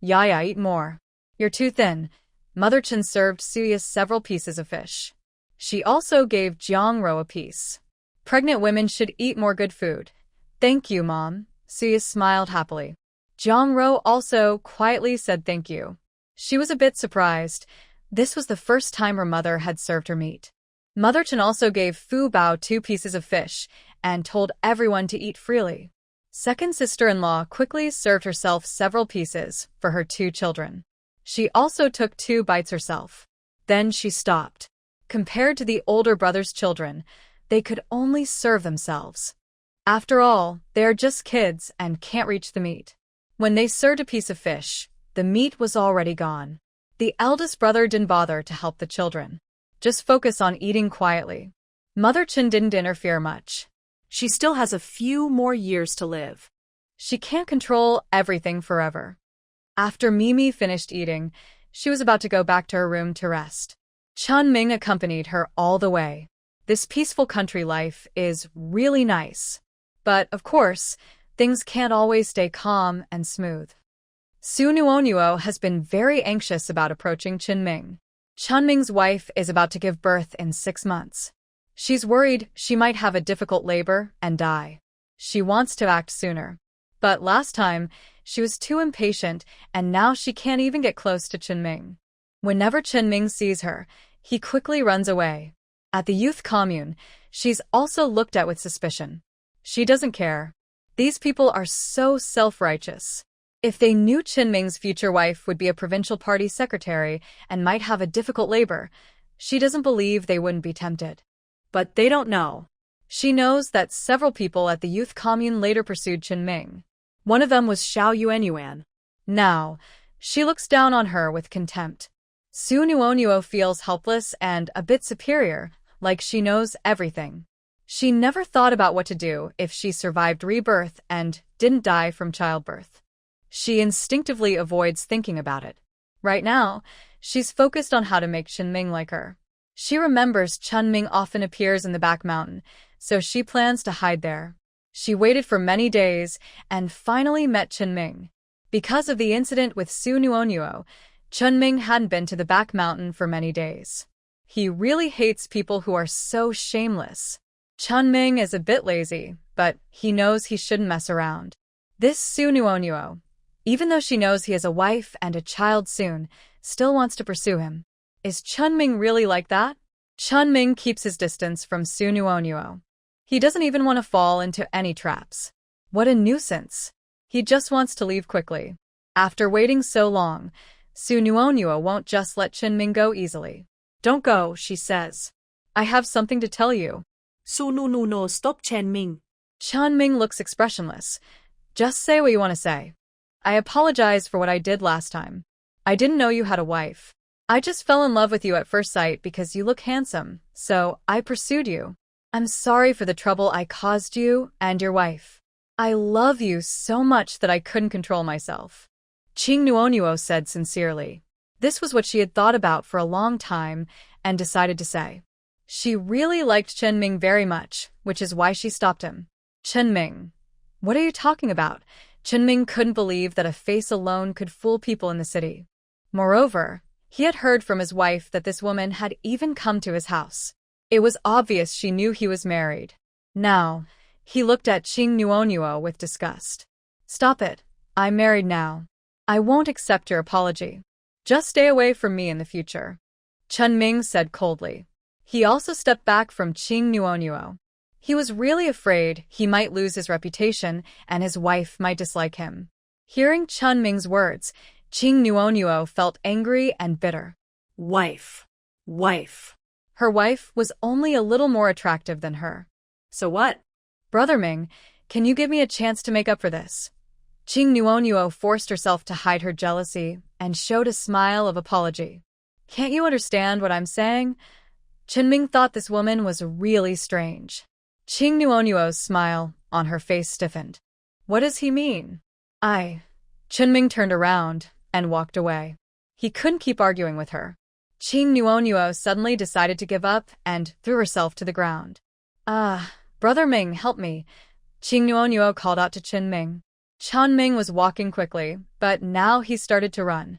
Yaya, eat more. You're too thin. Mother Chen served Suya several pieces of fish. She also gave Jiangro a piece. Pregnant women should eat more good food. Thank you, Mom. Suya smiled happily. Jiangro also quietly said thank you. She was a bit surprised. This was the first time her mother had served her meat. Mother Chen also gave Fu Bao 2 pieces of fish and told everyone to eat freely. Second sister-in-law quickly served herself several pieces for her 2 children. She also took 2 bites herself. Then she stopped. Compared to the older brother's children, they could only serve themselves. After all, they are just kids and can't reach the meat. When they served a piece of fish, the meat was already gone. The eldest brother didn't bother to help the children. Just focus on eating quietly. Mother Chen didn't interfere much. She still has a few more years to live. She can't control everything forever. After Mimi finished eating, she was about to go back to her room to rest. Chun Ming accompanied her all the way. This peaceful country life is really nice. But, of course, things can't always stay calm and smooth. Su Nuonuo has been very anxious about approaching Chun Ming. Chun Ming's wife is about to give birth in 6 months. She's worried she might have a difficult labor and die. She wants to act sooner. But last time, she was too impatient, and now she can't even get close to Chun Ming. Whenever Chun Ming sees her, he quickly runs away. At the youth commune, she's also looked at with suspicion. She doesn't care. These people are so self-righteous. If they knew Chun Ming's future wife would be a provincial party secretary and might have a difficult labor, she doesn't believe they wouldn't be tempted. But they don't know. She knows that several people at the youth commune later pursued Chun Ming. One of them was Xiao Yuanyuan. Now, she looks down on her with contempt. Su Nuonuo feels helpless and a bit superior, like she knows everything. She never thought about what to do if she survived rebirth and didn't die from childbirth. She instinctively avoids thinking about it. Right now, she's focused on how to make Chun Ming like her. She remembers Chun Ming often appears in the back mountain, so she plans to hide there. She waited for many days and finally met Chun Ming. Because of the incident with Su Nuonuo, Chun Ming hadn't been to the back mountain for many days. He really hates people who are so shameless. Chun Ming is a bit lazy, but he knows he shouldn't mess around. This Su Nuonuo, even though she knows he has a wife and a child soon, still wants to pursue him. Is Chun Ming really like that? Chun Ming keeps his distance from Su Nuonuo. He doesn't even want to fall into any traps. What a nuisance. He just wants to leave quickly. After waiting so long, Su Nuonuo won't just let Chun Ming go easily. Don't go, she says. I have something to tell you. Su no, stop Chun Ming. Chun Ming looks expressionless. Just say what you want to say. I apologize for what I did last time. I didn't know you had a wife. I just fell in love with you at first sight because you look handsome, so I pursued you. I'm sorry for the trouble I caused you and your wife. I love you so much that I couldn't control myself. Ching Nuonuo said sincerely. This was what she had thought about for a long time and decided to say. She really liked Chun Ming very much, which is why she stopped him. Chun Ming. What are you talking about? Chun Ming couldn't believe that a face alone could fool people in the city. Moreover, he had heard from his wife that this woman had even come to his house. It was obvious she knew he was married. Now, he looked at Ching Nuonuo with disgust. Stop it. I'm married now. I won't accept your apology. Just stay away from me in the future. Chun Ming said coldly. He also stepped back from Ching Nuonuo. He was really afraid he might lose his reputation and his wife might dislike him. Hearing Chun Ming's words, Ching Nuonuo felt angry and bitter. Wife. Her wife was only a little more attractive than her. So what? Brother Ming, can you give me a chance to make up for this? Ching Nuonuo forced herself to hide her jealousy and showed a smile of apology. Can't you understand what I'm saying? Chun Ming thought this woman was really strange. Ching Nuonuo's smile on her face stiffened. What does he mean? Chun Ming turned around and walked away. He couldn't keep arguing with her. Ching Nuonuo suddenly decided to give up and threw herself to the ground. Brother Ming, help me. Ching Nuonuo called out to Chun Ming. Ming was walking quickly, but now he started to run.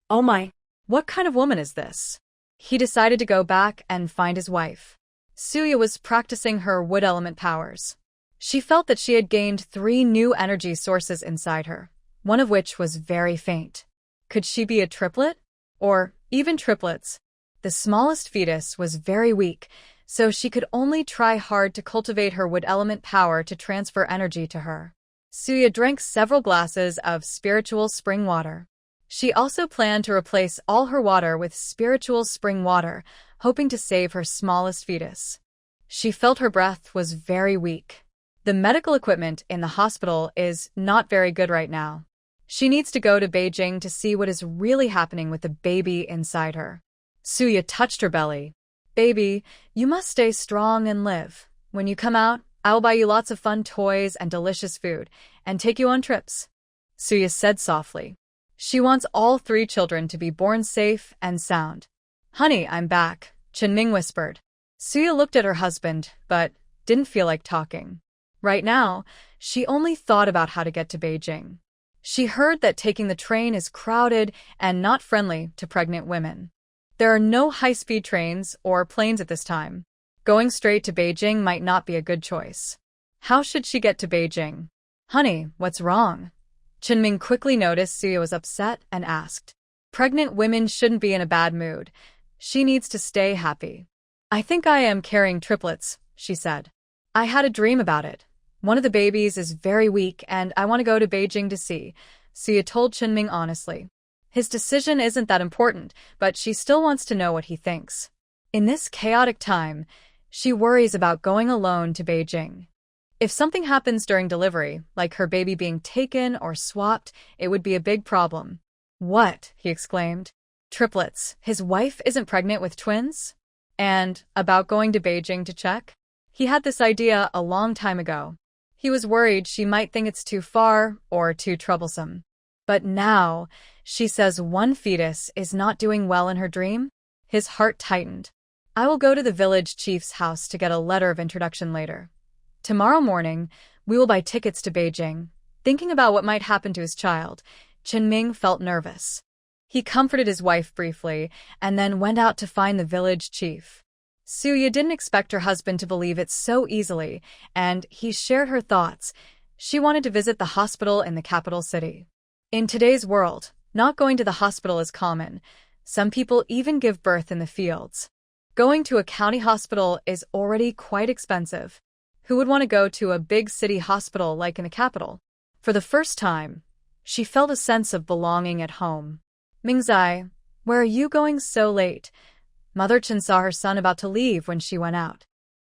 Oh my. What kind of woman is this? He decided to go back and find his wife. Suya was practicing her wood element powers. She felt that she had gained 3 new energy sources inside her, one of which was very faint. Could she be a triplet? Or even triplets? The smallest fetus was very weak, so she could only try hard to cultivate her wood element power to transfer energy to her. Suya drank several glasses of spiritual spring water. She also planned to replace all her water with spiritual spring water, hoping to save her smallest fetus. She felt her breath was very weak. The medical equipment in the hospital is not very good right now. She needs to go to Beijing to see what is really happening with the baby inside her. Suya touched her belly. Baby, you must stay strong and live. When you come out, I will buy you lots of fun toys and delicious food, and take you on trips. Suya said softly. She wants all 3 children to be born safe and sound. Honey, I'm back, Ming whispered. Suya looked at her husband, but didn't feel like talking. Right now, she only thought about how to get to Beijing. She heard that taking the train is crowded and not friendly to pregnant women. There are no high-speed trains or planes at this time. Going straight to Beijing might not be a good choice. How should she get to Beijing? Honey, what's wrong? Ming quickly noticed Suya was upset and asked. Pregnant women shouldn't be in a bad mood. She needs to stay happy. I think I am carrying triplets, she said. I had a dream about it. One of the babies is very weak and I want to go to Beijing to see, Suya told Ming honestly. His decision isn't that important, but she still wants to know what he thinks. In this chaotic time, she worries about going alone to Beijing. If something happens during delivery, like her baby being taken or swapped, it would be a big problem. What? He exclaimed. Triplets. His wife isn't pregnant with twins? And about going to Beijing to check? He had this idea a long time ago. He was worried she might think it's too far or too troublesome. But now, she says one fetus is not doing well in her dream? His heart tightened. I will go to the village chief's house to get a letter of introduction later. Tomorrow morning, we will buy tickets to Beijing. Thinking about what might happen to his child, Ming felt nervous. He comforted his wife briefly and then went out to find the village chief. Suya didn't expect her husband to believe it so easily, and he shared her thoughts. She wanted to visit the hospital in the capital city. In today's world, not going to the hospital is common. Some people even give birth in the fields. Going to a county hospital is already quite expensive. Who would want to go to a big city hospital like in the capital? For the first time, she felt a sense of belonging at home. Mingzai, where are you going so late? Mother Chen saw her son about to leave when she went out.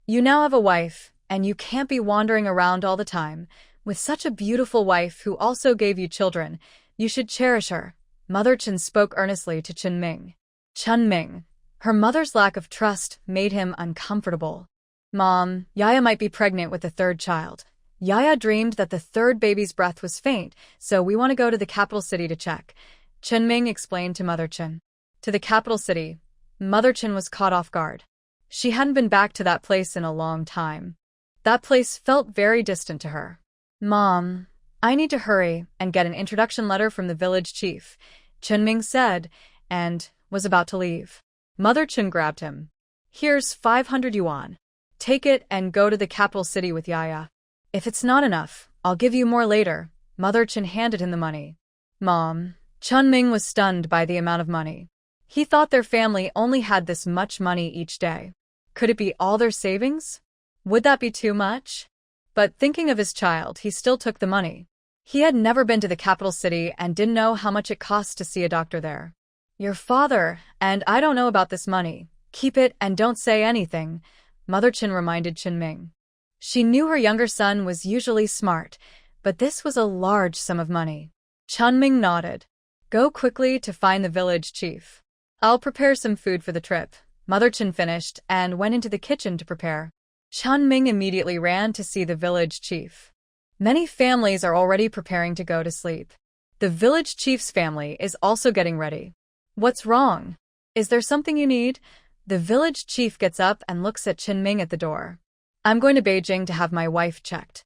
You now have a wife, and you can't be wandering around all the time. With such a beautiful wife who also gave you children, you should cherish her. Mother Chen spoke earnestly to Chen Ming. Her mother's lack of trust made him uncomfortable. Mom, Yaya might be pregnant with the 3rd child. Yaya dreamed that the 3rd baby's breath was faint, so we want to go to the capital city to check. Chen Ming explained to Mother Chen. To the capital city. Mother Chen was caught off guard. She hadn't been back to that place in a long time. That place felt very distant to her. Mom, I need to hurry and get an introduction letter from the village chief, Chen Ming said, and was about to leave. Mother Chen grabbed him. Here's 500 yuan. Take it and go to the capital city with Yaya. If it's not enough, I'll give you more later. Mother Chen handed him the money. Mom, Chen Ming was stunned by the amount of money. He thought their family only had this much money each day. Could it be all their savings? Would that be too much? But thinking of his child, he still took the money. He had never been to the capital city and didn't know how much it cost to see a doctor there. Your father, and I don't know about this money. Keep it and don't say anything, Mother Chen reminded Chen Ming. She knew her younger son was usually smart, but this was a large sum of money. Chen Ming nodded. Go quickly to find the village chief. I'll prepare some food for the trip. Mother Chen finished and went into the kitchen to prepare. Chen Ming immediately ran to see the village chief. Many families are already preparing to go to sleep. The village chief's family is also getting ready. What's wrong? Is there something you need? The village chief gets up and looks at Chen Ming at the door. I'm going to Beijing to have my wife checked.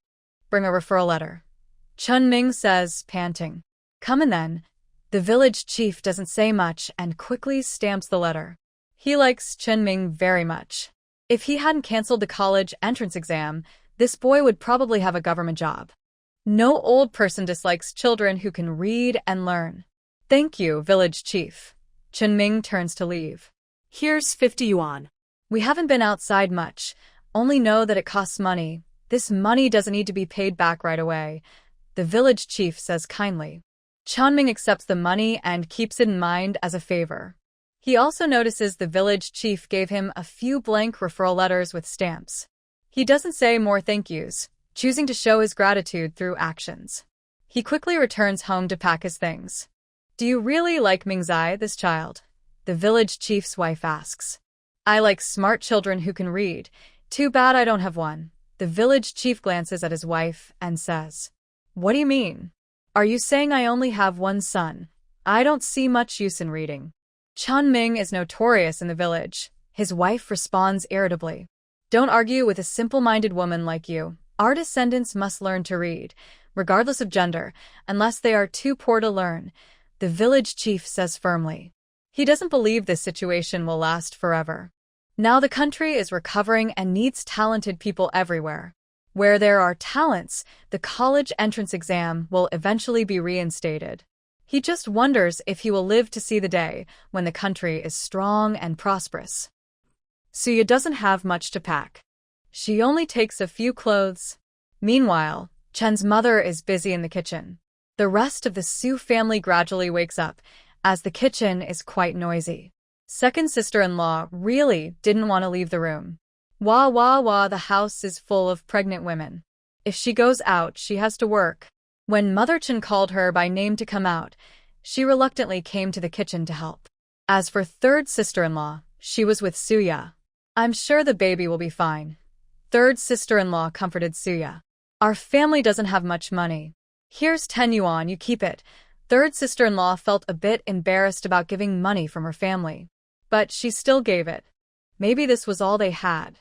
Bring a referral letter. Chun Ming says, panting. Come in then. The village chief doesn't say much and quickly stamps the letter. He likes Chun Ming very much. If he hadn't canceled the college entrance exam, this boy would probably have a government job. No old person dislikes children who can read and learn. Thank you, village chief. Chun Ming turns to leave. Here's 50 yuan. We haven't been outside much, only know that it costs money. This money doesn't need to be paid back right away, the village chief says kindly. Chun Ming accepts the money and keeps it in mind as a favor. He also notices the village chief gave him a few blank referral letters with stamps. He doesn't say more thank yous, choosing to show his gratitude through actions. He quickly returns home to pack his things. Do you really like Mingzai, this child? The village chief's wife asks. I like smart children who can read. Too bad I don't have one. The village chief glances at his wife and says, What do you mean? Are you saying I only have one son? I don't see much use in reading. Chun Ming is notorious in the village. His wife responds irritably. Don't argue with a simple-minded woman like you. Our descendants must learn to read, regardless of gender, unless they are too poor to learn, the village chief says firmly. He doesn't believe this situation will last forever. Now the country is recovering and needs talented people everywhere. Where there are talents, the college entrance exam will eventually be reinstated. He just wonders if he will live to see the day when the country is strong and prosperous. Suya doesn't have much to pack. She only takes a few clothes. Meanwhile, Chen's mother is busy in the kitchen. The rest of the Su family gradually wakes up, as the kitchen is quite noisy. Second sister-in-law really didn't want to leave the room. Wah wah wah, the house is full of pregnant women. If she goes out, she has to work. When Mother Chen called her by name to come out, she reluctantly came to the kitchen to help. As for third sister-in-law, she was with Suya. I'm sure the baby will be fine. Third sister-in-law comforted Suya. Our family doesn't have much money. Here's 10 yuan, you keep it. Third sister-in-law felt a bit embarrassed about giving money from her family. But she still gave it. Maybe this was all they had.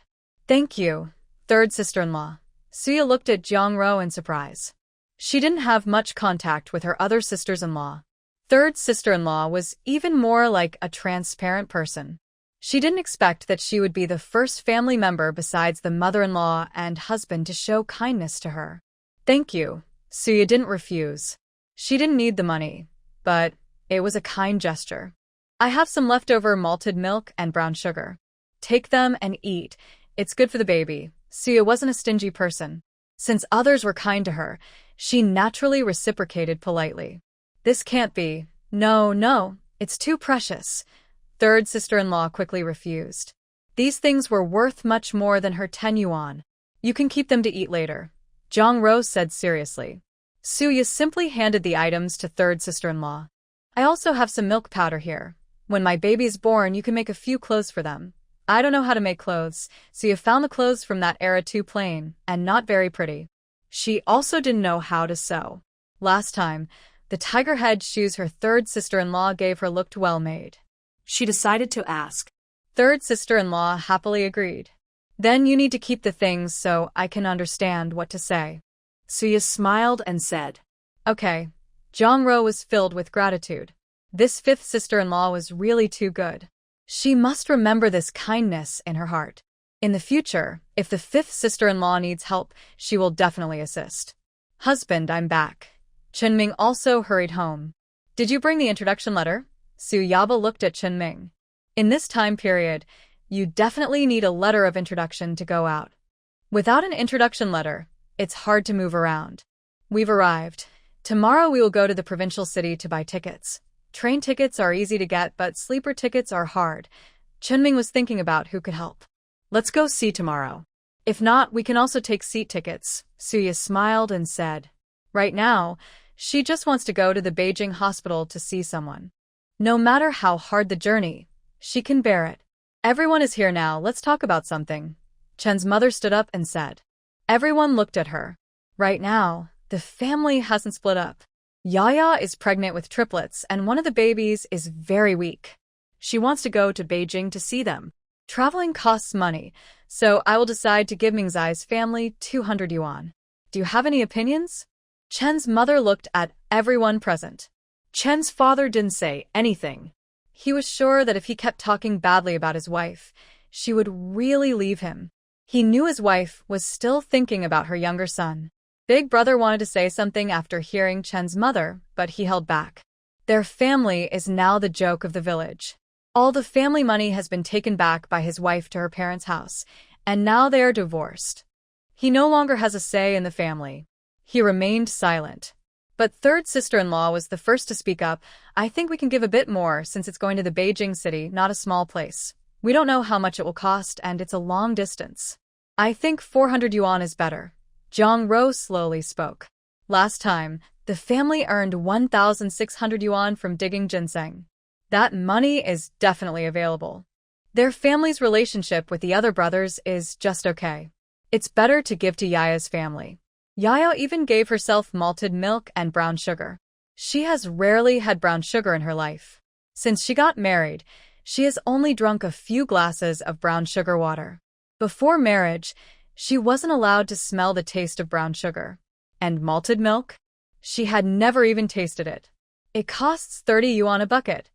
Thank you, third sister-in-law. Suya looked at Jiangro in surprise. She didn't have much contact with her other sisters-in-law. Third sister-in-law was even more like a transparent person. She didn't expect that she would be the first family member besides the mother-in-law and husband to show kindness to her. Thank you, Suya didn't refuse. She didn't need the money, but it was a kind gesture. I have some leftover malted milk and brown sugar. Take them and eat. It's good for the baby. Suya wasn't a stingy person. Since others were kind to her, she naturally reciprocated politely. This can't be. No, it's too precious. Third sister-in-law quickly refused. These things were worth much more than her 10 yuan. You can keep them to eat later, Zhang Rose said seriously. Suya simply handed the items to third sister-in-law. I also have some milk powder here. When my baby's born, you can make a few clothes for them. I don't know how to make clothes, Suya found the clothes from that era too plain and not very pretty. She also didn't know how to sew. Last time, the tiger head shoes her third sister-in-law gave her looked well made. She decided to ask. Third sister-in-law happily agreed. Then you need to keep the things so I can understand what to say. Suya smiled and said. Okay. Zhang was filled with gratitude. This fifth sister-in-law was really too good. She must remember this kindness in her heart. In the future, if the fifth sister-in-law needs help, she will definitely assist. Husband, I'm back. Chen Ming also hurried home. Did you bring the introduction letter? Su Yaba looked at Chen Ming. In this time period, you definitely need a letter of introduction to go out. Without an introduction letter, it's hard to move around. We've arrived. Tomorrow we will go to the provincial city to buy tickets. Train tickets are easy to get, but sleeper tickets are hard. Chen Ming was thinking about who could help. Let's go see tomorrow. If not, we can also take seat tickets, Suya smiled and said. Right now, she just wants to go to the Beijing hospital to see someone. No matter how hard the journey, she can bear it. Everyone is here now, let's talk about something. Chen's mother stood up and said. Everyone looked at her. Right now, the family hasn't split up. Yaya is pregnant with triplets and one of the babies is very weak. She wants to go to Beijing to see them. Traveling costs money, so I will decide to give Mingzai's family 200 yuan. Do you have any opinions? Chen's mother looked at everyone present. Chen's father didn't say anything. He was sure that if he kept talking badly about his wife, she would really leave him. He knew his wife was still thinking about her younger son. Big brother wanted to say something after hearing Chen's mother, but he held back. Their family is now the joke of the village. All the family money has been taken back by his wife to her parents' house, and now they are divorced. He no longer has a say in the family. He remained silent. But third sister-in-law was the first to speak up. I think we can give a bit more since it's going to the Beijing city, not a small place. We don't know how much it will cost, and it's a long distance. I think 400 yuan is better. Zhang Ro slowly spoke. Last time, the family earned 1,600 yuan from digging ginseng. That money is definitely available. Their family's relationship with the other brothers is just okay. It's better to give to Yaya's family. Yaya even gave herself malted milk and brown sugar. She has rarely had brown sugar in her life. Since she got married, she has only drunk a few glasses of brown sugar water. Before marriage, she wasn't allowed to smell the taste of brown sugar. And malted milk? She had never even tasted it. It costs 30 yuan a bucket.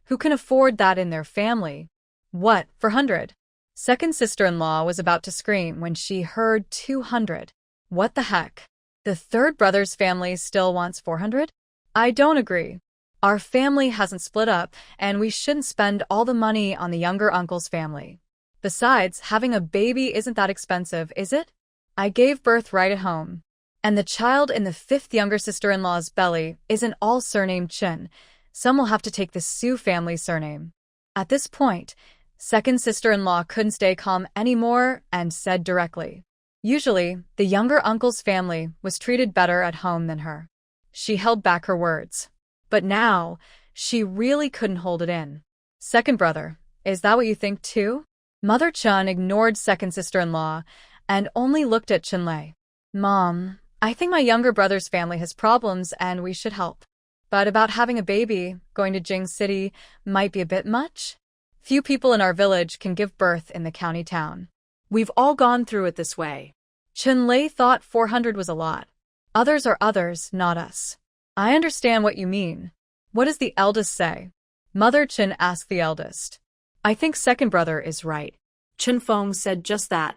Who can afford that in their family? What, for 100? Second sister-in-law was about to scream when she heard 200. What the heck? The third brother's family still wants 400? I don't agree. Our family hasn't split up, and we shouldn't spend all the money on the younger uncle's family. Besides, having a baby isn't that expensive, is it? I gave birth right at home. And the child in the fifth younger sister-in-law's belly isn't all surnamed Chen. Some will have to take the Su family surname. At this point, second sister-in-law couldn't stay calm anymore and said directly. Usually, the younger uncle's family was treated better at home than her. She held back her words. But now, she really couldn't hold it in. Second brother, is that what you think too? Mother Chun ignored second sister-in-law and only looked at Chenlei. Mom, I think my younger brother's family has problems and we should help. But about having a baby, going to Jing City, might be a bit much. Few people in our village can give birth in the county town. We've all gone through it this way. Chenlei thought 400 was a lot. Others are others, not us. I understand what you mean. What does the eldest say? Mother Chen asked the eldest. I think second brother is right. Chen Feng said just that.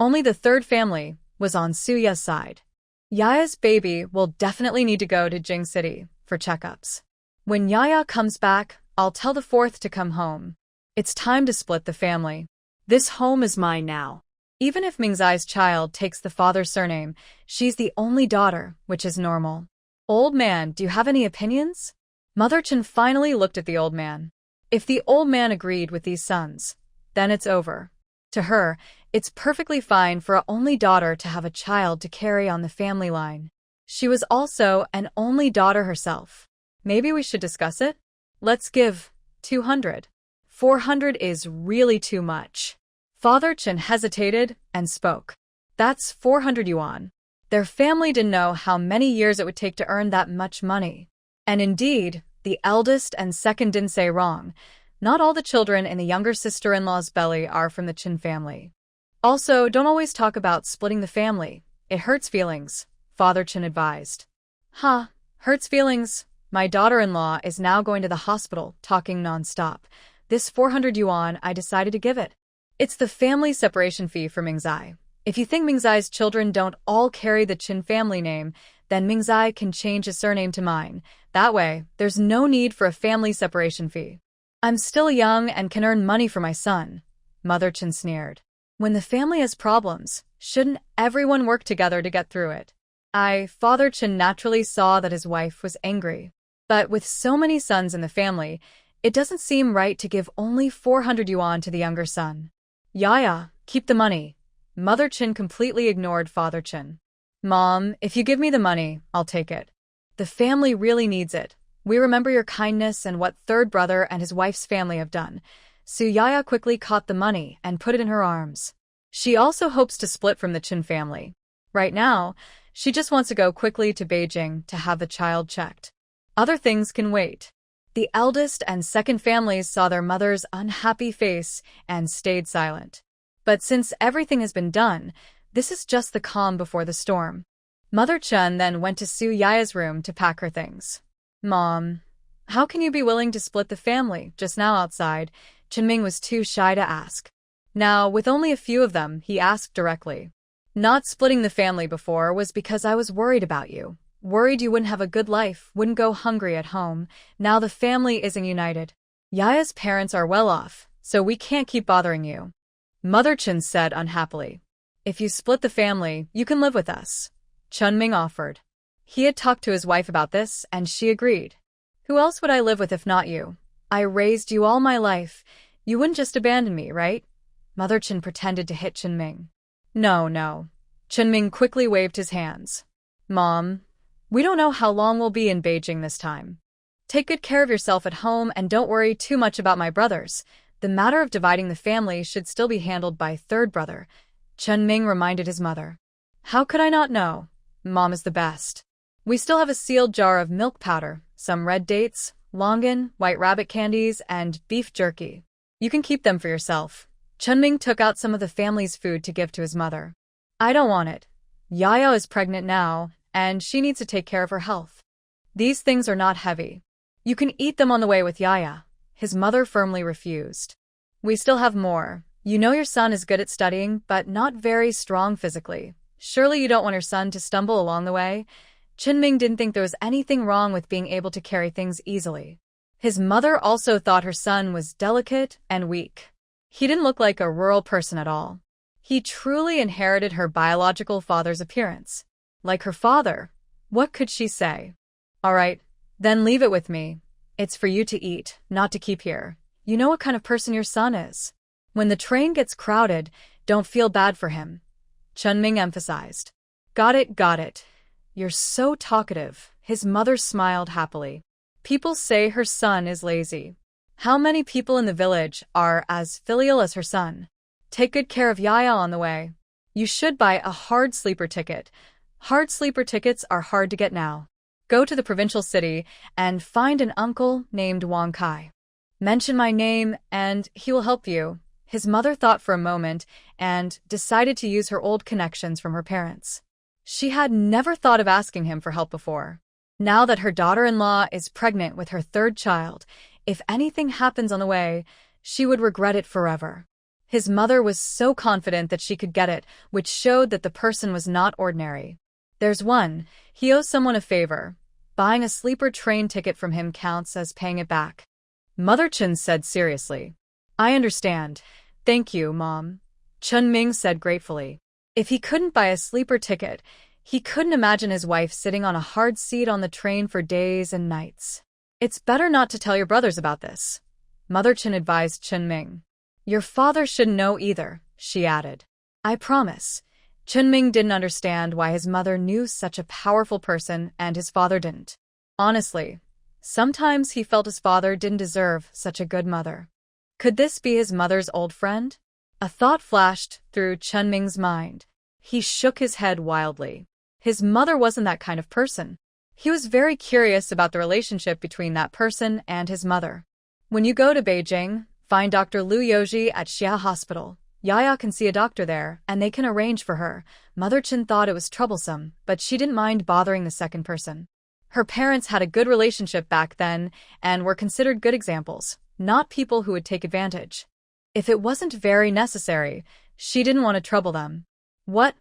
Only the third family was on Suya's side. Yaya's baby will definitely need to go to Jing City for checkups. When Yaya comes back, I'll tell the fourth to come home. It's time to split the family. This home is mine now. Even if Mingzai's child takes the father's surname, she's the only daughter, which is normal. Old man, do you have any opinions? Mother Chen finally looked at the old man. If the old man agreed with these sons, then it's over. To her, it's perfectly fine for an only daughter to have a child to carry on the family line. She was also an only daughter herself. Maybe we should discuss it? Let's give 200. 400 is really too much. Father Chen hesitated and spoke. That's 400 yuan. Their family didn't know how many years it would take to earn that much money. And indeed, the eldest and second didn't say wrong. Not all the children in the younger sister-in-law's belly are from the Chen family. Also, don't always talk about splitting the family. It hurts feelings, Father Chen advised. Hurts feelings. My daughter-in-law is now going to the hospital, talking non-stop. This 400 yuan, I decided to give it. It's the family separation fee for Mingzai. If you think Mingzai's children don't all carry the Chen family name, then Mingzai can change his surname to mine. That way, there's no need for a family separation fee. I'm still young and can earn money for my son, Mother Chen sneered. When the family has problems, shouldn't everyone work together to get through it? Father Chen naturally saw that his wife was angry. But with so many sons in the family, it doesn't seem right to give only 400 yuan to the younger son. Yaya, keep the money. Mother Chen completely ignored Father Chen. Mom, if you give me the money, I'll take it. The family really needs it. We remember your kindness and what third brother and his wife's family have done. So Yaya quickly caught the money and put it in her arms. She also hopes to split from the Chen family. Right now, she just wants to go quickly to Beijing to have the child checked. Other things can wait. The eldest and second families saw their mother's unhappy face and stayed silent. But since everything has been done, this is just the calm before the storm. Mother Chun then went to Su Yaya's room to pack her things. Mom, how can you be willing to split the family just now outside? Chunming was too shy to ask. Now, with only a few of them, he asked directly. Not splitting the family before was because I was worried about you. Worried you wouldn't have a good life, wouldn't go hungry at home. Now the family isn't united. Yaya's parents are well off, so we can't keep bothering you. Mother Chun said unhappily. If you split the family, you can live with us. Chunming offered. He had talked to his wife about this, and she agreed. Who else would I live with if not you? I raised you all my life. You wouldn't just abandon me, right? Mother Chun pretended to hit Chunming. No. Chunming quickly waved his hands. Mom, we don't know how long we'll be in Beijing this time. Take good care of yourself at home and don't worry too much about my brothers. The matter of dividing the family should still be handled by third brother. Chunming reminded his mother. How could I not know? Mom is the best. We still have a sealed jar of milk powder, some red dates, longan, white rabbit candies, and beef jerky. You can keep them for yourself. Chunming took out some of the family's food to give to his mother. I don't want it. Yaya is pregnant now, and she needs to take care of her health. These things are not heavy. You can eat them on the way with Yaya. His mother firmly refused. We still have more. You know your son is good at studying, but not very strong physically. Surely you don't want your son to stumble along the way? Chunming didn't think there was anything wrong with being able to carry things easily. His mother also thought her son was delicate and weak. He didn't look like a rural person at all. He truly inherited her biological father's appearance. Like her father. What could she say? All right, then leave it with me. It's for you to eat, not to keep here. You know what kind of person your son is. When the train gets crowded, don't feel bad for him. Chunming emphasized. Got it. You're so talkative. His mother smiled happily. People say her son is lazy. How many people in the village are as filial as her son? Take good care of Yaya on the way. You should buy a hard sleeper ticket. Hard sleeper tickets are hard to get now. Go to the provincial city and find an uncle named Wang Kai. Mention my name and he will help you. His mother thought for a moment and decided to use her old connections from her parents. She had never thought of asking him for help before. Now that her daughter-in-law is pregnant with her third child, if anything happens on the way, she would regret it forever. His mother was so confident that she could get it, which showed that the person was not ordinary. There's one. He owes someone a favor. Buying a sleeper train ticket from him counts as paying it back. Mother Chun said seriously. I understand. Thank you, Mom. Chunming said gratefully. If he couldn't buy a sleeper ticket, he couldn't imagine his wife sitting on a hard seat on the train for days and nights. It's better not to tell your brothers about this. Mother Chun advised Chunming. Your father shouldn't know either, she added. I promise. Chunming didn't understand why his mother knew such a powerful person and his father didn't. Honestly, sometimes he felt his father didn't deserve such a good mother. Could this be his mother's old friend? A thought flashed through Chunming's mind. He shook his head wildly. His mother wasn't that kind of person. He was very curious about the relationship between that person and his mother. When you go to Beijing, find Dr. Liu Yoji at Xia Hospital. Yaya can see a doctor there, and they can arrange for her. Mother Chun thought it was troublesome, but she didn't mind bothering the second person. Her parents had a good relationship back then and were considered good examples, not people who would take advantage. If it wasn't very necessary, she didn't want to trouble them. What?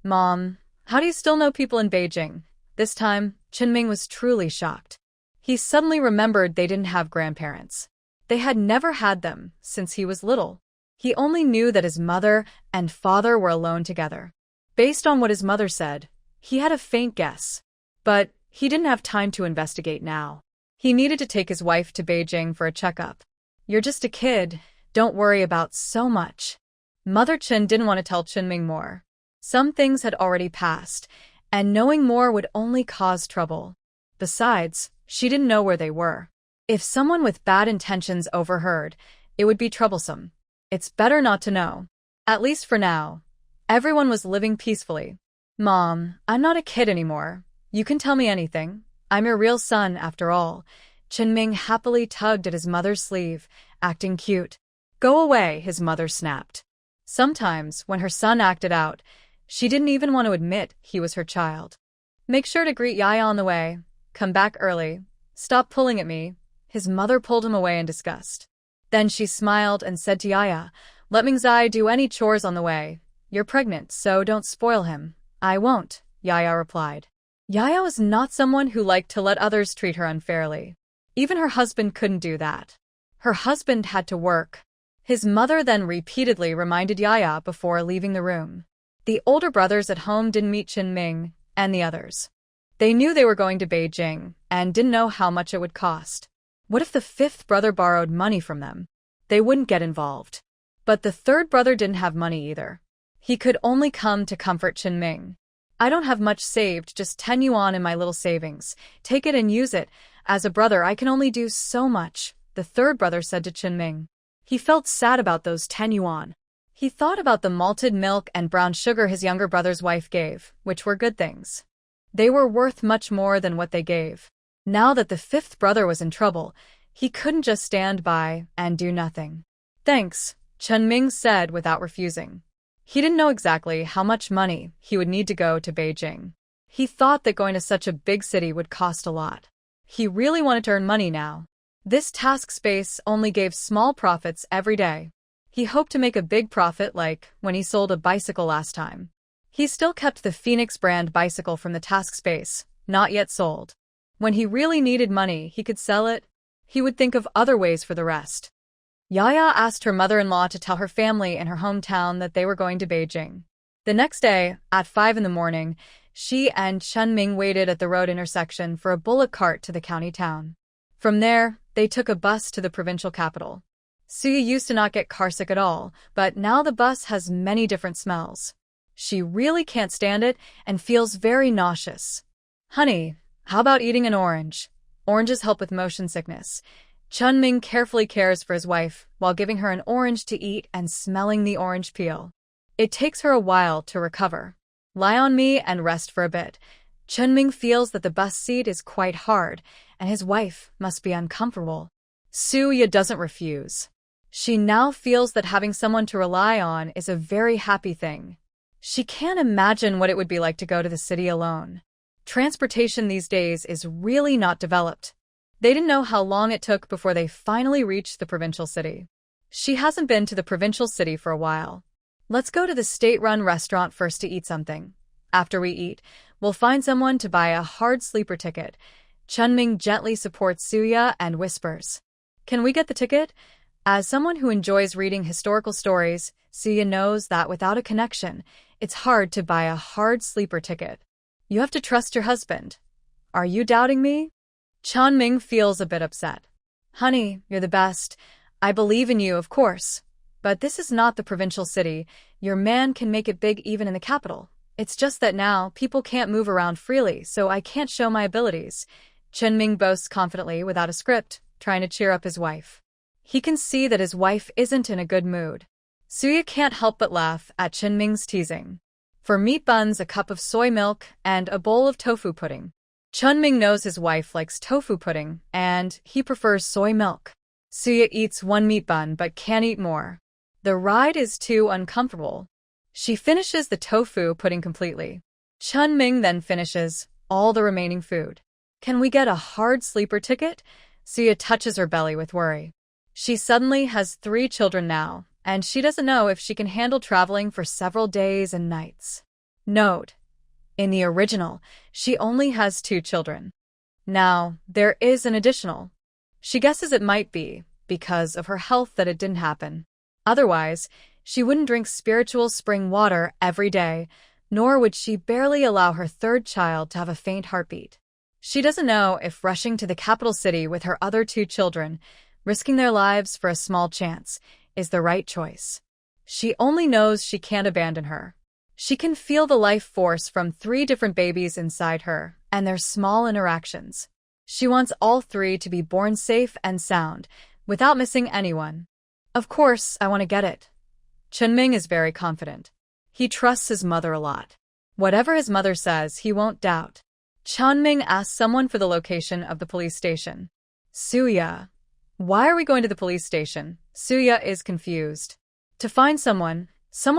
Mom, how do you still know people in Beijing? This time, Chunming was truly shocked. He suddenly remembered they didn't have grandparents. They had never had them since he was little. He only knew that his mother and father were alone together. Based on what his mother said, he had a faint guess. But he didn't have time to investigate now. He needed to take his wife to Beijing for a checkup. You're just a kid. Don't worry about so much. Mother Chun didn't want to tell Chunming more. Some things had already passed, and knowing more would only cause trouble. Besides, she didn't know where they were. If someone with bad intentions overheard, it would be troublesome. It's better not to know. At least for now. Everyone was living peacefully. Mom, I'm not a kid anymore. You can tell me anything. I'm your real son, after all. Chunming happily tugged at his mother's sleeve, acting cute. Go away, his mother snapped. Sometimes, when her son acted out, she didn't even want to admit he was her child. Make sure to greet Yaya on the way. Come back early. Stop pulling at me. His mother pulled him away in disgust. Then she smiled and said to Yaya, let Mingzai do any chores on the way. You're pregnant, so don't spoil him. I won't, Yaya replied. Yaya was not someone who liked to let others treat her unfairly. Even her husband couldn't do that. Her husband had to work. His mother then repeatedly reminded Yaya before leaving the room. The older brothers at home didn't meet Chen Ming and the others. They knew they were going to Beijing and didn't know how much it would cost. What if the fifth brother borrowed money from them? They wouldn't get involved. But the third brother didn't have money either. He could only come to comfort Chen Ming. I don't have much saved, just 10 yuan in my little savings. Take it and use it. As a brother, I can only do so much, the third brother said to Chen Ming. He felt sad about those 10 yuan. He thought about the malted milk and brown sugar his younger brother's wife gave, which were good things. They were worth much more than what they gave. Now that the fifth brother was in trouble, he couldn't just stand by and do nothing. Thanks, Chen Ming said without refusing. He didn't know exactly how much money he would need to go to Beijing. He thought that going to such a big city would cost a lot. He really wanted to earn money now. This task space only gave small profits every day. He hoped to make a big profit like when he sold a bicycle last time. He still kept the Phoenix brand bicycle from the task space, not yet sold. When he really needed money, he could sell it. He would think of other ways for the rest. Yaya asked her mother-in-law to tell her family in her hometown that they were going to Beijing. The next day, at 5 in the morning, she and Chen Ming waited at the road intersection for a bullock cart to the county town. From there, they took a bus to the provincial capital. Suya used to not get carsick at all, but now the bus has many different smells. She really can't stand it and feels very nauseous. Honey, how about eating an orange? Oranges help with motion sickness. Chen Ming carefully cares for his wife while giving her an orange to eat and smelling the orange peel. It takes her a while to recover. Lie on me and rest for a bit. Chen Ming feels that the bus seat is quite hard, and his wife must be uncomfortable. Suya doesn't refuse. She now feels that having someone to rely on is a very happy thing. She can't imagine what it would be like to go to the city alone. Transportation these days is really not developed. They didn't know how long it took before they finally reached the provincial city. She hasn't been to the provincial city for a while. Let's go to the state-run restaurant first to eat something. After we eat, we'll find someone to buy a hard sleeper ticket. Chen Ming gently supports Suya and whispers, can we get the ticket? As someone who enjoys reading historical stories, Suya knows that without a connection, it's hard to buy a hard sleeper ticket. You have to trust your husband. Are you doubting me? Chen Ming feels a bit upset. Honey, you're the best. I believe in you, of course. But this is not the provincial city. Your man can make it big even in the capital. It's just that now, people can't move around freely, so I can't show my abilities. Chen Ming boasts confidently without a script, trying to cheer up his wife. He can see that his wife isn't in a good mood. Suya can't help but laugh at Chen Ming's teasing. For meat buns, a cup of soy milk, and a bowl of tofu pudding. Chen Ming knows his wife likes tofu pudding, and he prefers soy milk. Suya eats one meat bun but can't eat more. The ride is too uncomfortable. She finishes the tofu pudding completely. Chen Ming then finishes all the remaining food. Can we get a hard sleeper ticket? Suya touches her belly with worry. She suddenly has 3 children now, and she doesn't know if she can handle traveling for several days and nights. Note: in the original, she only has 2 children. Now, there is an additional. She guesses it might be because of her health that it didn't happen. Otherwise, she wouldn't drink spiritual spring water every day, nor would she barely allow her 3rd child to have a faint heartbeat. She doesn't know if rushing to the capital city with her other 2 children, risking their lives for a small chance, is the right choice. She only knows she can't abandon her. She can feel the life force from 3 different babies inside her and their small interactions. She wants all 3 to be born safe and sound, without missing anyone. Of course, I want to get it. Chen Ming is very confident. He trusts his mother a lot. Whatever his mother says, he won't doubt. Chen Ming asks someone for the location of the police station. Suya. Why are we going to the police station? Suya is confused. To find someone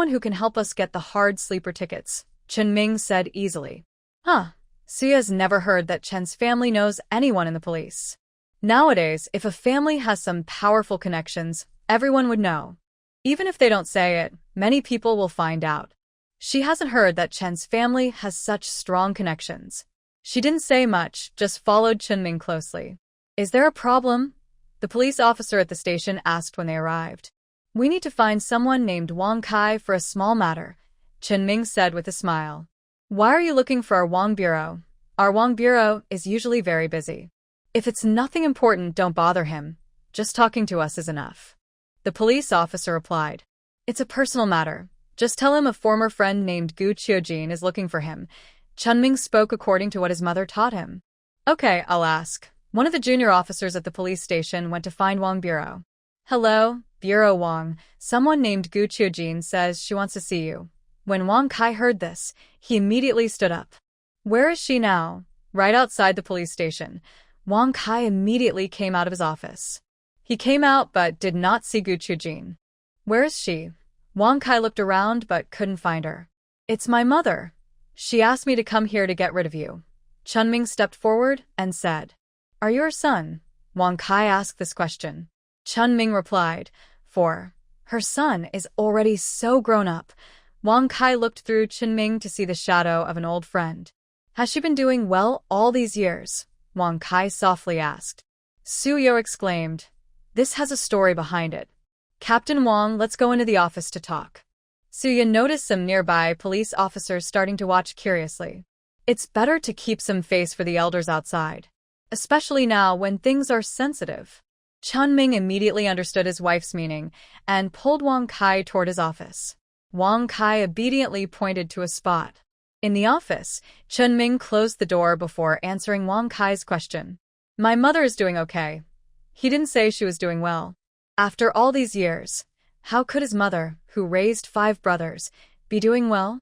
who can help us get the hard sleeper tickets, Chen Ming said easily. Huh, Suya's never heard that Chen's family knows anyone in the police. Nowadays, if a family has some powerful connections, everyone would know. Even if they don't say it, many people will find out. She hasn't heard that Chen's family has such strong connections. She didn't say much, just followed Chunming closely. Is there a problem? The police officer at the station asked when they arrived. We need to find someone named Wang Kai for a small matter, Chunming said with a smile. Why are you looking for our Wang Bureau? Our Wang Bureau is usually very busy. If it's nothing important, don't bother him. Just talking to us is enough. The police officer replied. It's a personal matter. Just tell him a former friend named Gu Qiujin is looking for him. Chunming spoke according to what his mother taught him. Okay, I'll ask. One of the junior officers at the police station went to find Wang Bureau. Hello, Bureau Wang. Someone named Gu Qiujin says she wants to see you. When Wang Kai heard this, he immediately stood up. Where is she now? Right outside the police station. Wang Kai immediately came out of his office. He came out but did not see Gu Qiujin. Where is she? Wang Kai looked around but couldn't find her. It's my mother. She asked me to come here to get rid of you. Chunming stepped forward and said, Are you her son? Wang Kai asked this question. Chunming replied, For her son is already so grown up. Wang Kai looked through Chunming to see the shadow of an old friend. Has she been doing well all these years? Wang Kai softly asked. Suyo exclaimed, This has a story behind it. Captain Wang, let's go into the office to talk. Suya noticed some nearby police officers starting to watch curiously. It's better to keep some face for the elders outside, especially now when things are sensitive. Chunming immediately understood his wife's meaning and pulled Wang Kai toward his office. Wang Kai obediently pointed to a spot. In the office, Chunming closed the door before answering Wang Kai's question. My mother is doing okay. He didn't say she was doing well. After all these years, how could his mother, who raised 5 brothers, be doing well?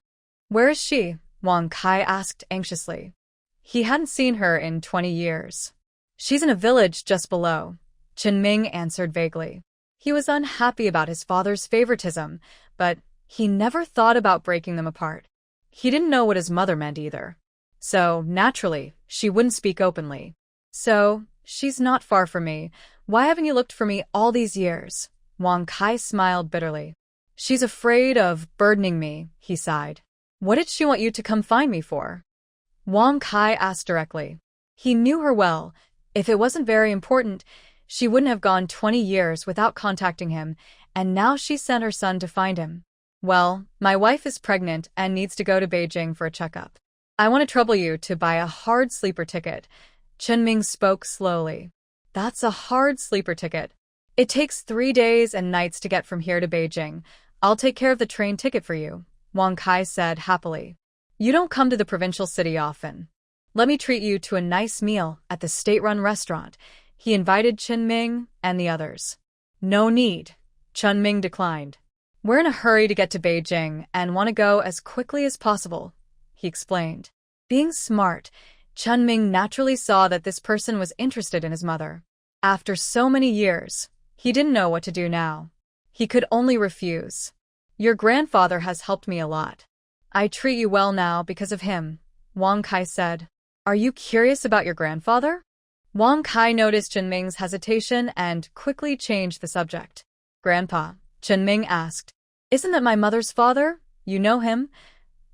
Where is she? Wang Kai asked anxiously. He hadn't seen her in 20 years. She's in a village just below, Chunming answered vaguely. He was unhappy about his father's favoritism, but he never thought about breaking them apart. He didn't know what his mother meant either. So, naturally, she wouldn't speak openly. So, she's not far from me. Why haven't you looked for me all these years? Wang Kai smiled bitterly. She's afraid of burdening me, he sighed. What did she want you to come find me for? Wang Kai asked directly. He knew her well. If it wasn't very important, she wouldn't have gone 20 years without contacting him, and now she sent her son to find him. Well, my wife is pregnant and needs to go to Beijing for a checkup. I want to trouble you to buy a hard sleeper ticket. Chunming spoke slowly. That's a hard sleeper ticket. It takes 3 days and nights to get from here to Beijing. I'll take care of the train ticket for you, Wang Kai said happily. You don't come to the provincial city often. Let me treat you to a nice meal at the state-run restaurant. He invited Chunming and the others. No need, Chunming declined. We're in a hurry to get to Beijing and want to go as quickly as possible, he explained. Being smart, Chunming naturally saw that this person was interested in his mother. After so many years, he didn't know what to do now. He could only refuse. Your grandfather has helped me a lot. I treat you well now because of him, Wang Kai said. Are you curious about your grandfather? Wang Kai noticed Chunming's hesitation and quickly changed the subject. Grandpa, Chunming asked. Isn't that my mother's father? You know him?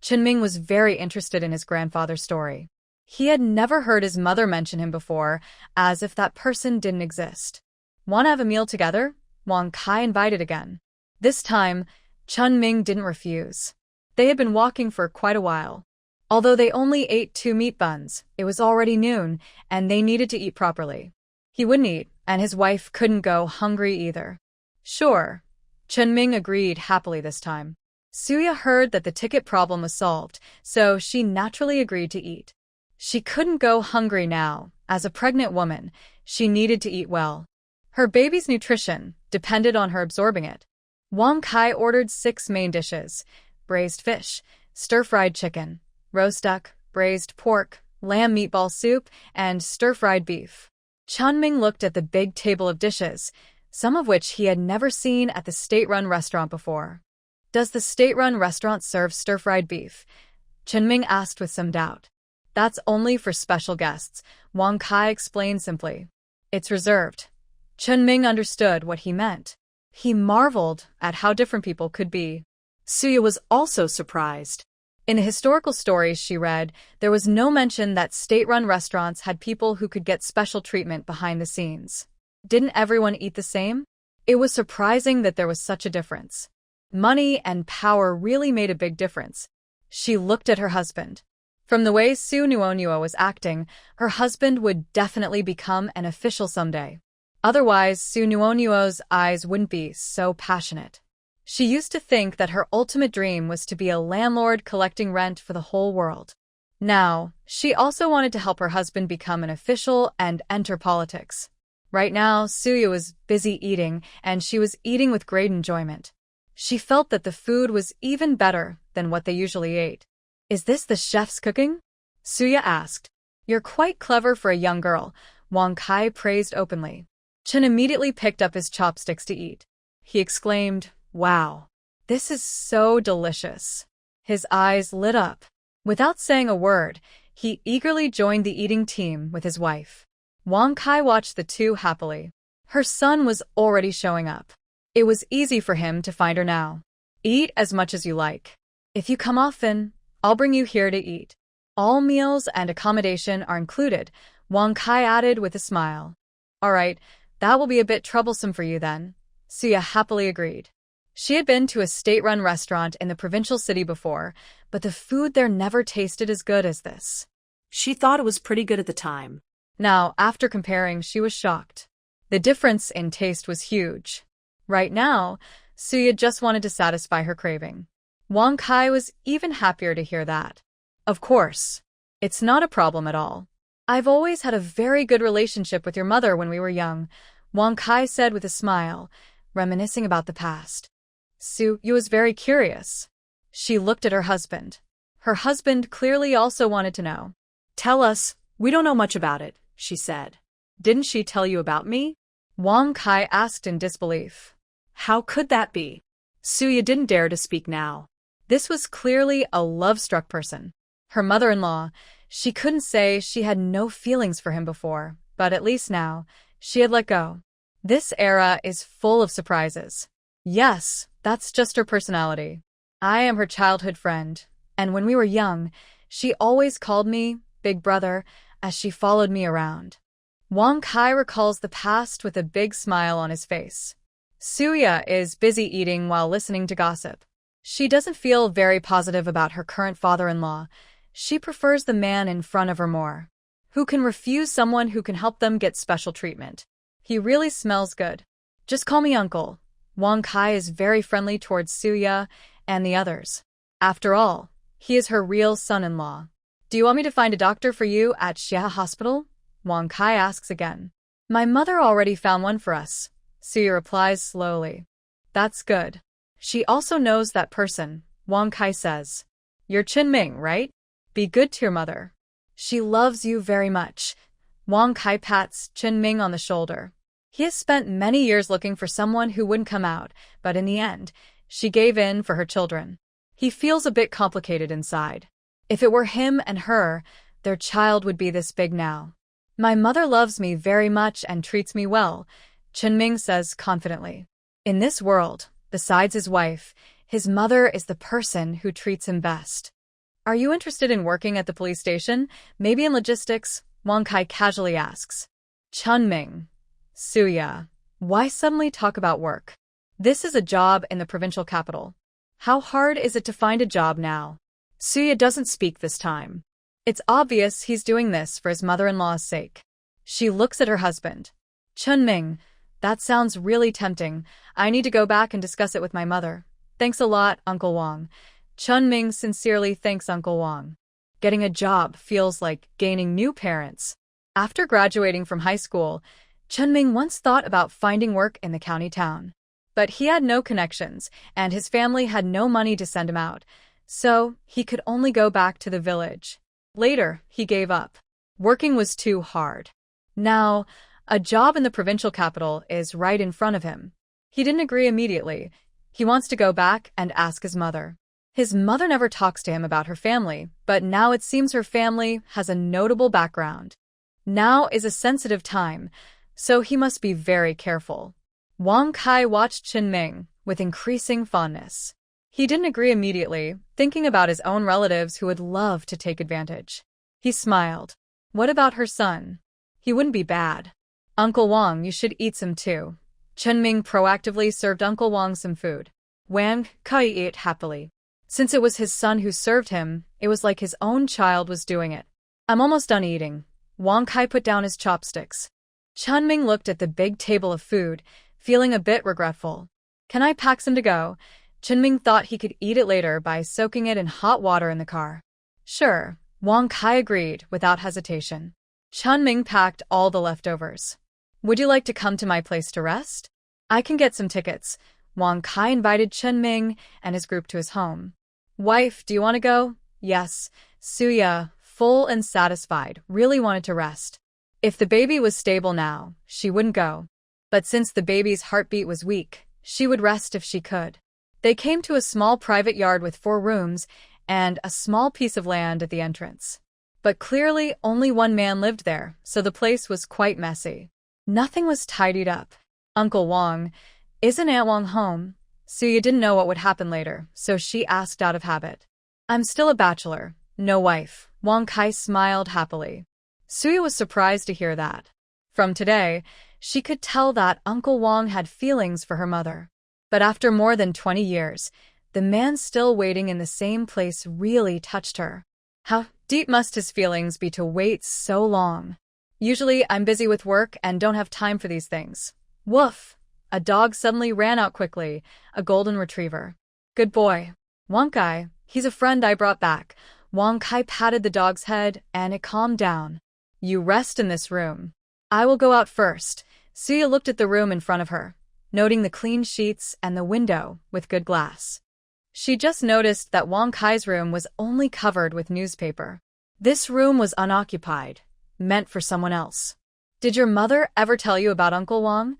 Chunming was very interested in his grandfather's story. He had never heard his mother mention him before, as if that person didn't exist. Want to have a meal together? Wang Kai invited again. This time, Chunming didn't refuse. They had been walking for quite a while. Although they only ate 2 meat buns, it was already noon, and they needed to eat properly. He wouldn't eat, and his wife couldn't go hungry either. Sure, Chunming agreed happily this time. Suya heard that the ticket problem was solved, so she naturally agreed to eat. She couldn't go hungry now. As a pregnant woman, she needed to eat well. Her baby's nutrition depended on her absorbing it. Wang Kai ordered 6 main dishes: braised fish, stir-fried chicken, roast duck, braised pork, lamb meatball soup, and stir-fried beef. Chunming looked at the big table of dishes, some of which he had never seen at the state-run restaurant before. Does the state-run restaurant serve stir-fried beef? Chunming asked with some doubt. That's only for special guests, Wang Kai explained simply. It's reserved. Chen Ming understood what he meant. He marveled at how different people could be. Suya was also surprised. In the historical stories she read, there was no mention that state-run restaurants had people who could get special treatment behind the scenes. Didn't everyone eat the same? It was surprising that there was such a difference. Money and power really made a big difference. She looked at her husband. From the way Su Nuonua was acting, her husband would definitely become an official someday. Otherwise, Su Nuonuo's eyes wouldn't be so passionate. She used to think that her ultimate dream was to be a landlord collecting rent for the whole world. Now, she also wanted to help her husband become an official and enter politics. Right now, Suya was busy eating, and she was eating with great enjoyment. She felt that the food was even better than what they usually ate. Is this the chef's cooking? Suya asked. You're quite clever for a young girl, Wang Kai praised openly. Chen immediately picked up his chopsticks to eat. He exclaimed, Wow, this is so delicious. His eyes lit up. Without saying a word, he eagerly joined the eating team with his wife. Wang Kai watched the two happily. Her son was already showing up. It was easy for him to find her now. Eat as much as you like. If you come often, I'll bring you here to eat. All meals and accommodation are included, Wang Kai added with a smile. All right, that will be a bit troublesome for you then, Suya happily agreed. She had been to a state-run restaurant in the provincial city before, but the food there never tasted as good as this. She thought it was pretty good at the time. Now, after comparing, she was shocked. The difference in taste was huge. Right now, Suya just wanted to satisfy her craving. Wang Kai was even happier to hear that. Of course. It's not a problem at all. I've always had a very good relationship with your mother when we were young, Wang Kai said with a smile, reminiscing about the past. Suya was very curious. She looked at her husband. Her husband clearly also wanted to know. Tell us, we don't know much about it, she said. Didn't she tell you about me? Wang Kai asked in disbelief. How could that be? Suya didn't dare to speak now. This was clearly a love-struck person. Her mother-in-law, she couldn't say she had no feelings for him before, but at least now, she had let go. This era is full of surprises. Yes, that's just her personality. I am her childhood friend, and when we were young, she always called me Big Brother as she followed me around. Wang Kai recalls the past with a big smile on his face. Suya is busy eating while listening to gossip. She doesn't feel very positive about her current father-in-law. She prefers the man in front of her more. Who can refuse someone who can help them get special treatment? He really smells good. Just call me uncle. Wang Kai is very friendly towards Suya and the others. After all, he is her real son-in-law. Do you want me to find a doctor for you at Xia Hospital? Wang Kai asks again. My mother already found one for us, Suya replies slowly. That's good. She also knows that person, Wang Kai says. You're Chen Ming, right? Be good to your mother. She loves you very much. Wang Kai pats Chen Ming on the shoulder. He has spent many years looking for someone who wouldn't come out, but in the end, she gave in for her children. He feels a bit complicated inside. If it were him and her, their child would be this big now. My mother loves me very much and treats me well, Chen Ming says confidently. In this world, besides his wife, his mother is the person who treats him best. Are you interested in working at the police station? Maybe in logistics? Wang Kai casually asks. Chen Ming. Suya. Why suddenly talk about work? This is a job in the provincial capital. How hard is it to find a job now? Suya doesn't speak this time. It's obvious he's doing this for his mother-in-law's sake. She looks at her husband. Chen Ming, that sounds really tempting. I need to go back and discuss it with my mother. Thanks a lot, Uncle Wang. Chen Ming sincerely thanks Uncle Wang. Getting a job feels like gaining new parents. After graduating from high school, Chen Ming once thought about finding work in the county town. But he had no connections, and his family had no money to send him out, so he could only go back to the village. Later, he gave up. Working was too hard. Now, a job in the provincial capital is right in front of him. He didn't agree immediately. He wants to go back and ask his mother. His mother never talks to him about her family, but now it seems her family has a notable background. Now is a sensitive time, so he must be very careful. Wang Kai watched Chen Ming with increasing fondness. He didn't agree immediately, thinking about his own relatives who would love to take advantage. He smiled. What about her son? He wouldn't be bad. Uncle Wang, you should eat some too. Chen Ming proactively served Uncle Wang some food. Wang Kai ate happily. Since it was his son who served him, it was like his own child was doing it. I'm almost done eating. Wang Kai put down his chopsticks. Chen Ming looked at the big table of food, feeling a bit regretful. Can I pack some to go? Chen Ming thought he could eat it later by soaking it in hot water in the car. Sure, Wang Kai agreed without hesitation. Chen Ming packed all the leftovers. Would you like to come to my place to rest? I can get some tickets. Wang Kai invited Chen Ming and his group to his home. Wife, do you want to go? Yes. Suya, full and satisfied, really wanted to rest. If the baby was stable now, she wouldn't go. But since the baby's heartbeat was weak, she would rest if she could. They came to a small private yard with 4 rooms and a small piece of land at the entrance. But clearly only one man lived there, so the place was quite messy. Nothing was tidied up. Uncle Wang, isn't Aunt Wang home? Suya didn't know what would happen later, so she asked out of habit. I'm still a bachelor, no wife. Wang Kai smiled happily. Suya was surprised to hear that. From today, she could tell that Uncle Wang had feelings for her mother. But after more than 20 years, the man still waiting in the same place really touched her. How deep must his feelings be to wait so long? Usually, I'm busy with work and don't have time for these things. Woof! A dog suddenly ran out quickly, a golden retriever. Good boy. Wang Kai, he's a friend I brought back. Wang Kai patted the dog's head, and it calmed down. You rest in this room. I will go out first. Suya looked at the room in front of her, noting the clean sheets and the window with good glass. She just noticed that Wang Kai's room was only covered with newspaper. This room was unoccupied, meant for someone else. Did your mother ever tell you about Uncle Wang?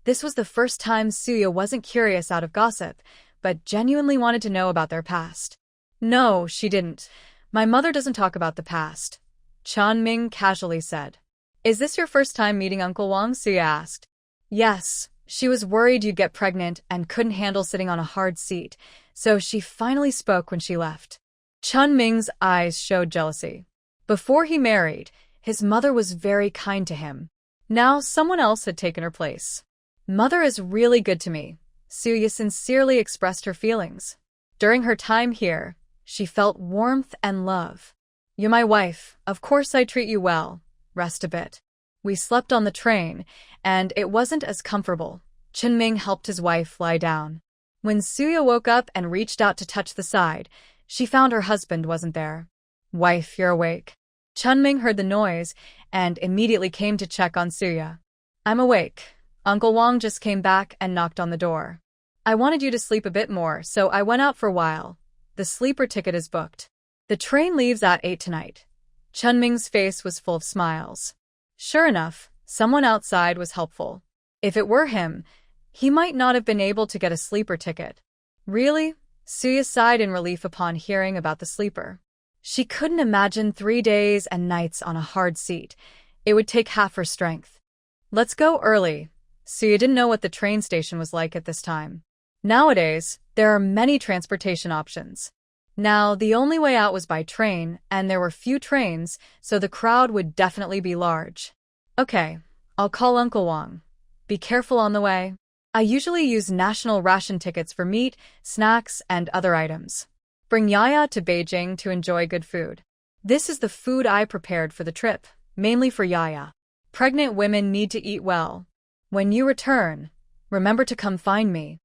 This was the first time Suya wasn't curious out of gossip, but genuinely wanted to know about their past. No, she didn't. My mother doesn't talk about the past. Chen Ming casually said. Is this your first time meeting Uncle Wang? Suya asked. Yes, she was worried you'd get pregnant and couldn't handle sitting on a hard seat, so she finally spoke when she left. Chen Ming's eyes showed jealousy. Before he married, his mother was very kind to him. Now someone else had taken her place. Mother is really good to me. Suya sincerely expressed her feelings. During her time here, she felt warmth and love. You're my wife, of course I treat you well. Rest a bit. We slept on the train, and it wasn't as comfortable. Chen Ming helped his wife lie down. When Suya woke up and reached out to touch the side, she found her husband wasn't there. Wife, you're awake. Chen Ming heard the noise and immediately came to check on Suya. I'm awake. Uncle Wang just came back and knocked on the door. I wanted you to sleep a bit more, so I went out for a while. The sleeper ticket is booked. The train leaves at 8 tonight. Chen Ming's face was full of smiles. Sure enough, someone outside was helpful. If it were him, he might not have been able to get a sleeper ticket. Really? Suya sighed in relief upon hearing about the sleeper. She couldn't imagine 3 days and nights on a hard seat. It would take half her strength. Let's go early. Suya didn't know what the train station was like at this time. Nowadays, there are many transportation options. Now, the only way out was by train, and there were few trains, so the crowd would definitely be large. Okay, I'll call Uncle Wang. Be careful on the way. I usually use national ration tickets for meat, snacks, and other items. Bring Yaya to Beijing to enjoy good food. This is the food I prepared for the trip, mainly for Yaya. Pregnant women need to eat well. When you return, remember to come find me.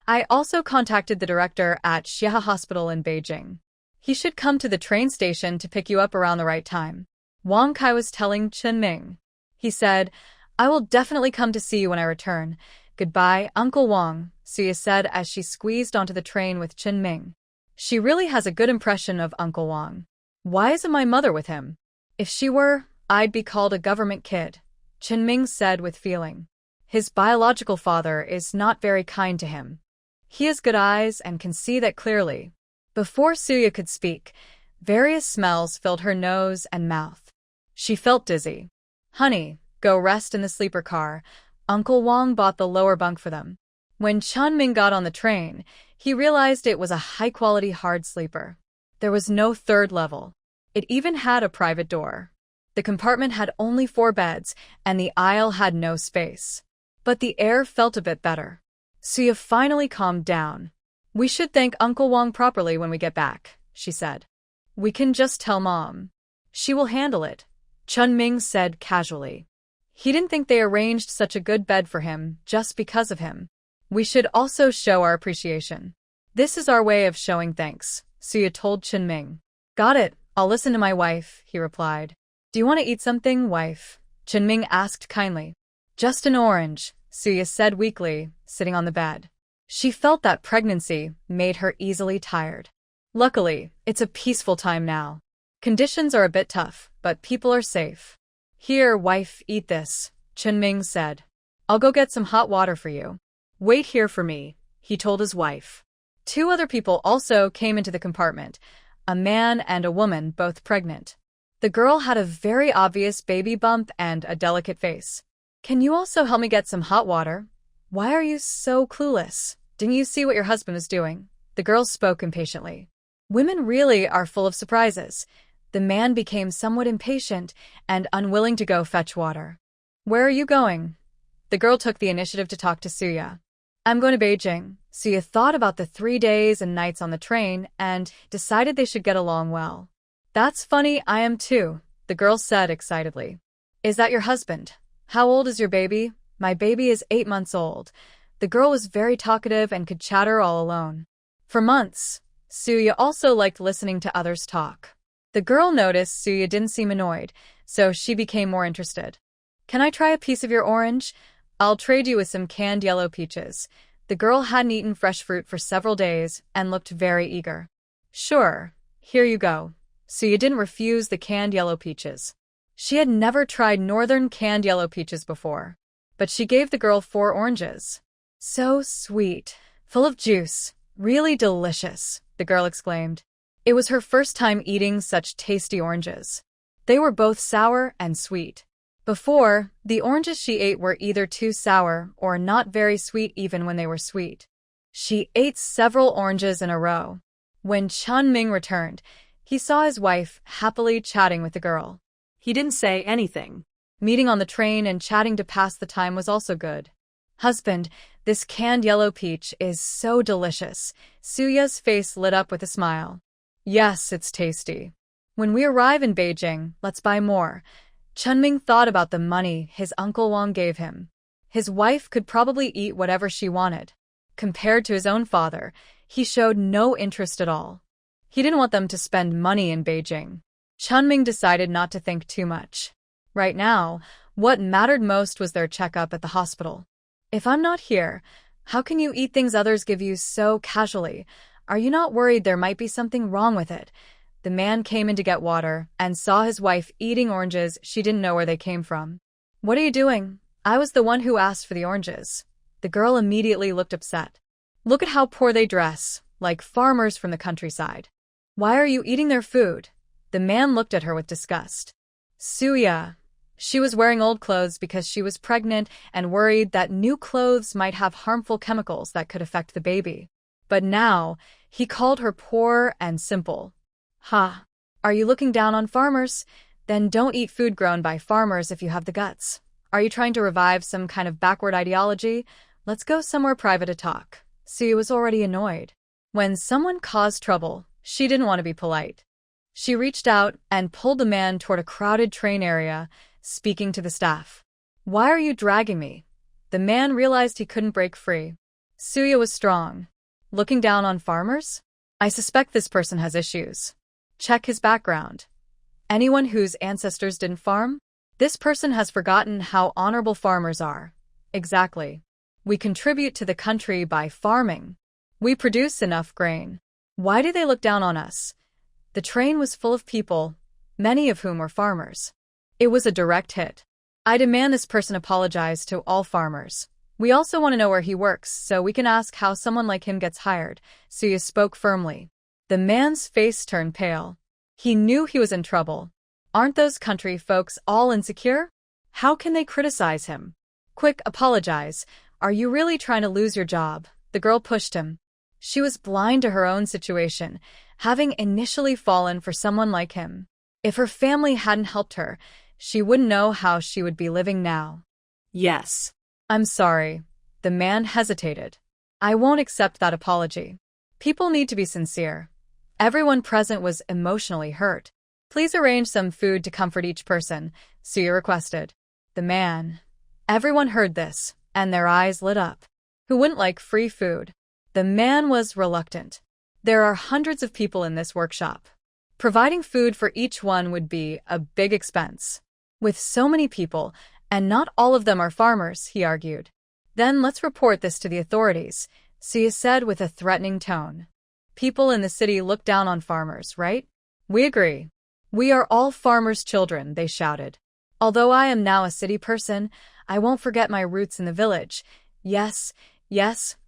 I also contacted the director at Xia Hospital in Beijing. He should come to the train station to pick you up around the right time. Wang Kai was telling Chen Ming. He said, I will definitely come to see you when I return. Goodbye, Uncle Wang, Suya said as she squeezed onto the train with Chen Ming. She really has a good impression of Uncle Wang. Why isn't my mother with him? If she were, I'd be called a government kid, Chen Ming said with feeling. His biological father is not very kind to him. He has good eyes and can see that clearly. Before Suya could speak, various smells filled her nose and mouth. She felt dizzy. Honey, go rest in the sleeper car. Uncle Wong bought the lower bunk for them. When Chunming got on the train, he realized it was a high-quality hard sleeper. There was no third level. It even had a private door. The compartment had only 4 beds, and the aisle had no space. But the air felt a bit better. Suya finally calmed down. We should thank Uncle Wong properly when we get back, she said. We can just tell Mom. She will handle it, Chunming said casually. He didn't think they arranged such a good bed for him just because of him. We should also show our appreciation. This is our way of showing thanks, Suya told Chunming. Got it, I'll listen to my wife, he replied. Do you want to eat something, wife? Chunming asked kindly. Just an orange, Suya said weakly, sitting on the bed. She felt that pregnancy made her easily tired. Luckily, it's a peaceful time now. Conditions are a bit tough, but people are safe. Here, wife, eat this, Chunming said. I'll go get some hot water for you. Wait here for me, he told his wife. 2 other people also came into the compartment, a man and a woman, both pregnant. The girl had a very obvious baby bump and a delicate face. Can you also help me get some hot water? Why are you so clueless? Didn't you see what your husband was doing? The girl spoke impatiently. Women really are full of surprises. The man became somewhat impatient and unwilling to go fetch water. Where are you going? The girl took the initiative to talk to Suya. I'm going to Beijing. Suya thought about the 3 days and nights on the train and decided they should get along well. That's funny, I am too, the girl said excitedly. Is that your husband? How old is your baby? My baby is 8 months old. The girl was very talkative and could chatter all alone. For months, Suya also liked listening to others talk. The girl noticed Suya didn't seem annoyed, so she became more interested. Can I try a piece of your orange? I'll trade you with some canned yellow peaches. The girl hadn't eaten fresh fruit for several days and looked very eager. Sure, here you go. Suya didn't refuse the canned yellow peaches. She had never tried northern canned yellow peaches before, but she gave the girl 4 oranges. So sweet, full of juice, really delicious, the girl exclaimed. It was her first time eating such tasty oranges. They were both sour and sweet. Before, the oranges she ate were either too sour or not very sweet even when they were sweet. She ate several oranges in a row. When Chunming returned, he saw his wife happily chatting with the girl. He didn't say anything. Meeting on the train and chatting to pass the time was also good. Husband, this canned yellow peach is so delicious. Suya's face lit up with a smile. Yes, it's tasty. When we arrive in Beijing, let's buy more. Chunming thought about the money his Uncle Wong gave him. His wife could probably eat whatever she wanted. Compared to his own father, he showed no interest at all. He didn't want them to spend money in Beijing. Chunming decided not to think too much. Right now, what mattered most was their checkup at the hospital. If I'm not here, how can you eat things others give you so casually? Are you not worried there might be something wrong with it? The man came in to get water and saw his wife eating oranges she didn't know where they came from. What are you doing? I was the one who asked for the oranges. The girl immediately looked upset. Look at how poor they dress, like farmers from the countryside. Why are you eating their food? The man looked at her with disgust. Suya. She was wearing old clothes because she was pregnant and worried that new clothes might have harmful chemicals that could affect the baby. But now, he called her poor and simple. Ha! Are you looking down on farmers? Then don't eat food grown by farmers if you have the guts. Are you trying to revive some kind of backward ideology? Let's go somewhere private to talk. Suya was already annoyed. When someone caused trouble, she didn't want to be polite. She reached out and pulled the man toward a crowded train area, speaking to the staff. Why are you dragging me? The man realized he couldn't break free. Suya was strong. Looking down on farmers? I suspect this person has issues. Check his background. Anyone whose ancestors didn't farm? This person has forgotten how honorable farmers are. Exactly. We contribute to the country by farming. We produce enough grain. Why do they look down on us? The train was full of people, many of whom were farmers. It was a direct hit. I demand this person apologize to all farmers. We also want to know where he works so we can ask how someone like him gets hired. Suya spoke firmly. The man's face turned pale. He knew he was in trouble. Aren't those country folks all insecure? How can they criticize him? Quick, apologize. Are you really trying to lose your job? The girl pushed him. She was blind to her own situation, having initially fallen for someone like him. If her family hadn't helped her, she wouldn't know how she would be living now. Yes. I'm sorry. The man hesitated. I won't accept that apology. People need to be sincere. Everyone present was emotionally hurt. Please arrange some food to comfort each person, Suya requested. The man. Everyone heard this, and their eyes lit up. Who wouldn't like free food? The man was reluctant. There are hundreds of people in this workshop. Providing food for each one would be a big expense. With so many people, and not all of them are farmers, he argued. Then let's report this to the authorities, Suya said with a threatening tone. People in the city look down on farmers, right? We agree. We are all farmers' children, they shouted. Although I am now a city person, I won't forget my roots in the village. Yes,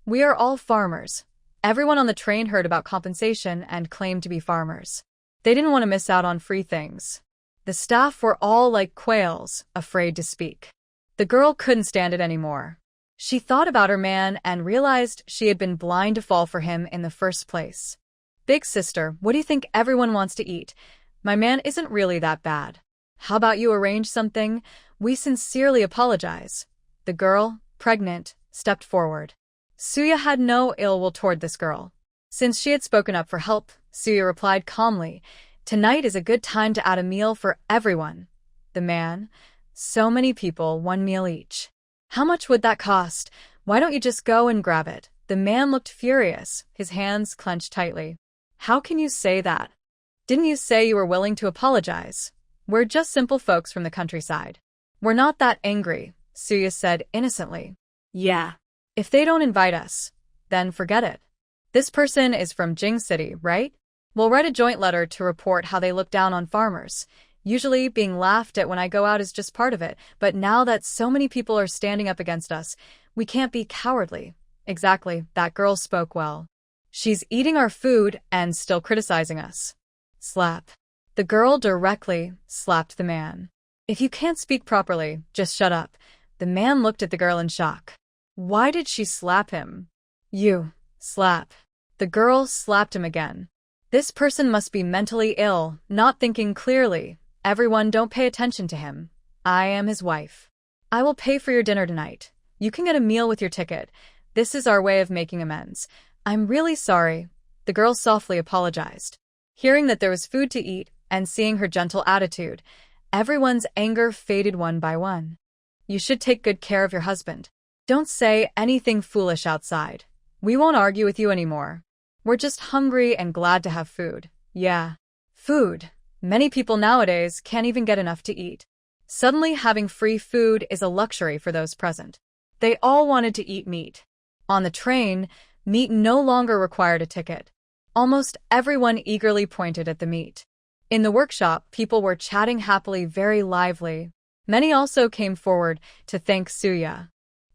we are all farmers. Everyone on the train heard about compensation and claimed to be farmers. They didn't want to miss out on free things. The staff were all like quails, afraid to speak. The girl couldn't stand it anymore. She thought about her man and realized she had been blind to fall for him in the first place. Big sister, what do you think everyone wants to eat? My man isn't really that bad. How about you arrange something? We sincerely apologize. The girl, pregnant, stepped forward. Suya had no ill will toward this girl. Since she had spoken up for help, Suya replied calmly, Tonight is a good time to add a meal for everyone. The man, so many people, one meal each. How much would that cost? Why don't you just go and grab it? The man looked furious, his hands clenched tightly. How can you say that? Didn't you say you were willing to apologize? We're just simple folks from the countryside. We're not that angry, Suya said innocently. Yeah. If they don't invite us, then forget it. This person is from Jing City, right? We'll write a joint letter to report how they look down on farmers. Usually being laughed at when I go out is just part of it, but now that so many people are standing up against us, we can't be cowardly. Exactly, that girl spoke well. She's eating our food and still criticizing us. Slap. The girl directly slapped the man. If you can't speak properly, just shut up. The man looked at the girl in shock. Why did she slap him? You. Slap. The girl slapped him again. This person must be mentally ill, not thinking clearly. Everyone don't pay attention to him. I am his wife. I will pay for your dinner tonight. You can get a meal with your ticket. This is our way of making amends. I'm really sorry. The girl softly apologized. Hearing that there was food to eat and seeing her gentle attitude, everyone's anger faded one by one. You should take good care of your husband. Don't say anything foolish outside. We won't argue with you anymore. We're just hungry and glad to have food. Yeah. Food. Many people nowadays can't even get enough to eat. Suddenly having free food is a luxury for those present. They all wanted to eat meat. On the train, meat no longer required a ticket. Almost everyone eagerly pointed at the meat. In the workshop, people were chatting happily, very lively. Many also came forward to thank Suya.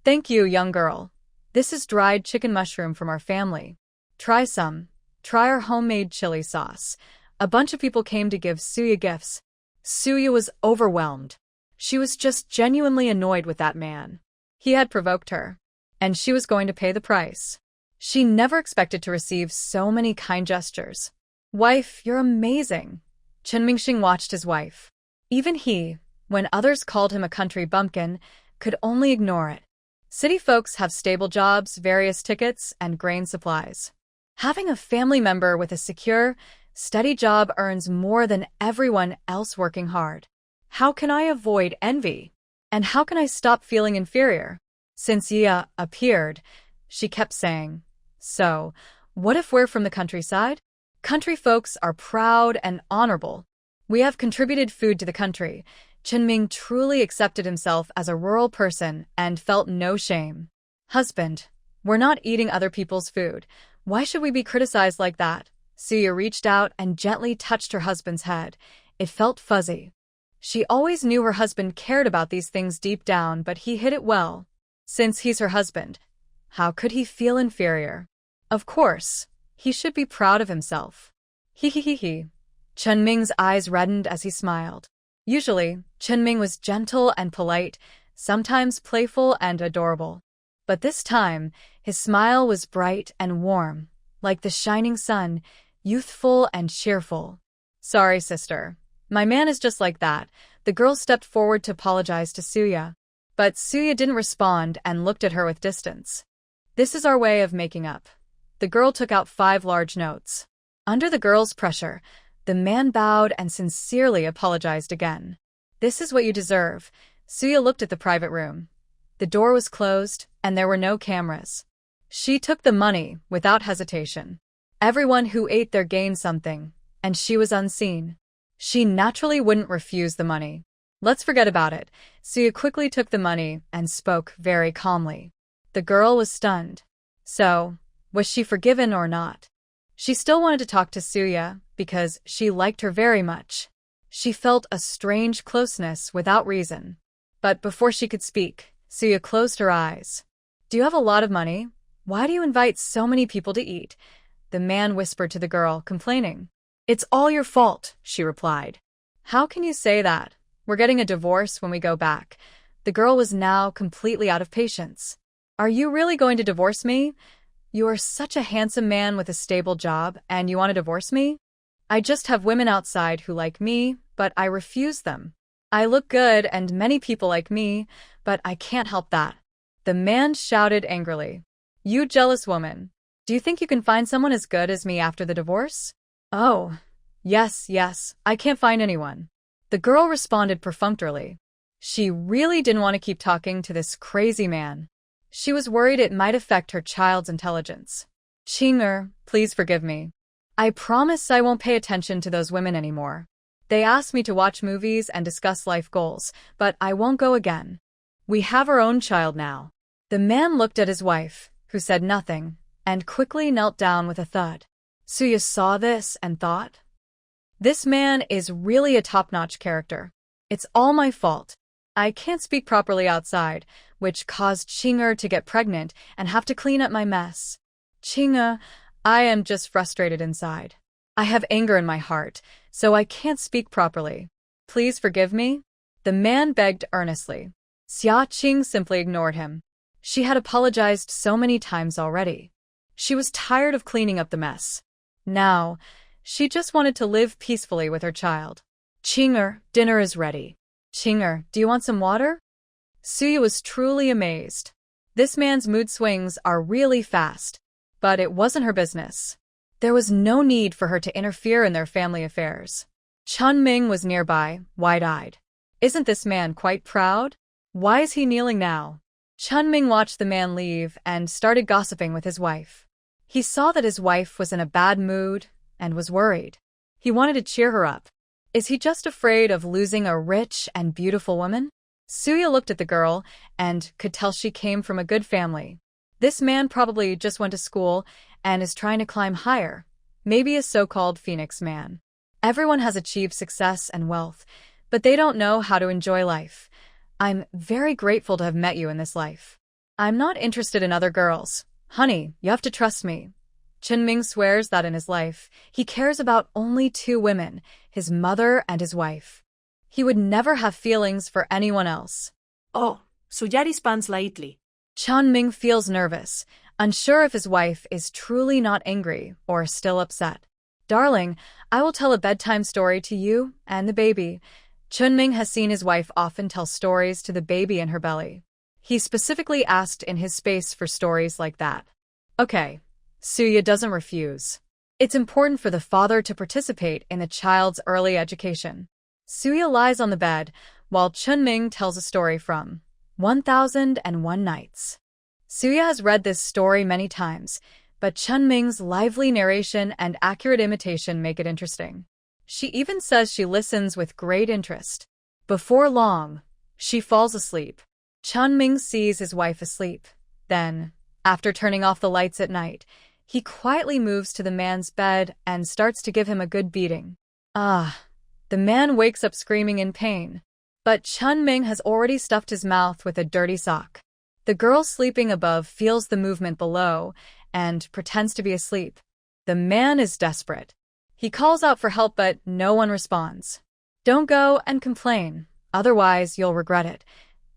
Thank you, young girl. This is dried chicken mushroom from our family. Try some. Try our homemade chili sauce. A bunch of people came to give Suya gifts. Suya was overwhelmed. She was just genuinely annoyed with that man. He had provoked her, and she was going to pay the price. She never expected to receive so many kind gestures. Wife, you're amazing. Chen Mingxing watched his wife. Even he, when others called him a country bumpkin, could only ignore it. City folks have stable jobs, various tickets, and grain supplies. Having a family member with a secure, steady job earns more than everyone else working hard. How can I avoid envy? And how can I stop feeling inferior? Since Yia appeared, she kept saying, So, what if we're from the countryside? Country folks are proud and honorable. We have contributed food to the country. Chen Ming truly accepted himself as a rural person and felt no shame. Husband, we're not eating other people's food. Why should we be criticized like that? Suya reached out and gently touched her husband's head. It felt fuzzy. She always knew her husband cared about these things deep down, but he hid it well. Since he's her husband, how could he feel inferior? Of course, He should be proud of himself. He. Chunming's eyes reddened as he smiled. Usually, Chunming was gentle and polite, sometimes playful and adorable. But this time, his smile was bright and warm, like the shining sun, youthful and cheerful. Sorry, sister. My man is just like that. The girl stepped forward to apologize to Suya. But Suya didn't respond and looked at her with distance. This is our way of making up. The girl took out 5 large notes. Under the girl's pressure, the man bowed and sincerely apologized again. This is what you deserve. Suya looked at the private room. The door was closed, and there were no cameras. She took the money without hesitation. Everyone who ate there gained something, and she was unseen. She naturally wouldn't refuse the money. Let's forget about it. Suya quickly took the money and spoke very calmly. The girl was stunned. So, was she forgiven or not? She still wanted to talk to Suya because she liked her very much. She felt a strange closeness without reason. But before she could speak, Suya closed her eyes. Do you have a lot of money? Why do you invite so many people to eat? The man whispered to the girl, complaining. It's all your fault, she replied. How can you say that? We're getting a divorce when we go back. The girl was now completely out of patience. Are you really going to divorce me? You are such a handsome man with a stable job, and you want to divorce me? I just have women outside who like me, but I refuse them. I look good and many people like me, but I can't help that. The man shouted angrily. You jealous woman. Do you think you can find someone as good as me after the divorce? Oh, yes, I can't find anyone. The girl responded perfunctorily. She really didn't want to keep talking to this crazy man. She was worried it might affect her child's intelligence. Chinger, please forgive me. I promise I won't pay attention to those women anymore. They asked me to watch movies and discuss life goals, but I won't go again. We have our own child now. The man looked at his wife, who said nothing, and quickly knelt down with a thud. Suya saw this and thought, this man is really a top-notch character. It's all my fault. I can't speak properly outside, which caused Chinger to get pregnant and have to clean up my mess. Chinger, I am just frustrated inside. I have anger in my heart, so I can't speak properly. Please forgive me? The man begged earnestly. Xia Qing simply ignored him. She had apologized so many times already. She was tired of cleaning up the mess. Now, she just wanted to live peacefully with her child. Chinger, dinner is ready. Chinger, do you want some water? Suya was truly amazed. This man's mood swings are really fast, but it wasn't her business. There was no need for her to interfere in their family affairs. Chunming was nearby, wide-eyed. Isn't this man quite proud? Why is he kneeling now? Chunming watched the man leave and started gossiping with his wife. He saw that his wife was in a bad mood and was worried. He wanted to cheer her up. Is he just afraid of losing a rich and beautiful woman? Suya looked at the girl and could tell she came from a good family. This man probably just went to school and is trying to climb higher, maybe a so-called Phoenix man. Everyone has achieved success and wealth, but they don't know how to enjoy life. I'm very grateful to have met you in this life. I'm not interested in other girls. Honey, you have to trust me. Chunming swears that in his life, he cares about only 2 women, his mother and his wife. He would never have feelings for anyone else. Oh, Suya responds lightly. Chunming feels nervous, unsure if his wife is truly not angry or still upset. Darling, I will tell a bedtime story to you and the baby. Chunming has seen his wife often tell stories to the baby in her belly. He specifically asked in his space for stories like that. Okay. Suya doesn't refuse. It's important for the father to participate in the child's early education. Suya lies on the bed while Chunming tells a story from 1001 Nights. Suya has read this story many times, but Chunming's lively narration and accurate imitation make it interesting. She even says she listens with great interest. Before long, she falls asleep. Chunming sees his wife asleep. Then, after turning off the lights at night, he quietly moves to the man's bed and starts to give him a good beating. The man wakes up screaming in pain. But Chunming has already stuffed his mouth with a dirty sock. The girl sleeping above feels the movement below and pretends to be asleep. The man is desperate. He calls out for help, but no one responds. Don't go and complain, otherwise you'll regret it.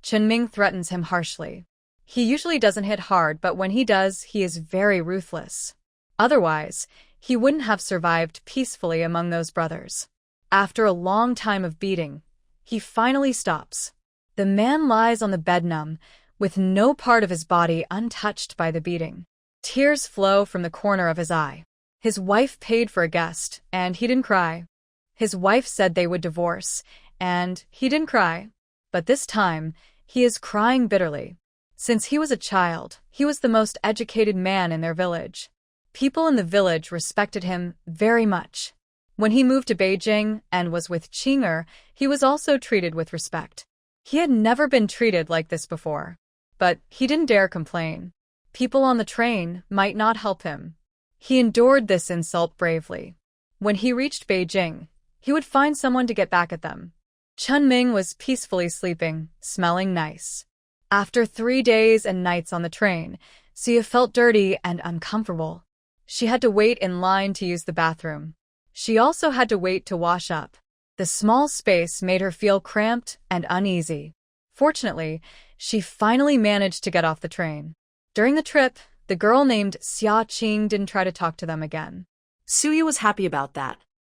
Chunming threatens him harshly. He usually doesn't hit hard, but when he does, he is very ruthless. Otherwise, he wouldn't have survived peacefully among those brothers. After a long time of beating, he finally stops. The man lies on the bed numb, with no part of his body untouched by the beating. Tears flow from the corner of his eye. His wife paid for a guest, and he didn't cry. His wife said they would divorce, and he didn't cry. But this time, he is crying bitterly. Since he was a child, he was the most educated man in their village. People in the village respected him very much. When he moved to Beijing and was with Qinger, he was also treated with respect. He had never been treated like this before. But he didn't dare complain. People on the train might not help him. He endured this insult bravely. When he reached Beijing, he would find someone to get back at them. Chunming was peacefully sleeping, smelling nice. After 3 days and nights on the train, Sia felt dirty and uncomfortable. She had to wait in line to use the bathroom. She also had to wait to wash up. The small space made her feel cramped and uneasy. Fortunately, she finally managed to get off the train. During the trip, the girl named Xia Qing didn't try to talk to them again. Suya was happy about that.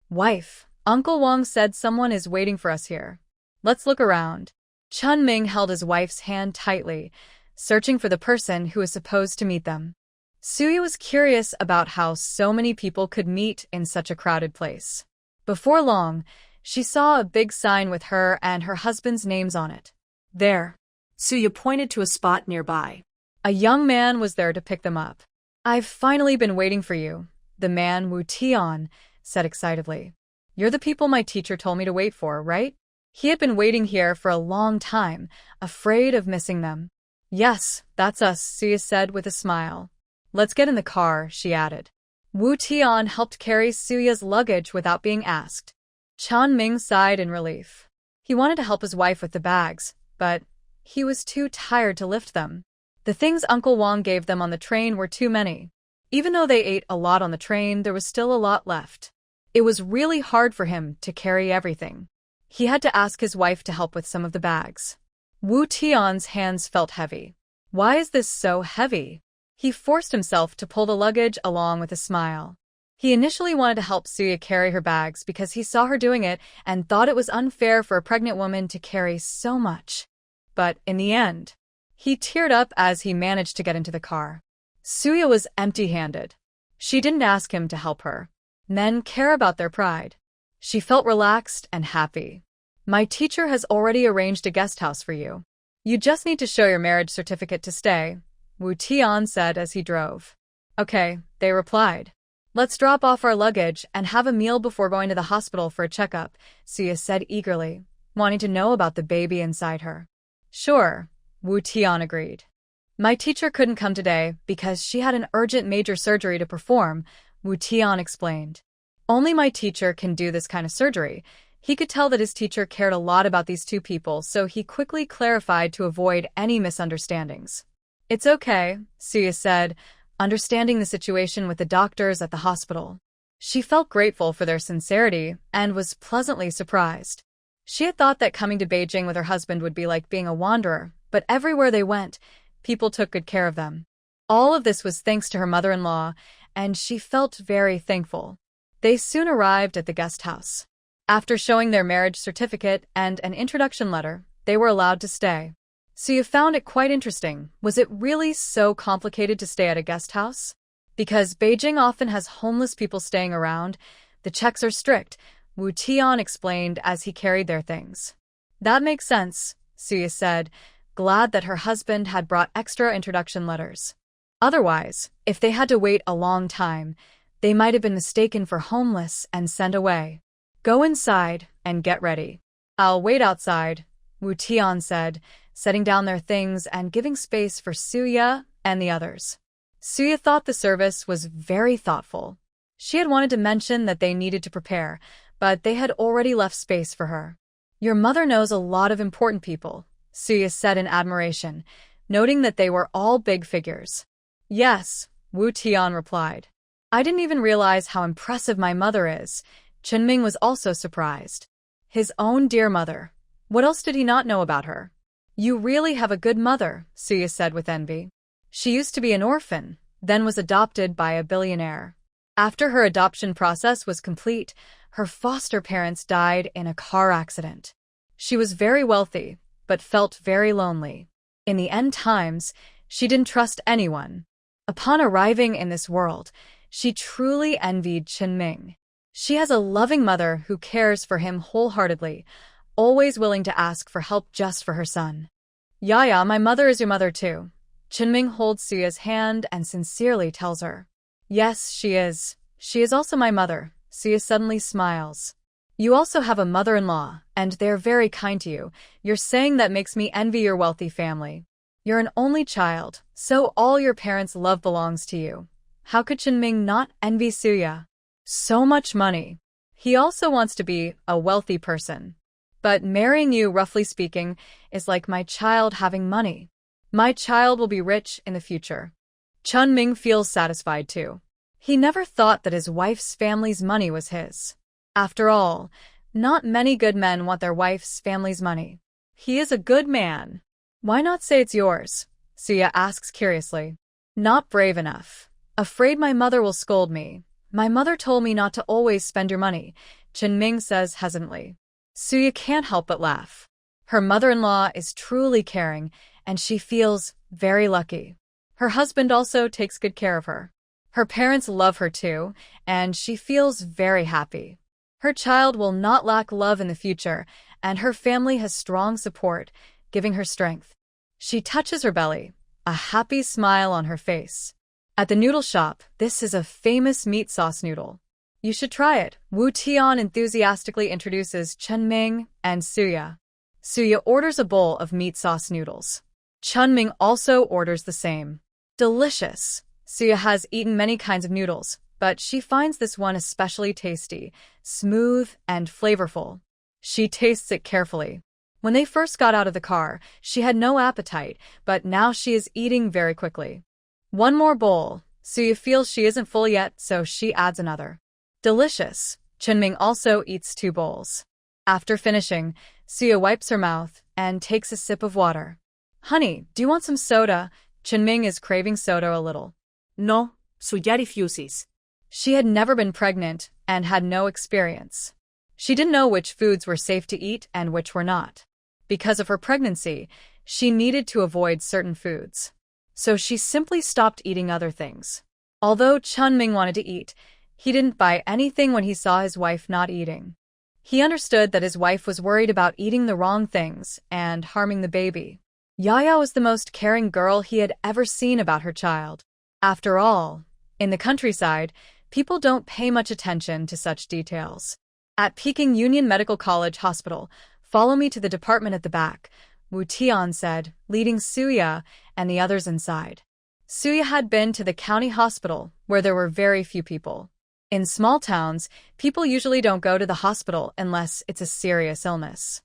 Wife, Uncle Wang said someone is waiting for us here. Let's look around. Chunming held his wife's hand tightly, searching for the person who was supposed to meet them. Suya was curious about how so many people could meet in such a crowded place. Before long, she saw a big sign with her and her husband's names on it. There. Suya pointed to a spot nearby. A young man was there to pick them up. I've finally been waiting for you, the man Wu Tian said excitedly. You're the people my teacher told me to wait for, right? He had been waiting here for a long time, afraid of missing them. Yes, that's us, Suya said with a smile. Let's get in the car, she added. Wu Tian helped carry Suya's luggage without being asked. Chunming sighed in relief. He wanted to help his wife with the bags, but he was too tired to lift them. The things Uncle Wang gave them on the train were too many. Even though they ate a lot on the train, there was still a lot left. It was really hard for him to carry everything. He had to ask his wife to help with some of the bags. Wu Tian's hands felt heavy. Why is this so heavy? He forced himself to pull the luggage along with a smile. He initially wanted to help Suya carry her bags because he saw her doing it and thought it was unfair for a pregnant woman to carry so much. But in the end, he teared up as he managed to get into the car. Suya was empty-handed. She didn't ask him to help her. Men care about their pride. She felt relaxed and happy. My teacher has already arranged a guest house for you. You just need to show your marriage certificate to stay, Wu Tian said as he drove. Okay, they replied. Let's drop off our luggage and have a meal before going to the hospital for a checkup, Suya said eagerly, wanting to know about the baby inside her. Sure, Wu Tian agreed. My teacher couldn't come today because she had an urgent major surgery to perform, Wu Tian explained. Only my teacher can do this kind of surgery. He could tell that his teacher cared a lot about these two people, so he quickly clarified to avoid any misunderstandings. It's okay, Suya said, understanding the situation with the doctors at the hospital. She felt grateful for their sincerity and was pleasantly surprised. She had thought that coming to Beijing with her husband would be like being a wanderer, but everywhere they went, people took good care of them. All of this was thanks to her mother-in-law, and she felt very thankful. They soon arrived at the guest house. After showing their marriage certificate and an introduction letter, they were allowed to stay. Suya found it quite interesting. Was it really so complicated to stay at a guest house? Because Beijing often has homeless people staying around, the checks are strict, Wu Tian explained as he carried their things. That makes sense, Suya said, glad that her husband had brought extra introduction letters. Otherwise, if they had to wait a long time, they might have been mistaken for homeless and sent away. Go inside and get ready. I'll wait outside, Wu Tian said, setting down their things and giving space for Suya and the others. Suya thought the service was very thoughtful. She had wanted to mention that they needed to prepare, but they had already left space for her. Your mother knows a lot of important people, Suya said in admiration, noting that they were all big figures. Yes, Wu Tian replied. I didn't even realize how impressive my mother is. Chunming was also surprised. His own dear mother. What else did he not know about her? You really have a good mother, Suya said with envy. She used to be an orphan, then was adopted by a billionaire. After her adoption process was complete, her foster parents died in a car accident. She was very wealthy, but felt very lonely. In the end times, she didn't trust anyone. Upon arriving in this world, she truly envied Chunming. She has a loving mother who cares for him wholeheartedly, always willing to ask for help just for her son. Yeah, my mother is your mother too. Chunming holds Suya's hand and sincerely tells her. Yes, she is. She is also my mother. Suya suddenly smiles. You also have a mother-in-law, and they're very kind to you. You're saying that makes me envy your wealthy family. You're an only child, so all your parents' love belongs to you. How could Chunming not envy Suya? So much money. He also wants to be a wealthy person. But marrying you, roughly speaking, is like my child having money. My child will be rich in the future. Chunming feels satisfied too. He never thought that his wife's family's money was his. After all, not many good men want their wife's family's money. He is a good man. Why not say it's yours? Suya asks curiously. Not brave enough. Afraid my mother will scold me. My mother told me not to always spend your money, Chunming says hesitantly. Suya can't help but laugh. Her mother-in-law is truly caring, and she feels very lucky. Her husband also takes good care of her. Her parents love her too, and she feels very happy. Her child will not lack love in the future, and her family has strong support, giving her strength. She touches her belly, a happy smile on her face. At the noodle shop, this is a famous meat sauce noodle. You should try it. Wu Tian enthusiastically introduces Chunming and Suya. Suya orders a bowl of meat sauce noodles. Chunming also orders the same. Delicious. Suya has eaten many kinds of noodles, but she finds this one especially tasty, smooth, and flavorful. She tastes it carefully. When they first got out of the car, she had no appetite, but now she is eating very quickly. One more bowl. Suya feels she isn't full yet, so she adds another. Delicious. Chunming also eats 2 bowls. After finishing, Suya wipes her mouth and takes a sip of water. Honey, do you want some soda? Chunming is craving soda a little. No, Suya refuses. She had never been pregnant and had no experience. She didn't know which foods were safe to eat and which were not. Because of her pregnancy, she needed to avoid certain foods. So she simply stopped eating other things. Although Chunming wanted to eat, he didn't buy anything when he saw his wife not eating. He understood that his wife was worried about eating the wrong things and harming the baby. Yaya was the most caring girl he had ever seen about her child. After all, in the countryside, people don't pay much attention to such details. At Peking Union Medical College Hospital, follow me to the department at the back, Wu Tian said, leading Suya and the others inside. Suya had been to the county hospital, where there were very few people. In small towns, people usually don't go to the hospital unless it's a serious illness.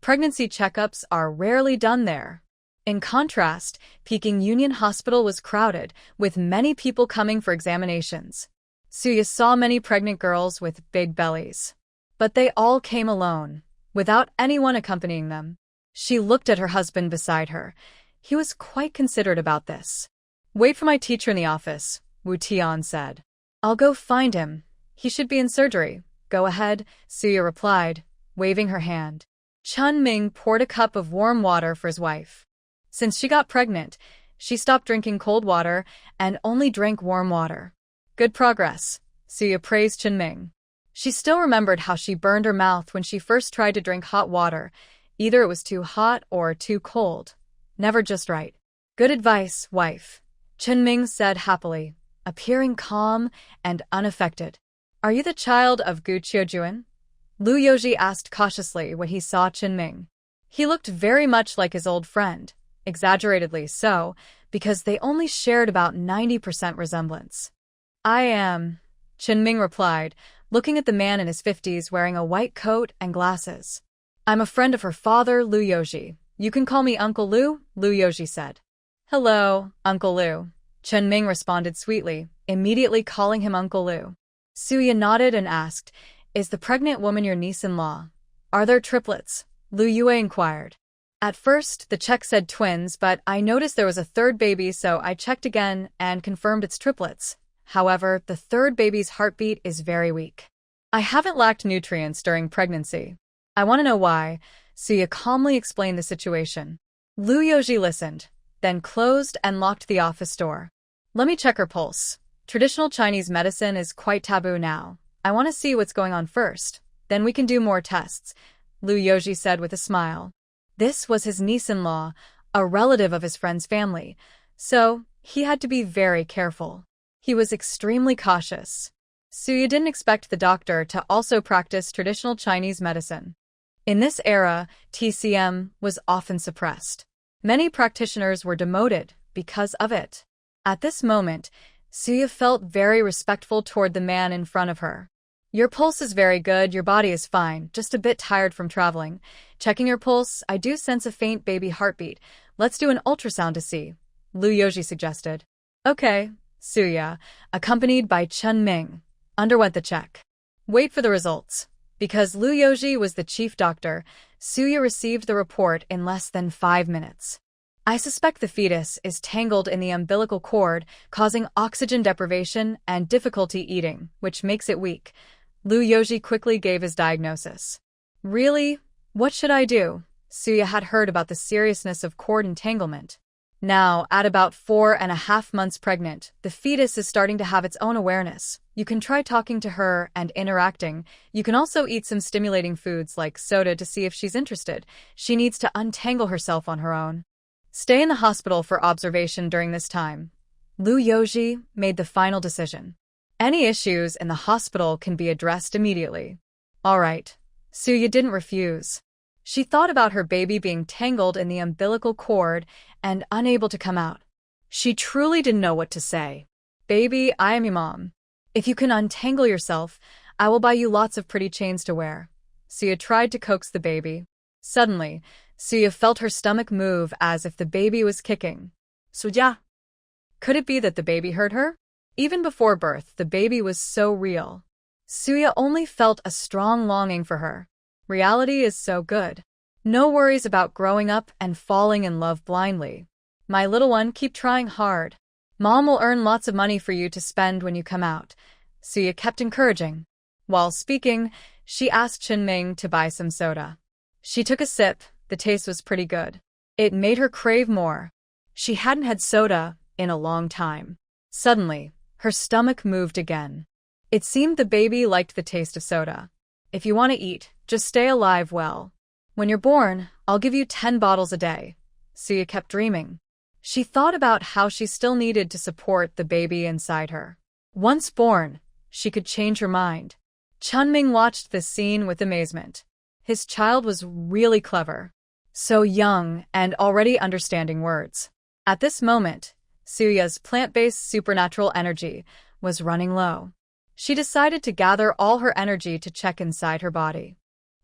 Pregnancy checkups are rarely done there. In contrast, Peking Union Hospital was crowded, with many people coming for examinations. Suya saw many pregnant girls with big bellies. But they all came alone, without anyone accompanying them. She looked at her husband beside her. He was quite considerate about this. Wait for my teacher in the office, Wu Tian said. I'll go find him. He should be in surgery. Go ahead, Suya replied, waving her hand. Chunming poured a cup of warm water for his wife. Since she got pregnant, she stopped drinking cold water and only drank warm water. Good progress, Suya praised Chunming. She still remembered how she burned her mouth when she first tried to drink hot water. Either it was too hot or too cold. Never just right. Good advice, wife, Chunming said happily, appearing calm and unaffected. Are you the child of Gu Qiujuan? Lu Yoji asked cautiously when he saw Chunming. He looked very much like his old friend, exaggeratedly so, because they only shared about 90% resemblance. I am, Chunming replied, looking at the man in his 50s wearing a white coat and glasses. I'm a friend of her father, Lu Yoji. You can call me Uncle Lu, Lu Yoji said. Hello, Uncle Lu, Chunming responded sweetly, immediately calling him Uncle Lu. Suya nodded and asked, "Is the pregnant woman your niece-in-law? Are there triplets?" Lu Yue inquired. At first, the check said twins, but I noticed there was a third baby, so I checked again and confirmed it's triplets. However, the third baby's heartbeat is very weak. I haven't lacked nutrients during pregnancy. I want to know why. Suya calmly explained the situation. Lu Yoji listened, then closed and locked the office door. Let me check her pulse. Traditional Chinese medicine is quite taboo now. I want to see what's going on first. Then we can do more tests, Lu Yoji said with a smile. This was his niece-in-law, a relative of his friend's family, so he had to be very careful. He was extremely cautious. Suya didn't expect the doctor to also practice traditional Chinese medicine. In this era, TCM was often suppressed. Many practitioners were demoted because of it. At this moment, Suya felt very respectful toward the man in front of her. Your pulse is very good, your body is fine, just a bit tired from traveling. Checking your pulse, I do sense a faint baby heartbeat. Let's do an ultrasound to see, Lu Yoji suggested. Okay, Suya, accompanied by Chunming, underwent the check. Wait for the results. Because Lu Yoji was the chief doctor, Suya received the report in less than 5 minutes. I suspect the fetus is tangled in the umbilical cord, causing oxygen deprivation and difficulty eating, which makes it weak. Lu Yoji quickly gave his diagnosis. Really? What should I do? Suya had heard about the seriousness of cord entanglement. Now, at about 4.5 months pregnant, the fetus is starting to have its own awareness. You can try talking to her and interacting. You can also eat some stimulating foods like soda to see if she's interested. She needs to untangle herself on her own. Stay in the hospital for observation during this time. Lu Yoji made the final decision. Any issues in the hospital can be addressed immediately. All right. Suya didn't refuse. She thought about her baby being tangled in the umbilical cord and unable to come out. She truly didn't know what to say. Baby, I am your mom. If you can untangle yourself, I will buy you lots of pretty chains to wear. Suya tried to coax the baby. Suddenly, Suya felt her stomach move as if the baby was kicking. Suya. Could it be that the baby heard her? Even before birth, the baby was so real. Suya only felt a strong longing for her. Reality is so good. No worries about growing up and falling in love blindly. My little one, keep trying hard. Mom will earn lots of money for you to spend when you come out. Suya kept encouraging. While speaking, she asked Chunming to buy some soda. She took a sip. The taste was pretty good. It made her crave more. She hadn't had soda in a long time. Suddenly, her stomach moved again. It seemed the baby liked the taste of soda. If you want to eat, just stay alive well. When you're born, I'll give you 10 bottles a day. Suya kept dreaming. She thought about how she still needed to support the baby inside her. Once born, she could change her mind. Chunming watched this scene with amazement. His child was really clever. So young and already understanding words. At this moment, Suya's plant-based supernatural energy was running low. She decided to gather all her energy to check inside her body.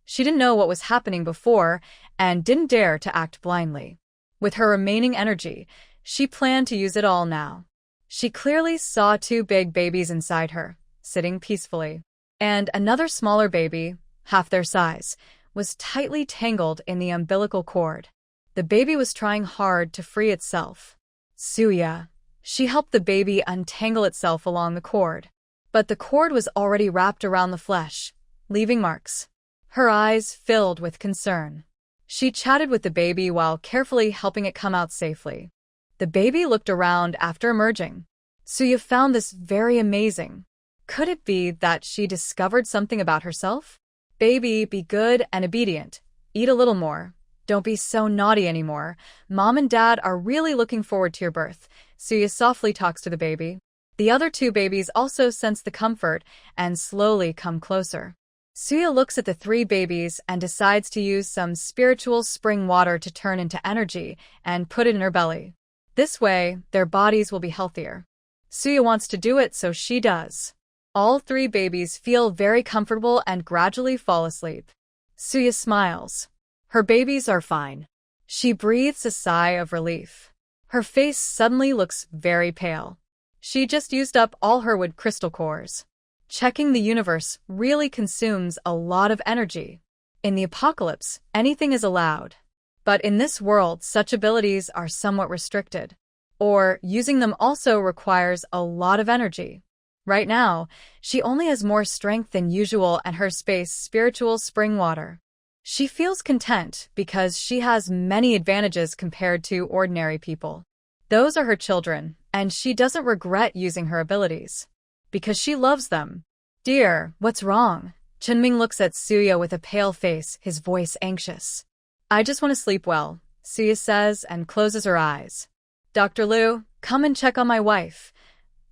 She didn't know what was happening before and didn't dare to act blindly. With her remaining energy, she planned to use it all now. She clearly saw 2 big babies inside her, sitting peacefully. And another smaller baby, half their size, was tightly tangled in the umbilical cord. The baby was trying hard to free itself. Suya. She helped the baby untangle itself along the cord. But the cord was already wrapped around the flesh, leaving marks. Her eyes filled with concern. She chatted with the baby while carefully helping it come out safely. The baby looked around after emerging. Suya found this very amazing. Could it be that she discovered something about herself? Baby, be good and obedient. Eat a little more. Don't be so naughty anymore. Mom and Dad are really looking forward to your birth. Suya softly talks to the baby. The other 2 babies also sense the comfort and slowly come closer. Suya looks at the 3 babies and decides to use some spiritual spring water to turn into energy and put it in her belly. This way, their bodies will be healthier. Suya wants to do it, so she does. All 3 babies feel very comfortable and gradually fall asleep. Suya smiles. Her babies are fine. She breathes a sigh of relief. Her face suddenly looks very pale. She just used up all her wood crystal cores. Checking the universe really consumes a lot of energy. In the apocalypse, anything is allowed. But in this world, such abilities are somewhat restricted. Or using them also requires a lot of energy. Right now, she only has more strength than usual and her space spiritual spring water. She feels content because she has many advantages compared to ordinary people. Those are her children, and she doesn't regret using her abilities. Because she loves them. Dear, what's wrong? Chunming looks at Suya with a pale face, his voice anxious. I just want to sleep well, Suya says and closes her eyes. Dr. Liu, come and check on my wife.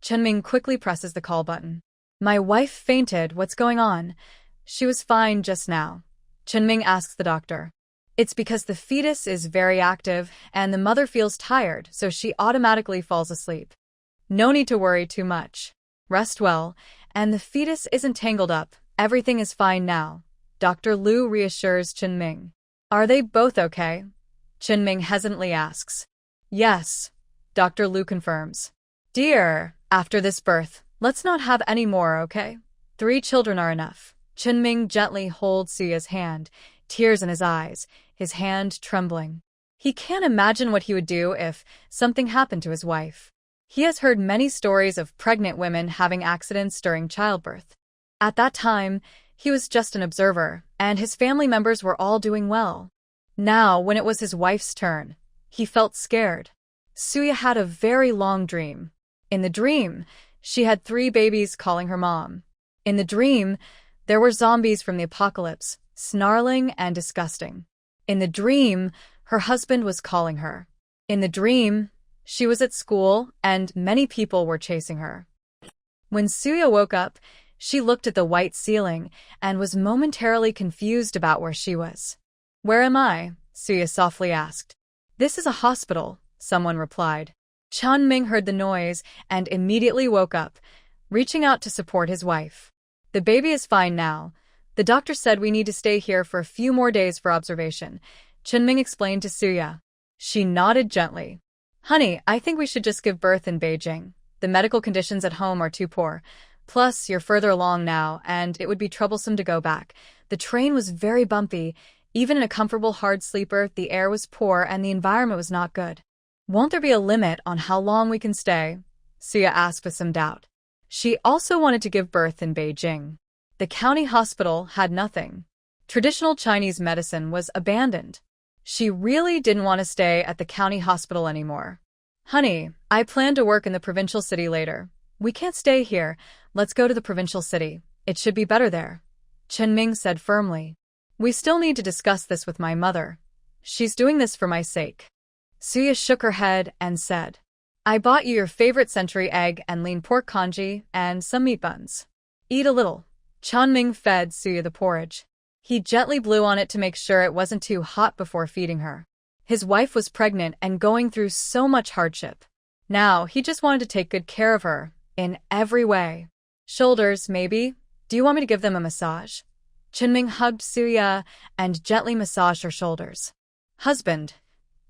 Chunming quickly presses the call button. My wife fainted, what's going on? She was fine just now. Chunming asks the doctor. It's because the fetus is very active and the mother feels tired, so she automatically falls asleep. No need to worry too much. Rest well, and the fetus isn't tangled up. Everything is fine now. Dr. Liu reassures Chunming. Are they both okay? Chunming hesitantly asks. Yes, Dr. Liu confirms. Dear, after this birth, let's not have any more, okay? 3 children are enough. Chunming gently holds Suya's hand, tears in his eyes, his hand trembling. He can't imagine what he would do if something happened to his wife. He has heard many stories of pregnant women having accidents during childbirth. At that time, he was just an observer, and his family members were all doing well. Now, when it was his wife's turn, he felt scared. Suya had a very long dream. In the dream, she had 3 babies calling her mom. In the dream, there were zombies from the apocalypse, snarling and disgusting. In the dream, her husband was calling her. In the dream, she was at school and many people were chasing her. When Suya woke up, she looked at the white ceiling and was momentarily confused about where she was. Where am I? Suya softly asked. This is a hospital, someone replied. Chunming heard the noise and immediately woke up, reaching out to support his wife. The baby is fine now. The doctor said we need to stay here for a few more days for observation, Chunming explained to Suya. She nodded gently. Honey, I think we should just give birth in Beijing. The medical conditions at home are too poor. Plus, you're further along now, and it would be troublesome to go back. The train was very bumpy. Even in a comfortable hard sleeper, the air was poor and the environment was not good. Won't there be a limit on how long we can stay? Suya asked with some doubt. She also wanted to give birth in Beijing. The county hospital had nothing. Traditional Chinese medicine was abandoned. She really didn't want to stay at the county hospital anymore. Honey, I plan to work in the provincial city later. We can't stay here. Let's go to the provincial city. It should be better there. Chunming said firmly. We still need to discuss this with my mother. She's doing this for my sake. Suya shook her head and said, I bought you your favorite century egg and lean pork congee and some meat buns. Eat a little. Chunming fed Suya the porridge. He gently blew on it to make sure it wasn't too hot before feeding her. His wife was pregnant and going through so much hardship. Now, he just wanted to take good care of her, in every way. Shoulders, maybe? Do you want me to give them a massage? Chunming hugged Suya and gently massaged her shoulders. Husband,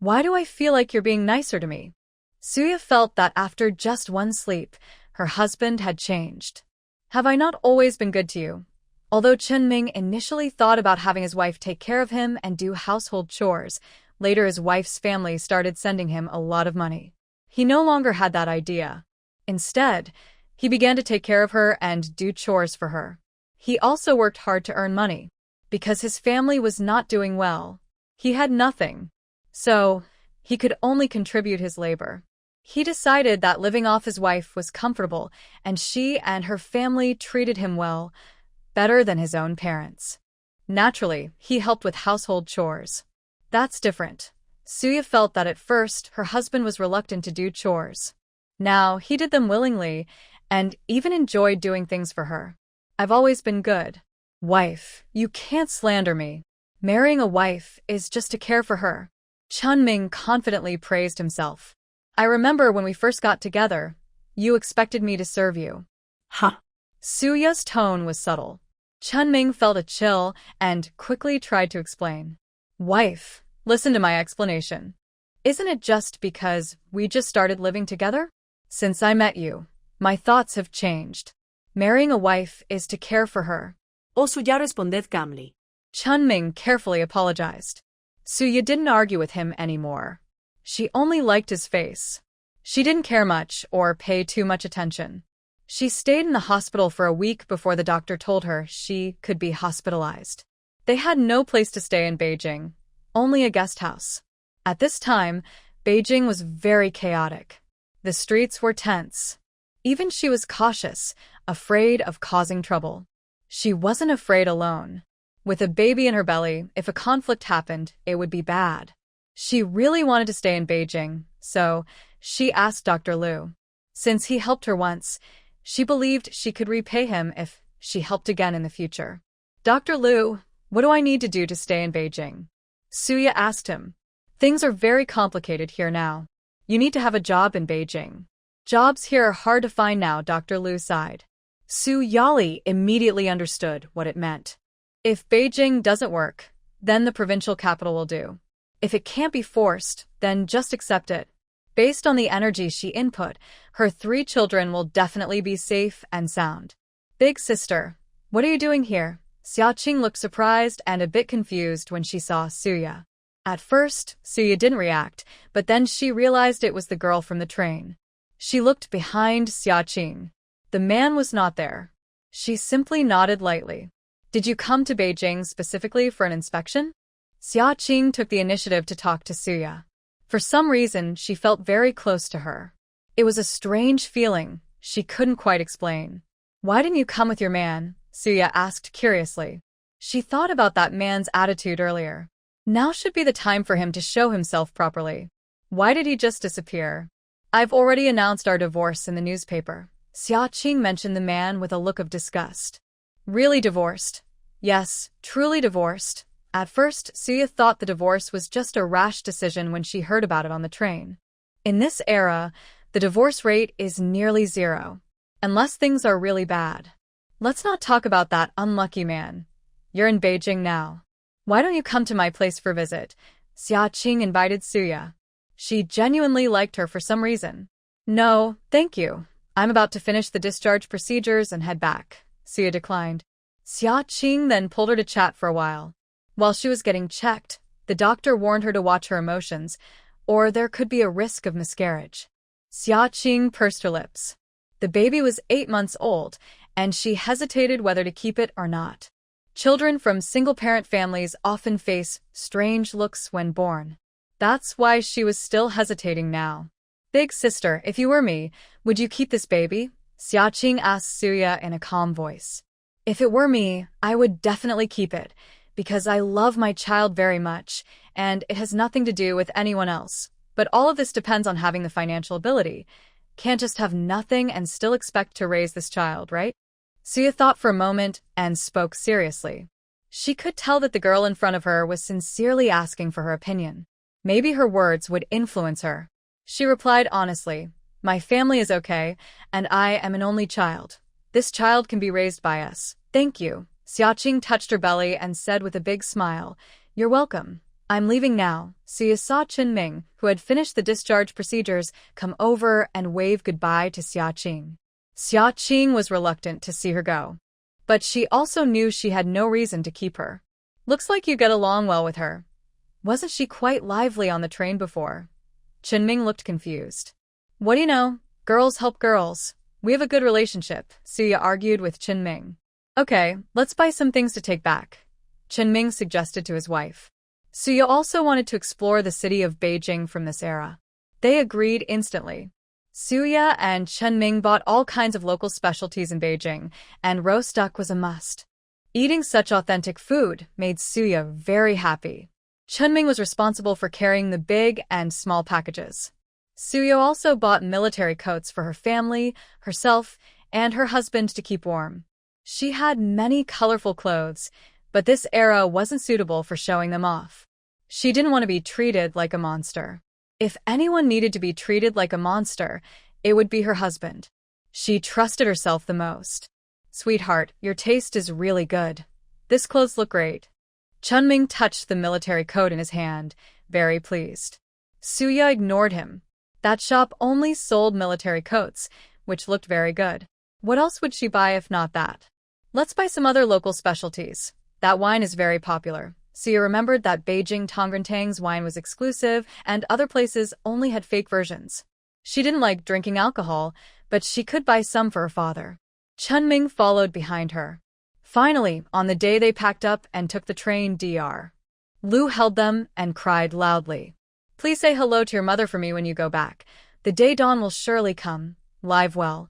why do I feel like you're being nicer to me? Suya felt that after just one sleep, her husband had changed. Have I not always been good to you? Although Chunming initially thought about having his wife take care of him and do household chores, later his wife's family started sending him a lot of money. He no longer had that idea. Instead, he began to take care of her and do chores for her. He also worked hard to earn money. Because his family was not doing well, he had nothing. So, he could only contribute his labor. He decided that living off his wife was comfortable, and she and her family treated him well, better than his own parents. Naturally, he helped with household chores. That's different. Suya felt that at first, her husband was reluctant to do chores. Now, he did them willingly, and even enjoyed doing things for her. I've always been good. Wife, you can't slander me. Marrying a wife is just to care for her. Chunming confidently praised himself. I remember when we first got together, you expected me to serve you. Huh. Suya's tone was subtle. Chunming felt a chill and quickly tried to explain. Wife, listen to my explanation. Isn't it just because we just started living together? Since I met you, my thoughts have changed. Marrying a wife is to care for her. Suya responded calmly. Chunming carefully apologized. Suya didn't argue with him anymore. She only liked his face. She didn't care much or pay too much attention. She stayed in the hospital for a week before the doctor told her she could be hospitalized. They had no place to stay in Beijing, only a guest house. At this time, Beijing was very chaotic. The streets were tense. Even she was cautious, afraid of causing trouble. She wasn't afraid alone. With a baby in her belly, if a conflict happened, it would be bad. She really wanted to stay in Beijing, so she asked Dr. Liu. Since he helped her once, she believed she could repay him if she helped again in the future. Dr. Liu, what do I need to do to stay in Beijing? Suya asked him. Things are very complicated here now. You need to have a job in Beijing. Jobs here are hard to find now, Dr. Liu sighed. Su Yali immediately understood what it meant. If Beijing doesn't work, then the provincial capital will do. If it can't be forced, then just accept it. Based on the energy she input, her 3 children will definitely be safe and sound. Big sister, what are you doing here? Xiaoqing looked surprised and a bit confused when she saw Suya. At first, Suya didn't react, but then she realized it was the girl from the train. She looked behind Xiaoqing. The man was not there. She simply nodded lightly. Did you come to Beijing specifically for an inspection? Xiaoqing took the initiative to talk to Suya. For some reason, she felt very close to her. It was a strange feeling she couldn't quite explain. Why didn't you come with your man? Suya asked curiously. She thought about that man's attitude earlier. Now should be the time for him to show himself properly. Why did he just disappear? I've already announced our divorce in the newspaper. Xiaoqing mentioned the man with a look of disgust. Really divorced? Yes, truly divorced. At first, Suya thought the divorce was just a rash decision when she heard about it on the train. In this era, the divorce rate is nearly 0. Unless things are really bad. Let's not talk about that unlucky man. You're in Beijing now. Why don't you come to my place for a visit? Xiaoqing invited Suya. She genuinely liked her for some reason. No, thank you. I'm about to finish the discharge procedures and head back. Suya declined. Xiaoqing then pulled her to chat for a while. While she was getting checked, the doctor warned her to watch her emotions, or there could be a risk of miscarriage. Xiaoqing pursed her lips. The baby was 8 months old, and she hesitated whether to keep it or not. Children from single-parent families often face strange looks when born. That's why she was still hesitating now. Big sister, if you were me, would you keep this baby? Xiaoqing asked Suya in a calm voice. If it were me, I would definitely keep it, because I love my child very much, and it has nothing to do with anyone else. But all of this depends on having the financial ability. Can't just have nothing and still expect to raise this child, right? Suya thought for a moment and spoke seriously. She could tell that the girl in front of her was sincerely asking for her opinion. Maybe her words would influence her. She replied honestly, my family is okay, and I am an only child. This child can be raised by us. Thank you. Xiaoqing touched her belly and said with a big smile, you're welcome. I'm leaving now. Suya saw Ming, who had finished the discharge procedures, come over and wave goodbye to Xiaoqing. Xiaoqing was reluctant to see her go. But she also knew she had no reason to keep her. Looks like you get along well with her. Wasn't she quite lively on the train before? Ming looked confused. What do you know? Girls help girls. We have a good relationship, Suya argued with Ming. Okay, let's buy some things to take back, Ming suggested to his wife. Suya also wanted to explore the city of Beijing from this era. They agreed instantly. Suya and Ming bought all kinds of local specialties in Beijing, and roast duck was a must. Eating such authentic food made Suya very happy. Ming was responsible for carrying the big and small packages. Suya also bought military coats for her family, herself, and her husband to keep warm. She had many colorful clothes, but this era wasn't suitable for showing them off. She didn't want to be treated like a monster. If anyone needed to be treated like a monster, it would be her husband. She trusted herself the most. Sweetheart, your taste is really good. This clothes look great. Ming touched the military coat in his hand, very pleased. Suya ignored him. That shop only sold military coats, which looked very good. What else would she buy if not that? Let's buy some other local specialties. That wine is very popular. Suya remembered that Beijing Tongrentan's wine was exclusive and other places only had fake versions. She didn't like drinking alcohol, but she could buy some for her father. Chunming followed behind her. Finally, on the day they packed up and took the train, Dr. Lu held them and cried loudly. Please say hello to your mother for me when you go back. The day dawn will surely come. Live well.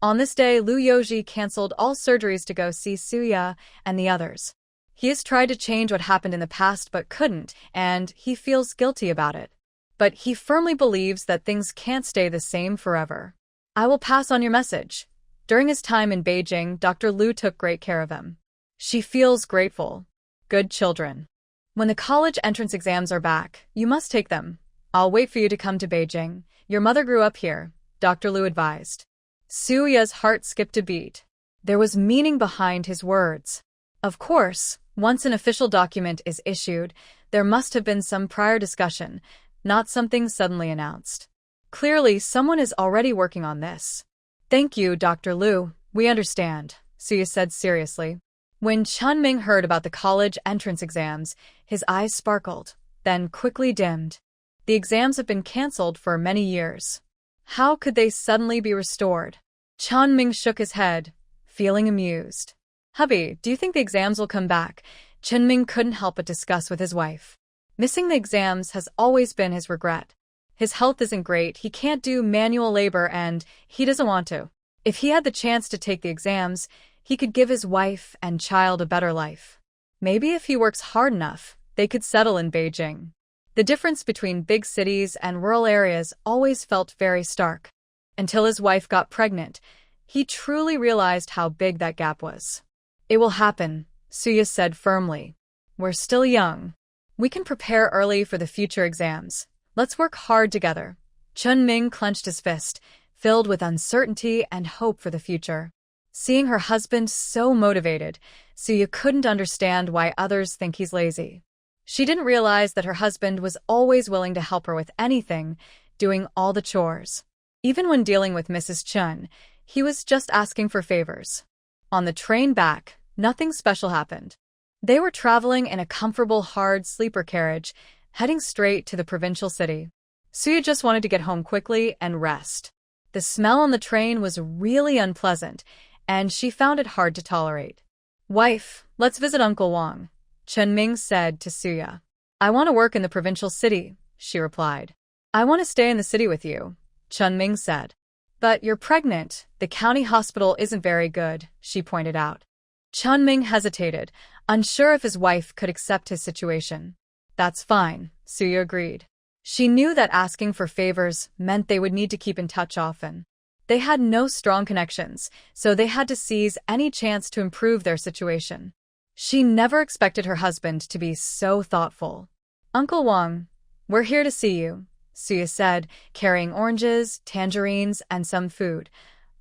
On this day, Lu Yoji canceled all surgeries to go see Suya and the others. He has tried to change what happened in the past but couldn't, and he feels guilty about it. But he firmly believes that things can't stay the same forever. I will pass on your message. During his time in Beijing, Dr. Lu took great care of him. She feels grateful. Good children. When the college entrance exams are back, you must take them. I'll wait for you to come to Beijing. Your mother grew up here, Dr. Lu advised. Suya's heart skipped a beat. There was meaning behind his words. Of course, once an official document is issued, there must have been some prior discussion, not something suddenly announced. Clearly, someone is already working on this. Thank you, Dr. Lu. We understand, Suya said seriously. When Chunming heard about the college entrance exams, his eyes sparkled, then quickly dimmed. The exams have been cancelled for many years. How could they suddenly be restored? Chunming shook his head, feeling amused. Hubby, do you think the exams will come back? Chunming couldn't help but discuss with his wife. Missing the exams has always been his regret. His health isn't great, he can't do manual labor, and he doesn't want to. If he had the chance to take the exams, he could give his wife and child a better life. Maybe if he works hard enough, they could settle in Beijing. The difference between big cities and rural areas always felt very stark. Until his wife got pregnant, he truly realized how big that gap was. It will happen, Suya said firmly. We're still young. We can prepare early for the future exams. Let's work hard together. Chunming clenched his fist, filled with uncertainty and hope for the future. Seeing her husband so motivated, Suya couldn't understand why others think he's lazy. She didn't realize that her husband was always willing to help her with anything, doing all the chores. Even when dealing with Mrs. Chun, he was just asking for favors. On the train back, nothing special happened. They were traveling in a comfortable, hard sleeper carriage, heading straight to the provincial city. Suya just wanted to get home quickly and rest. The smell on the train was really unpleasant, and she found it hard to tolerate. Wife, let's visit Uncle Wang, Chunming said to Suya. I want to work in the provincial city, she replied. I want to stay in the city with you, Chunming said. But you're pregnant. The county hospital isn't very good, she pointed out. Chunming hesitated, unsure if his wife could accept his situation. That's fine, Suya agreed. She knew that asking for favors meant they would need to keep in touch often. They had no strong connections, so they had to seize any chance to improve their situation. She never expected her husband to be so thoughtful. Uncle Wang, we're here to see you, Suya said, carrying oranges, tangerines, and some food,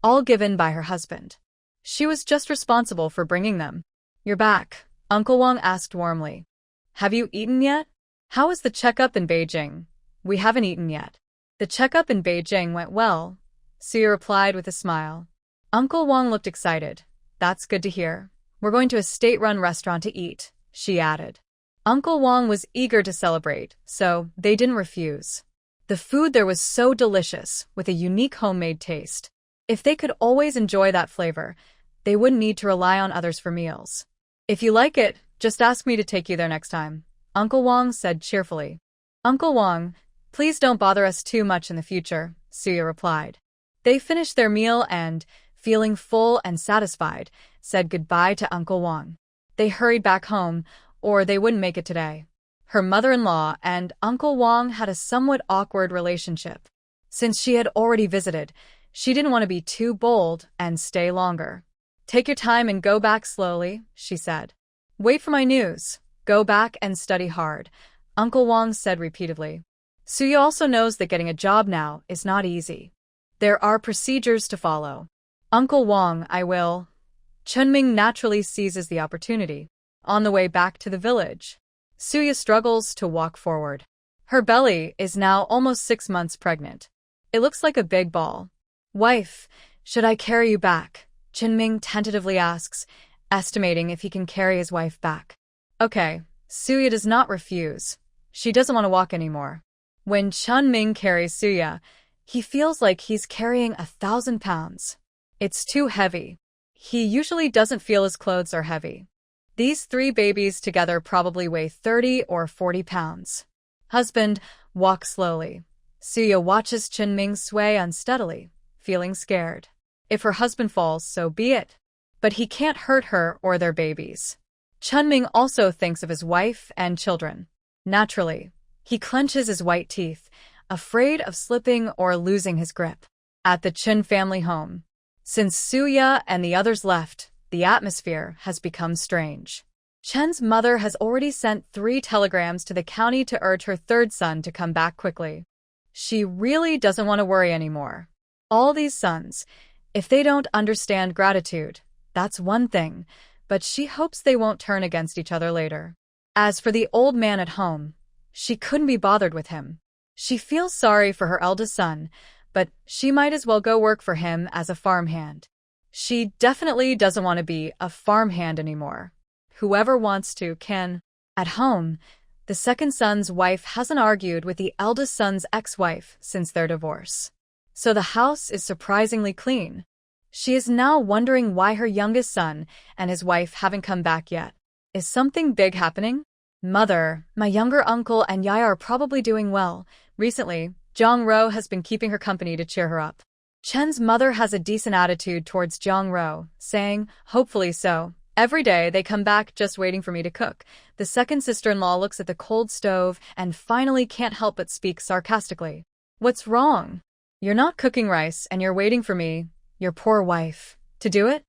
all given by her husband. She was just responsible for bringing them. You're back, Uncle Wang asked warmly. Have you eaten yet? How was the checkup in Beijing? We haven't eaten yet. The checkup in Beijing went well, Suya replied with a smile. Uncle Wang looked excited. That's good to hear. We're going to a state-run restaurant to eat, she added. Uncle Wang was eager to celebrate, so they didn't refuse. The food there was so delicious, with a unique homemade taste. If they could always enjoy that flavor, they wouldn't need to rely on others for meals. If you like it, just ask me to take you there next time, Uncle Wang said cheerfully. Uncle Wang, please don't bother us too much in the future, Suya replied. They finished their meal and, feeling full and satisfied, said goodbye to Uncle Wang. They hurried back home, or they wouldn't make it today. Her mother-in-law and Uncle Wang had a somewhat awkward relationship. Since she had already visited, she didn't want to be too bold and stay longer. Take your time and go back slowly, she said. Wait for my news. Go back and study hard, Uncle Wang said repeatedly. Suya also knows that getting a job now is not easy. There are procedures to follow. Uncle Wang, I will. Chunming naturally seizes the opportunity. On the way back to the village, Suya struggles to walk forward. Her belly is now almost 6 months pregnant. It looks like a big ball. Wife, should I carry you back? Chunming tentatively asks, estimating if he can carry his wife back. Okay, Suya does not refuse. She doesn't want to walk anymore. When Chunming carries Suya, he feels like he's carrying 1,000 pounds. It's too heavy. He usually doesn't feel his clothes are heavy. These 3 babies together probably weigh 30 or 40 pounds. Husband, walk slowly. Suya watches Chunming sway unsteadily, feeling scared. If her husband falls, so be it. But he can't hurt her or their babies. Chunming also thinks of his wife and children. Naturally, he clenches his white teeth, afraid of slipping or losing his grip. At the Chun family home, since Suya and the others left, the atmosphere has become strange. Chen's mother has already sent 3 telegrams to the county to urge her 3rd son to come back quickly. She really doesn't want to worry anymore. All these sons, if they don't understand gratitude, that's one thing, but she hopes they won't turn against each other later. As for the old man at home, she couldn't be bothered with him. She feels sorry for her eldest son, but she might as well go work for him as a farmhand. She definitely doesn't want to be a farmhand anymore. Whoever wants to can. At home, the 2nd son's wife hasn't argued with the eldest son's ex-wife since their divorce. So the house is surprisingly clean. She is now wondering why her youngest son and his wife haven't come back yet. Is something big happening? Mother, my younger uncle and Yaya are probably doing well. Recently, Jong-ro has been keeping her company to cheer her up. Chen's mother has a decent attitude towards Jong-ro, saying, hopefully so. Every day they come back just waiting for me to cook. The 2nd sister-in-law looks at the cold stove and finally can't help but speak sarcastically. What's wrong? You're not cooking rice and you're waiting for me, your poor wife, to do it?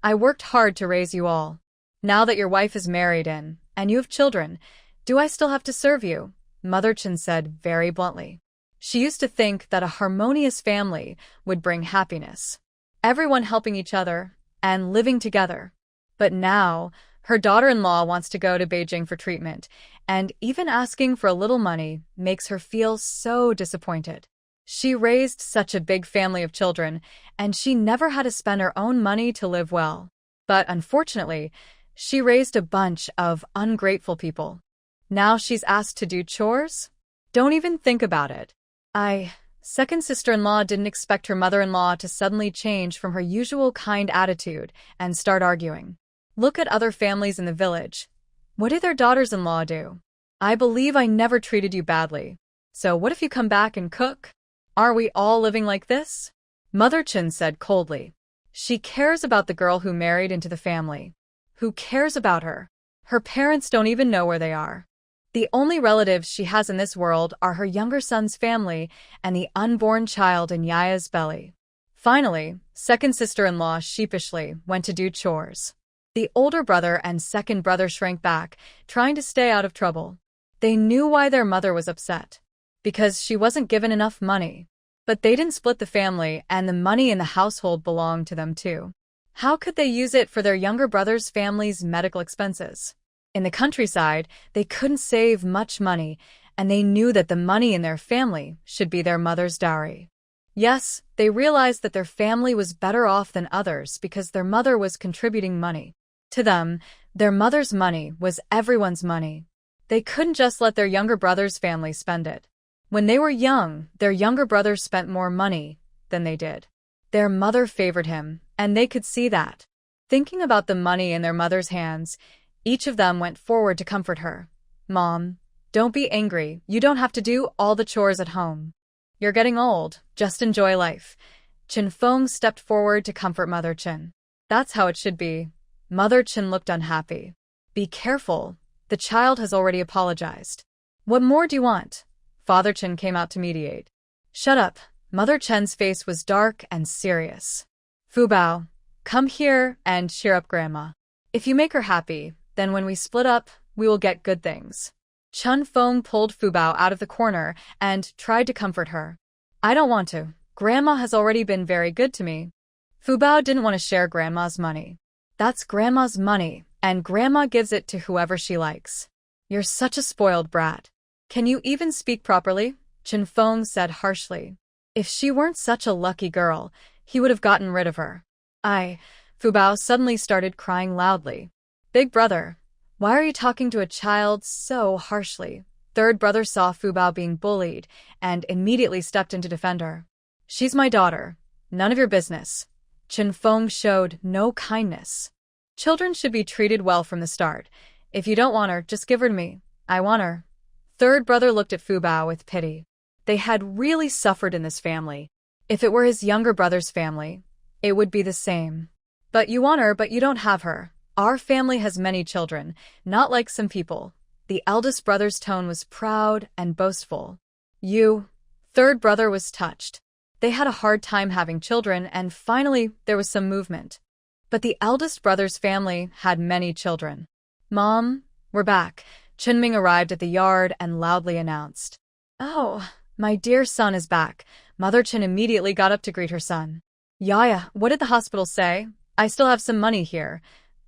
I worked hard to raise you all. Now that your wife is married and you have children, do I still have to serve you? Mother Chen said very bluntly. She used to think that a harmonious family would bring happiness. Everyone helping each other and living together. But now, her daughter-in-law wants to go to Beijing for treatment, and even asking for a little money makes her feel so disappointed. She raised such a big family of children, and she never had to spend her own money to live well. But unfortunately, she raised a bunch of ungrateful people. Now she's asked to do chores? Don't even think about it. 2nd sister-in-law didn't expect her mother-in-law to suddenly change from her usual kind attitude and start arguing. Look at other families in the village. What do their daughters-in-law do? I believe I never treated you badly. So what if you come back and cook? Are we all living like this? Mother Chen said coldly. She cares about the girl who married into the family. Who cares about her? Her parents don't even know where they are. The only relatives she has in this world are her younger son's family and the unborn child in Yaya's belly. Finally, 2nd sister-in-law sheepishly went to do chores. The older brother and 2nd brother shrank back, trying to stay out of trouble. They knew why their mother was upset. Because she wasn't given enough money. But they didn't split the family, and the money in the household belonged to them too. How could they use it for their younger brother's family's medical expenses? In the countryside, they couldn't save much money, and they knew that the money in their family should be their mother's dowry. Yes, they realized that their family was better off than others because their mother was contributing money. To them, their mother's money was everyone's money. They couldn't just let their younger brother's family spend it. When they were young, their younger brother spent more money than they did. Their mother favored him, and they could see that. Thinking about the money in their mother's hands, each of them went forward to comfort her. Mom, don't be angry. You don't have to do all the chores at home. You're getting old. Just enjoy life. Chen Feng stepped forward to comfort Mother Chen. That's how it should be. Mother Chen looked unhappy. Be careful. The child has already apologized. What more do you want? Father Chen came out to mediate. Shut up. Mother Chen's face was dark and serious. Fu Bao, come here and cheer up Grandma. If you make her happy, then when we split up, we will get good things. Chun Feng pulled Fu Bao out of the corner and tried to comfort her. I don't want to. Grandma has already been very good to me. Fu Bao didn't want to share Grandma's money. That's Grandma's money, and Grandma gives it to whoever she likes. You're such a spoiled brat. Can you even speak properly? Chen Feng said harshly. If she weren't such a lucky girl, he would have gotten rid of her. Fu Bao suddenly started crying loudly. Big brother, why are you talking to a child so harshly? Third brother saw Fu Bao being bullied and immediately stepped in to defend her. She's my daughter. None of your business. Chen Feng showed no kindness. Children should be treated well from the start. If you don't want her, just give her to me. I want her. Third brother looked at Fu Bao with pity. They had really suffered in this family. If it were his younger brother's family, it would be the same. But you want her, but you don't have her. Our family has many children, not like some people. The eldest brother's tone was proud and boastful. Third brother was touched. They had a hard time having children, and finally there was some movement. But the eldest brother's family had many children. Mom, we're back. Chunming arrived at the yard and loudly announced. Oh, my dear son is back. Mother Chen immediately got up to greet her son. Yaya, what did the hospital say? I still have some money here.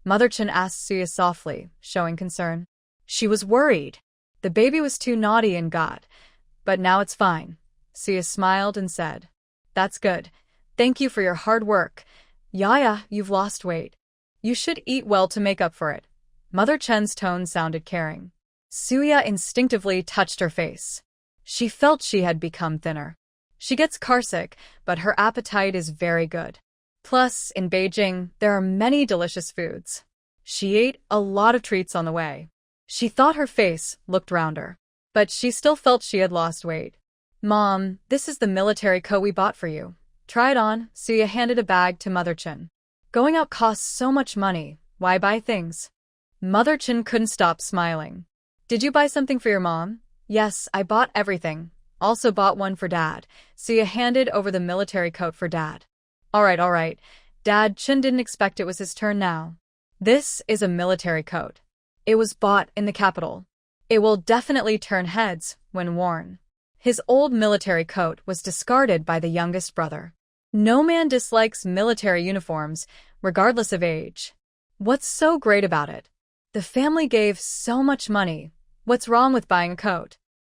Mother Chen asked Suya softly, showing concern. She was worried. The baby was too naughty and but now it's fine. Suya smiled and said, That's good. Thank you for your hard work. Yaya, you've lost weight. You should eat well to make up for it. Mother Chen's tone sounded caring. Suya instinctively touched her face. She felt she had become thinner. She gets carsick, but her appetite is very good. Plus, in Beijing, there are many delicious foods. She ate a lot of treats on the way. She thought her face looked rounder, but she still felt she had lost weight. Mom, this is the military coat we bought for you. Try it on. Suya handed a bag to Mother Chen. Going out costs so much money. Why buy things? Mother Chen couldn't stop smiling. Did you buy something for your mom? Yes, I bought everything. Also bought one for Dad. Suya handed over the military coat for Dad. All right. Dad, Chen didn't expect it was his turn now. This is a military coat. It was bought in the capital. It will definitely turn heads when worn. His old military coat was discarded by the youngest brother. No man dislikes military uniforms, regardless of age. What's so great about it? The family gave so much money. What's wrong with buying a coat?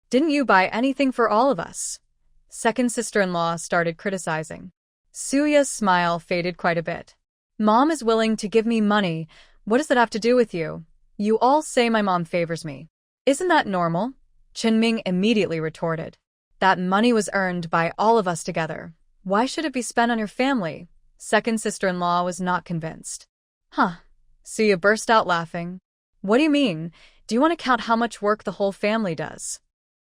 Didn't you buy anything for all of us? Second sister-in-law started criticizing. Suya's smile faded quite a bit. Mom is willing to give me money. What does that have to do with you? You all say my mom favors me. Isn't that normal? Chenming immediately retorted. That money was earned by all of us together. Why should it be spent on your family? Second sister-in-law was not convinced. Huh. Suya burst out laughing. What do you mean? Do you want to count how much work the whole family does?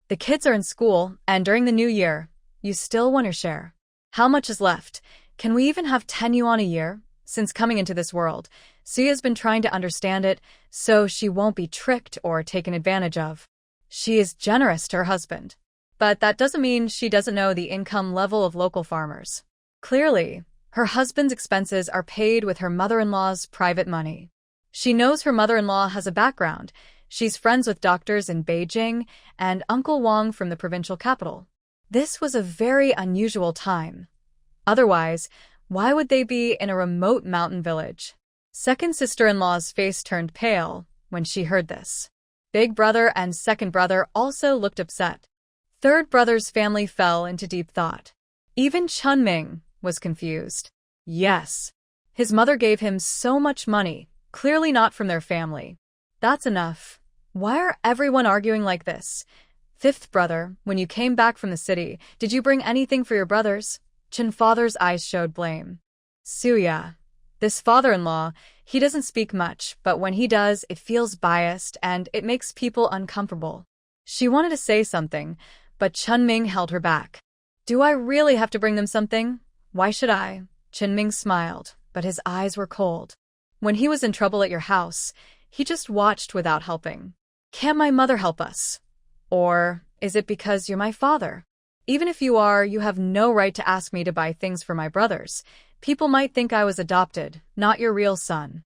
The kids are in school, and during the new year, you still want your share. How much is left? Can we even have 10 yuan a year? Since coming into this world, Suya's been trying to understand it, so she won't be tricked or taken advantage of. She is generous to her husband. But that doesn't mean she doesn't know the income level of local farmers. Clearly, her husband's expenses are paid with her mother-in-law's private money. She knows her mother-in-law has a background. She's friends with doctors in Beijing and Uncle Wang from the provincial capital. This was a very unusual time. Otherwise, why would they be in a remote mountain village? Second sister-in-law's face turned pale when she heard this. Big brother and second brother also looked upset. Third brother's family fell into deep thought. Even Chunming was confused. Yes. His mother gave him so much money, clearly not from their family. That's enough. Why are everyone arguing like this? Fifth brother, when you came back from the city, did you bring anything for your brothers? Chen father's eyes showed blame. Suya. This father-in-law, he doesn't speak much, but when he does, it feels biased and it makes people uncomfortable. She wanted to say something, but Chunming held her back. Do I really have to bring them something? Why should I? Chunming smiled, but his eyes were cold. When he was in trouble at your house, he just watched without helping. Can't my mother help us? Or is it because you're my father? Even if you are, you have no right to ask me to buy things for my brothers. People might think I was adopted, not your real son.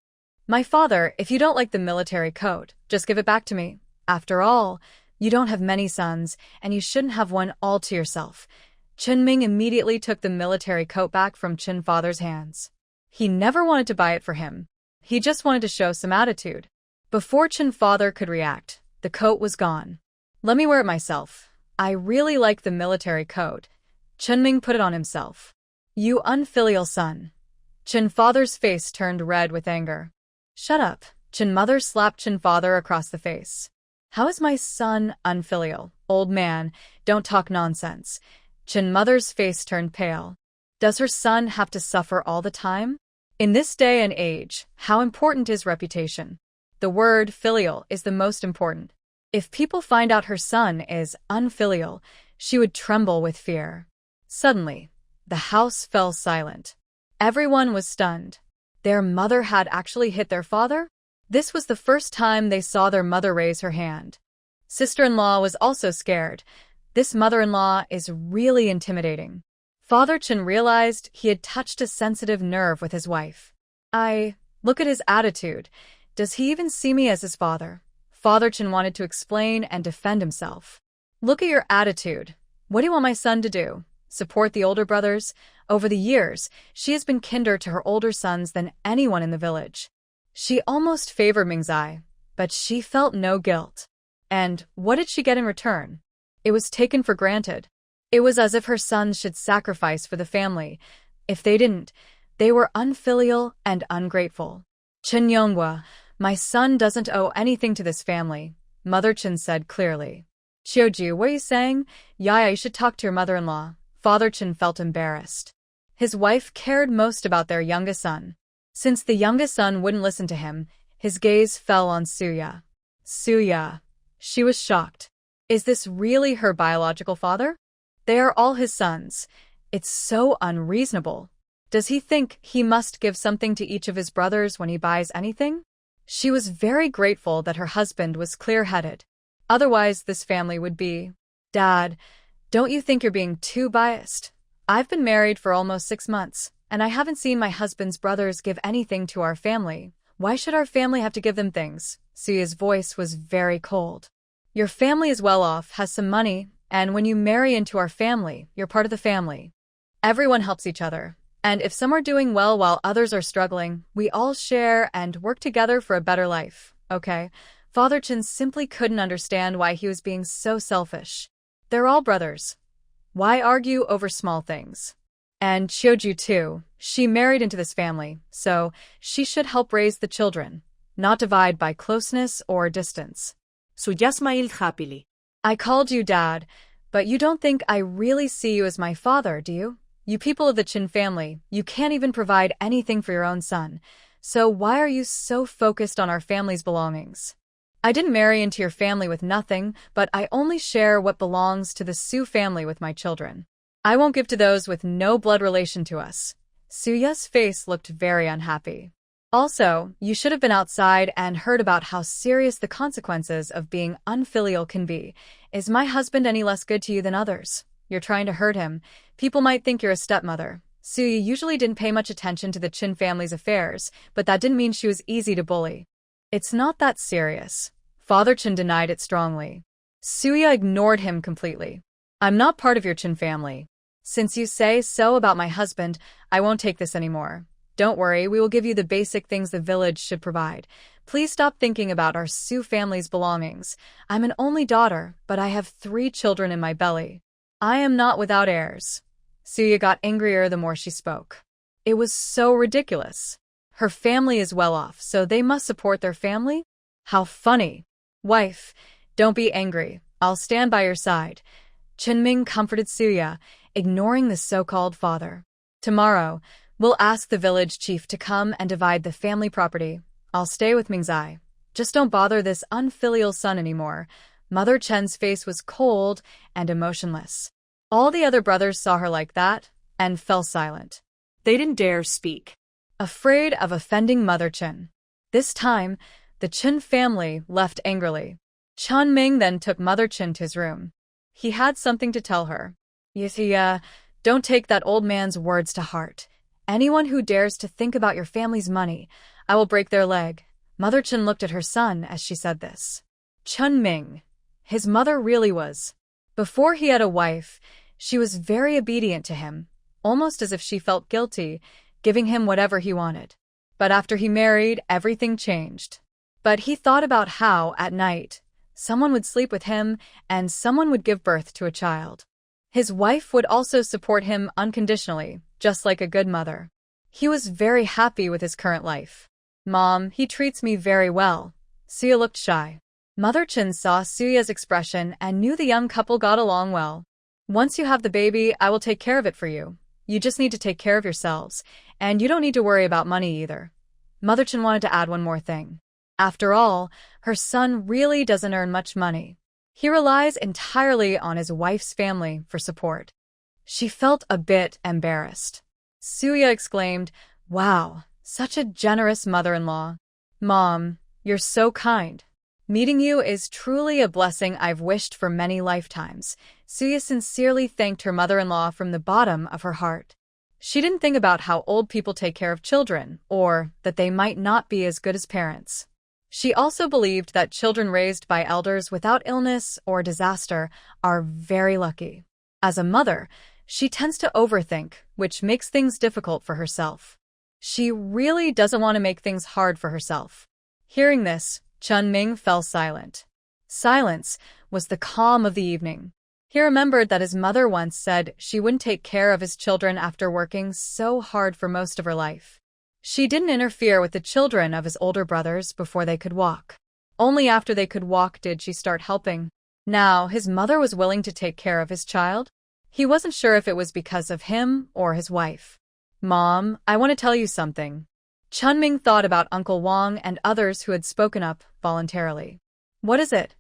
My father, if you don't like the military coat, just give it back to me. After all, you don't have many sons, and you shouldn't have one all to yourself. Chunming immediately took the military coat back from Chen father's hands. He never wanted to buy it for him. He just wanted to show some attitude. Before Chen father could react, the coat was gone. Let me wear it myself. I really like the military coat. Chunming put it on himself. You unfilial son. Chen father's face turned red with anger. Shut up. Chen mother slapped Chen father across the face. How is my son unfilial? Old man, don't talk nonsense. Chen mother's face turned pale. Does her son have to suffer all the time? In this day and age, how important is reputation? The word filial is the most important. If people find out her son is unfilial, she would tremble with fear. Suddenly, the house fell silent. Everyone was stunned. Their mother had actually hit their father? This was the first time they saw their mother raise her hand. Sister-in-law was also scared. This mother-in-law is really intimidating. Father Chen realized he had touched a sensitive nerve with his wife. Look at his attitude. Does he even see me as his father? Father Chen wanted to explain and defend himself. Look at your attitude. What do you want my son to do? Support the older brothers? Over the years, she has been kinder to her older sons than anyone in the village. She almost favored Mingzai, but she felt no guilt. And what did she get in return? It was taken for granted. It was as if her sons should sacrifice for the family. If they didn't, they were unfilial and ungrateful. Chen Yonghua, my son doesn't owe anything to this family, Mother Chen said clearly. Qiuju, what are you saying? Yaya, you should talk to your mother-in-law. Father Chen felt embarrassed. His wife cared most about their youngest son. Since the youngest son wouldn't listen to him, his gaze fell on Suya. Suya. She was shocked. Is this really her biological father? They are all his sons. It's so unreasonable. Does he think he must give something to each of his brothers when he buys anything? She was very grateful that her husband was clear-headed. Otherwise, this family would be... Dad, don't you think you're being too biased? I've been married for almost 6 months, and I haven't seen my husband's brothers give anything to our family. Why should our family have to give them things? Suya's voice was very cold. Your family is well off, has some money, and when you marry into our family, you're part of the family. Everyone helps each other. And if some are doing well while others are struggling, we all share and work together for a better life, okay? Father Chen simply couldn't understand why he was being so selfish. They're all brothers. Why argue over small things? And Qiuju too, she married into this family, so she should help raise the children, not divide by closeness or distance. Suya smiled happily. I called you Dad, but you don't think I really see you as my father, do you? You people of the Qin family, you can't even provide anything for your own son. So why are you so focused on our family's belongings? I didn't marry into your family with nothing, but I only share what belongs to the Su family with my children. I won't give to those with no blood relation to us. Suya's face looked very unhappy. Also, you should have been outside and heard about how serious the consequences of being unfilial can be. Is my husband any less good to you than others? You're trying to hurt him. People might think you're a stepmother. Suya usually didn't pay much attention to the Qin family's affairs, but that didn't mean she was easy to bully. It's not that serious. Father Chen denied it strongly. Suya ignored him completely. I'm not part of your Qin family. Since you say so about my husband, I won't take this anymore. Don't worry, we will give you the basic things the village should provide. Please stop thinking about our Su family's belongings. I'm an only daughter, but I have 3 children in my belly. I am not without heirs. Suya got angrier the more she spoke. It was so ridiculous. Her family is well off, so they must support their family? How funny. Wife, don't be angry. I'll stand by your side. Chenming comforted Suya, ignoring the so-called father. Tomorrow, we'll ask the village chief to come and divide the family property. I'll stay with Mingzai. Just don't bother this unfilial son anymore. Mother Chen's face was cold and emotionless. All the other brothers saw her like that and fell silent. They didn't dare speak. Afraid of offending Mother Chen. This time, the Chen family left angrily. Chen Ming then took Mother Chen to his room. He had something to tell her. Don't take that old man's words to heart. Anyone who dares to think about your family's money, I will break their leg. Mother Chen looked at her son as she said this. Chen Ming. His mother really was. Before he had a wife, she was very obedient to him, almost as if she felt guilty, giving him whatever he wanted. But after he married, everything changed. But he thought about how, at night, Someone would sleep with him, and someone would give birth to a child. His wife would also support him unconditionally, just like a good mother. He was very happy with his current life. Mom, he treats me very well. Suya looked shy. Mother Chen saw Suya's expression and knew the young couple got along well. Once you have the baby, I will take care of it for you. You just need to take care of yourselves, and you don't need to worry about money either. Mother Chen wanted to add one more thing. After all, her son really doesn't earn much money. He relies entirely on his wife's family for support. She felt a bit embarrassed. Suya exclaimed, "Wow, such a generous mother-in-law. Mom, you're so kind. Meeting you is truly a blessing I've wished for many lifetimes." Suya sincerely thanked her mother-in-law from the bottom of her heart. She didn't think about how old people take care of children, or that they might not be as good as parents. She also believed that children raised by elders without illness or disaster are very lucky. As a mother, she tends to overthink, which makes things difficult for herself. She really doesn't want to make things hard for herself. Hearing this, Chun Ming fell silent. Silence was the calm of the evening. He remembered that his mother once said she wouldn't take care of his children after working so hard for most of her life. She didn't interfere with the children of his older brothers before they could walk. Only after they could walk did she start helping. Now, his mother was willing to take care of his child. He wasn't sure if it was because of him or his wife. Mom, I want to tell you something. Chun Ming thought about Uncle Wang and others who had spoken up voluntarily. What is it?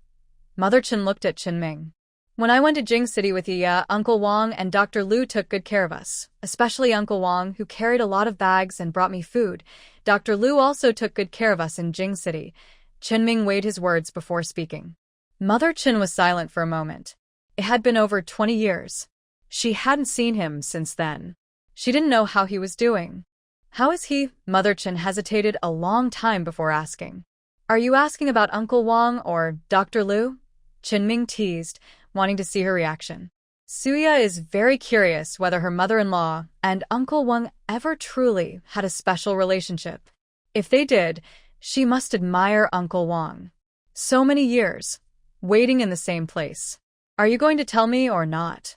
Mother Chen looked at Chun Ming. When I went to Jing City with Iya, Uncle Wang and Dr. Lu took good care of us, especially Uncle Wang, who carried a lot of bags and brought me food. Dr. Lu also took good care of us in Jing City. Chun Ming weighed his words before speaking. Mother Chen was silent for a moment. It had been over 20 years. She hadn't seen him since then. She didn't know how he was doing. How is he? Mother Chen hesitated a long time before asking. Are you asking about Uncle Wang or Dr. Lu? Chun Ming teased, wanting to see her reaction. Suya is very curious whether her mother-in-law and Uncle Wang ever truly had a special relationship. If they did, she must admire Uncle Wang. So many years, waiting in the same place. Are you going to tell me or not?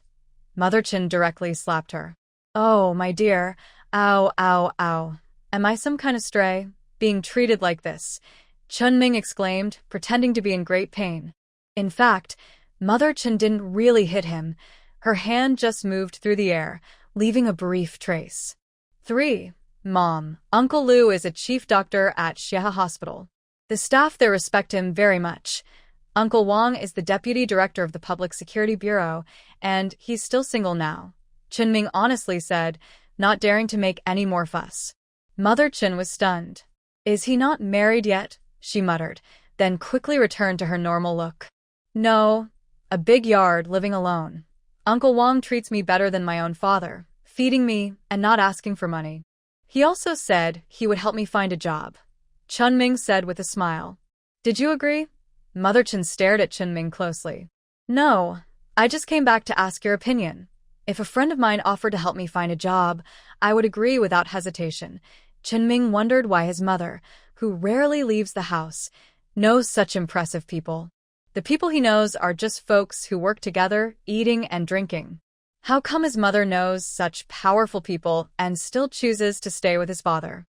Mother Chen directly slapped her. Oh, my dear. Ow, ow, ow. Am I some kind of stray, being treated like this? Chun Ming exclaimed, pretending to be in great pain. In fact, Mother Chen didn't really hit him. Her hand just moved through the air, leaving a brief trace. 3. Mom, Uncle Lu is a chief doctor at Xia Hospital. The staff there respect him very much. Uncle Wang is the deputy director of the Public Security Bureau, and he's still single now. Chun Ming honestly said, not daring to make any more fuss. Mother Chen was stunned. Is he not married yet? She muttered, then quickly returned to her normal look. No. A big yard, living alone. Uncle Wang treats me better than my own father, feeding me and not asking for money. He also said he would help me find a job. Chun Ming said with a smile. Did you agree? Mother Chen stared at Chun Ming closely. No, I just came back to ask your opinion. If a friend of mine offered to help me find a job, I would agree without hesitation. Chun Ming wondered why his mother, who rarely leaves the house, knows such impressive people. The people he knows are just folks who work together, eating and drinking. How come his mother knows such powerful people and still chooses to stay with his father?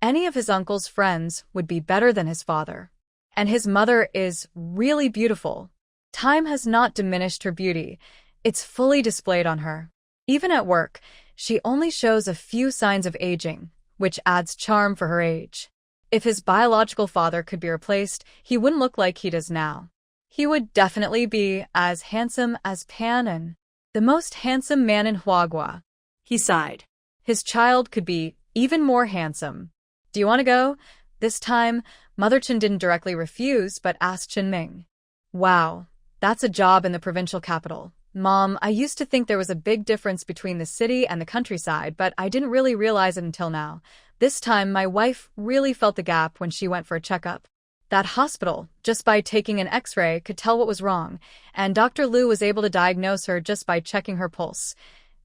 Any of his uncle's friends would be better than his father. And his mother is really beautiful. Time has not diminished her beauty. It's fully displayed on her. Even at work, she only shows a few signs of aging, which adds charm for her age. If his biological father could be replaced, he wouldn't look like he does now. He would definitely be as handsome as Pan and the most handsome man in Huagua. He sighed. His child could be even more handsome. Do you want to go? This time, Mother Chen didn't directly refuse, but asked Chun Ming. Wow, that's a job in the provincial capital. Mom, I used to think there was a big difference between the city and the countryside, but I didn't really realize it until now. This time, my wife really felt the gap when she went for a checkup. That hospital, just by taking an X-ray, could tell what was wrong, and Dr. Lu was able to diagnose her just by checking her pulse.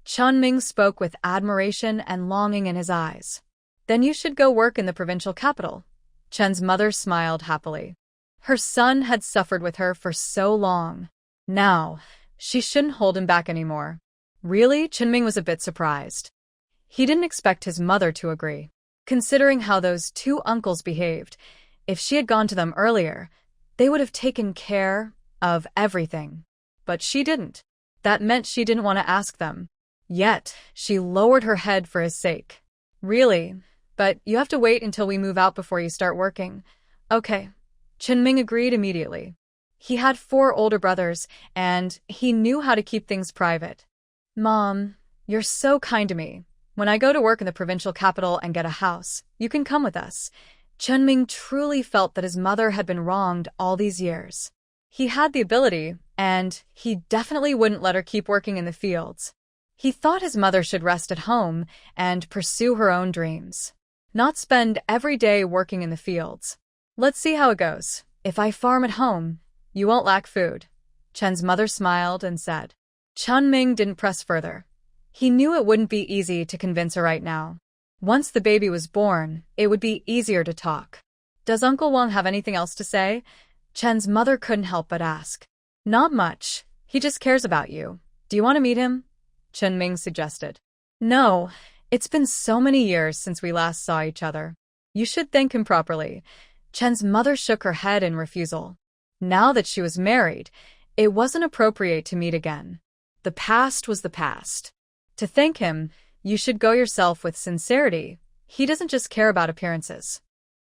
Chun Ming spoke with admiration and longing in his eyes. Then you should go work in the provincial capital. Chen's mother smiled happily. Her son had suffered with her for so long. Now, she shouldn't hold him back anymore. Really? Chunming was a bit surprised. He didn't expect his mother to agree. Considering how those two uncles behaved, if she had gone to them earlier, they would have taken care of everything. But she didn't. That meant she didn't want to ask them. Yet, she lowered her head for his sake. Really? But you have to wait until we move out before you start working. Okay. Chunming agreed immediately. He had 4 older brothers, and he knew how to keep things private. Mom, you're so kind to me. When I go to work in the provincial capital and get a house, you can come with us. Chunming truly felt that his mother had been wronged all these years. He had the ability, and he definitely wouldn't let her keep working in the fields. He thought his mother should rest at home and pursue her own dreams, not spend every day working in the fields. Let's see how it goes. If I farm at home, you won't lack food. Chen's mother smiled and said. Chunming didn't press further. He knew it wouldn't be easy to convince her right now. Once the baby was born, it would be easier to talk. Does Uncle Wang have anything else to say? Chen's mother couldn't help but ask. Not much. He just cares about you. Do you want to meet him? Chunming suggested. No, it's been so many years since we last saw each other. You should thank him properly. Chen's mother shook her head in refusal. Now that she was married, it wasn't appropriate to meet again. The past was the past. To thank him, you should go yourself with sincerity. He doesn't just care about appearances.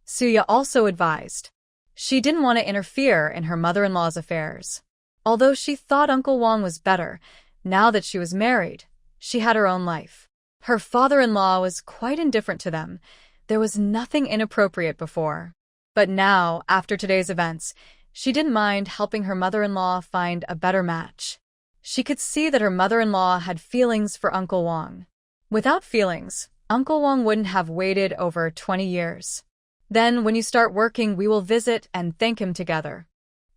Suya also advised. She didn't want to interfere in her mother-in-law's affairs. Although she thought Uncle Wang was better, now that she was married, she had her own life. Her father-in-law was quite indifferent to them. There was nothing inappropriate before. But now, after today's events, she didn't mind helping her mother-in-law find a better match. She could see that her mother-in-law had feelings for Uncle Wang. Without feelings, Uncle Wang wouldn't have waited over 20 years. Then, when you start working, we will visit and thank him together.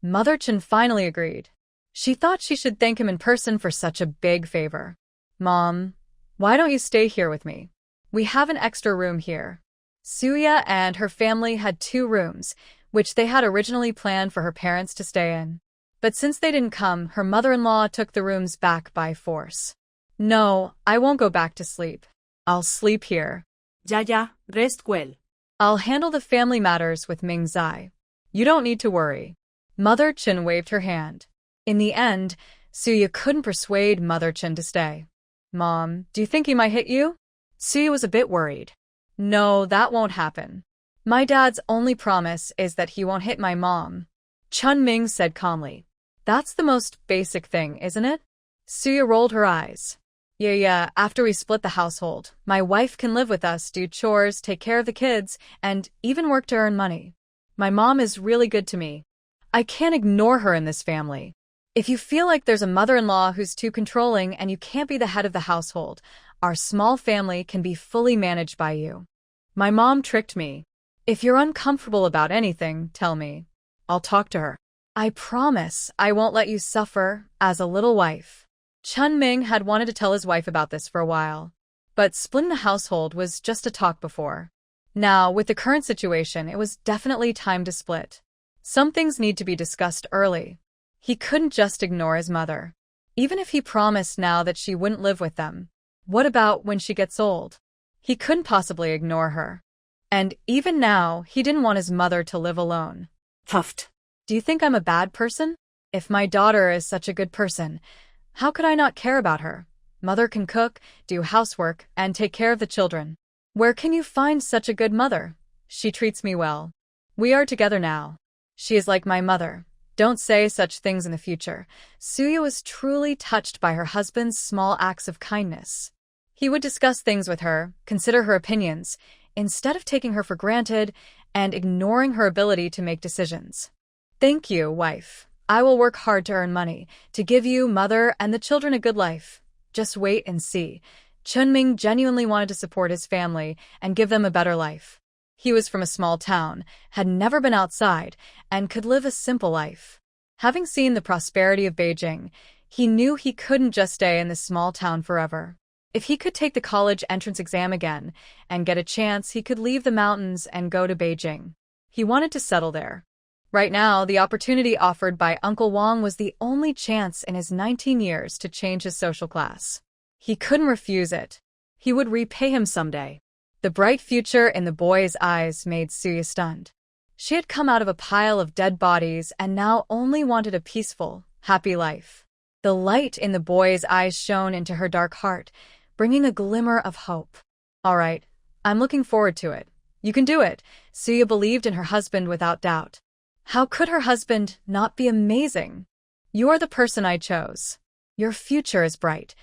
Mother Chen finally agreed. She thought she should thank him in person for such a big favor. Mom, why don't you stay here with me? We have an extra room here. Suya and her family had 2 rooms, which they had originally planned for her parents to stay in. But since they didn't come, her mother-in-law took the rooms back by force. No, I won't go back to sleep. I'll sleep here. Ya, rest well. I'll handle the family matters with Ming Zai. You don't need to worry. Mother Chen waved her hand. In the end, Suya couldn't persuade Mother Chen to stay. Mom, do you think he might hit you? Suya was a bit worried. No, that won't happen. My dad's only promise is that he won't hit my mom. Chunming said calmly. That's the most basic thing, isn't it? Suya rolled her eyes. Yeah, after we split the household, my wife can live with us, do chores, take care of the kids, and even work to earn money. My mom is really good to me. I can't ignore her in this family. If you feel like there's a mother-in-law who's too controlling and you can't be the head of the household, our small family can be fully managed by you. My mom tricked me. If you're uncomfortable about anything, tell me. I'll talk to her. I promise I won't let you suffer as a little wife. Chunming had wanted to tell his wife about this for a while. But splitting the household was just a talk before. Now, with the current situation, it was definitely time to split. Some things need to be discussed early. He couldn't just ignore his mother. Even if he promised now that she wouldn't live with them, what about when she gets old? He couldn't possibly ignore her. And even now, he didn't want his mother to live alone. Huffed. Do you think I'm a bad person? If my daughter is such a good person, how could I not care about her? Mother can cook, do housework, and take care of the children. Where can you find such a good mother? She treats me well. We are together now. She is like my mother. Don't say such things in the future. Suya was truly touched by her husband's small acts of kindness. He would discuss things with her, consider her opinions, instead of taking her for granted and ignoring her ability to make decisions. Thank you, wife. I will work hard to earn money, to give you, mother, and the children a good life. Just wait and see. Chunming genuinely wanted to support his family and give them a better life. He was from a small town, had never been outside, and could live a simple life. Having seen the prosperity of Beijing, he knew he couldn't just stay in this small town forever. If he could take the college entrance exam again and get a chance, he could leave the mountains and go to Beijing. He wanted to settle there. Right now, the opportunity offered by Uncle Wang was the only chance in his 19 years to change his social class. He couldn't refuse it. He would repay him someday. The bright future in the boy's eyes made Suya stunned. She had come out of a pile of dead bodies and now only wanted a peaceful, happy life. The light in the boy's eyes shone into her dark heart, bringing a glimmer of hope. All right, I'm looking forward to it. You can do it. Suya believed in her husband without doubt. How could her husband not be amazing? You are the person I chose. Your future is bright.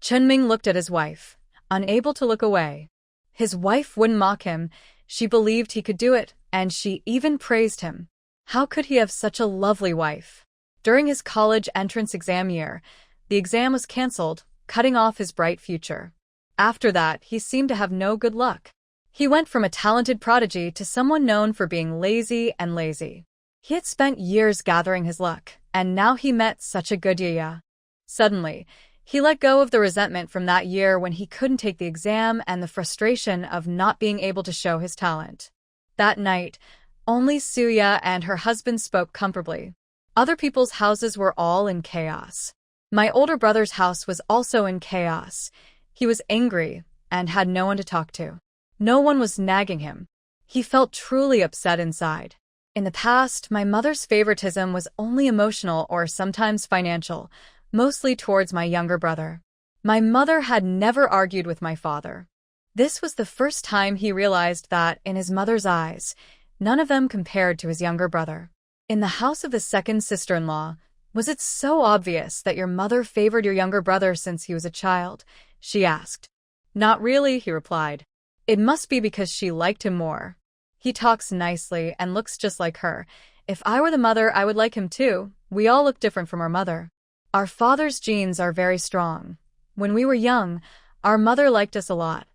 Chunming looked at his wife, unable to look away. His wife wouldn't mock him. She believed he could do it, and she even praised him. How could he have such a lovely wife? During his college entrance exam year, the exam was cancelled, cutting off his bright future. After that, he seemed to have no good luck. He went from a talented prodigy to someone known for being lazy and lazy. He had spent years gathering his luck, and now he met such a good yaya. Suddenly, he let go of the resentment from that year when he couldn't take the exam and the frustration of not being able to show his talent. That night, only Suya and her husband spoke comfortably. Other people's houses were all in chaos. My older brother's house was also in chaos. He was angry and had no one to talk to. No one was nagging him. He felt truly upset inside. In the past, my mother's favoritism was only emotional or sometimes financial, mostly towards my younger brother. My mother had never argued with my father. This was the first time he realized that, in his mother's eyes, none of them compared to his younger brother. In the house of the second sister-in-law, was it so obvious that your mother favored your younger brother since he was a child? She asked. Not really, he replied. It must be because she liked him more. He talks nicely and looks just like her. If I were the mother, I would like him too. We all look different from our mother. Our father's genes are very strong. When we were young, our mother liked us a lot.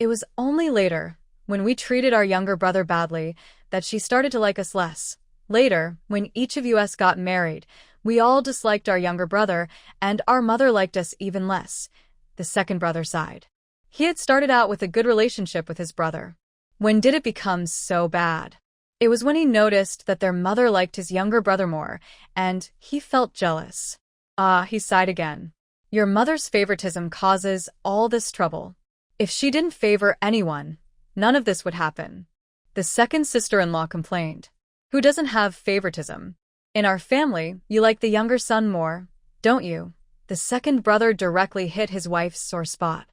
It was only later, when we treated our younger brother badly, that she started to like us less. Later, when each of us got married, we all disliked our younger brother, and our mother liked us even less. The second brother sighed. He had started out with a good relationship with his brother. When did it become so bad? It was when he noticed that their mother liked his younger brother more, and he felt jealous. Ah, he sighed again. Your mother's favoritism causes all this trouble. If she didn't favor anyone, none of this would happen. The second sister-in-law complained. Who doesn't have favoritism? In our family, you like the younger son more, don't you? The second brother directly hit his wife's sore spot.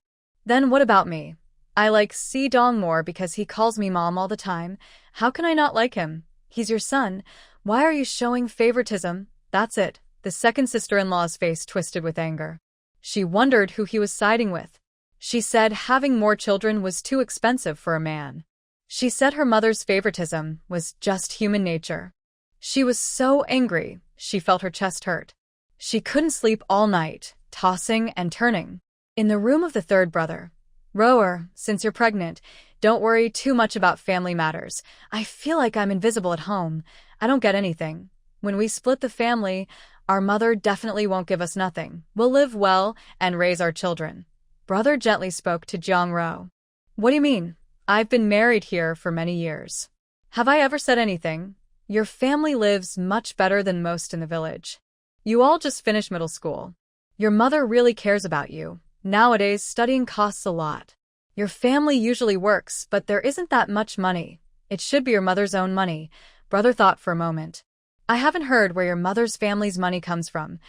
Then what about me? I like Si-dong more because he calls me mom all the time. How can I not like him? He's your son. Why are you showing favoritism? That's it. The second sister-in-law's face twisted with anger. She wondered who he was siding with. She said having more children was too expensive for a man. She said her mother's favoritism was just human nature. She was so angry, she felt her chest hurt. She couldn't sleep all night, tossing and turning. In the room of the third brother, Rower, since you're pregnant, don't worry too much about family matters. I feel like I'm invisible at home. I don't get anything. When we split the family, our mother definitely won't give us nothing. We'll live well and raise our children. Brother gently spoke to Jiang-ro. What do you mean? I've been married here for many years. Have I ever said anything? Your family lives much better than most in the village. You all just finished middle school. Your mother really cares about you. Nowadays, studying costs a lot. Your family usually works, but there isn't that much money. It should be your mother's own money. Brother thought for a moment. I haven't heard where your mother's family's money comes from.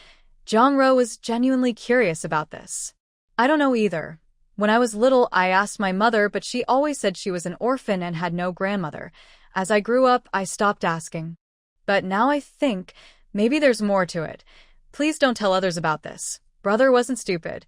Jiang-ro was genuinely curious about this. I don't know either. When I was little, I asked my mother, but she always said she was an orphan and had no grandmother. As I grew up, I stopped asking. But now I think maybe there's more to it. Please don't tell others about this. Brother wasn't stupid.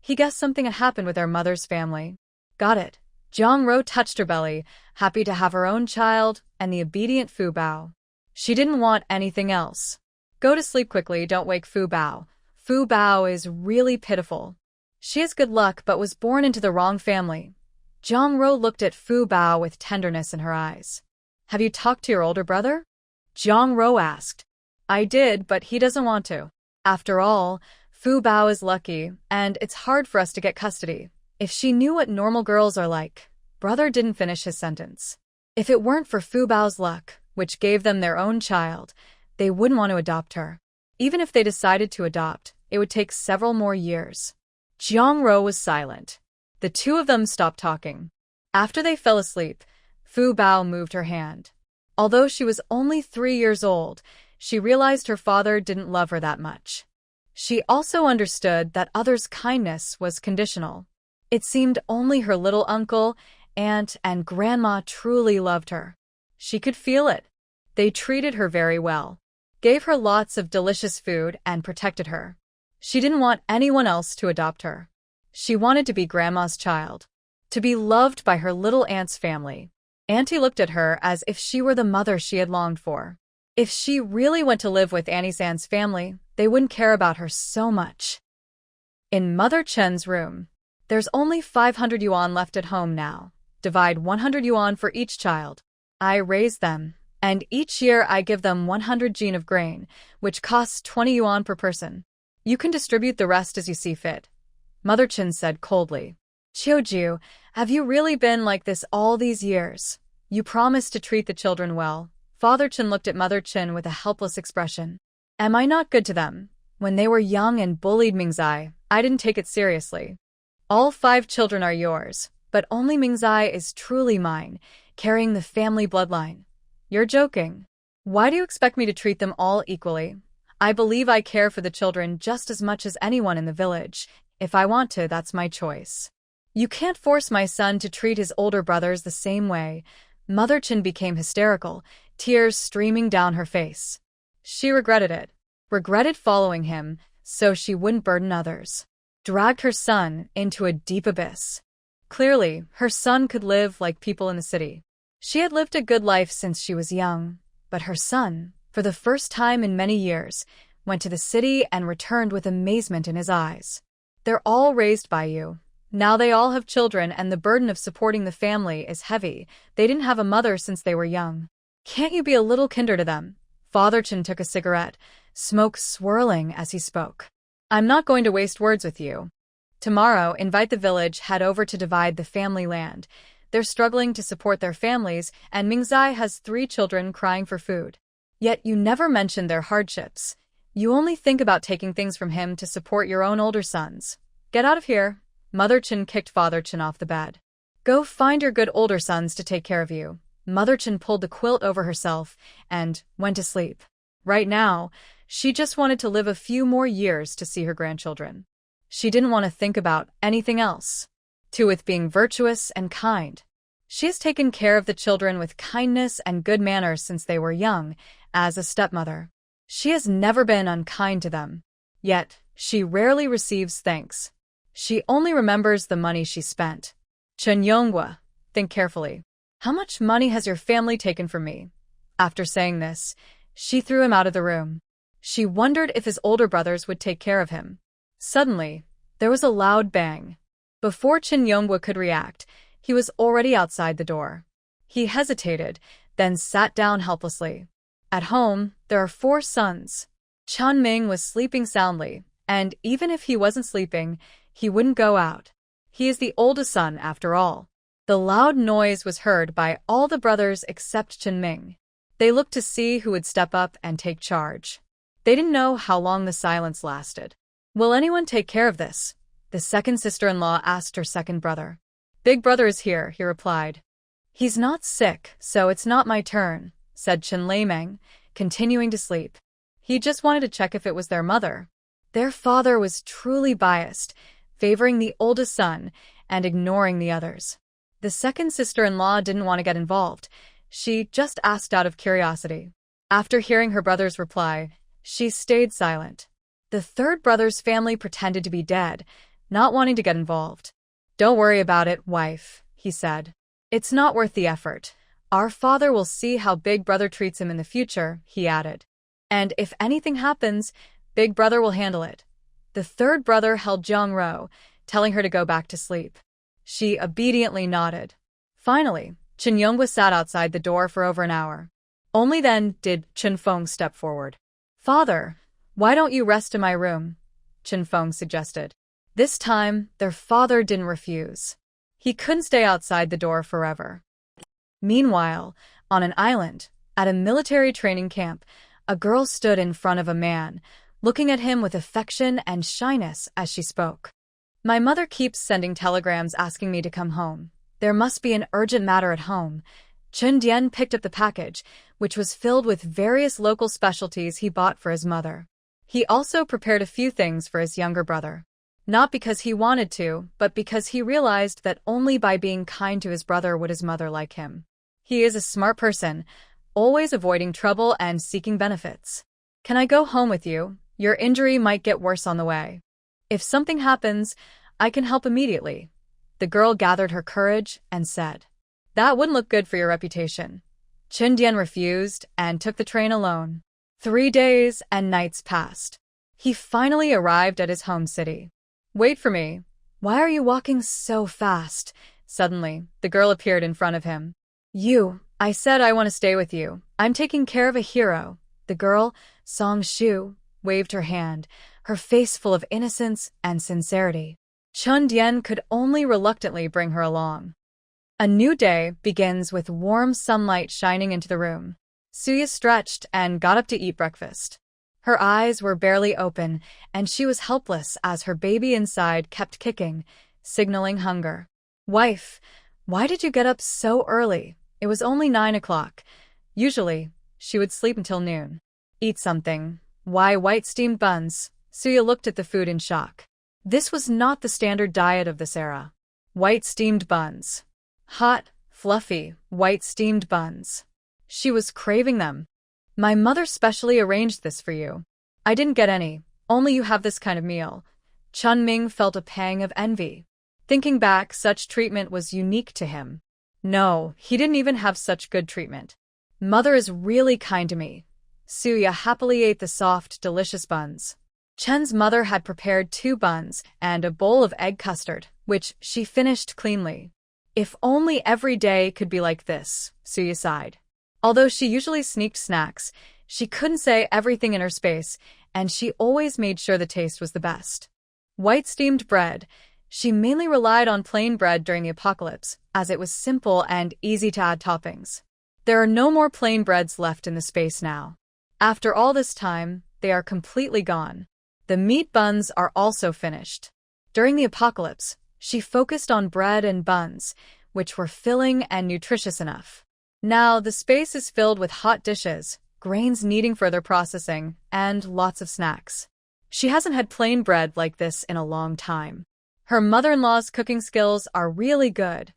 He guessed something had happened with our mother's family. Got it. Jiang-ro touched her belly, happy to have her own child and the obedient Fu Bao. She didn't want anything else. Go to sleep quickly, don't wake Fu Bao. Fu Bao is really pitiful. She has good luck but was born into the wrong family. Jiang-ro looked at Fu Bao with tenderness in her eyes. Have you talked to your older brother? Jiang-ro asked. I did, but he doesn't want to. After all, Fu Bao is lucky, and it's hard for us to get custody. If she knew what normal girls are like. Brother didn't finish his sentence. If it weren't for Fu Bao's luck, which gave them their own child, they wouldn't want to adopt her. Even if they decided to adopt, it would take several more years. Jiang Ro was silent. The two of them stopped talking. After they fell asleep, Fu Bao moved her hand. Although she was only 3 years old, she realized her father didn't love her that much. She also understood that others' kindness was conditional. It seemed only her little uncle, aunt, and grandma truly loved her. She could feel it. They treated her very well, gave her lots of delicious food, and protected her. She didn't want anyone else to adopt her. She wanted to be Grandma's child, to be loved by her little aunt's family. Auntie looked at her as if she were the mother she had longed for. If she really went to live with Annie San's family, they wouldn't care about her so much. In Mother Chen's room, there's only 500 yuan left at home now. Divide 100 yuan for each child. I raise them, and each year I give them 100 jin of grain, which costs 20 yuan per person. You can distribute the rest as you see fit. Mother Chen said coldly. Qiuju, have you really been like this all these years? You promised to treat the children well. Father Chen looked at Mother Chen with a helpless expression. Am I not good to them? When they were young and bullied Mingzai, I didn't take it seriously. All 5 children are yours, but only Mingzai is truly mine, carrying the family bloodline. You're joking. Why do you expect me to treat them all equally? I believe I care for the children just as much as anyone in the village. If I want to, that's my choice. You can't force my son to treat his older brothers the same way. Mother Chen became hysterical, tears streaming down her face. She regretted it. Regretted following him, so she wouldn't burden others. Dragged her son into a deep abyss. Clearly, her son could live like people in the city. She had lived a good life since she was young, but her son, for the first time in many years, went to the city and returned with amazement in his eyes. They're all raised by you. Now they all have children and the burden of supporting the family is heavy. They didn't have a mother since they were young. Can't you be a little kinder to them? Father Chen took a cigarette, smoke swirling as he spoke. I'm not going to waste words with you. Tomorrow, invite the village, head over to divide the family land. They're struggling to support their families, and Mingzai has 3 children crying for food. Yet you never mention their hardships. You only think about taking things from him to support your own older sons. Get out of here. Mother Chen kicked Father Chen off the bed. Go find your good older sons to take care of you. Mother Chen pulled the quilt over herself and went to sleep. Right now, she just wanted to live a few more years to see her grandchildren. She didn't want to think about anything else. With being virtuous and kind. She has taken care of the children with kindness and good manners since they were young, as a stepmother. She has never been unkind to them. Yet, she rarely receives thanks. She only remembers the money she spent. Chen Yonghua, think carefully. How much money has your family taken from me? After saying this, she threw him out of the room. She wondered if his older brothers would take care of him. Suddenly, there was a loud bang. Before Chen Yonghua could react, he was already outside the door. He hesitated, then sat down helplessly. At home, there are 4 sons. Chen Ming was sleeping soundly, and even if he wasn't sleeping, he wouldn't go out. He is the oldest son, after all. The loud noise was heard by all the brothers except Chen Ming. They looked to see who would step up and take charge. They didn't know how long the silence lasted. Will anyone take care of this? The second sister-in-law asked her second brother. Big brother is here, he replied. He's not sick, so it's not my turn, said Chen Leimeng, continuing to sleep. He just wanted to check if it was their mother. Their father was truly biased, favoring the oldest son and ignoring the others. The second sister-in-law didn't want to get involved. She just asked out of curiosity. After hearing her brother's reply, she stayed silent. The third brother's family pretended to be dead, not wanting to get involved. Don't worry about it, wife, he said. It's not worth the effort. Our father will see how Big Brother treats him in the future, he added. And if anything happens, Big Brother will handle it. The third brother held Jiang Ro, telling her to go back to sleep. She obediently nodded. Finally, Chen Yonghua sat outside the door for over an hour. Only then did Chen Feng step forward. Father, why don't you rest in my room? Chen Feng suggested. This time, their father didn't refuse. He couldn't stay outside the door forever. Meanwhile, on an island, At a military training camp, a girl stood in front of a man, looking at him with affection and shyness as she spoke. My mother keeps sending telegrams asking me to come home. There must be an urgent matter at home. Chun Dian picked up the package, which was filled with various local specialties he bought for his mother. He also prepared a few things for his younger brother. Not because he wanted to, but because he realized that only by being kind to his brother would his mother like him. He is a smart person, always avoiding trouble and seeking benefits. Can I go home with you? Your injury might get worse on the way. If something happens, I can help immediately. The girl gathered her courage and said, That wouldn't look good for your reputation. Chun Dian refused and took the train alone. 3 days and nights passed. He finally arrived at his home city. Wait for me. Why are you walking so fast? Suddenly, the girl appeared in front of him. I said I want to stay with you. I'm taking care of a hero. The girl, Song Shu, waved her hand, her face full of innocence and sincerity. Chun Dian could only reluctantly bring her along. A new day begins with warm sunlight shining into the room. Suya stretched and got up to eat breakfast. Her eyes were barely open, and she was helpless as her baby inside kept kicking, signaling hunger. Wife, why did you get up so early? It was only 9 o'clock. Usually, she would sleep until noon. Eat something. Why white steamed buns? Suya looked at the food in shock. This was not the standard diet of this era. White steamed buns. Hot, fluffy, white steamed buns. She was craving them. My mother specially arranged this for you. I didn't get any. Only you have this kind of meal. Chun Ming felt a pang of envy. Thinking back, such treatment was unique to him. No, he didn't even have such good treatment. Mother is really kind to me. Suya happily ate the soft, delicious buns. Chen's mother had prepared 2 buns and a bowl of egg custard, which she finished cleanly. If only every day could be like this, Suya sighed. Although she usually sneaked snacks, she couldn't say everything in her space, and she always made sure the taste was the best. White steamed bread. She mainly relied on plain bread during the apocalypse, as it was simple and easy to add toppings. There are no more plain breads left in the space now. After all this time, they are completely gone. The meat buns are also finished. During the apocalypse, she focused on bread and buns, which were filling and nutritious enough. Now, the space is filled with hot dishes, grains needing further processing, and lots of snacks. She hasn't had plain bread like this in a long time. Her mother-in-law's cooking skills are really good.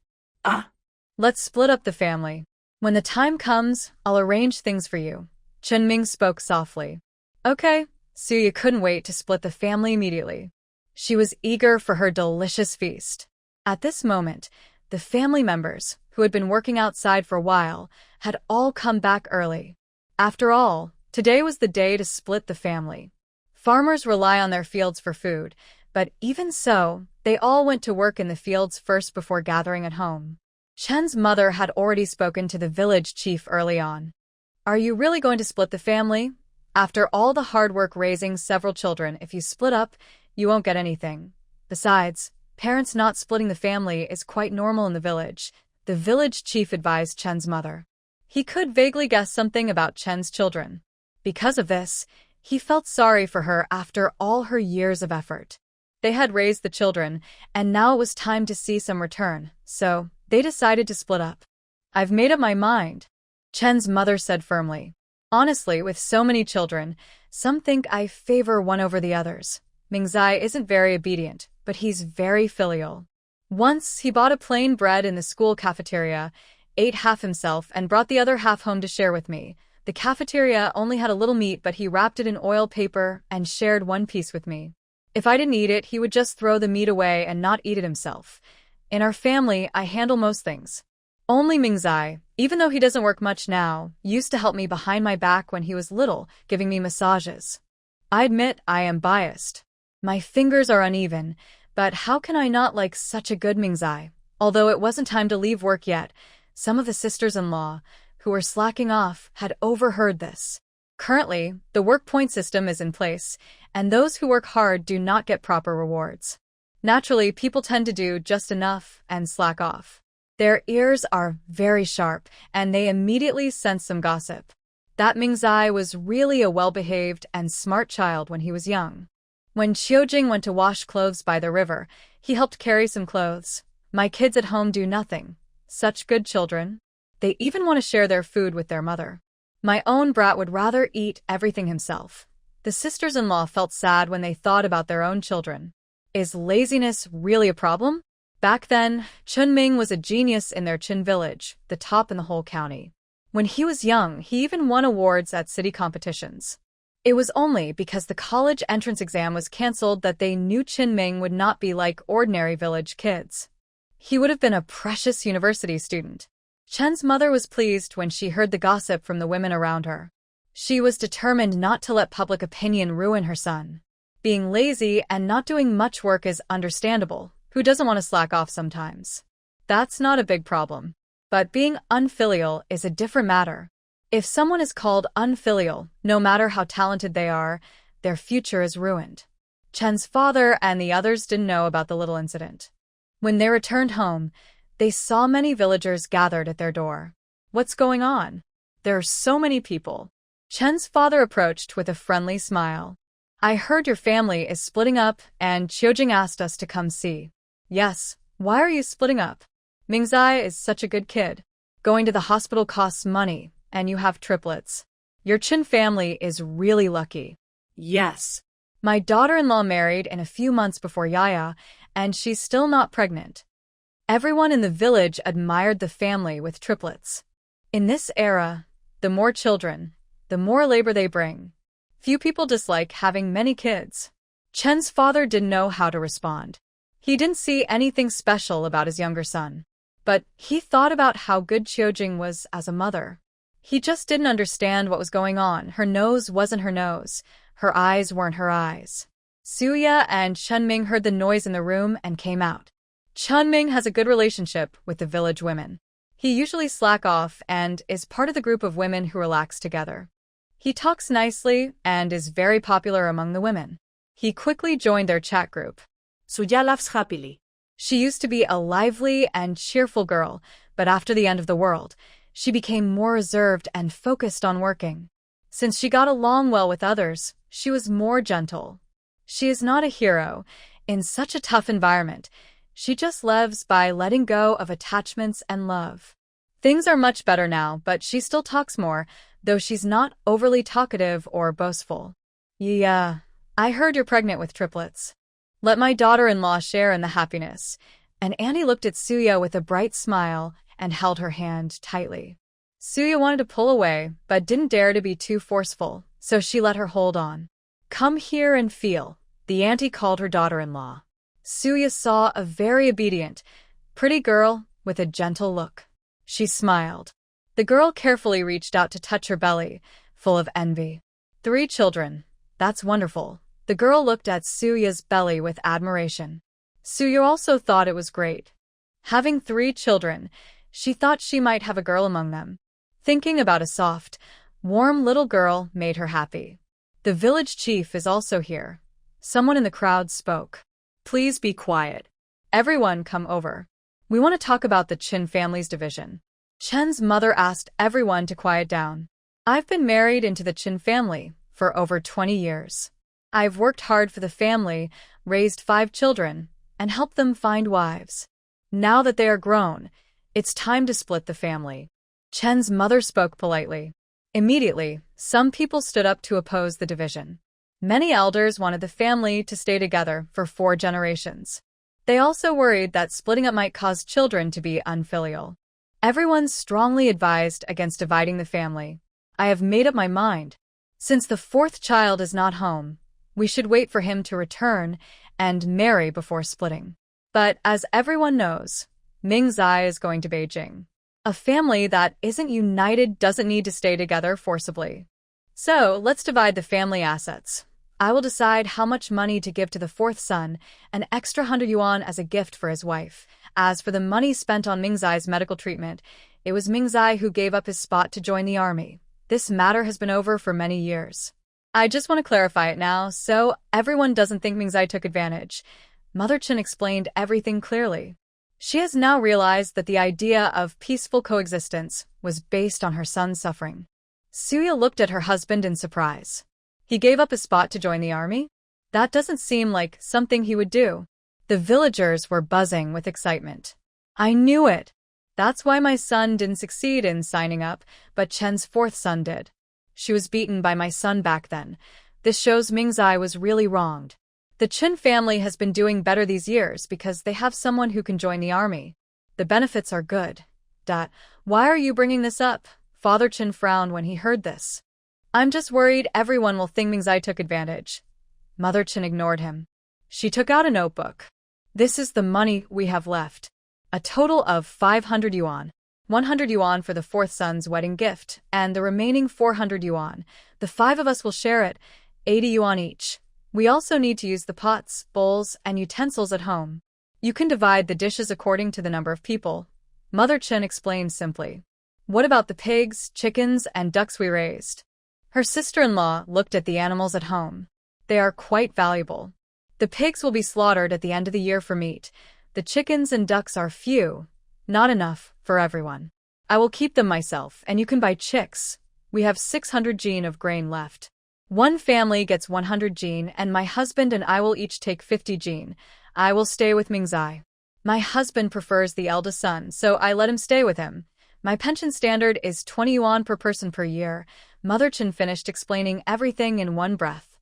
Let's split up the family. When the time comes, I'll arrange things for you. Chun Ming spoke softly. Okay. Suya couldn't wait to split the family immediately. She was eager for her delicious feast. At this moment, the family members, who had been working outside for a while, had all come back early. After all, today was the day to split the family. Farmers rely on their fields for food, but even so, they all went to work in the fields first before gathering at home. Chen's mother had already spoken to the village chief early on. Are you really going to split the family? After all the hard work raising several children, if you split up, you won't get anything. Besides, parents not splitting the family is quite normal in the village, the village chief advised Chen's mother. He could vaguely guess something about Chen's children. Because of this, he felt sorry for her after all her years of effort. They had raised the children, and now it was time to see some return, so they decided to split up. I've made up my mind, Chen's mother said firmly. Honestly, with so many children, some think I favor one over the others. Mingzai isn't very obedient, but he's very filial. Once, he bought a plain bread in the school cafeteria, ate half himself, and brought the other half home to share with me. The cafeteria only had a little meat, but he wrapped it in oil paper and shared 1 piece with me. If I didn't eat it, he would just throw the meat away and not eat it himself. In our family, I handle most things. Only Mingzai, even though he doesn't work much now, used to help me behind my back when he was little, giving me massages. I admit I am biased. My fingers are uneven, but how can I not like such a good Mingzai? Although it wasn't time to leave work yet, some of the sisters-in-law, who were slacking off, had overheard this. Currently, the work point system is in place, and those who work hard do not get proper rewards. Naturally, people tend to do just enough and slack off. Their ears are very sharp, and they immediately sense some gossip. That Mingzai was really a well-behaved and smart child when he was young. When Qiujing went to wash clothes by the river, he helped carry some clothes. My kids at home do nothing. Such good children. They even want to share their food with their mother. My own brat would rather eat everything himself. The sisters-in-law felt sad when they thought about their own children. Is laziness really a problem? Back then, Chunming was a genius in their Chin village, the top in the whole county. When he was young, he even won awards at city competitions. It was only because the college entrance exam was cancelled that they knew Chunming would not be like ordinary village kids. He would have been a precious university student. Chen's mother was pleased when she heard the gossip from the women around her. She was determined not to let public opinion ruin her son. Being lazy and not doing much work is understandable. Who doesn't want to slack off sometimes? That's not a big problem. But being unfilial is a different matter. If someone is called unfilial, no matter how talented they are, their future is ruined. Chen's father and the others didn't know about the little incident. When they returned home, they saw many villagers gathered at their door. What's going on? There are so many people. Chen's father approached with a friendly smile. I heard your family is splitting up and Qiujing asked us to come see. Yes, why are you splitting up? Mingzai is such a good kid. Going to the hospital costs money, and you have triplets. Your Chin family is really lucky. Yes. My daughter-in-law married in a few months before Yaya, and she's still not pregnant. Everyone in the village admired the family with triplets. In this era, the more children, the more labor they bring. Few people dislike having many kids. Chen's father didn't know how to respond. He didn't see anything special about his younger son. But he thought about how good Qiujing was as a mother. He just didn't understand what was going on. Her nose wasn't her nose. Her eyes weren't her eyes. Suya and Chunming heard the noise in the room and came out. Chunming has a good relationship with the village women. He usually slack off and is part of the group of women who relax together. He talks nicely and is very popular among the women. He quickly joined their chat group. Suya laughs happily. She used to be a lively and cheerful girl, but after the end of the world, she became more reserved and focused on working. Since she got along well with others, she was more gentle. She is not a hero. In such a tough environment, she just lives by letting go of attachments and love. Things are much better now, but she still talks more, though she's not overly talkative or boastful. Yeah, I heard you're pregnant with triplets. Let my daughter-in-law share in the happiness. And Annie looked at Suya with a bright smile and held her hand tightly. Suya wanted to pull away, but didn't dare to be too forceful, so she let her hold on. Come here and feel, the auntie called her daughter-in-law. Suya saw a very obedient, pretty girl with a gentle look. She smiled. The girl carefully reached out to touch her belly, full of envy. 3 children. That's wonderful. The girl looked at Suya's belly with admiration. Suya also thought it was great. Having 3 children, she thought she might have a girl among them. Thinking about a soft, warm little girl made her happy. The village chief is also here. Someone in the crowd spoke. Please be quiet. Everyone come over. We want to talk about the Chin family's division. Chen's mother asked everyone to quiet down. I've been married into the Chin family for over 20 years. I've worked hard for the family, raised 5 children, and helped them find wives. Now that they are grown, it's time to split the family. Chen's mother spoke politely. Immediately, some people stood up to oppose the division. Many elders wanted the family to stay together for 4 generations. They also worried that splitting up might cause children to be unfilial. Everyone strongly advised against dividing the family. I have made up my mind. Since the 4th child is not home, we should wait for him to return and marry before splitting. But as everyone knows, Mingzai is going to Beijing. A family that isn't united doesn't need to stay together forcibly. So let's divide the family assets. I will decide how much money to give to the 4th son, an extra 100 yuan as a gift for his wife. As for the money spent on Mingzai's medical treatment, it was Mingzai who gave up his spot to join the army. This matter has been over for many years. I just want to clarify it now, so everyone doesn't think Mingzai took advantage. Mother Chin explained everything clearly. She has now realized that the idea of peaceful coexistence was based on her son's suffering. Suya looked at her husband in surprise. He gave up his spot to join the army? That doesn't seem like something he would do. The villagers were buzzing with excitement. I knew it. That's why my son didn't succeed in signing up, but Chen's fourth son did. She was beaten by my son back then. This shows Mingzai was really wronged. The Chen family has been doing better these years because they have someone who can join the army. The benefits are good. Why are you bringing this up? Father Chen frowned when he heard this. I'm just worried everyone will think Mingzai took advantage. Mother Chen ignored him. She took out a notebook. This is the money we have left. A total of 500 yuan. 100 yuan for the fourth son's wedding gift, and the remaining 400 yuan. The five of us will share it, 80 yuan each. We also need to use the pots, bowls, and utensils at home. You can divide the dishes according to the number of people. Mother Chen explained simply. What about the pigs, chickens, and ducks we raised? Her sister-in-law looked at the animals at home. They are quite valuable. The pigs will be slaughtered at the end of the year for meat. The chickens and ducks are few, not enough for everyone. I will keep them myself, and you can buy chicks. We have 600 jin of grain left. One family gets 100 jin, and my husband and I will each take 50 jin. I will stay with Mingzai. My husband prefers the eldest son, so I let him stay with him. My pension standard is 20 yuan per person per year. Mother Chen finished explaining everything in one breath.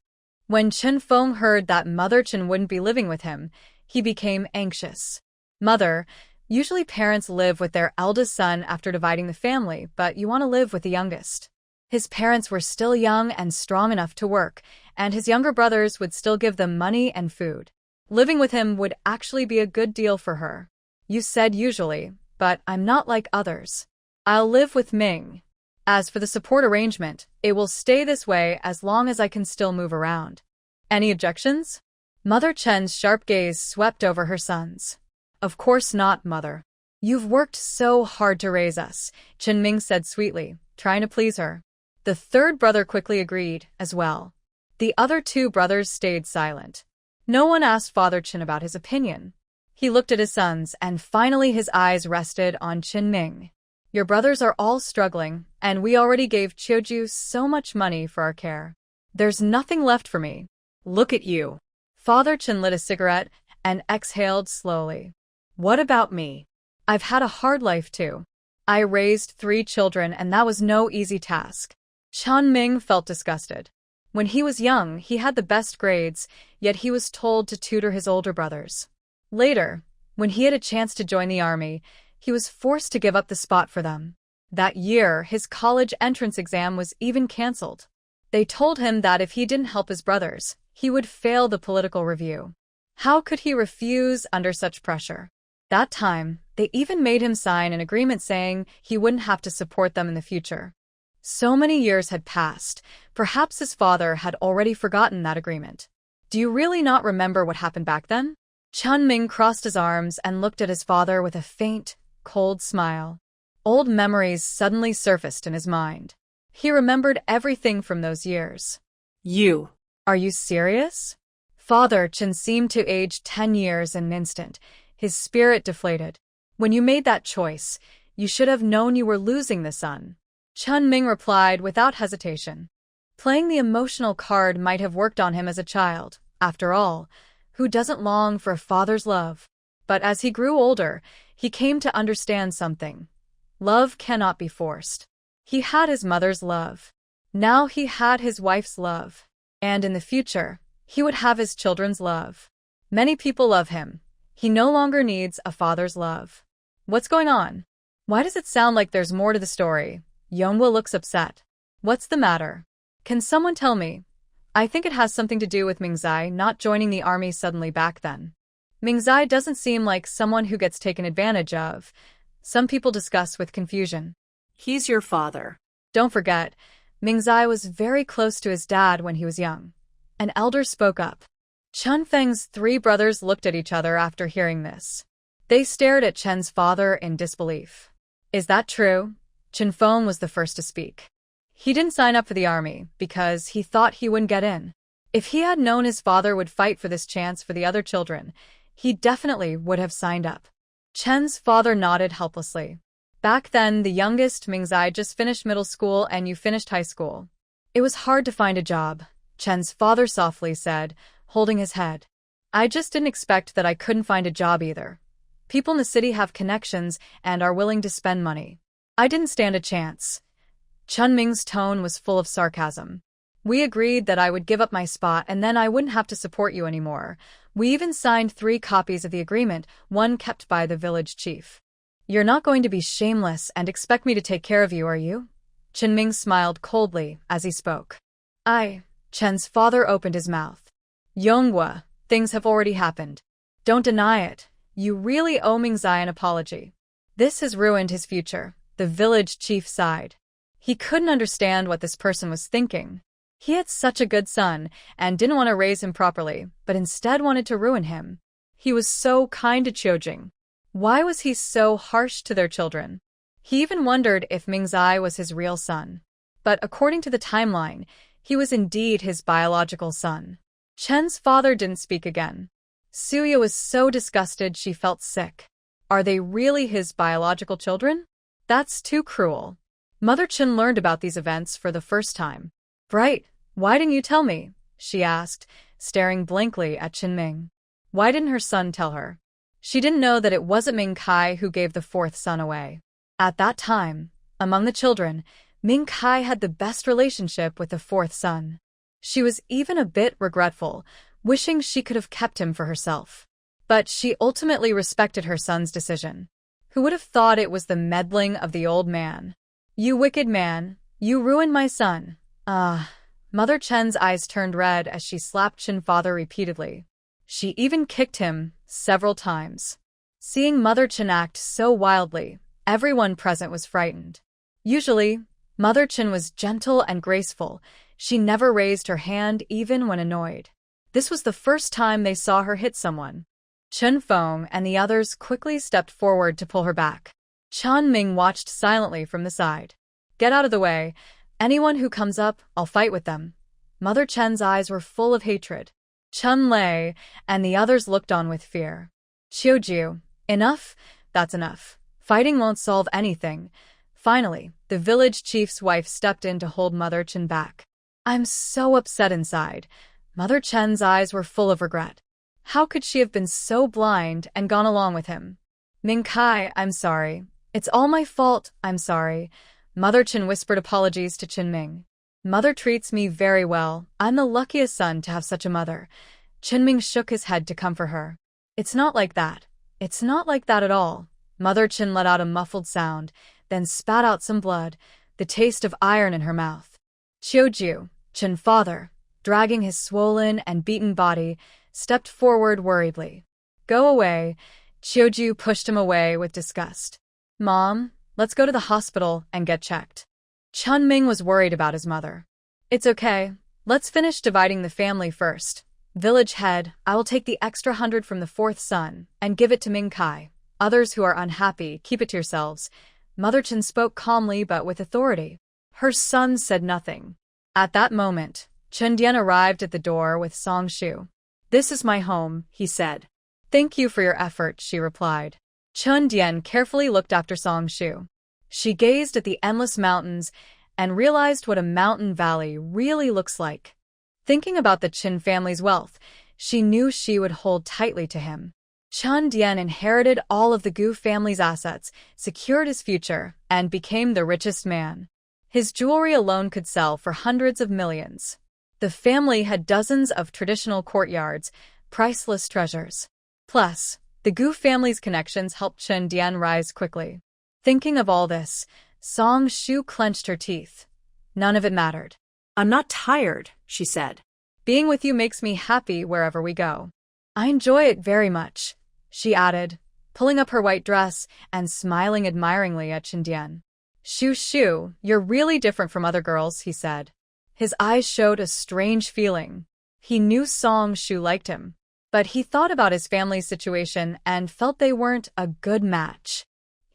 When Chen Feng heard that Mother Chen wouldn't be living with him, he became anxious. Mother, usually parents live with their eldest son after dividing the family, but you want to live with the youngest. His parents were still young and strong enough to work, and his younger brothers would still give them money and food. Living with him would actually be a good deal for her. You said usually, but I'm not like others. I'll live with Ming. As for the support arrangement, it will stay this way as long as I can still move around. Any objections? Mother Chen's sharp gaze swept over her sons. Of course not, Mother. You've worked so hard to raise us, Chen Ming said sweetly, trying to please her. The third brother quickly agreed, as well. The other two brothers stayed silent. No one asked Father Chen about his opinion. He looked at his sons, and finally his eyes rested on Chen Ming. Your brothers are all struggling, and we already gave Qiuju so much money for our care. There's nothing left for me. Look at you. Father Chen lit a cigarette and exhaled slowly. What about me? I've had a hard life too. I raised 3 children, and that was no easy task. Chen Ming felt disgusted. When he was young, he had the best grades, yet he was told to tutor his older brothers. Later, when he had a chance to join the army, he was forced to give up the spot for them. That year, his college entrance exam was even cancelled. They told him that if he didn't help his brothers, he would fail the political review. How could he refuse under such pressure? That time, they even made him sign an agreement saying he wouldn't have to support them in the future. So many years had passed, perhaps his father had already forgotten that agreement. Do you really not remember what happened back then? Chen Ming crossed his arms and looked at his father with a faint, cold smile. Old memories suddenly surfaced in his mind. He remembered everything from those years. You. Are you serious? Father Chen seemed to age 10 years in an instant. His spirit deflated. When you made that choice, you should have known you were losing the son. Chen Ming replied without hesitation. Playing the emotional card might have worked on him as a child. After all, who doesn't long for a father's love? But as he grew older, he came to understand something. Love cannot be forced. He had his mother's love. Now he had his wife's love. And in the future, he would have his children's love. Many people love him. He no longer needs a father's love. What's going on? Why does it sound like there's more to the story? Yonghua looks upset. What's the matter? Can someone tell me? I think it has something to do with Mingzai not joining the army suddenly back then. Mingzai doesn't seem like someone who gets taken advantage of. Some people discuss with confusion. He's your father. Don't forget, Mingzai was very close to his dad when he was young. An elder spoke up. Chen Feng's 3 brothers looked at each other after hearing this. They stared at Chen's father in disbelief. Is that true? Chen Feng was the first to speak. He didn't sign up for the army because he thought he wouldn't get in. If he had known his father would fight for this chance for the other children, he definitely would have signed up. Chen's father nodded helplessly. Back then, the youngest, Mingzai, just finished middle school and you finished high school. It was hard to find a job, Chen's father softly said, holding his head. I just didn't expect that I couldn't find a job either. People in the city have connections and are willing to spend money. I didn't stand a chance. Chun Ming's tone was full of sarcasm. We agreed that I would give up my spot and then I wouldn't have to support you anymore. We even signed 3 copies of the agreement, one kept by the village chief. You're not going to be shameless and expect me to take care of you, are you? Chen Ming smiled coldly as he spoke. Chen's father opened his mouth. Yonghua, things have already happened. Don't deny it. You really owe Mingzai an apology. This has ruined his future, the village chief sighed. He couldn't understand what this person was thinking. He had such a good son and didn't want to raise him properly, but instead wanted to ruin him. He was so kind to Qiujing. Why was he so harsh to their children? He even wondered if Mingzai was his real son. But according to the timeline, he was indeed his biological son. Chen's father didn't speak again. Suya was so disgusted she felt sick. Are they really his biological children? That's too cruel. Mother Chen learned about these events for the first time. Bright, why didn't you tell me? She asked, staring blankly at Chen Ming. Why didn't her son tell her? She didn't know that it wasn't Ming Kai who gave the 4th son away. At that time, among the children, Ming Kai had the best relationship with the 4th son. She was even a bit regretful, wishing she could have kept him for herself. But she ultimately respected her son's decision. Who would have thought it was the meddling of the old man? You wicked man, you ruined my son. Mother Chen's eyes turned red as she slapped Chen father repeatedly. She even kicked him several times. Seeing Mother Chen act so wildly, everyone present was frightened. Usually, Mother Chen was gentle and graceful. She never raised her hand even when annoyed. This was the first time they saw her hit someone. Chen Feng and the others quickly stepped forward to pull her back. Chan Ming watched silently from the side. Get out of the way. Anyone who comes up, I'll fight with them. Mother Chen's eyes were full of hatred. Chun Lei and the others looked on with fear. Qiujiu, enough? That's enough. Fighting won't solve anything. Finally, the village chief's wife stepped in to hold Mother Chen back. I'm so upset inside. Mother Chen's eyes were full of regret. How could she have been so blind and gone along with him? Ming Kai, I'm sorry. It's all my fault, I'm sorry. Mother Chen whispered apologies to Chen Ming. Mother treats me very well. I'm the luckiest son to have such a mother. Chen Ming shook his head to comfort her. It's not like that. It's not like that at all. Mother Chen let out a muffled sound, then spat out some blood, the taste of iron in her mouth. Qiujiu, Chen father, dragging his swollen and beaten body, stepped forward worriedly. Go away. Qiujiu pushed him away with disgust. Mom, let's go to the hospital and get checked. Chun Ming was worried about his mother. It's okay. Let's finish dividing the family first. Village head, I will take the extra 100 from the 4th son and give it to Ming Kai. Others who are unhappy, keep it to yourselves. Mother Chen spoke calmly but with authority. Her son said nothing. At that moment, Chen Dian arrived at the door with Song Shu. This is my home, he said. Thank you for your effort, she replied. Chen Dian carefully looked after Song Shu. She gazed at the endless mountains and realized what a mountain valley really looks like. Thinking about the Qin family's wealth, she knew she would hold tightly to him. Chen Dian inherited all of the Gu family's assets, secured his future, and became the richest man. His jewelry alone could sell for hundreds of millions. The family had dozens of traditional courtyards, priceless treasures. Plus, the Gu family's connections helped Chen Dian rise quickly. Thinking of all this, Song Shu clenched her teeth. None of it mattered. I'm not tired, she said. Being with you makes me happy wherever we go. I enjoy it very much, she added, pulling up her white dress and smiling admiringly at Chen Dian. Shu, you're really different from other girls, he said. His eyes showed a strange feeling. He knew Song Shu liked him, but he thought about his family's situation and felt they weren't a good match.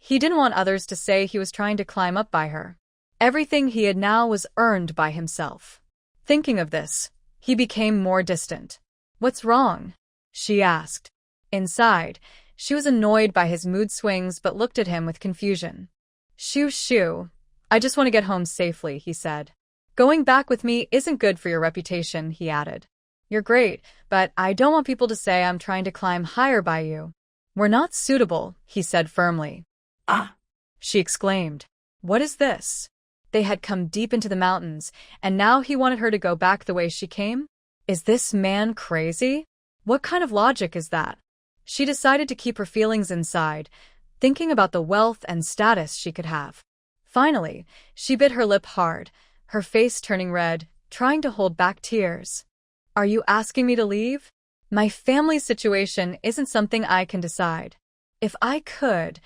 He didn't want others to say he was trying to climb up by her. Everything he had now was earned by himself. Thinking of this, he became more distant. What's wrong? She asked. Inside, She was annoyed by his mood swings but looked at him with confusion. Shoo, I just want to get home safely, he said. Going back with me isn't good for your reputation, he added. You're great, but I don't want people to say I'm trying to climb higher by you. We're not suitable, he said firmly. Ah! She exclaimed. What is this? They had come deep into the mountains, and now he wanted her to go back the way she came? Is this man crazy? What kind of logic is that? She decided to keep her feelings inside, thinking about the wealth and status she could have. Finally, she bit her lip hard, her face turning red, trying to hold back tears. Are you asking me to leave? My family situation isn't something I can decide. If I could,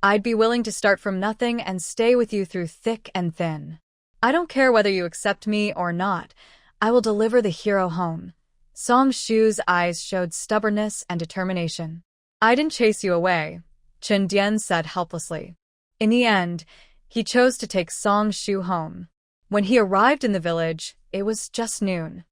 I'd be willing to start from nothing and stay with you through thick and thin. I don't care whether you accept me or not. I will deliver the hero home. Song Shu's eyes showed stubbornness and determination. I didn't chase you away, Chen Dian said helplessly. In the end, he chose to take Song Shu home. When he arrived in the village, it was just noon.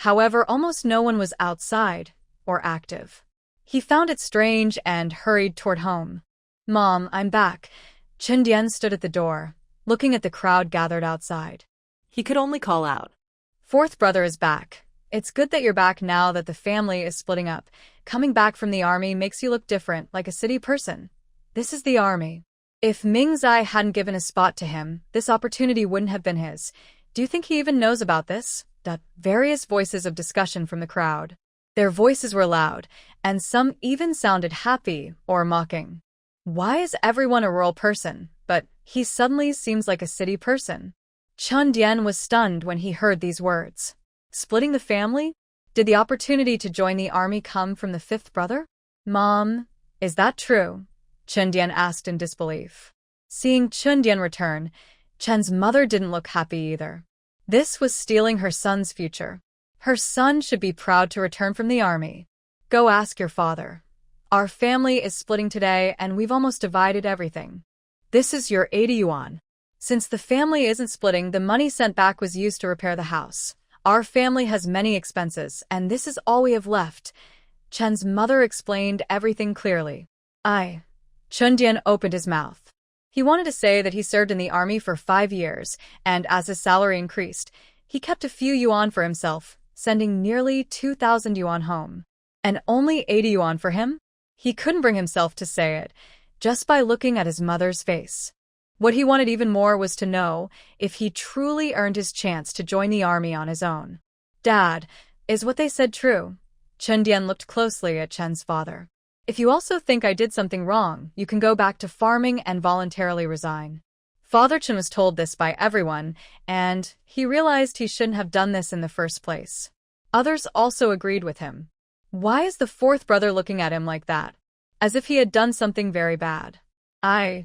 However, almost no one was outside or active. He found it strange and hurried toward home. Mom, I'm back. Chen Dian stood at the door, looking at the crowd gathered outside. He could only call out. Fourth brother is back. It's good that you're back now that the family is splitting up. Coming back from the army makes you look different, like a city person. This is the army. If Ming Zai hadn't given a spot to him, this opportunity wouldn't have been his. Do you think he even knows about this? Various voices of discussion from the crowd. Their voices were loud, and some even sounded happy or mocking. Why is everyone a rural person, but he suddenly seems like a city person? Chen Dian was stunned when he heard these words. Splitting the family? Did the opportunity to join the army come from the fifth brother? Mom, is that true? Chen Dian asked in disbelief. Seeing Chen Dian return, Chen's mother didn't look happy either. This was stealing her son's future. Her son should be proud to return from the army. Go ask your father. Our family is splitting today and we've almost divided everything. This is your 80 yuan. Since the family isn't splitting, the money sent back was used to repair the house. Our family has many expenses, and this is all we have left. Chen's mother explained everything clearly. Chen Dian opened his mouth. He wanted to say that he served in the army for 5 years, and as his salary increased, he kept a few yuan for himself, sending nearly 2,000 yuan home. And only 80 yuan for him? He couldn't bring himself to say it, just by looking at his mother's face. What he wanted even more was to know if he truly earned his chance to join the army on his own. Dad, is what they said true? Chen Dian looked closely at Chen's father. If you also think I did something wrong, you can go back to farming and voluntarily resign. Father Chen was told this by everyone, and he realized he shouldn't have done this in the first place. Others also agreed with him. Why is the fourth brother looking at him like that? As if he had done something very bad.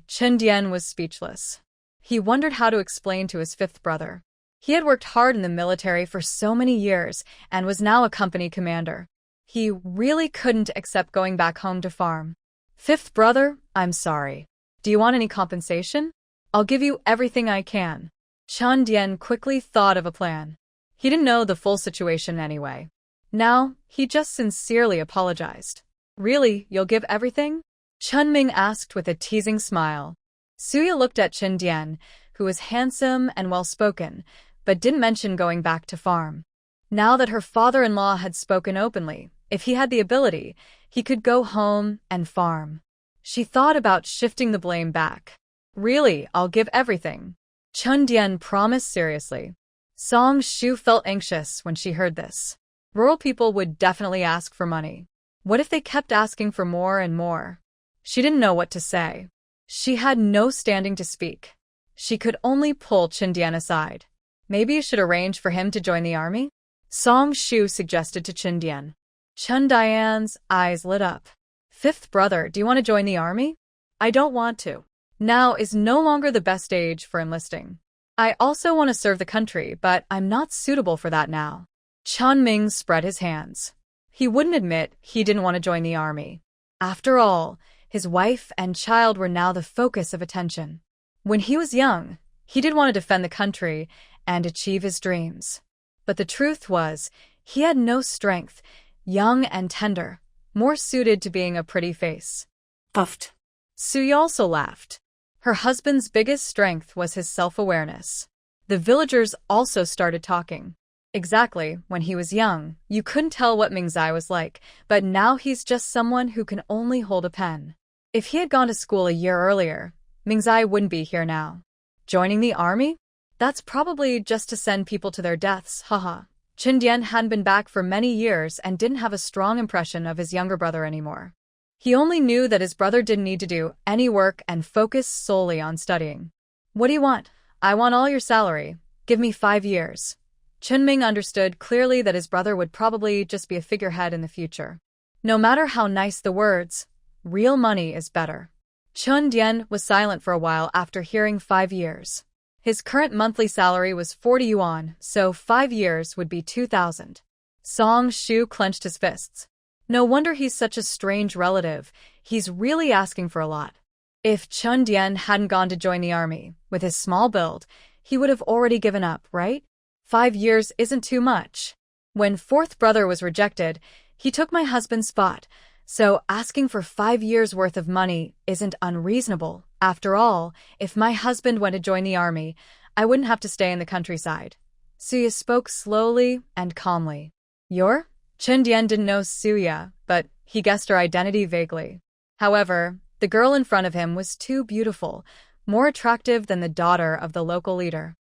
Chen Dian was speechless. He wondered how to explain to his fifth brother. He had worked hard in the military for so many years and was now a company commander. He really couldn't accept going back home to farm. Fifth brother, I'm sorry. Do you want any compensation? I'll give you everything I can. Chen Dian quickly thought of a plan. He didn't know the full situation anyway. Now, he just sincerely apologized. Really, you'll give everything? Chen Ming asked with a teasing smile. Suya looked at Chen Dian, who was handsome and well-spoken, but didn't mention going back to farm. Now that her father-in-law had spoken openly, if he had the ability, he could go home and farm. She thought about shifting the blame back. Really, I'll give everything. Chen Dian promised seriously. Song Shu felt anxious when she heard this. Rural people would definitely ask for money. What if they kept asking for more and more? She didn't know what to say. She had no standing to speak. She could only pull Chen Dian aside. Maybe you should arrange for him to join the army? Song Shu suggested to Chen Dian. Chen Dian's eyes lit up. Fifth brother, do you want to join the army? I don't want to. Now is no longer the best age for enlisting. I also want to serve the country, but I'm not suitable for that now. Chen Ming spread his hands. He wouldn't admit he didn't want to join the army. After all, his wife and child were now the focus of attention. When he was young, he did want to defend the country and achieve his dreams. But the truth was, he had no strength, young and tender, more suited to being a pretty face. puffed. Suya also laughed. Her husband's biggest strength was his self-awareness. The villagers also started talking. Exactly, when he was young, you couldn't tell what Mingzai was like, but now he's just someone who can only hold a pen. If he had gone to school a year earlier, Mingzai wouldn't be here now. Joining the army? That's probably just to send people to their deaths, haha. Chen Dian hadn't been back for many years and didn't have a strong impression of his younger brother anymore. He only knew that his brother didn't need to do any work and focus solely on studying. What do you want? I want all your salary. Give me 5 years. Chen Ming understood clearly that his brother would probably just be a figurehead in the future. No matter how nice the words, real money is better. Chen Dian was silent for a while after hearing 5 years. His current monthly salary was 40 yuan, so 5 years would be 2,000. Song Shu clenched his fists. No wonder he's such a strange relative. He's really asking for a lot. If Chen Dian hadn't gone to join the army, with his small build, he would have already given up, right? 5 years isn't too much. When fourth brother was rejected, he took my husband's spot, so asking for 5 years' worth of money isn't unreasonable. After all, if my husband went to join the army, I wouldn't have to stay in the countryside. Suya spoke slowly and calmly. You're? Chen Dian didn't know Suya, but he guessed her identity vaguely. However, the girl in front of him was too beautiful, more attractive than the daughter of the local leader.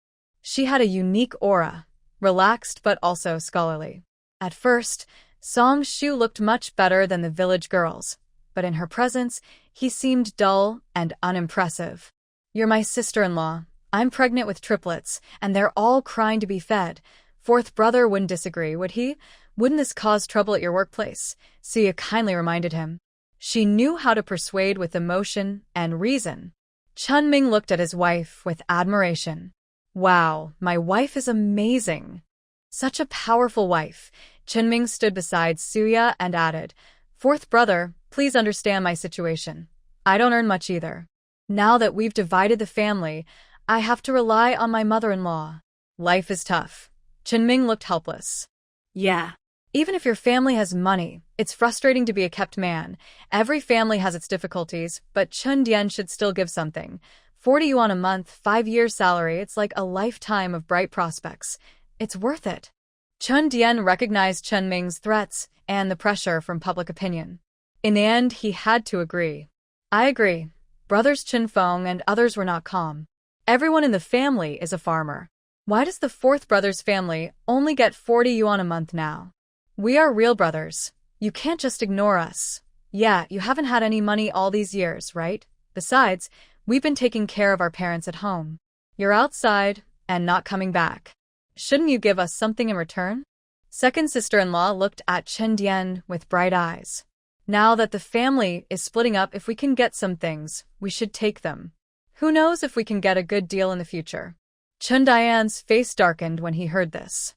She had a unique aura, relaxed but also scholarly. At first, Song Shu looked much better than the village girls, but in her presence, he seemed dull and unimpressive. You're my sister-in-law. I'm pregnant with triplets, and they're all crying to be fed. Fourth brother wouldn't disagree, would he? Wouldn't this cause trouble at your workplace? Suya kindly reminded him. She knew how to persuade with emotion and reason. Chen Ming looked at his wife with admiration. Wow, my wife is amazing. Such a powerful wife. Chen Ming stood beside Suya and added, Fourth brother, please understand my situation. I don't earn much either. Now that we've divided the family, I have to rely on my mother-in-law. Life is tough. Chen Ming looked helpless. Yeah. Even if your family has money, it's frustrating to be a kept man. Every family has its difficulties, but Chen Dian should still give something. 40 yuan a month, 5 years salary, it's like a lifetime of bright prospects. It's worth it. Chen Dian recognized Chen Ming's threats and the pressure from public opinion. In the end, he had to agree. I agree. Brothers Chen Feng and others were not calm. Everyone in the family is a farmer. Why does the fourth brother's family only get 40 yuan a month now? We are real brothers. You can't just ignore us. Yeah, you haven't had any money all these years, right? Besides, we've been taking care of our parents at home. You're outside and not coming back. Shouldn't you give us something in return? Second sister-in-law looked at Chen Dian with bright eyes. Now that the family is splitting up, if we can get some things, we should take them. Who knows if we can get a good deal in the future? Chen Dian's face darkened when he heard this.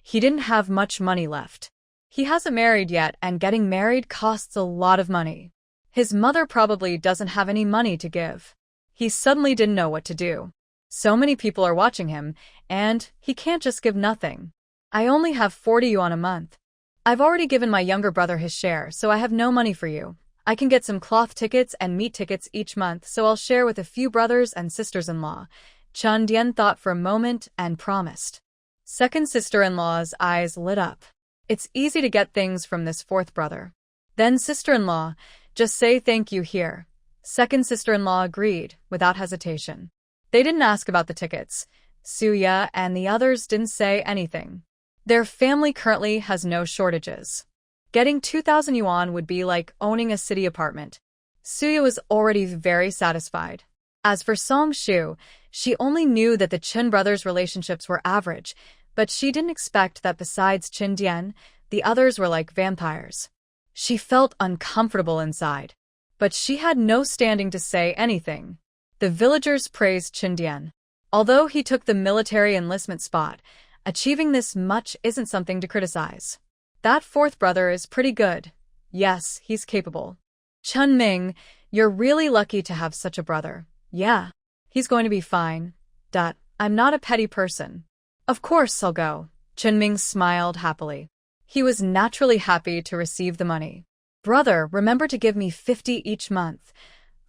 He didn't have much money left. He hasn't married yet, and getting married costs a lot of money. His mother probably doesn't have any money to give. He suddenly didn't know what to do. So many people are watching him, and he can't just give nothing. I only have 40 yuan a month. I've already given my younger brother his share, so I have no money for you. I can get some cloth tickets and meat tickets each month, so I'll share with a few brothers and sisters-in-law. Chen Dian thought for a moment and promised. Second sister-in-law's eyes lit up. It's easy to get things from this fourth brother. Then sister-in-law, just say thank you here. Second sister-in-law agreed, without hesitation. They didn't ask about the tickets. Suya and the others didn't say anything. Their family currently has no shortages. Getting 2,000 yuan would be like owning a city apartment. Suya was already very satisfied. As for Song Shu, she only knew that the Chen brothers' relationships were average, but she didn't expect that besides Chen Dian, the others were like vampires. She felt uncomfortable inside, but she had no standing to say anything. The villagers praised Chen Dian. Although he took the military enlistment spot, achieving this much isn't something to criticize. That fourth brother is pretty good. Yes, he's capable. Chen Ming, you're really lucky to have such a brother. Yeah, he's going to be fine. I'm not a petty person. Of course I'll go. Chen Ming smiled happily. He was naturally happy to receive the money. Brother, remember to give me 50 each month.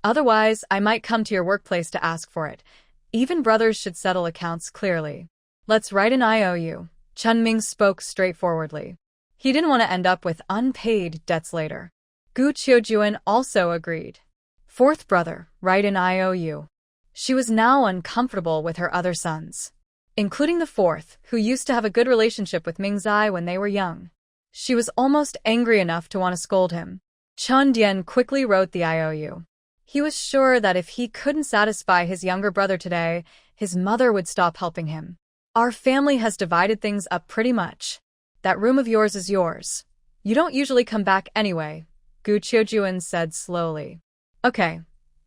Otherwise, I might come to your workplace to ask for it. Even brothers should settle accounts clearly. Let's write an IOU. Chunming spoke straightforwardly. He didn't want to end up with unpaid debts later. Gu Qiujuan also agreed. Fourth brother, write an IOU. She was now uncomfortable with her other sons, including the fourth, who used to have a good relationship with Mingzai when they were young. She was almost angry enough to want to scold him. Chun Dian quickly wrote the IOU. He was sure that if he couldn't satisfy his younger brother today, his mother would stop helping him. Our family has divided things up pretty much. That room of yours is yours. You don't usually come back anyway, Gu Qiujuan said slowly. Okay,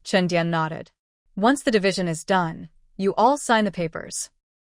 Chen Dian nodded. Once the division is done, you all sign the papers.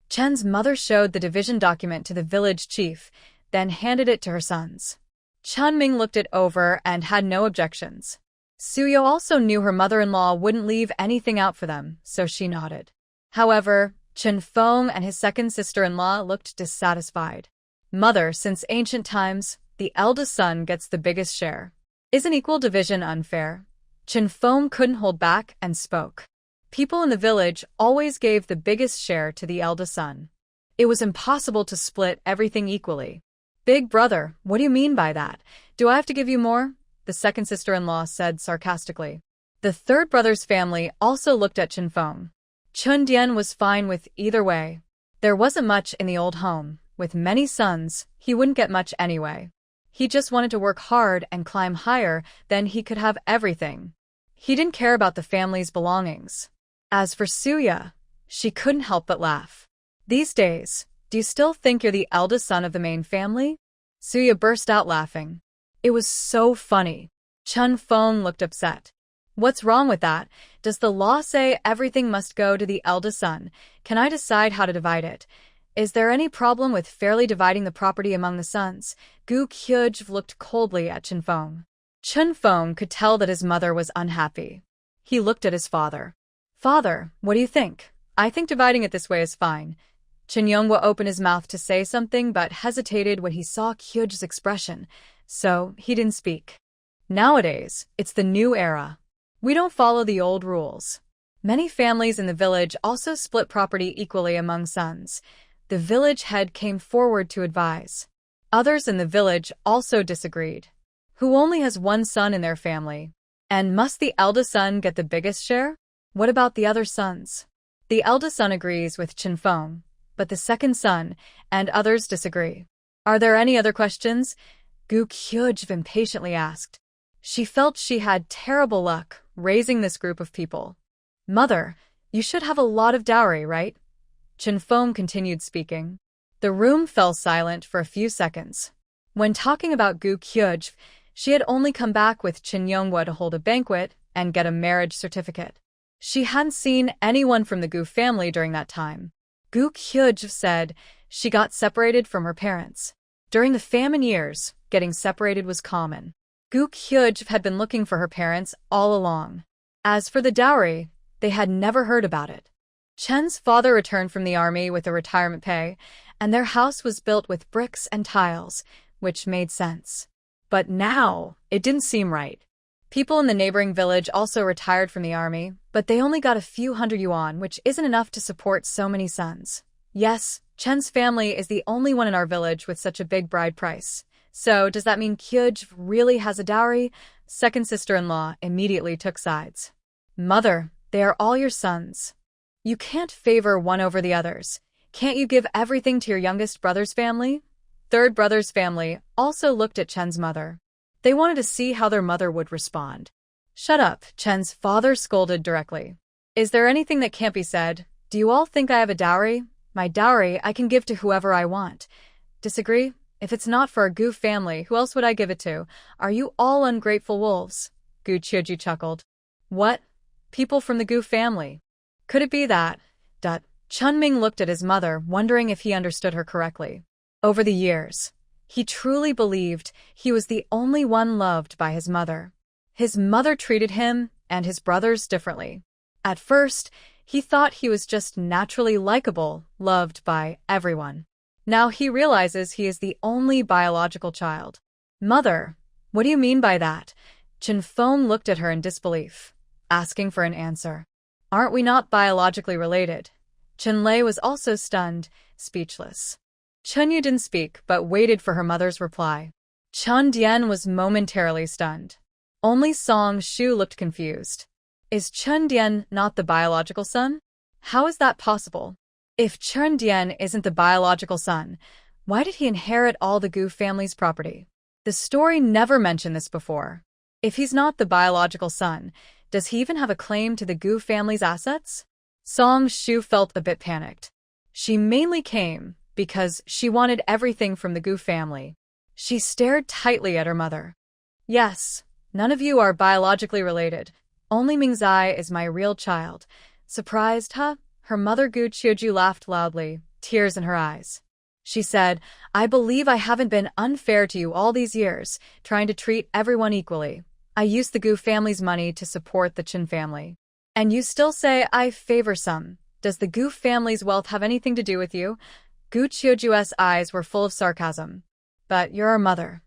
Chen's mother showed the division document to the village chief, then handed it to her sons. Chunming looked it over and had no objections. Suyo also knew her mother-in-law wouldn't leave anything out for them, so she nodded. However, Chen Feng and his second sister-in-law looked dissatisfied. Mother, since ancient times, the eldest son gets the biggest share. Isn't equal division unfair? Chen Feng couldn't hold back and spoke. People in the village always gave the biggest share to the eldest son. It was impossible to split everything equally. Big brother, what do you mean by that? Do I have to give you more? The second sister-in-law said sarcastically. The third brother's family also looked at Chen Feng. Chun Dian was fine with either way. There wasn't much in the old home. With many sons, he wouldn't get much anyway. He just wanted to work hard and climb higher, then he could have everything. He didn't care about the family's belongings. As for Suya, she couldn't help but laugh. These days, do you still think you're the eldest son of the main family? Suya burst out laughing. It was so funny. Chun Feng looked upset. What's wrong with that? Does the law say everything must go to the eldest son? Can I decide how to divide it? Is there any problem with fairly dividing the property among the sons? Gu Qiuj looked coldly at Chen Feng. Chen Feng could tell that his mother was unhappy. He looked at his father. Father, what do you think? I think dividing it this way is fine. Chen Yonghua opened his mouth to say something but hesitated when he saw Qiuj's expression, so he didn't speak. Nowadays, it's the new era. We don't follow the old rules. Many families in the village also split property equally among sons. The village head came forward to advise. Others in the village also disagreed. Who only has one son in their family? And must the eldest son get the biggest share? What about the other sons? The eldest son agrees with Chen Feng, but the second son and others disagree. Are there any other questions? Gu Qiuj impatiently asked. She felt she had terrible luck raising this group of people. Mother, you should have a lot of dowry, right? Chen Feng continued speaking. The room fell silent for a few seconds. When talking about Gu Qiuj, she had only come back with Chen Yonghua to hold a banquet and get a marriage certificate. She hadn't seen anyone from the Gu family during that time. Gu Qiuj said she got separated from her parents. During the famine years, getting separated was common. Gu Qiuj had been looking for her parents all along. As for the dowry, they had never heard about it. Chen's father returned from the army with a retirement pay, and their house was built with bricks and tiles, which made sense. But now, it didn't seem right. People in the neighboring village also retired from the army, but they only got a few hundred yuan, which isn't enough to support so many sons. Yes, Chen's family is the only one in our village with such a big bride price. So, does that mean Qiuj really has a dowry? Second sister-in-law immediately took sides. Mother, they are all your sons. You can't favor one over the others. Can't you give everything to your youngest brother's family? Third brother's family also looked at Chen's mother. They wanted to see how their mother would respond. Shut up, Chen's father scolded directly. Is there anything that can't be said? Do you all think I have a dowry? My dowry I can give to whoever I want. Disagree? If it's not for our Gu family, who else would I give it to? Are you all ungrateful wolves? Gu Qiuji chuckled. What? People from the Gu family? Could it be that? Chunming looked at his mother, wondering if he understood her correctly. Over the years, he truly believed he was the only one loved by his mother. His mother treated him and his brothers differently. At first, he thought he was just naturally likable, loved by everyone. Now he realizes he is the only biological child. Mother, What do you mean by that? Chen Feng looked at her in disbelief, asking for an answer. Aren't we not biologically related? Chen Lei was also stunned, speechless. Chen Yu didn't speak, but waited for her mother's reply. Chen Dian was momentarily stunned. Only Song Shu looked confused. Is Chen Dian not the biological son? How is that possible? If Chen Dian isn't the biological son, why did he inherit all the Gu family's property? The story never mentioned this before. If he's not the biological son, does he even have a claim to the Gu family's assets? Song Shu felt a bit panicked. She mainly came because she wanted everything from the Gu family. She stared tightly at her mother. Yes, none of you are biologically related. Only Mingzai is my real child. Surprised, huh? Her mother Gu Qiuju laughed loudly, tears in her eyes. She said, I believe I haven't been unfair to you all these years, trying to treat everyone equally. I used the Gu family's money to support the Chen family. And you still say I favor some. Does the Gu family's wealth have anything to do with you? Gu Qiuju's eyes were full of sarcasm. But you're our mother.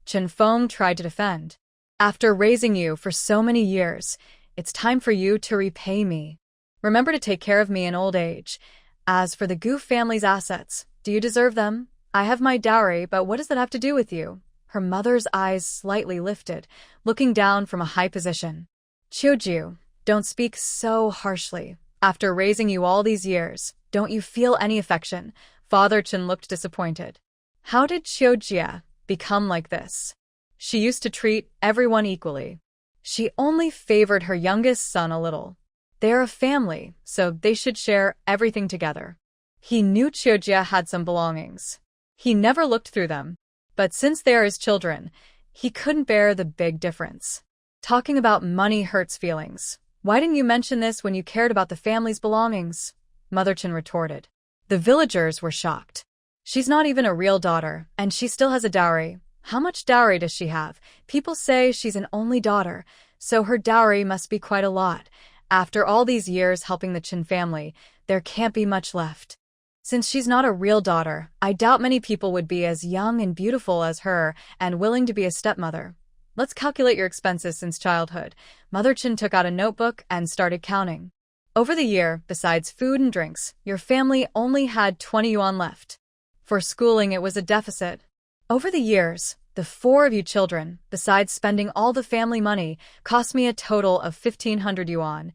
Chen Feng tried to defend. After raising you for so many years, it's time for you to repay me. Remember to take care of me in old age. As for the Gu family's assets, do you deserve them? I have my dowry, but what does that have to do with you? Her mother's eyes slightly lifted, looking down from a high position. Qiuju, don't speak so harshly. After raising you all these years, don't you feel any affection? Father Chen looked disappointed. How did Qiujia become like this? She used to treat everyone equally. She only favored her youngest son a little. They're a family, so they should share everything together. He knew Qiujia had some belongings. He never looked through them. But since they are his children, he couldn't bear the big difference. Talking about money hurts feelings. Why didn't you mention this when you cared about the family's belongings? Mother Chen retorted. The villagers were shocked. She's not even a real daughter, and she still has a dowry. How much dowry does she have? People say she's an only daughter, so her dowry must be quite a lot. After all these years helping the Chen family, there can't be much left. Since she's not a real daughter, I doubt many people would be as young and beautiful as her and willing to be a stepmother. Let's calculate your expenses since childhood. Mother Chen took out a notebook and started counting. Over the year, besides food and drinks, your family only had 20 yuan left. For schooling, it was a deficit. Over the years, the 4 of you children, besides spending all the family money, cost me a total of 1,500 yuan.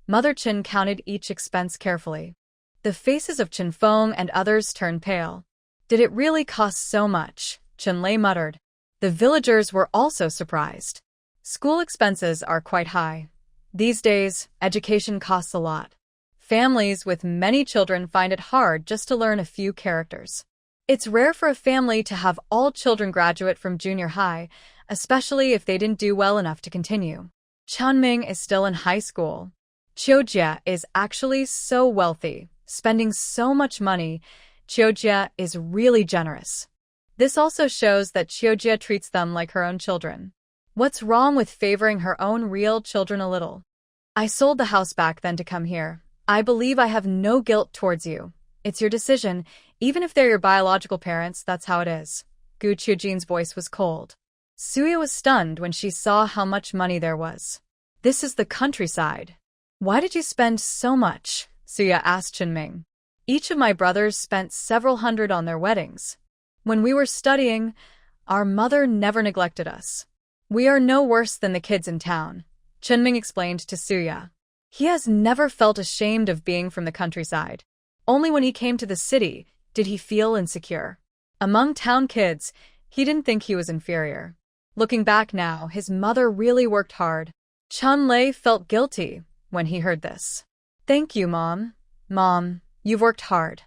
Mother Chen counted each expense carefully. The faces of Chen Feng and others turned pale. Did it really cost so much? Chen Lei muttered. The villagers were also surprised. School expenses are quite high. These days, education costs a lot. Families with many children find it hard just to learn a few characters. It's rare for a family to have all children graduate from junior high, especially if they didn't do well enough to continue. Chunming is still in high school. Qiujia is actually so wealthy, spending so much money. Qiujia is really generous. This also shows that Qiujia treats them like her own children. What's wrong with favoring her own real children a little? I sold the house back then to come here. I believe I have no guilt towards you. It's your decision. Even if they're your biological parents, that's how it is. Gu Qiujin's voice was cold. Suya was stunned when she saw how much money there was. This is the countryside. Why did you spend so much? Suya asked Chenming. Each of my brothers spent several hundred on their weddings. When we were studying, our mother never neglected us. We are no worse than the kids in town, Chenming explained to Suya. He has never felt ashamed of being from the countryside. Only when he came to the city did he feel insecure. Among town kids, he didn't think he was inferior. Looking back now, his mother really worked hard. Chen Lei felt guilty when he heard this. Thank you, Mom. Mom, you've worked hard.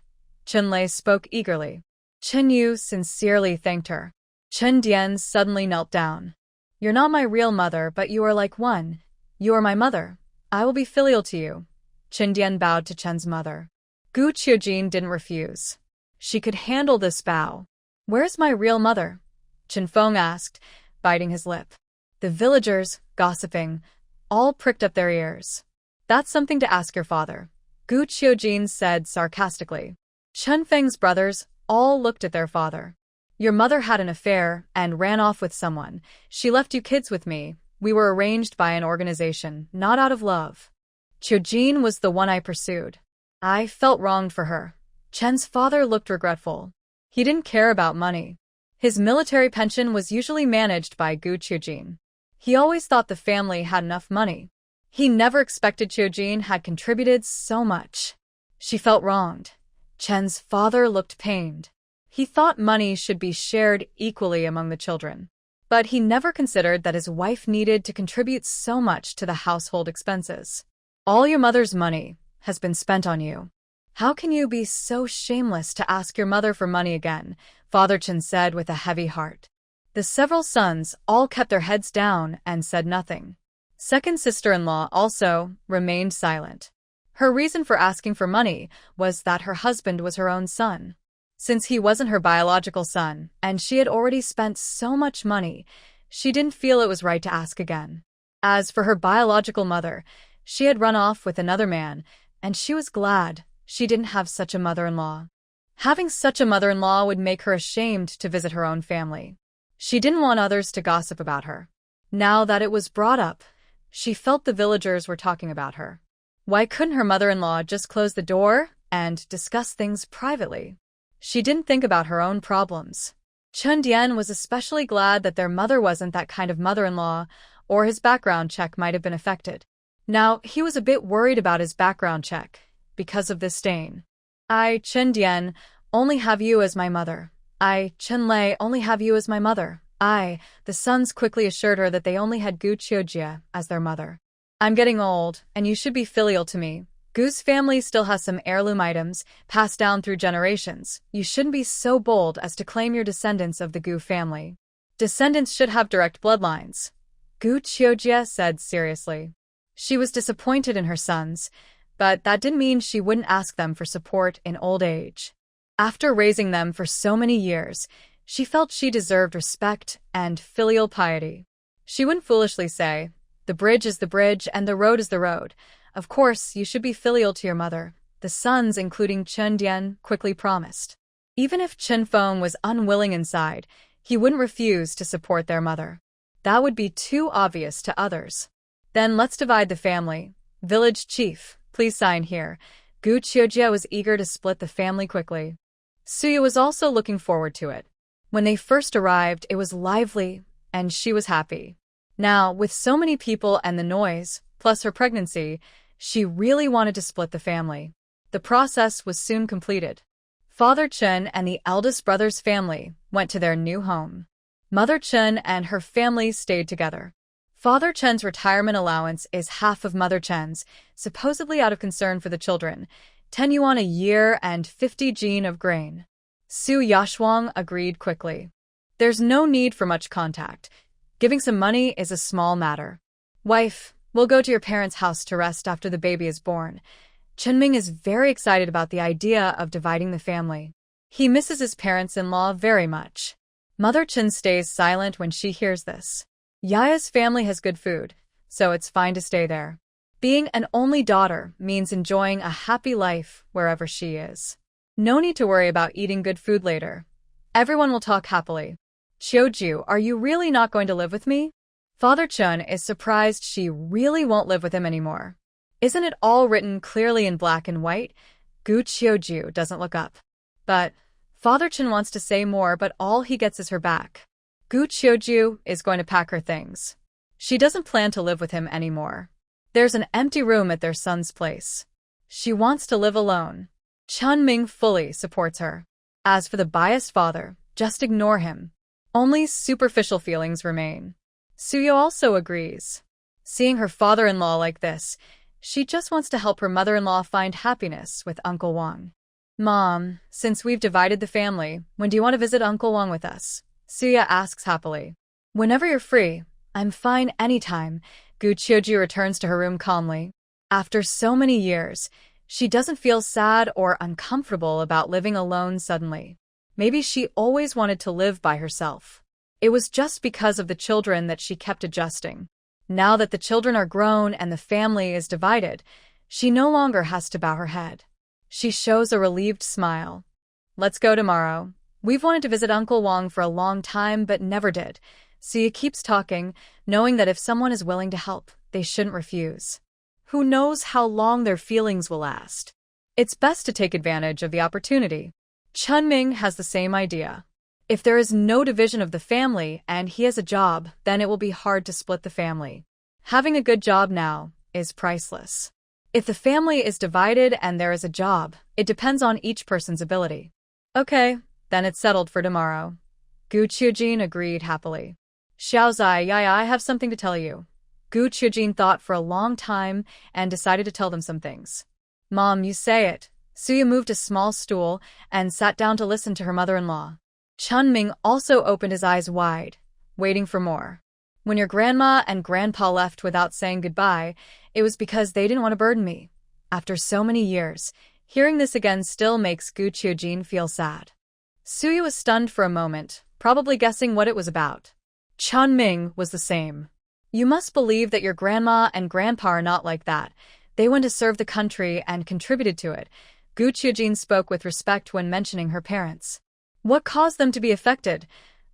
Chen Lei spoke eagerly. Chen Yu sincerely thanked her. Chen Dian suddenly knelt down. You're not my real mother, but you are like one. You are my mother. I will be filial to you. Chen Dian bowed to Chen's mother. Gu Qiujin didn't refuse. She could handle this bow. Where's my real mother? Chen Feng asked, biting his lip. The villagers, gossiping, all pricked up their ears. That's something to ask your father, Gu Qiujin said sarcastically. Chen Feng's brothers all looked at their father. Your mother had an affair and ran off with someone. She left you kids with me. We were arranged by an organization, not out of love. Cheojin was the one I pursued. I felt wronged for her. Chen's father looked regretful. He didn't care about money. His military pension was usually managed by Gu Cheojin. He always thought the family had enough money. He never expected Cheojin had contributed so much. She felt wronged. Chen's father looked pained. He thought money should be shared equally among the children. But he never considered that his wife needed to contribute so much to the household expenses. All your mother's money has been spent on you. How can you be so shameless to ask your mother for money again? Father Chen said with a heavy heart. The several sons all kept their heads down and said nothing. Second sister-in-law also remained silent. Her reason for asking for money was that her husband was her own son. Since he wasn't her biological son, and she had already spent so much money, she didn't feel it was right to ask again. As for her biological mother, she had run off with another man, and she was glad she didn't have such a mother-in-law. Having such a mother-in-law would make her ashamed to visit her own family. She didn't want others to gossip about her. Now that it was brought up, she felt the villagers were talking about her. Why couldn't her mother-in-law just close the door and discuss things privately? She didn't think about her own problems. Chun Dian was especially glad that their mother wasn't that kind of mother-in-law, or his background check might have been affected. Now, he was a bit worried about his background check, because of this stain. I, Chun Dian, only have you as my mother. I, Chun Lei, only have you as my mother. The sons quickly assured her that they only had Gu Qiujie as their mother. I'm getting old, and you should be filial to me. Gu's family still has some heirloom items, passed down through generations. You shouldn't be so bold as to claim you're descendants of the Gu family. Descendants should have direct bloodlines. Gu Qiujie said seriously. She was disappointed in her sons, but that didn't mean she wouldn't ask them for support in old age. After raising them for so many years, she felt she deserved respect and filial piety. She wouldn't foolishly say, the bridge is the bridge and the road is the road. Of course, you should be filial to your mother. The sons, including Chun Dian, quickly promised. Even if Chen Feng was unwilling inside, he wouldn't refuse to support their mother. That would be too obvious to others. Then let's divide the family. Village chief, please sign here. Gu Qiujie was eager to split the family quickly. Suya was also looking forward to it. When they first arrived, it was lively, and she was happy. Now, with so many people and the noise, plus her pregnancy, she really wanted to split the family. The process was soon completed. Father Chen and the eldest brother's family went to their new home. Mother Chen and her family stayed together. Father Chen's retirement allowance is half of Mother Chen's, supposedly out of concern for the children, 10 yuan a year and 50 jin of grain. Su Yashuang agreed quickly. There's no need for much contact. Giving some money is a small matter. Wife, we'll go to your parents' house to rest after the baby is born. Chenming is very excited about the idea of dividing the family. He misses his parents-in-law very much. Mother Chen stays silent when she hears this. Yaya's family has good food, so it's fine to stay there. Being an only daughter means enjoying a happy life wherever she is. No need to worry about eating good food later. Everyone will talk happily. Qiuju, are you really not going to live with me? Father Chen is surprised she really won't live with him anymore. Isn't it all written clearly in black and white? Gu Qiuju doesn't look up. But Father Chen wants to say more, but all he gets is her back. Gu Qiuju is going to pack her things. She doesn't plan to live with him anymore. There's an empty room at their son's place. She wants to live alone. Chun Ming fully supports her. As for the biased father, just ignore him. Only superficial feelings remain. Suyo also agrees. Seeing her father-in-law like this, she just wants to help her mother-in-law find happiness with Uncle Wang. Mom, since we've divided the family, when do you want to visit Uncle Wang with us? Suya asks happily. Whenever you're free. I'm fine anytime. Gu Qiuju returns to her room calmly. After so many years, she doesn't feel sad or uncomfortable about living alone suddenly. Maybe she always wanted to live by herself. It was just because of the children that she kept adjusting. Now that the children are grown and the family is divided, she no longer has to bow her head. She shows a relieved smile. Let's go tomorrow. We've wanted to visit Uncle Wang for a long time but never did. Suya keeps talking, knowing that if someone is willing to help, they shouldn't refuse. Who knows how long their feelings will last? It's best to take advantage of the opportunity. Chunming has the same idea. If there is no division of the family and he has a job, then it will be hard to split the family. Having a good job now is priceless. If the family is divided and there is a job, it depends on each person's ability. Okay, then it's settled for tomorrow. Gu Qiujin agreed happily. Xiaozai, I have something to tell you. Gu Qiujin thought for a long time and decided to tell them some things. Mom, you say it. Suya moved a small stool and sat down to listen to her mother-in-law. Chunming also opened his eyes wide, waiting for more. When your grandma and grandpa left without saying goodbye, it was because they didn't want to burden me. After so many years, hearing this again still makes Gu Qiujin feel sad. Suya was stunned for a moment, probably guessing what it was about. Chunming was the same. You must believe that your grandma and grandpa are not like that. They went to serve the country and contributed to it. Gu Qiujin spoke with respect when mentioning her parents. What caused them to be affected?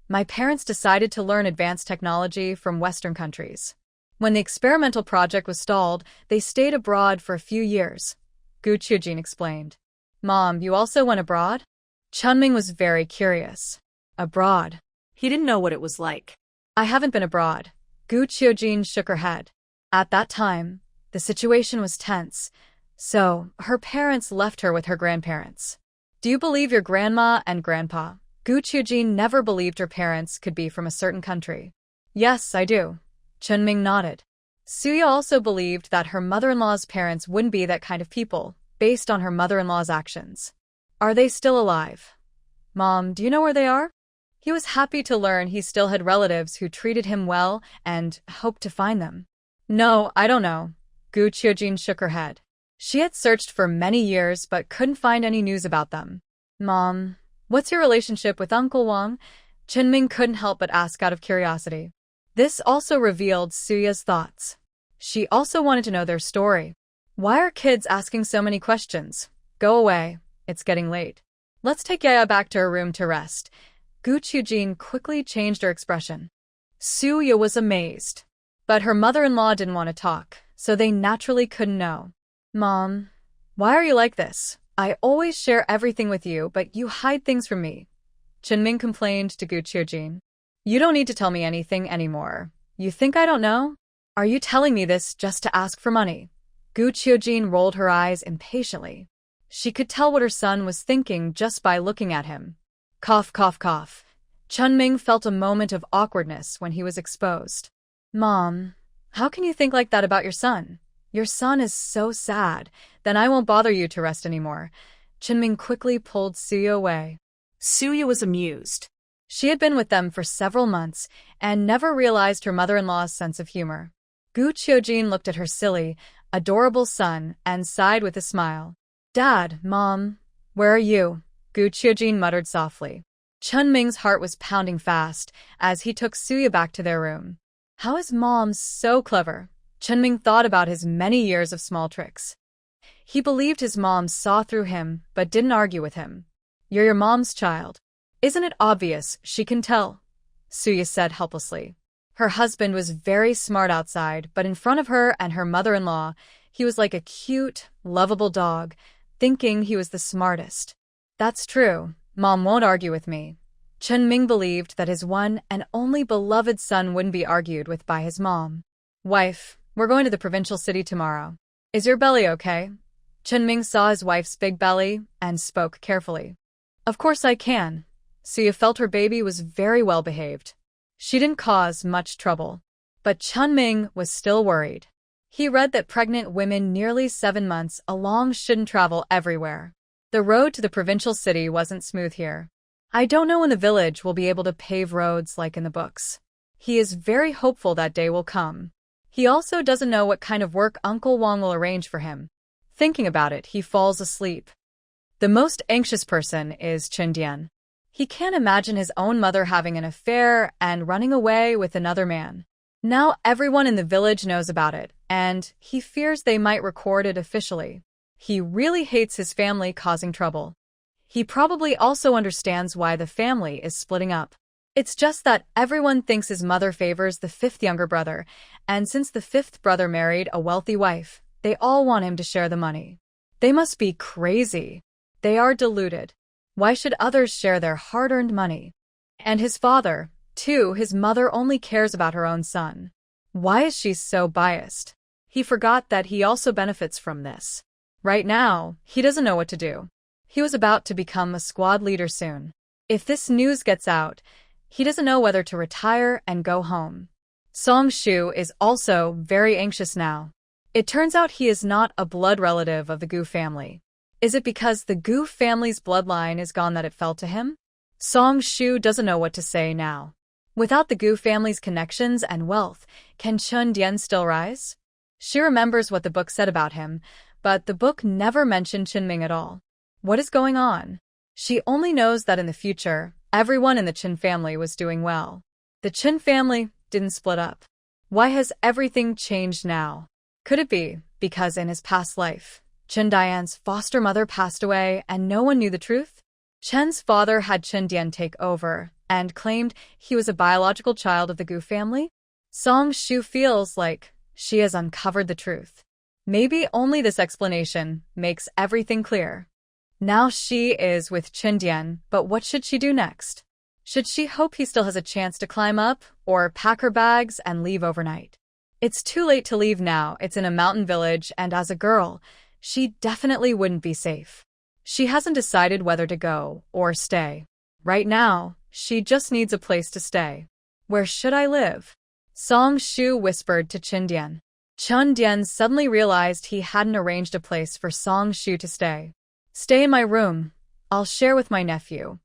My parents decided to learn advanced technology from Western countries. When the experimental project was stalled, they stayed abroad for a few years. Gu Qiujin explained. Mom, you also went abroad? Chunming was very curious. Abroad? He didn't know what it was like. I haven't been abroad. Gu Qiujin shook her head. At that time, the situation was tense, so her parents left her with her grandparents. Do you believe your grandma and grandpa? Gu Qiujin never believed her parents could be from a certain country. Yes, I do. Chunming nodded. Suya also believed that her mother-in-law's parents wouldn't be that kind of people, based on her mother-in-law's actions. Are they still alive? Mom, do you know where they are? He was happy to learn he still had relatives who treated him well and hoped to find them. No, I don't know. Gu Qiujin shook her head. She had searched for many years but couldn't find any news about them. Mom, what's your relationship with Uncle Wang? Chunming couldn't help but ask out of curiosity. This also revealed Suya's thoughts. She also wanted to know their story. Why are kids asking so many questions? Go away. It's getting late. Let's take Yaya back to her room to rest. Gu Qiujin quickly changed her expression. Suya was amazed. But her mother-in-law didn't want to talk, so they naturally couldn't know. Mom, why are you like this? I always share everything with you, but you hide things from me. Chunming complained to Gu Qiujin. You don't need to tell me anything anymore. You think I don't know? Are you telling me this just to ask for money? Gu Qiujin rolled her eyes impatiently. She could tell what her son was thinking just by looking at him. Cough, cough, cough. Chunming felt a moment of awkwardness when he was exposed. Mom, how can you think like that about your son? Your son is so sad. Then I won't bother you to rest anymore. Chunming quickly pulled Suya away. Suya was amused. She had been with them for several months and never realized her mother-in-law's sense of humor. Gu Qiujin looked at her silly, adorable son and sighed with a smile. Dad, Mom, where are you? Gu Qiujin muttered softly. Chunming's heart was pounding fast as he took Suya back to their room. How is Mom so clever? Chunming thought about his many years of small tricks. He believed his mom saw through him, but didn't argue with him. You're your mom's child. Isn't it obvious she can tell? Suya said helplessly. Her husband was very smart outside, but in front of her and her mother-in-law, he was like a cute, lovable dog, thinking he was the smartest. That's true. Mom won't argue with me. Chunming believed that his one and only beloved son wouldn't be argued with by his mom. Wife, we're going to the provincial city tomorrow. Is your belly okay? Chunming saw his wife's big belly and spoke carefully. Of course I can. Suya felt her baby was very well behaved. She didn't cause much trouble. But Chunming was still worried. He read that pregnant women nearly 7 months along shouldn't travel everywhere. The road to the provincial city wasn't smooth here. I don't know when the village will be able to pave roads like in the books. He is very hopeful that day will come. He also doesn't know what kind of work Uncle Wang will arrange for him. Thinking about it, he falls asleep. The most anxious person is Chundian. He can't imagine his own mother having an affair and running away with another man. Now everyone in the village knows about it, and he fears they might record it officially. He really hates his family causing trouble. He probably also understands why the family is splitting up. It's just that everyone thinks his mother favors the fifth younger brother, and since the fifth brother married a wealthy wife, they all want him to share the money. They must be crazy. They are deluded. Why should others share their hard-earned money? And his father, too, his mother only cares about her own son. Why is she so biased? He forgot that he also benefits from this. Right now, he doesn't know what to do. He was about to become a squad leader soon. If this news gets out, he doesn't know whether to retire and go home. Song-shu is also very anxious now. It turns out he is not a blood relative of the Gu family. Is it because the Gu family's bloodline is gone that it fell to him? Song-shu doesn't know what to say now. Without the Gu family's connections and wealth, can Chun Dian still rise? She remembers what the book said about him, but the book never mentioned Chen Ming at all. What is going on? She only knows that in the future, everyone in the Chen family was doing well. The Chen family didn't split up. Why has everything changed now? Could it be because in his past life, Chen Dian's foster mother passed away and no one knew the truth? Chen's father had Chen Dian take over and claimed he was a biological child of the Gu family? Song-shu feels like she has uncovered the truth. Maybe only this explanation makes everything clear. Now she is with Chen Dian, but what should she do next? Should she hope he still has a chance to climb up, or pack her bags and leave overnight? It's too late to leave now. It's in a mountain village, and as a girl, she definitely wouldn't be safe. She hasn't decided whether to go or stay. Right now, she just needs a place to stay. Where should I live? Song-shu whispered to Chen Dian. Chen Dian suddenly realized he hadn't arranged a place for Song-shu to stay. Stay in my room. I'll share with my nephew.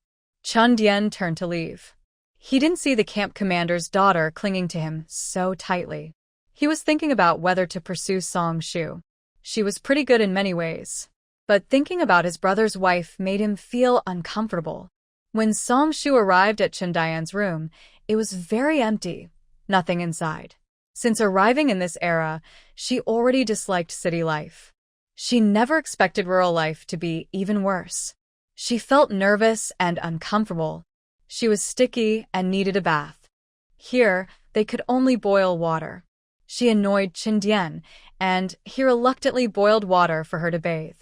Chen Dian turned to leave. He didn't see the camp commander's daughter clinging to him so tightly. He was thinking about whether to pursue Song-shu. She was pretty good in many ways. But thinking about his brother's wife made him feel uncomfortable. When Song-shu arrived at Chen Dian's room, it was very empty. Nothing inside. Since arriving in this era, she already disliked city life. She never expected rural life to be even worse. She felt nervous and uncomfortable. She was sticky and needed a bath. Here, they could only boil water. She annoyed Chen Dian, and he reluctantly boiled water for her to bathe.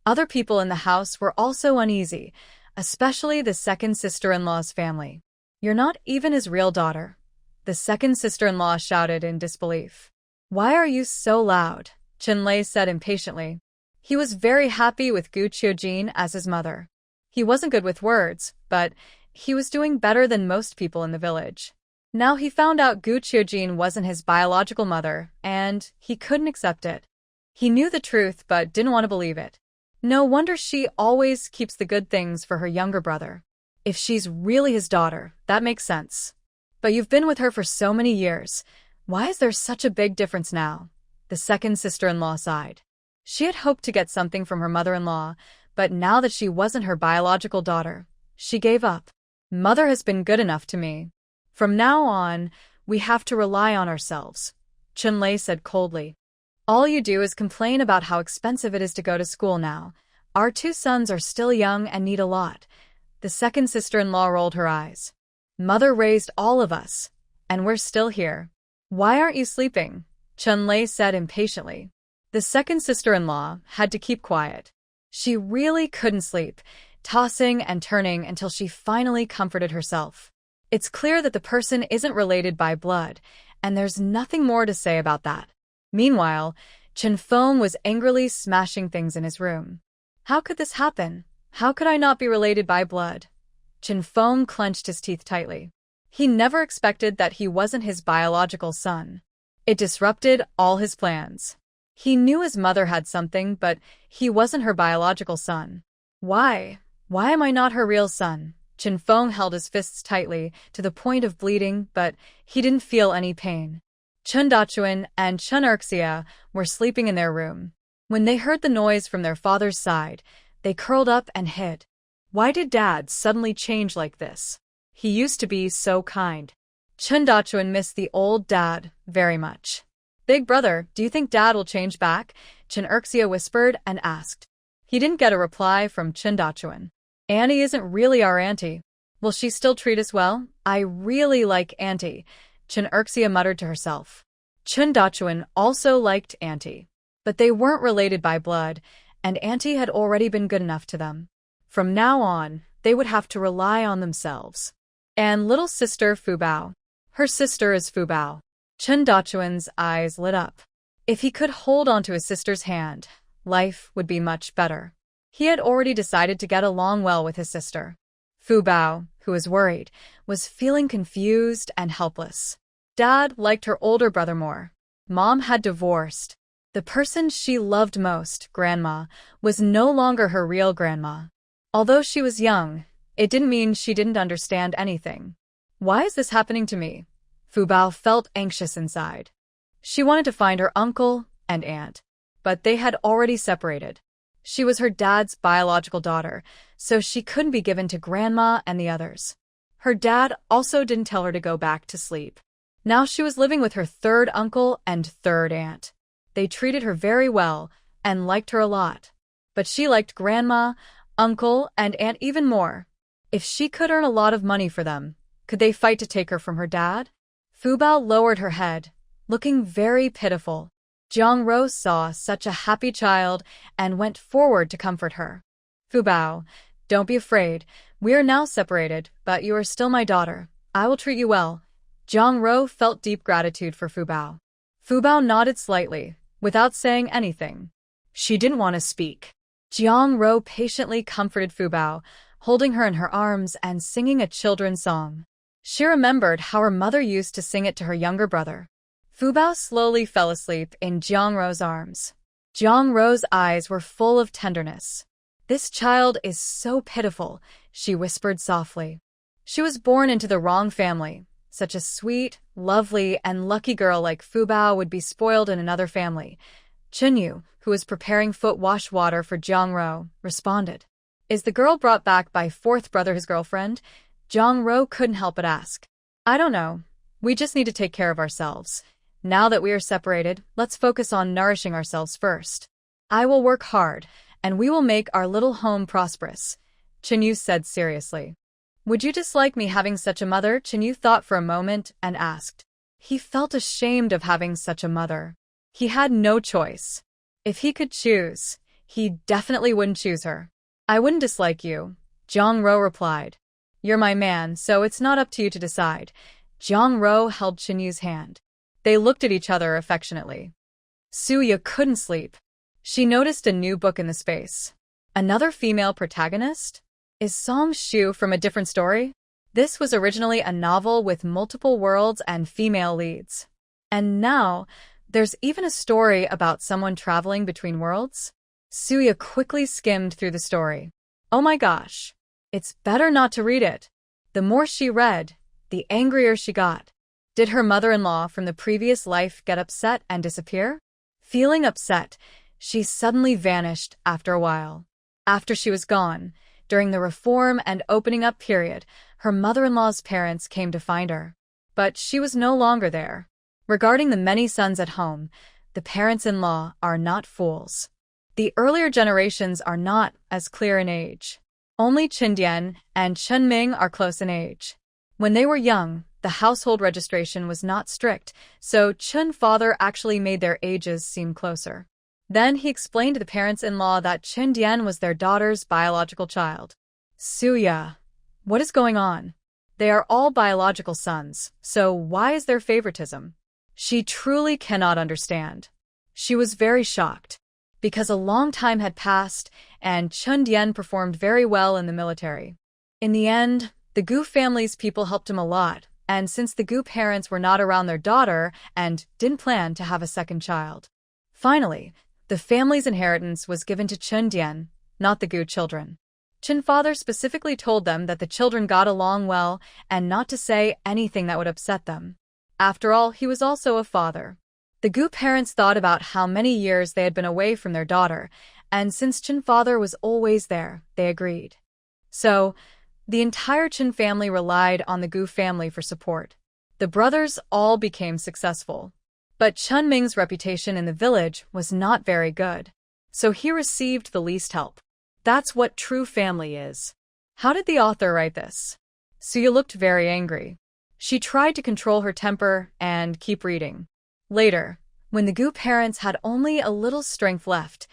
Other people in the house were also uneasy, especially the second sister-in-law's family. You're not even his real daughter. The second sister-in-law shouted in disbelief. Why are you so loud? Chen Lei said impatiently. He was very happy with Gu Qiujin as his mother. He wasn't good with words, but he was doing better than most people in the village. Now he found out Gu Qiujin wasn't his biological mother, and he couldn't accept it. He knew the truth but didn't want to believe it. No wonder she always keeps the good things for her younger brother. If she's really his daughter, that makes sense. But you've been with her for so many years. Why is there such a big difference now? The second sister-in-law sighed. She had hoped to get something from her mother-in-law, but now that she wasn't her biological daughter, she gave up. Mother has been good enough to me. From now on, we have to rely on ourselves, Chen Lei said coldly. All you do is complain about how expensive it is to go to school now. Our two sons are still young and need a lot. The second sister-in-law rolled her eyes. Mother raised all of us, and we're still here. Why aren't you sleeping? Chen Lei said impatiently. The second sister-in-law had to keep quiet. She really couldn't sleep, tossing and turning until she finally comforted herself. It's clear that the person isn't related by blood, and there's nothing more to say about that. Meanwhile, Chen Feng was angrily smashing things in his room. How could this happen? How could I not be related by blood? Chen Feng clenched his teeth tightly. He never expected that he wasn't his biological son. It disrupted all his plans. He knew his mother had something, but he wasn't her biological son. Why? Why am I not her real son? Chen Feng held his fists tightly to the point of bleeding, but he didn't feel any pain. Chen Dachuan and Chen Erxia were sleeping in their room. When they heard the noise from their father's side, they curled up and hid. Why did Dad suddenly change like this? He used to be so kind. Chen Dachuan missed the old Dad very much. Big brother, do you think Dad will change back? Chen Erxia whispered and asked. He didn't get a reply from Chen Dachuan. Annie isn't really our auntie. Will she still treat us well? I really like Auntie, Chun Erxia muttered to herself. Chun Dachuan also liked Auntie, but they weren't related by blood, and Auntie had already been good enough to them. From now on, they would have to rely on themselves. And little sister Fubao. Her sister is Fubao. Chun Dachuan's eyes lit up. If he could hold onto his sister's hand, life would be much better. He had already decided to get along well with his sister. Fubao, who was worried, was feeling confused and helpless. Dad liked her older brother more. Mom had divorced. The person she loved most, Grandma, was no longer her real grandma. Although she was young, it didn't mean she didn't understand anything. Why is this happening to me? Fubao felt anxious inside. She wanted to find her uncle and aunt, but they had already separated. She was her dad's biological daughter, so she couldn't be given to Grandma and the others. Her dad also didn't tell her to go back to sleep. Now she was living with her third uncle and third aunt. They treated her very well and liked her a lot. But she liked Grandma, uncle, and aunt even more. If she could earn a lot of money for them, could they fight to take her from her dad? Fubao lowered her head, looking very pitiful. Jiang Rou saw such a happy child and went forward to comfort her. Fubao, don't be afraid. We are now separated, but you are still my daughter. I will treat you well. Jiang Rou felt deep gratitude for Fubao. Fubao nodded slightly, without saying anything. She didn't want to speak. Jiang Rou patiently comforted Fubao, holding her in her arms and singing a children's song. She remembered how her mother used to sing it to her younger brother. Fubao slowly fell asleep in Jiang Rou's arms. Jiang Rou's eyes were full of tenderness. This child is so pitiful, she whispered softly. She was born into the wrong family. Such a sweet, lovely, and lucky girl like Fubao would be spoiled in another family. Chunyu, who was preparing foot wash water for Jiang Rou, responded. Is the girl brought back by fourth brother his girlfriend? Jiang Rou couldn't help but ask. I don't know. We just need to take care of ourselves. Now that we are separated, let's focus on nourishing ourselves first. I will work hard, and we will make our little home prosperous, Chunyu said seriously. Would you dislike me having such a mother? Chunyu thought for a moment and asked. He felt ashamed of having such a mother. He had no choice. If he could choose, he definitely wouldn't choose her. I wouldn't dislike you, Jiang Rou replied. You're my man, so it's not up to you to decide. Jiang Rou held Chunyu's hand. They looked at each other affectionately. Suya couldn't sleep. She noticed a new book in the space. Another female protagonist? Is Song Shu from a different story? This was originally a novel with multiple worlds and female leads. And now, there's even a story about someone traveling between worlds? Suya quickly skimmed through the story. Oh my gosh. It's better not to read it. The more she read, the angrier she got. Did her mother-in-law from the previous life get upset and disappear? Feeling upset, she suddenly vanished after a while. After she was gone, during the reform and opening up period, her mother-in-law's parents came to find her. But she was no longer there. Regarding the many sons at home, the parents-in-law are not fools. The earlier generations are not as clear in age. Only Qindian and Chunming are close in age. When they were young, the household registration was not strict, so Chun father actually made their ages seem closer. Then he explained to the parents-in-law that Qindian was their daughter's biological child. Suya, what is going on? They are all biological sons, so why is there favoritism? She truly cannot understand. She was very shocked. Because a long time had passed, and Chundian performed very well in the military. In the end, the Gu family's people helped him a lot, and since the Gu parents were not around their daughter and didn't plan to have a second child. Finally, the family's inheritance was given to Chundian, not the Gu children. Chun father specifically told them that the children got along well and not to say anything that would upset them. After all, he was also a father. The Gu parents thought about how many years they had been away from their daughter, and since Chun father was always there, they agreed. So, the entire Chun family relied on the Gu family for support. The brothers all became successful. But Chun Ming's reputation in the village was not very good, so he received the least help. That's what true family is. How did the author write this? Suya looked very angry. She tried to control her temper and keep reading. Later, when the Gu parents had only a little strength left,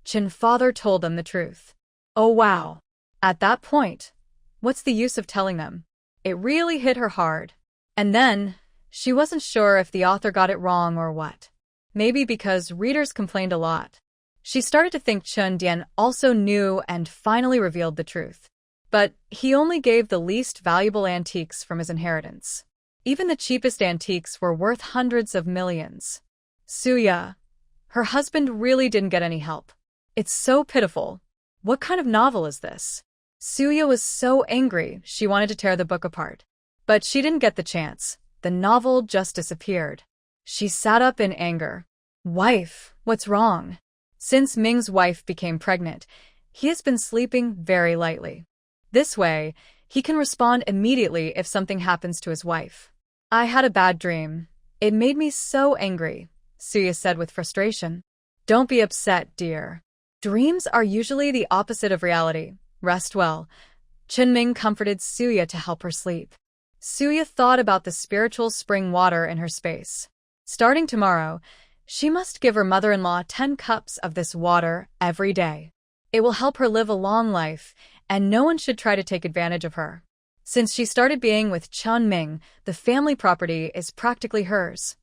Chin's father told them the truth. Oh wow. At that point, what's the use of telling them? It really hit her hard. And then, she wasn't sure if the author got it wrong or what. Maybe because readers complained a lot. She started to think Chun Dian also knew and finally revealed the truth. But he only gave the least valuable antiques from his inheritance. Even the cheapest antiques were worth hundreds of millions. Suya. Her husband really didn't get any help. It's so pitiful. What kind of novel is this? Suya was so angry she wanted to tear the book apart. But she didn't get the chance. The novel just disappeared. She sat up in anger. Wife, what's wrong? Since Ming's wife became pregnant, he has been sleeping very lightly. This way, he can respond immediately if something happens to his wife. I had a bad dream. It made me so angry, Suya said with frustration. Don't be upset, dear. Dreams are usually the opposite of reality. Rest well. Ming comforted Suya to help her sleep. Suya thought about the spiritual spring water in her space. Starting tomorrow, she must give her mother-in-law 10 cups of this water every day. It will help her live a long life, and no one should try to take advantage of her. Since she started being with Chun Ming, the family property is practically hers.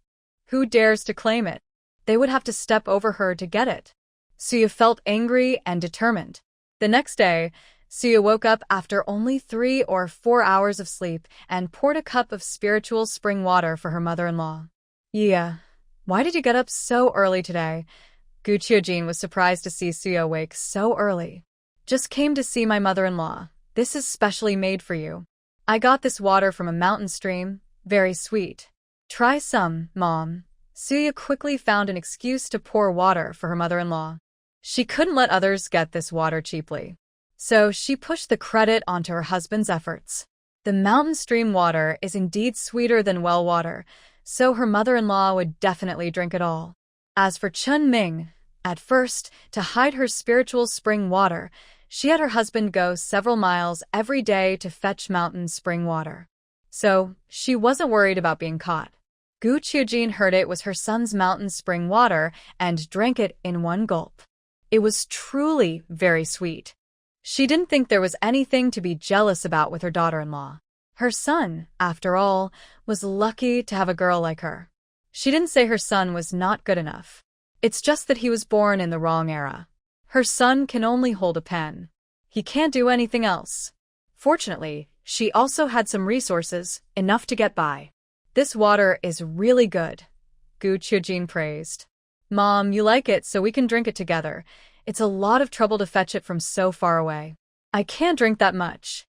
Who dares to claim it? They would have to step over her to get it. Suya felt angry and determined. The next day, Suya woke up after only 3 or 4 hours of sleep and poured a cup of spiritual spring water for her mother-in-law. Yeah, why did you get up so early today? Gu Qiujin was surprised to see Suya awake so early. Just came to see my mother-in-law. This is specially made for you. I got this water from a mountain stream. Very sweet. Try some, Mom. Suya quickly found an excuse to pour water for her mother-in-law. She couldn't let others get this water cheaply. So she pushed the credit onto her husband's efforts. The mountain stream water is indeed sweeter than well water, so her mother-in-law would definitely drink it all. As for Chun Ming, at first, to hide her spiritual spring water, she had her husband go several miles every day to fetch mountain spring water. So, she wasn't worried about being caught. Gu Qiujin heard it was her son's mountain spring water and drank it in one gulp. It was truly very sweet. She didn't think there was anything to be jealous about with her daughter-in-law. Her son, after all, was lucky to have a girl like her. She didn't say her son was not good enough. It's just that he was born in the wrong era. Her son can only hold a pen. He can't do anything else. Fortunately, she also had some resources, enough to get by. This water is really good, Gu Qiujin praised. Mom, you like it so we can drink it together. It's a lot of trouble to fetch it from so far away. I can't drink that much.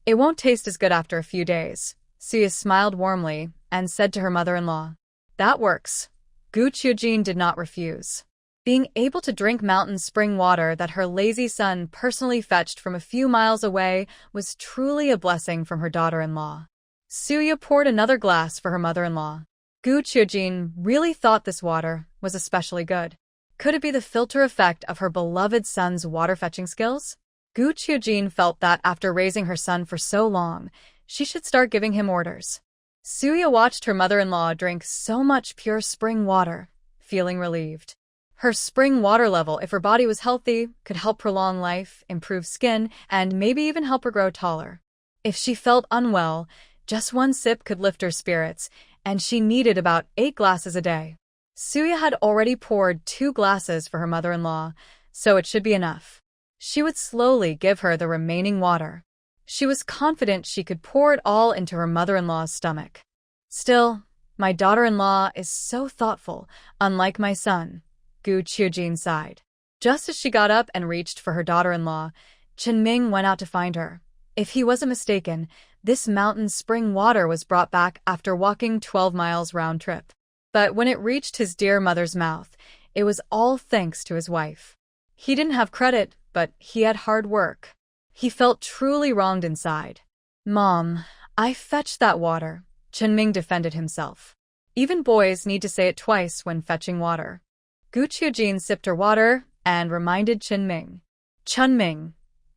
It won't taste as good after a few days. Suya smiled warmly and said to her mother-in-law. That works. Gu Qiujin did not refuse. Being able to drink mountain spring water that her lazy son personally fetched from a few miles away was truly a blessing from her daughter-in-law. Suya poured another glass for her mother-in-law. Gu Qiujin really thought this water was especially good. Could it be the filter effect of her beloved son's water-fetching skills? Gu Qiujin felt that after raising her son for so long, she should start giving him orders. Suya watched her mother-in-law drink so much pure spring water, feeling relieved. Her spring water level, if her body was healthy, could help prolong life, improve skin, and maybe even help her grow taller. If she felt unwell, just one sip could lift her spirits, and she needed about 8 glasses a day. Suya had already poured 2 glasses for her mother-in-law, so it should be enough. She would slowly give her the remaining water. She was confident she could pour it all into her mother-in-law's stomach. Still, my daughter-in-law is so thoughtful, unlike my son, Gu Qiujin sighed. Just as she got up and reached for her daughter-in-law, Chen Ming went out to find her. If he wasn't mistaken, this mountain spring water was brought back after walking 12 miles round trip. But when it reached his dear mother's mouth, it was all thanks to his wife. He didn't have credit, but he had hard work. He felt truly wronged inside. Mom, I fetched that water, Chen Ming defended himself. Even boys need to say it twice when fetching water. Gu Qiujin sipped her water and reminded Chen Ming. Chen Ming.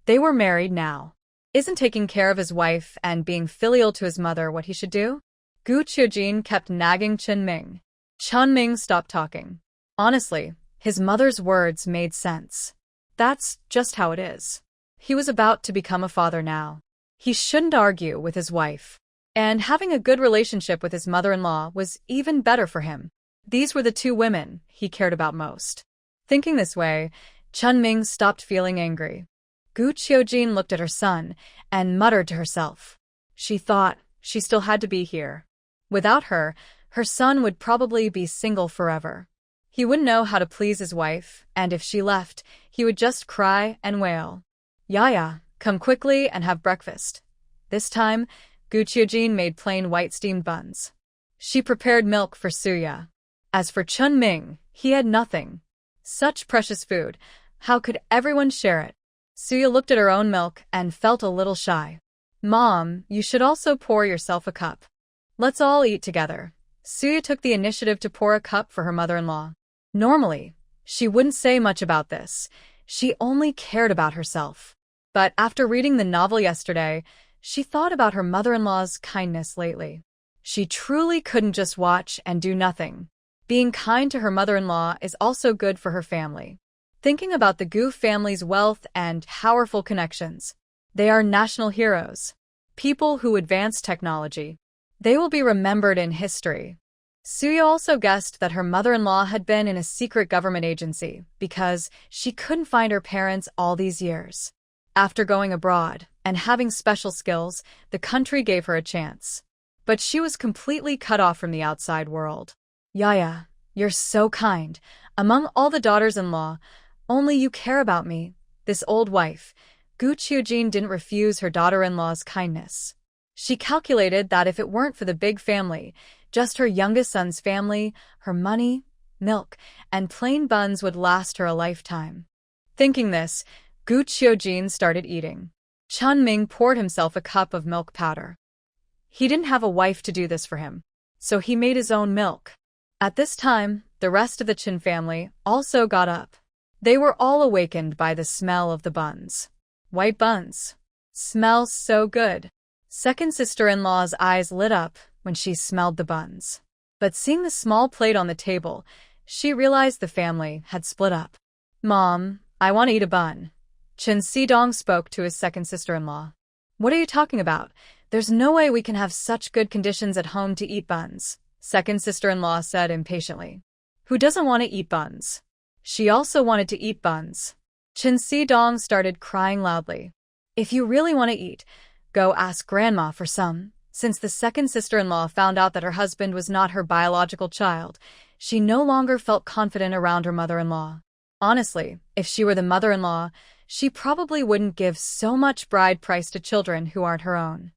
They were married now. Isn't taking care of his wife and being filial to his mother what he should do? Gu Qiujin kept nagging Chen Ming. Chen Ming stopped talking. Honestly, his mother's words made sense. That's just how it is. He was about to become a father now. He shouldn't argue with his wife. And having a good relationship with his mother-in-law was even better for him. These were the two women he cared about most. Thinking this way, Chen Ming stopped feeling angry. Gu Qiujin looked at her son and muttered to herself. She thought she still had to be here. Without her, her son would probably be single forever. He wouldn't know how to please his wife, and if she left, he would just cry and wail. Yaya, come quickly and have breakfast. This time, Gu Qiujin made plain white steamed buns. She prepared milk for Suya. As for Chen Ming, he had nothing. Such precious food, how could everyone share it? Suya looked at her own milk and felt a little shy. Mom, you should also pour yourself a cup. Let's all eat together. Suya took the initiative to pour a cup for her mother-in-law. Normally, she wouldn't say much about this. She only cared about herself. But after reading the novel yesterday, she thought about her mother-in-law's kindness lately. She truly couldn't just watch and do nothing. Being kind to her mother-in-law is also good for her family. Thinking about the Gu family's wealth and powerful connections, they are national heroes. People who advance technology. They will be remembered in history. Suya also guessed that her mother-in-law had been in a secret government agency because she couldn't find her parents all these years. After going abroad and having special skills, the country gave her a chance. But she was completely cut off from the outside world. Yaya, you're so kind. Among all the daughters-in-law, only you care about me. This old wife, Gu Qiujin, didn't refuse her daughter-in-law's kindness. She calculated that if it weren't for the big family, just her youngest son's family, her money, milk, and plain buns would last her a lifetime. Thinking this, Gu Qiujin started eating. Chen Ming poured himself a cup of milk powder. He didn't have a wife to do this for him, so he made his own milk. At this time, the rest of the Chen family also got up. They were all awakened by the smell of the buns. White buns. Smells so good. Second sister-in-law's eyes lit up when she smelled the buns. But seeing the small plate on the table, she realized the family had split up. Mom, I want to eat a bun. Chen Xidong spoke to his second sister-in-law. What are you talking about? There's no way we can have such good conditions at home to eat buns, second sister-in-law said impatiently. Who doesn't want to eat buns? She also wanted to eat buns. Chen Xidong started crying loudly. If you really want to eat, go ask Grandma for some. Since the second sister-in-law found out that her husband was not her biological child, she no longer felt confident around her mother-in-law. Honestly, if she were the mother-in-law, she probably wouldn't give so much bride price to children who aren't her own.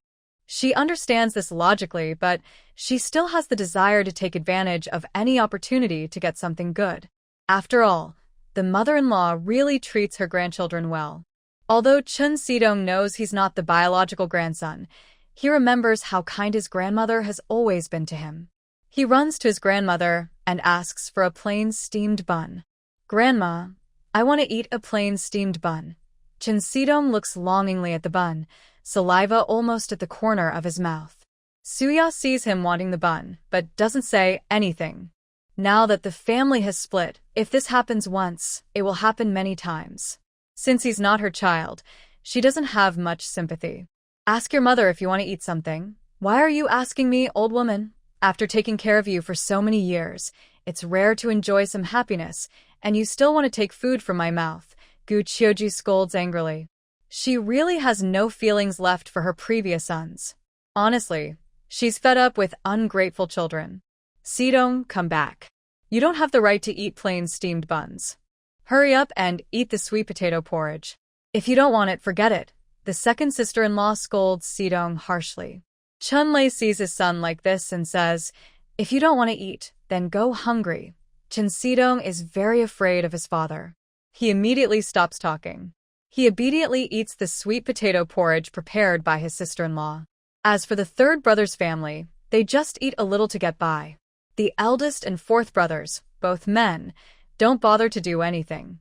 She understands this logically, but she still has the desire to take advantage of any opportunity to get something good. After all, the mother-in-law really treats her grandchildren well. Although Chen Xidong knows he's not the biological grandson, he remembers how kind his grandmother has always been to him. He runs to his grandmother and asks for a plain steamed bun. Grandma, I want to eat a plain steamed bun. Chen Xidong looks longingly at the bun, saliva almost at the corner of his mouth. Suya sees him wanting the bun, but doesn't say anything. Now that the family has split, if this happens once, it will happen many times. Since he's not her child, she doesn't have much sympathy. Ask your mother if you want to eat something. Why are you asking me, old woman? After taking care of you for so many years, it's rare to enjoy some happiness, and you still want to take food from my mouth, Gu Qiujin scolds angrily. She really has no feelings left for her previous sons. Honestly, she's fed up with ungrateful children. Xidong, come back. You don't have the right to eat plain steamed buns. Hurry up and eat the sweet potato porridge. If you don't want it, forget it. The second sister-in-law scolds Xidong harshly. Chen Lei sees his son like this and says, if you don't want to eat, then go hungry. Chen Xidong is very afraid of his father. He immediately stops talking. He obediently eats the sweet potato porridge prepared by his sister-in-law. As for the third brother's family, they just eat a little to get by. The eldest and fourth brothers, both men, don't bother to do anything.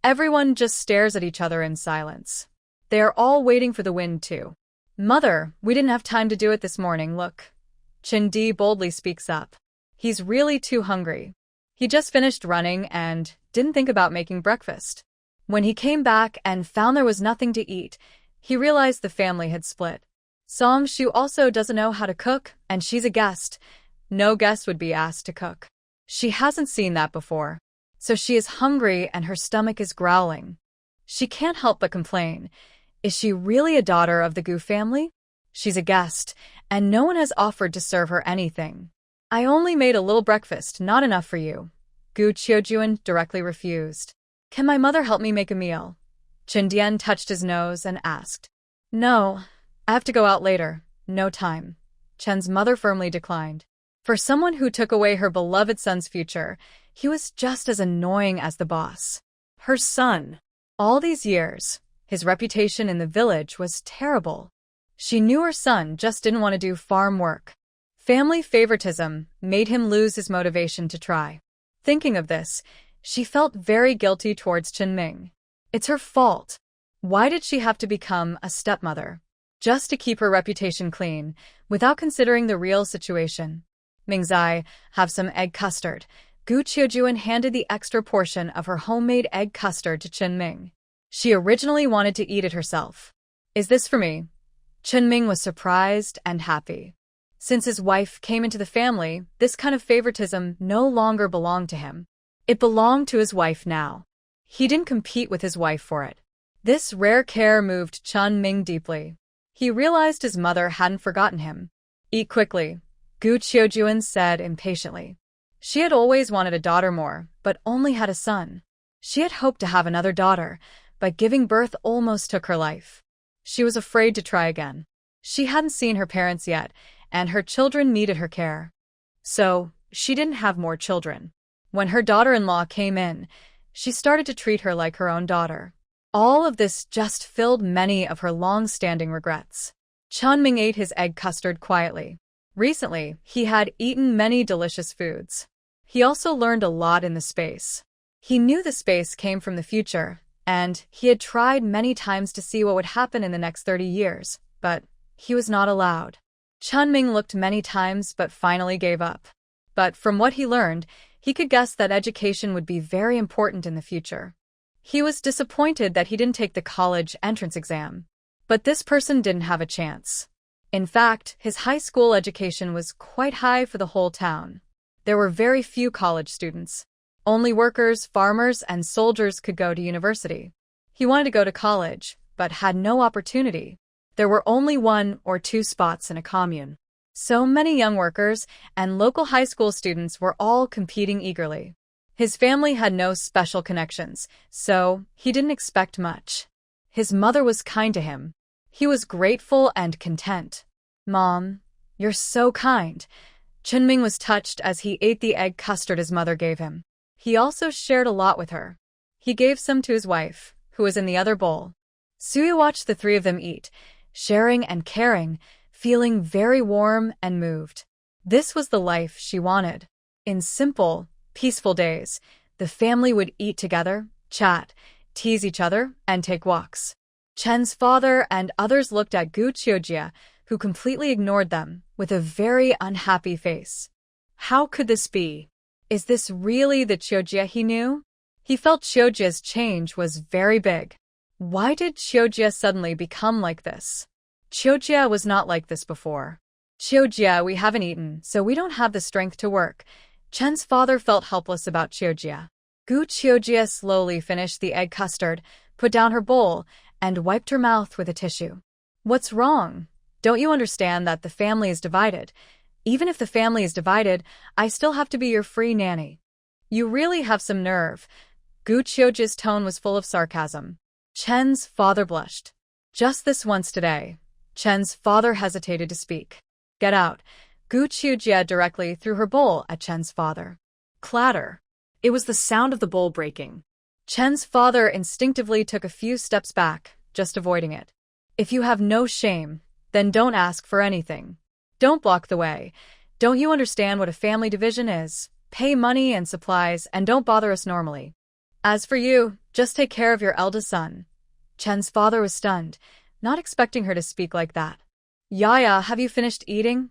Everyone just stares at each other in silence. They are all waiting for the wind too. Mother, we didn't have time to do it this morning, look. Chin-di boldly speaks up. He's really too hungry. He just finished running and didn't think about making breakfast. When he came back and found there was nothing to eat, he realized the family had split. Song-shu also doesn't know how to cook, and she's a guest. No guest would be asked to cook. She hasn't seen that before. So she is hungry and her stomach is growling. She can't help but complain. Is she really a daughter of the Gu family? She's a guest, and no one has offered to serve her anything. I only made a little breakfast, not enough for you. Gu Qiujuan directly refused. Can my mother help me make a meal? Chen Dian touched his nose and asked. No, I have to go out later. No time. Chen's mother firmly declined. For someone who took away her beloved son's future, he was just as annoying as the boss. Her son. All these years, his reputation in the village was terrible. She knew her son just didn't want to do farm work. Family favoritism made him lose his motivation to try. Thinking of this, she felt very guilty towards Chen Ming. It's her fault. Why did she have to become a stepmother? Just to keep her reputation clean, without considering the real situation. Mingzai, have some egg custard. Gu Qiujuan handed the extra portion of her homemade egg custard to Chen Ming. She originally wanted to eat it herself. Is this for me? Chen Ming was surprised and happy. Since his wife came into the family, this kind of favoritism no longer belonged to him. It belonged to his wife now. He didn't compete with his wife for it. This rare care moved Chen Ming deeply. He realized his mother hadn't forgotten him. Eat quickly, Gu Qiujuan said impatiently. She had always wanted a daughter more, but only had a son. She had hoped to have another daughter, but giving birth almost took her life. She was afraid to try again. She hadn't seen her parents yet, and her children needed her care. So, she didn't have more children. When her daughter-in-law came in, she started to treat her like her own daughter. All of this just filled many of her long-standing regrets. Chen Ming ate his egg custard quietly. Recently, he had eaten many delicious foods. He also learned a lot in the space. He knew the space came from the future, and he had tried many times to see what would happen in the next 30 years, but he was not allowed. Chen Ming looked many times but finally gave up. But from what he learned, he could guess that education would be very important in the future. He was disappointed that he didn't take the college entrance exam. But this person didn't have a chance. In fact, his high school education was quite high for the whole town. There were very few college students. Only workers, farmers, and soldiers could go to university. He wanted to go to college, but had no opportunity. There were only 1 or 2 spots in a commune. So many young workers and local high school students were all competing eagerly. His family had no special connections, so he didn't expect much. His mother was kind to him. He was grateful and content. Mom, you're so kind. Chen Ming was touched as he ate the egg custard his mother gave him. He also shared a lot with her. He gave some to his wife, who was in the other bowl. Suya watched the 3 of them eat, sharing and caring, feeling very warm and moved. This was the life she wanted. In simple, peaceful days, the family would eat together, chat, tease each other, and take walks. Chen's father and others looked at Gu Qiujia, who completely ignored them, with a very unhappy face. How could this be? Is this really the Qiujia he knew? He felt Qiujia's change was very big. Why did Qiujia suddenly become like this? Qiujia was not like this before. Qiujia, we haven't eaten, so we don't have the strength to work. Chen's father felt helpless about Qiujia. Gu Qiujia slowly finished the egg custard, put down her bowl, and wiped her mouth with a tissue. What's wrong? Don't you understand that the family is divided? Even if the family is divided, I still have to be your free nanny. You really have some nerve. Gu Qiujia's tone was full of sarcasm. Chen's father blushed. Just this once today. Chen's father hesitated to speak. Get out. Gu Qiujia directly threw her bowl at Chen's father. Clatter. It was the sound of the bowl breaking. Chen's father instinctively took a few steps back, just avoiding it. If you have no shame, then don't ask for anything. Don't block the way. Don't you understand what a family division is? Pay money and supplies and don't bother us normally. As for you, just take care of your eldest son. Chen's father was stunned, not expecting her to speak like that. Yaya, have you finished eating?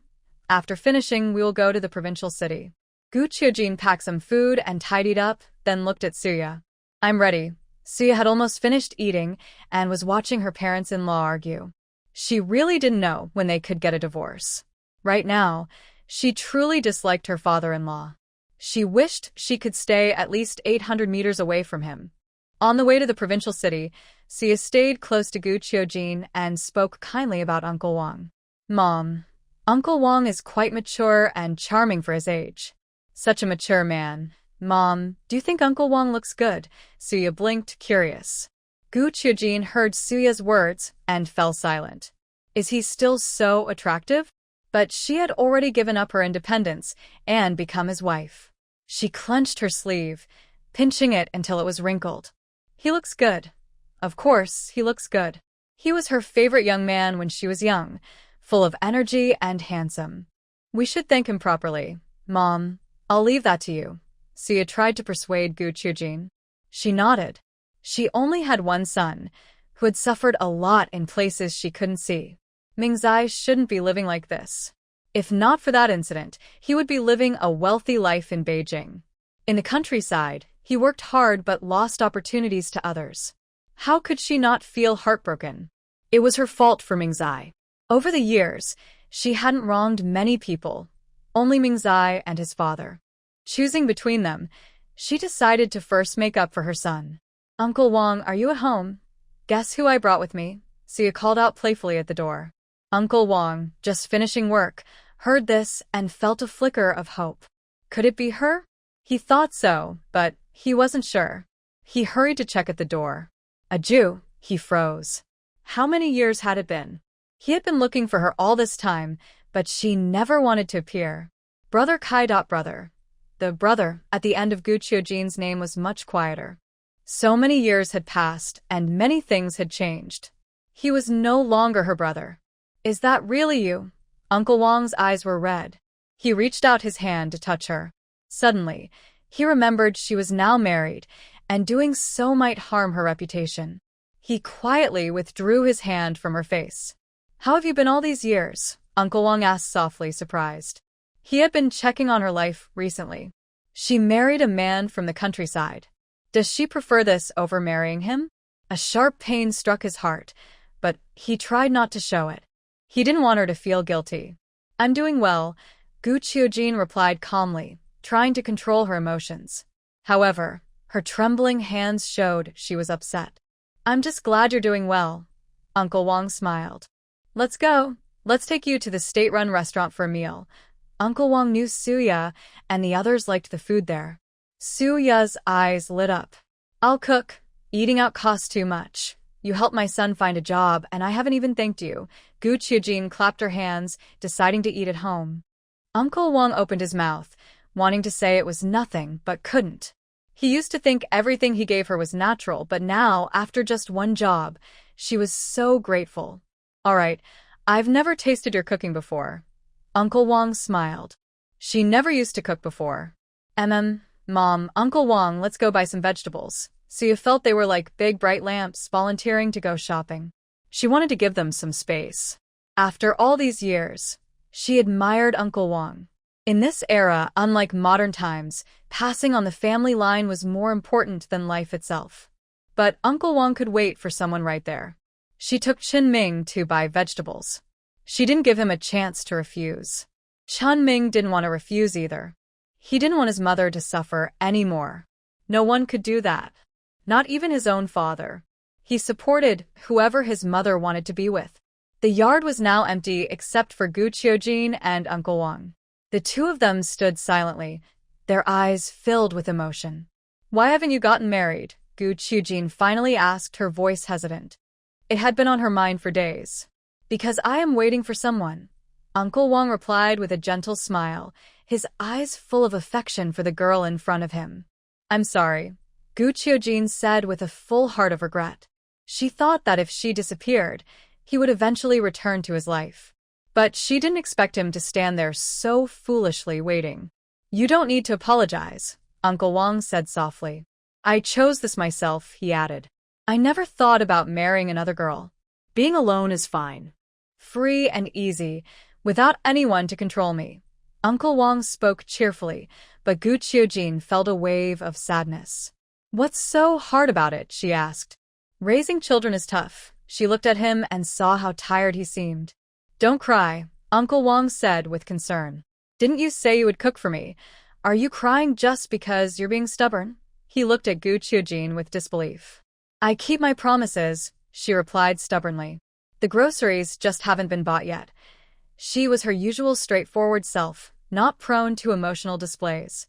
After finishing, we will go to the provincial city. Gu Qiujin packed some food and tidied up, then looked at Suya. I'm ready. Suya had almost finished eating and was watching her parents-in-law argue. She really didn't know when they could get a divorce. Right now, she truly disliked her father-in-law. She wished she could stay at least 800 meters away from him. On the way to the provincial city, Suya stayed close to Gu Qiujin and spoke kindly about Uncle Wang. Mom, Uncle Wang is quite mature and charming for his age. Such a mature man. Mom, do you think Uncle Wang looks good? Suya blinked, curious. Gu Qiujin heard Suya's words and fell silent. Is he still so attractive? But she had already given up her independence and become his wife. She clenched her sleeve, pinching it until it was wrinkled. He looks good. Of course, he looks good. He was her favorite young man when she was young, full of energy and handsome. We should thank him properly. Mom, I'll leave that to you. Suya tried to persuade Gu Qiujin. She nodded. She only had one son, who had suffered a lot in places she couldn't see. Mingzai shouldn't be living like this. If not for that incident, he would be living a wealthy life in Beijing. In the countryside, he worked hard but lost opportunities to others. How could she not feel heartbroken? It was her fault for Mingzai. Over the years, she hadn't wronged many people, only Mingzai and his father. Choosing between them, she decided to first make up for her son. Uncle Wang, are you at home? Guess who I brought with me? Suya called out playfully at the door. Uncle Wang, just finishing work, heard this and felt a flicker of hope. Could it be her? He thought so, but he wasn't sure. He hurried to check at the door. A Jew, he froze. How many years had it been? He had been looking for her all this time, but she never wanted to appear. Brother Kai. The brother at the end of Gu Qiujin's name was much quieter. So many years had passed, and many things had changed. He was no longer her brother. Is that really you? Uncle Wang's eyes were red. He reached out his hand to touch her. Suddenly, he remembered she was now married, and doing so might harm her reputation. He quietly withdrew his hand from her face. How have you been all these years? Uncle Wang asked softly, surprised. He had been checking on her life recently. She married a man from the countryside. Does she prefer this over marrying him? A sharp pain struck his heart, but he tried not to show it. He didn't want her to feel guilty. I'm doing well, Gu Qiujin replied calmly, trying to control her emotions. However, her trembling hands showed she was upset. I'm just glad you're doing well. Uncle Wang smiled. Let's go. Let's take you to the state-run restaurant for a meal. Uncle Wang knew Suya, and the others liked the food there. Suya's eyes lit up. I'll cook. Eating out costs too much. You helped my son find a job, and I haven't even thanked you. Gu Qiujin clapped her hands, deciding to eat at home. Uncle Wang opened his mouth, wanting to say it was nothing, but couldn't. He used to think everything he gave her was natural, but now, after just one job, she was so grateful. All right, I've never tasted your cooking before. Uncle Wang smiled. She never used to cook before. Mom, Uncle Wang, let's go buy some vegetables. Suya felt they were like big bright lamps volunteering to go shopping. She wanted to give them some space. After all these years, she admired Uncle Wang. In this era, unlike modern times, passing on the family line was more important than life itself. But Uncle Wang could wait for someone right there. She took Chen Ming to buy vegetables. She didn't give him a chance to refuse. Chen Ming didn't want to refuse either. He didn't want his mother to suffer anymore. No one could do that. Not even his own father. He supported whoever his mother wanted to be with. The yard was now empty except for Gu Qiujin and Uncle Wang. The two of them stood silently, their eyes filled with emotion. Why haven't you gotten married? Gu Qiujin finally asked, her voice hesitant. It had been on her mind for days. Because I am waiting for someone. Uncle Wang replied with a gentle smile, his eyes full of affection for the girl in front of him. I'm sorry, Gu Qiujin said with a full heart of regret. She thought that if she disappeared, he would eventually return to his life. But she didn't expect him to stand there so foolishly waiting. You don't need to apologize, Uncle Wang said softly. I chose this myself, he added. I never thought about marrying another girl. Being alone is fine. Free and easy, without anyone to control me. Uncle Wang spoke cheerfully, but Gu Qiujin felt a wave of sadness. What's so hard about it? She asked. Raising children is tough. She looked at him and saw how tired he seemed. Don't cry, Uncle Wang said with concern. Didn't you say you would cook for me? Are you crying just because you're being stubborn? He looked at Gu Qiujin with disbelief. I keep my promises, she replied stubbornly. The groceries just haven't been bought yet. She was her usual straightforward self, not prone to emotional displays.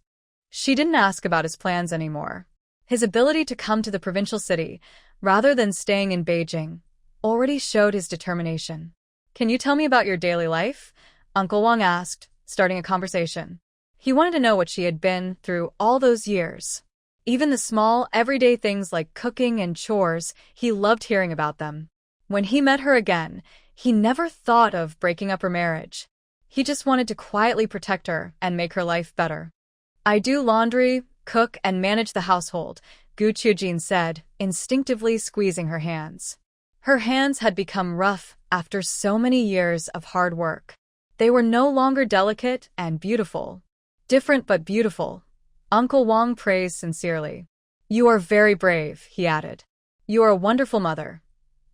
She didn't ask about his plans anymore. His ability to come to the provincial city, rather than staying in Beijing, already showed his determination. Can you tell me about your daily life? Uncle Wang asked, starting a conversation. He wanted to know what she had been through all those years. Even the small, everyday things like cooking and chores, he loved hearing about them. When he met her again, he never thought of breaking up her marriage. He just wanted to quietly protect her and make her life better. I do laundry, cook, and manage the household, Gu Qiujin said, instinctively squeezing her hands. Her hands had become rough after so many years of hard work. They were no longer delicate and beautiful. Different but beautiful. Uncle Wang praised sincerely. You are very brave, he added. You are a wonderful mother.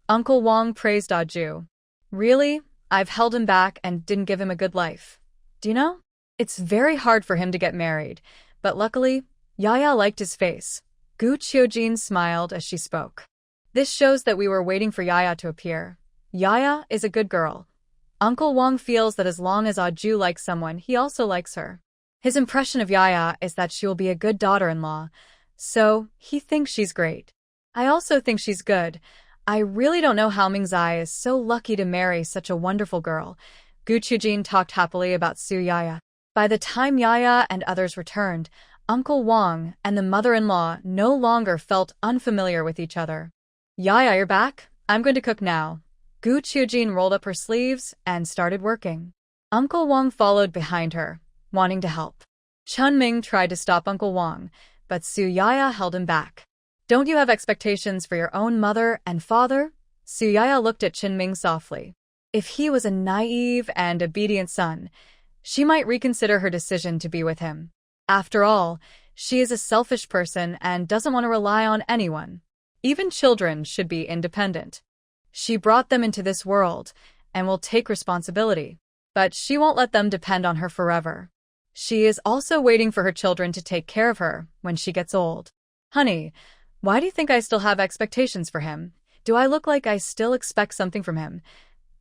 Uncle Wang praised Aju. Really? I've held him back and didn't give him a good life. Do you know? It's very hard for him to get married, but luckily, Yaya liked his face. Gu Qiujin smiled as she spoke. This shows that we were waiting for Yaya to appear. Yaya is a good girl. Uncle Wang feels that as long as Aju likes someone, he also likes her. His impression of Yaya is that she will be a good daughter-in-law, so he thinks she's great. I also think she's good. I really don't know how Mingzai is so lucky to marry such a wonderful girl. Gu Qiujin talked happily about Su Yaya. By the time Yaya and others returned, Uncle Wang and the mother-in-law no longer felt unfamiliar with each other. Yaya, you're back? I'm going to cook now. Gu Qiujin rolled up her sleeves and started working. Uncle Wang followed behind her, wanting to help. Chun Ming tried to stop Uncle Wang, but Su Yaya held him back. Don't you have expectations for your own mother and father? Su Yaya looked at Chun Ming softly. If he was a naive and obedient son, she might reconsider her decision to be with him. After all, she is a selfish person and doesn't want to rely on anyone. Even children should be independent. She brought them into this world and will take responsibility, but she won't let them depend on her forever. She is also waiting for her children to take care of her when she gets old. Honey, why do you think I still have expectations for him? Do I look like I still expect something from him?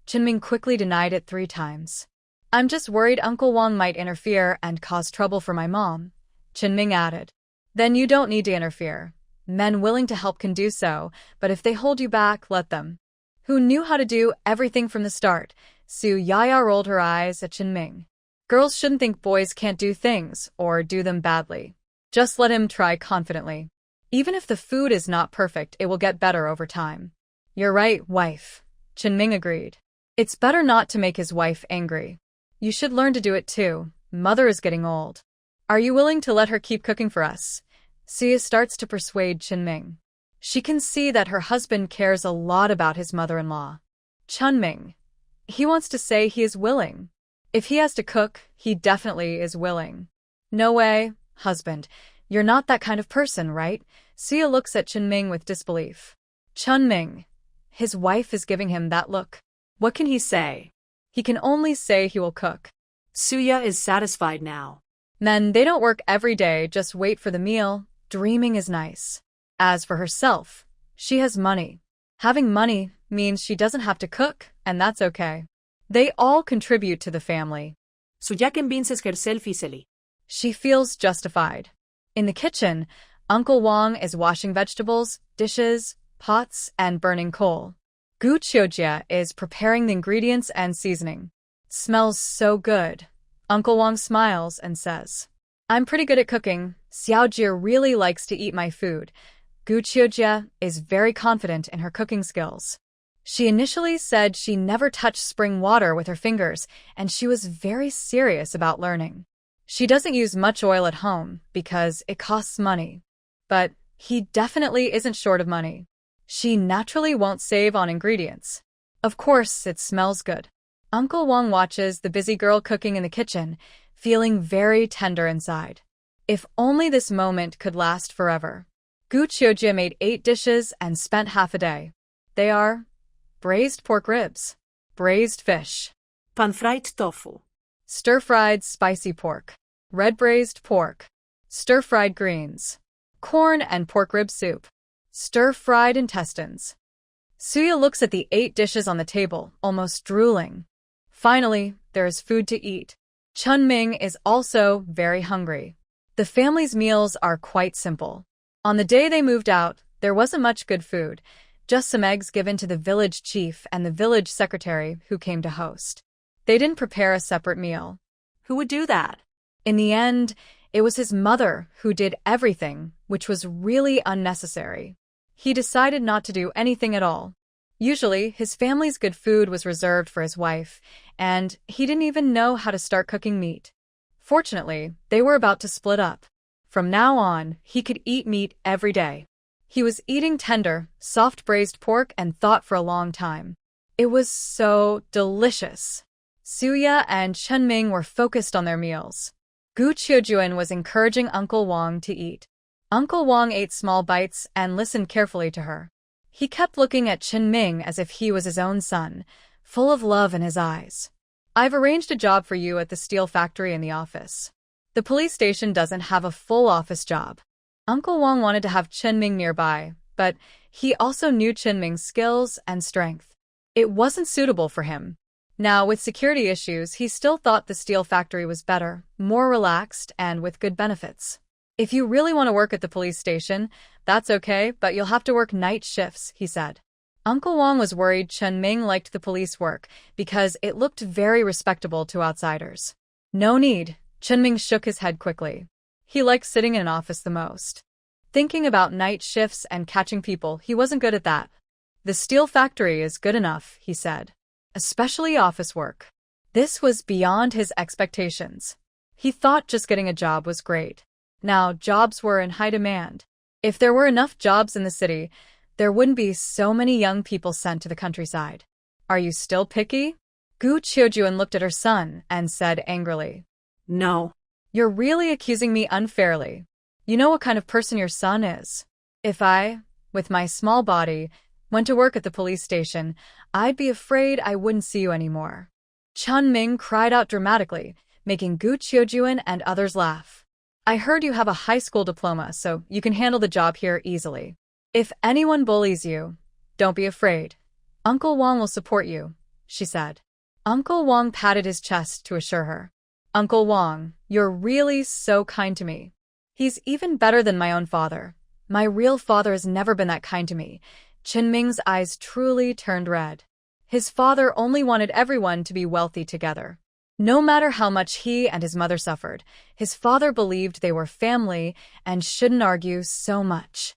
Chinming quickly denied it 3 times. I'm just worried Uncle Wang might interfere and cause trouble for my mom, Chinming added. Then you don't need to interfere. Men willing to help can do so, but if they hold you back, let them. Who knew how to do everything from the start? Su Yaya rolled her eyes at Chinming. Girls shouldn't think boys can't do things or do them badly. Just let him try confidently. Even if the food is not perfect, it will get better over time. You're right, wife, Chinming agreed. It's better not to make his wife angry. You should learn to do it too. Mother is getting old. Are you willing to let her keep cooking for us? Sia starts to persuade Chinming. She can see that her husband cares a lot about his mother-in-law. Chunming. He wants to say he is willing. If he has to cook, he definitely is willing. No way, husband. You're not that kind of person, right? Sia looks at Chinming with disbelief. Chunming. His wife is giving him that look. What can he say? He can only say he will cook. Suya is satisfied now. Men, they don't work every day, just wait for the meal. Dreaming is nice. As for herself, she has money. Having money means she doesn't have to cook, and that's okay. They all contribute to the family. Suya convinces herself easily. She feels justified. In the kitchen, Uncle Wang is washing vegetables, dishes, pots, and burning coal. Gu Qiujia is preparing the ingredients and seasoning. Smells so good. Uncle Wang smiles and says, I'm pretty good at cooking. Xiaojia really likes to eat my food. Gu Qiujia is very confident in her cooking skills. She initially said she never touched spring water with her fingers, and she was very serious about learning. She doesn't use much oil at home because it costs money. But he definitely isn't short of money. She naturally won't save on ingredients. Of course, it smells good. Uncle Wong watches the busy girl cooking in the kitchen, feeling very tender inside. If only this moment could last forever. Gu Qiujie made 8 dishes and spent half a day. They are braised pork ribs, braised fish, pan-fried tofu, stir-fried spicy pork, red braised pork, stir-fried greens, corn and pork rib soup, stir-fried intestines. Suya looks at the 8 dishes on the table, almost drooling. Finally, there is food to eat. Chunming is also very hungry. The family's meals are quite simple. On the day they moved out, there wasn't much good food, just some eggs given to the village chief and the village secretary who came to host. They didn't prepare a separate meal. Who would do that? In the end, it was his mother who did everything, which was really unnecessary. He decided not to do anything at all. Usually, his family's good food was reserved for his wife, and he didn't even know how to start cooking meat. Fortunately, they were about to split up. From now on, he could eat meat every day. He was eating tender, soft braised pork and thought for a long time. It was so delicious. Suya and Chunming were focused on their meals. Gu Qiujuan was encouraging Uncle Wong to eat. Uncle Wong ate small bites and listened carefully to her. He kept looking at Chunming as if he was his own son, full of love in his eyes. I've arranged a job for you at the steel factory in the office. The police station doesn't have a full office job. Uncle Wong wanted to have Chunming nearby, but he also knew Chunming's skills and strength. It wasn't suitable for him. Now, with security issues, he still thought the steel factory was better, more relaxed, and with good benefits. If you really want to work at the police station, that's okay, but you'll have to work night shifts, he said. Uncle Wong was worried Chunming liked the police work because it looked very respectable to outsiders. No need. Chunming shook his head quickly. He liked sitting in an office the most. Thinking about night shifts and catching people, he wasn't good at that. The steel factory is good enough, he said. Especially office work. This was beyond his expectations. He thought just getting a job was great. Now, jobs were in high demand. If there were enough jobs in the city, there wouldn't be so many young people sent to the countryside. Are you still picky? Gu Qiujuan looked at her son and said angrily. No. You're really accusing me unfairly. You know what kind of person your son is. If I, with my small body, went to work at the police station, I'd be afraid I wouldn't see you anymore. Chunming cried out dramatically, making Gu Qiujuan and others laugh. I heard you have a high school diploma, so you can handle the job here easily. If anyone bullies you, don't be afraid. Uncle Wong will support you, she said. Uncle Wong patted his chest to assure her. Uncle Wong, you're really so kind to me. He's even better than my own father. My real father has never been that kind to me. Chunming's eyes truly turned red. His father only wanted everyone to be wealthy together. No matter how much he and his mother suffered, his father believed they were family and shouldn't argue so much.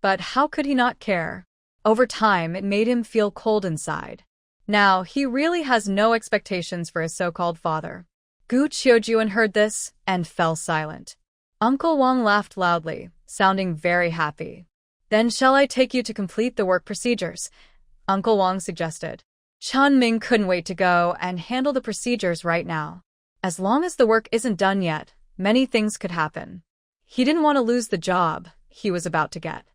But how could he not care? Over time, it made him feel cold inside. Now, he really has no expectations for his so-called father. Gu Qiujuan heard this and fell silent. Uncle Wong laughed loudly, sounding very happy. Then shall I take you to complete the work procedures? Uncle Wong suggested. Chunming couldn't wait to go and handle the procedures right now. As long as the work isn't done yet, many things could happen. He didn't want to lose the job he was about to get.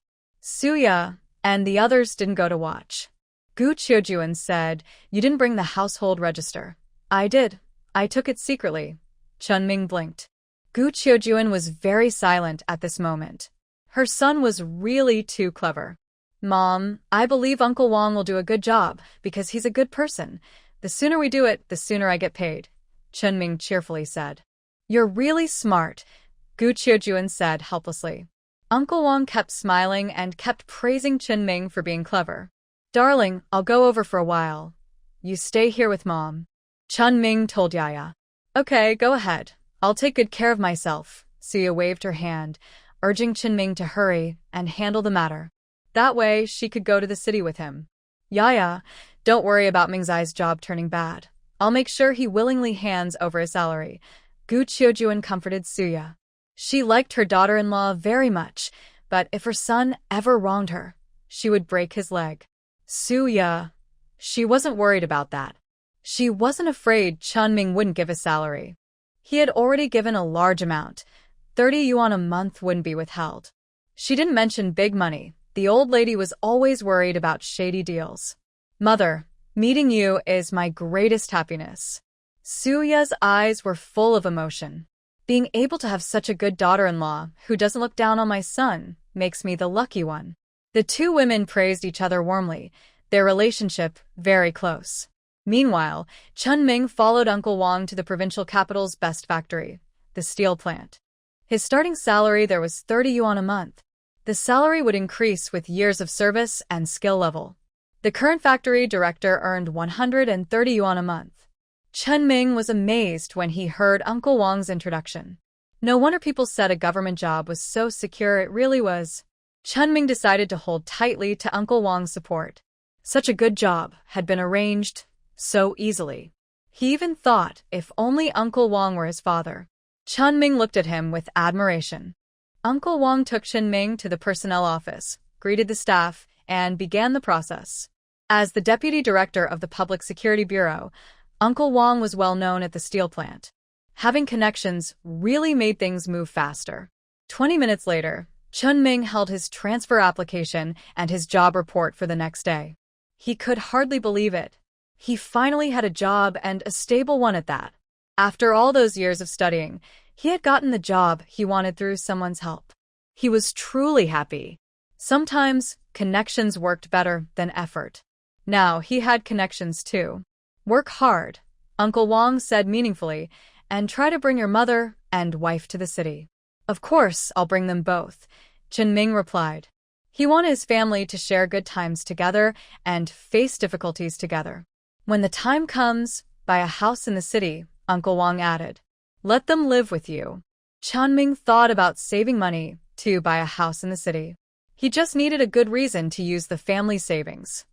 Suya and the others didn't go to watch. Gu Qiujuan said, You didn't bring the household register. I did. I took it secretly. Chunming blinked. Gu Qiujuan was very silent at this moment. Her son was really too clever. Mom, I believe Uncle Wong will do a good job because he's a good person. The sooner we do it, the sooner I get paid, Chunming cheerfully said. You're really smart, Gu Qiujuan said helplessly. Uncle Wong kept smiling and kept praising Chunming for being clever. Darling, I'll go over for a while. You stay here with Mom, Chunming told Yaya. Okay, go ahead. I'll take good care of myself, Suya waved her hand, urging Chunming to hurry and handle the matter. That way, she could go to the city with him. Yaya, don't worry about Mingzai's job turning bad. I'll make sure he willingly hands over his salary, Gu Qiujuan comforted Suya. She liked her daughter-in-law very much, but if her son ever wronged her, she would break his leg. Suya. She wasn't worried about that. She wasn't afraid Chunming wouldn't give his salary. He had already given a large amount. 30 yuan a month wouldn't be withheld. She didn't mention big money. The old lady was always worried about shady deals. Mother, meeting you is my greatest happiness. Suya's eyes were full of emotion. Being able to have such a good daughter-in-law who doesn't look down on my son makes me the lucky one. The two women praised each other warmly, their relationship very close. Meanwhile, Chunming followed Uncle Wang to the provincial capital's best factory, the steel plant. His starting salary there was 30 yuan a month. The salary would increase with years of service and skill level. The current factory director earned 130 yuan a month. Chunming was amazed when he heard Uncle Wang's introduction. No wonder people said a government job was so secure, it really was. Chunming decided to hold tightly to Uncle Wang's support. Such a good job had been arranged so easily. He even thought if only Uncle Wang were his father. Chunming looked at him with admiration. Uncle Wang took Chunming to the personnel office, greeted the staff, and began the process. As the deputy director of the Public Security Bureau, Uncle Wang was well known at the steel plant. Having connections really made things move faster. 20 minutes later, Chunming held his transfer application and his job report for the next day. He could hardly believe it. He finally had a job, and a stable one at that. After all those years of studying, he had gotten the job he wanted through someone's help. He was truly happy. Sometimes, connections worked better than effort. Now he had connections too. Work hard, Uncle Wang said meaningfully, and try to bring your mother and wife to the city. Of course, I'll bring them both, Chunming replied. He wanted his family to share good times together and face difficulties together. When the time comes, buy a house in the city, Uncle Wang added. Let them live with you. Chunming thought about saving money to buy a house in the city. He just needed a good reason to use the family savings.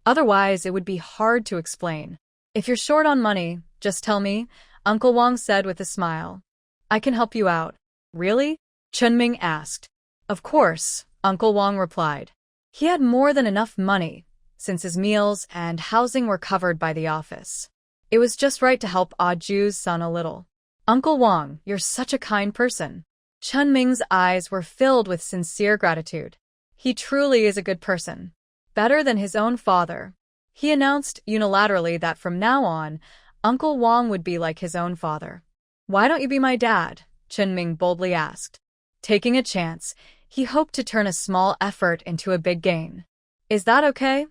Otherwise, it would be hard to explain. If you're short on money, just tell me, Uncle Wang said with a smile. I can help you out. Really? Chunming asked. Of course, Uncle Wang replied. He had more than enough money, since his meals and housing were covered by the office. It was just right to help Ju's son a little. Uncle Wang, you're such a kind person. Chunming's eyes were filled with sincere gratitude. He truly is a good person. Better than his own father. He announced unilaterally that from now on, Uncle Wang would be like his own father. Why don't you be my dad? Chunming boldly asked. Taking a chance, he hoped to turn a small effort into a big gain. Is that okay?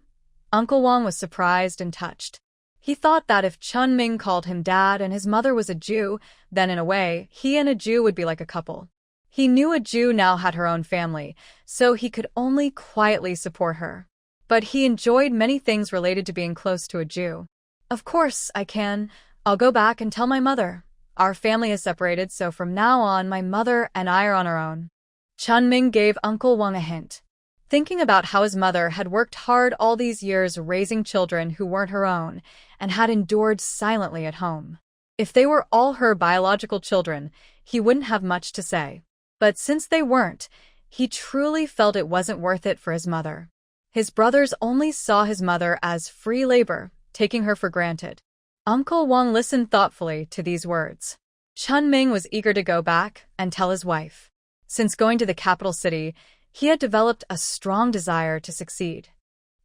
Uncle Wang was surprised and touched. He thought that if Chunming called him dad and his mother was a Jew, then in a way, he and a Jew would be like a couple. He knew a Jew now had her own family, so he could only quietly support her. But he enjoyed many things related to being close to a Jew. Of course, I can. I'll go back and tell my mother. Our family is separated, so from now on, my mother and I are on our own. Chunming gave Uncle Wang a hint. Thinking about how his mother had worked hard all these years raising children who weren't her own and had endured silently at home. If they were all her biological children, he wouldn't have much to say. But since they weren't, he truly felt it wasn't worth it for his mother. His brothers only saw his mother as free labor, taking her for granted. Uncle Wang listened thoughtfully to these words. Chunming was eager to go back and tell his wife. Since going to the capital city, he had developed a strong desire to succeed.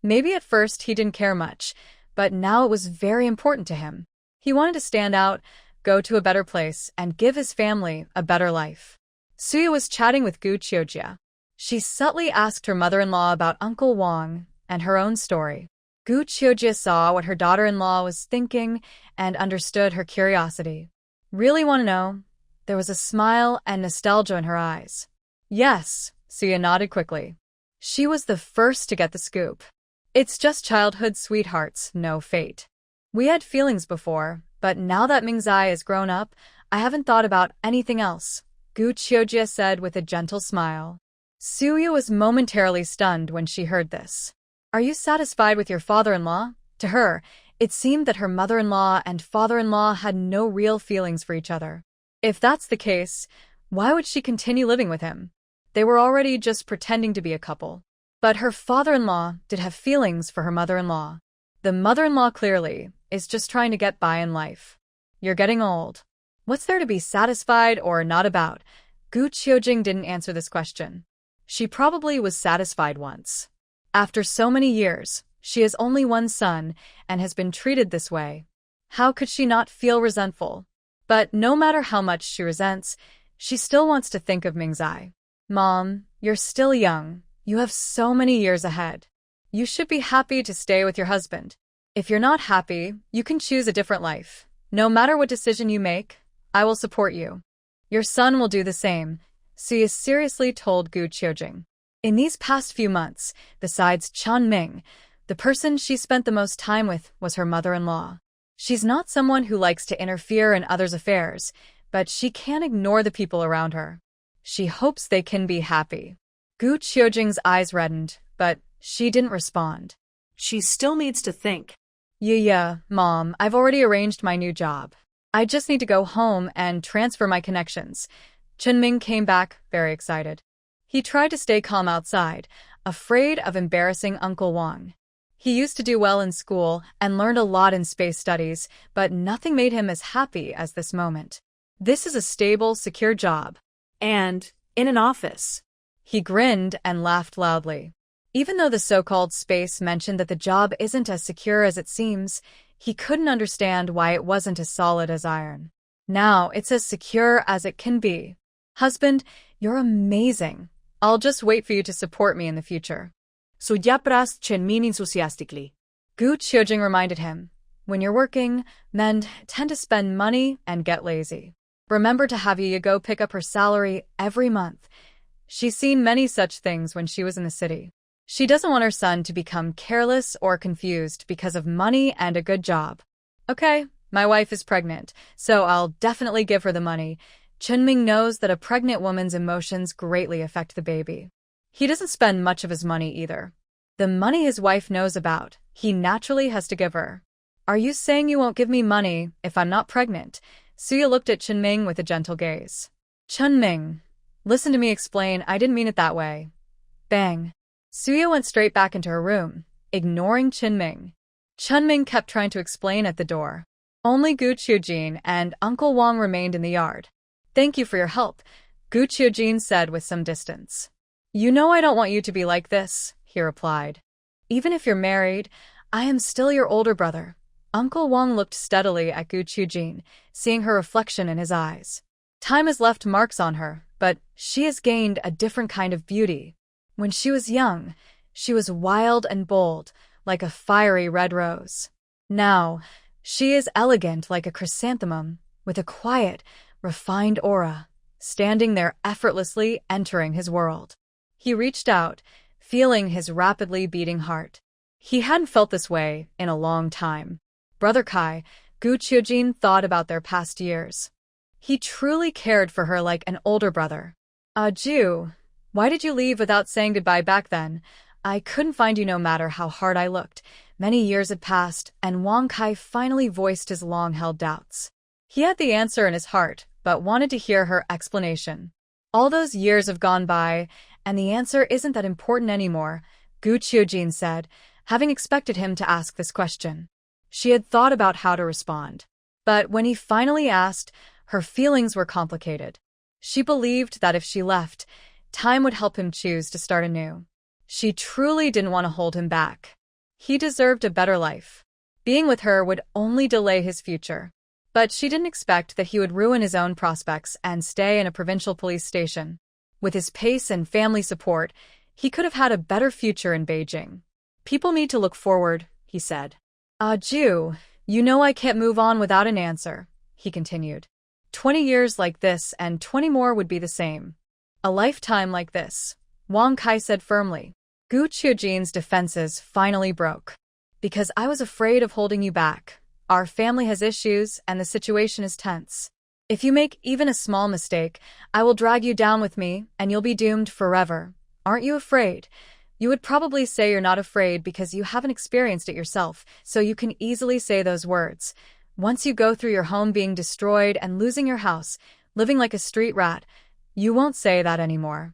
Maybe at first he didn't care much, but now it was very important to him. He wanted to stand out, go to a better place, and give his family a better life. Suya was chatting with Gu Qiujia. She subtly asked her mother-in-law about Uncle Wang and her own story. Gu Qiujia saw what her daughter-in-law was thinking and understood her curiosity. Really want to know? There was a smile and nostalgia in her eyes. Yes, Suya nodded quickly. She was the first to get the scoop. It's just childhood sweethearts, no fate. We had feelings before, but now that Mingzai is grown up, I haven't thought about anything else, Gu Qiujia said with a gentle smile. Suya was momentarily stunned when she heard this. Are you satisfied with your father-in-law? To her, it seemed that her mother-in-law and father-in-law had no real feelings for each other. If that's the case, why would she continue living with him? They were already just pretending to be a couple. But her father-in-law did have feelings for her mother-in-law. The mother-in-law clearly is just trying to get by in life. You're getting old. What's there to be satisfied or not about? Gu Qiujing didn't answer this question. She probably was satisfied once. After so many years, she has only one son and has been treated this way. How could she not feel resentful? But no matter how much she resents, she still wants to think of Mingzai. Mom, you're still young. You have so many years ahead. You should be happy to stay with your husband. If you're not happy, you can choose a different life. No matter what decision you make, I will support you. Your son will do the same, Suya seriously told Gu Qiujing. In these past few months, besides Chen Ming, the person she spent the most time with was her mother-in-law. She's not someone who likes to interfere in others' affairs, but she can't ignore the people around her. She hopes they can be happy. Gu Qiujing's eyes reddened, but she didn't respond. She still needs to think. Yeah, Mom, I've already arranged my new job. I just need to go home and transfer my connections. Chen Ming came back, very excited. He tried to stay calm outside, afraid of embarrassing Uncle Wang. He used to do well in school and learned a lot in space studies, but nothing made him as happy as this moment. This is a stable, secure job. And in an office. He grinned and laughed loudly. Even though the so-called space mentioned that the job isn't as secure as it seems, he couldn't understand why it wasn't as solid as iron. Now it's as secure as it can be. Husband, you're amazing. I'll just wait for you to support me in the future. So ya prassed Chen Min enthusiastically. Gu Qiujing reminded him, when you're working, men tend to spend money and get lazy. Remember to have you go pick up her salary every month. She's seen many such things when she was in the city. She doesn't want her son to become careless or confused because of money and a good job. Okay, my wife is pregnant, so I'll definitely give her the money. Chen Ming knows that a pregnant woman's emotions greatly affect the baby. He doesn't spend much of his money either. The money his wife knows about, he naturally has to give her. Are you saying you won't give me money if I'm not pregnant? Suya looked at Chen Ming with a gentle gaze. Chen Ming, listen to me explain, I didn't mean it that way. Bang. Suya went straight back into her room, ignoring Chen Ming. Chen Ming kept trying to explain at the door. Only Gu Qiujing and Uncle Wang remained in the yard. Thank you for your help, Gu Qiujing said with some distance. You know I don't want you to be like this, he replied. Even if you're married, I am still your older brother. Uncle Wang looked steadily at Gu Qiujing, seeing her reflection in his eyes. Time has left marks on her, but she has gained a different kind of beauty. When she was young, she was wild and bold, like a fiery red rose. Now, she is elegant like a chrysanthemum, with a quiet, refined aura, standing there effortlessly entering his world. He reached out, feeling his rapidly beating heart. He hadn't felt this way in a long time. Brother Kai, Gu Qiujing thought about their past years. He truly cared for her like an older brother. Ju, why did you leave without saying goodbye back then? I couldn't find you no matter how hard I looked. Many years had passed, and Wang Kai finally voiced his long-held doubts. He had the answer in his heart, but wanted to hear her explanation. All those years have gone by, and the answer isn't that important anymore, Gu Qiujing said, having expected him to ask this question. She had thought about how to respond. But when he finally asked, her feelings were complicated. She believed that if she left, time would help him choose to start anew. She truly didn't want to hold him back. He deserved a better life. Being with her would only delay his future. But she didn't expect that he would ruin his own prospects and stay in a provincial police station. With his pace and family support, he could have had a better future in Beijing. People need to look forward, he said. Ju, you know I can't move on without an answer, he continued. 20 years like this and 20 more would be the same. A lifetime like this, Wang Kai said firmly. Gu Qiujing's defenses finally broke. Because I was afraid of holding you back. Our family has issues and the situation is tense. If you make even a small mistake, I will drag you down with me and you'll be doomed forever. Aren't you afraid? You would probably say you're not afraid because you haven't experienced it yourself, so you can easily say those words. Once you go through your home being destroyed and losing your house, living like a street rat, you won't say that anymore.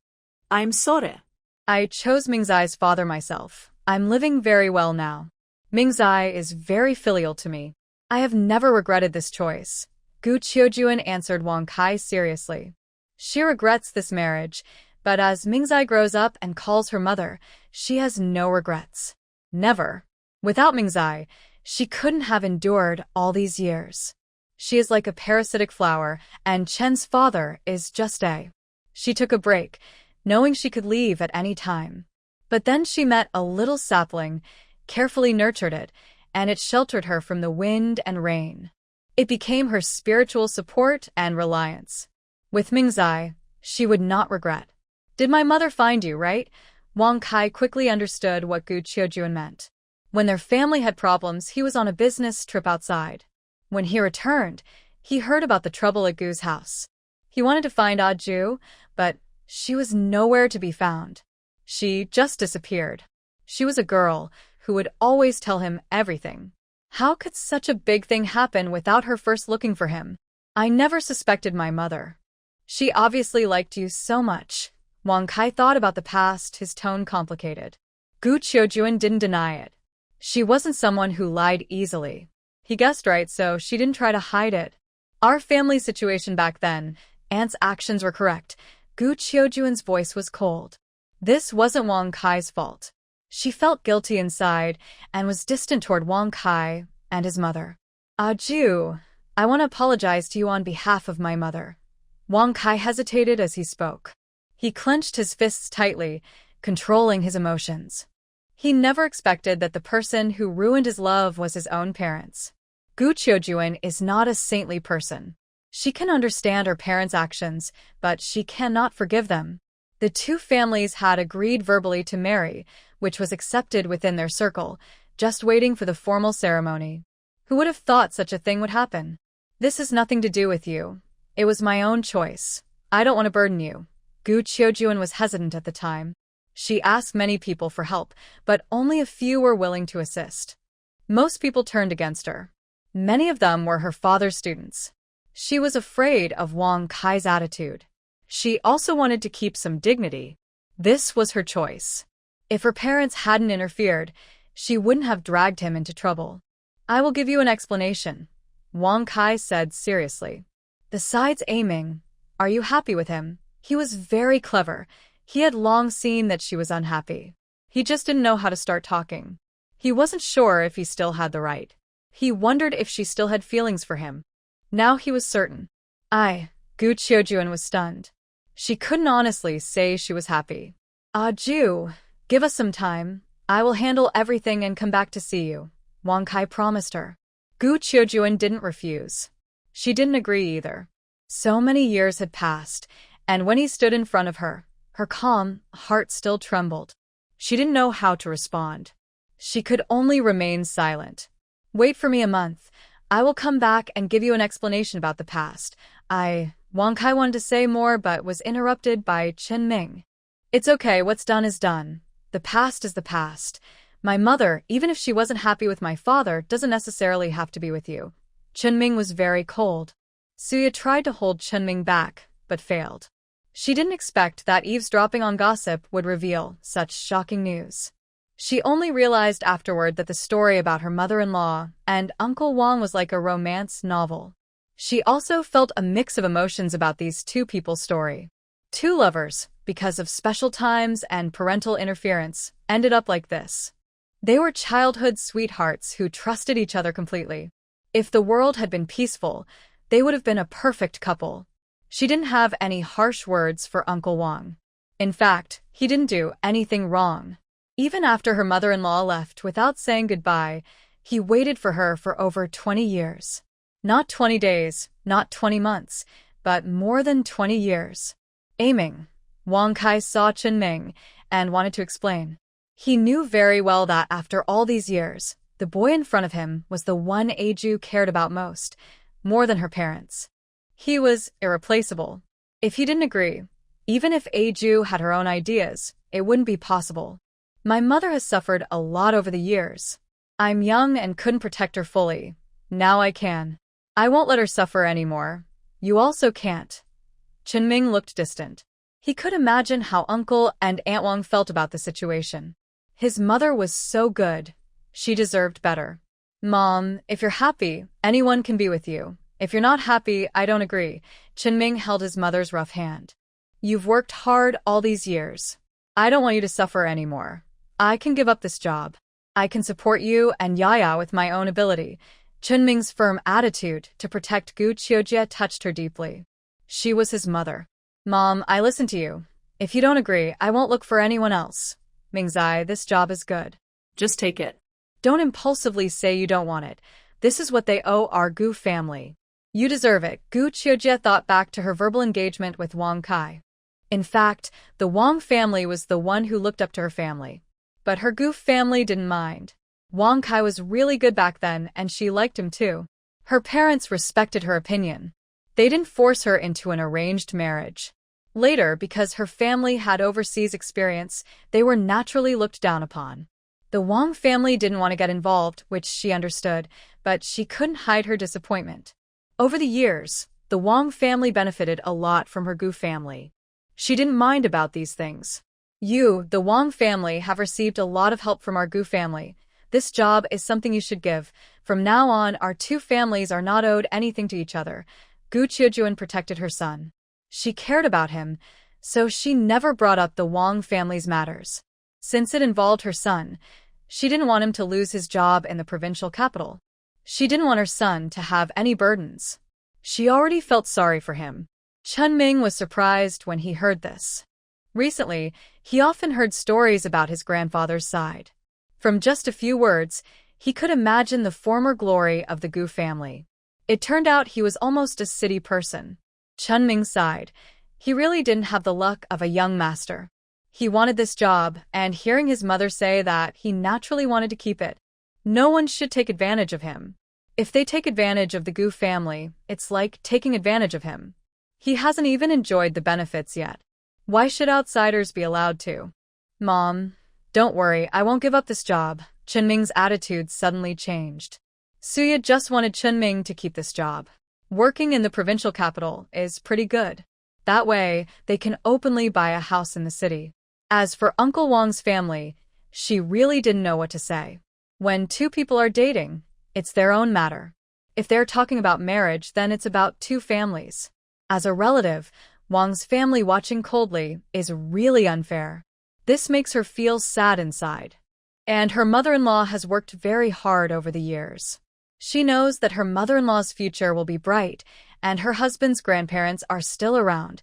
I'm sorry. I chose Mingzai's father myself. I'm living very well now. Mingzai is very filial to me. I have never regretted this choice. Gu Qiujuan answered Wang Kai seriously. She regrets this marriage, but as Mingzai grows up and calls her mother, she has no regrets. Never. Without Mingzai, she couldn't have endured all these years. She is like a parasitic flower, and Chen's father is just a. She took a break, knowing she could leave at any time. But then she met a little sapling, carefully nurtured it, and it sheltered her from the wind and rain. It became her spiritual support and reliance. With Mingzai, she would not regret. Did my mother find you, right? Wang Kai quickly understood what Gu Qiujuan meant. When their family had problems, he was on a business trip outside. When he returned, he heard about the trouble at Gu's house. He wanted to find Ah Ju, but she was nowhere to be found. She just disappeared. She was a girl who would always tell him everything. How could such a big thing happen without her first looking for him? I never suspected my mother. She obviously liked you so much. Wang Kai thought about the past, his tone complicated. Gu Qiujuan didn't deny it. She wasn't someone who lied easily. He guessed right, so she didn't try to hide it. Our family situation back then, Aunt's actions were correct. Gu Qiujuan's voice was cold. This wasn't Wang Kai's fault. She felt guilty inside and was distant toward Wang Kai and his mother. Ah Ju, I want to apologize to you on behalf of my mother. Wang Kai hesitated as he spoke. He clenched his fists tightly, controlling his emotions. He never expected that the person who ruined his love was his own parents. Gu Qiujuan is not a saintly person. She can understand her parents' actions, but she cannot forgive them. The two families had agreed verbally to marry, which was accepted within their circle, just waiting for the formal ceremony. Who would have thought such a thing would happen? This has nothing to do with you. It was my own choice. I don't want to burden you. Gu Qiujuan was hesitant at the time. She asked many people for help, but only a few were willing to assist. Most people turned against her. Many of them were her father's students. She was afraid of Wang Kai's attitude. She also wanted to keep some dignity. This was her choice. If her parents hadn't interfered, she wouldn't have dragged him into trouble. I will give you an explanation, Wang Kai said seriously. Besides aiming, are you happy with him? He was very clever. He had long seen that she was unhappy. He just didn't know how to start talking. He wasn't sure if he still had the right. He wondered if she still had feelings for him. Now he was certain. Gu Qiujuan was stunned. She couldn't honestly say she was happy. Ah Ju, give us some time. I will handle everything and come back to see you, Wang Kai promised her. Gu Qiujuan didn't refuse. She didn't agree either. So many years had passed, and when he stood in front of her, her calm heart still trembled. She didn't know how to respond. She could only remain silent. Wait for me a month. I will come back and give you an explanation about the past. Wang Kai wanted to say more but was interrupted by Chen Ming. It's okay, what's done is done. The past is the past. My mother, even if she wasn't happy with my father, doesn't necessarily have to be with you. Chen Ming was very cold. Suya tried to hold Chen Ming back, but failed. She didn't expect that eavesdropping on gossip would reveal such shocking news. She only realized afterward that the story about her mother-in-law and Uncle Wang was like a romance novel. She also felt a mix of emotions about these two people's story. Two lovers, because of special times and parental interference, ended up like this. They were childhood sweethearts who trusted each other completely. If the world had been peaceful, they would have been a perfect couple. She didn't have any harsh words for Uncle Wang. In fact, he didn't do anything wrong. Even after her mother-in-law left without saying goodbye, he waited for her for over 20 years. Not 20 days, not 20 months, but more than 20 years. Aiming, Wang Kai saw Chen Ming and wanted to explain. He knew very well that after all these years, the boy in front of him was the one Eiju cared about most, more than her parents. He was irreplaceable. If he didn't agree, even if Eiju had her own ideas, it wouldn't be possible. My mother has suffered a lot over the years. I'm young and couldn't protect her fully. Now I can. I won't let her suffer anymore. You also can't. Chen Ming looked distant. He could imagine how Uncle and Aunt Wang felt about the situation. His mother was so good. She deserved better. Mom, if you're happy, anyone can be with you. If you're not happy, I don't agree. Chenming held his mother's rough hand. You've worked hard all these years. I don't want you to suffer anymore. I can give up this job. I can support you and Yaya with my own ability. Chenming's firm attitude to protect Gu Qiujie touched her deeply. She was his mother. Mom, I listen to you. If you don't agree, I won't look for anyone else. Mingzai, this job is good. Just take it. Don't impulsively say you don't want it. This is what they owe our Gu family. You deserve it. Gu Qiujie thought back to her verbal engagement with Wang Kai. In fact, the Wang family was the one who looked up to her family. But her Gu family didn't mind. Wang Kai was really good back then, and she liked him too. Her parents respected her opinion. They didn't force her into an arranged marriage. Later, because her family had overseas experience, they were naturally looked down upon. The Wang family didn't want to get involved, which she understood, but she couldn't hide her disappointment. Over the years, the Wang family benefited a lot from her Gu family. She didn't mind about these things. You, the Wang family, have received a lot of help from our Gu family. This job is something you should give. From now on, our two families are not owed anything to each other. Gu Qiujie protected her son. She cared about him, so she never brought up the Wang family's matters. Since it involved her son, she didn't want him to lose his job in the provincial capital. She didn't want her son to have any burdens. She already felt sorry for him. Chenming was surprised when he heard this. Recently, he often heard stories about his grandfather's side. From just a few words, he could imagine the former glory of the Gu family. It turned out he was almost a city person. Chenming sighed. He really didn't have the luck of a young master. He wanted this job, and hearing his mother say that, he naturally wanted to keep it. No one should take advantage of him. If they take advantage of the Gu family, it's like taking advantage of him. He hasn't even enjoyed the benefits yet. Why should outsiders be allowed to? Mom, don't worry, I won't give up this job. Chenming's attitude suddenly changed. Suya just wanted Chenming to keep this job. Working in the provincial capital is pretty good. That way, they can openly buy a house in the city. As for Uncle Wang's family, she really didn't know what to say. When two people are dating, it's their own matter. If they're talking about marriage, then it's about two families. As a relative, Wang's family watching coldly is really unfair. This makes her feel sad inside. And her mother-in-law has worked very hard over the years. She knows that her mother-in-law's future will be bright, and her husband's grandparents are still around,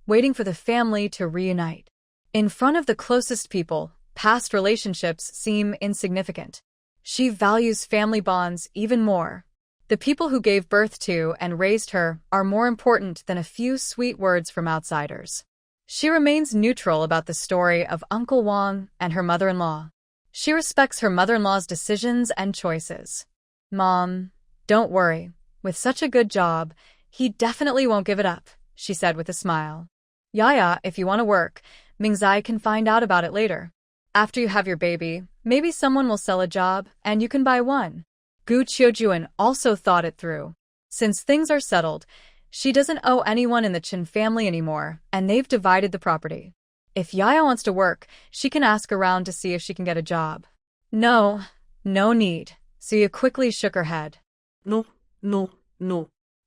waiting for the family to reunite. In front of the closest people, past relationships seem insignificant. She values family bonds even more. The people who gave birth to and raised her are more important than a few sweet words from outsiders. She remains neutral about the story of Uncle Wang and her mother-in-law. She respects her mother-in-law's decisions and choices. Mom, don't worry. With such a good job, he definitely won't give it up, she said with a smile. Yaya, if you want to work, Mingzai can find out about it later. After you have your baby, maybe someone will sell a job, and you can buy one. Gu Qiujie also thought it through. Since things are settled, she doesn't owe anyone in the Chen family anymore, and they've divided the property. If Yaya wants to work, she can ask around to see if she can get a job. No need. Suya quickly shook her head. No.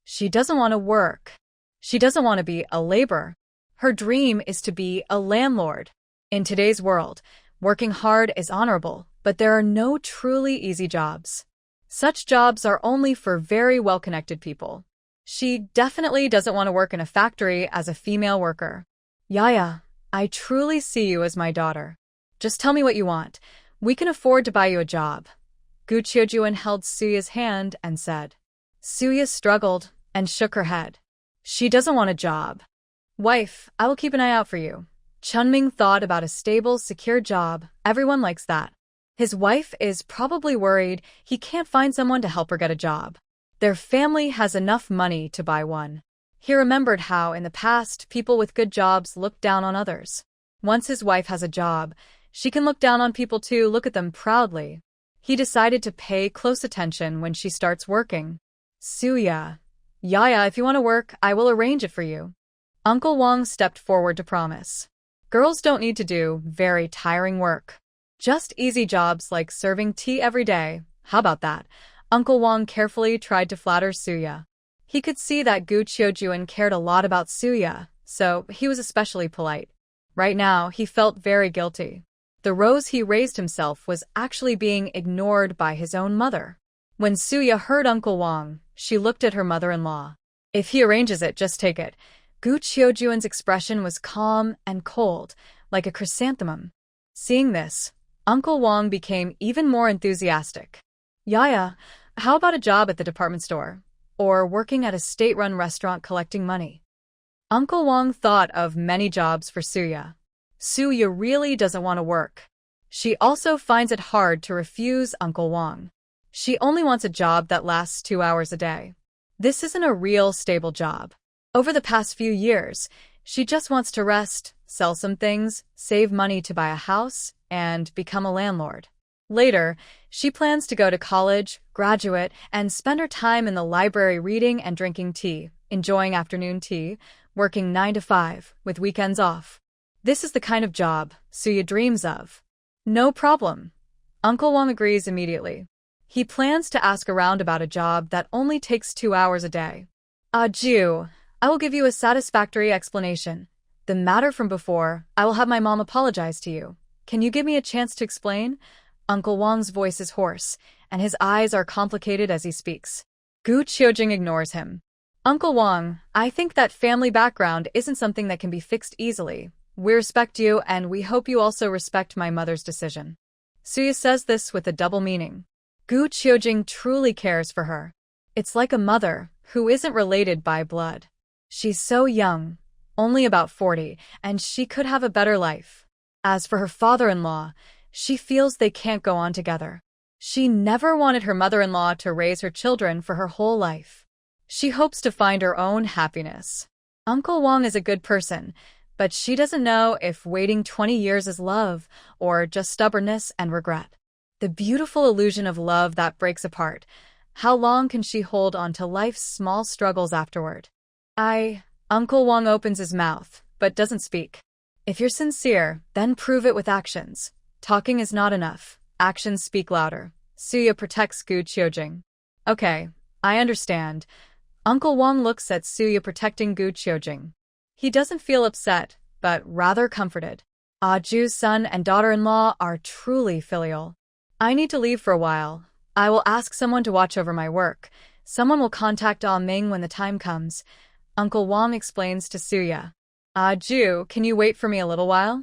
She doesn't want to work. She doesn't want to be a laborer. Her dream is to be a landlord. In today's world, working hard is honorable, but there are no truly easy jobs. Such jobs are only for very well-connected people. She definitely doesn't want to work in a factory as a female worker. Yaya, I truly see you as my daughter. Just tell me what you want. We can afford to buy you a job. Gu Qiujie held Suya's hand and said. Suya struggled and shook her head. She doesn't want a job. Wife, I will keep an eye out for you. Chenming thought about a stable, secure job. Everyone likes that. His wife is probably worried he can't find someone to help her get a job. Their family has enough money to buy one. He remembered how, in the past, people with good jobs looked down on others. Once his wife has a job, she can look down on people too, look at them proudly. He decided to pay close attention when she starts working. Suya. Yaya, if you want to work, I will arrange it for you. Uncle Wang stepped forward to promise. Girls don't need to do very tiring work. Just easy jobs like serving tea every day. How about that? Uncle Wang carefully tried to flatter Suya. He could see that Gu Qiujuan cared a lot about Suya, so he was especially polite. Right now, he felt very guilty. The rose he raised himself was actually being ignored by his own mother. When Suya heard Uncle Wang, she looked at her mother-in-law. If he arranges it, just take it. Gu Qiujuan's expression was calm and cold, like a chrysanthemum. Seeing this, Uncle Wang became even more enthusiastic. Yaya, how about a job at the department store? Or working at a state-run restaurant collecting money? Uncle Wang thought of many jobs for Suya. Suya really doesn't want to work. She also finds it hard to refuse Uncle Wang. She only wants a job that lasts 2 hours a day. This isn't a real stable job. Over the past few years, she just wants to rest, sell some things, save money to buy a house, and become a landlord. Later, she plans to go to college, graduate, and spend her time in the library reading and drinking tea, enjoying afternoon tea, working 9 to 5, with weekends off. This is the kind of job Suya dreams of. No problem. Uncle Wang agrees immediately. He plans to ask around about a job that only takes 2 hours a day. Ju, I will give you a satisfactory explanation. The matter from before, I will have my mom apologize to you. Can you give me a chance to explain? Uncle Wang's voice is hoarse, and his eyes are complicated as he speaks. Gu Qiujing ignores him. Uncle Wang, I think that family background isn't something that can be fixed easily. We respect you, and we hope you also respect my mother's decision. Suya says this with a double meaning. Gu Qiujing truly cares for her. It's like a mother who isn't related by blood. She's so young, only about 40, and she could have a better life. As for her father-in-law, she feels they can't go on together. She never wanted her mother-in-law to raise her children for her whole life. She hopes to find her own happiness. Uncle Wang is a good person, but she doesn't know if waiting 20 years is love or just stubbornness and regret. The beautiful illusion of love that breaks apart. How long can she hold on to life's small struggles afterward? Uncle Wang opens his mouth, but doesn't speak. If you're sincere, then prove it with actions. Talking is not enough. Actions speak louder. Suya protects Gu Qiujing. Okay, I understand. Uncle Wang looks at Suya protecting Gu Qiujing. He doesn't feel upset, but rather comforted. Ju's son and daughter-in-law are truly filial. I need to leave for a while. I will ask someone to watch over my work. Someone will contact Ming when the time comes. Uncle Wang explains to Suya. Ju, can you wait for me a little while?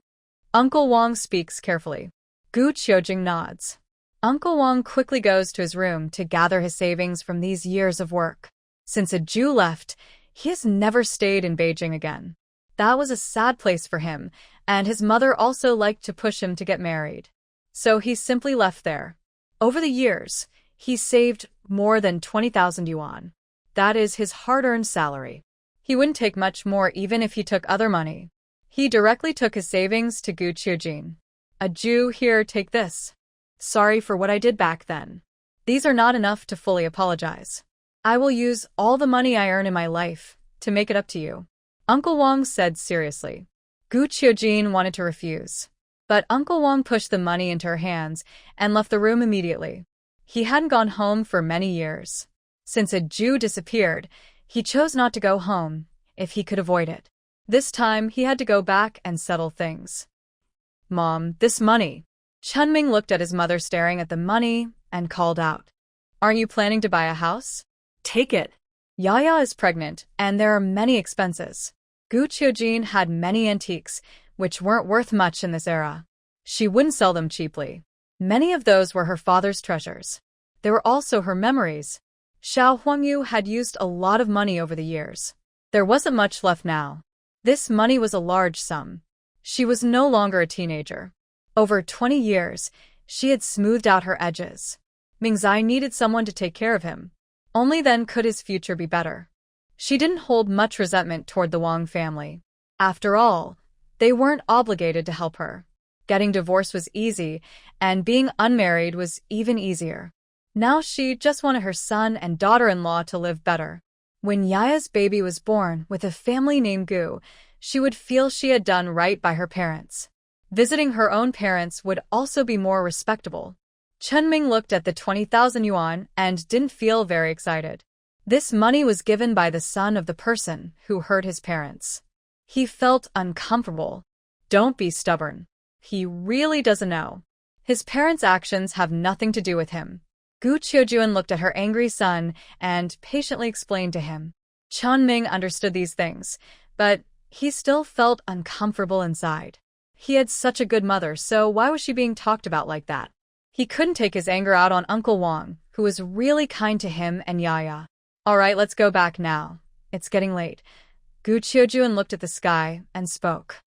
Uncle Wang speaks carefully. Gu Qiujing nods. Uncle Wang quickly goes to his room to gather his savings from these years of work. Since Ju left, he has never stayed in Beijing again. That was a sad place for him, and his mother also liked to push him to get married. So he simply left there. Over the years, he saved more than 20,000 yuan. That is his hard-earned salary. He wouldn't take much more even if he took other money. He directly took his savings to Gu Qiujing. Ju, here, take this. Sorry for what I did back then. These are not enough to fully apologize. I will use all the money I earn in my life to make it up to you. Uncle Wang said seriously. Gu Qiujing wanted to refuse, but Uncle Wang pushed the money into her hands and left the room immediately. He hadn't gone home for many years. Since Ju disappeared, he chose not to go home if he could avoid it. This time, he had to go back and settle things. Mom, this money. Chunming looked at his mother staring at the money and called out. Aren't you planning to buy a house? Take it. Yaya is pregnant, and there are many expenses. Gu Qiujing had many antiques, which weren't worth much in this era. She wouldn't sell them cheaply. Many of those were her father's treasures. They were also her memories. Xiao Huangyu had used a lot of money over the years. There wasn't much left now. This money was a large sum. She was no longer a teenager. Over 20 years, she had smoothed out her edges. Mingzai needed someone to take care of him. Only then could his future be better. She didn't hold much resentment toward the Wang family. After all, they weren't obligated to help her. Getting divorced was easy, and being unmarried was even easier. Now she just wanted her son and daughter-in-law to live better. When Yaya's baby was born with a family name Gu, she would feel she had done right by her parents. Visiting her own parents would also be more respectable. Chunming looked at the 20,000 yuan and didn't feel very excited. This money was given by the son of the person who hurt his parents. He felt uncomfortable. Don't be stubborn. He really doesn't know. His parents' actions have nothing to do with him. Gu Qiujuan looked at her angry son and patiently explained to him. Chunming understood these things, but he still felt uncomfortable inside. He had such a good mother, so why was she being talked about like that? He couldn't take his anger out on Uncle Wang, who was really kind to him and Yaya. All right, let's go back now. It's getting late. Gu Qiujuan looked at the sky and spoke.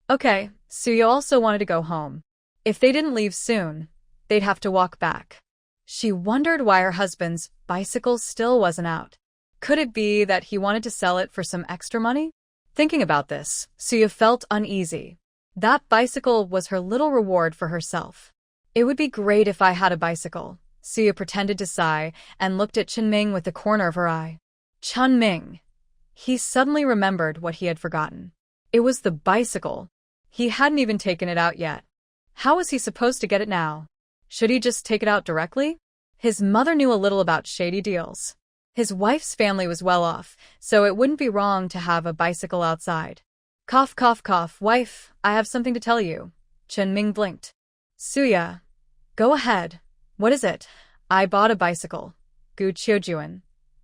Okay, Suya also wanted to go home. If they didn't leave soon, they'd have to walk back. She wondered why her husband's bicycle still wasn't out. Could it be that he wanted to sell it for some extra money? Thinking about this, Suya felt uneasy. That bicycle was her little reward for herself. It would be great if I had a bicycle. Suya pretended to sigh and looked at Chunming with the corner of her eye. Chunming. He suddenly remembered what he had forgotten. It was the bicycle. He hadn't even taken it out yet. How was he supposed to get it now? Should he just take it out directly? His mother knew a little about shady deals. His wife's family was well off, so it wouldn't be wrong to have a bicycle outside. Cough, cough, cough. Wife, I have something to tell you. Chunming blinked. Suya. Go ahead. What is it? I bought a bicycle. Gu Qiujuan.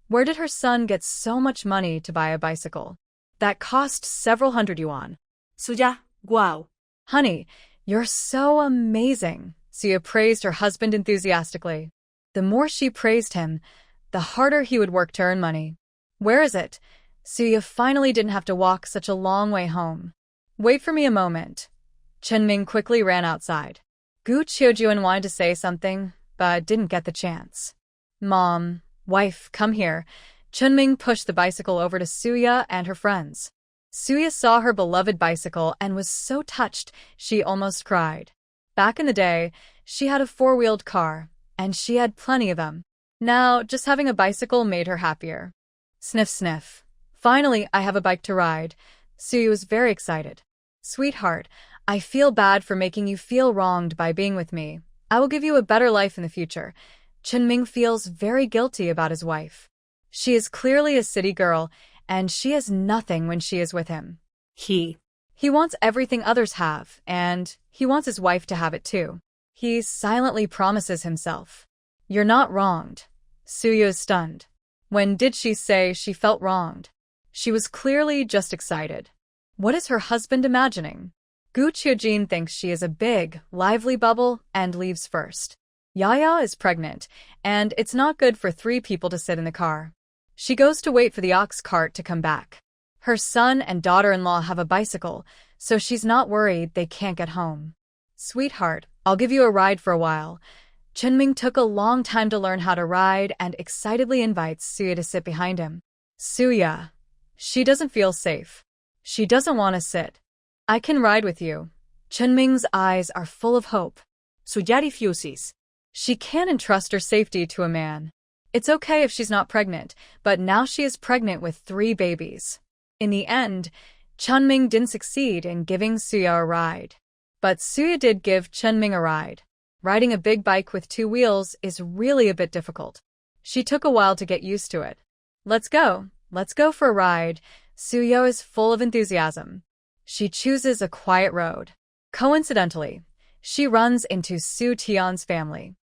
Where did her son get so much money to buy a bicycle? That cost several hundred yuan. Suya, wow. Honey, you're so amazing. Suya praised her husband enthusiastically. The more she praised him, the harder he would work to earn money. Where is it? Suya finally didn't have to walk such a long way home. Wait for me a moment. Chunming quickly ran outside. Gu Qiujuan wanted to say something, but didn't get the chance. Mom, wife, come here. Chunming pushed the bicycle over to Suya and her friends. Suya saw her beloved bicycle and was so touched she almost cried. Back in the day, she had a four-wheeled car, and she had plenty of them. Now, just having a bicycle made her happier. Sniff, sniff. Finally, I have a bike to ride. Suya was very excited. Sweetheart, I feel bad for making you feel wronged by being with me. I will give you a better life in the future. Chunming feels very guilty about his wife. She is clearly a city girl, and she has nothing when she is with him. He wants everything others have, and he wants his wife to have it too. He silently promises himself. You're not wronged. Suya is stunned. When did she say she felt wronged? She was clearly just excited. What is her husband imagining? Gu Qiujuan thinks she is a big, lively bubble and leaves first. Yaya is pregnant, and it's not good for 3 people to sit in the car. She goes to wait for the ox cart to come back. Her son and daughter-in-law have a bicycle, so she's not worried they can't get home. Sweetheart, I'll give you a ride for a while. Chunming took a long time to learn how to ride and excitedly invites Suya to sit behind him. Suya. She doesn't feel safe. She doesn't want to sit. I can ride with you. Chunming's eyes are full of hope. Suya refuses. She can't entrust her safety to a man. It's okay if she's not pregnant, but now she is pregnant with 3 babies. In the end, Chunming didn't succeed in giving Suya a ride. But Suya did give Chunming a ride. Riding a big bike with 2 wheels is really a bit difficult. She took a while to get used to it. Let's go for a ride. Suya is full of enthusiasm. She chooses a quiet road. Coincidentally, she runs into Su Tian's family.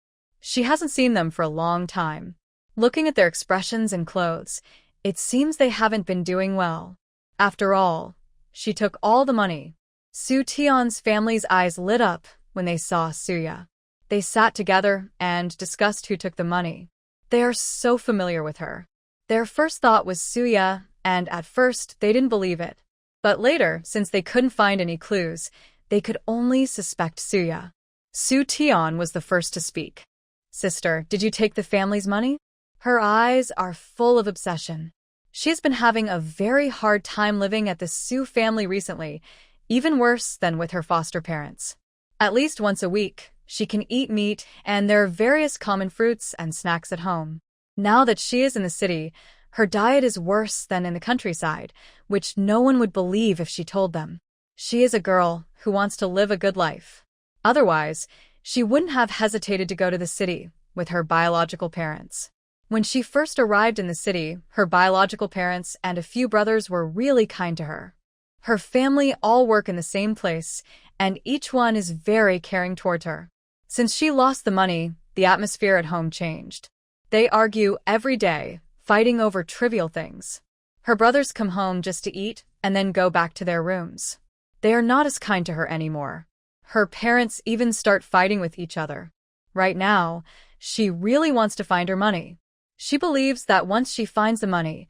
She hasn't seen them for a long time. Looking at their expressions and clothes, it seems they haven't been doing well. After all, she took all the money. Su Tian's family's eyes lit up when they saw Suya. They sat together and discussed who took the money. They are so familiar with her. Their first thought was Suya, and at first they didn't believe it. But later, since they couldn't find any clues, they could only suspect Suya. Su Tian was the first to speak. Sister, did you take the family's money? Her eyes are full of obsession. She has been having a very hard time living at the Su family recently, even worse than with her foster parents. At least once a week, she can eat meat, and there are various common fruits and snacks at home. Now that she is in the city, Her diet is worse than in the countryside, which no one would believe if she told them. She is a girl who wants to live a good life. Otherwise, she wouldn't have hesitated to go to the city with her biological parents. When she first arrived in the city, her biological parents and a few brothers were really kind to her. Her family all work in the same place, and each one is very caring towards her. Since she lost the money, the atmosphere at home changed. They argue every day, fighting over trivial things. Her brothers come home just to eat and then go back to their rooms. They are not as kind to her anymore. Her parents even start fighting with each other. Right now, she really wants to find her money. She believes that once she finds the money,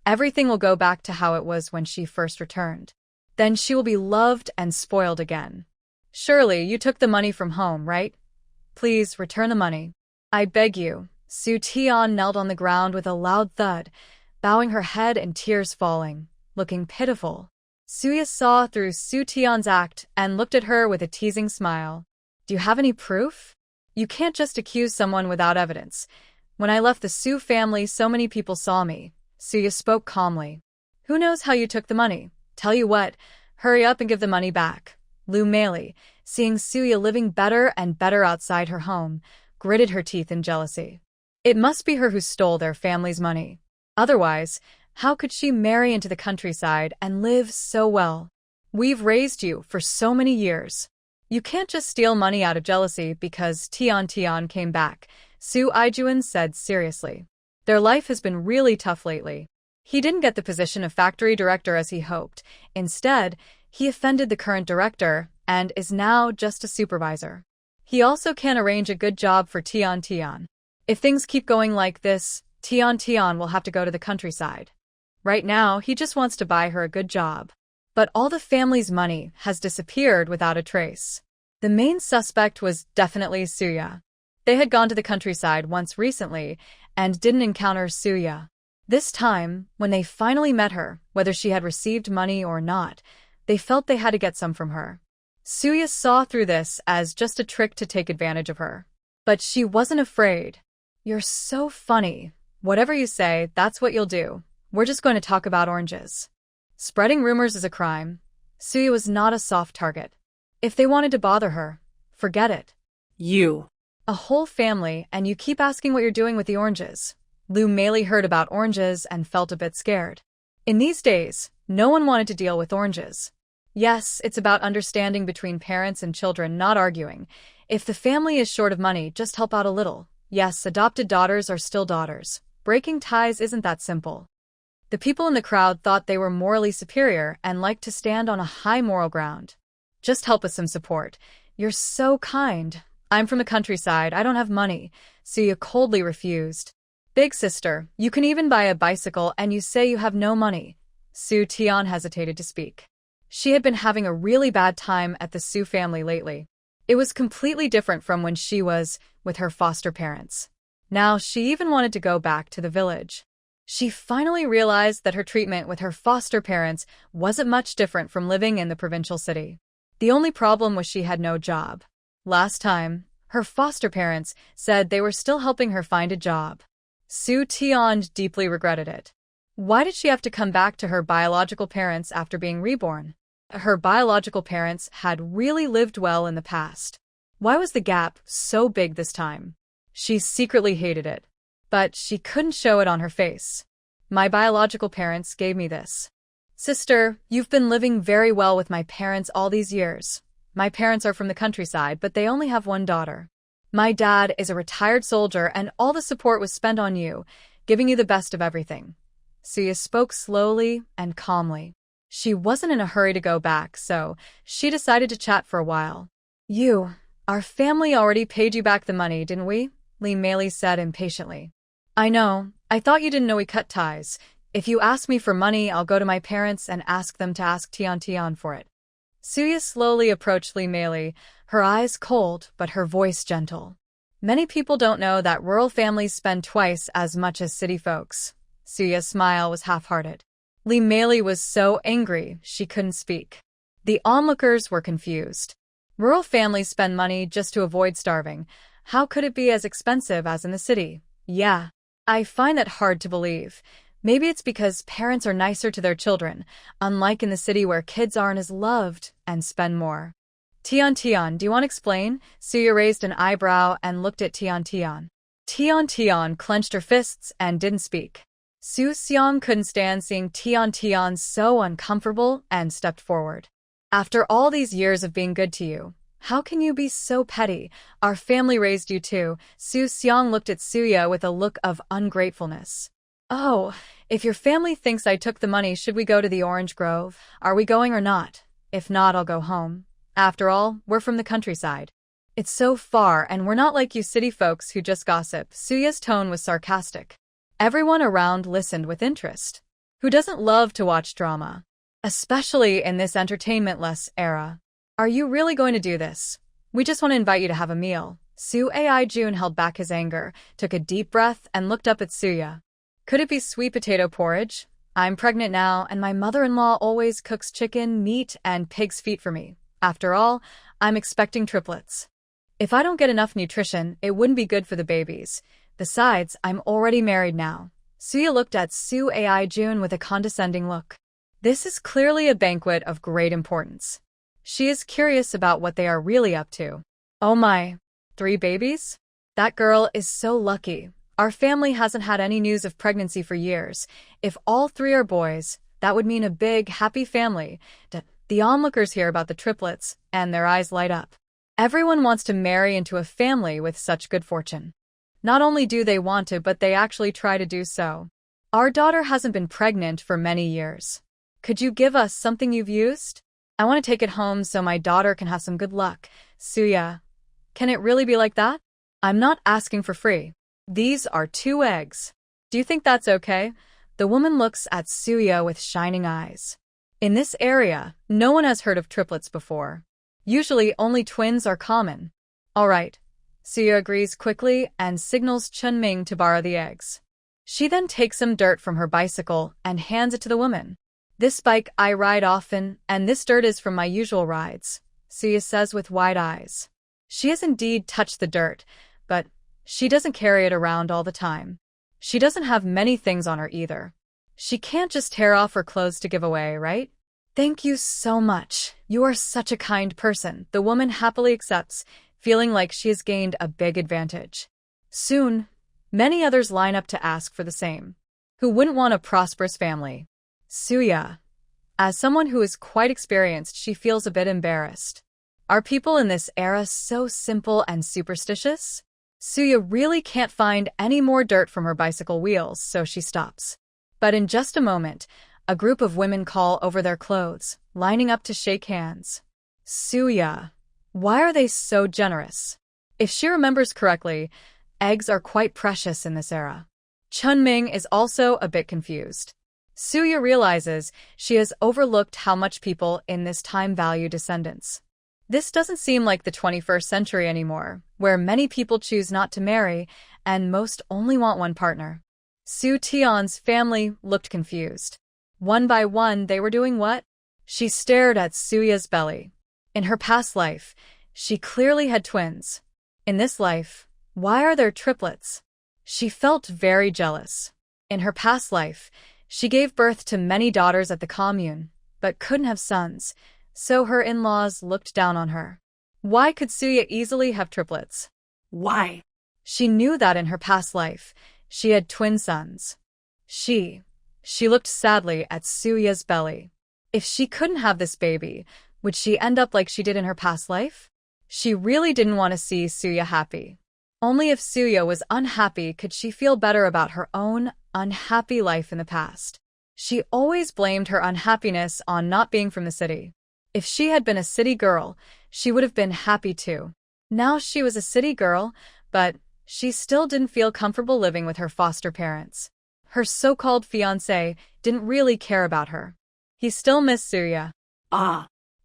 everything will go back to how it was when she first returned. Then she will be loved and spoiled again. Surely you took the money from home, right? Please return the money. I beg you. Su Tian knelt on the ground with a loud thud, bowing her head and tears falling, looking pitiful. Suya saw through Su Tian's act and looked at her with a teasing smile. Do you have any proof? You can't just accuse someone without evidence. When I left the Su family, so many people saw me. Suya spoke calmly. Who knows how you took the money? Tell you what, hurry up and give the money back. Lu Meili, seeing Suya living better and better outside her home, gritted her teeth in jealousy. It must be her who stole their family's money. Otherwise, how could she marry into the countryside and live so well? We've raised you for so many years. You can't just steal money out of jealousy because Tian came back, Su Aijuan said seriously. Their life has been really tough lately. He didn't get the position of factory director as he hoped. Instead, he offended the current director and is now just a supervisor. He also can't arrange a good job for Tian. If things keep going like this, Tian will have to go to the countryside. Right now, he just wants to buy her a good job. But all the family's money has disappeared without a trace. The main suspect was definitely Suya. They had gone to the countryside once recently and didn't encounter Suya. This time, when they finally met her, whether she had received money or not, they felt they had to get some from her. Suya saw through this as just a trick to take advantage of her. But she wasn't afraid. You're so funny. Whatever you say, that's what you'll do. We're just going to talk about oranges. Spreading rumors is a crime. Suya was not a soft target. If they wanted to bother her, forget it. You. A whole family, and you keep asking what you're doing with the oranges. Lu Meili heard about oranges and felt a bit scared. In these days, no one wanted to deal with oranges. Yes, it's about understanding between parents and children, not arguing. If the family is short of money, just help out a little. Yes, adopted daughters are still daughters. Breaking ties isn't that simple. The people in the crowd thought they were morally superior and liked to stand on a high moral ground. Just help with some support. You're so kind. I'm from the countryside, I don't have money. Suya coldly refused. Big sister, you can even buy a bicycle and you say you have no money. Su Tian hesitated to speak. She had been having a really bad time at the Su family lately. It was completely different from when she was with her foster parents. Now she even wanted to go back to the village. She finally realized that her treatment with her foster parents wasn't much different from living in the provincial city. The only problem was she had no job. Last time, her foster parents said they were still helping her find a job. Su Tian deeply regretted it. Why did she have to come back to her biological parents after being reborn? Her biological parents had really lived well in the past. Why was the gap so big this time? She secretly hated it, but she couldn't show it on her face. My biological parents gave me this. Sister, you've been living very well with my parents all these years. My parents are from the countryside, but they only have one daughter. My dad is a retired soldier and all the support was spent on you, giving you the best of everything. Suya spoke slowly and calmly. She wasn't in a hurry to go back, so she decided to chat for a while. Our family already paid you back the money, didn't we? Lu Meili said impatiently. I know. I thought you didn't know we cut ties. If you ask me for money, I'll go to my parents and ask them to ask Tian for it. Suya slowly approached Lu Meili, her eyes cold but her voice gentle. Many people don't know that rural families spend twice as much as city folks. Suya's smile was half-hearted. Lu Meili was so angry she couldn't speak. The onlookers were confused. Rural families spend money just to avoid starving. How could it be as expensive as in the city? Yeah. I find that hard to believe. Maybe it's because parents are nicer to their children, unlike in the city where kids aren't as loved and spend more. Tian, do you want to explain? Suya raised an eyebrow and looked at Tian. Tian clenched her fists and didn't speak. Su Xiang couldn't stand seeing Tian so uncomfortable and stepped forward. After all these years of being good to you, how can you be so petty? Our family raised you too. Su Xiang looked at Suya with a look of ungratefulness. Oh, if your family thinks I took the money, should we go to the orange grove? Are we going or not? If not, I'll go home. After all, we're from the countryside. It's so far, and we're not like you city folks who just gossip. Suya's tone was sarcastic. Everyone around listened with interest. Who doesn't love to watch drama? Especially in this entertainment-less era. Are you really going to do this? We just want to invite you to have a meal. Su Ai-jun held back his anger, took a deep breath, and looked up at Suya. Could it be sweet potato porridge? I'm pregnant now, and my mother-in-law always cooks chicken, meat, and pig's feet for me. After all, I'm expecting triplets. If I don't get enough nutrition, it wouldn't be good for the babies. Besides, I'm already married now. Suya looked at Su Ai-jun with a condescending look. This is clearly a banquet of great importance. She is curious about what they are really up to. Oh my, 3 babies? That girl is so lucky. Our family hasn't had any news of pregnancy for years. If all 3 are boys, that would mean a big, happy family. The onlookers hear about the triplets, and their eyes light up. Everyone wants to marry into a family with such good fortune. Not only do they want to, but they actually try to do so. Our daughter hasn't been pregnant for many years. Could you give us something you've used? I want to take it home so my daughter can have some good luck. Suya, can it really be like that? I'm not asking for free. These are 2 eggs. Do you think that's okay? The woman looks at Suya with shining eyes. In this area, no one has heard of triplets before. Usually, only twins are common. All right. Suya agrees quickly and signals Chunming to borrow the eggs. She then takes some dirt from her bicycle and hands it to the woman. This bike I ride often, and this dirt is from my usual rides, Suya says with wide eyes. She has indeed touched the dirt, but she doesn't carry it around all the time. She doesn't have many things on her either. She can't just tear off her clothes to give away, right? Thank you so much. You are such a kind person. The woman happily accepts, feeling like she has gained a big advantage. Soon, many others line up to ask for the same. Who wouldn't want a prosperous family? Suya. As someone who is quite experienced, she feels a bit embarrassed. Are people in this era so simple and superstitious? Suya really can't find any more dirt from her bicycle wheels, so she stops. But in just a moment, a group of women call over their clothes, lining up to shake hands. Suya. Why are they so generous? If she remembers correctly, eggs are quite precious in this era. Chunming is also a bit confused. Suya realizes she has overlooked how much people in this time value descendants. This doesn't seem like the 21st century anymore, where many people choose not to marry and most only want one partner. Su Tian's family looked confused. One by one, they were doing what? She stared at Suya's belly. In her past life, she clearly had twins. In this life, why are there triplets? She felt very jealous. In her past life, she gave birth to many daughters at the commune, but couldn't have sons, so her in-laws looked down on her. Why could Suya easily have triplets? Why? She knew that in her past life, she had twin sons. She looked sadly at Suya's belly. If she couldn't have this baby, would she end up like she did in her past life? She really didn't want to see Suya happy. Only if Suya was unhappy could she feel better about her own unhappy life in the past. She always blamed her unhappiness on not being from the city. If she had been a city girl, she would have been happy too. Now she was a city girl, but she still didn't feel comfortable living with her foster parents. Her so-called fiancé didn't really care about her. He still missed Suya.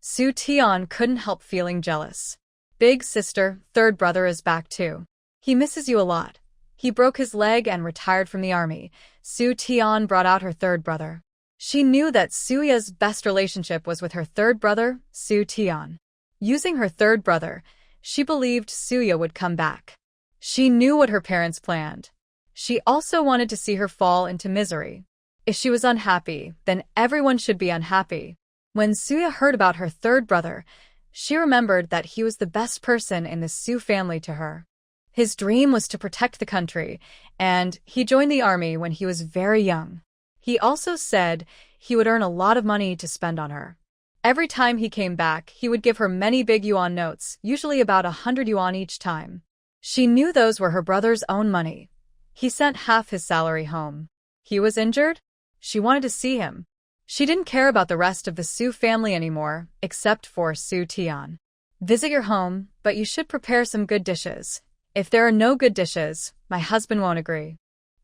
Su Tian couldn't help feeling jealous. Big sister, third brother is back too. He misses you a lot. He broke his leg and retired from the army. Su Tian brought out her third brother. She knew that Suya's best relationship was with her third brother, Su Tian. Using her third brother, she believed Suya would come back. She knew what her parents planned. She also wanted to see her fall into misery. If she was unhappy, then everyone should be unhappy. When Suya heard about her third brother, she remembered that he was the best person in the Su family to her. His dream was to protect the country, and he joined the army when he was very young. He also said he would earn a lot of money to spend on her. Every time he came back, he would give her many big yuan notes, usually about 100 yuan each time. She knew those were her brother's own money. He sent half his salary home. He was injured? She wanted to see him. She didn't care about the rest of the Su family anymore, except for Su Tian. Visit your home, but you should prepare some good dishes. If there are no good dishes, my husband won't agree.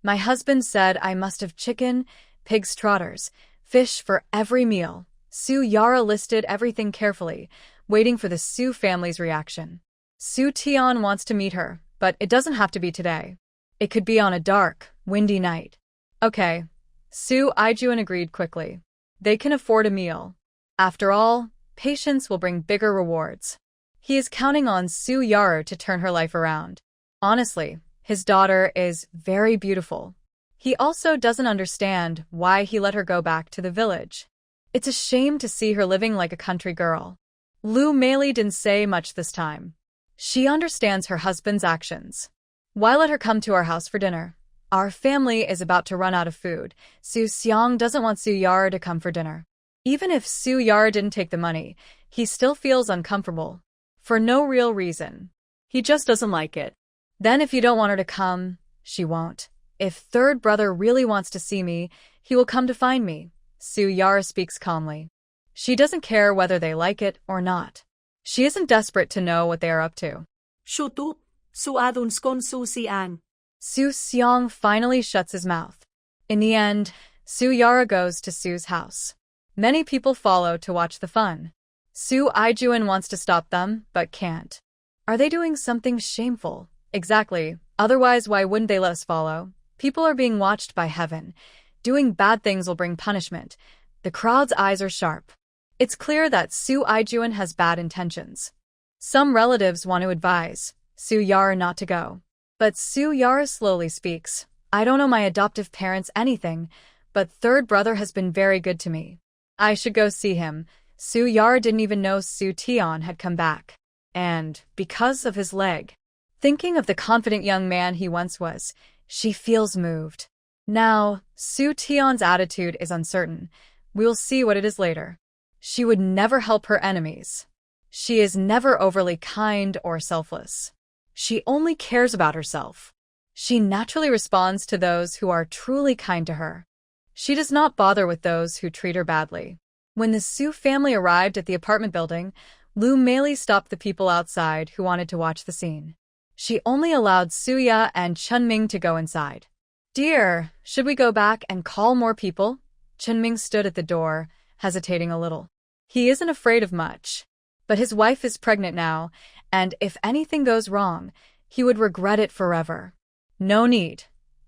My husband said I must have chicken, pig's trotters, fish for every meal. Su Yara listed everything carefully, waiting for the Su family's reaction. Su Tian wants to meet her, but it doesn't have to be today. It could be on a dark, windy night. Okay. Su Ijuan agreed quickly. They can afford a meal. After all, patience will bring bigger rewards. He is counting on Su Yara to turn her life around. Honestly, his daughter is very beautiful. He also doesn't understand why he let her go back to the village. It's a shame to see her living like a country girl. Lu Meili didn't say much this time. She understands her husband's actions. Why let her come to our house for dinner? Our family is about to run out of food. Su Xiang doesn't want Su Yara to come for dinner. Even if Su Yara didn't take the money, he still feels uncomfortable. For no real reason. He just doesn't like it. Then if you don't want her to come, she won't. If third brother really wants to see me, he will come to find me. Su Yara speaks calmly. She doesn't care whether they like it or not. She isn't desperate to know what they are up to. Shut up, Su Adun Skon Su Sian. Su Xiang finally shuts his mouth. In the end, Su Yara goes to Su's house. Many people follow to watch the fun. Su Ijuan wants to stop them, but can't. Are they doing something shameful? Exactly. Otherwise, why wouldn't they let us follow? People are being watched by heaven. Doing bad things will bring punishment. The crowd's eyes are sharp. It's clear that Su Ijuan has bad intentions. Some relatives want to advise Su Yara not to go. But Su Yara slowly speaks. I don't know my adoptive parents anything, but third brother has been very good to me. I should go see him. Su Yara didn't even know Su Tian had come back. And, because of his leg, thinking of the confident young man he once was, she feels moved. Now, Su Tian's attitude is uncertain. We'll see what it is later. She would never help her enemies. She is never overly kind or selfless. She only cares about herself. She naturally responds to those who are truly kind to her. She does not bother with those who treat her badly. When the Su family arrived at the apartment building, Lu Meili stopped the people outside who wanted to watch the scene. She only allowed Suya and Chunming to go inside. Dear, should we go back and call more people? Chunming stood at the door, hesitating a little. He isn't afraid of much. But his wife is pregnant now, and if anything goes wrong, he would regret it forever. No need.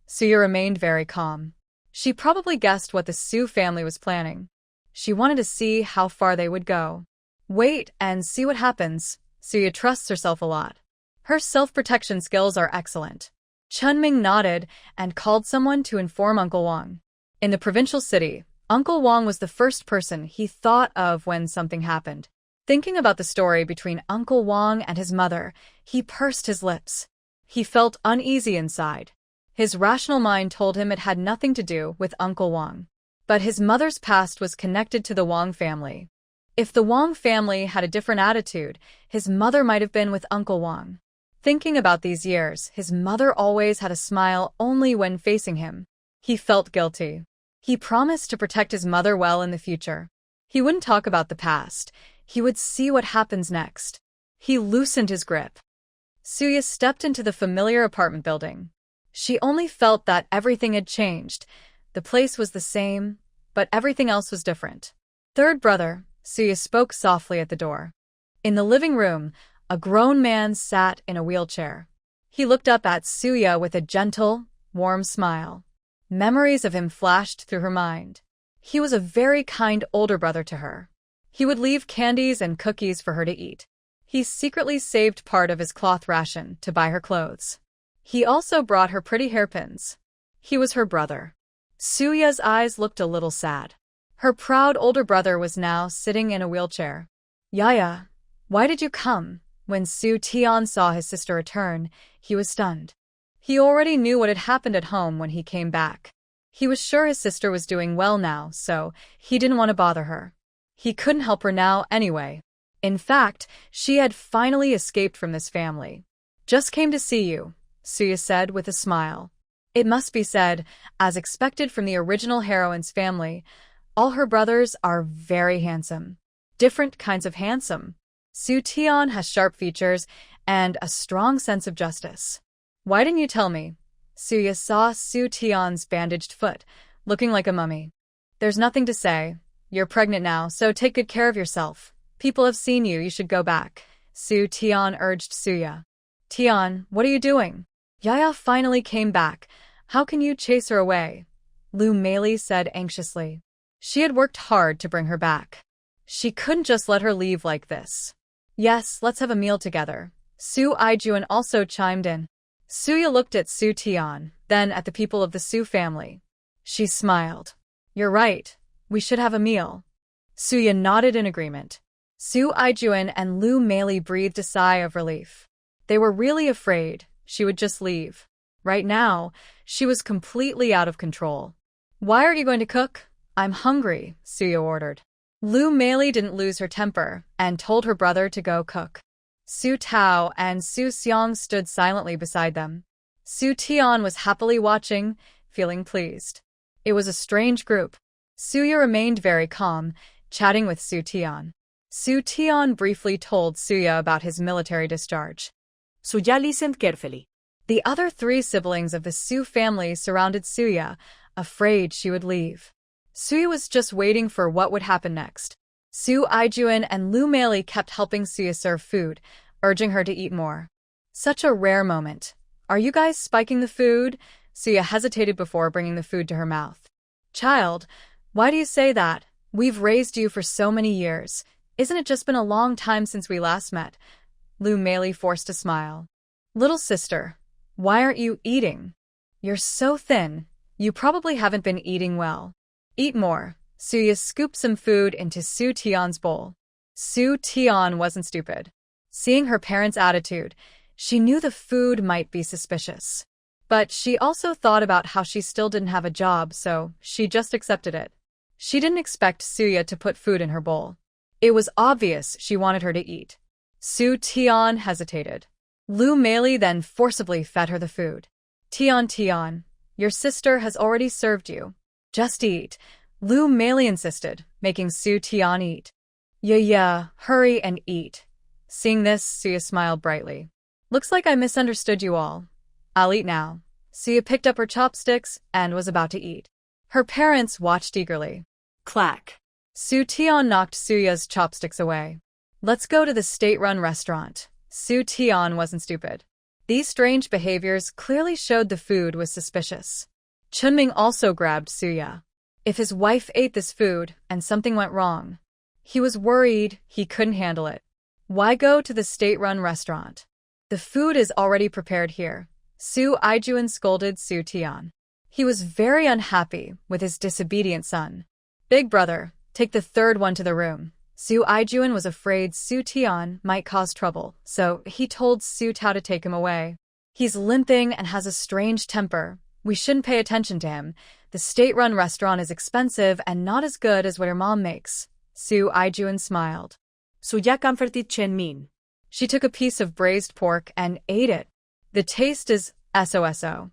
Suya remained very calm. She probably guessed what the Su family was planning. She wanted to see how far they would go. Wait and see what happens. Suya trusts herself a lot. Her self-protection skills are excellent. Chunming nodded and called someone to inform Uncle Wang. In the provincial city, Uncle Wang was the first person he thought of when something happened. Thinking about the story between Uncle Wang and his mother, he pursed his lips. He felt uneasy inside. His rational mind told him it had nothing to do with Uncle Wang. But his mother's past was connected to the Wang family. If the Wang family had a different attitude, his mother might have been with Uncle Wang. Thinking about these years, his mother always had a smile only when facing him. He felt guilty. He promised to protect his mother well in the future. He wouldn't talk about the past. He would see what happens next. He loosened his grip. Suya stepped into the familiar apartment building. She only felt that everything had changed. The place was the same, but everything else was different. Third brother, Suya spoke softly at the door. In the living room, a grown man sat in a wheelchair. He looked up at Suya with a gentle, warm smile. Memories of him flashed through her mind. He was a very kind older brother to her. He would leave candies and cookies for her to eat. He secretly saved part of his cloth ration to buy her clothes. He also brought her pretty hairpins. He was her brother. Suya's eyes looked a little sad. Her proud older brother was now sitting in a wheelchair. Yaya, why did you come? When Su Tian saw his sister return, he was stunned. He already knew what had happened at home when he came back. He was sure his sister was doing well now, so he didn't want to bother her. He couldn't help her now anyway. In fact, she had finally escaped from this family. Just came to see you, Suya said with a smile. It must be said, as expected from the original heroine's family, all her brothers are very handsome. Different kinds of handsome. Su Tian has sharp features and a strong sense of justice. Why didn't you tell me? Suya saw Su Tian's bandaged foot, looking like a mummy. There's nothing to say. You're pregnant now, so take good care of yourself. People have seen you, you should go back, Su Tian urged Suya. Tian, what are you doing? Yaya finally came back. How can you chase her away? Lu Meili said anxiously. She had worked hard to bring her back. She couldn't just let her leave like this. Yes, let's have a meal together. Su Aijuan also chimed in. Suya looked at Su Tian, then at the people of the Su family. She smiled. You're right. We should have a meal. Suya nodded in agreement. Su Aijuan and Lu Meili breathed a sigh of relief. They were really afraid she would just leave. Right now, she was completely out of control. Why are you going to cook? I'm hungry, Suya ordered. Lu Meili didn't lose her temper and told her brother to go cook. Su Tao and Su Xiang stood silently beside them. Su Tian was happily watching, feeling pleased. It was a strange group. Suya remained very calm, chatting with Su Tian. Su Tian briefly told Suya about his military discharge. Suya listened carefully. The other three siblings of the Su family surrounded Suya, afraid she would leave. Suya was just waiting for what would happen next. Su Aijuan and Lu Meili kept helping Suya serve food, urging her to eat more. Such a rare moment. Are you guys spiking the food? Suya hesitated before bringing the food to her mouth. Child, why do you say that? We've raised you for so many years. Isn't it just been a long time since we last met? Lu Meili forced a smile. Little sister, why aren't you eating? You're so thin. You probably haven't been eating well. Eat more. Suya scooped some food into Su Tian's bowl. Su Tian wasn't stupid. Seeing her parents' attitude, she knew the food might be suspicious. But she also thought about how she still didn't have a job, so she just accepted it. She didn't expect Suya to put food in her bowl. It was obvious she wanted her to eat. Su Tian hesitated. Lu Meili then forcibly fed her the food. Tian, your sister has already served you. Just eat, Lu Meili insisted, making Su Tian eat. Yeah, hurry and eat. Seeing this, Suya smiled brightly. Looks like I misunderstood you all. I'll eat now. Suya picked up her chopsticks and was about to eat. Her parents watched eagerly. Clack. Su Tian knocked Suya's chopsticks away. Let's go to the state-run restaurant. Su Tian wasn't stupid. These strange behaviors clearly showed the food was suspicious. Chunming also grabbed Suya. If his wife ate this food and something went wrong, he was worried he couldn't handle it. Why go to the state-run restaurant? The food is already prepared here. Su Aijuan scolded Su Tian. He was very unhappy with his disobedient son. Big brother, take the third one to the room. Su Aijuan was afraid Su Tian might cause trouble, so he told Su Tao to take him away. He's limping and has a strange temper. We shouldn't pay attention to him. The state-run restaurant is expensive and not as good as what her mom makes. Su Aijuan smiled. Suya comforted Chen Min. She took a piece of braised pork and ate it. The taste is SOSO.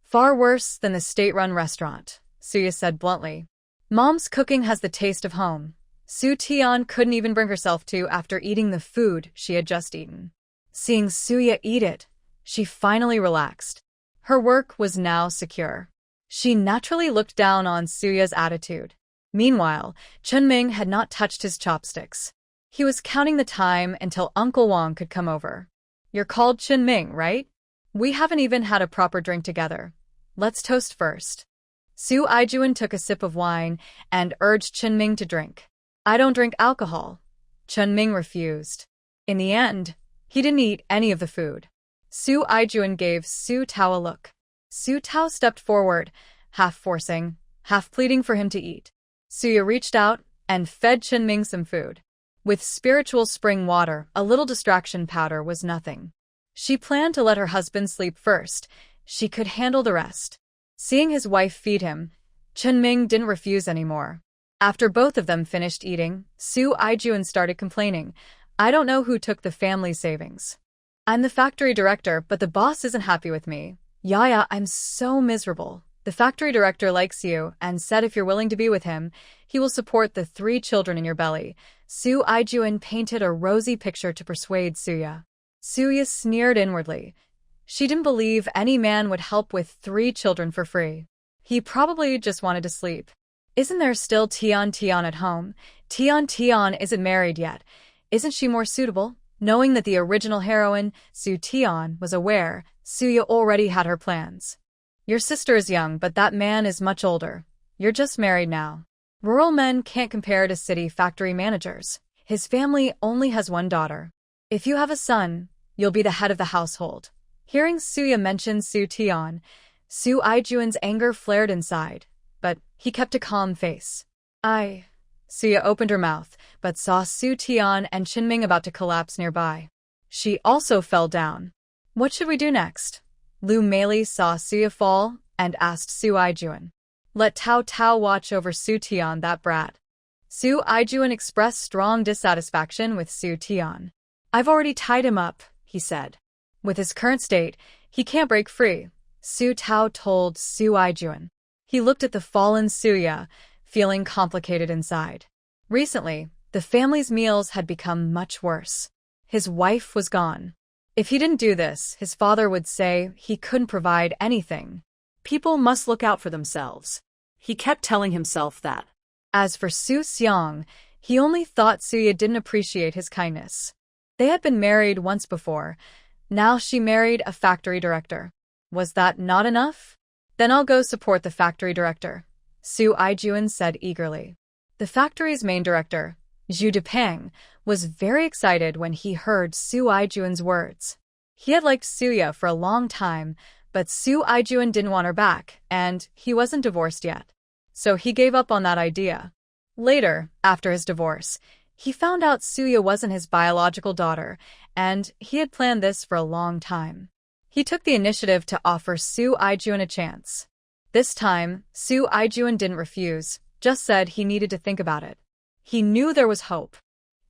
Far worse than the state-run restaurant, Suya said bluntly. Mom's cooking has the taste of home. Su Tian couldn't even bring herself to after eating the food she had just eaten. Seeing Suya eat it, she finally relaxed. Her work was now secure. She naturally looked down on Suya's attitude. Meanwhile, Chunming had not touched his chopsticks. He was counting the time until Uncle Wang could come over. You're called Chunming, right? We haven't even had a proper drink together. Let's toast first. Su Aijuan took a sip of wine and urged Chunming to drink. I don't drink alcohol. Chunming refused. In the end, he didn't eat any of the food. Su Aijuan gave Su Tao a look. Su Tao stepped forward, half forcing, half pleading for him to eat. Suya reached out and fed Chunming some food. With spiritual spring water, a little distraction powder was nothing. She planned to let her husband sleep first. She could handle the rest. Seeing his wife feed him, Chunming didn't refuse anymore. After both of them finished eating, Su Aijun started complaining. I don't know who took the family savings. I'm the factory director, but the boss isn't happy with me. Yaya, I'm so miserable. The factory director likes you and said if you're willing to be with him, he will support the 3 children in your belly. Su Aijun painted a rosy picture to persuade Suya. Suya sneered inwardly. She didn't believe any man would help with 3 children for free. He probably just wanted to sleep. Isn't there still Tian Tian at home? Tian Tian isn't married yet. Isn't she more suitable? Knowing that the original heroine, Su Tian, was aware, Suya already had her plans. Your sister is young, but that man is much older. You're just married now. Rural men can't compare to city factory managers. His family only has 1 daughter. If you have a son, you'll be the head of the household. Hearing Suya mention Su Tian, Su Aijun's anger flared inside, but he kept a calm face. Suya opened her mouth, but saw Su Tian and Chunming about to collapse nearby. She also fell down. What should we do next? Lu Meili saw Suya fall and asked Su Aijun. Let Tao Tao watch over Su Tian, that brat. Su Aijun expressed strong dissatisfaction with Su Tian. I've already tied him up, he said. With his current state, he can't break free, Su Tao told Su Aijun. He looked at the fallen Suya, feeling complicated inside. Recently, the family's meals had become much worse. His wife was gone. If he didn't do this, his father would say he couldn't provide anything. People must look out for themselves. He kept telling himself that. As for Su Xiang, he only thought Suya didn't appreciate his kindness. They had been married once before. Now she married a factory director. Was that not enough? Then I'll go support the factory director, Su Aijun said eagerly. The factory's main director, Zhu Depeng, was very excited when he heard Su Aijun's words. He had liked Suya for a long time, but Su Aijun didn't want her back, and he wasn't divorced yet. So he gave up on that idea. Later, after his divorce, he found out Suya wasn't his biological daughter, and he had planned this for a long time. He took the initiative to offer Su Aijun a chance. This time, Su Aijun didn't refuse, just said he needed to think about it. He knew there was hope.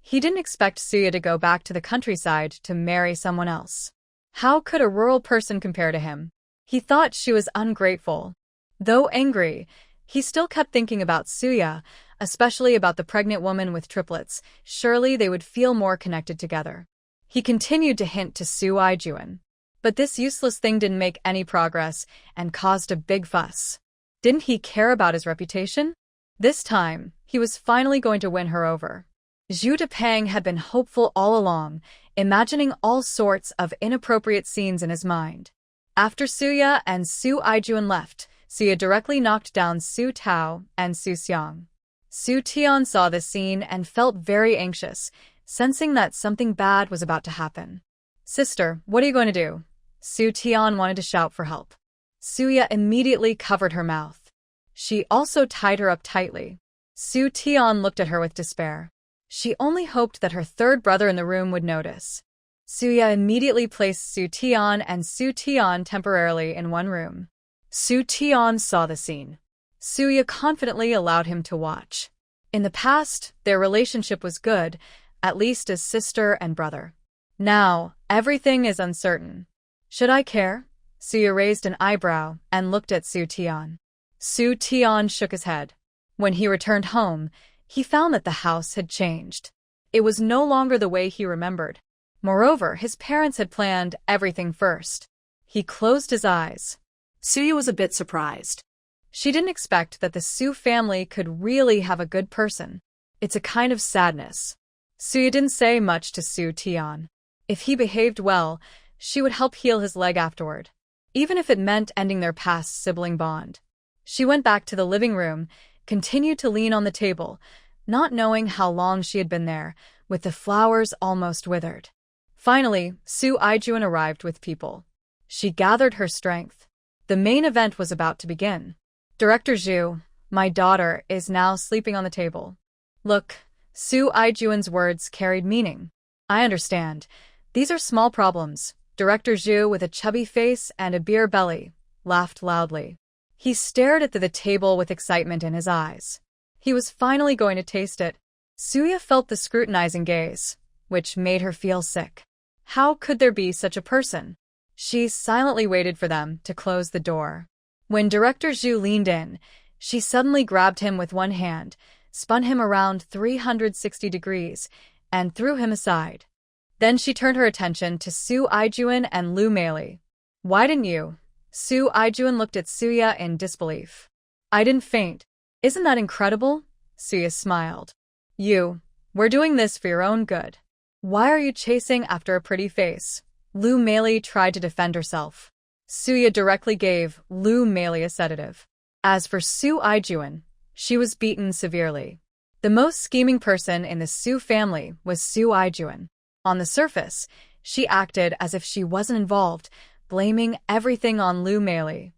He didn't expect Suya to go back to the countryside to marry someone else. How could a rural person compare to him? He thought she was ungrateful. Though angry, he still kept thinking about Suya, especially about the pregnant woman with triplets. Surely they would feel more connected together. He continued to hint to Su Aijun. But this useless thing didn't make any progress and caused a big fuss. Didn't he care about his reputation? This time, he was finally going to win her over. Zhu Depeng had been hopeful all along, imagining all sorts of inappropriate scenes in his mind. After Suya and Su Aijun left, Suya directly knocked down Su Tao and Su Xiang. Su Tian saw this scene and felt very anxious, sensing that something bad was about to happen. Sister, what are you going to do? Su Tian wanted to shout for help. Suya immediately covered her mouth. She also tied her up tightly. Su Tian looked at her with despair. She only hoped that her 3rd brother in the room would notice. Suya immediately placed Su Tian and Su Tian temporarily in one room. Su Tian saw the scene. Suya confidently allowed him to watch. In the past, their relationship was good, at least as sister and brother. Now, everything is uncertain. Should I care? Suya raised an eyebrow and looked at Su Tian. Su Tian shook his head. When he returned home, he found that the house had changed. It was no longer the way he remembered. Moreover, his parents had planned everything first. He closed his eyes. Suya was a bit surprised. She didn't expect that the Su family could really have a good person. It's a kind of sadness. Suya didn't say much to Su Tian. If he behaved well, she would help heal his leg afterward, even if it meant ending their past sibling bond. She went back to the living room, continued to lean on the table, not knowing how long she had been there, with the flowers almost withered. Finally, Su Aijun arrived with people. She gathered her strength. The main event was about to begin. Director Zhu, My daughter is now sleeping on the table. Look, Su Aijuan's words carried meaning. I understand. These are small problems. Director Zhu, with a chubby face and a beer belly, laughed loudly. He stared at the table with excitement in his eyes. He was finally going to taste it. Suya felt the scrutinizing gaze, which made her feel sick. How could there be such a person? She silently waited for them to close the door. When Director Zhu leaned in, she suddenly grabbed him with one hand, spun him around 360 degrees, and threw him aside. Then she turned her attention to Su Aijuan and Lu Meili. Why didn't you? Su Aijuan looked at Suya in disbelief. I didn't faint. Isn't that incredible? Suya smiled. We're doing this for your own good. Why are you chasing after a pretty face? Lu Meili tried to defend herself. Suya directly gave Lu Meili a sedative. As for Su Aijuan, she was beaten severely. The most scheming person in the Su family was Su Aijuan. On the surface, she acted as if she wasn't involved, blaming everything on Lu Meili.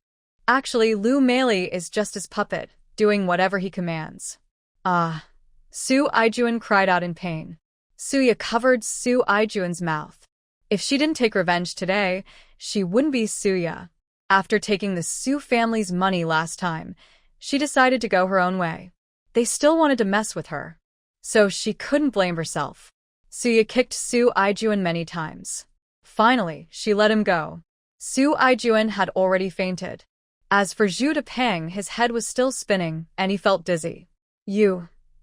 Actually, Lu Meili is just his puppet, doing whatever he commands. Ah. Su Aijuan cried out in pain. Suya covered Su Aijuan's mouth. If she didn't take revenge today, she wouldn't be Suya. After taking the Su family's money last time, she decided to go her own way. They still wanted to mess with her, so she couldn't blame herself. Suya kicked Su Aijuan many times. Finally, she let him go. Su Aijuan had already fainted. As for Zhu Depeng, his head was still spinning, and he felt dizzy.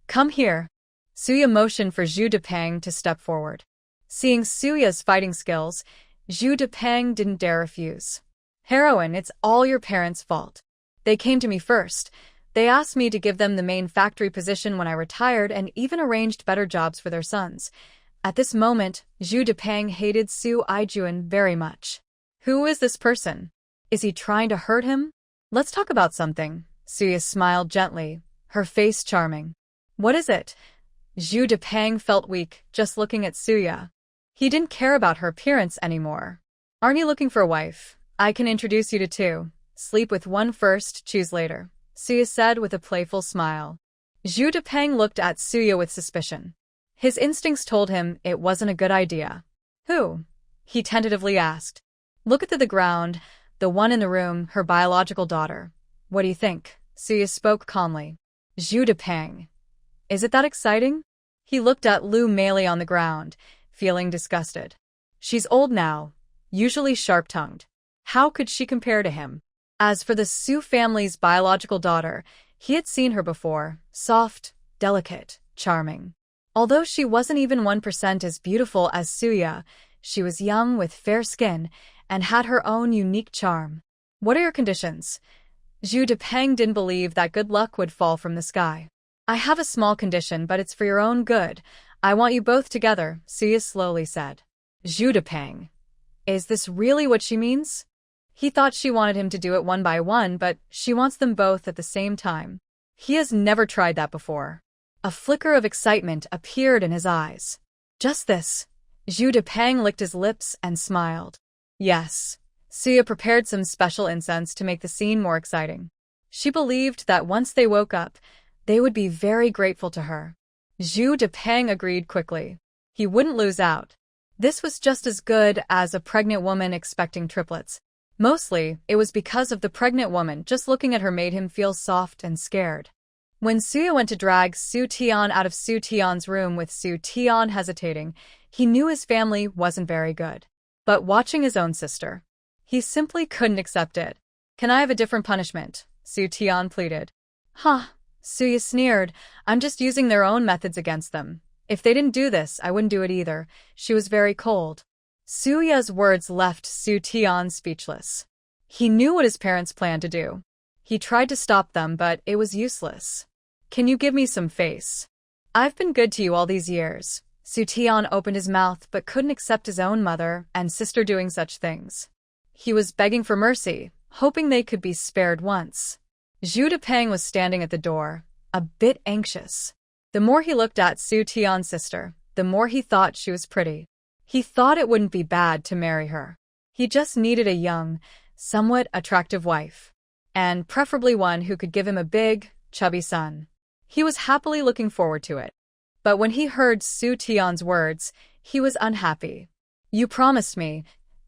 Come here. Suya motioned for Zhu Depeng to step forward. Seeing Suya's fighting skills, Zhu Depeng didn't dare refuse. Heroine, it's all your parents' fault. They came to me first. They asked me to give them the main factory position when I retired and even arranged better jobs for their sons. At this moment, Zhu Depeng hated Su Aijuan very much. Who is this person? Is he trying to hurt him? Let's talk about something. Suya smiled gently, her face charming. What is it? Zhu Depeng felt weak just looking at Suya. He didn't care about her appearance anymore. Aren't you looking for a wife? I can introduce you to two. Sleep with one first, choose later, Suya said with a playful smile. Zhu Depeng looked at Suya with suspicion. His instincts told him it wasn't a good idea. Who? He tentatively asked. Look at the ground, the one in the room, her biological daughter. What do you think? Suya spoke calmly. Zhu Depeng. Is it that exciting? He looked at Lu Meili on the ground, feeling disgusted. She's old now, usually sharp-tongued. How could she compare to him? As for the Su family's biological daughter, he had seen her before, soft, delicate, charming. Although she wasn't even 1% as beautiful as Suya, she was young with fair skin and had her own unique charm. What are your conditions? Zhu Depeng didn't believe that good luck would fall from the sky. I have a small condition, but it's for your own good. I want you both together, Suya slowly said. Zhu Depeng. Is this really what she means? He thought she wanted him to do it one by one, but she wants them both at the same time. He has never tried that before. A flicker of excitement appeared in his eyes. Just this. Zhu Depeng licked his lips and smiled. Yes. Suya prepared some special incense to make the scene more exciting. She believed that once they woke up, they would be very grateful to her. Zhu Depeng agreed quickly. He wouldn't lose out. This was just as good as a pregnant woman expecting triplets. Mostly, it was because of the pregnant woman. Just looking at her made him feel soft and scared. When Suya went to drag Su Tian out of Su Tian's room with Su Tian hesitating, he knew his family wasn't very good. But watching his own sister, he simply couldn't accept it. Can I have a different punishment? Su Tian pleaded. Huh. Suya sneered. I'm just using their own methods against them. If they didn't do this, I wouldn't do it either. She was very cold. Suya's words left Su Tian speechless. He knew what his parents planned to do. He tried to stop them, but it was useless. Can you give me some face? I've been good to you all these years. Su Tian opened his mouth but couldn't accept his own mother and sister doing such things. He was begging for mercy, hoping they could be spared once. Zhu Depeng was standing at the door, a bit anxious. The more he looked at Su Tian's sister, the more he thought she was pretty. He thought it wouldn't be bad to marry her. He just needed a young, somewhat attractive wife. And preferably one who could give him a big, chubby son. He was happily looking forward to it. But when he heard Su Tian's words, he was unhappy. You promised me.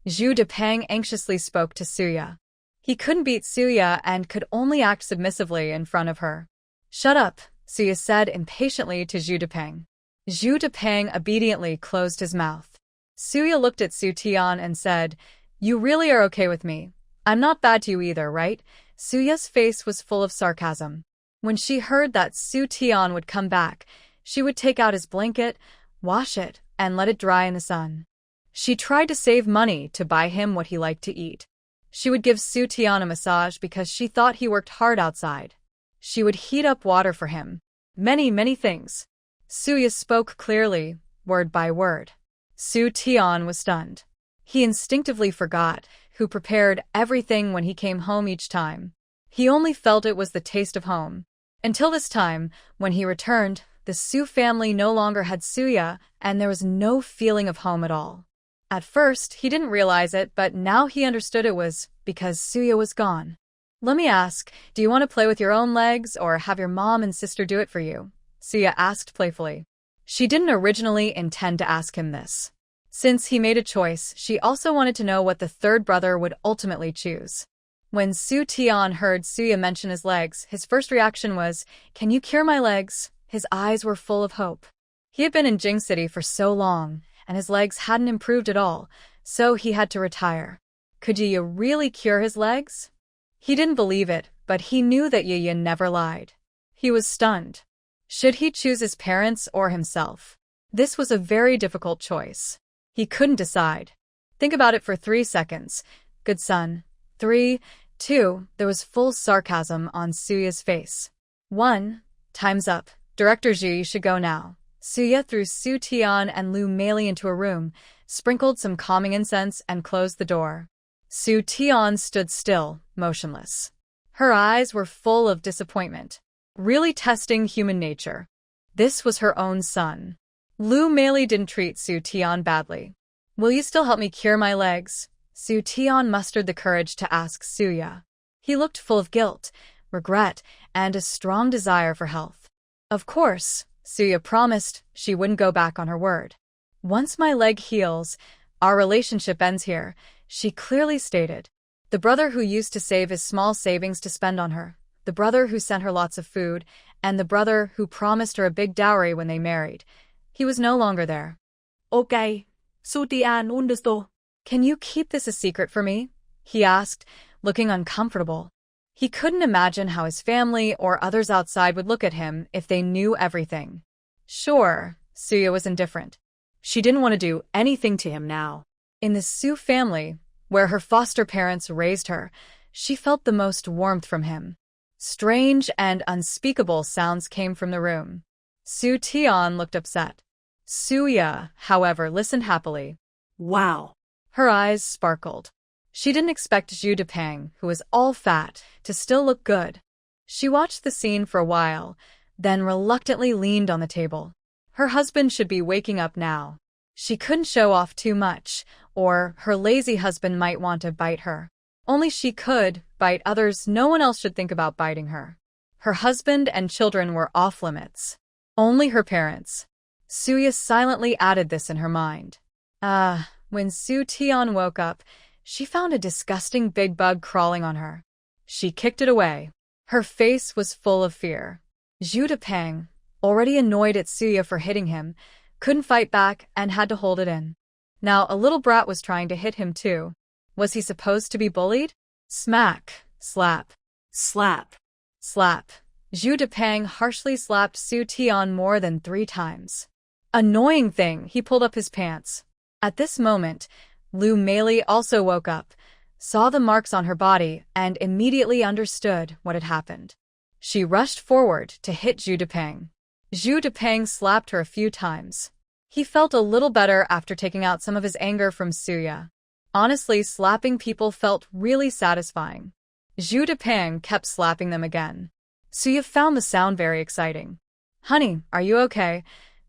Zhu Depeng anxiously spoke to Suya. He couldn't beat Suya and could only act submissively in front of her. Shut up, Suya said impatiently to Zhu Depeng. Zhu Depeng obediently closed his mouth. Suya looked at Su Tian and said, You really are okay with me. I'm not bad to you either, right? Suya's face was full of sarcasm. When she heard that Su Tian would come back, she would take out his blanket, wash it, and let it dry in the sun. She tried to save money to buy him what he liked to eat. She would give Su Tian a massage because she thought he worked hard outside. She would heat up water for him. Many things. Suya spoke clearly, word by word. Su Tian was stunned. He instinctively forgot who prepared everything when he came home each time. He only felt it was the taste of home. Until this time, when he returned, the Su family no longer had Suya, and there was no feeling of home at all. At first, he didn't realize it, but now he understood it was because Suya was gone. Let me ask, do you want to play with your own legs or have your mom and sister do it for you? Suya asked playfully. She didn't originally intend to ask him this. Since he made a choice, she also wanted to know what the third brother would ultimately choose. When Su Tian heard Suya mention his legs, his first reaction was, Can you cure my legs? His eyes were full of hope. He had been in Jing City for so long, and his legs hadn't improved at all, so he had to retire. Could Yi really cure his legs? He didn't believe it, but he knew that Yi never lied. He was stunned. Should he choose his parents or himself? This was a very difficult choice. He couldn't decide. Think about it for 3 seconds. Good son. 3, 2, there was full sarcasm on Suya's face. 1, time's up. Director Zhu, you should go now. Suya threw Su Tian and Lu Meili into a room, sprinkled some calming incense, and closed the door. Su Tian stood still, motionless. Her eyes were full of disappointment, really testing human nature. This was her own son. Lu Meili didn't treat Su Tian badly. Will you still help me cure my legs? Su Tian mustered the courage to ask Suya. He looked full of guilt, regret, and a strong desire for health. Of course, Suya promised she wouldn't go back on her word. Once my leg heals, our relationship ends here, she clearly stated. The brother who used to save his small savings to spend on her, the brother who sent her lots of food, and the brother who promised her a big dowry when they married. He was no longer there. Okay, Su Tian understood. Can you keep this a secret for me? He asked, looking uncomfortable. He couldn't imagine how his family or others outside would look at him if they knew everything. Sure, Suya was indifferent. She didn't want to do anything to him now. In the Su family, where her foster parents raised her, she felt the most warmth from him. Strange and unspeakable sounds came from the room. Su Tian looked upset. Suya, however, listened happily. Wow. Her eyes sparkled. She didn't expect Zhu Depeng, who was all fat, to still look good. She watched the scene for a while, then reluctantly leaned on the table. Her husband should be waking up now. She couldn't show off too much, or her lazy husband might want to bite her. Only she could bite others. No one else should think about biting her. Her husband and children were off limits. Only her parents. Suya silently added this in her mind. When Su Tian woke up, she found a disgusting big bug crawling on her. She kicked it away. Her face was full of fear. Zhu Depeng, already annoyed at Suya for hitting him, couldn't fight back and had to hold it in. Now a little brat was trying to hit him too. Was he supposed to be bullied? Smack, slap, Slap. slap. Zhu Depeng harshly slapped Su Tian more than 3 times. Annoying thing, he pulled up his pants. At this moment, Lu Meili also woke up, saw the marks on her body, and immediately understood what had happened. She rushed forward to hit Zhu Depeng. Zhu Depeng slapped her a few times. He felt a little better after taking out some of his anger from Suya. Honestly, slapping people felt really satisfying. Zhu Depeng kept slapping them again. Suya found the sound very exciting. Honey, are you okay?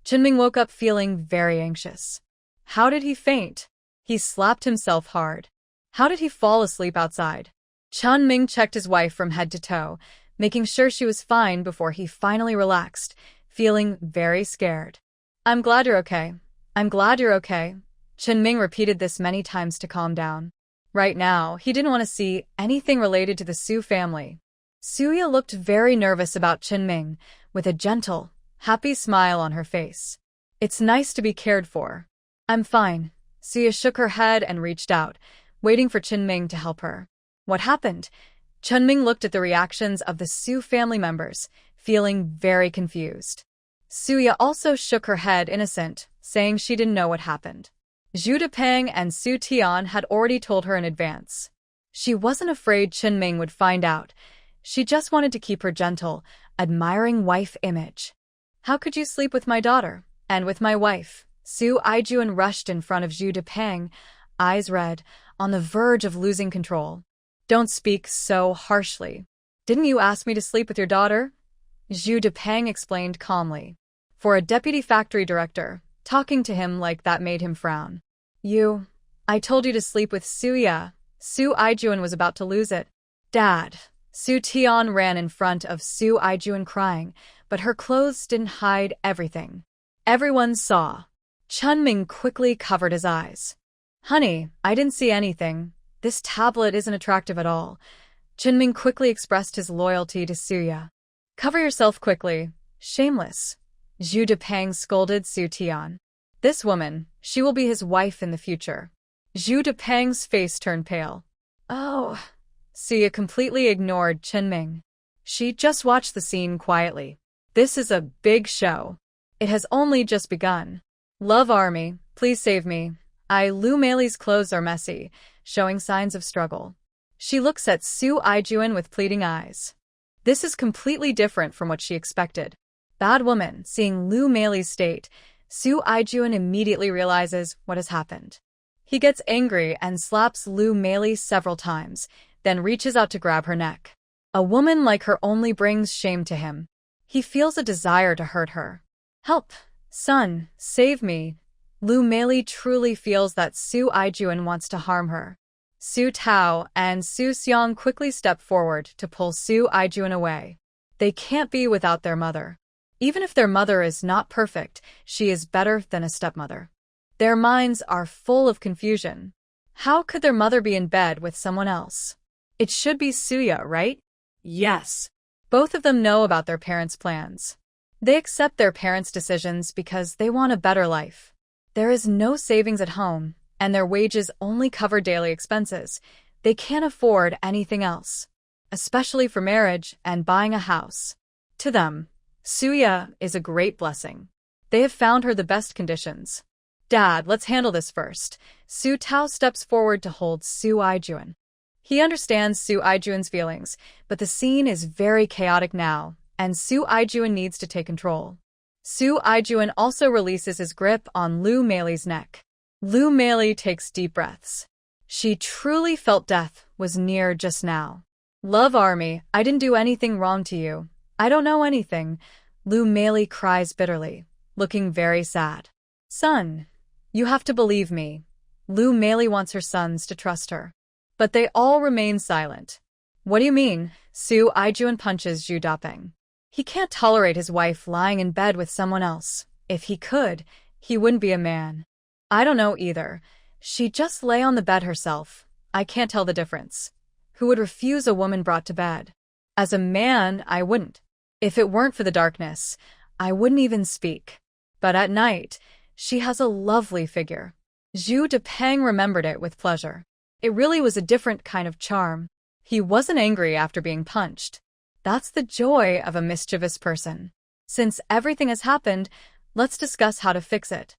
Chunming woke up feeling very anxious. How did he faint? He slapped himself hard. How did he fall asleep outside? Chunming checked his wife from head to toe, making sure she was fine before he finally relaxed, feeling very scared. I'm glad you're okay. I'm glad you're okay. Chen-ming repeated this many times to calm down. Right now, he didn't want to see anything related to the Su family. Suya looked very nervous about Chen-ming, with a gentle, happy smile on her face. It's nice to be cared for. I'm fine. Suya shook her head and reached out, waiting for Chen-ming to help her. What happened? Chen-ming looked at the reactions of the Su family members, feeling very confused. Suya also shook her head innocent, saying she didn't know what happened. Zhu Depeng and Su Tian had already told her in advance. She wasn't afraid Chen-ming would find out. She just wanted to keep her gentle, admiring wife image. How could you sleep with my daughter? And with my wife? Su Aijuan rushed in front of Zhu Depeng, eyes red, on the verge of losing control. Don't speak so harshly. Didn't you ask me to sleep with your daughter? Zhu Depeng explained calmly. For a deputy factory director, talking to him like that made him frown. I told you to sleep with Suya. Su Aijuan was about to lose it. Dad. Su Tian ran in front of Su Aijuan crying, but her clothes didn't hide everything. Everyone saw. Chen-ming quickly covered his eyes. Honey, I didn't see anything. This tablet isn't attractive at all. Chen-ming quickly expressed his loyalty to Suya. Cover yourself quickly. Shameless. Zhu Depeng scolded Su Tian. This woman, she will be his wife in the future. Zhu Depeng's face turned pale. Oh. Suya completely ignored Chen-ming. She just watched the scene quietly. This is a big show. It has only just begun. Love Army, please save me. Lu Meili's clothes are messy, showing signs of struggle. She looks at Su Aijuan with pleading eyes. This is completely different from what she expected. Bad woman, seeing Lu Meili's state, Su Aijuan immediately realizes what has happened. He gets angry and slaps Lu Meili several times, then reaches out to grab her neck. A woman like her only brings shame to him. He feels a desire to hurt her. Help! Son, save me! Lu Meili truly feels that Su Aijuan wants to harm her. Su Tao and Su Xiang quickly step forward to pull Su Aijuan away. They can't be without their mother. Even if their mother is not perfect, she is better than a stepmother. Their minds are full of confusion. How could their mother be in bed with someone else? It should be Suya, right? Yes. Both of them know about their parents' plans. They accept their parents' decisions because they want a better life. There is no savings at home, and their wages only cover daily expenses. They can't afford anything else, especially for marriage and buying a house. To them, Suya is a great blessing. They have found her the best conditions. Dad, let's handle this first. Su Tao steps forward to hold Su Aijuan. He understands Su Aijuan's feelings, but the scene is very chaotic now, and Su Aijuan needs to take control. Su Aijuan also releases his grip on Lu Meili's neck. Lu Meili takes deep breaths. She truly felt death was near just now. Love Army, I didn't do anything wrong to you. I don't know anything. Lu Meili cries bitterly, looking very sad. Son, you have to believe me. Lu Meili wants her sons to trust her. But they all remain silent. What do you mean? Su Aijuan punches Zhu Dapeng. He can't tolerate his wife lying in bed with someone else. If he could, he wouldn't be a man. I don't know either. She just lay on the bed herself. I can't tell the difference. Who would refuse a woman brought to bed? As a man, I wouldn't. If it weren't for the darkness, I wouldn't even speak. But at night, she has a lovely figure. Zhu Depeng remembered it with pleasure. It really was a different kind of charm. He wasn't angry after being punched. That's the joy of a mischievous person. Since everything has happened, let's discuss how to fix it.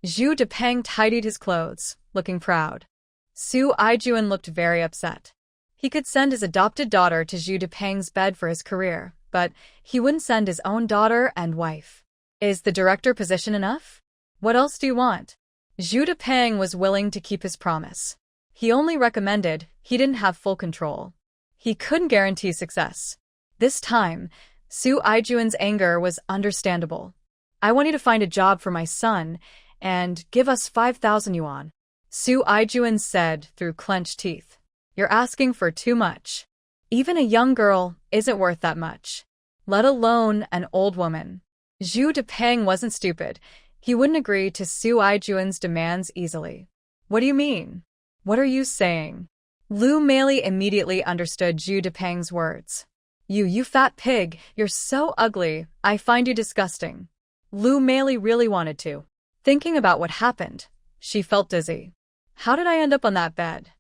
Zhu Depeng tidied his clothes, looking proud. Su Aijuan looked very upset. He could send his adopted daughter to Zhu Depeng's bed for his career, but he wouldn't send his own daughter and wife. Is the director position enough? What else do you want? Zhu Depeng was willing to keep his promise. He only recommended he didn't have full control. He couldn't guarantee success. This time, Su Aijuan's anger was understandable. I want you to find a job for my son and give us 5,000 yuan. Su Aijuan said through clenched teeth. You're asking for too much. Even a young girl isn't worth that much, let alone an old woman. Zhu Depeng wasn't stupid. He wouldn't agree to Su Aijuan's demands easily. What do you mean? What are you saying? Lu Meili immediately understood Zhu Depeng's words. You fat pig, you're so ugly, I find you disgusting. Lu Meili really wanted to. Thinking about what happened, she felt dizzy. How did I end up on that bed?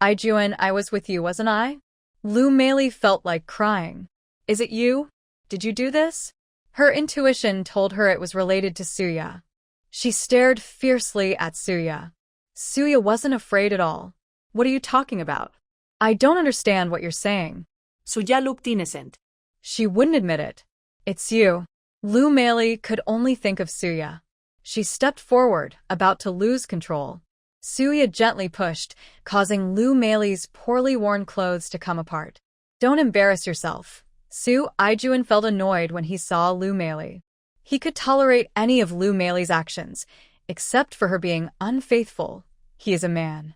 Aijuan, I was with you, wasn't I? Lu Meili felt like crying. Is it you? Did you do this? Her intuition told her it was related to Suya. She stared fiercely at Suya. Suya wasn't afraid at all. What are you talking about? I don't understand what you're saying. Suya looked innocent. She wouldn't admit it. It's you. Lu Meili could only think of Suya. She stepped forward, about to lose control. Suya gently pushed, causing Lu Meili's poorly worn clothes to come apart. Don't embarrass yourself. Su Aijuan felt annoyed when he saw Lu Meili. He could tolerate any of Lu Meili's actions, except for her being unfaithful. He is a man.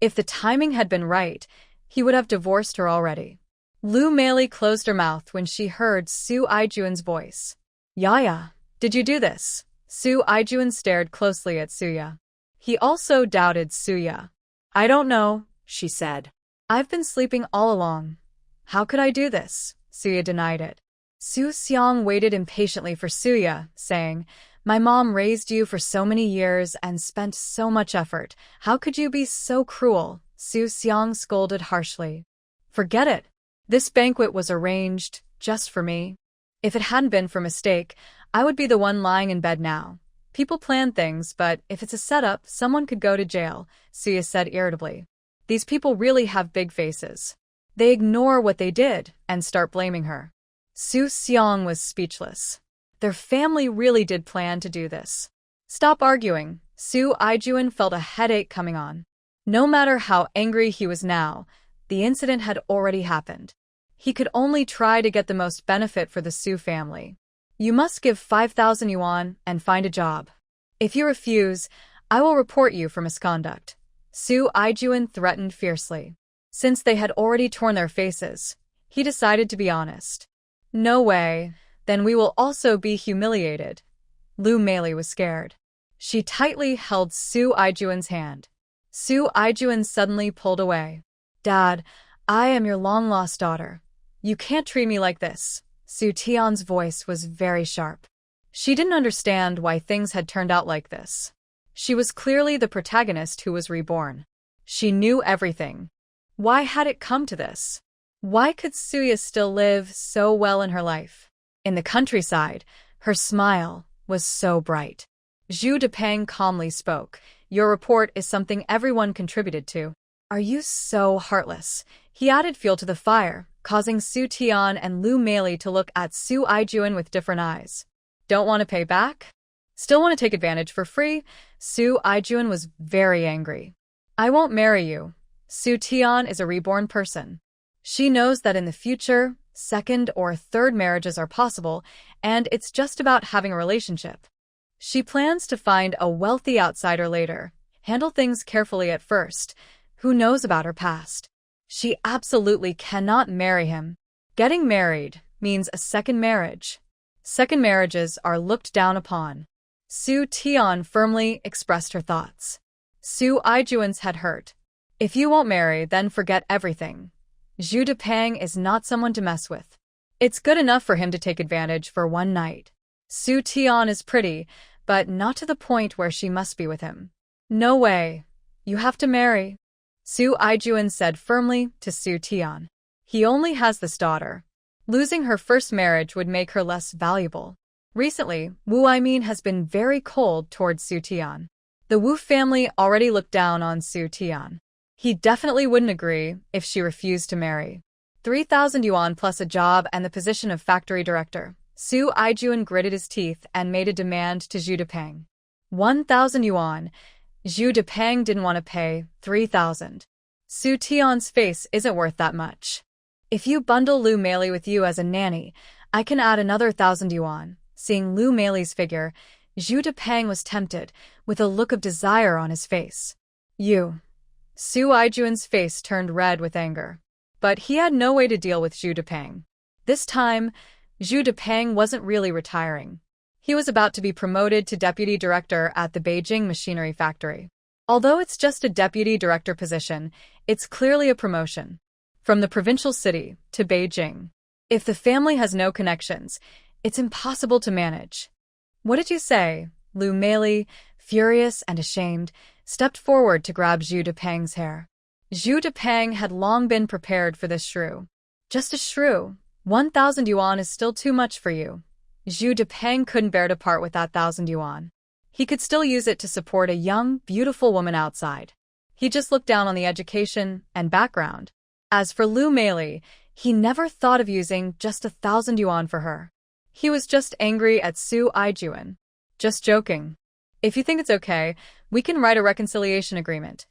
If the timing had been right, he would have divorced her already. Lu Meili closed her mouth when she heard Su Aijuan's voice. Yaya, did you do this? Su Aijuan stared closely at Suya. He also doubted Suya. I don't know, she said. I've been sleeping all along. How could I do this? Suya denied it. Su Xiang waited impatiently for Suya, saying, My mom raised you for so many years and spent so much effort. How could you be so cruel? Su Xiang scolded harshly. Forget it. This banquet was arranged just for me. If it hadn't been for mistake, I would be the one lying in bed now. People plan things, but if it's a setup, someone could go to jail, Suya said irritably. These people really have big faces. They ignore what they did and start blaming her. Su Xiang was speechless. Their family really did plan to do this. Stop arguing. Su Aijuan felt a headache coming on. No matter how angry he was now, the incident had already happened. He could only try to get the most benefit for the Su family. You must give 5,000 yuan and find a job. If you refuse, I will report you for misconduct. Su Aijuan threatened fiercely. Since they had already torn their faces, he decided to be honest. No way, then we will also be humiliated. Lu Meili was scared. She tightly held Su Aijuan's hand. Su Aijuan suddenly pulled away. Dad, I am your long-lost daughter. You can't treat me like this. Su Tian's voice was very sharp. She didn't understand why things had turned out like this. She was clearly the protagonist who was reborn. She knew everything. Why had it come to this? Why could Suya still live so well in her life? In the countryside, her smile was so bright. Zhu Depeng calmly spoke. Your report is something everyone contributed to. Are you so heartless? He added fuel to the fire, causing Su Tian and Lu Meili to look at Su Aijuan with different eyes. Don't want to pay back? Still want to take advantage for free? Su Aijuan was very angry. I won't marry you. Su Tian is a reborn person. She knows that in the future, second or third marriages are possible, and it's just about having a relationship. She plans to find a wealthy outsider later, handle things carefully at first. Who knows about her past? She absolutely cannot marry him. Getting married means a second marriage. Second marriages are looked down upon. Su Tian firmly expressed her thoughts. Su Aijuan's head hurt. If you won't marry, then forget everything. Zhu Depeng is not someone to mess with. It's good enough for him to take advantage for one night. Su Tian is pretty, but not to the point where she must be with him. No way. You have to marry. Su Aijuan said firmly to Su Tian. He only has this daughter. Losing her first marriage would make her less valuable. Recently, Wu Aimin has been very cold towards Su Tian. The Wu family already looked down on Su Tian. He definitely wouldn't agree if she refused to marry. 3,000 yuan plus a job and the position of factory director. Su Aijuan gritted his teeth and made a demand to Zhu Depeng. 1,000 yuan. Zhu Depeng didn't want to pay 3,000. Su Tian's face isn't worth that much. If you bundle Lu Meili with you as a nanny, I can add another 1,000 yuan. Seeing Lu Meili's figure, Zhu Depeng was tempted, with a look of desire on his face. You. Su Aijuan's face turned red with anger. but he had no way to deal with Zhu Depeng. This time, Zhu Depeng wasn't really retiring. He was about to be promoted to deputy director at the Beijing machinery factory. Although it's just a deputy director position, it's clearly a promotion. From the provincial city to Beijing. If the family has no connections, it's impossible to manage. What did you say? Lu Meili, furious and ashamed, stepped forward to grab Zhu Depeng's hair. Zhu Depeng had long been prepared for this shrew. Just a shrew. 1,000 yuan is still too much for you. Zhu Depeng couldn't bear to part with that 1,000 yuan. He could still use it to support a young, beautiful woman outside. He just looked down on the education and background. As for Lu Meili, he never thought of using just 1,000 yuan for her. He was just angry at Su Aijuan. Just joking. If you think it's okay, we can write a reconciliation agreement.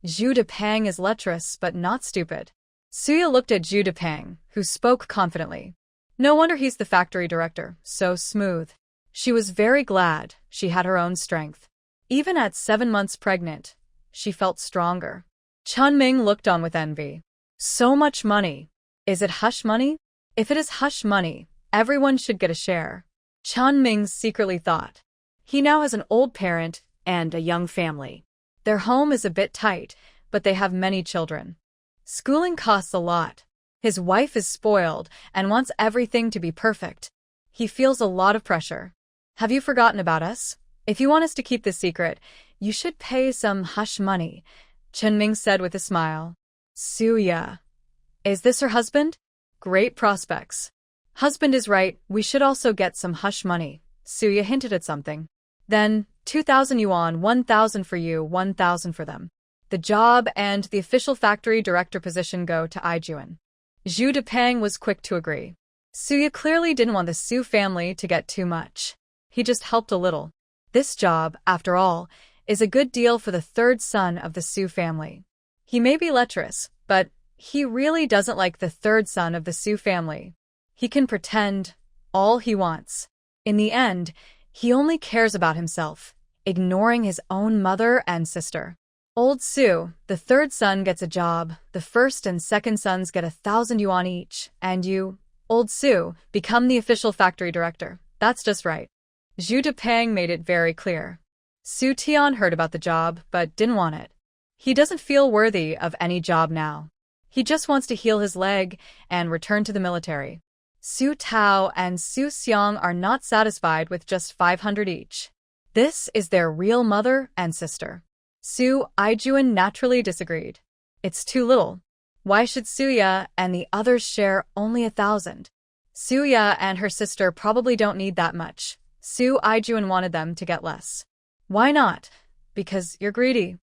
Zhu Depeng is lecherous but not stupid. Suya looked at Zhu Depeng, who spoke confidently. No wonder he's the factory director, so smooth. She was very glad she had her own strength. Even at 7 months pregnant, she felt stronger. Chunming looked on with envy. So much money. Is it hush money? If it is hush money, everyone should get a share. Chunming secretly thought. He now has an old parent and a young family. Their home is a bit tight, but they have many children. Schooling costs a lot. His wife is spoiled and wants everything to be perfect. He feels a lot of pressure. Have you forgotten about us? If you want us to keep this secret, you should pay some hush money, Chunming said with a smile. Suya. Is this her husband? Great prospects. Husband is right, we should also get some hush money. Suya hinted at something. Then, 2,000 yuan, 1,000 for you, 1,000 for them. The job and the official factory director position go to Aijuan. Zhu Depeng was quick to agree. Suya clearly didn't want the Su family to get too much. He just helped a little. This job, after all, is a good deal for the third son of the Su family. He may be lecherous, but he really doesn't like the third son of the Su family. He can pretend all he wants. In the end, he only cares about himself, ignoring his own mother and sister. Old Su, the third son, gets a job, the first and second sons get 1,000 yuan each, and you, Old Su, become the official factory director. That's just right. Zhu Depeng made it very clear. Su Tian heard about the job, but didn't want it. He doesn't feel worthy of any job now. He just wants to heal his leg and return to the military. Su Tao and Su Xiang are not satisfied with just 500 each. This is their real mother and sister. Su Aijuan naturally disagreed. It's too little. Why should Suya and the others share only 1,000? Suya and her sister probably don't need that much. Su Aijuan wanted them to get less. Why not? Because you're greedy.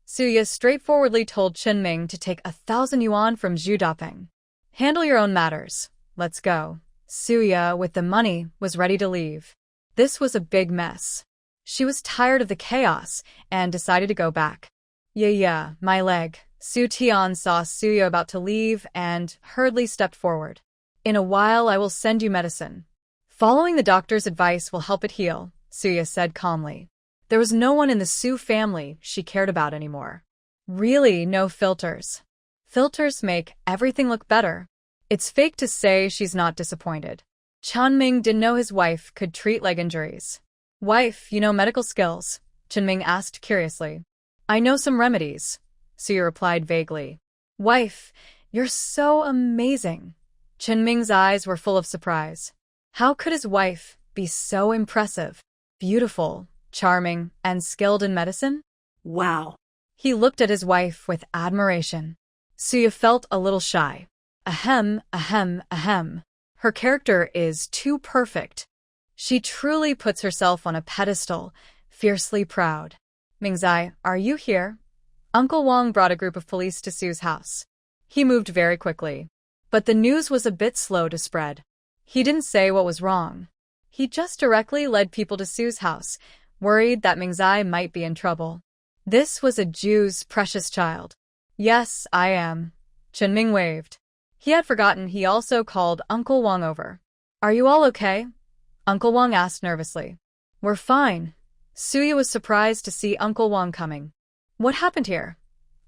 Suya straightforwardly told Chunming to take 1,000 yuan from Zhu Depeng. Handle your own matters. Let's go. Suya, with the money, was ready to leave. This was a big mess. She was tired of the chaos and decided to go back. Yeah, my leg. Su Tian saw Suya about to leave and hurriedly stepped forward. In a while I will send you medicine. Following the doctor's advice will help it heal, Suya said calmly. There was no one in the Su family she cared about anymore. Really, no filters. Filters make everything look better. It's fake to say she's not disappointed. Chunming didn't know his wife could treat leg injuries. Wife, you know medical skills? Chunming asked curiously. I know some remedies, Suya replied vaguely. Wife, you're so amazing. Chunming's eyes were full of surprise. How could his wife be so impressive, beautiful, charming, and skilled in medicine? Wow. He looked at his wife with admiration. Suya felt a little shy. Ahem. Her character is too perfect. She truly puts herself on a pedestal, fiercely proud. Mingzai, are you here? Uncle Wang brought a group of police to Su's house. He moved very quickly. But the news was a bit slow to spread. He didn't say what was wrong. He just directly led people to Su's house, worried that Mingzai might be in trouble. This was a Jew's precious child. Yes, I am. Chunming waved. He had forgotten he also called Uncle Wang over. Are you all okay? Uncle Wang asked nervously. We're fine. Suya was surprised to see Uncle Wang coming. What happened here?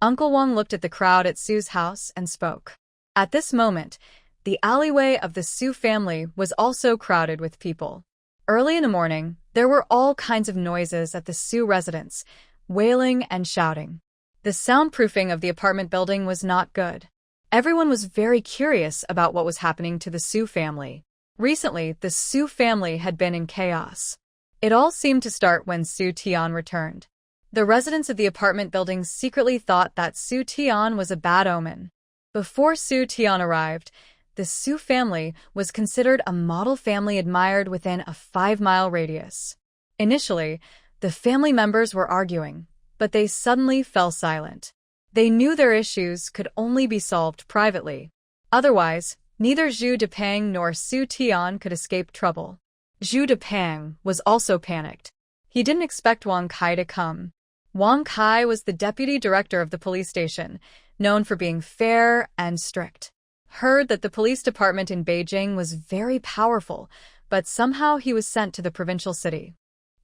Uncle Wang looked at the crowd at Su's house and spoke. At this moment, the alleyway of the Su family was also crowded with people. Early in the morning, there were all kinds of noises at the Su residence, wailing and shouting. The soundproofing of the apartment building was not good. Everyone was very curious about what was happening to the Su family. Recently, the Su family had been in chaos. It all seemed to start when Su Tian returned. The residents of the apartment building secretly thought that Su Tian was a bad omen. Before Su Tian arrived, the Su family was considered a model family admired within a 5-mile radius. Initially, the family members were arguing, but they suddenly fell silent. They knew their issues could only be solved privately. Otherwise, neither Zhu Depeng nor Su Tian could escape trouble. Zhu Depeng was also panicked. He didn't expect Wang Kai to come. Wang Kai was the deputy director of the police station, known for being fair and strict. Heard that the police department in Beijing was very powerful, but somehow he was sent to the provincial city.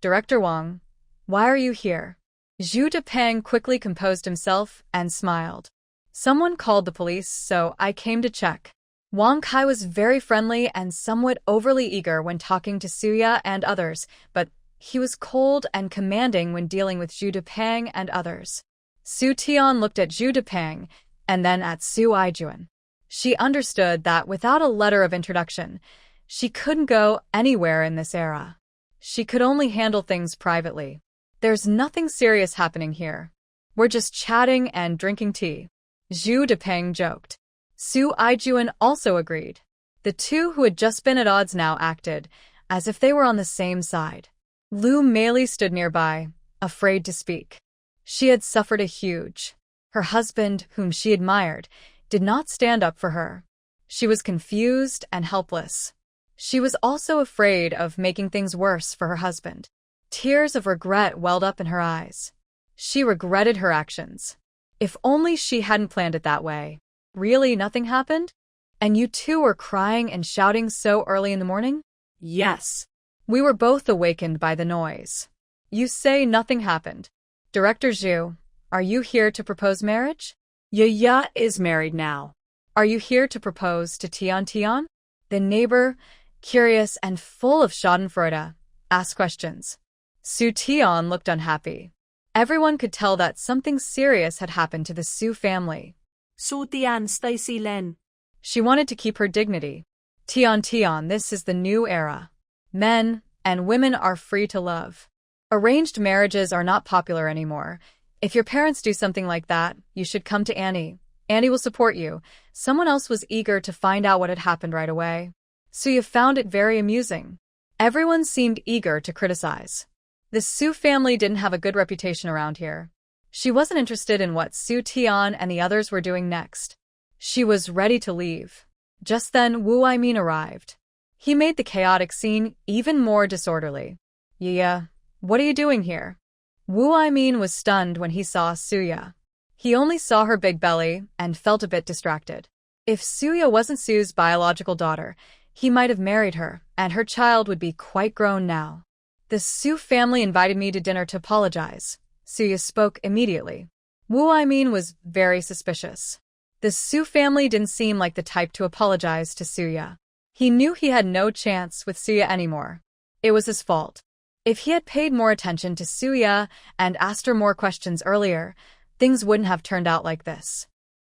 Director Wang, why are you here? Zhu Depeng quickly composed himself and smiled. Someone called the police, so I came to check. Wang Kai was very friendly and somewhat overly eager when talking to Suya and others, but he was cold and commanding when dealing with Zhu Depeng and others. Su Tian looked at Zhu Depeng and then at Su Aijuan. She understood that without a letter of introduction, she couldn't go anywhere in this era. She could only handle things privately. There's nothing serious happening here. We're just chatting and drinking tea. Zhu Depeng joked. Su Aijuan also agreed. The two who had just been at odds now acted as if they were on the same side. Lu Meili stood nearby, afraid to speak. She had suffered a huge. Her husband, whom she admired, did not stand up for her. She was confused and helpless. She was also afraid of making things worse for her husband. Tears of regret welled up in her eyes. She regretted her actions. If only she hadn't planned it that way. Really, nothing happened? And you two were crying and shouting so early in the morning? Yes. We were both awakened by the noise. You say nothing happened. Director Zhu, are you here to propose marriage? Yaya is married now. Are you here to propose to Tian Tian? The neighbor, curious and full of schadenfreude, asked questions. Su Tian looked unhappy. Everyone could tell that something serious had happened to the Su family. Su Tian Stacy Len. She wanted to keep her dignity. Tian Tian, this is the new era. Men and women are free to love. Arranged marriages are not popular anymore. If your parents do something like that, you should come to Annie. Annie will support you. Someone else was eager to find out what had happened right away. Suya found it very amusing. Everyone seemed eager to criticize. The Su family didn't have a good reputation around here. She wasn't interested in what Su Tian and the others were doing next. She was ready to leave. Just then Wu Aimin arrived. He made the chaotic scene even more disorderly. Yeah, what are you doing here? Wu Aimin was stunned when he saw Suya. He only saw her big belly and felt a bit distracted. If Suya wasn't Su's biological daughter, he might have married her, and her child would be quite grown now. The Su family invited me to dinner to apologize. Suya spoke immediately. Wu Aimin was very suspicious. The Su family didn't seem like the type to apologize to Suya. He knew he had no chance with Suya anymore. It was his fault. If he had paid more attention to Suya and asked her more questions earlier, things wouldn't have turned out like this.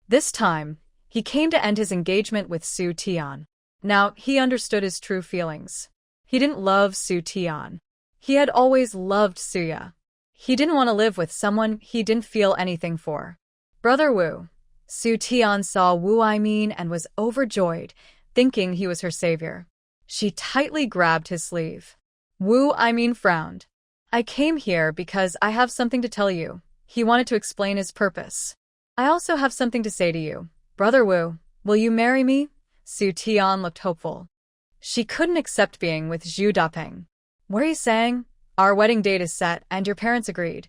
This time, he came to end his engagement with Su Tian. Now, he understood his true feelings. He didn't love Su Tian. He had always loved Suya. He didn't want to live with someone he didn't feel anything for. Brother Wu. Su Tian saw Wu Aimin and was overjoyed, thinking he was her savior. She tightly grabbed his sleeve. Wu Aimin frowned. I came here because I have something to tell you. He wanted to explain his purpose. I also have something to say to you. Brother Wu, will you marry me? Su Tian looked hopeful. She couldn't accept being with Zhu Depeng. What are you saying? Our wedding date is set and your parents agreed.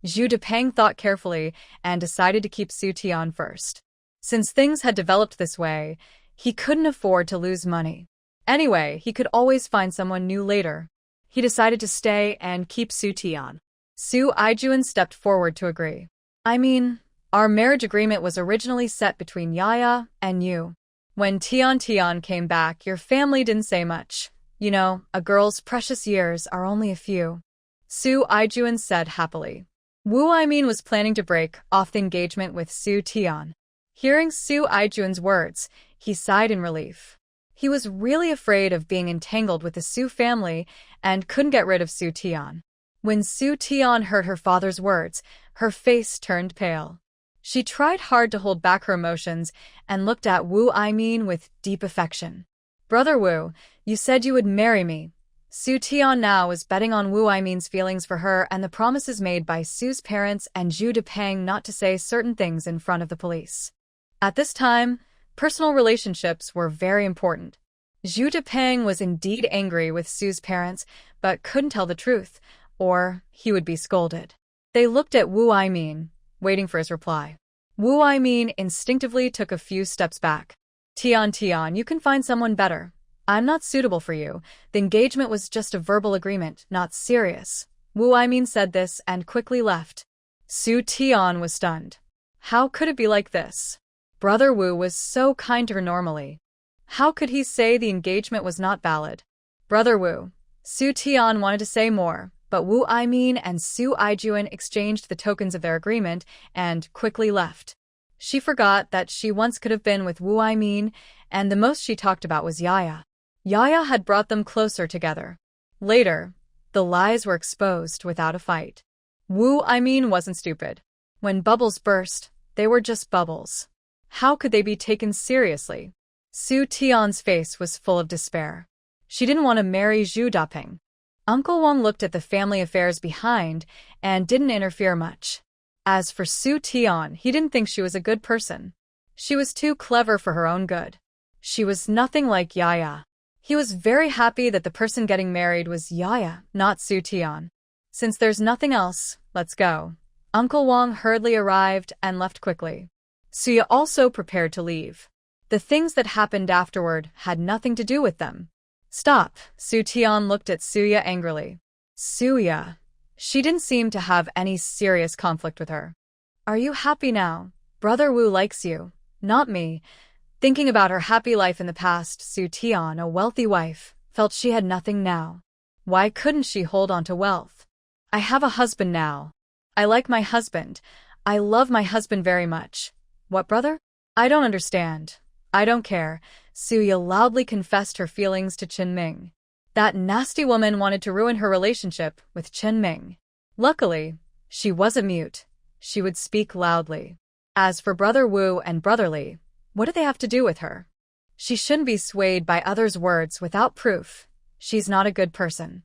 Zhu Depeng thought carefully and decided to keep Su Tian first. Since things had developed this way, he couldn't afford to lose money. Anyway, he could always find someone new later. He decided to stay and keep Su Tian. Su Aijuan stepped forward to agree. I mean, Our marriage agreement was originally set between Yaya and you. When Tian came back, your family didn't say much. You know, a girl's precious years are only a few. Su Aijuan said happily. Wu Aimin was planning to break off the engagement with Su Tian. Hearing Su Aijuan's words, he sighed in relief. He was really afraid of being entangled with the Su family and couldn't get rid of Su Tian. When Su Tian heard her father's words, her face turned pale. She tried hard to hold back her emotions and looked at Wu Aimin with deep affection. Brother Wu, you said you would marry me. Su Tian now was betting on Wu Aimin's feelings for her and the promises made by Su's parents and Zhu Depeng not to say certain things in front of the police. At this time, personal relationships were very important. Zhu Depeng was indeed angry with Su's parents, but couldn't tell the truth, or he would be scolded. They looked at Wu Aimin, waiting for his reply. Wu Aimin instinctively took a few steps back. Tian, you can find someone better. I'm not suitable for you. The engagement was just a verbal agreement, not serious. Wu Aimin said this and quickly left. Su Tian was stunned. How could it be like this? Brother Wu was so kind to her normally. How could he say the engagement was not valid? Brother Wu. Su Tian wanted to say more, but Wu Aimin and Su Aijuan exchanged the tokens of their agreement and quickly left. She forgot that she once could have been with Wu Aimin, and the most she talked about was Yaya. Yaya had brought them closer together. Later, the lies were exposed without a fight. Wu Aimin wasn't stupid. When bubbles burst, they were just bubbles. How could they be taken seriously? Su Tian's face was full of despair. She didn't want to marry Zhu Dapeng. Uncle Wang looked at the family affairs behind and didn't interfere much. As for Su Tian, he didn't think she was a good person. She was too clever for her own good. She was nothing like Yaya. He was very happy that the person getting married was Yaya, not Su Tian. Since there's nothing else, let's go. Uncle Wang hurriedly arrived and left quickly. Suya also prepared to leave. The things that happened afterward had nothing to do with them. Stop, Su Tian looked at Suya angrily. Suya. She didn't seem to have any serious conflict with her. Are you happy now? Brother Wu likes you, not me. Thinking about her happy life in the past, Su Tian, a wealthy wife, felt she had nothing now. Why couldn't she hold on to wealth? I have a husband now. I like my husband. I love my husband very much. What, brother? I don't understand. I don't care. Suya loudly confessed her feelings to Chen Ming. That nasty woman wanted to ruin her relationship with Chen Ming. Luckily, she wasn't mute. She would speak loudly. As for Brother Wu and Brother Li, what do they have to do with her? She shouldn't be swayed by others' words without proof. She's not a good person.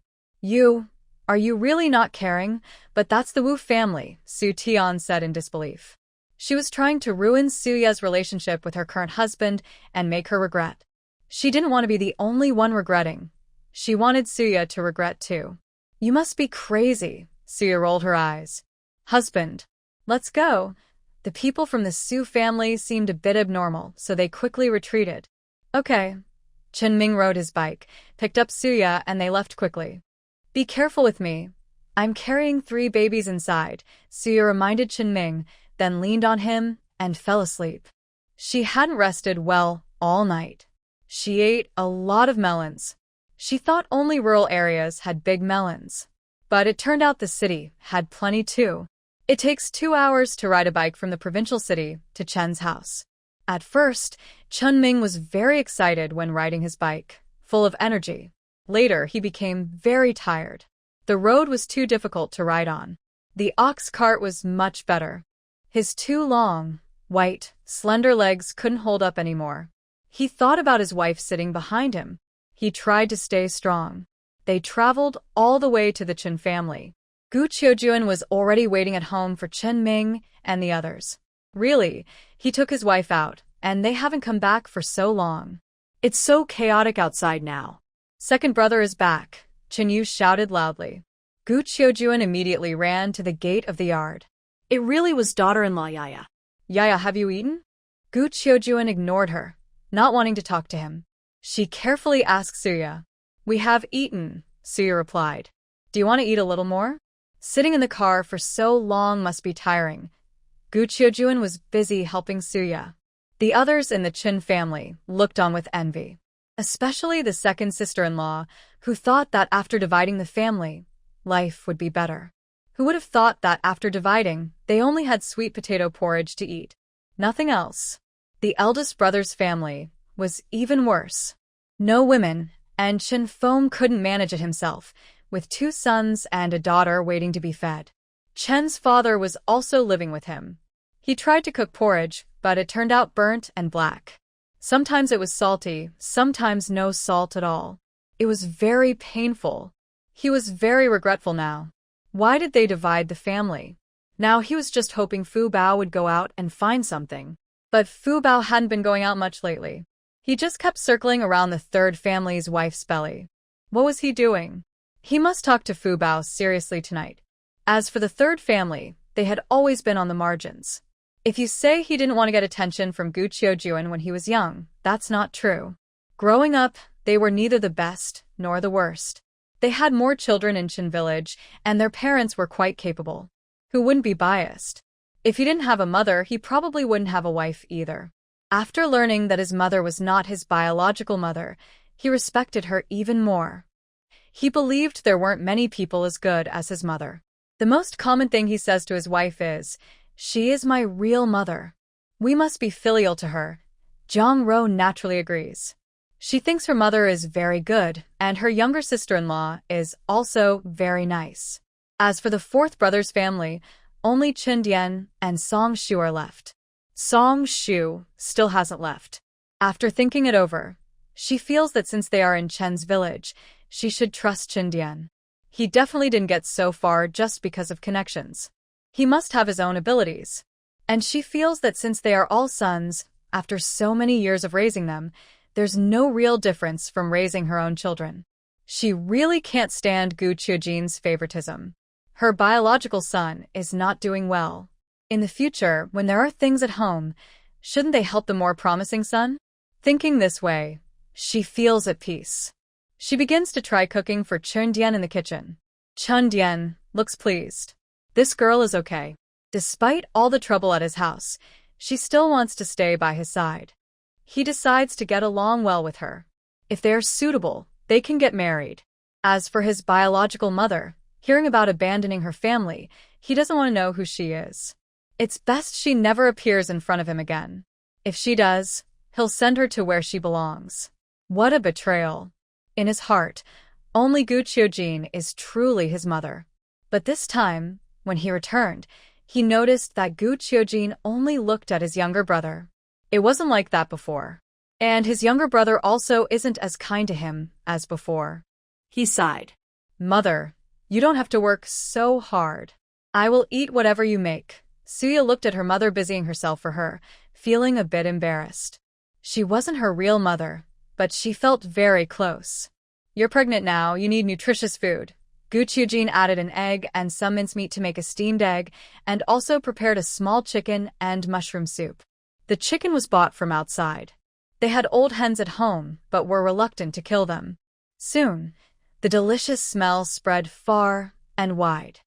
Are you really not caring? But that's the Wu family, Su Tian said in disbelief. She was trying to ruin Suya's relationship with her current husband and make her regret. She didn't want to be the only one regretting. She wanted Suya to regret too. You must be crazy, Suya rolled her eyes. Husband. Let's go. The people from the Su family seemed a bit abnormal, so they quickly retreated. Okay. Chen Ming rode his bike, picked up Suya, and they left quickly. Be careful with me. I'm carrying 3 babies inside, Suya reminded Chen Ming, then leaned on him and fell asleep. She hadn't rested well all night. She ate a lot of melons. She thought only rural areas had big melons. But it turned out the city had plenty too. It takes 2 hours to ride a bike from the provincial city to Chen's house. At first, Chen Ming was very excited when riding his bike, full of energy. Later, he became very tired. The road was too difficult to ride on. The ox cart was much better. His 2 long, white, slender legs couldn't hold up anymore. He thought about his wife sitting behind him. He tried to stay strong. They traveled all the way to the Chen family. Gu Qiujuan was already waiting at home for Chen Ming and the others. Really, he took his wife out, and they haven't come back for so long. It's so chaotic outside now. Second brother is back, Chen Yu shouted loudly. Gu Qiujuan immediately ran to the gate of the yard. It really was daughter-in-law Yaya. Yaya, have you eaten? Gu Qiujuan ignored her, not wanting to talk to him. She carefully asked Suya. We have eaten, Suya replied. Do you want to eat a little more? Sitting in the car for so long must be tiring. Gu Qiujuan was busy helping Suya. The others in the Qin family looked on with envy, especially the second sister-in-law, who thought that after dividing the family, life would be better. Who would have thought that after dividing, they only had sweet potato porridge to eat? Nothing else. The eldest brother's family was even worse. No women, and Qin Feng couldn't manage it himself, with 2 sons and a daughter waiting to be fed. Chen's father was also living with him. He tried to cook porridge, but it turned out burnt and black. Sometimes it was salty, sometimes no salt at all. It was very painful. He was very regretful now. Why did they divide the family? Now he was just hoping Fu Bao would go out and find something. But Fu Bao hadn't been going out much lately. He just kept circling around the third family's wife's belly. What was he doing? He must talk to Fu Bao seriously tonight. As for the third family, they had always been on the margins. If you say he didn't want to get attention from Gu Qiujuan when he was young, that's not true. Growing up, they were neither the best nor the worst. They had more children in Qin Village, and their parents were quite capable. Who wouldn't be biased? If he didn't have a mother, he probably wouldn't have a wife either. After learning that his mother was not his biological mother, he respected her even more. He believed there weren't many people as good as his mother. The most common thing he says to his wife is, "She is my real mother. We must be filial to her." Zhang Ro naturally agrees. She thinks her mother is very good, and her younger sister-in-law is also very nice. As for the fourth brother's family, only Qin Dian and Song Shu are left. Song Shu still hasn't left. After thinking it over, she feels that since they are in Chen's village, she should trust Qin Dian. He definitely didn't get so far just because of connections. He must have his own abilities. And she feels that since they are all sons, after so many years of raising them, there's no real difference from raising her own children. She really can't stand Gu Qiujuan's favoritism. Her biological son is not doing well. In the future, when there are things at home, shouldn't they help the more promising son? Thinking this way, she feels at peace. She begins to try cooking for Chen Dian in the kitchen. Chen Dian looks pleased. This girl is okay. Despite all the trouble at his house, she still wants to stay by his side. He decides to get along well with her. If they are suitable, they can get married. As for his biological mother, hearing about abandoning her family, he doesn't want to know who she is. It's best she never appears in front of him again. If she does, he'll send her to where she belongs. What a betrayal. In his heart, only Gu Qiujuan is truly his mother. But this time, when he returned, he noticed that Gu Qiujuan only looked at his younger brother. It wasn't like that before. And his younger brother also isn't as kind to him as before. He sighed. "Mother, you don't have to work so hard. I will eat whatever you make." Suya looked at her mother busying herself for her, feeling a bit embarrassed. She wasn't her real mother, but she felt very close. "You're pregnant now, you need nutritious food." Gu Qiujuan added an egg and some mincemeat to make a steamed egg, and also prepared a small chicken and mushroom soup. The chicken was bought from outside. They had old hens at home, but were reluctant to kill them. Soon, the delicious smell spread far and wide.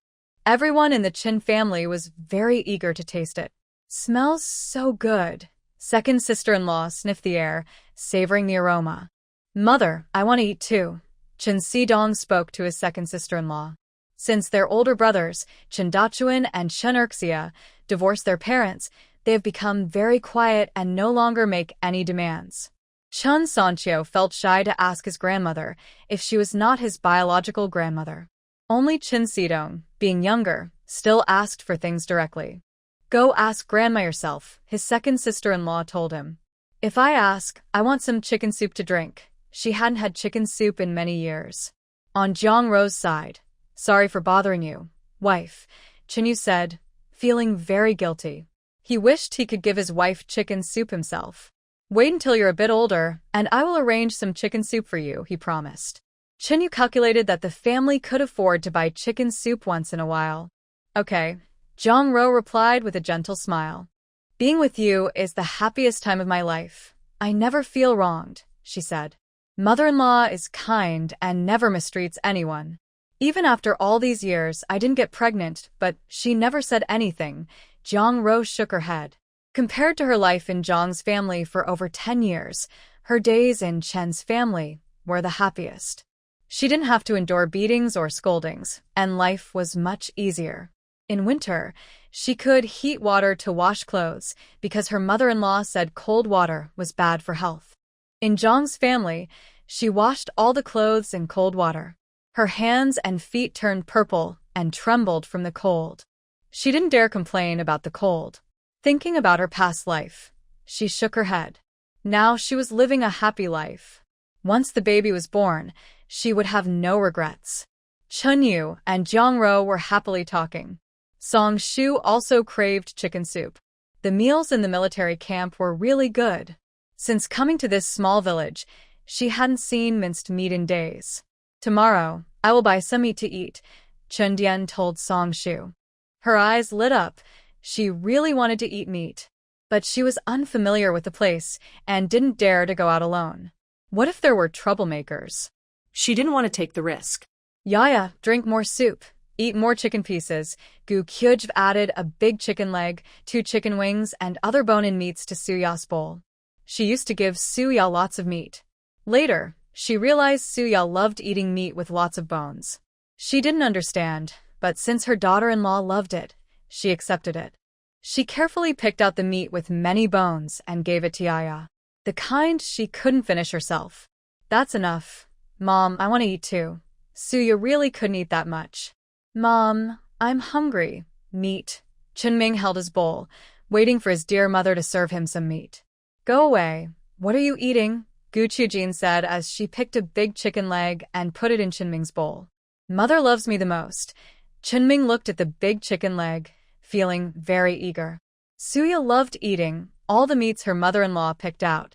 Everyone in the Qin family was very eager to taste it. "Smells so good." Second sister-in-law sniffed the air, savoring the aroma. "Mother, I want to eat too." Chen Xidong spoke to his second sister-in-law. Since their older brothers, Chen Dachuan and Chen Erxia, divorced their parents, they have become very quiet and no longer make any demands. Chen Sanqiu felt shy to ask his grandmother if she was not his biological grandmother. Only Chen Xidong, being younger, still asked for things directly. "Go ask grandma yourself," his second sister-in-law told him. "If I ask, I want some chicken soup to drink." She hadn't had chicken soup in many years. On Zhang Ro's side, "Sorry for bothering you, wife," Chen Yu said, feeling very guilty. He wished he could give his wife chicken soup himself. "Wait until you're a bit older, and I will arrange some chicken soup for you," he promised. Chen Yu calculated that the family could afford to buy chicken soup once in a while. "Okay," Zhang Ro replied with a gentle smile. "Being with you is the happiest time of my life. I never feel wronged," she said. "Mother-in-law is kind and never mistreats anyone. Even after all these years, I didn't get pregnant, but she never said anything," Jiang Ro shook her head. Compared to her life in Jiang's family for over 10 years, her days in Chen's family were the happiest. She didn't have to endure beatings or scoldings, and life was much easier. In winter, she could heat water to wash clothes because her mother-in-law said cold water was bad for health. In Jiang's family, she washed all the clothes in cold water. Her hands and feet turned purple and trembled from the cold. She didn't dare complain about the cold. Thinking about her past life, she shook her head. Now she was living a happy life. Once the baby was born, she would have no regrets. Chun Yu and Jiang Ro were happily talking. Song Shu also craved chicken soup. The meals in the military camp were really good. Since coming to this small village, she hadn't seen minced meat in days. Tomorrow, I will buy some meat to eat, Chun Dian told Song Shu. Her eyes lit up. She really wanted to eat meat. But she was unfamiliar with the place and didn't dare to go out alone. What if there were troublemakers? She didn't want to take the risk. Yaya, drink more soup. Eat more chicken pieces. Gu Kyujv added a big chicken leg, 2 chicken wings, and other bone-in meats to Suya's bowl. She used to give Suya lots of meat. Later, she realized Suya loved eating meat with lots of bones. She didn't understand, but since her daughter-in-law loved it, she accepted it. She carefully picked out the meat with many bones and gave it to Yaya, the kind she couldn't finish herself. That's enough. Mom, I want to eat too. Suya really couldn't eat that much. Mom, I'm hungry. Meat. Chunming held his bowl, waiting for his dear mother to serve him some meat. Go away. What are you eating? Gu Chujin said as she picked a big chicken leg and put it in Chunming's bowl. Mother loves me the most. Chunming looked at the big chicken leg, feeling very eager. Suya loved eating all the meats her mother-in-law picked out.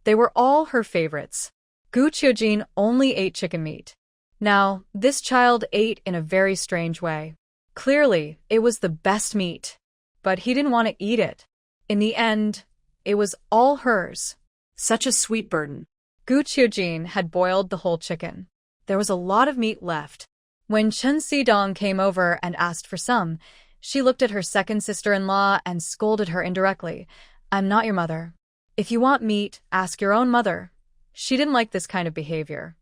They were all her favorites. Gu Chujin only ate chicken meat. Now, this child ate in a very strange way. Clearly, it was the best meat. But he didn't want to eat it. In the end, it was all hers. Such a sweet burden. Gu Chujin had boiled the whole chicken. There was a lot of meat left. When Chen Xidong came over and asked for some, she looked at her second sister-in-law and scolded her indirectly. I'm not your mother. If you want meat, ask your own mother. She didn't like this kind of behavior.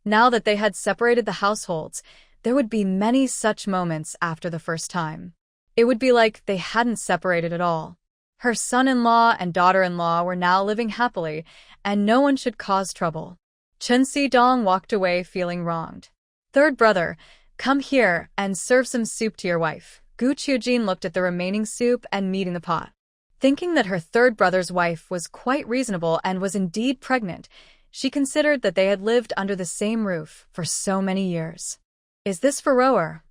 Now that they had separated the households, there would be many such moments after the first time. It would be like they hadn't separated at all. Her son-in-law and daughter-in-law were now living happily, and no one should cause trouble. Chen Xidong walked away feeling wronged. Third brother, come here and serve some soup to your wife. Gu Chujin looked at the remaining soup and meat in the pot. Thinking that her third brother's wife was quite reasonable and was indeed pregnant, she considered that they had lived under the same roof for so many years. Is this for Roer?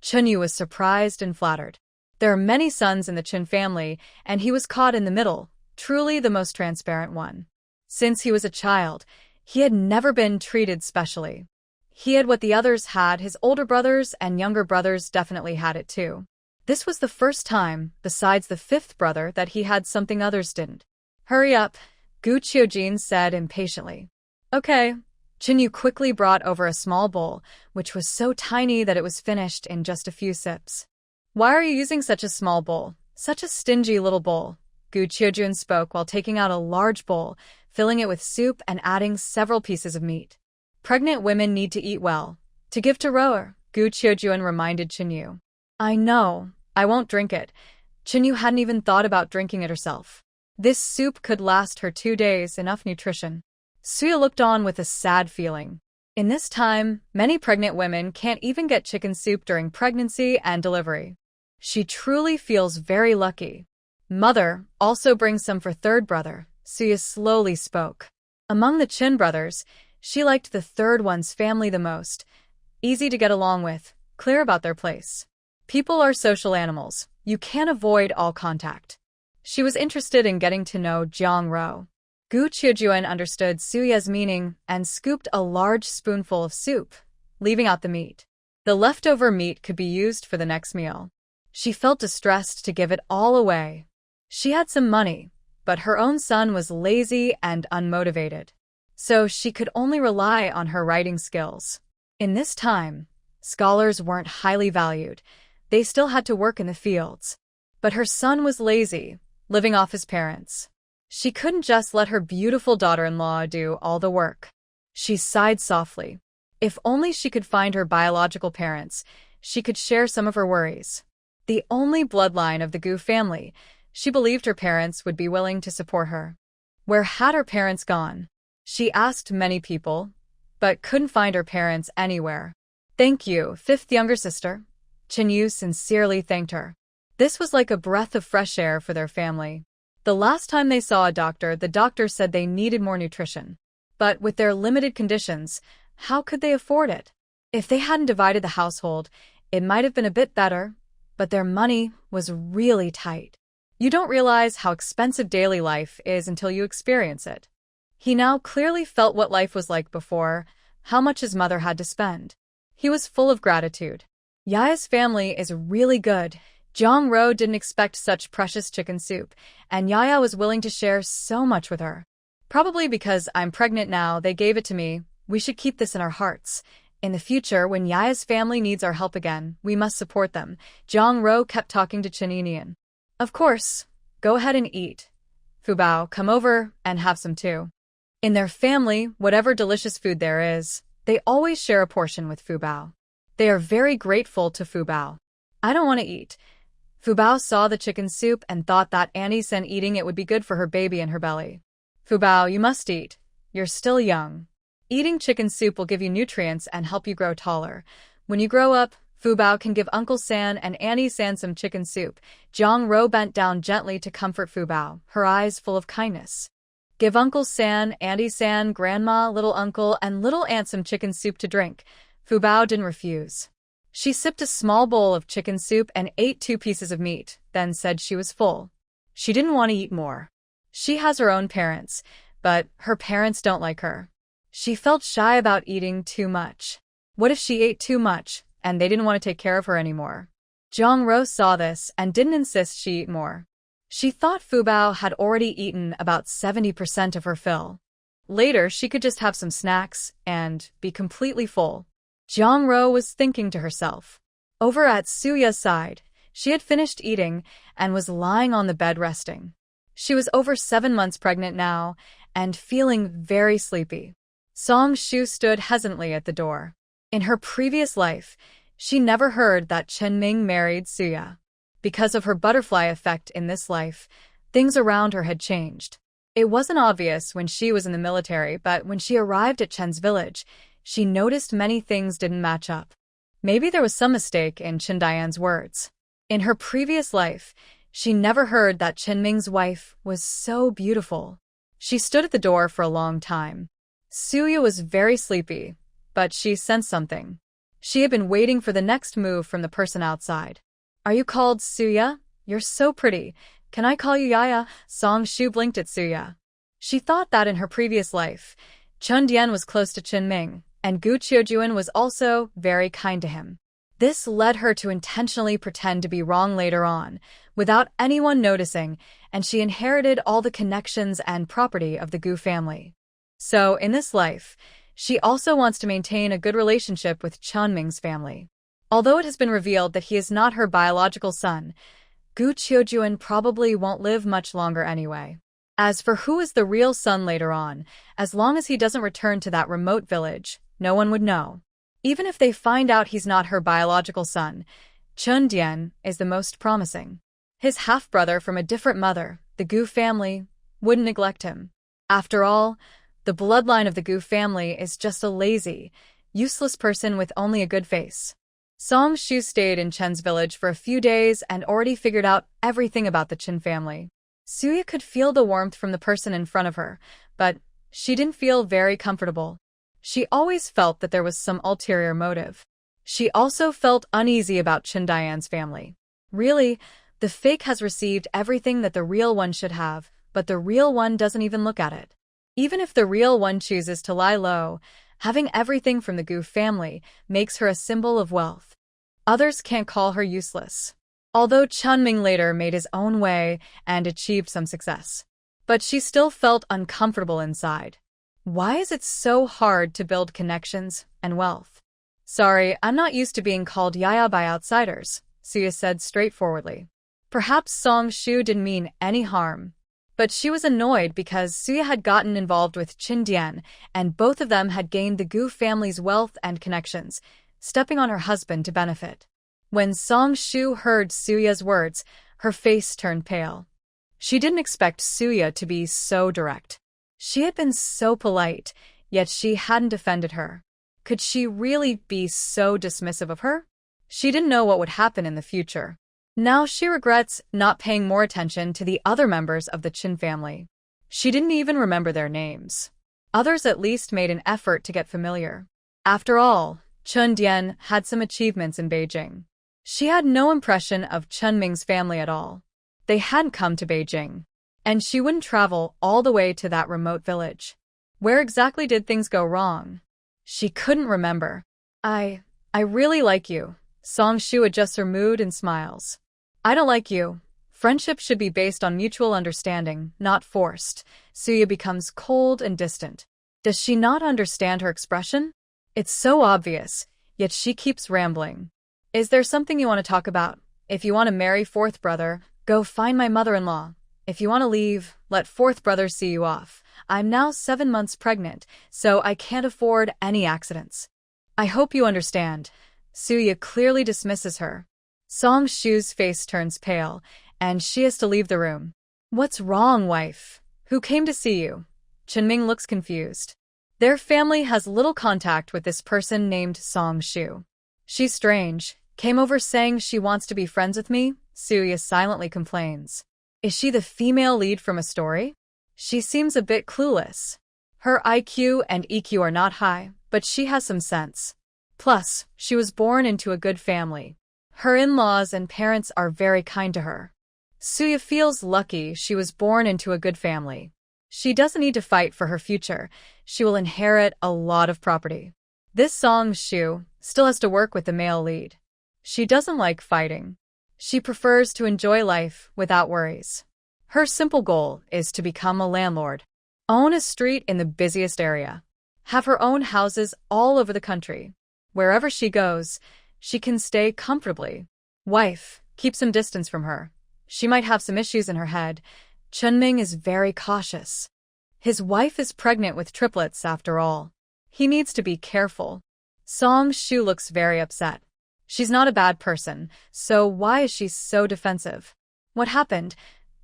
Chunyu was surprised and flattered. There are many sons in the Chun family, and he was caught in the middle, truly the most transparent one. Since he was a child, he had never been treated specially. He had what the others had, his older brothers and younger brothers definitely had it too. This was the first time, besides the fifth brother, that he had something others didn't. Hurry up, Gu Qiujin said impatiently. Okay. Chinyu quickly brought over a small bowl, which was so tiny that it was finished in just a few sips. Why are you using such a small bowl? Such a stingy little bowl. Gu Qiujin spoke while taking out a large bowl, filling it with soup and adding several pieces of meat. Pregnant women need to eat well. To give to Roer, Gu Qiujin reminded Chinyu. I know. I won't drink it. Chinyu hadn't even thought about drinking it herself. This soup could last her 2 days, enough nutrition. Suya looked on with a sad feeling. In this time, many pregnant women can't even get chicken soup during pregnancy and delivery. She truly feels very lucky. Mother, also bring some for third brother, Suya slowly spoke. Among the Chin brothers, she liked the third one's family the most. Easy to get along with, clear about their place. People are social animals. You can't avoid all contact. She was interested in getting to know Jiang Ro. Gu Qiujin understood Suya's meaning and scooped a large spoonful of soup, leaving out the meat. The leftover meat could be used for the next meal. She felt distressed to give it all away. She had some money, but her own son was lazy and unmotivated. So she could only rely on her writing skills. In this time, scholars weren't highly valued. They still had to work in the fields. But her son was lazy, living off his parents. She couldn't just let her beautiful daughter-in-law do all the work. She sighed softly. If only she could find her biological parents, she could share some of her worries. The only bloodline of the Gu family, she believed her parents would be willing to support her. Where had her parents gone? She asked many people, but couldn't find her parents anywhere. Thank you, fifth younger sister. Chinyu sincerely thanked her. This was like a breath of fresh air for their family. The last time they saw a doctor, the doctor said they needed more nutrition. But with their limited conditions, how could they afford it? If they hadn't divided the household, it might have been a bit better, but their money was really tight. You don't realize how expensive daily life is until you experience it. He now clearly felt what life was like before, how much his mother had to spend. He was full of gratitude. Yaya's family is really good. Jong Ro didn't expect such precious chicken soup, and Yaya was willing to share so much with her. Probably because I'm pregnant now, they gave it to me. We should keep this in our hearts. In the future, when Yaya's family needs our help again, we must support them. Jong Ro kept talking to Chininian. Of course, go ahead and eat. Fubao, come over and have some too. In their family, whatever delicious food there is, they always share a portion with Fubao. They are very grateful to Fubao. I don't want to eat. Fubao saw the chicken soup and thought that Annie Sen eating it would be good for her baby in her belly. Fubao, you must eat. You're still young. Eating chicken soup will give you nutrients and help you grow taller. When you grow up, Fubao can give Uncle San and Annie San some chicken soup. Jong Ro bent down gently to comfort Fubao, her eyes full of kindness. Give Uncle San, Auntie San, Grandma, Little Uncle, and Little Aunt some chicken soup to drink. Fubao didn't refuse. She sipped a small bowl of chicken soup and ate 2 pieces of meat, then said she was full. She didn't want to eat more. She has her own parents, but her parents don't like her. She felt shy about eating too much. What if she ate too much, and they didn't want to take care of her anymore? Jong Ro saw this and didn't insist she eat more. She thought Fubao had already eaten about 70% of her fill. Later, she could just have some snacks and be completely full. Jong Ro was thinking to herself. Over at Suya's side, she had finished eating and was lying on the bed resting. She was over 7 months pregnant now and feeling very sleepy. Song Shu stood hesitantly at the door. In her previous life, she never heard that Chen Ming married Suya. Because of her butterfly effect in this life, things around her had changed. It wasn't obvious when she was in the military, but when she arrived at Chen's village, she noticed many things didn't match up. Maybe there was some mistake in Chen Dian's words. In her previous life, she never heard that Chen Ming's wife was so beautiful. She stood at the door for a long time. Suya was very sleepy, but she sensed something. She had been waiting for the next move from the person outside. Are you called Suya? You're so pretty. Can I call you Yaya? Song Shu blinked at Suya. She thought that in her previous life, Chun Dian was close to Chen Ming, and Gu Qiujuan was also very kind to him. This led her to intentionally pretend to be wrong later on, without anyone noticing, and she inherited all the connections and property of the Gu family. So, in this life, she also wants to maintain a good relationship with Chun Ming's family. Although it has been revealed that he is not her biological son, Gu Qiujuan probably won't live much longer anyway. As for who is the real son later on, as long as he doesn't return to that remote village, no one would know. Even if they find out he's not her biological son, Chun Dian is the most promising. His half-brother from a different mother, the Gu family, wouldn't neglect him. After all, the bloodline of the Gu family is just a lazy, useless person with only a good face. Song Shu stayed in Chen's village for a few days and already figured out everything about the Chen family. Suya could feel the warmth from the person in front of her, but she didn't feel very comfortable. She always felt that there was some ulterior motive. She also felt uneasy about Chen Dian's family. Really, the fake has received everything that the real one should have, but the real one doesn't even look at it. Even if the real one chooses to lie low, having everything from the Gu family makes her a symbol of wealth. Others can't call her useless. Although Chun Ming later made his own way and achieved some success. But she still felt uncomfortable inside. Why is it so hard to build connections and wealth? Sorry, I'm not used to being called Yaya by outsiders, Suya said straightforwardly. Perhaps Song Shu didn't mean any harm. But she was annoyed because Suya had gotten involved with Qin Dian, and both of them had gained the Gu family's wealth and connections, stepping on her husband to benefit. When Song Shu heard Suya's words, her face turned pale. She didn't expect Suya to be so direct. She had been so polite, yet she hadn't offended her. Could she really be so dismissive of her? She didn't know what would happen in the future. Now she regrets not paying more attention to the other members of the Qin family. She didn't even remember their names. Others at least made an effort to get familiar. After all, Chen Dian had some achievements in Beijing. She had no impression of Chen Ming's family at all. They hadn't come to Beijing. And she wouldn't travel all the way to that remote village. Where exactly did things go wrong? She couldn't remember. I really like you. Song Shu adjusts her mood and smiles. I don't like you. Friendship should be based on mutual understanding, not forced. Suya becomes cold and distant. Does she not understand her expression? It's so obvious, yet she keeps rambling. Is there something you want to talk about? If you want to marry fourth brother, go find my mother-in-law. If you want to leave, let fourth brother see you off. I'm now 7 months pregnant, so I can't afford any accidents. I hope you understand. Suya clearly dismisses her. Song Shu's face turns pale, and she has to leave the room. What's wrong, wife? Who came to see you? Chenming looks confused. Their family has little contact with this person named Song Shu. She's strange. Came over saying she wants to be friends with me, Suya silently complains. Is she the female lead from a story? She seems a bit clueless. Her IQ and EQ are not high, but she has some sense. Plus, she was born into a good family. Her in-laws and parents are very kind to her. Suya feels lucky she was born into a good family. She doesn't need to fight for her future. She will inherit a lot of property. This Song Shu still has to work with the male lead. She doesn't like fighting. She prefers to enjoy life without worries. Her simple goal is to become a landlord. Own a street in the busiest area. Have her own houses all over the country. Wherever she goes, she can stay comfortably. Wife, keep some distance from her. She might have some issues in her head. Chenming is very cautious. His wife is pregnant with triplets after all. He needs to be careful. Song Shu looks very upset. She's not a bad person, so why is she so defensive? What happened?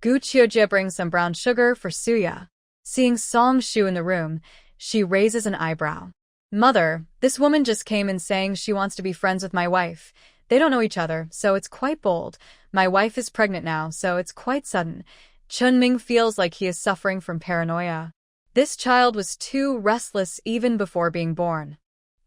Gu Qiujie brings some brown sugar for Suya. Seeing Song Shu in the room, she raises an eyebrow. Mother, this woman just came in saying she wants to be friends with my wife. They don't know each other, so it's quite bold. My wife is pregnant now, so it's quite sudden. Chenming feels like he is suffering from paranoia. This child was too restless even before being born.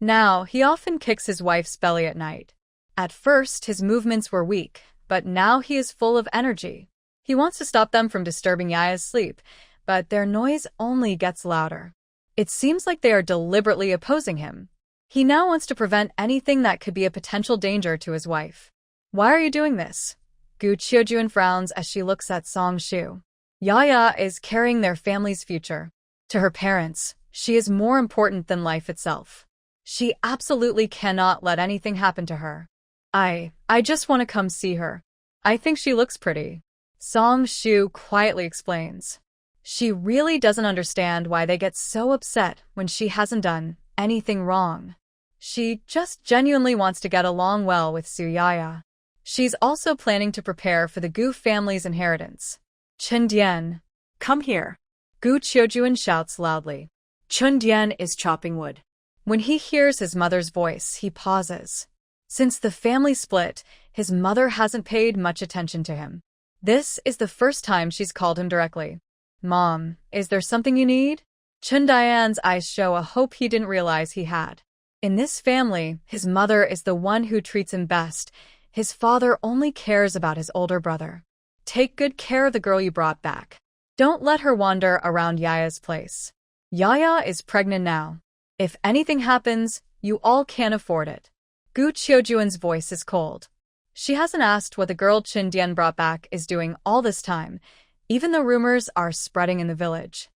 Now, he often kicks his wife's belly at night. At first, his movements were weak, but now he is full of energy. He wants to stop them from disturbing Yaya's sleep, but their noise only gets louder. It seems like they are deliberately opposing him. He now wants to prevent anything that could be a potential danger to his wife. Why are you doing this? Gu Qiujie frowns as she looks at Song Shu. Yaya is carrying their family's future. To her parents, she is more important than life itself. She absolutely cannot let anything happen to her. I just want to come see her. I think she looks pretty. Song Shu quietly explains. She really doesn't understand why they get so upset when she hasn't done anything wrong. She just genuinely wants to get along well with Suyaya. She's also planning to prepare for the Gu family's inheritance. Chen Dian, Come here. Gu Qiujie shouts loudly. Chen Dian is chopping wood. When he hears his mother's voice, he pauses. Since the family split, his mother hasn't paid much attention to him. This is the first time she's called him directly. Mom, is there something you need? Chen Dian's eyes show a hope he didn't realize he had. In this family, his mother is the one who treats him best. His father only cares about his older brother. Take good care of the girl you brought back. Don't let her wander around Yaya's place. Yaya is pregnant now. If anything happens, you all can't afford it. Gu Qiujie's voice is cold. She hasn't asked what the girl Chen Dian brought back is doing all this time, even though rumors are spreading in the village.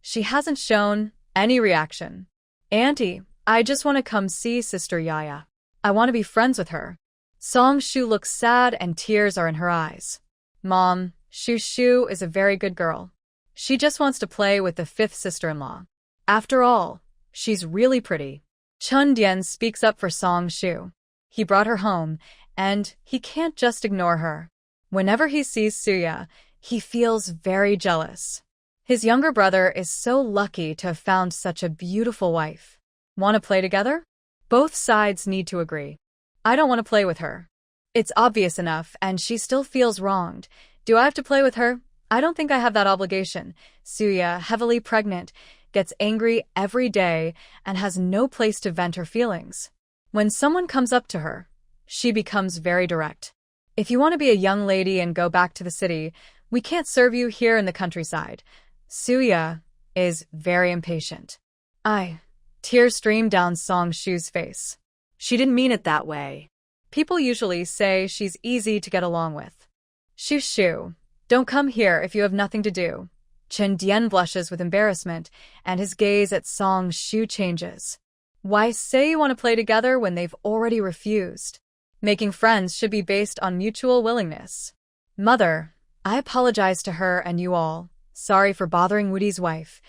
She hasn't shown any reaction. Auntie, I just want to come see Sister Yaya. I want to be friends with her. Song Shu looks sad and tears are in her eyes. Mom, Shu Shu is a very good girl. She just wants to play with the fifth sister-in-law. After all, she's really pretty. Chun Dian speaks up for Song Shu. He brought her home, and he can't just ignore her. Whenever he sees Suya, he feels very jealous. His younger brother is so lucky to have found such a beautiful wife. Want to play together? Both sides need to agree. I don't want to play with her. It's obvious enough, and she still feels wronged. Do I have to play with her? I don't think I have that obligation. Suya, heavily pregnant, gets angry every day and has no place to vent her feelings. When someone comes up to her, she becomes very direct. If you want to be a young lady and go back to the city, we can't serve you here in the countryside. Suya is very impatient. Tears stream down Song Shu's face. She didn't mean it that way. People usually say she's easy to get along with. Shu Shu, don't come here if you have nothing to do. Chen Dian blushes with embarrassment, and his gaze at Song Shu changes. Why say you want to play together when they've already refused? Making friends should be based on mutual willingness. Mother, I apologize to her and you all. Sorry for bothering Wudi's wife.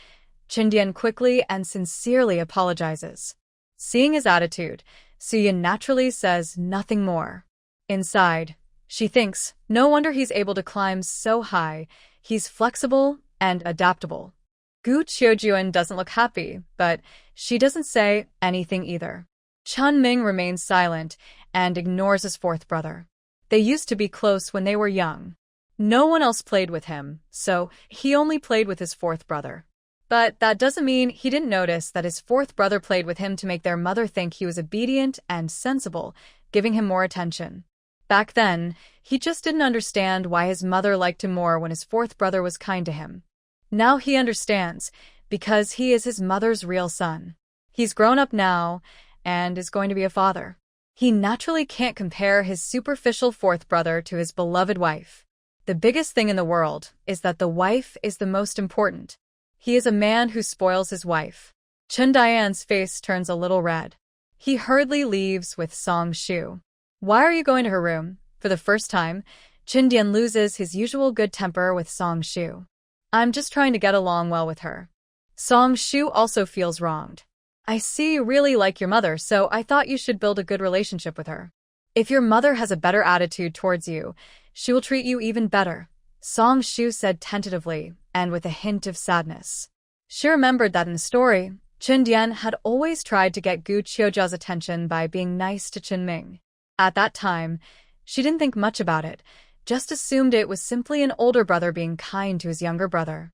Chen Dian quickly and sincerely apologizes. Seeing his attitude, Suyin naturally says nothing more. Inside, she thinks, no wonder he's able to climb so high. He's flexible and adaptable. Gu Qiujuan doesn't look happy, but she doesn't say anything either. Chun Ming remains silent and ignores his fourth brother. They used to be close when they were young. No one else played with him, so he only played with his fourth brother. But that doesn't mean he didn't notice that his fourth brother played with him to make their mother think he was obedient and sensible, giving him more attention. Back then, he just didn't understand why his mother liked him more when his fourth brother was kind to him. Now he understands, because he is his mother's real son. He's grown up now and is going to be a father. He naturally can't compare his superficial fourth brother to his beloved wife. The biggest thing in the world is that the wife is the most important. He is a man who spoils his wife. Chun Dian's face turns a little red. He hurriedly leaves with Song Shu. Why are you going to her room? For the first time, Chun Dian loses his usual good temper with Song Shu. I'm just trying to get along well with her. Song Shu also feels wronged. I see you really like your mother, so I thought you should build a good relationship with her. If your mother has a better attitude towards you, she will treat you even better, Song Shu said tentatively and with a hint of sadness. She remembered that in the story, Chun Dian had always tried to get Gu Qiujia's attention by being nice to Chen Ming. At that time, she didn't think much about it, just assumed it was simply an older brother being kind to his younger brother.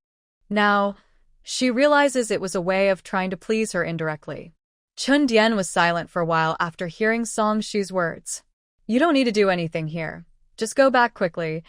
Now, she realizes it was a way of trying to please her indirectly. Chun Dian was silent for a while after hearing Song Shu's words. You don't need to do anything here. Just go back quickly.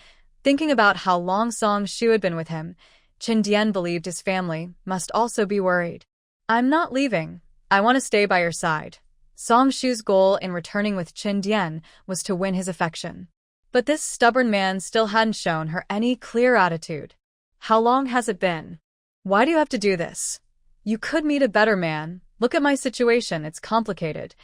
Thinking about how long Song Shu had been with him, Chun Dian believed his family must also be worried. I'm not leaving. I want to stay by your side. Song Shu's goal in returning with Chun Dian was to win his affection. But this stubborn man still hadn't shown her any clear attitude. How long has it been? Why do you have to do this? You could meet a better man. Look at my situation, it's complicated.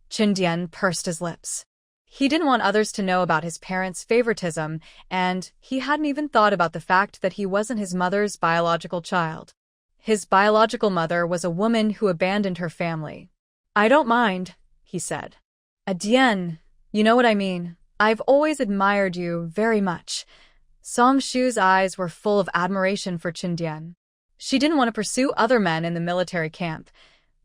Chun Dian pursed his lips. He didn't want others to know about his parents' favoritism, and he hadn't even thought about the fact that he wasn't his mother's biological child. His biological mother was a woman who abandoned her family. I don't mind, he said. Dian, you know what I mean. I've always admired you very much. Song Shu's eyes were full of admiration for Chun Dian. She didn't want to pursue other men in the military camp.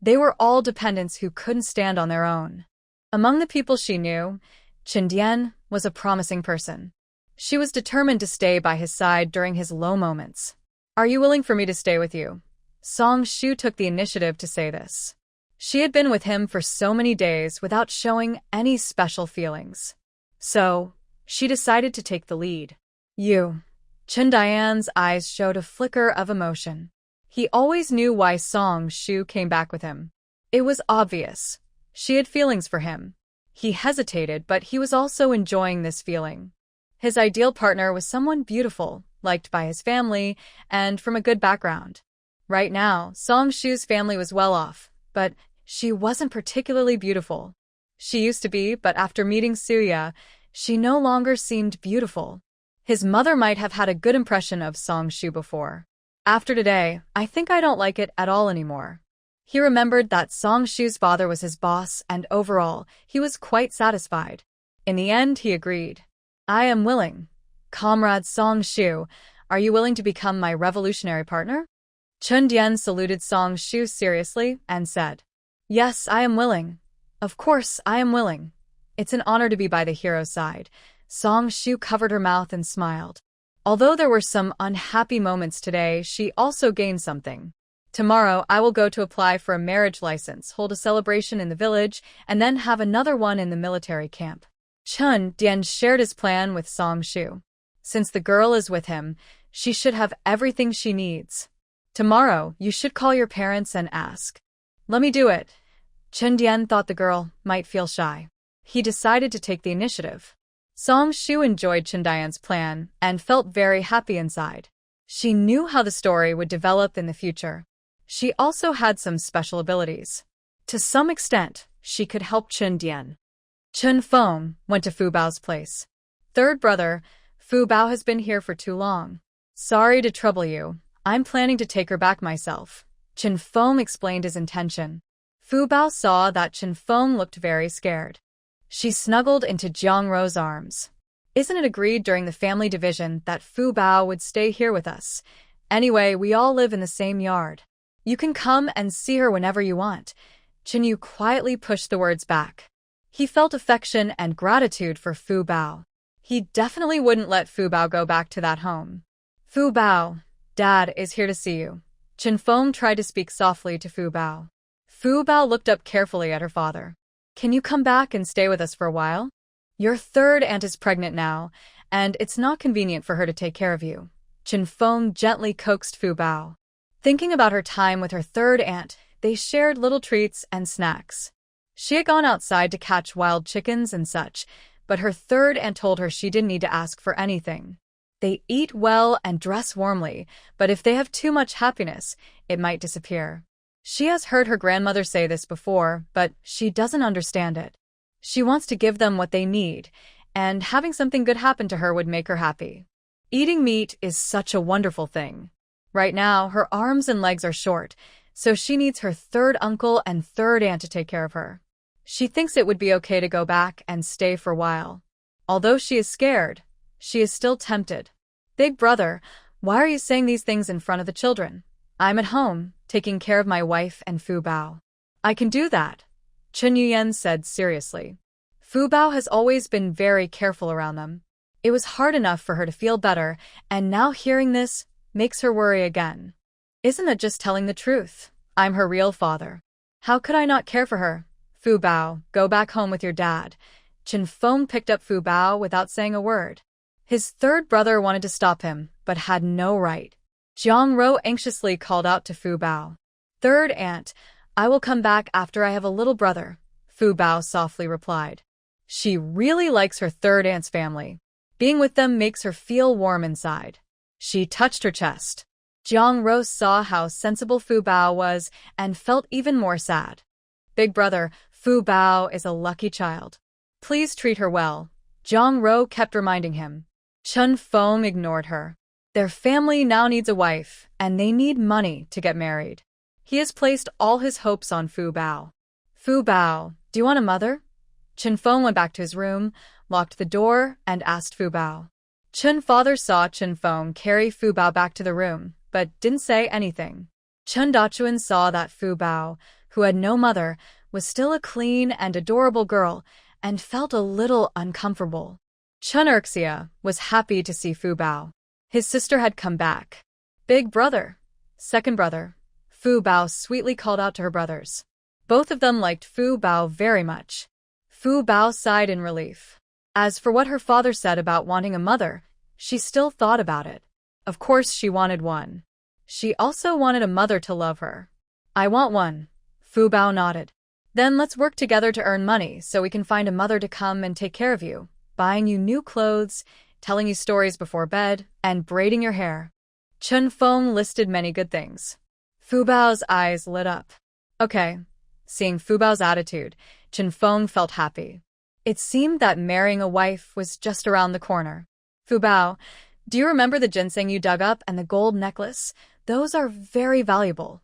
They were all dependents who couldn't stand on their own. Among the people she knew, Chun Dian was a promising person. She was determined to stay by his side during his low moments. Are you willing for me to stay with you? Song Shu took the initiative to say this. She had been with him for so many days without showing any special feelings. So, she decided to take the lead. You. Chun Dian's eyes showed a flicker of emotion. He always knew why Song Shu came back with him. It was obvious. She had feelings for him. He hesitated, but he was also enjoying this feeling. His ideal partner was someone beautiful, liked by his family, and from a good background. Right now, Song Shu's family was well off, but she wasn't particularly beautiful. She used to be, but after meeting Suya, she no longer seemed beautiful. His mother might have had a good impression of Song Shu before. After today, I think I don't like it at all anymore. He remembered that Song Shu's father was his boss, and overall, he was quite satisfied. In the end, he agreed. I am willing. Comrade Song Shu, are you willing to become my revolutionary partner? Chun Dian saluted Song Shu seriously and said, Yes, I am willing. Of course, I am willing. It's an honor to be by the hero's side. Song Shu covered her mouth and smiled. Although there were some unhappy moments today, she also gained something. Tomorrow, I will go to apply for a marriage license, hold a celebration in the village, and then have another one in the military camp. Chun Dian shared his plan with Song Shu. Since the girl is with him, she should have everything she needs. Tomorrow, you should call your parents and ask. Let me do it. Chun Dian thought the girl might feel shy. He decided to take the initiative. Song Shu enjoyed Chun Dian's plan and felt very happy inside. She knew how the story would develop in the future. She also had some special abilities. To some extent, she could help Chun Dian. Chun Feng went to Fu Bao's place. Third brother, Fu Bao has been here for too long. Sorry to trouble you. I'm planning to take her back myself. Chun Feng explained his intention. Fu Bao saw that Chun Feng looked very scared. She snuggled into Jiang Rou's arms. Isn't it agreed during the family division that Fu Bao would stay here with us? Anyway, we all live in the same yard. You can come and see her whenever you want. Chun Yu quietly pushed the words back. He felt affection and gratitude for Fu Bao. He definitely wouldn't let Fu Bao go back to that home. Fu Bao, Dad is here to see you. Chun Feng tried to speak softly to Fu Bao. Fu Bao looked up carefully at her father. Can you come back and stay with us for a while? Your third aunt is pregnant now, and it's not convenient for her to take care of you. Chun Feng gently coaxed Fu Bao. Thinking about her time with her third aunt, they shared little treats and snacks. She had gone outside to catch wild chickens and such, but her third aunt told her she didn't need to ask for anything. They eat well and dress warmly, but if they have too much happiness, it might disappear. She has heard her grandmother say this before, but she doesn't understand it. She wants to give them what they need, and having something good happen to her would make her happy. Eating meat is such a wonderful thing. Right now, her arms and legs are short, so she needs her third uncle and third aunt to take care of her. She thinks it would be okay to go back and stay for a while. Although she is scared, she is still tempted. Big brother, why are you saying these things in front of the children? I'm at home, taking care of my wife and Fu Bao. I can do that, Chun Yuyen said seriously. Fu Bao has always been very careful around them. It was hard enough for her to feel better, and now hearing this makes her worry again. Isn't that just telling the truth? I'm her real father. How could I not care for her? Fu Bao, go back home with your dad. Chun Feng picked up Fu Bao without saying a word. His third brother wanted to stop him, but had no right. Jiang Rou anxiously called out to Fu Bao. Third aunt, I will come back after I have a little brother, Fu Bao softly replied. She really likes her third aunt's family. Being with them makes her feel warm inside. She touched her chest. Jiang Rou saw how sensible Fu Bao was and felt even more sad. Big brother, Fu Bao is a lucky child. Please treat her well, Jiang Rou kept reminding him. Chun Feng ignored her. Their family now needs a wife, and they need money to get married. He has placed all his hopes on Fu Bao. Fu Bao, do you want a mother? Chun Feng went back to his room, locked the door, and asked Fu Bao. Chun father saw Chun Feng carry Fu Bao back to the room, but didn't say anything. Chun Dachuan saw that Fu Bao, who had no mother, was still a clean and adorable girl, and felt a little uncomfortable. Chun Erxia was happy to see Fu Bao. His sister had come back. Big brother, second brother, Fu Bao sweetly called out to her brothers. Both of them liked Fu Bao very much. Fu Bao sighed in relief. As for what her father said about wanting a mother, she still thought about it. Of course she wanted one. She also wanted a mother to love her. I want one, Fu Bao nodded. Then let's work together to earn money so we can find a mother to come and take care of you, buying you new clothes, telling you stories before bed, and braiding your hair. Chun Feng listed many good things. Fu Bao's eyes lit up. Okay. Seeing Fu Bao's attitude, Chun Feng felt happy. It seemed that marrying a wife was just around the corner. Fu Bao, do you remember the ginseng you dug up and the gold necklace? Those are very valuable.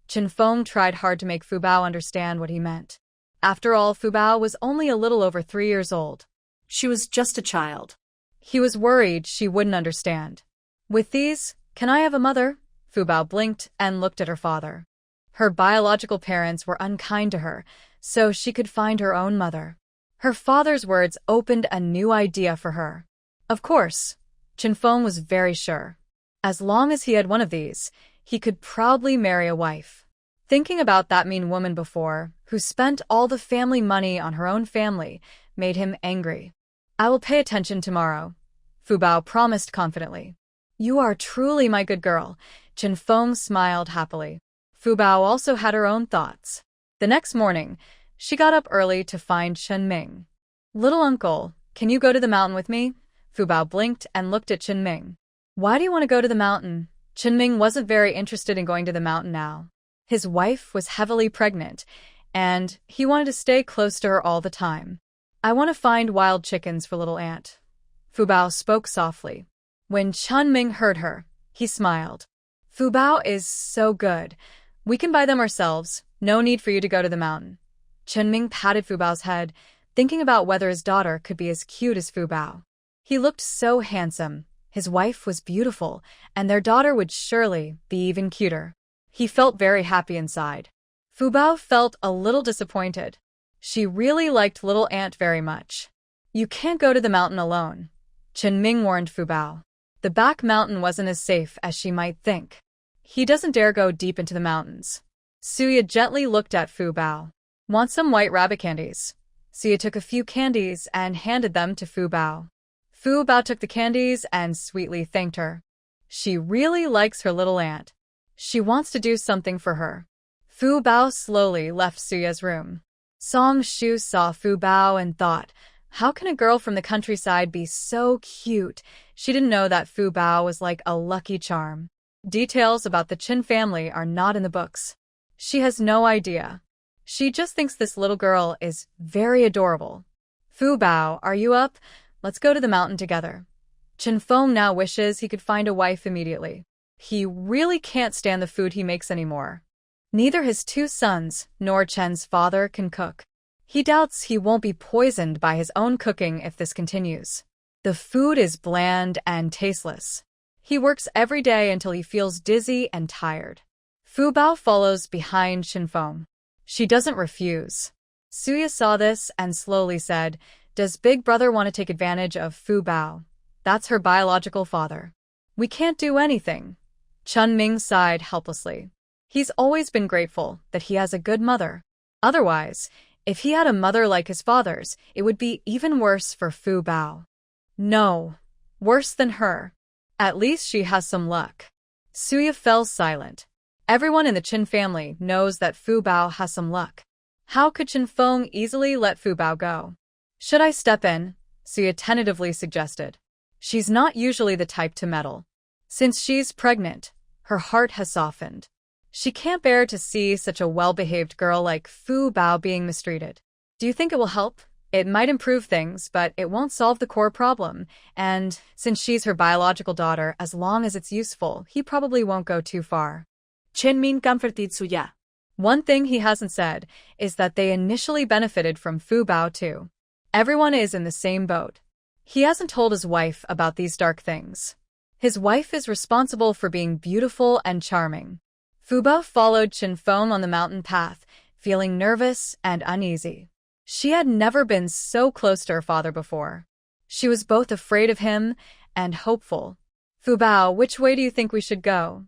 Chen Feng tried hard to make Fu Bao understand what he meant. After all, Fu Bao was only a little over 3 years old. She was just a child. He was worried she wouldn't understand. With these, can I have a mother? Fu Bao blinked and looked at her father. Her biological parents were unkind to her, so she could find her own mother. Her father's words opened a new idea for her. Of course, Chen Feng was very sure. As long as he had one of these, he could proudly marry a wife. Thinking about that mean woman before, who spent all the family money on her own family, made him angry. I will pay attention tomorrow, Fu Bao promised confidently. You are truly my good girl, Chen Feng smiled happily. Fu Bao also had her own thoughts. The next morning, she got up early to find Chen Ming. Little uncle, can you go to the mountain with me? Fu Bao blinked and looked at Chen Ming. Why do you want to go to the mountain? Chen Ming wasn't very interested in going to the mountain now. His wife was heavily pregnant, and he wanted to stay close to her all the time. I want to find wild chickens for little aunt. Fu Bao spoke softly. When Chen Ming heard her, he smiled. Fu Bao is so good. We can buy them ourselves. No need for you to go to the mountain. Chen Ming patted Fu Bao's head, thinking about whether his daughter could be as cute as Fu Bao. He looked so handsome. His wife was beautiful, and their daughter would surely be even cuter. He felt very happy inside. Fu Bao felt a little disappointed. She really liked little aunt very much. You can't go to the mountain alone, Chen Ming warned Fu Bao. The back mountain wasn't as safe as she might think. He doesn't dare go deep into the mountains. Suya gently looked at Fu Bao. Want some white rabbit candies? Suya took a few candies and handed them to Fu Bao. Fu Bao took the candies and sweetly thanked her. She really likes her little aunt. She wants to do something for her. Fu Bao slowly left Suya's room. Song Shu saw Fu Bao and thought, how can a girl from the countryside be so cute? She didn't know that Fu Bao was like a lucky charm. Details about the Qin family are not in the books. She has no idea. She just thinks this little girl is very adorable. Fu Bao, are you up? Let's go to the mountain together. Chen Feng now wishes he could find a wife immediately. He really can't stand the food he makes anymore. Neither his 2 sons nor Chen's father can cook. He doubts he won't be poisoned by his own cooking if this continues. The food is bland and tasteless. He works every day until he feels dizzy and tired. Fu Bao follows behind Chen Feng. She doesn't refuse. Suya saw this and slowly said, does Big Brother want to take advantage of Fu Bao? That's her biological father. We can't do anything. Chen Ming sighed helplessly. He's always been grateful that he has a good mother. Otherwise, if he had a mother like his father's, it would be even worse for Fu Bao. No, worse than her. At least she has some luck. Suya fell silent. Everyone in the Qin family knows that Fu Bao has some luck. How could Chen Feng easily let Fu Bao go? Should I step in? Suya tentatively suggested. She's not usually the type to meddle. Since she's pregnant, her heart has softened. She can't bear to see such a well-behaved girl like Fu Bao being mistreated. Do you think it will help? It might improve things, but it won't solve the core problem, and since she's her biological daughter, as long as it's useful, he probably won't go too far. Chen Ming comforted Suya. One thing he hasn't said is that they initially benefited from Fu Bao too. Everyone is in the same boat. He hasn't told his wife about these dark things. His wife is responsible for being beautiful and charming. Fu Bao followed Chen Feng on the mountain path, feeling nervous and uneasy. She had never been so close to her father before. She was both afraid of him and hopeful. Fu Bao, which way do you think we should go?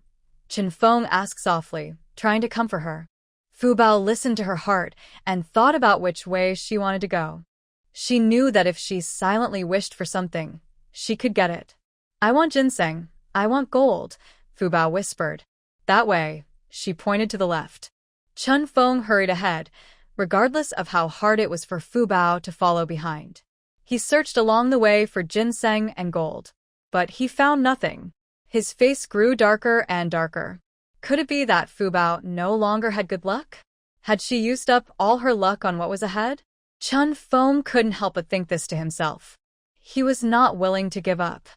Chen Feng asked softly, trying to comfort her. Fu Bao listened to her heart and thought about which way she wanted to go. She knew that if she silently wished for something, she could get it. I want ginseng. I want gold, Fu Bao whispered. That way, she pointed to the left. Chen Feng hurried ahead, regardless of how hard it was for Fu Bao to follow behind. He searched along the way for ginseng and gold, but he found nothing. His face grew darker and darker. Could it be that Fu Bao no longer had good luck? Had she used up all her luck on what was ahead? Chen Feng couldn't help but think this to himself. He was not willing to give up.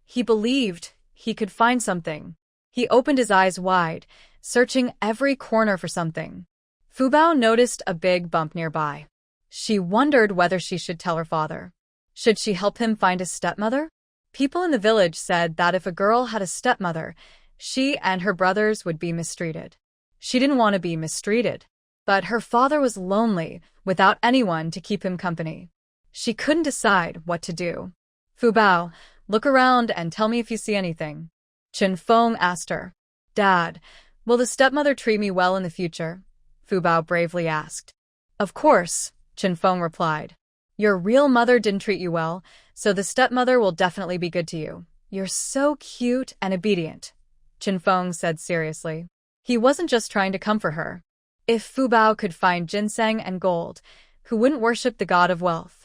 He believed he could find something. He opened his eyes wide, searching every corner for something. Fubao noticed a big bump nearby. She wondered whether she should tell her father. Should she help him find his stepmother? People in the village said that if a girl had a stepmother, she and her brothers would be mistreated. She didn't want to be mistreated, but her father was lonely without anyone to keep him company. She couldn't decide what to do. Fubao, look around and tell me if you see anything. Chen Feng asked her. Dad, will the stepmother treat me well in the future? Fubao bravely asked. Of course, Chen Feng replied. Your real mother didn't treat you well, so the stepmother will definitely be good to you. You're so cute and obedient, Chen Feng said seriously. He wasn't just trying to comfort her. If Fubao could find ginseng and gold, who wouldn't worship the god of wealth?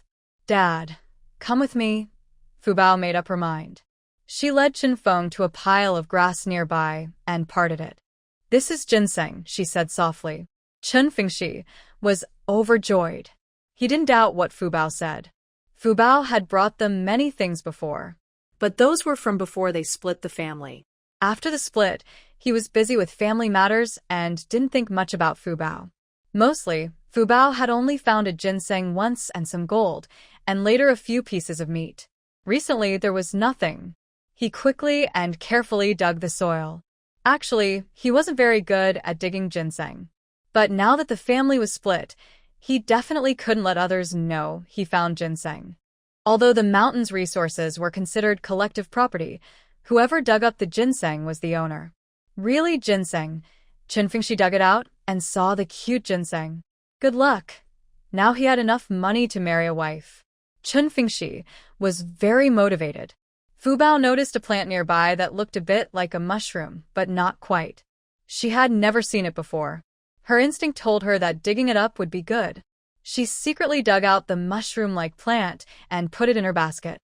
Dad, come with me. Fubao made up her mind. She led Chen Feng to a pile of grass nearby and parted it. This is ginseng, she said softly. Chen Fengxi was overjoyed. He didn't doubt what Fubao said. Fubao had brought them many things before, but those were from before they split the family. After the split, he was busy with family matters and didn't think much about Fubao. Mostly, Fubao had only found a ginseng once and some gold, and later a few pieces of meat. Recently, there was nothing. He quickly and carefully dug the soil. Actually, he wasn't very good at digging ginseng. But now that the family was split, he definitely couldn't let others know he found ginseng. Although the mountain's resources were considered collective property, whoever dug up the ginseng was the owner. Really ginseng. Chen Fengxi dug it out and saw the cute ginseng. Good luck. Now he had enough money to marry a wife. Chen Fengxi was very motivated. Fubao noticed a plant nearby that looked a bit like a mushroom, but not quite. She had never seen it before. Her instinct told her that digging it up would be good. She secretly dug out the mushroom-like plant and put it in her basket.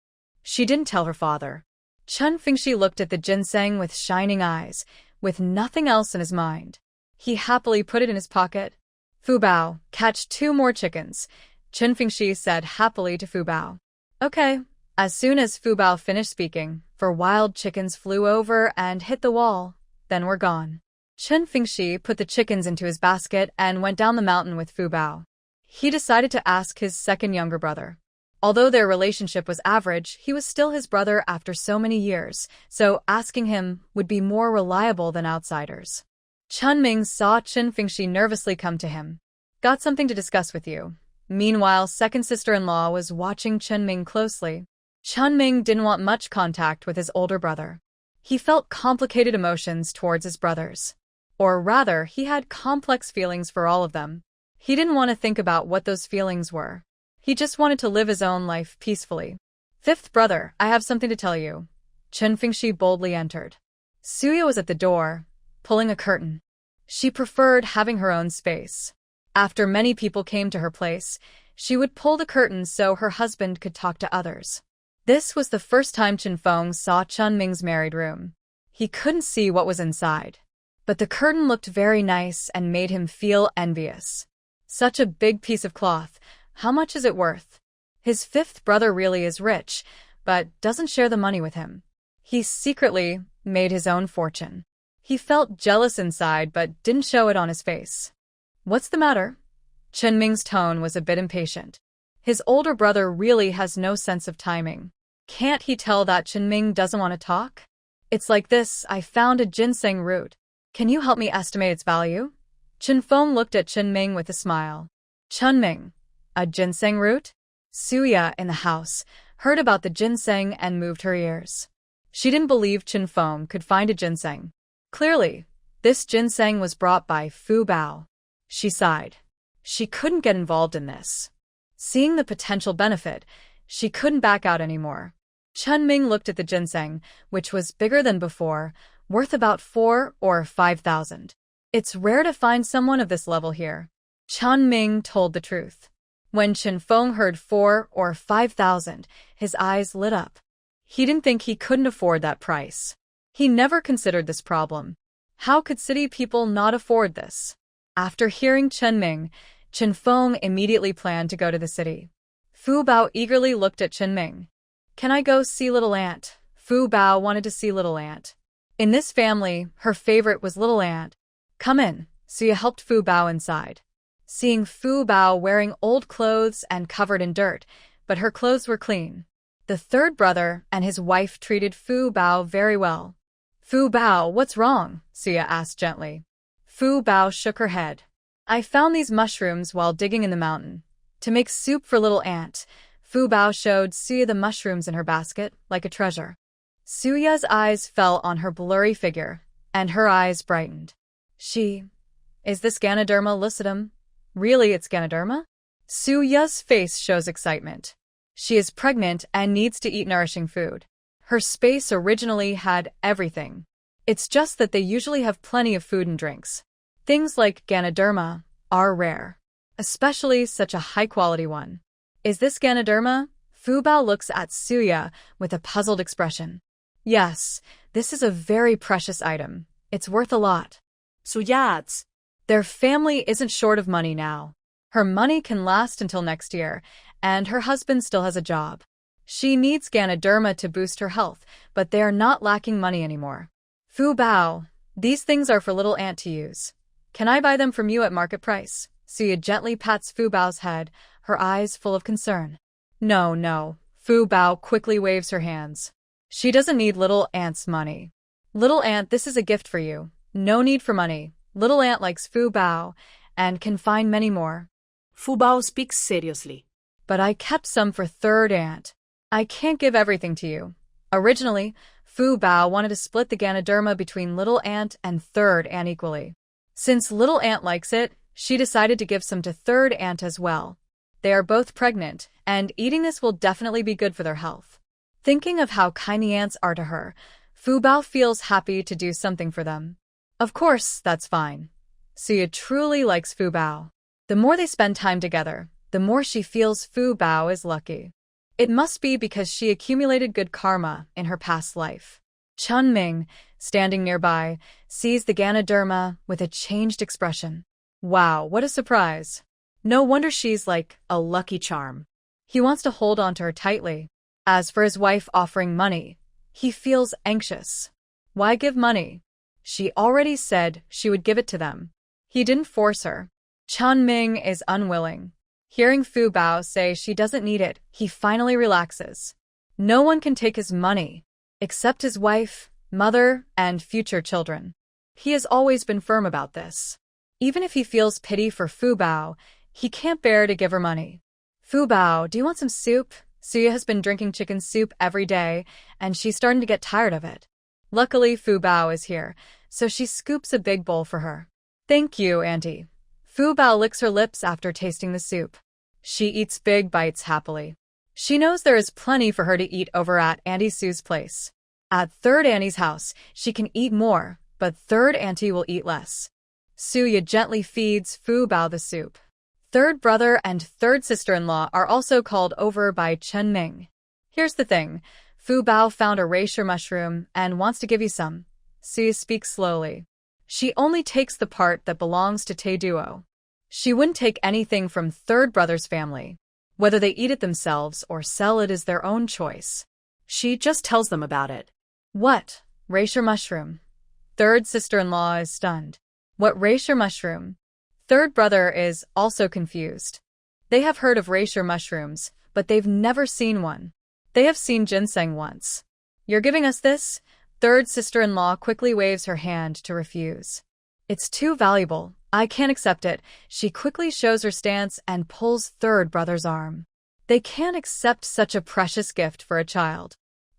She didn't tell her father. Chen Fengxi looked at the ginseng with shining eyes, with nothing else in his mind. He happily put it in his pocket. Fubao, catch 2 more chickens, Chen Fengxi said happily to Fubao. Okay. As soon as Fubao finished speaking, 4 wild chickens flew over and hit the wall, then were gone. Chen Fengxi put the chickens into his basket and went down the mountain with Fubao. He decided to ask his second younger brother. Although their relationship was average, he was still his brother after so many years, so asking him would be more reliable than outsiders. Chun Ming saw Chen Fengxi nervously come to him. Got something to discuss with you. Meanwhile, second sister-in-law was watching Chen Ming closely. Chun Ming didn't want much contact with his older brother. He felt complicated emotions towards his brothers. Or rather, he had complex feelings for all of them. He didn't want to think about what those feelings were. He just wanted to live his own life peacefully. Fifth brother, I have something to tell you. Chen Fengxi boldly entered. Suya was at the door, pulling a curtain. She preferred having her own space. After many people came to her place, she would pull the curtain so her husband could talk to others. This was the first time Chen Feng saw Chun Ming's married room. He couldn't see what was inside. But the curtain looked very nice and made him feel envious. Such a big piece of cloth. How much is it worth? His fifth brother really is rich, but doesn't share the money with him. He secretly made his own fortune. He felt jealous inside but didn't show it on his face. What's the matter? Chen Ming's tone was a bit impatient. His older brother really has no sense of timing. Can't he tell that Chen Ming doesn't want to talk? It's like this, I found a ginseng root. Can you help me estimate its value? Chen Feng looked at Chen Ming with a smile. Chen Ming, a ginseng root? Suya, in the house, heard about the ginseng and moved her ears. She didn't believe Chen Feng could find a ginseng. Clearly, this ginseng was brought by Fu Bao. She sighed. She couldn't get involved in this. Seeing the potential benefit, she couldn't back out anymore. Chen Ming looked at the ginseng, which was bigger than before, worth about 4,000 or 5,000. It's rare to find someone of this level here. Chen Ming told the truth. When Chen Feng heard 4,000 or 5,000, his eyes lit up. He didn't think he couldn't afford that price. He never considered this problem. How could city people not afford this? After hearing Chen Ming, Chen Feng immediately planned to go to the city. Fu Bao eagerly looked at Chen Ming. Can I go see little aunt? Fu Bao wanted to see little aunt. In this family, her favorite was little aunt. Come in. Suya helped Fu Bao inside. Seeing Fu Bao wearing old clothes and covered in dirt, but her clothes were clean. The third brother and his wife treated Fu Bao very well. Fu Bao, what's wrong? Suya asked gently. Fu Bao shook her head. I found these mushrooms while digging in the mountain. To make soup for little aunt, Fu Bao showed Suya the mushrooms in her basket, like a treasure. Suya's eyes fell on her blurry figure, and her eyes brightened. Is this Ganoderma lucidum? Really, it's Ganoderma? Suya's face shows excitement. She is pregnant and needs to eat nourishing food. Her space originally had everything. It's just that they usually have plenty of food and drinks. Things like Ganoderma are rare, especially such a high-quality one. Is this Ganoderma? Fu Bao looks at Suya with a puzzled expression. Yes, this is a very precious item. It's worth a lot. Suya adds. Their family isn't short of money now. Her money can last until next year, and her husband still has a job. She needs Ganoderma to boost her health, but they are not lacking money anymore. Fu Bao, these things are for little aunt to use. Can I buy them from you at market price? Suya gently pats Fu Bao's head, her eyes full of concern. No. Fu Bao quickly waves her hands. She doesn't need little aunt's money. Little aunt, this is a gift for you. No need for money. Little aunt likes Fu Bao, and can find many more. Fu Bao speaks seriously. But I kept some for third aunt. I can't give everything to you. Originally, Fu Bao wanted to split the Ganoderma between little aunt and third aunt equally. Since little aunt likes it, she decided to give some to third aunt as well. They are both pregnant, and eating this will definitely be good for their health. Thinking of how kind the aunts are to her, Fu Bao feels happy to do something for them. Of course, that's fine. Suya truly likes Fu Bao. The more they spend time together, the more she feels Fu Bao is lucky. It must be because she accumulated good karma in her past life. Chun Ming, standing nearby, sees the Ganoderma with a changed expression. Wow, what a surprise. No wonder she's like a lucky charm. He wants to hold on to her tightly. As for his wife offering money, he feels anxious. Why give money? She already said she would give it to them. He didn't force her. Chun Ming is unwilling. Hearing Fu Bao say she doesn't need it, he finally relaxes. No one can take his money, except his wife, mother, and future children. He has always been firm about this. Even if he feels pity for Fu Bao, he can't bear to give her money. Fu Bao, do you want some soup? Suya has been drinking chicken soup every day, and she's starting to get tired of it. Luckily, Fu Bao is here, so she scoops a big bowl for her. Thank you, Auntie. Fu Bao licks her lips after tasting the soup. She eats big bites happily. She knows there is plenty for her to eat over at Auntie Sue's place. At third Auntie's house, she can eat more, but third Auntie will eat less. Suya gently feeds Fu Bao the soup. Third brother and third sister-in-law are also called over by Chun Ming. Here's the thing. Fu Bao found a reishi mushroom and wants to give you some. Suya speaks slowly. She only takes the part that belongs to Tae Duo. She wouldn't take anything from third brother's family. Whether they eat it themselves or sell it is their own choice. She just tells them about it. What? Reishi mushroom? Third sister-in-law is stunned. What reishi mushroom? Third brother is also confused. They have heard of reishi mushrooms, but they've never seen one. They have seen ginseng once. You're giving us this? Third sister-in-law quickly waves her hand to refuse. It's too valuable. I can't accept it. She quickly shows her stance and pulls third brother's arm. They can't accept such a precious gift for a child.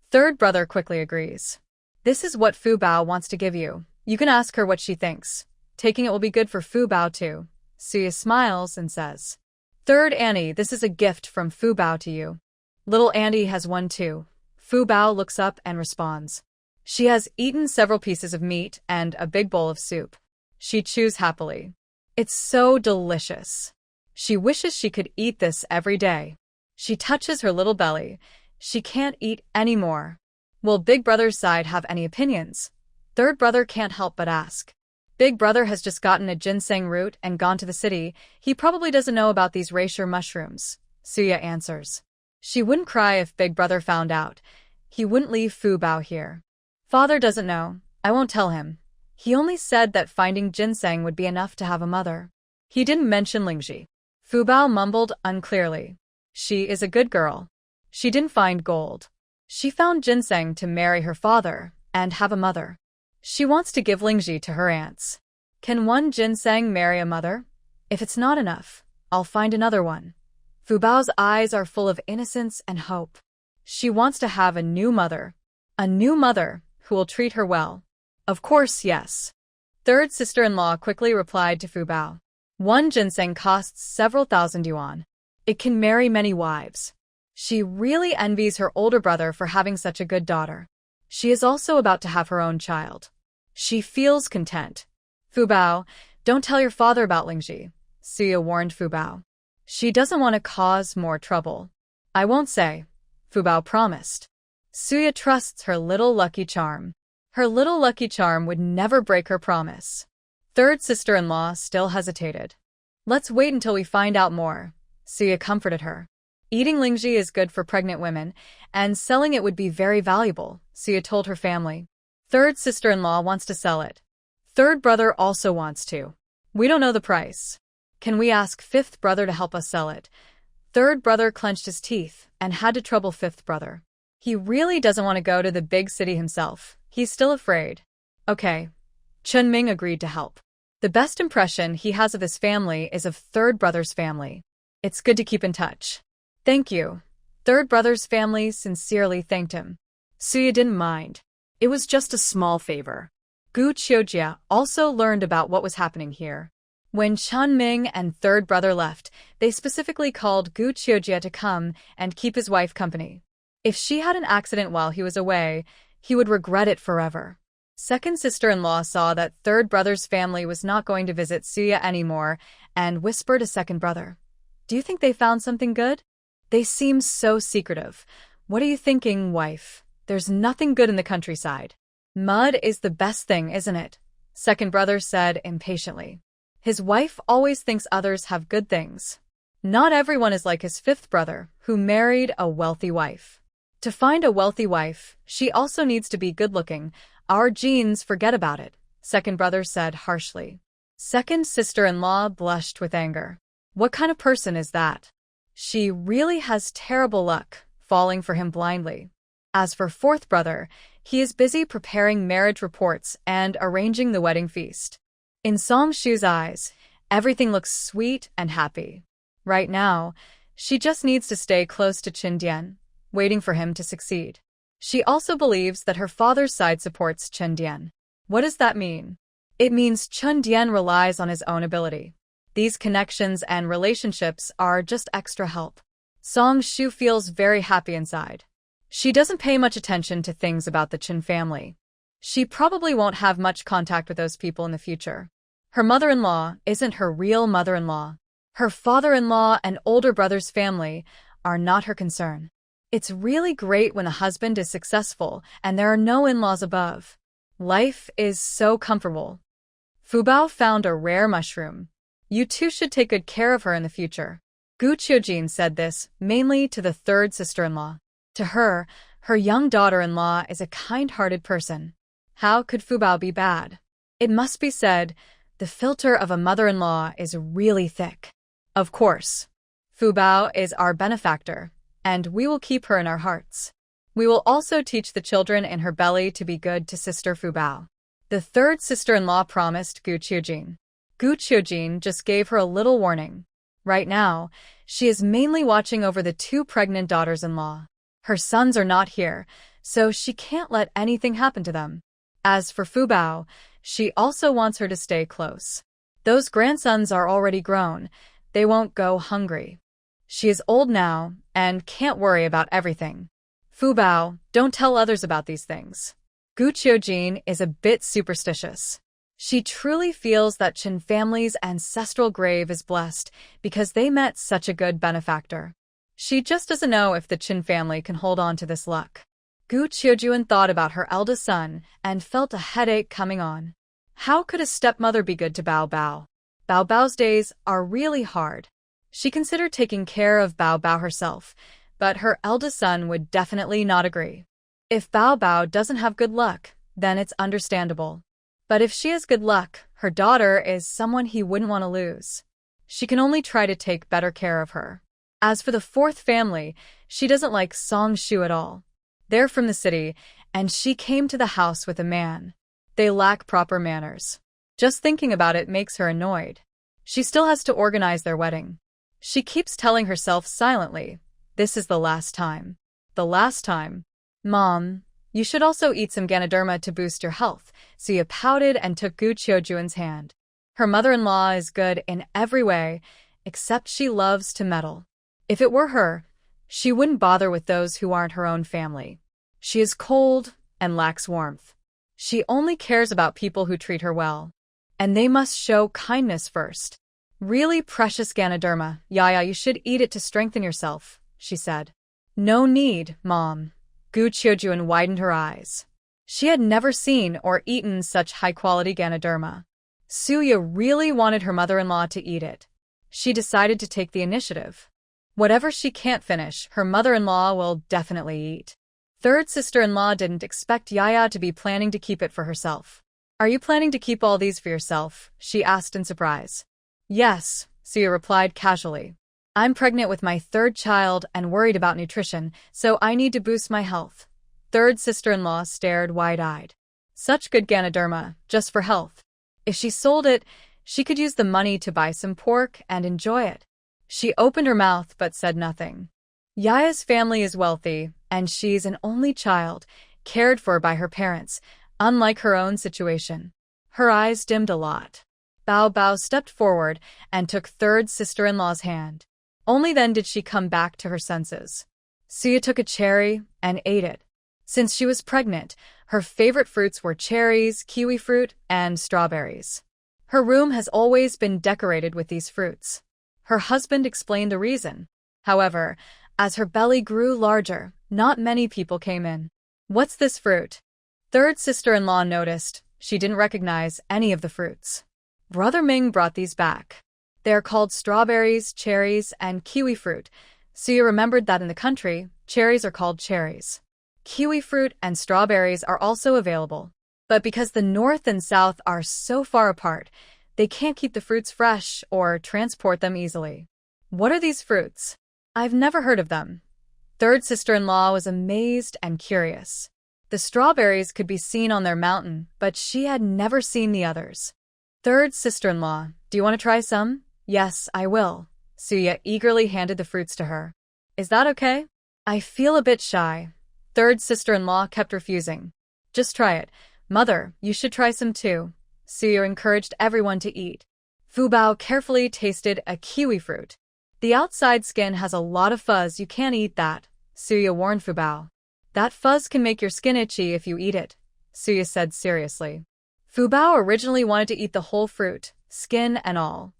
Third brother quickly agrees. This is what Fu Bao wants to give you. You can ask her what she thinks. Taking it will be good for Fu Bao too. Suya smiles and says, Third Annie, this is a gift from Fu Bao to you. Little Annie has one too. Fu Bao looks up and responds. She has eaten several pieces of meat and a big bowl of soup. She chews happily. It's so delicious. She wishes she could eat this every day. She touches her little belly. She can't eat any more. Will Big Brother's side have any opinions? Third brother can't help but ask. Big Brother has just gotten a ginseng root and gone to the city. He probably doesn't know about these reishi mushrooms. Suya answers. She wouldn't cry if Big Brother found out. He wouldn't leave Fu Bao here. Father doesn't know. I won't tell him. He only said that finding ginseng would be enough to have a mother. He didn't mention Lingji. Fu Bao mumbled unclearly. She is a good girl. She didn't find gold. She found ginseng to marry her father and have a mother. She wants to give Lingji to her aunts. Can one ginseng marry a mother? If it's not enough, I'll find another one. Fu Bao's eyes are full of innocence and hope. She wants to have a new mother who will treat her well. Of course, yes. Third sister-in-law quickly replied to Fu Bao. One ginseng costs several thousand yuan. It can marry many wives. She really envies her older brother for having such a good daughter. She is also about to have her own child. She feels content. Fu Bao, don't tell your father about Lingji, Suya warned Fu Bao. She doesn't want to cause more trouble. I won't say, Fu Bao promised. Suya trusts her little lucky charm. Her little lucky charm would never break her promise. Third sister-in-law still hesitated. Let's wait until we find out more, Suya comforted her. Eating Lingji is good for pregnant women, and selling it would be very valuable, Suya told her family. Third sister-in-law wants to sell it. Third brother also wants to. We don't know the price. Can we ask fifth brother to help us sell it? Third brother clenched his teeth and had to trouble fifth brother. He really doesn't want to go to the big city himself. He's still afraid. Okay. Chun Ming agreed to help. The best impression he has of his family is of third brother's family. It's good to keep in touch. Thank you. Third brother's family sincerely thanked him. Suya didn't mind. It was just a small favor. Gu Qiujia also learned about what was happening here. When Chun Ming and third brother left, they specifically called Gu Qiujia to come and keep his wife company. If she had an accident while he was away, he would regret it forever. Second sister-in-law saw that third brother's family was not going to visit Suya anymore and whispered to second brother. Do you think they found something good? They seem so secretive. What are you thinking, wife? There's nothing good in the countryside. Mud is the best thing, isn't it? Second brother said impatiently. His wife always thinks others have good things. Not everyone is like his fifth brother, who married a wealthy wife. To find a wealthy wife, she also needs to be good-looking. Our genes forget about it, second brother said harshly. Second sister-in-law blushed with anger. What kind of person is that? She really has terrible luck, falling for him blindly. As for fourth brother, he is busy preparing marriage reports and arranging the wedding feast. In Song Shu's eyes, everything looks sweet and happy. Right now, she just needs to stay close to Qin Dian, waiting for him to succeed. She also believes that her father's side supports Chen Dian. What does that mean? It means Chen Dian relies on his own ability. These connections and relationships are just extra help. Song Shu feels very happy inside. She doesn't pay much attention to things about the Chen family. She probably won't have much contact with those people in the future. Her mother-in-law isn't her real mother-in-law. Her father-in-law and older brother's family are not her concern. It's really great when a husband is successful and there are no in-laws above. Life is so comfortable. Fu Bao found a rare mushroom. You two should take good care of her in the future. Gu Qiujin said this mainly to the third sister-in-law. To her, her young daughter-in-law is a kind-hearted person. How could Fu Bao be bad? It must be said, the filter of a mother-in-law is really thick. Of course. Fu Bao is our benefactor, and we will keep her in our hearts. We will also teach the children in her belly to be good to Sister Fu Bao. The third sister-in-law promised Gu Qiujin. Gu Qiujin just gave her a little warning. Right now, she is mainly watching over the two pregnant daughters-in-law. Her sons are not here, so she can't let anything happen to them. As for Fu Bao, she also wants her to stay close. Those grandsons are already grown. They won't go hungry. She is old now and can't worry about everything. Fu Bao, don't tell others about these things. Gu Qiujin is a bit superstitious. She truly feels that Qin family's ancestral grave is blessed because they met such a good benefactor. She just doesn't know if the Qin family can hold on to this luck. Gu Qiujin thought about her eldest son and felt a headache coming on. How could a stepmother be good to Bao Bao? Bao Bao's days are really hard. She considered taking care of Bao Bao herself, but her eldest son would definitely not agree. If Bao Bao doesn't have good luck, then it's understandable. But if she has good luck, her daughter is someone he wouldn't want to lose. She can only try to take better care of her. As for the fourth family, she doesn't like Song Shu at all. They're from the city, and she came to the house with a man. They lack proper manners. Just thinking about it makes her annoyed. She still has to organize their wedding. She keeps telling herself silently, this is the last time. The last time. Mom, you should also eat some Ganoderma to boost your health. Suya pouted and took Gu Qiujuan's hand. Her mother-in-law is good in every way, except she loves to meddle. If it were her, she wouldn't bother with those who aren't her own family. She is cold and lacks warmth. She only cares about people who treat her well. And they must show kindness first. Really precious Ganoderma, Yaya, you should eat it to strengthen yourself, she said. No need, Mom. Gu Qiujuan widened her eyes. She had never seen or eaten such high-quality Ganoderma. Suya really wanted her mother-in-law to eat it. She decided to take the initiative. Whatever she can't finish, her mother-in-law will definitely eat. Third sister-in-law didn't expect Yaya to be planning to keep it for herself. Are you planning to keep all these for yourself? She asked in surprise. Yes, Suya replied casually. I'm pregnant with my third child and worried about nutrition, so I need to boost my health. Third sister-in-law stared wide-eyed. Such good Ganoderma, just for health. If she sold it, she could use the money to buy some pork and enjoy it. She opened her mouth but said nothing. Yaya's family is wealthy, and she's an only child, cared for by her parents, unlike her own situation. Her eyes dimmed a lot. Bao Bao stepped forward and took third sister-in-law's hand. Only then did she come back to her senses. Suya took a cherry and ate it. Since she was pregnant, her favorite fruits were cherries, kiwi fruit, and strawberries. Her room has always been decorated with these fruits. Her husband explained the reason. However, as her belly grew larger, not many people came in. What's this fruit? Third sister-in-law noticed. She didn't recognize any of the fruits. Brother Ming brought these back. They are called strawberries, cherries, and kiwi fruit. Suya remembered that in the country, cherries are called cherries. Kiwi fruit and strawberries are also available. But because the north and south are so far apart, they can't keep the fruits fresh or transport them easily. What are these fruits? I've never heard of them. Third sister-in-law was amazed and curious. The strawberries could be seen on their mountain, but she had never seen the others. Third sister-in-law, do you want to try some? Yes, I will. Suya eagerly handed the fruits to her. Is that okay? I feel a bit shy. Third sister-in-law kept refusing. Just try it. Mother, you should try some too. Suya encouraged everyone to eat. Fu Bao carefully tasted a kiwi fruit. The outside skin has a lot of fuzz, you can't eat that, Suya warned Fu Bao. That fuzz can make your skin itchy if you eat it, Suya said seriously. Fu Bao originally wanted to eat the whole fruit, skin and all.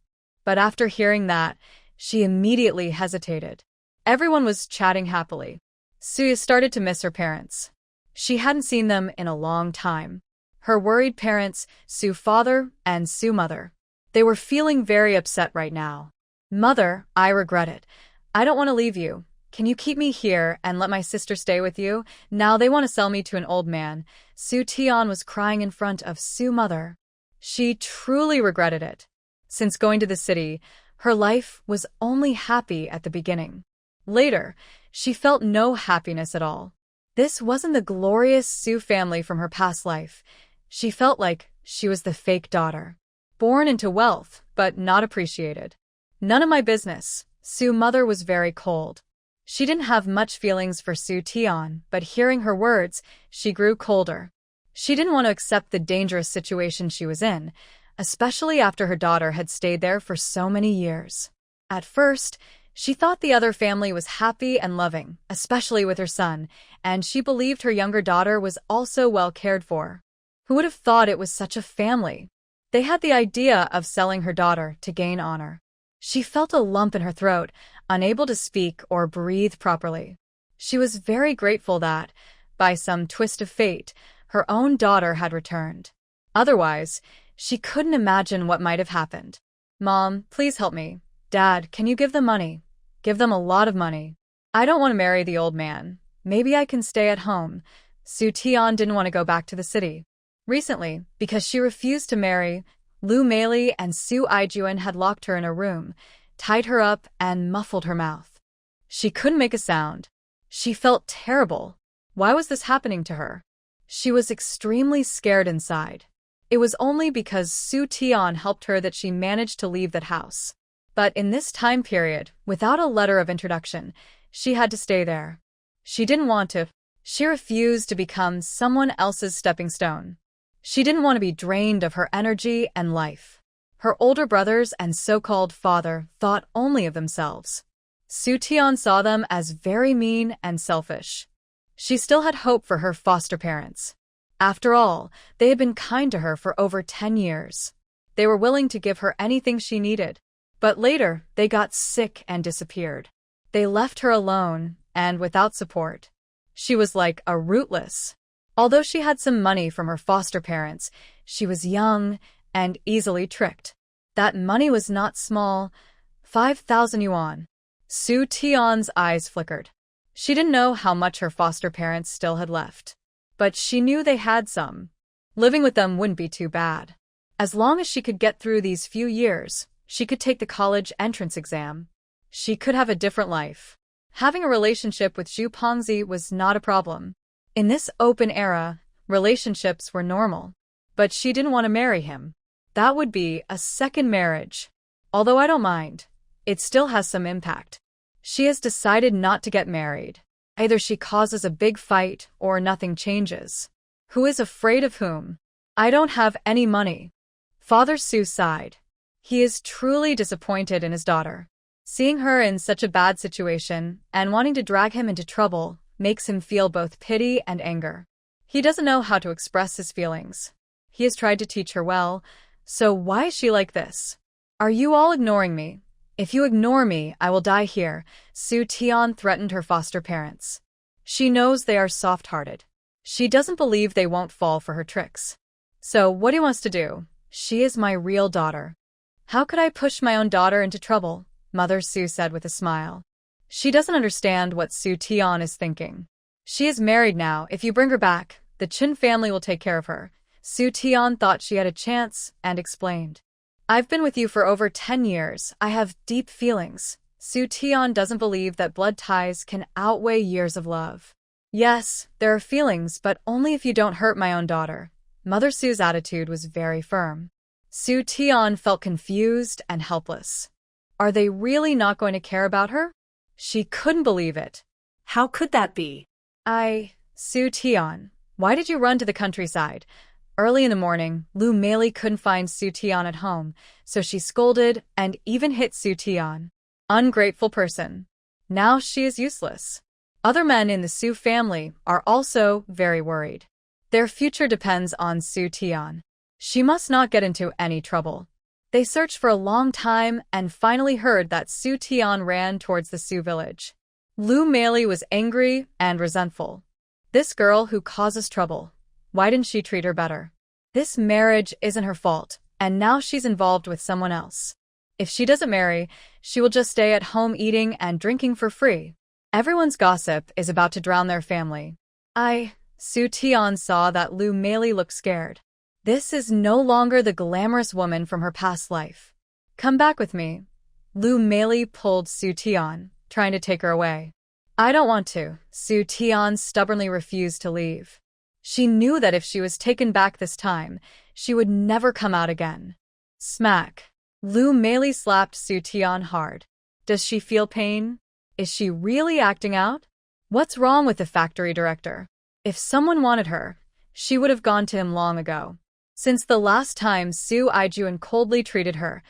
But after hearing that, she immediately hesitated. Everyone was chatting happily. Suya started to miss her parents. She hadn't seen them in a long time. Her worried parents, Su father and Su mother. They were feeling very upset right now. Mother, I regret it. I don't want to leave you. Can you keep me here and let my sister stay with you? Now they want to sell me to an old man. Su Tian was crying in front of Su mother. She truly regretted it. Since going to the city, her life was only happy at the beginning. Later, she felt no happiness at all. This wasn't the glorious Su family from her past life. She felt like she was the fake daughter. Born into wealth, but not appreciated. None of my business. Su mother was very cold. She didn't have much feelings for Su Tian, but hearing her words, she grew colder. She didn't want to accept the dangerous situation she was in, especially after her daughter had stayed there for so many years. At first, she thought the other family was happy and loving, especially with her son, and she believed her younger daughter was also well cared for. Who would have thought it was such a family? They had the idea of selling her daughter to gain honor. She felt a lump in her throat, unable to speak or breathe properly. She was very grateful that, by some twist of fate, her own daughter had returned. Otherwise, she couldn't imagine what might have happened. Mom, please help me. Dad, can you give them money? Give them a lot of money. I don't want to marry the old man. Maybe I can stay at home. Su Tian didn't want to go back to the city. Recently, because she refused to marry, Lu Meili and Su Aijuan had locked her in a room, tied her up, and muffled her mouth. She couldn't make a sound. She felt terrible. Why was this happening to her? She was extremely scared inside. It was only because Su Tian helped her that she managed to leave that house. But in this time period, without a letter of introduction, she had to stay there. She didn't want to. She refused to become someone else's stepping stone. She didn't want to be drained of her energy and life. Her older brothers and so-called father thought only of themselves. Su Tian saw them as very mean and selfish. She still had hope for her foster parents. After all, they had been kind to her for over 10 years. They were willing to give her anything she needed. But later, they got sick and disappeared. They left her alone and without support. She was like a rootless. Although she had some money from her foster parents, she was young and easily tricked. That money was not small, 5,000 yuan. Su Tian's eyes flickered. She didn't know how much her foster parents still had left. But she knew they had some. Living with them wouldn't be too bad. As long as she could get through these few years, she could take the college entrance exam. She could have a different life. Having a relationship with Zhu Pengzi was not a problem. In this open era, relationships were normal. But she didn't want to marry him. That would be a second marriage. Although I don't mind, it still has some impact. She has decided not to get married. Either she causes a big fight or nothing changes. Who is afraid of whom? I don't have any money. Father Su sighed. He is truly disappointed in his daughter. Seeing her in such a bad situation and wanting to drag him into trouble makes him feel both pity and anger. He doesn't know how to express his feelings. He has tried to teach her well, so why is she like this? Are you all ignoring me? If you ignore me, I will die here, Su Tian threatened her foster parents. She knows they are soft-hearted. She doesn't believe they won't fall for her tricks. So what he wants to do? She is my real daughter. How could I push my own daughter into trouble? Mother Su said with a smile. She doesn't understand what Su Tian is thinking. She is married now. If you bring her back, the Qin family will take care of her. Su Tian thought she had a chance and explained. I've been with you for over 10 years. I have deep feelings. Su Tian doesn't believe that blood ties can outweigh years of love. Yes, there are feelings, but only if you don't hurt my own daughter. Mother Su's attitude was very firm. Su Tian felt confused and helpless. Are they really not going to care about her? She couldn't believe it. How could that be? Su Tian, why did you run to the countryside? Early in the morning, Lu Meili couldn't find Su Tian at home, so she scolded and even hit Su Tian. Ungrateful person. Now she is useless. Other men in the Su family are also very worried. Their future depends on Su Tian. She must not get into any trouble. They searched for a long time and finally heard that Su Tian ran towards the Su village. Lu Meili was angry and resentful. This girl who causes trouble. Why didn't she treat her better? This marriage isn't her fault, and now she's involved with someone else. If she doesn't marry, she will just stay at home eating and drinking for free. Everyone's gossip is about to drown their family. Su Tian saw that Lu Meili looked scared. This is no longer the glamorous woman from her past life. Come back with me. Lu Meili pulled Su Tian, trying to take her away. I don't want to. Su Tian stubbornly refused to leave. She knew that if she was taken back this time, she would never come out again. Smack. Lu Meili slapped Su Tian hard. Does she feel pain? Is she really acting out? What's wrong with the factory director? If someone wanted her, she would have gone to him long ago. Since the last time Su Aijuan coldly treated her,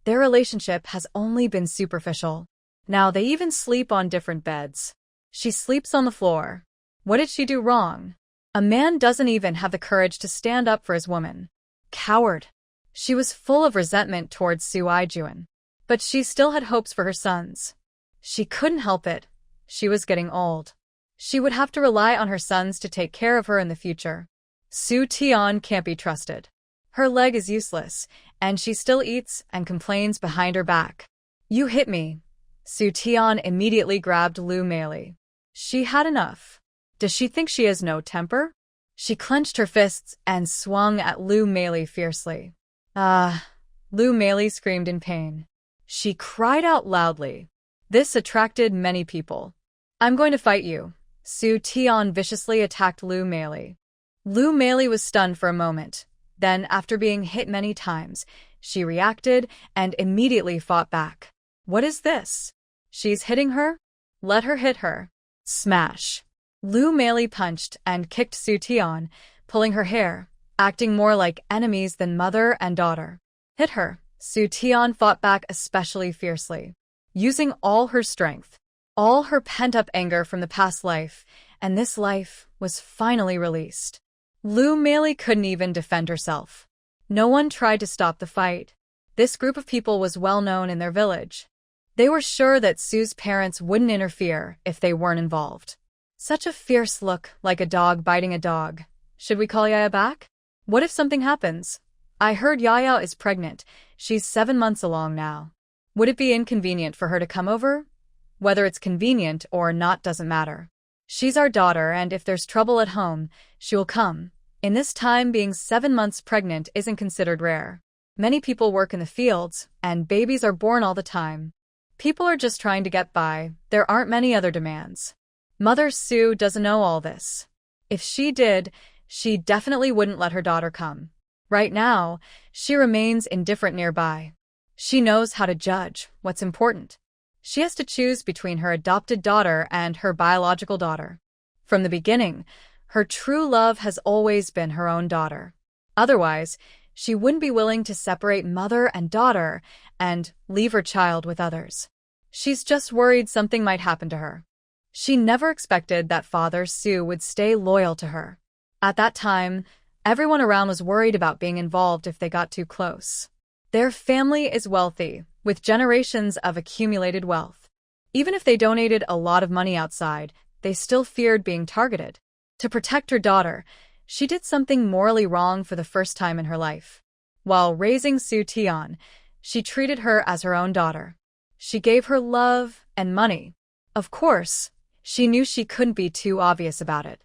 their relationship has only been superficial. Now they even sleep on different beds. She sleeps on the floor. What did she do wrong? A man doesn't even have the courage to stand up for his woman. Coward. She was full of resentment towards Su Aijuan. But she still had hopes for her sons. She couldn't help it. She was getting old. She would have to rely on her sons to take care of her in the future. Su Tian can't be trusted. Her leg is useless, and she still eats and complains behind her back. You hit me. Su Tian immediately grabbed Lu Meili. She had enough. Does she think she has no temper? She clenched her fists and swung at Lu Meili fiercely. Ah! Lu Meili screamed in pain. She cried out loudly. This attracted many people. I'm going to fight you. Su Tian viciously attacked Lu Meili. Lu Meili was stunned for a moment. Then, after being hit many times, she reacted and immediately fought back. What is this? She's hitting her? Let her hit her. Smash. Lu Meili punched and kicked Su Tian, pulling her hair, acting more like enemies than mother and daughter. Hit her. Su Tian fought back especially fiercely, using all her strength, all her pent-up anger from the past life, and this life was finally released. Lu Meili couldn't even defend herself. No one tried to stop the fight. This group of people was well known in their village. They were sure that Su's parents wouldn't interfere if they weren't involved. Such a fierce look, like a dog biting a dog. Should we call Yaya back? What if something happens? I heard Yaya is pregnant. She's 7 months along now. Would it be inconvenient for her to come over? Whether it's convenient or not doesn't matter. She's our daughter, and if there's trouble at home, she will come. In this time, being 7 months pregnant isn't considered rare. Many people work in the fields, and babies are born all the time. People are just trying to get by. There aren't many other demands. Mother Su doesn't know all this. If she did, she definitely wouldn't let her daughter come. Right now, she remains indifferent nearby. She knows how to judge what's important. She has to choose between her adopted daughter and her biological daughter. From the beginning, her true love has always been her own daughter. Otherwise, she wouldn't be willing to separate mother and daughter and leave her child with others. She's just worried something might happen to her. She never expected that Father Su would stay loyal to her. At that time, everyone around was worried about being involved if they got too close. Their family is wealthy, with generations of accumulated wealth. Even if they donated a lot of money outside, they still feared being targeted. To protect her daughter, she did something morally wrong for the first time in her life. While raising Su Tian, she treated her as her own daughter. She gave her love and money. Of course, she knew she couldn't be too obvious about it.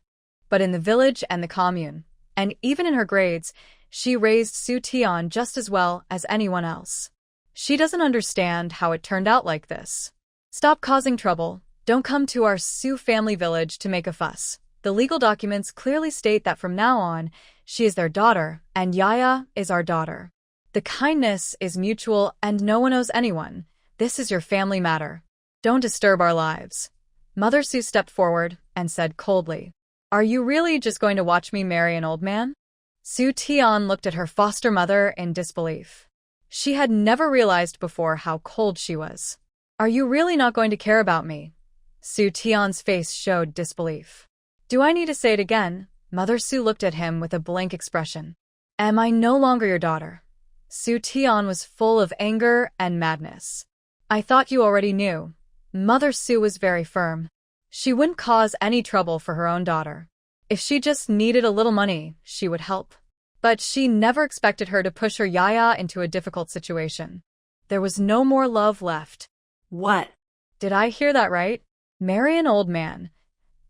But in the village and the commune, and even in her grades, she raised Su Tian just as well as anyone else. She doesn't understand how it turned out like this. Stop causing trouble. Don't come to our Su family village to make a fuss. The legal documents clearly state that from now on, she is their daughter, and Yaya is our daughter. The kindness is mutual and no one owes anyone. This is your family matter. Don't disturb our lives. Mother Su stepped forward and said coldly, "Are you really just going to watch me marry an old man?" Su Tian looked at her foster mother in disbelief. She had never realized before how cold she was. "Are you really not going to care about me?" Su Tian's face showed disbelief. "Do I need to say it again?" Mother Su looked at him with a blank expression. "Am I no longer your daughter?" Su Tian was full of anger and madness. "I thought you already knew." Mother Su was very firm. She wouldn't cause any trouble for her own daughter. If she just needed a little money, she would help. But she never expected her to push her Yaya into a difficult situation. There was no more love left. What? Did I hear that right? Marry an old man.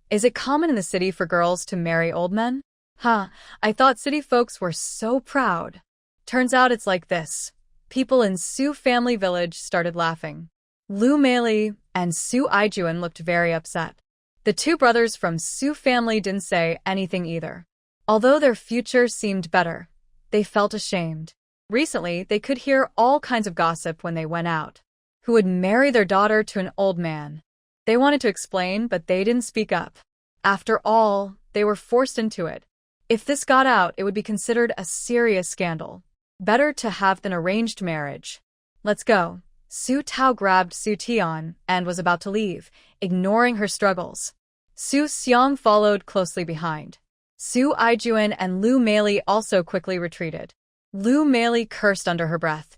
Is it common in the city for girls to marry old men? I thought city folks were so proud. Turns out it's like this. People in Su family village started laughing. Lu Meili and Su Aijuan looked very upset. The two brothers from Su family didn't say anything either. Although their future seemed better, they felt ashamed. Recently, they could hear all kinds of gossip when they went out. Who would marry their daughter to an old man? They wanted to explain, but they didn't speak up. After all, they were forced into it. If this got out, it would be considered a serious scandal. Better to have an arranged marriage. Let's go. Su Tao grabbed Su Tian and was about to leave, ignoring her struggles. Su Xiang followed closely behind. Su Aijuan and Lu Meili also quickly retreated. Lu Meili cursed under her breath.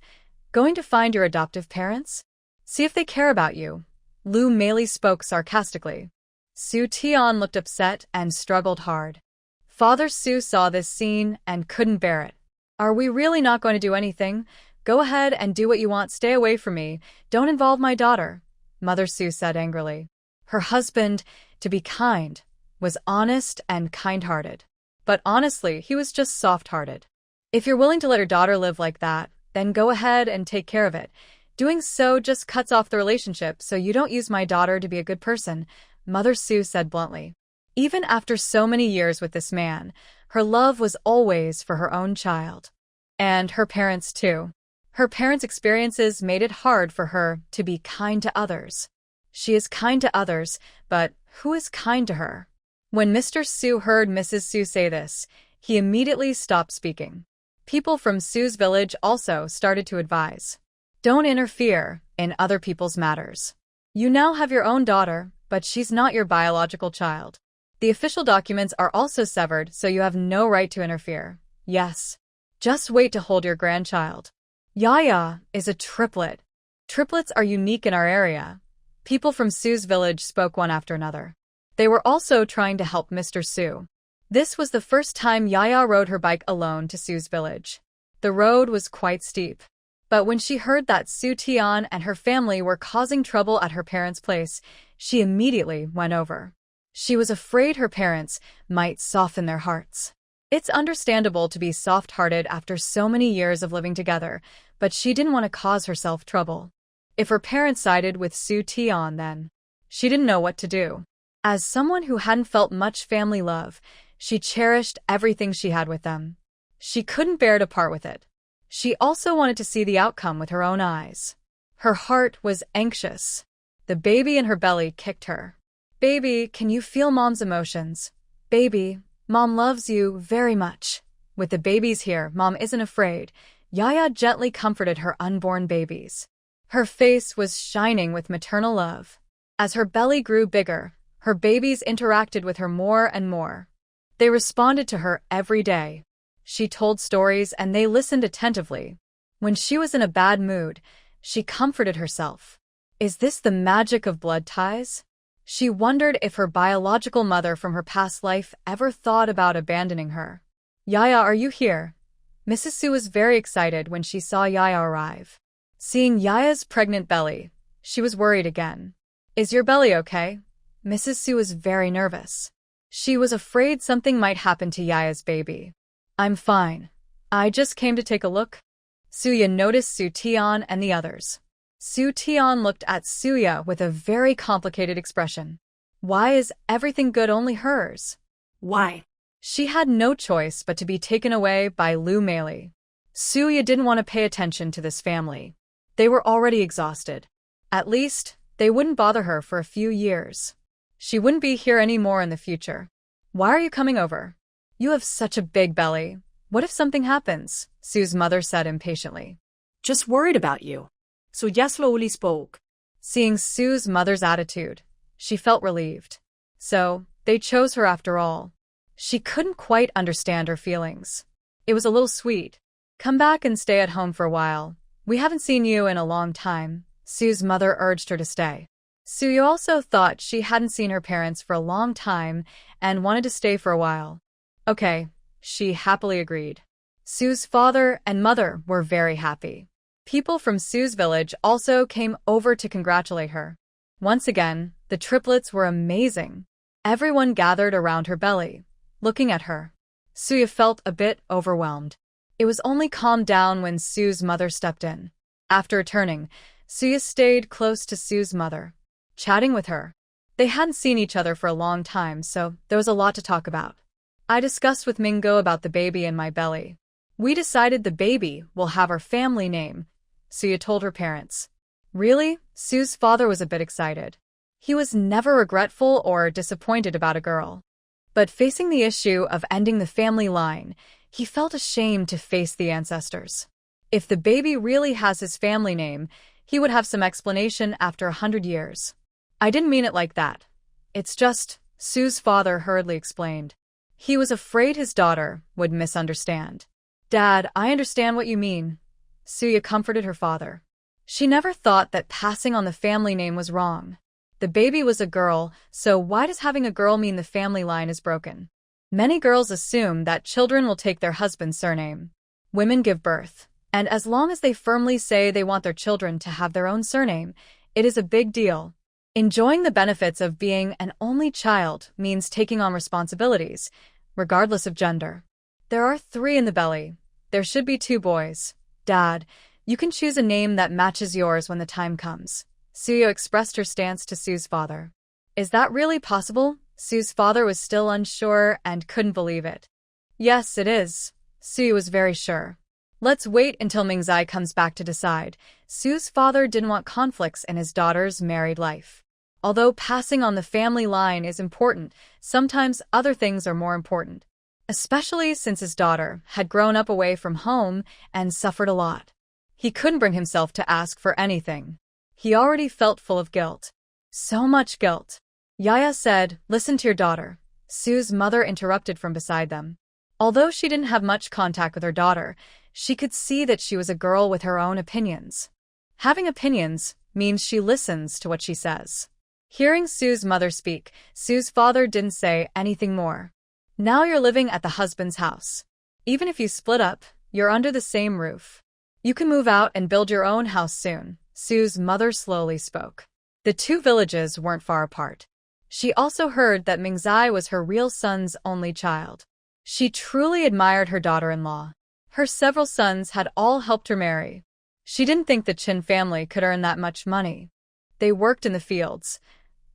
"Going to find your adoptive parents? See if they care about you." Lu Meili spoke sarcastically. Su Tian looked upset and struggled hard. Father Su saw this scene and couldn't bear it. "Are we really not going to do anything? Go ahead and do what you want. Stay away from me. Don't involve my daughter." Mother Sue said angrily. Her husband, to be kind, was honest and kind-hearted. But honestly, he was just soft-hearted. If you're willing to let your daughter live like that, then go ahead and take care of it. Doing so just cuts off the relationship, so you don't use my daughter to be a good person, Mother Sue said bluntly. Even after so many years with this man, her love was always for her own child. And her parents too. Her parents' experiences made it hard for her to be kind to others. She is kind to others, but who is kind to her? When Mr. Sue heard Mrs. Sue say this, he immediately stopped speaking. People from Sue's village also started to advise. Don't interfere in other people's matters. You now have your own daughter, but she's not your biological child. The official documents are also severed, so you have no right to interfere. Yes. Just wait to hold your grandchild. Yaya is a triplet. Triplets are unique in our area. People from Sue's village spoke one after another. They were also trying to help Mr. Sue. This was the first time Yaya rode her bike alone to Sue's village. The road was quite steep. But when she heard that Sue Tian and her family were causing trouble at her parents' place, she immediately went over. She was afraid her parents might soften their hearts. It's understandable to be soft-hearted after so many years of living together, but she didn't want to cause herself trouble. If her parents sided with Sue Tian then, she didn't know what to do. As someone who hadn't felt much family love, she cherished everything she had with them. She couldn't bear to part with it. She also wanted to see the outcome with her own eyes. Her heart was anxious. The baby in her belly kicked her. Baby, can you feel Mom's emotions? Baby, Mom loves you very much. With the babies here, Mom isn't afraid. Yaya gently comforted her unborn babies. Her face was shining with maternal love. As her belly grew bigger, her babies interacted with her more and more. They responded to her every day. She told stories and they listened attentively. When she was in a bad mood, she comforted herself. Is this the magic of blood ties? She wondered if her biological mother from her past life ever thought about abandoning her. Yaya, are you here? Mrs. Sue was very excited when she saw Yaya arrive. Seeing Yaya's pregnant belly, she was worried again. Is your belly okay? Mrs. Sue was very nervous. She was afraid something might happen to Yaya's baby. I'm fine. I just came to take a look. Suya noticed Sue Tian and the others. Sue Tian looked at Suya with a very complicated expression. Why is everything good only hers? Why? She had no choice but to be taken away by Lu Meili. Suya didn't want to pay attention to this family. They were already exhausted. At least, they wouldn't bother her for a few years. She wouldn't be here anymore in the future. Why are you coming over? You have such a big belly. What if something happens? Sue's mother said impatiently. Just worried about you. Suya slowly spoke. Seeing Sue's mother's attitude, she felt relieved. So, they chose her after all. She couldn't quite understand her feelings. It was a little sweet. Come back and stay at home for a while. We haven't seen you in a long time. Sue's mother urged her to stay. Suya also thought she hadn't seen her parents for a long time and wanted to stay for a while. Okay, she happily agreed. Sue's father and mother were very happy. People from Sue's village also came over to congratulate her. Once again, the triplets were amazing. Everyone gathered around her belly, looking at her. Suya felt a bit overwhelmed. It was only calmed down when Sue's mother stepped in. After returning, Suya stayed close to Sue's mother, chatting with her. They hadn't seen each other for a long time, so there was a lot to talk about. I discussed with Mingo about the baby in my belly. We decided the baby will have our family name, Suya told her parents. Really? Sue's father was a bit excited. He was never regretful or disappointed about a girl. But facing the issue of ending the family line, he felt ashamed to face the ancestors. If the baby really has his family name, he would have some explanation after 100 years. I didn't mean it like that. It's just, Sue's father hurriedly explained. He was afraid his daughter would misunderstand. Dad, I understand what you mean. Suya comforted her father. She never thought that passing on the family name was wrong. The baby was a girl, so why does having a girl mean the family line is broken? Many girls assume that children will take their husband's surname. Women give birth, and as long as they firmly say they want their children to have their own surname, It is a big deal. Enjoying the benefits of being an only child means taking on responsibilities, regardless of gender. There are 3 in the belly. There should be 2 boys. Dad, you can choose a name that matches yours when the time comes. Suyo expressed her stance to Sue's father. Is that really possible? Sue's father was still unsure and couldn't believe it. Yes, it is. Sue was very sure. Let's wait until Mingzai comes back to decide. Sue's father didn't want conflicts in his daughter's married life. Although passing on the family line is important, sometimes other things are more important. Especially since his daughter had grown up away from home and suffered a lot. He couldn't bring himself to ask for anything. He already felt full of guilt. So much guilt. Yaya said, "Listen to your daughter." Sue's mother interrupted from beside them. Although she didn't have much contact with her daughter, she could see that she was a girl with her own opinions. Having opinions means she listens to what she says. Hearing Sue's mother speak, Sue's father didn't say anything more. Now you're living at the husband's house. Even if you split up, you're under the same roof. You can move out and build your own house soon, Sue's mother slowly spoke. The 2 villages weren't far apart. She also heard that Mingzai was her real son's only child. She truly admired her daughter-in-law. Her several sons had all helped her marry. She didn't think the Chin family could earn that much money. They worked in the fields.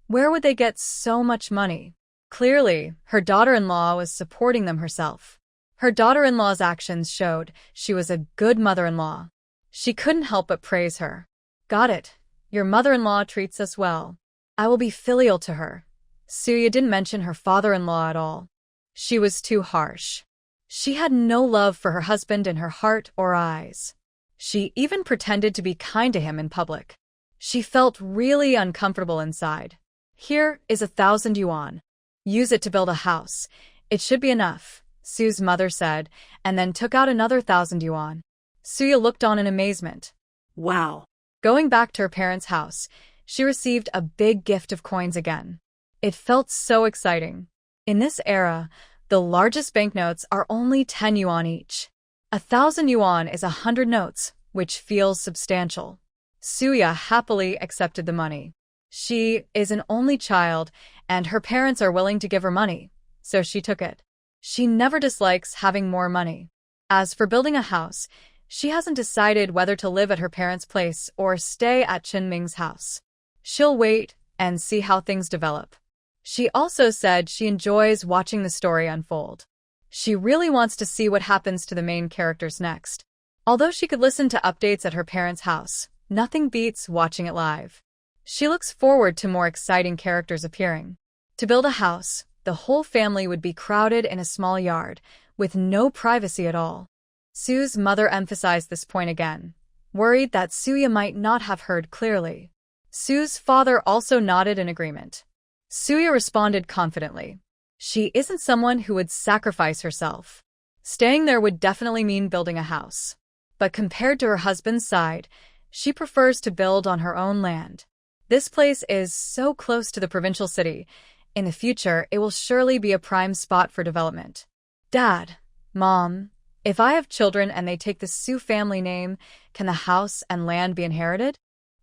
Where would they get so much money? Clearly, her daughter-in-law was supporting them herself. Her daughter-in-law's actions showed she was a good mother-in-law. She couldn't help but praise her. Got it. Your mother-in-law treats us well. I will be filial to her. Suya didn't mention her father-in-law at all. She was too harsh. She had no love for her husband in her heart or eyes. She even pretended to be kind to him in public. She felt really uncomfortable inside. Here is 1,000 yuan. Use it to build a house. It should be enough, Sue's mother said, and then took out another 1,000 yuan. Suya looked on in amazement. Wow. Going back to her parents' house, she received a big gift of coins again. It felt so exciting. In this era, the largest banknotes are only 10 yuan each. 1,000 yuan is 100 notes, which feels substantial. Suya happily accepted the money. She is an only child, and her parents are willing to give her money, so she took it. She never dislikes having more money. As for building a house, she hasn't decided whether to live at her parents' place or stay at Chin Ming's house. She'll wait and see how things develop. She also said she enjoys watching the story unfold. She really wants to see what happens to the main characters next. Although she could listen to updates at her parents' house, nothing beats watching it live. She looks forward to more exciting characters appearing. To build a house, the whole family would be crowded in a small yard, with no privacy at all. Sue's mother emphasized this point again, worried that Suya might not have heard clearly. Sue's father also nodded in agreement. Suya responded confidently. She isn't someone who would sacrifice herself. Staying there would definitely mean building a house. But compared to her husband's side, she prefers to build on her own land. This place is so close to the provincial city. In the future, it will surely be a prime spot for development. Dad, Mom, if I have children and they take the Su family name, can the house and land be inherited?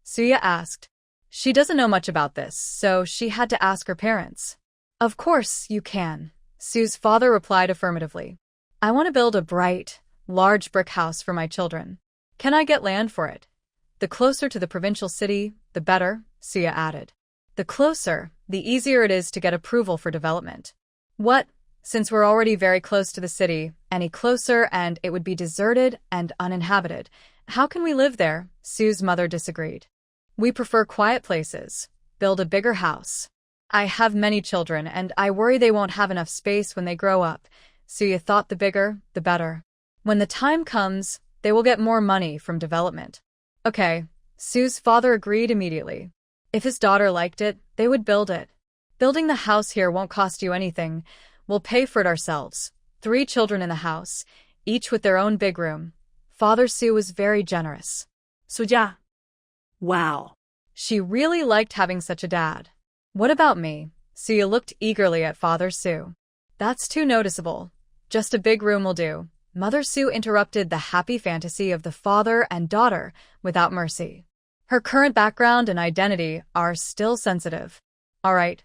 Suya asked. She doesn't know much about this, so she had to ask her parents. Of course you can, Sue's father replied affirmatively. I want to build a bright, large brick house for my children. Can I get land for it? The closer to the provincial city, the better, Suya added. The closer, the easier it is to get approval for development. What? Since we're already very close to the city, any closer and it would be deserted and uninhabited. How can we live there? Sue's mother disagreed. We prefer quiet places. Build a bigger house. I have many children and I worry they won't have enough space when they grow up. Suya thought the bigger, the better. When the time comes, they will get more money from development. Okay, Sue's father agreed immediately. If his daughter liked it, they would build it. Building the house here won't cost you anything. We'll pay for it ourselves. 3 children in the house, each with their own big room. Father Su was very generous. Suja. Wow. She really liked having such a dad. What about me? Suya looked eagerly at Father Su. That's too noticeable. Just a big room will do. Mother Su interrupted the happy fantasy of the father and daughter without mercy. Her current background and identity are still sensitive. All right.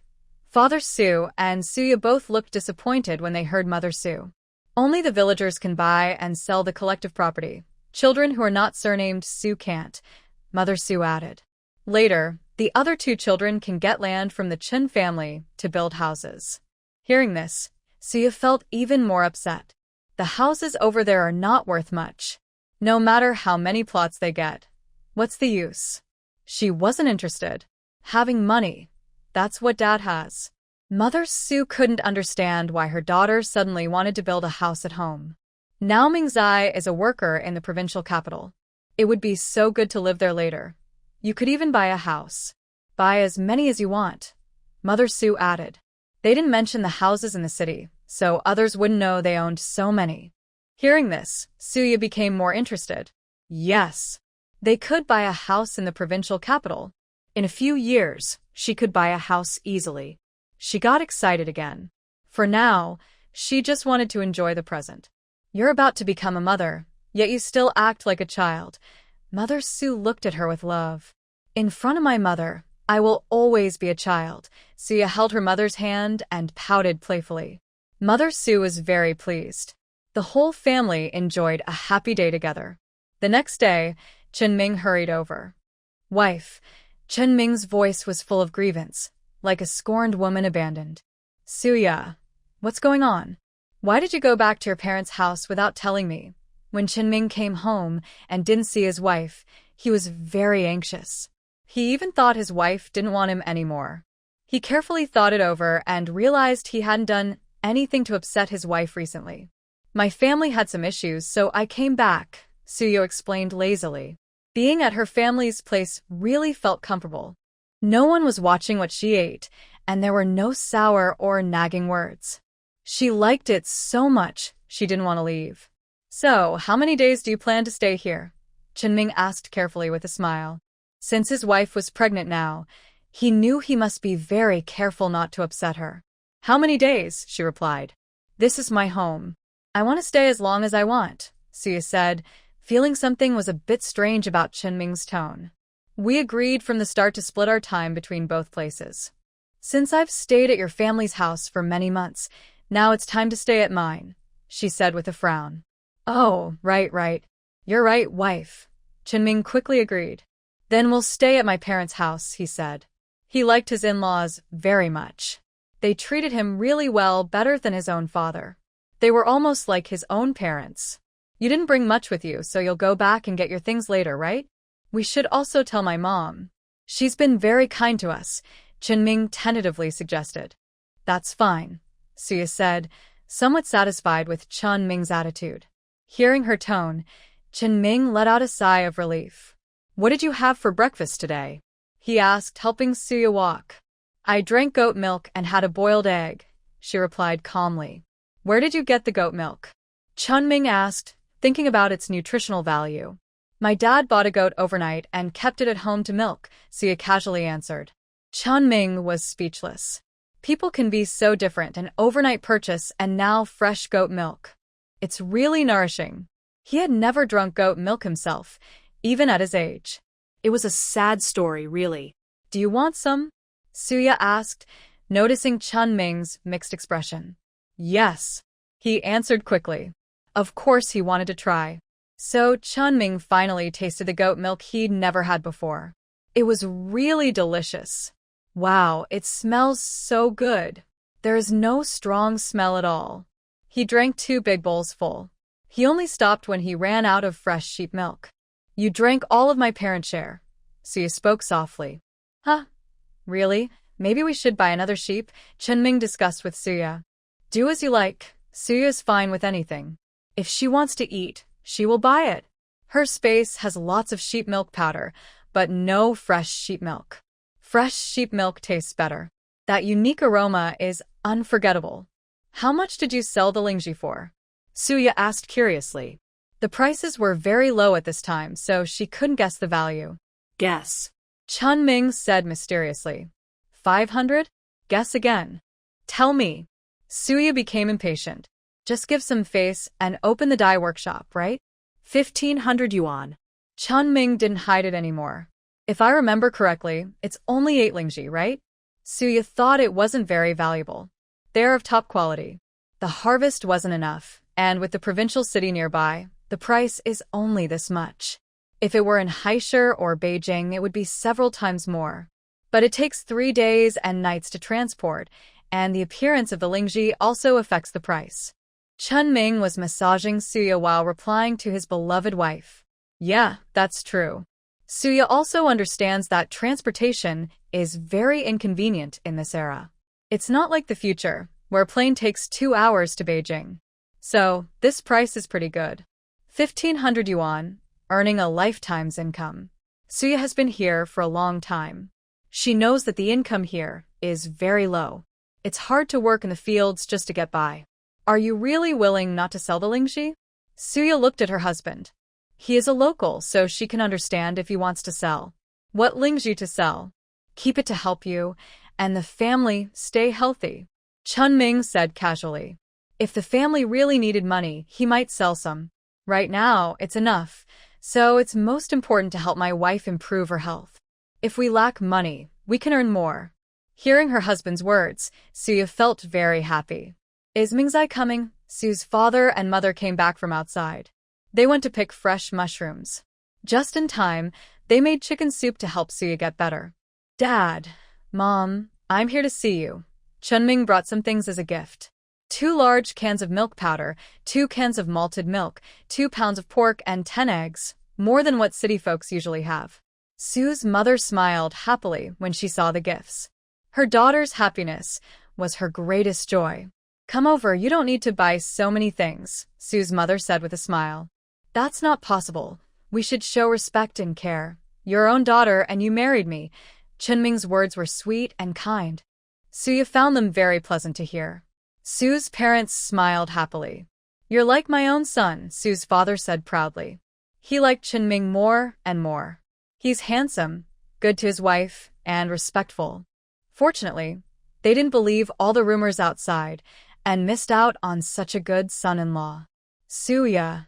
Father Su and Suya both looked disappointed when they heard Mother Su. Only the villagers can buy and sell the collective property. Children who are not surnamed Su can't, Mother Su added. Later, the other two children can get land from the Chen family to build houses. Hearing this, Suya felt even more upset. The houses over there are not worth much. No matter how many plots they get. What's the use? She wasn't interested. Having money. That's what Dad has. Mother Su couldn't understand why her daughter suddenly wanted to build a house at home. Now Mingzai is a worker in the provincial capital. It would be so good to live there later. You could even buy a house. Buy as many as you want, Mother Su added. They didn't mention the houses in the city, so others wouldn't know they owned so many. Hearing this, Suya became more interested. Yes, they could buy a house in the provincial capital. In a few years, she could buy a house easily. She got excited again. For now, she just wanted to enjoy the present. You're about to become a mother, yet you still act like a child. Mother Su looked at her with love. In front of my mother, I will always be a child. Suya held her mother's hand and pouted playfully. Mother Su was very pleased. The whole family enjoyed a happy day together. The next day, Chen Ming hurried over. Wife. Chen Ming's voice was full of grievance, like a scorned woman abandoned. Suya, what's going on? Why did you go back to your parents' house without telling me? When Chen Ming came home and didn't see his wife, he was very anxious. He even thought his wife didn't want him anymore. He carefully thought it over and realized he hadn't done anything to upset his wife recently. My family had some issues, so I came back, Suyo explained lazily. Being at her family's place really felt comfortable. No one was watching what she ate, and there were no sour or nagging words. She liked it so much, she didn't want to leave. So, how many days do you plan to stay here? Chenming asked carefully with a smile. Since his wife was pregnant now, he knew he must be very careful not to upset her. How many days? She replied. This is my home. I want to stay as long as I want, Suya said, feeling something was a bit strange about Chenming's tone. We agreed from the start to split our time between both places. Since I've stayed at your family's house for many months, now it's time to stay at mine, she said with a frown. Oh, right. You're right, wife. Chenming quickly agreed. Then we'll stay at my parents' house, he said. He liked his in-laws very much. They treated him really well, better than his own father. They were almost like his own parents. You didn't bring much with you, so you'll go back and get your things later, right? We should also tell my mom. She's been very kind to us, Chenming tentatively suggested. That's fine, Suya said, somewhat satisfied with Chen Ming's attitude. Hearing her tone, Chen Ming let out a sigh of relief. What did you have for breakfast today? He asked, helping Suya walk. I drank goat milk and had a boiled egg, she replied calmly. Where did you get the goat milk? Chen Ming asked, thinking about its nutritional value. My dad bought a goat overnight and kept it at home to milk, Suya casually answered. Chen Ming was speechless. People can be so different, an overnight purchase and now fresh goat milk. It's really nourishing. He had never drunk goat milk himself, even at his age. It was a sad story, really. Do you want some? Suya asked, noticing Chen Ming's mixed expression. Yes, he answered quickly. Of course he wanted to try. So Chen Ming finally tasted the goat milk he'd never had before. It was really delicious. Wow, it smells so good. There is no strong smell at all. He drank 2 big bowls full. He only stopped when he ran out of fresh sheep milk. You drank all of my parents' share, Suya spoke softly. Huh? Really? Maybe we should buy another sheep, Chenming discussed with Suya. Do as you like, Suya's fine with anything. If she wants to eat, she will buy it. Her space has lots of sheep milk powder, but no fresh sheep milk. Fresh sheep milk tastes better. That unique aroma is unforgettable. How much did you sell the Lingji for? Suya asked curiously. The prices were very low at this time, so she couldn't guess the value. Guess. Chen Ming said mysteriously. 500? Guess again. Tell me. Suya became impatient. Just give some face and open the dye workshop, right? 1,500 yuan. Chen Ming didn't hide it anymore. If I remember correctly, it's only 8 lingji, right? Suya thought it wasn't very valuable. They're of top quality. The harvest wasn't enough, and with the provincial city nearby, the price is only this much. If it were in Haishur or Beijing, it would be several times more. But it takes 3 days and nights to transport, and the appearance of the lingji also affects the price. Chun Ming was massaging Suya while replying to his beloved wife. Yeah, that's true. Suya also understands that transportation is very inconvenient in this era. It's not like the future, where a plane takes 2 hours to Beijing. So, this price is pretty good. 1,500 yuan, earning a lifetime's income. Suya has been here for a long time. She knows that the income here is very low. It's hard to work in the fields just to get by. Are you really willing not to sell the lingji? Suya looked at her husband. He is a local, so she can understand if he wants to sell. What lingji to sell? Keep it to help you, and the family stay healthy. Chun Ming said casually. If the family really needed money, he might sell some. Right now, it's enough, so it's most important to help my wife improve her health. If we lack money, we can earn more. Hearing her husband's words, Suya felt very happy. Is Mingzai coming? Su's father and mother came back from outside. They went to pick fresh mushrooms. Just in time, they made chicken soup to help Suya get better. Dad, Mom, I'm here to see you. Chunming brought some things as a gift. 2 large cans of milk powder, 2 cans of malted milk, 2 pounds of pork, and 10 eggs, more than what city folks usually have. Su's mother smiled happily when she saw the gifts. Her daughter's happiness was her greatest joy. Come over, you don't need to buy so many things, Su's mother said with a smile. That's not possible. We should show respect and care. Your own daughter and you married me. Chunming's words were sweet and kind. Suya found them very pleasant to hear. Su's parents smiled happily. You're like my own son, Su's father said proudly. He liked Chunming more and more. He's handsome, good to his wife, and respectful. Fortunately, they didn't believe all the rumors outside and missed out on such a good son-in-law. Suya,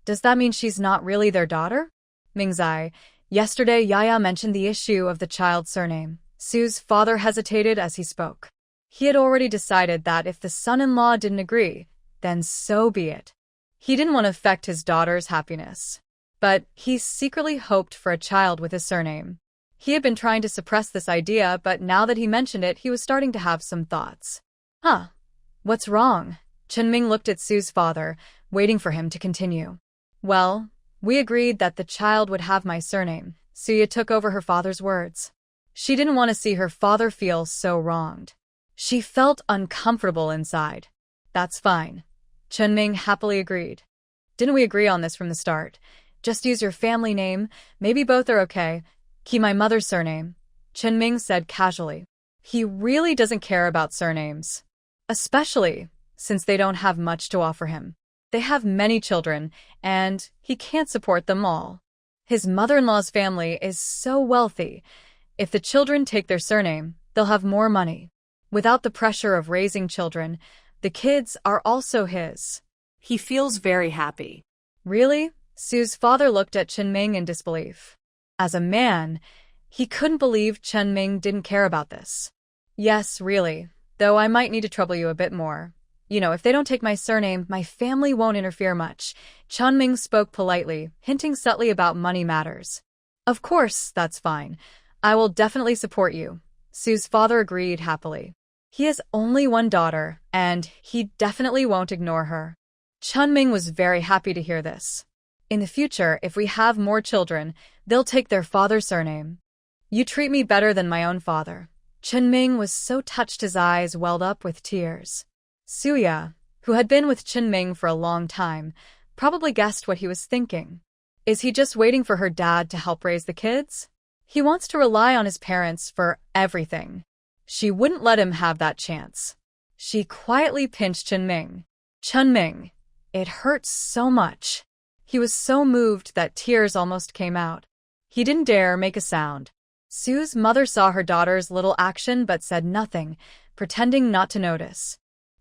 does that mean she's not really their daughter? Mingzai, yesterday Yaya mentioned the issue of the child's surname. Su's father hesitated as he spoke. He had already decided that if the son-in-law didn't agree, then so be it. He didn't want to affect his daughter's happiness. But he secretly hoped for a child with his surname. He had been trying to suppress this idea, but now that he mentioned it, he was starting to have some thoughts. Huh? What's wrong? Chunming looked at Su's father, waiting for him to continue. Well, we agreed that the child would have my surname. Suya took over her father's words. She didn't want to see her father feel so wronged. She felt uncomfortable inside. That's fine. Chunming happily agreed. Didn't we agree on this from the start? Just use your family name, maybe both are okay. Keep my mother's surname, Chunming said casually. He really doesn't care about surnames. Especially since they don't have much to offer him. They have many children, and he can't support them all. His mother-in-law's family is so wealthy. If the children take their surname, they'll have more money. Without the pressure of raising children, the kids are also his. He feels very happy. Really? Su's father looked at Chunming in disbelief. As a man, he couldn't believe Chunming didn't care about this. Yes, really, though I might need to trouble you a bit more. You know, if they don't take my surname, my family won't interfere much. Chunming spoke politely, hinting subtly about money matters. Of course, that's fine. I will definitely support you. Su's father agreed happily. He has only one daughter, and he definitely won't ignore her. Chunming was very happy to hear this. In the future, if we have more children, they'll take their father's surname. You treat me better than my own father. Chunming was so touched his eyes welled up with tears. Suya, who had been with Chunming for a long time, probably guessed what he was thinking. Is he just waiting for her dad to help raise the kids? He wants to rely on his parents for everything. She wouldn't let him have that chance. She quietly pinched Chunming. Chunming, it hurts so much. He was so moved that tears almost came out. He didn't dare make a sound. Su's mother saw her daughter's little action but said nothing, pretending not to notice.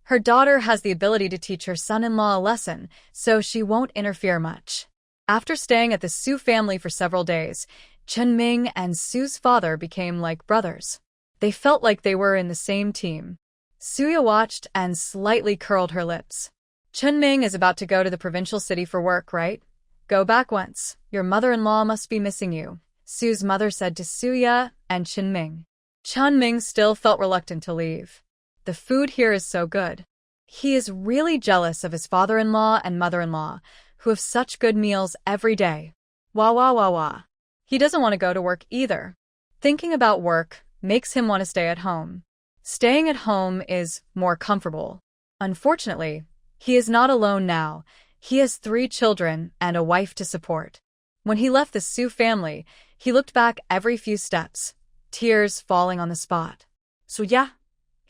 Her daughter has the ability to teach her son-in-law a lesson, so she won't interfere much. After staying at the Su family for several days, Chen Ming and Su's father became like brothers. They felt like they were in the same team. Suya watched and slightly curled her lips. Chen Ming is about to go to the provincial city for work, right? Go back once. Your mother-in-law must be missing you, Su's mother said to Suya and Chen Ming. Chen Ming still felt reluctant to leave. The food here is so good. He is really jealous of his father-in-law and mother-in-law, who have such good meals every day. Wah wah wah wah. He doesn't want to go to work either. Thinking about work makes him want to stay at home. Staying at home is more comfortable. Unfortunately, he is not alone now. He has 3 children and a wife to support. When he left the Su family, he looked back every few steps, tears falling on the spot. Suya,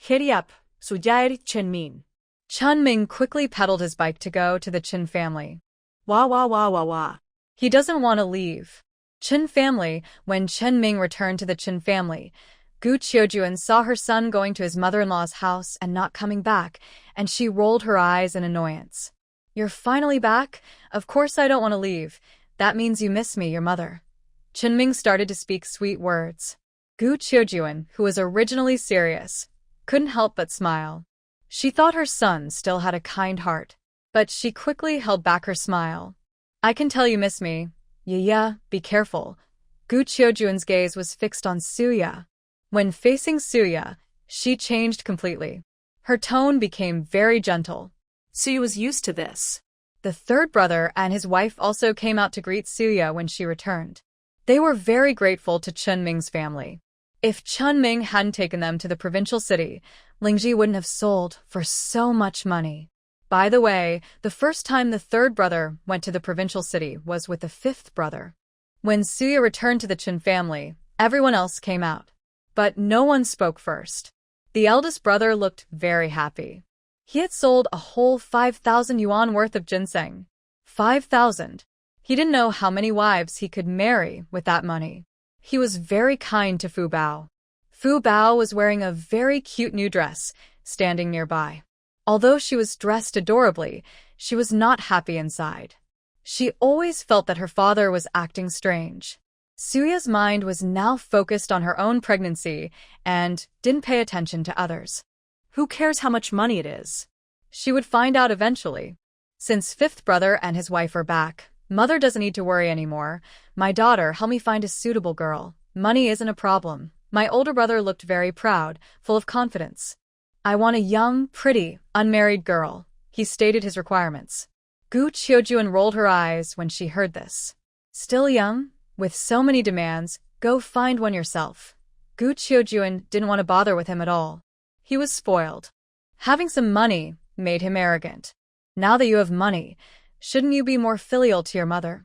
hurry up, Suya Chen Min. Chen Ming quickly pedaled his bike to go to the Chen family. Wah wah wah wah wah. He doesn't want to leave. Chen family. When Chen Ming returned to the Chen family, Gu Qiujuan saw her son going to his mother-in-law's house and not coming back, and she rolled her eyes in annoyance. You're finally back? Of course I don't want to leave. That means you miss me, your mother. Chen Ming started to speak sweet words. Gu Qiujuan, who was originally serious, couldn't help but smile. She thought her son still had a kind heart, but she quickly held back her smile. I can tell you miss me. Yeah, be careful. Gu Qiujuan's gaze was fixed on Suya. When facing Suya, she changed completely. Her tone became very gentle. Suya was used to this. The third brother and his wife also came out to greet Suya when she returned. They were very grateful to Chen Ming's family. If Chen Ming hadn't taken them to the provincial city, Lingji wouldn't have sold for so much money. By the way, the first time the third brother went to the provincial city was with the fifth brother. When Suya returned to the Chen family, everyone else came out. But no one spoke first. The eldest brother looked very happy. He had sold a whole 5,000 yuan worth of ginseng. 5,000. He didn't know how many wives he could marry with that money. He was very kind to Fu Bao. Fu Bao was wearing a very cute new dress, standing nearby. Although she was dressed adorably, she was not happy inside. She always felt that her father was acting strange. Suya's mind was now focused on her own pregnancy and didn't pay attention to others. Who cares how much money it is? She would find out eventually. Since fifth brother and his wife are back, mother doesn't need to worry anymore. My daughter, help me find a suitable girl. Money isn't a problem. My older brother looked very proud, full of confidence. I want a young, pretty, unmarried girl. He stated his requirements. Gu Qiujuan rolled her eyes when she heard this. Still young? With so many demands, go find one yourself. Gu Qiujuan didn't want to bother with him at all. He was spoiled. Having some money made him arrogant. Now that you have money, shouldn't you be more filial to your mother?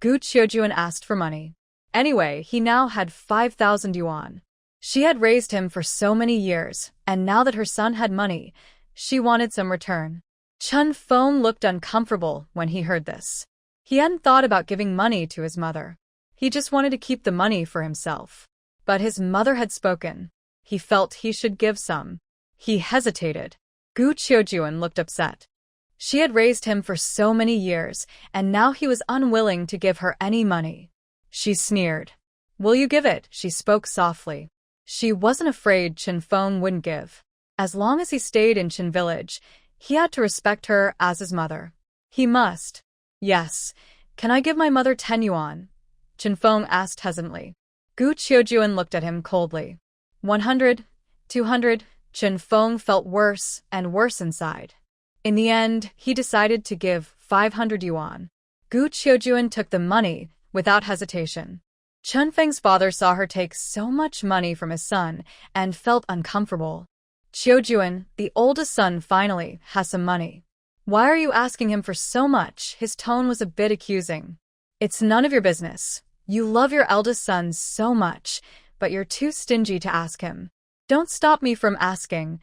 Gu Qiujuan asked for money. Anyway, he now had 5,000 yuan. She had raised him for so many years, and now that her son had money, she wanted some return. Chen Feng looked uncomfortable when he heard this. He hadn't thought about giving money to his mother. He just wanted to keep the money for himself. But his mother had spoken. He felt he should give some. He hesitated. Gu Qiujuan looked upset. She had raised him for so many years, and now he was unwilling to give her any money. She sneered. Will you give it? She spoke softly. She wasn't afraid Chen Feng wouldn't give. As long as he stayed in Chen village, he had to respect her as his mother. He must. Yes. Can I give my mother 10 yuan? Chen Feng asked hesitantly. Gu Qiujuan looked at him coldly. 100, 200, Chen Feng felt worse and worse inside. In the end, he decided to give 500 yuan. Gu Qiujuan took the money without hesitation. Chen Feng's father saw her take so much money from his son and felt uncomfortable. Qiujuan, the oldest son, finally has some money. Why are you asking him for so much? His tone was a bit accusing. It's none of your business. You love your eldest son so much, but you're too stingy to ask him. Don't stop me from asking.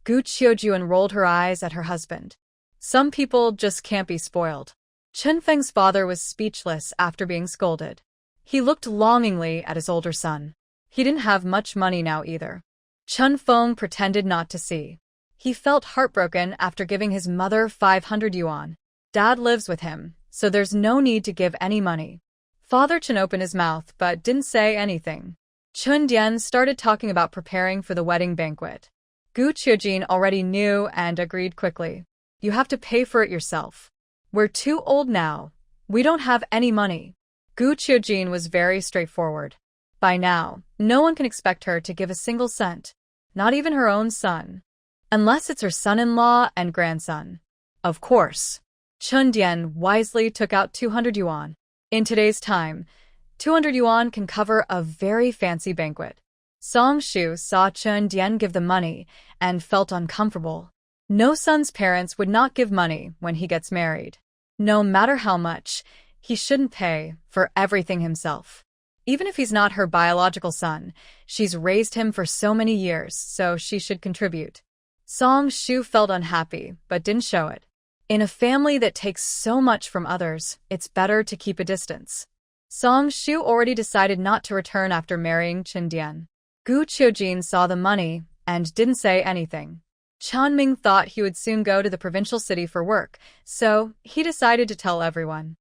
Gu Qiujuan rolled her eyes at her husband. Some people just can't be spoiled. Chen Feng's father was speechless after being scolded. He looked longingly at his older son. He didn't have much money now either. Chen Feng pretended not to see. He felt heartbroken after giving his mother 500 yuan. Dad lives with him, so there's no need to give any money. Father Chen opened his mouth but didn't say anything. Chun Dian started talking about preparing for the wedding banquet. Gu Qiujin already knew and agreed quickly. You have to pay for it yourself. We're too old now. We don't have any money. Gu Qiujin was very straightforward. By now, no one can expect her to give a single cent. Not even her own son. Unless it's her son-in-law and grandson. Of course. Chun Dian wisely took out 200 yuan. In today's time, 200 yuan can cover a very fancy banquet. Song Shu saw Chun Dian give the money and felt uncomfortable. No son's parents would not give money when he gets married. No matter how much, he shouldn't pay for everything himself. Even if he's not her biological son, she's raised him for so many years, so she should contribute. Song Shu felt unhappy, but didn't show it. In a family that takes so much from others, it's better to keep a distance. Song Shu already decided not to return after marrying Chun Dian. Gu Qiujin saw the money and didn't say anything. Chun Ming thought he would soon go to the provincial city for work, so he decided to tell everyone.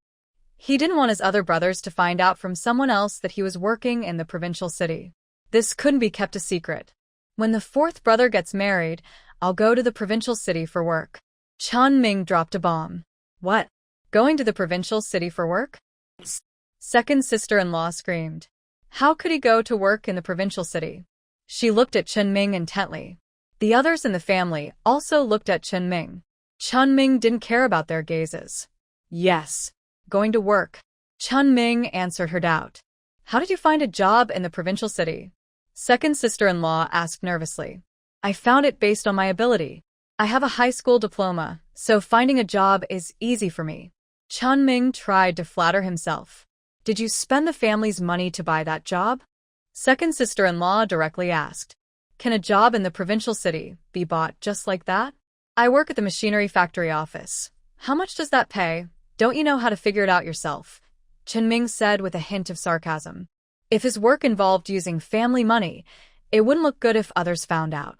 He didn't want his other brothers to find out from someone else that he was working in the provincial city. This couldn't be kept a secret. When the fourth brother gets married, I'll go to the provincial city for work. Chun Ming dropped a bomb. What? Going to the provincial city for work? Second sister-in-law screamed. How could he go to work in the provincial city? She looked at Chun Ming intently. The others in the family also looked at Chun Ming. Chun Ming didn't care about their gazes. Yes. Going to work. Chun Ming answered her doubt. How did you find a job in the provincial city? Second sister-in-law asked nervously. I found it based on my ability. I have a high school diploma, so finding a job is easy for me. Chun Ming tried to flatter himself. Did you spend the family's money to buy that job? Second sister-in-law directly asked. Can a job in the provincial city be bought just like that? I work at the machinery factory office. How much does that pay? Don't you know how to figure it out yourself? Chun Ming said with a hint of sarcasm. If his work involved using family money, it wouldn't look good if others found out.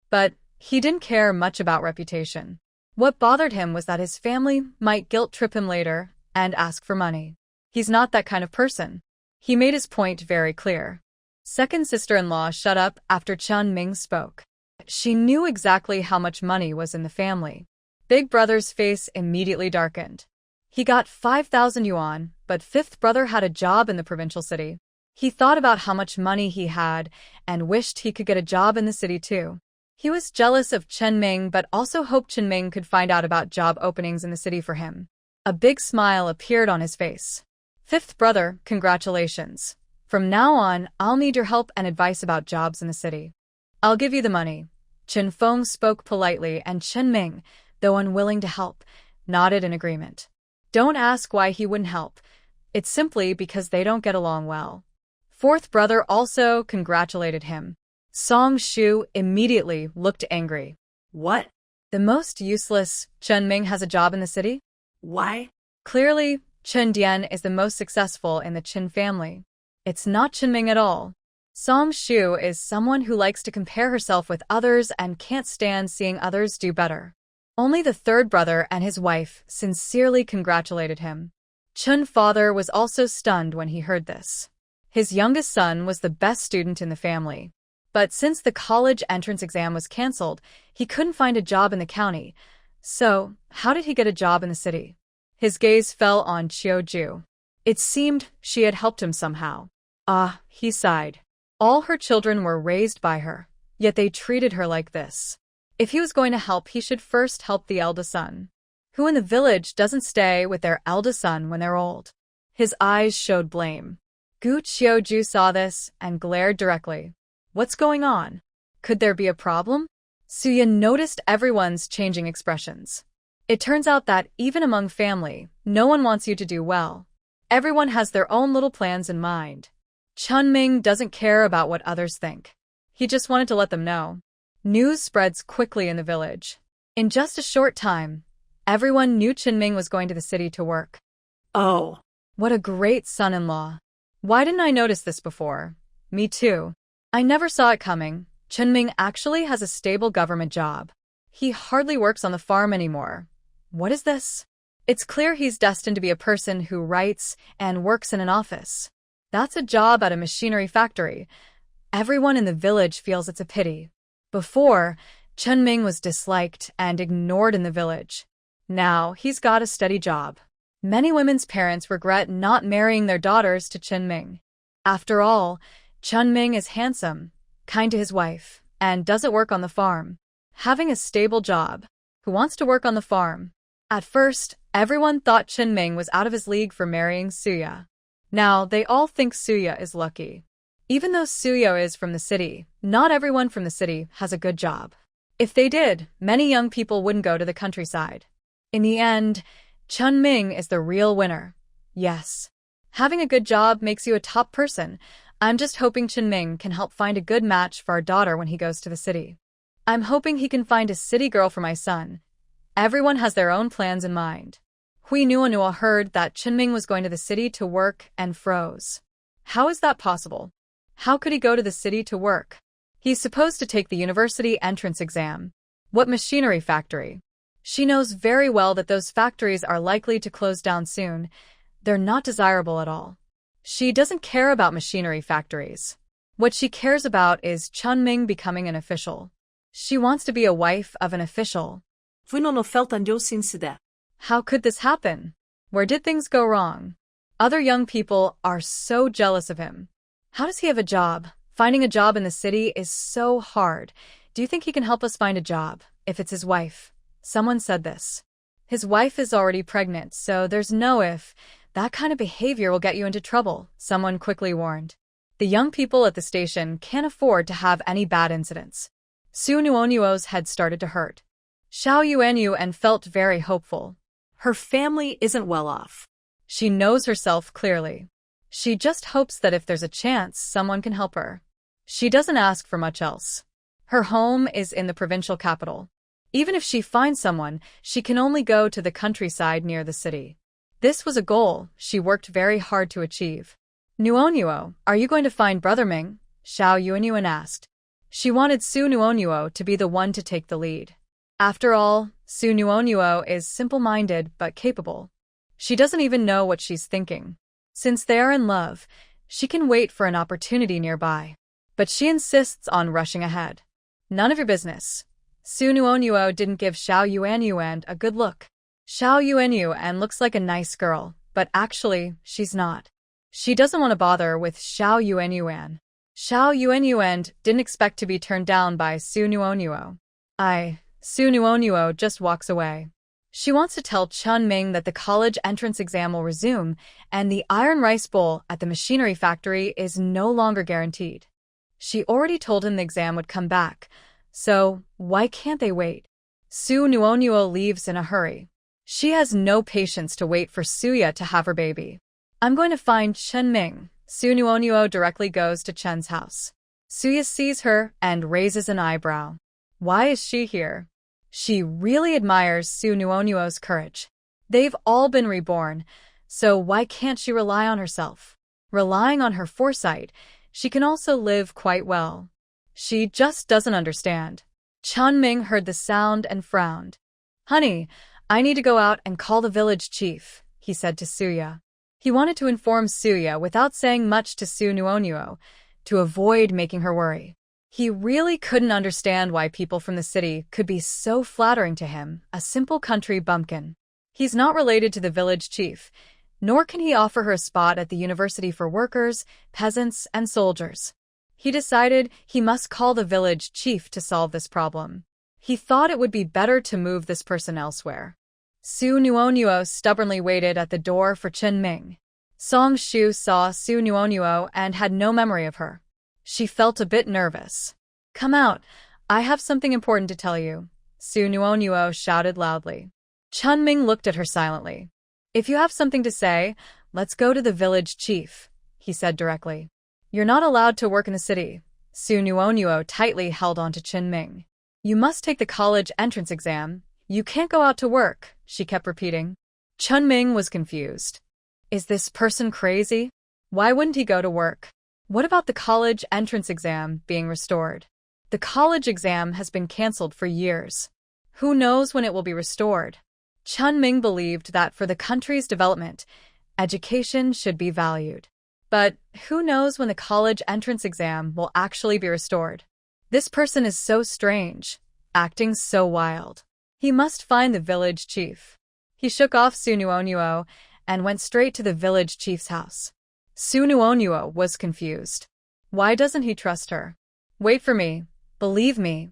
But he didn't care much about reputation. What bothered him was that his family might guilt-trip him later and ask for money. He's not that kind of person. He made his point very clear. Second sister-in-law shut up after Chun Ming spoke. She knew exactly how much money was in the family. Big brother's face immediately darkened. He got 5,000 yuan, but fifth brother had a job in the provincial city. He thought about how much money he had and wished he could get a job in the city too. He was jealous of Chun Ming but also hoped Chun Ming could find out about job openings in the city for him. A big smile appeared on his face. Fifth brother, congratulations. From now on, I'll need your help and advice about jobs in the city. I'll give you the money. Chen Feng spoke politely and Chun Ming, though unwilling to help, nodded in agreement. Don't ask why he wouldn't help. It's simply because they don't get along well. Fourth brother also congratulated him. Song Shu immediately looked angry. What? The most useless Chun Ming has a job in the city? Why? Clearly, Chun Dian is the most successful in the Chin family. It's not Chun Ming at all. Song Shu is someone who likes to compare herself with others and can't stand seeing others do better. Only the third brother and his wife sincerely congratulated him. Chun father was also stunned when he heard this. His youngest son was the best student in the family. But since the college entrance exam was cancelled, he couldn't find a job in the county. So, how did he get a job in the city? His gaze fell on Qiu. It seemed she had helped him somehow. He sighed. All her children were raised by her, yet they treated her like this. If he was going to help, he should first help the eldest son. Who in the village doesn't stay with their eldest son when they're old? His eyes showed blame. Gu Qiuju saw this and glared directly. What's going on? Could there be a problem? Suya noticed everyone's changing expressions. It turns out that even among family, no one wants you to do well. Everyone has their own little plans in mind. Chun Ming doesn't care about what others think. He just wanted to let them know. News spreads quickly in the village. In just a short time, everyone knew Chun Ming was going to the city to work. Oh, what a great son-in-law. Why didn't I notice this before? Me too. I never saw it coming. Chun Ming actually has a stable government job. He hardly works on the farm anymore. What is this? It's clear he's destined to be a person who writes and works in an office. That's a job at a machinery factory. Everyone in the village feels it's a pity. Before, Chen Ming was disliked and ignored in the village. Now, he's got a steady job. Many women's parents regret not marrying their daughters to Chen Ming. After all, Chen Ming is handsome, kind to his wife, and doesn't work on the farm. Having a stable job. Who wants to work on the farm? At first, everyone thought Chen Ming was out of his league for marrying Suya. Now, they all think Suya is lucky. Even though Suya is from the city, not everyone from the city has a good job. If they did, many young people wouldn't go to the countryside. In the end, Chen Ming is the real winner. Yes. Having a good job makes you a top person. I'm just hoping Chen Ming can help find a good match for our daughter when he goes to the city. I'm hoping he can find a city girl for my son. Everyone has their own plans in mind. Hui Nuonua heard that Chen Ming was going to the city to work and froze. How is that possible? How could he go to the city to work? He's supposed to take the university entrance exam. What machinery factory? She knows very well that those factories are likely to close down soon. They're not desirable at all. She doesn't care about machinery factories. What she cares about is Chen Ming becoming an official. She wants to be a wife of an official. How could this happen? Where did things go wrong? Other young people are so jealous of him. How does he have a job? Finding a job in the city is so hard. Do you think he can help us find a job, if it's his wife? Someone said this. His wife is already pregnant, so there's no if. That kind of behavior will get you into trouble, someone quickly warned. The young people at the station can't afford to have any bad incidents. Su Nuonuo's head started to hurt. Xiao Yuanyuan felt very hopeful. Her family isn't well off. She knows herself clearly. She just hopes that if there's a chance, someone can help her. She doesn't ask for much else. Her home is in the provincial capital. Even if she finds someone, she can only go to the countryside near the city. This was a goal she worked very hard to achieve. Nuonuo, are you going to find Brother Ming? Xiao Yuanyuan asked. She wanted Su Nuonuo to be the one to take the lead. After all, Su Nuonuo is simple-minded but capable. She doesn't even know what she's thinking. Since they are in love, she can wait for an opportunity nearby. But she insists on rushing ahead. None of your business. Su Nuonuo didn't give Xiao Yuanyuan a good look. Xiao Yuanyuan looks like a nice girl, but actually, she's not. She doesn't want to bother with Xiao Yuanyuan. Xiao Yuanyuan didn't expect to be turned down by Su Nuonuo. Su Nuonuo just walks away. She wants to tell Chen Ming that the college entrance exam will resume, and the iron rice bowl at the machinery factory is no longer guaranteed. She already told him the exam would come back, so why can't they wait? Su Nuonuo leaves in a hurry. She has no patience to wait for Suya to have her baby. I'm going to find Chen Ming. Su Nuonuo directly goes to Chen's house. Suya sees her and raises an eyebrow. Why is she here? She really admires Su Nuonuo's courage. They've all been reborn, so why can't she rely on herself? Relying on her foresight, she can also live quite well. She just doesn't understand. Chen Ming heard the sound and frowned. Honey, I need to go out and call the village chief, he said to Suya. He wanted to inform Suya without saying much to Su Nuonuo, to avoid making her worry. He really couldn't understand why people from the city could be so flattering to him, a simple country bumpkin. He's not related to the village chief, nor can he offer her a spot at the university for workers, peasants, and soldiers. He decided he must call the village chief to solve this problem. He thought it would be better to move this person elsewhere. Su Nuonuo stubbornly waited at the door for Chen Ming. Song Shu saw Su Nuonuo and had no memory of her. She felt a bit nervous. Come out, I have something important to tell you, Su Nuonuo shouted loudly. Chen Ming looked at her silently. If you have something to say, let's go to the village chief, he said directly. You're not allowed to work in the city. Su Nuonuo tightly held on to Chen Ming. You must take the college entrance exam. You can't go out to work, she kept repeating. Chen Ming was confused. Is this person crazy? Why wouldn't he go to work? What about the college entrance exam being restored? The college exam has been cancelled for years. Who knows when it will be restored? Chun Ming believed that for the country's development, education should be valued. But who knows when the college entrance exam will actually be restored? This person is so strange, acting so wild. He must find the village chief. He shook off Su Nuonuo and went straight to the village chief's house. Su Nuonuo was confused. Why doesn't he trust her? Wait for me. Believe me.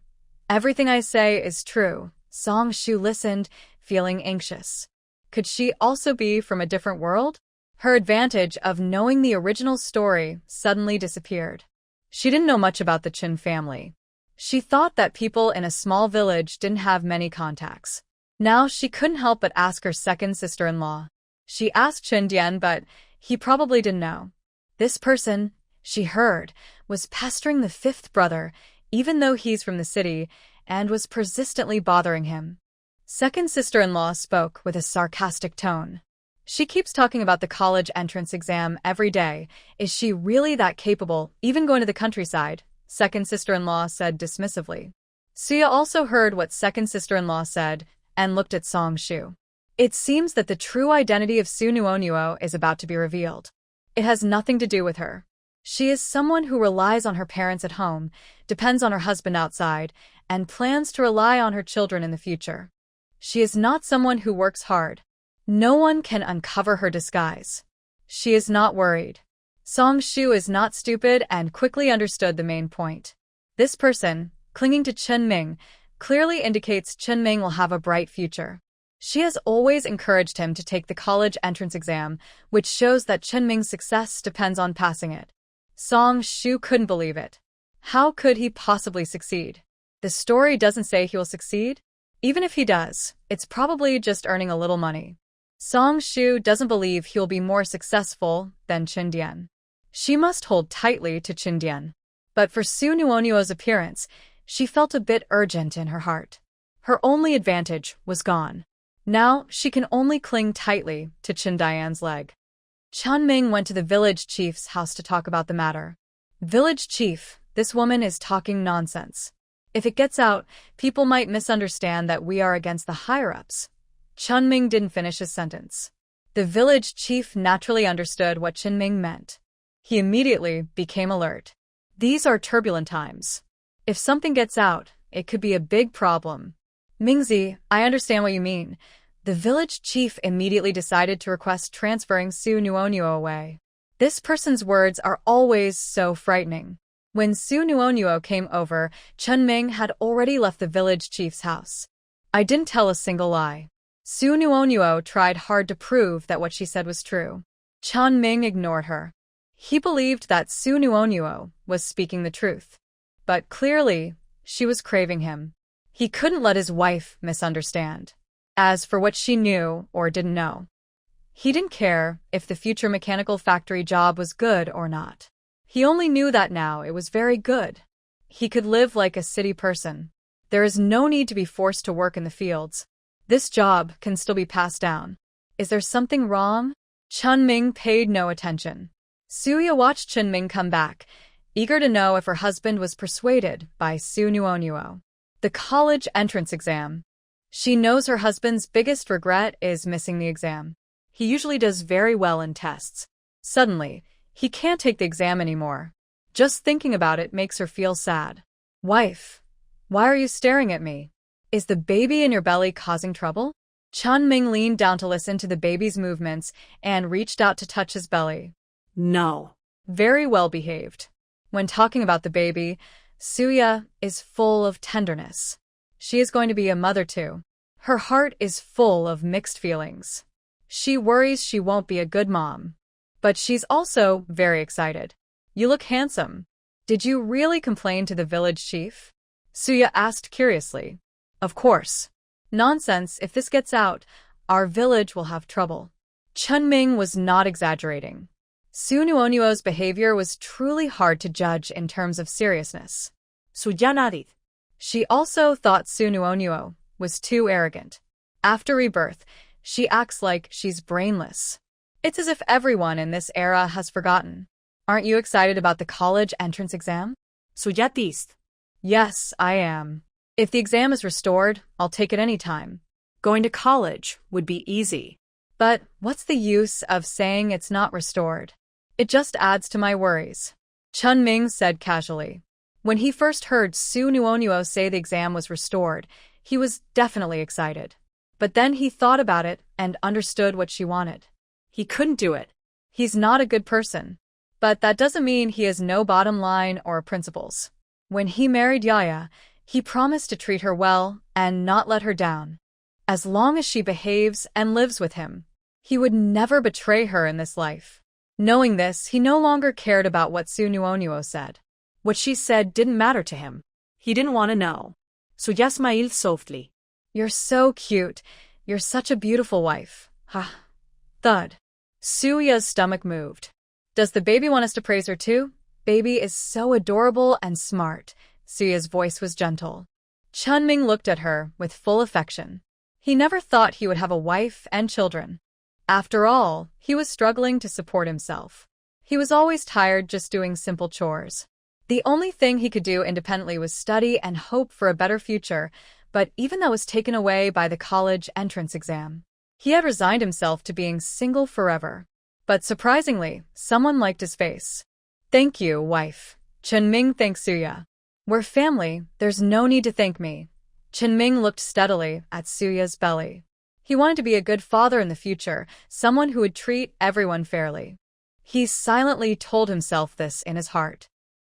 Everything I say is true. Song Shu listened, feeling anxious. Could she also be from a different world? Her advantage of knowing the original story suddenly disappeared. She didn't know much about the Chin family. She thought that people in a small village didn't have many contacts. Now she couldn't help but ask her second sister-in-law. She asked Chin Dian, but he probably didn't know. This person, she heard, was pestering the fifth brother, even though he's from the city, and was persistently bothering him. Second sister-in-law spoke with a sarcastic tone. She keeps talking about the college entrance exam every day. Is she really that capable, even going to the countryside? Second sister-in-law said dismissively. Suya also heard what second sister-in-law said and looked at Song Shu. It seems that the true identity of Su Nuonuo is about to be revealed. It has nothing to do with her. She is someone who relies on her parents at home, depends on her husband outside, and plans to rely on her children in the future. She is not someone who works hard. No one can uncover her disguise. She is not worried. Song Shu is not stupid and quickly understood the main point. This person, clinging to Chen Ming, clearly indicates Chen Ming will have a bright future. She has always encouraged him to take the college entrance exam, which shows that Chen Ming's success depends on passing it. Song Shu couldn't believe it. How could he possibly succeed? The story doesn't say he will succeed. Even if he does, it's probably just earning a little money. Song Shu doesn't believe he'll be more successful than Chin Dian. She must hold tightly to Chin Dian. But for Su Nuonuo's appearance, she felt a bit urgent in her heart. Her only advantage was gone. Now she can only cling tightly to Chin Dian's leg. Chun Ming went to the village chief's house to talk about the matter. Village chief, this woman is talking nonsense. If it gets out, people might misunderstand that we are against the higher-ups. Chun Ming didn't finish his sentence. The village chief naturally understood what Chun Ming meant. He immediately became alert. These are turbulent times. If something gets out, it could be a big problem. Mingzi, I understand what you mean. The village chief immediately decided to request transferring Su Nuonuo away. This person's words are always so frightening. When Su Nuonuo came over, Chun Ming had already left the village chief's house. I didn't tell a single lie. Su Nuonuo tried hard to prove that what she said was true. Chun Ming ignored her. He believed that Su Nuonuo was speaking the truth. But clearly, she was craving him. He couldn't let his wife misunderstand. As for what she knew or didn't know, he didn't care if the future mechanical factory job was good or not. He only knew that now it was very good. He could live like a city person. There is no need to be forced to work in the fields. This job can still be passed down. Is there something wrong? Chun Ming paid no attention. Suya watched Chun Ming come back, eager to know if her husband was persuaded by Su Nuonuo. The college entrance exam. She knows her husband's biggest regret is missing the exam. He usually does very well in tests. Suddenly, he can't take the exam anymore. Just thinking about it makes her feel sad. Wife, why are you staring at me? Is the baby in your belly causing trouble? Chun Ming leaned down to listen to the baby's movements and reached out to touch his belly. No. Very well behaved. When talking about the baby, Suya is full of tenderness. She is going to be a mother too. Her heart is full of mixed feelings. She worries she won't be a good mom. But she's also very excited. You look handsome. Did you really complain to the village chief? Suya asked curiously. Of course. Nonsense, if this gets out, our village will have trouble. Chun Ming was not exaggerating. Su Nuonuo's behavior was truly hard to judge in terms of seriousness. Suya nodded. She also thought Su Nuonuo was too arrogant. After rebirth, she acts like she's brainless. It's as if everyone in this era has forgotten. Aren't you excited about the college entrance exam? Suya teased. Yes, I am. If the exam is restored, I'll take it any time. Going to college would be easy. But what's the use of saying it's not restored? It just adds to my worries. Chun Ming said casually. When he first heard Su Nuonuo say the exam was restored, he was definitely excited. But then he thought about it and understood what she wanted. He couldn't do it. He's not a good person. But that doesn't mean he has no bottom line or principles. When he married Yaya, he promised to treat her well and not let her down. As long as she behaves and lives with him, he would never betray her in this life. Knowing this, he no longer cared about what Su Nuonuo said. What she said didn't matter to him. He didn't want to know. So Yasmail softly. You're so cute. You're such a beautiful wife. Ha. Thud. Suya's stomach moved. Does the baby want us to praise her too? Baby is so adorable and smart. Suya's voice was gentle. Chun Ming looked at her with full affection. He never thought he would have a wife and children. After all, he was struggling to support himself. He was always tired just doing simple chores. The only thing he could do independently was study and hope for a better future, but even that was taken away by the college entrance exam. He had resigned himself to being single forever. But surprisingly, someone liked his face. Thank you, wife. Chun Ming thanked Suya. We're family, there's no need to thank me. Chun Ming looked steadily at Suya's belly. He wanted to be a good father in the future, someone who would treat everyone fairly. He silently told himself this in his heart.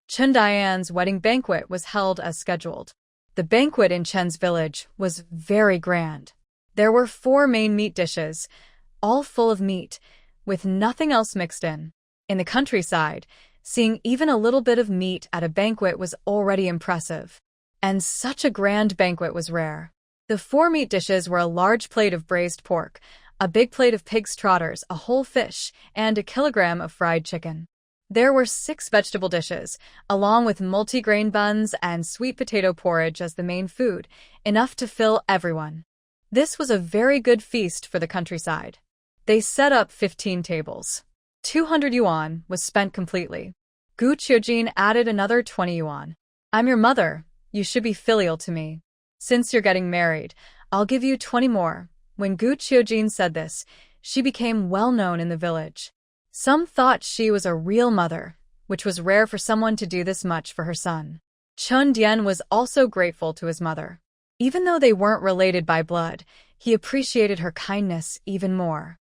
Chen Dian's wedding banquet was held as scheduled. The banquet in Chen's village was very grand. There were 4 main meat dishes, all full of meat, with nothing else mixed in. In the countryside, seeing even a little bit of meat at a banquet was already impressive. And such a grand banquet was rare. The 4 meat dishes were a large plate of braised pork, a big plate of pig's trotters, a whole fish, and a kilogram of fried chicken. There were 6 vegetable dishes, along with multi-grain buns and sweet potato porridge as the main food, enough to fill everyone. This was a very good feast for the countryside. They set up 15 tables. 200 yuan was spent completely. Gu Qiujin added another 20 yuan. I'm your mother, you should be filial to me. Since you're getting married, I'll give you 20 more. When Gu Qiujin said this, she became well known in the village. Some thought she was a real mother, which was rare for someone to do this much for her son. Chun Dian was also grateful to his mother. Even though they weren't related by blood, he appreciated her kindness even more.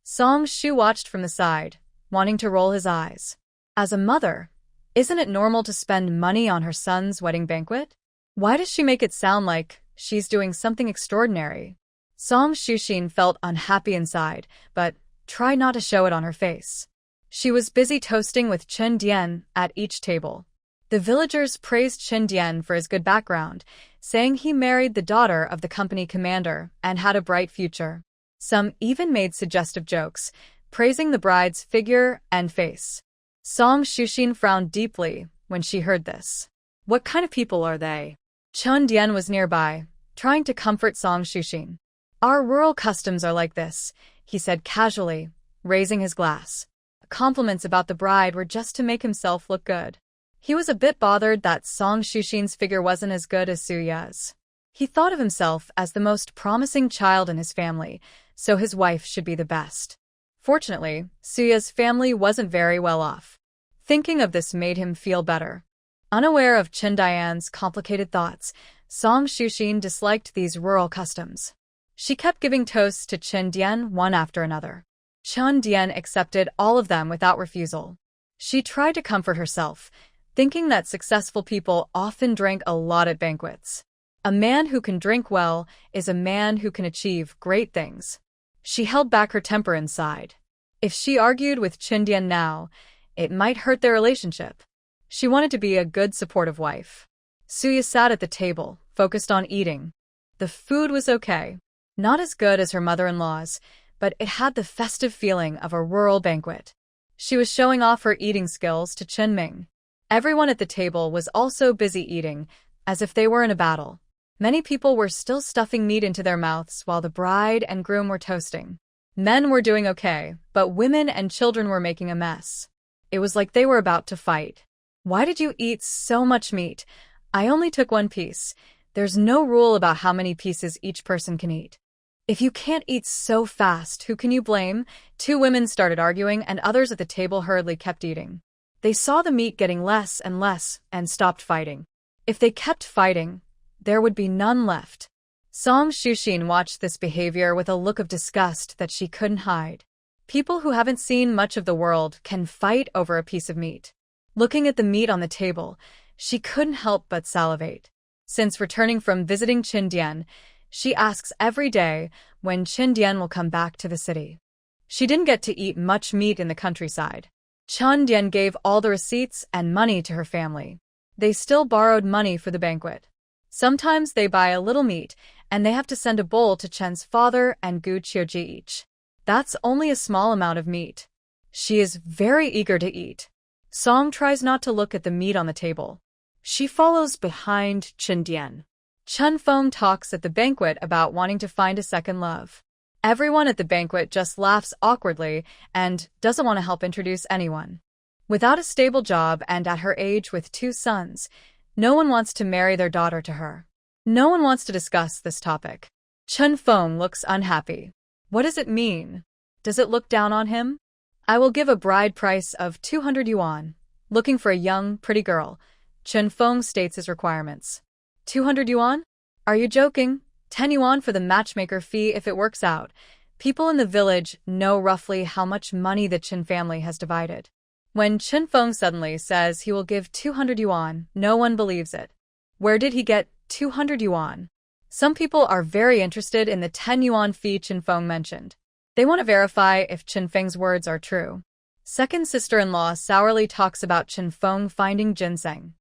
Song Shu watched from the side, wanting to roll his eyes. As a mother, isn't it normal to spend money on her son's wedding banquet? Why does she make it sound like she's doing something extraordinary? Song Shushin felt unhappy inside, but tried not to show it on her face. She was busy toasting with Chen Dian at each table. The villagers praised Chen Dian for his good background, saying he married the daughter of the company commander and had a bright future. Some even made suggestive jokes, praising the bride's figure and face. Song Shushin frowned deeply when she heard this. What kind of people are they? Chen Dian was nearby, trying to comfort Song Shushin. Our rural customs are like this, he said casually, raising his glass. Compliments about the bride were just to make himself look good. He was a bit bothered that Song Shushin's figure wasn't as good as Suya's. He thought of himself as the most promising child in his family, so his wife should be the best. Fortunately, Suya's family wasn't very well off. Thinking of this made him feel better. Unaware of Chen Dian's complicated thoughts, Song Shushin disliked these rural customs. She kept giving toasts to Chen Dian one after another. Chen Dian accepted all of them without refusal. She tried to comfort herself, thinking that successful people often drank a lot at banquets. A man who can drink well is a man who can achieve great things. She held back her temper inside. If she argued with Chen Dian now, it might hurt their relationship. She wanted to be a good supportive wife. Suya sat at the table, focused on eating. The food was okay. Not as good as her mother-in-law's, but it had the festive feeling of a rural banquet. She was showing off her eating skills to Chen Ming. Everyone at the table was also busy eating, as if they were in a battle. Many people were still stuffing meat into their mouths while the bride and groom were toasting. Men were doing okay, but women and children were making a mess. It was like they were about to fight. Why did you eat so much meat? I only took 1 piece. There's no rule about how many pieces each person can eat. If you can't eat so fast, who can you blame? Two women started arguing, and others at the table hurriedly kept eating. They saw the meat getting less and less and stopped fighting. If they kept fighting, there would be none left. Song Shushin watched this behavior with a look of disgust that she couldn't hide. People who haven't seen much of the world can fight over a piece of meat. Looking at the meat on the table, she couldn't help but salivate. Since returning from visiting Qindian, she asks every day when Qindian will come back to the city. She didn't get to eat much meat in the countryside. Qindian gave all the receipts and money to her family. They still borrowed money for the banquet. Sometimes they buy a little meat, and they have to send a bowl to Chen's father and Gu Qiuji each. That's only a small amount of meat. She is very eager to eat. Song tries not to look at the meat on the table. She follows behind Qindian. Chen Feng talks at the banquet about wanting to find a second love. Everyone at the banquet just laughs awkwardly and doesn't want to help introduce anyone. Without a stable job and at her age with 2 sons, no one wants to marry their daughter to her. No one wants to discuss this topic. Chen Feng looks unhappy. What does it mean? Does it look down on him? I will give a bride price of 200 yuan. Looking for a young, pretty girl, Chen Feng states his requirements. 200 yuan? Are you joking? 10 yuan for the matchmaker fee if it works out. People in the village know roughly how much money the Chen family has divided. When Chen Feng suddenly says he will give 200 yuan, no one believes it. Where did he get 200 yuan? Some people are very interested in the 10 yuan fee Chen Feng mentioned. They want to verify if Chen Feng's words are true. Second sister-in-law sourly talks about Chen Feng finding ginseng.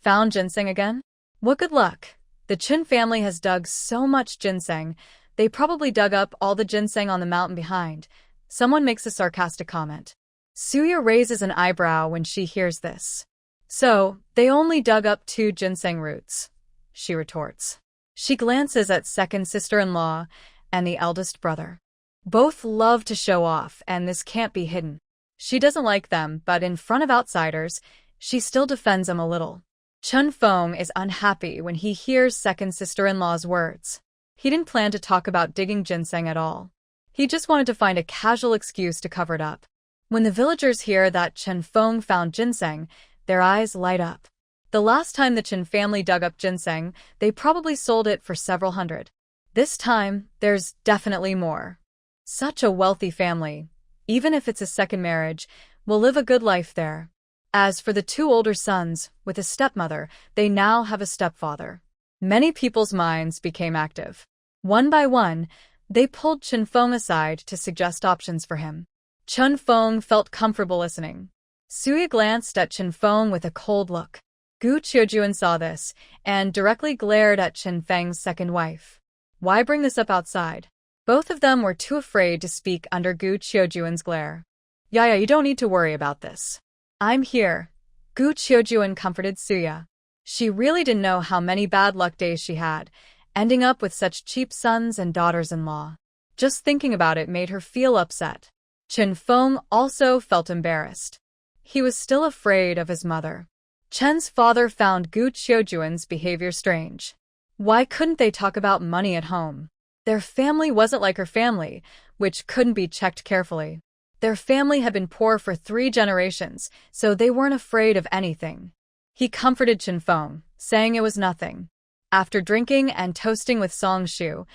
Found ginseng again? What good luck! The Chen family has dug so much ginseng, they probably dug up all the ginseng on the mountain behind. Someone makes a sarcastic comment. Suya raises an eyebrow when she hears this. So, they only dug up 2 ginseng roots, she retorts. She glances at second sister-in-law and the eldest brother. Both love to show off, and this can't be hidden. She doesn't like them, but in front of outsiders, she still defends them a little. Chen Feng is unhappy when he hears second sister-in-law's words. He didn't plan to talk about digging ginseng at all. He just wanted to find a casual excuse to cover it up. When the villagers hear that Chen Feng found ginseng, their eyes light up. The last time the Chen family dug up ginseng, they probably sold it for several hundred. This time, there's definitely more. Such a wealthy family, even if it's a second marriage, will live a good life there. As for the 2 older sons, with a stepmother, they now have a stepfather. Many people's minds became active. One by one, they pulled Chen Feng aside to suggest options for him. Chen Feng felt comfortable listening. Suya glanced at Chen Feng with a cold look. Gu Qiujuan saw this, and directly glared at Chen Feng's second wife. Why bring this up outside? Both of them were too afraid to speak under Gu Qiujuan's glare. Yaya, you don't need to worry about this. I'm here, Gu Qiujuan comforted Suya. She really didn't know how many bad luck days she had, ending up with such cheap sons and daughters-in-law. Just thinking about it made her feel upset. Chen Feng also felt embarrassed. He was still afraid of his mother. Chen's father found Gu Qiujuan's behavior strange. Why couldn't they talk about money at home? Their family wasn't like her family, which couldn't be checked carefully. Their family had been poor for 3 generations, so they weren't afraid of anything. He comforted Chen Feng, saying it was nothing. After drinking and toasting with Song Shu,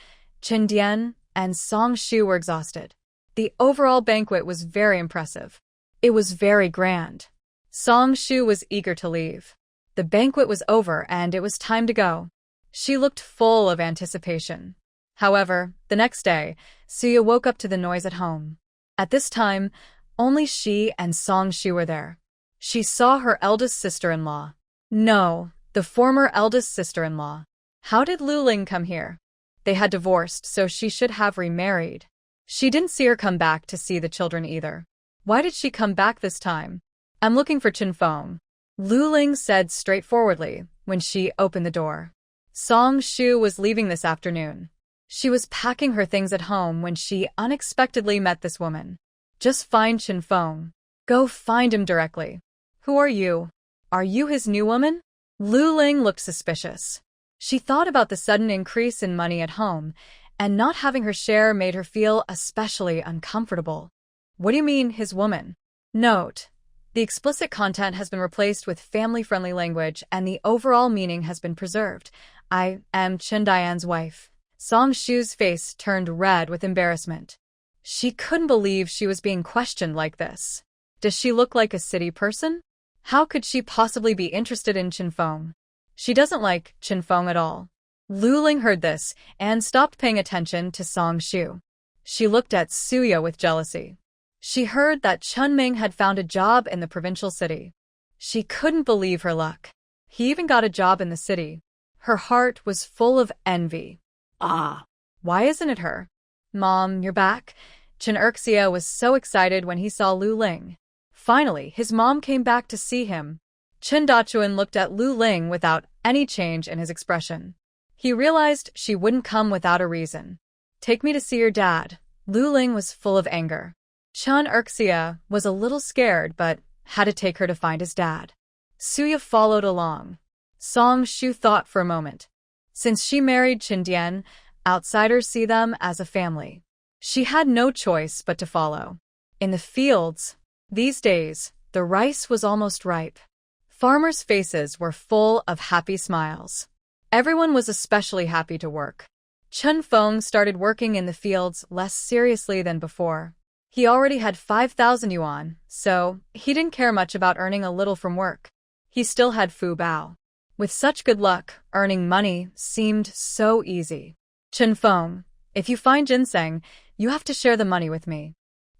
Chen Dian and Song Shu were exhausted. The overall banquet was very impressive. It was very grand. Song Shu was eager to leave. The banquet was over and it was time to go. She looked full of anticipation. However, the next day, Suya woke up to the noise at home. At this time, only she and Song Shu were there. She saw her eldest sister-in-law. No, the former eldest sister-in-law. How did Lu Ling come here? They had divorced, so she should have remarried. She didn't see her come back to see the children either. Why did she come back this time? I'm looking for Chen Feng, Lu Ling said straightforwardly when she opened the door. Song Shu was leaving this afternoon. She was packing her things at home when she unexpectedly met this woman. Just find Chen Feng. Go find him directly. Who are you? Are you his new woman? Lu Ling looked suspicious. She thought about the sudden increase in money at home and not having her share made her feel especially uncomfortable. What do you mean, his woman? Note: the explicit content has been replaced with family-friendly language and the overall meaning has been preserved. I am Chen Diane's wife. Song Shu's face turned red with embarrassment. She couldn't believe she was being questioned like this. Does she look like a city person? How could she possibly be interested in Chen Feng? She doesn't like Chen Feng at all. Lu Ling heard this and stopped paying attention to Song Shu. She looked at Suya with jealousy. She heard that Chun Ming had found a job in the provincial city. She couldn't believe her luck. He even got a job in the city. Her heart was full of envy. Ah, Why isn't it her? Mom, you're back? Chen Erxia was so excited when he saw Lu Ling. Finally, his mom came back to see him. Chen Dachuan looked at Lu Ling without any change in his expression. He realized she wouldn't come without a reason. Take me to see your dad. Lu Ling was full of anger. Chen Erxia was a little scared but had to take her to find his dad. Suya followed along. Song Shu thought for a moment. Since she married Chen Dian, outsiders see them as a family. She had no choice but to follow. In the fields, these days, the rice was almost ripe. Farmers' faces were full of happy smiles. Everyone was especially happy to work. Chen Feng started working in the fields less seriously than before. He already had 5,000 yuan, so he didn't care much about earning a little from work. He still had Fu Bao. With such good luck, earning money seemed so easy. Chen Feng, if you find ginseng, you have to share the money with me.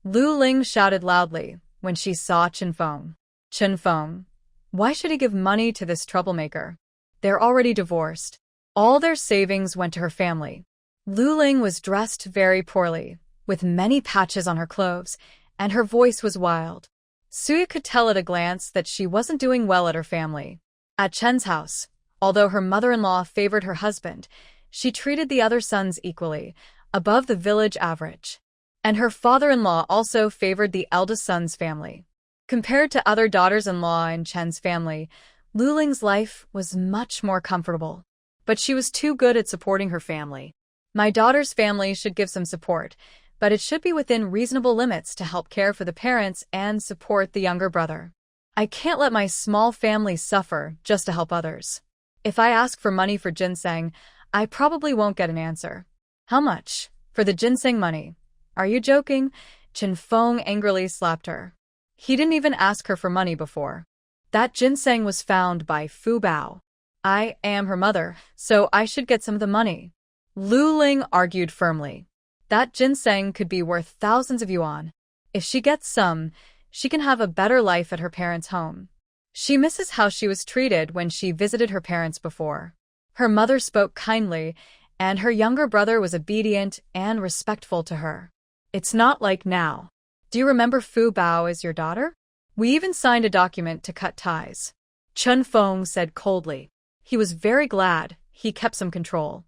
Lu Ling shouted loudly when she saw Chen Feng. Chen Feng, why should he give money to this troublemaker? They're already divorced. All their savings went to her family. Lu Ling was dressed very poorly, with many patches on her clothes, and her voice was wild. Suya could tell at a glance that she wasn't doing well at her family. At Chen's house, although her mother-in-law favored her husband, she treated the other sons equally, above the village average. And her father-in-law also favored the eldest son's family. Compared to other daughters-in-law in Chen's family, Lu Ling's life was much more comfortable. But she was too good at supporting her family. My daughter's family should give some support, but it should be within reasonable limits to help care for the parents and support the younger brother. I can't let my small family suffer just to help others. If I ask for money for ginseng, I probably won't get an answer. How much? For the ginseng money? Are you joking? Chen Feng angrily slapped her. He didn't even ask her for money before. That ginseng was found by Fu Bao. I am her mother, so I should get some of the money. Lu Ling argued firmly. That ginseng could be worth thousands of yuan. If she gets some, she can have a better life at her parents' home. She misses how she was treated when she visited her parents before. Her mother spoke kindly, and her younger brother was obedient and respectful to her. It's not like now. Do you remember Fu Bao as your daughter? We even signed a document to cut ties. Chen Feng said coldly. He was very glad he kept some control.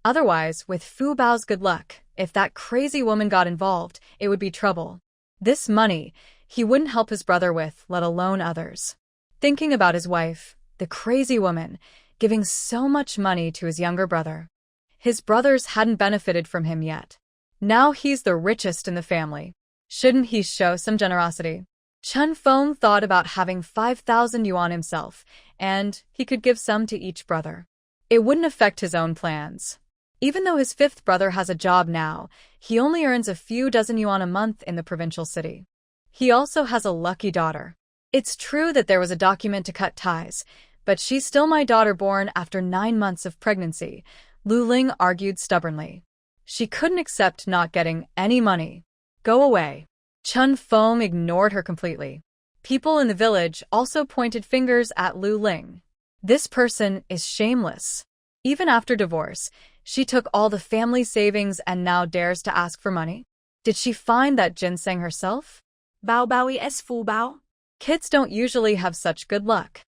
Otherwise, with Fu Bao's good luck, if that crazy woman got involved, it would be trouble. This money, he wouldn't help his brother with, let alone others. Thinking about his wife, the crazy woman, giving so much money to his younger brother. His brothers hadn't benefited from him yet. Now he's the richest in the family. Shouldn't he show some generosity? Chen Feng thought about having 5,000 yuan himself, and he could give some to each brother. It wouldn't affect his own plans. Even though his fifth brother has a job now, he only earns a few dozen yuan a month in the provincial city. He also has a lucky daughter. It's true that there was a document to cut ties, but she's still my daughter born after 9 months of pregnancy, Lu Ling argued stubbornly. She couldn't accept not getting any money. Go away. Chen Feng ignored her completely. People in the village also pointed fingers at Lu Ling. This person is shameless. Even after divorce, she took all the family savings and now dares to ask for money? Did she find that ginseng herself? Bao Bao es Fu Bao? Kids don't usually have such good luck.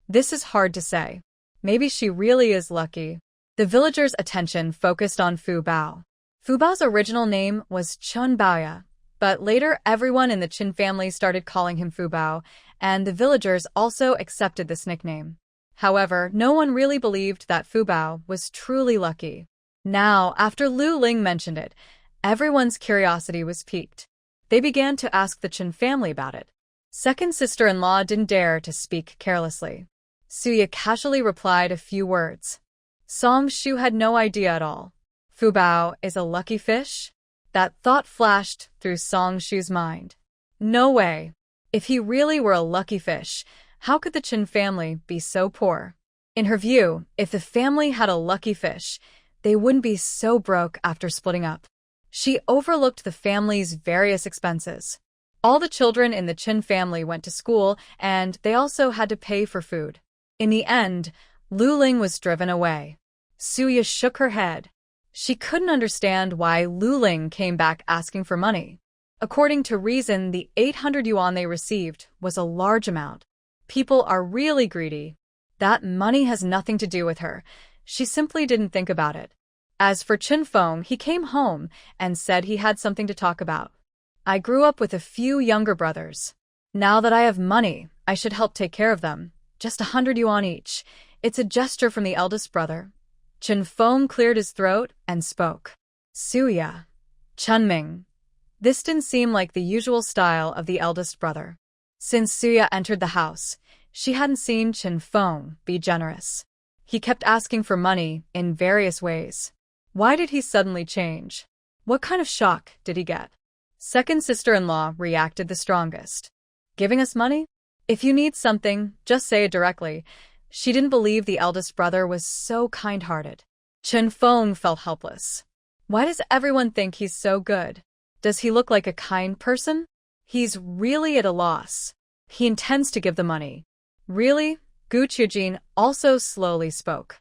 This is hard to say. Maybe she really is lucky. The villagers' attention focused on Fu Bao. Fu Bao's original name was Chun Baoya, but later everyone in the Qin family started calling him Fu Bao, and the villagers also accepted this nickname. However, no one really believed that Fu Bao was truly lucky. Now, after Lu Ling mentioned it, everyone's curiosity was piqued. They began to ask the Chen family about it. Second sister-in-law didn't dare to speak carelessly. Suya casually replied a few words. Song Shu had no idea at all. Fu Bao is a lucky fish? That thought flashed through Song Shu's mind. No way. If he really were a lucky fish, how could the Chen family be so poor? In her view, if the family had a lucky fish, they wouldn't be so broke after splitting up. She overlooked the family's various expenses. All the children in the Chen family went to school, and they also had to pay for food. In the end, Lu Ling was driven away. Suya shook her head. She couldn't understand why Lu Ling came back asking for money. According to reason, the 800 yuan they received was a large amount. People are really greedy. That money has nothing to do with her. She simply didn't think about it. As for Chen Feng, he came home and said he had something to talk about. I grew up with a few younger brothers. Now that I have money, I should help take care of them. Just 100 yuan each. It's a gesture from the eldest brother. Chen Feng cleared his throat and spoke. Suya. Chunming. This didn't seem like the usual style of the eldest brother. Since Suya entered the house, she hadn't seen Chen Feng be generous. He kept asking for money in various ways. Why did he suddenly change? What kind of shock did he get? Second sister-in-law reacted the strongest. Giving us money? If you need something, just say it directly. She didn't believe the eldest brother was so kind-hearted. Chen Feng felt helpless. Why does everyone think he's so good? Does he look like a kind person? He's really at a loss. He intends to give the money. Really? Gu Qiujin also slowly spoke.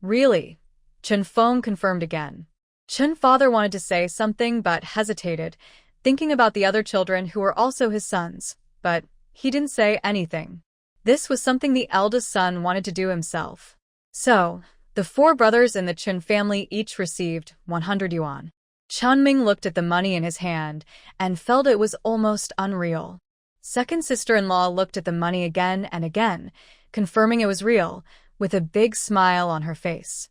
Really? Chen Feng confirmed again. Chen father wanted to say something but hesitated, thinking about the other children who were also his sons, but he didn't say anything. This was something the eldest son wanted to do himself. So, the 4 brothers in the Chen family each received 100 yuan. Chunming looked at the money in his hand and felt it was almost unreal. Second sister-in-law looked at the money again and again, confirming it was real, with a big smile on her face.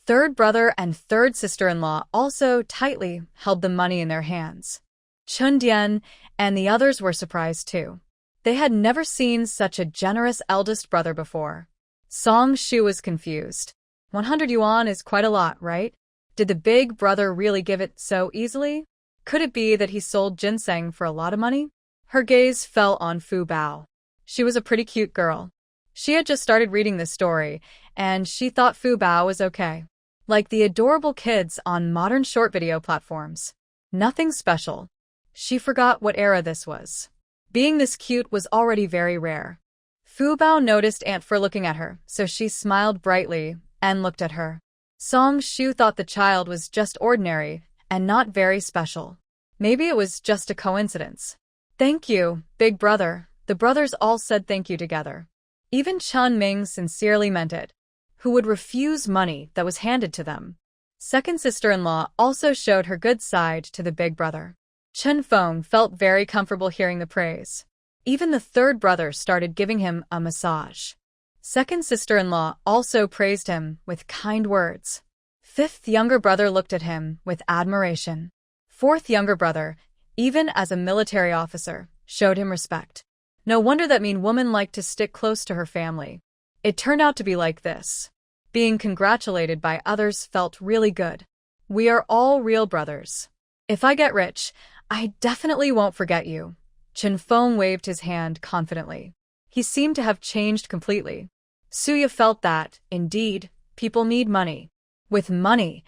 Third brother and third sister-in-law also tightly held the money in their hands. Chun Dian and the others were surprised too. They had never seen such a generous eldest brother before. Song Shu was confused. 100 yuan is quite a lot, right? Did the big brother really give it so easily? Could it be that he sold ginseng for a lot of money? Her gaze fell on Fu Bao. She was a pretty cute girl. She had just started reading this story, and she thought Fu Bao was okay. Like the adorable kids on modern short video platforms. Nothing special. She forgot what era this was. Being this cute was already very rare. Fu Bao noticed Aunt Fur looking at her, so she smiled brightly and looked at her. Song Shu thought the child was just ordinary and not very special. Maybe it was just a coincidence. Thank you, big brother. The brothers all said thank you together. Even Chun Ming sincerely meant it. Who would refuse money that was handed to them? Second sister-in-law also showed her good side to the big brother. Chen Feng felt very comfortable hearing the praise. Even the third brother started giving him a massage. Second sister-in-law also praised him with kind words. Fifth younger brother looked at him with admiration. Fourth younger brother, even as a military officer, showed him respect. No wonder that mean woman liked to stick close to her family. It turned out to be like this. Being congratulated by others felt really good. We are all real brothers. If I get rich, I definitely won't forget you. Chen Feng waved his hand confidently. He seemed to have changed completely. Suya felt that, indeed, people need money. With money,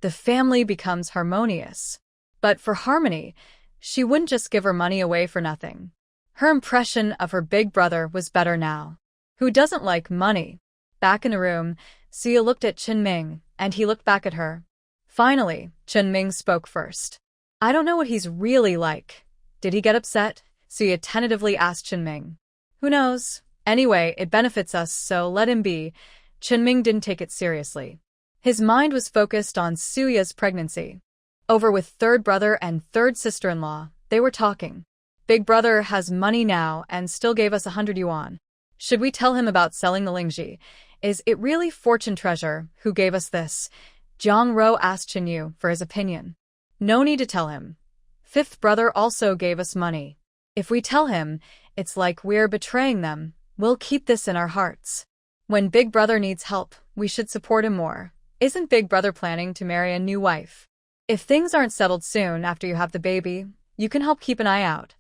the family becomes harmonious. But for harmony, she wouldn't just give her money away for nothing. Her impression of her big brother was better now. Who doesn't like money? Back in the room, Suya looked at Chen Ming, and he looked back at her. Finally, Chen Ming spoke first. I don't know what he's really like. Did he get upset? Suya tentatively asked Chen Ming. Who knows? Anyway, it benefits us, so let him be. Chen Ming didn't take it seriously. His mind was focused on Suya's pregnancy. Over with third brother and third sister-in-law, they were talking. Big brother has money now and still gave us 100 yuan. Should we tell him about selling the Lingji? Is it really Fortune Treasure who gave us this? Jiang Ro asked Chen Yu for his opinion. No need to tell him. Fifth brother also gave us money. If we tell him, it's like we're betraying them. We'll keep this in our hearts. When Big Brother needs help, we should support him more. Isn't Big Brother planning to marry a new wife? If things aren't settled soon after you have the baby, you can help keep an eye out.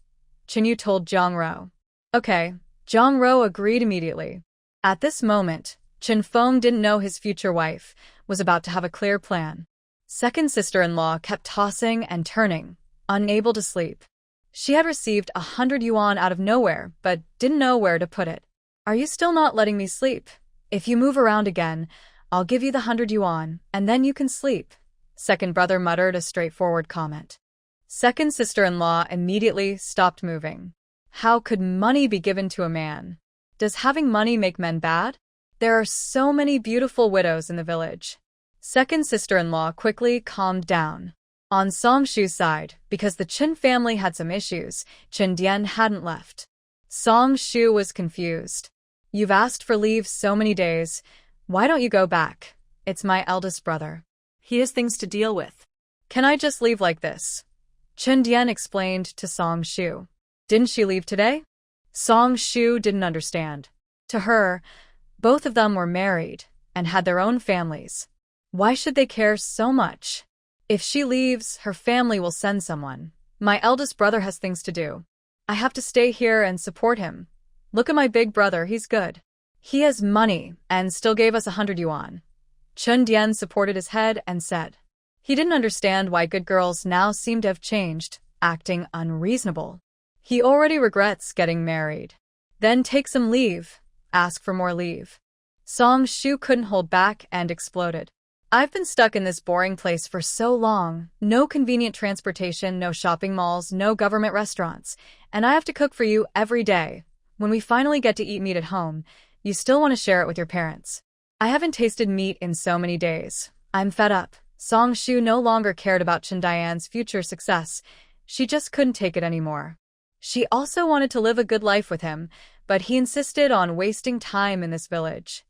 Chen Yu told Jiang Ro. Okay, Jiang Ro agreed immediately. At this moment, Chen Feng didn't know his future wife was about to have a clear plan. Second sister-in-law kept tossing and turning, unable to sleep. She had received 100 yuan out of nowhere, but didn't know where to put it. Are you still not letting me sleep? If you move around again, I'll give you the 100 yuan, and then you can sleep. Second brother muttered a straightforward comment. Second sister-in-law immediately stopped moving. How could money be given to a man? Does having money make men bad? There are so many beautiful widows in the village. Second sister-in-law quickly calmed down. On Song Shu's side, because the Chen family had some issues, Chen Dian hadn't left. Song Shu was confused. You've asked for leave so many days. Why don't you go back? It's my eldest brother. He has things to deal with. Can I just leave like this? Chen Dian explained to Song Shu. Didn't she leave today? Song Shu didn't understand. To her, both of them were married and had their own families. Why should they care so much? If she leaves, her family will send someone. My eldest brother has things to do. I have to stay here and support him. Look at my big brother, he's good. He has money and still gave us 100 yuan. Chen Dian supported his head and said. He didn't understand why good girls now seemed to have changed, acting unreasonable. He already regrets getting married. Then take some leave. Ask for more leave. Song Shu couldn't hold back and exploded. I've been stuck in this boring place for so long. No convenient transportation, no shopping malls, no government restaurants. And I have to cook for you every day. When we finally get to eat meat at home, you still want to share it with your parents. I haven't tasted meat in so many days. I'm fed up. Song Shu no longer cared about Chen Dian's future success. She just couldn't take it anymore. She also wanted to live a good life with him, but he insisted on wasting time in this village.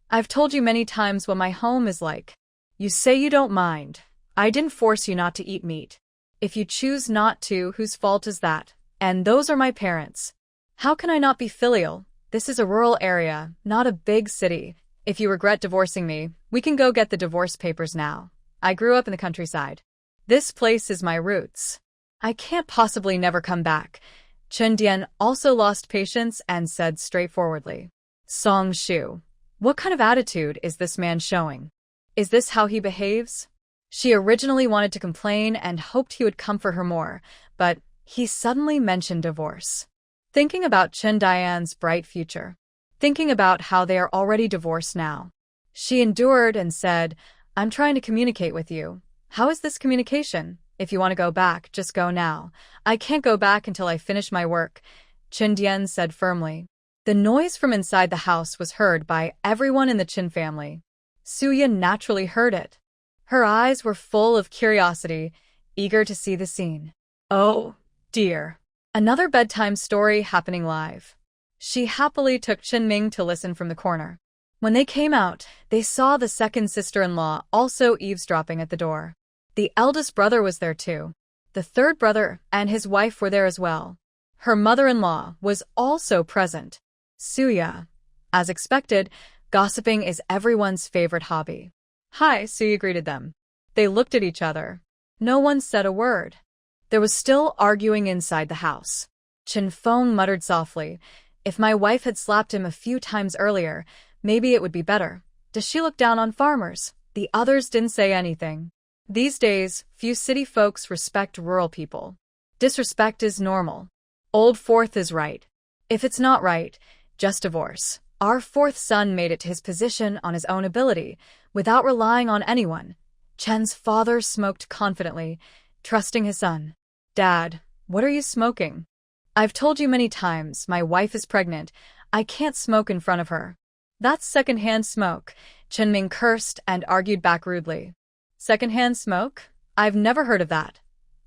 I've told you many times what my home is like. You say you don't mind. I didn't force you not to eat meat. If you choose not to, whose fault is that? And those are my parents. How can I not be filial? This is a rural area, not a big city. If you regret divorcing me, we can go get the divorce papers now. I grew up in the countryside. This place is my roots. I can't possibly never come back. Chen Dian also lost patience and said straightforwardly. Song Shu, what kind of attitude is this man showing? Is this how he behaves? She originally wanted to complain and hoped he would comfort her more, but he suddenly mentioned divorce. Thinking about Chen Dian's bright future. Thinking about how they are already divorced now. She endured and said, I'm trying to communicate with you. How is this communication? If you want to go back, just go now. I can't go back until I finish my work, Chen Dian said firmly. The noise from inside the house was heard by everyone in the Chen family. Suya naturally heard it. Her eyes were full of curiosity, eager to see the scene. Oh, dear. Another bedtime story happening live. She happily took Chen Ming to listen from the corner. When they came out, they saw the second sister-in-law also eavesdropping at the door. The eldest brother was there too. The third brother and his wife were there as well. Her mother-in-law was also present. Suya. As expected, gossiping is everyone's favorite hobby. Hi, Suya greeted them. They looked at each other. No one said a word. There was still arguing inside the house. Chen Feng muttered softly, if my wife had slapped him a few times earlier, maybe it would be better. Does she look down on farmers? The others didn't say anything. These days, few city folks respect rural people. Disrespect is normal. Old Fourth is right. If it's not right, just divorce. Our fourth son made it to his position on his own ability, without relying on anyone. Chen's father smoked confidently, trusting his son. Dad, what are you smoking? I've told you many times, my wife is pregnant. I can't smoke in front of her. That's second-hand smoke, Chen Ming cursed and argued back rudely. Second-hand smoke? I've never heard of that.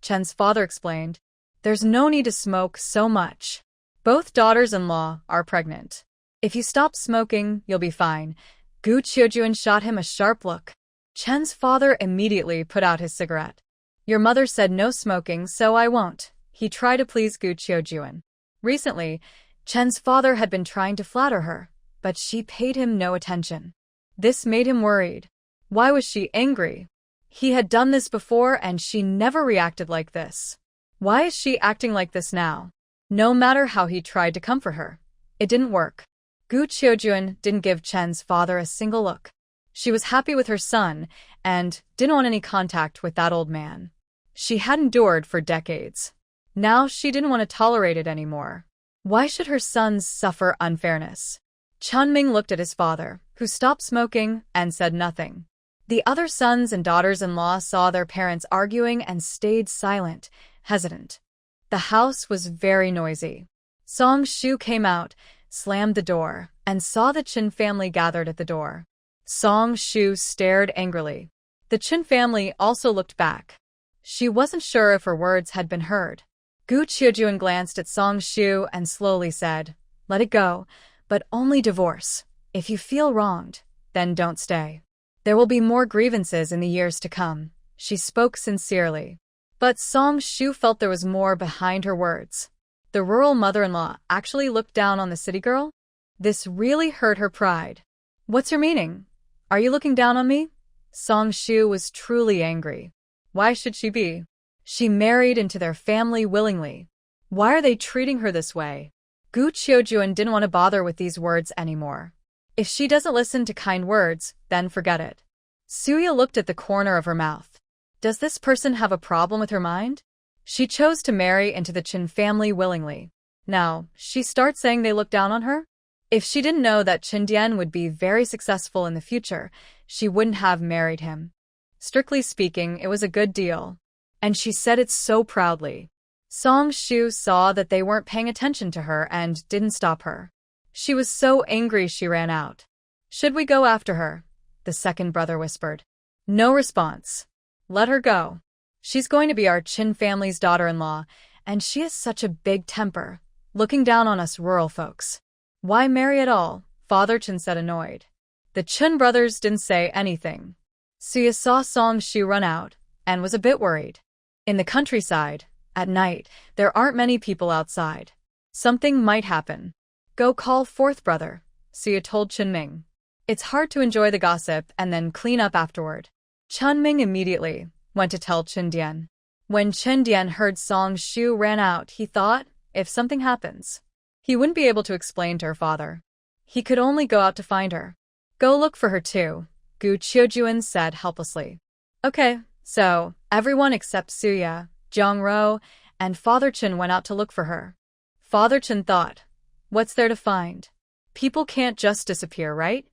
Chen's father explained. There's no need to smoke so much. Both daughters-in-law are pregnant. If you stop smoking, you'll be fine. Gu Qiujuan shot him a sharp look. Chen's father immediately put out his cigarette. Your mother said no smoking, so I won't. He tried to please Gu Qiujuan. Recently, Chen's father had been trying to flatter her, but she paid him no attention. This made him worried. Why was she angry? He had done this before and she never reacted like this. Why is she acting like this now? No matter how he tried to comfort her, it didn't work. Gu Qiujuan didn't give Chen's father a single look. She was happy with her son and didn't want any contact with that old man. She had endured for decades. Now she didn't want to tolerate it anymore. Why should her sons suffer unfairness? Chunming looked at his father, who stopped smoking and said nothing. The other sons and daughters-in-law saw their parents arguing and stayed silent, hesitant. The house was very noisy. Song Shu came out, slammed the door, and saw the Qin family gathered at the door. Song Shu stared angrily. The Qin family also looked back. She wasn't sure if her words had been heard. Gu Qiujuan glanced at Song Shu and slowly said, "Let it go, but only divorce. If you feel wronged, then don't stay. There will be more grievances in the years to come." She spoke sincerely. But Song Shu felt there was more behind her words. The rural mother-in-law actually looked down on the city girl? This really hurt her pride. "What's your meaning? Are you looking down on me?" Song Shu was truly angry. Why should she be? She married into their family willingly. Why are they treating her this way? Gu Qiujuan didn't want to bother with these words anymore. If she doesn't listen to kind words, then forget it. Suya looked at the corner of her mouth. Does this person have a problem with her mind? She chose to marry into the Qin family willingly. Now, she starts saying they look down on her? If she didn't know that Qin Dian would be very successful in the future, she wouldn't have married him. Strictly speaking, it was a good deal. And she said it so proudly. Song Shu saw that they weren't paying attention to her and didn't stop her. She was so angry she ran out. "Should we go after her?" the second brother whispered. No response. "Let her go. She's going to be our Qin family's daughter-in-law, and she has such a big temper, looking down on us rural folks. Why marry at all?" Father Qin said, annoyed. The Qin brothers didn't say anything. Suya saw Song Shu run out and was a bit worried. In the countryside, at night, there aren't many people outside. Something might happen. "Go call fourth brother," Suya told Chunming. "It's hard to enjoy the gossip and then clean up afterward." Chunming immediately went to tell Qin Dian. When Qin Dian heard Song Shu ran out, he thought, if something happens, he wouldn't be able to explain to her father. He could only go out to find her. "Go look for her too," Gu Qiujuan said helplessly. "Okay." So, everyone except Suya, Zhongro, and Father Qin went out to look for her. Father Qin thought, what's there to find? People can't just disappear, right?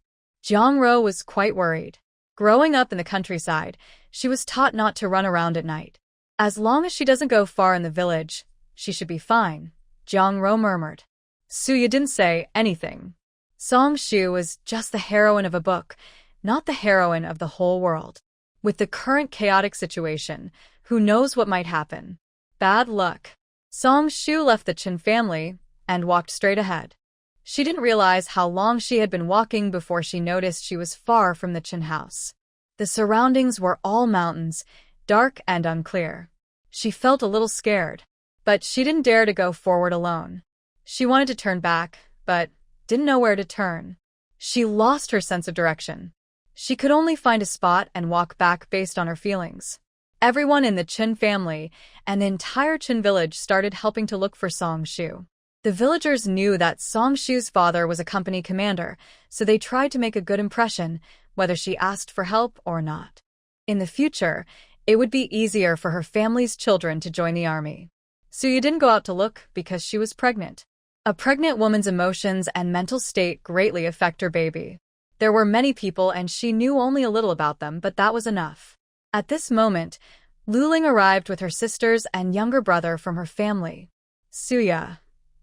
Zhongro was quite worried. Growing up in the countryside, she was taught not to run around at night. As long as she doesn't go far in the village, she should be fine, Zhongro murmured. Suya didn't say anything. Song Shu was just the heroine of a book, not the heroine of the whole world. With the current chaotic situation, who knows what might happen? Bad luck. Song Shu left the Qin family and walked straight ahead. She didn't realize how long she had been walking before she noticed she was far from the Qin house. The surroundings were all mountains, dark and unclear. She felt a little scared, but she didn't dare to go forward alone. She wanted to turn back, but didn't know where to turn. She lost her sense of direction. She could only find a spot and walk back based on her feelings. Everyone in the Qin family and the entire Qin village started helping to look for Song Shu. The villagers knew that Song Shu's father was a company commander, so they tried to make a good impression, whether she asked for help or not. In the future, it would be easier for her family's children to join the army. Suya didn't go out to look because she was pregnant. A pregnant woman's emotions and mental state greatly affect her baby. There were many people and she knew only a little about them, but that was enough. At this moment, Luling arrived with her sisters and younger brother from her family. Suya.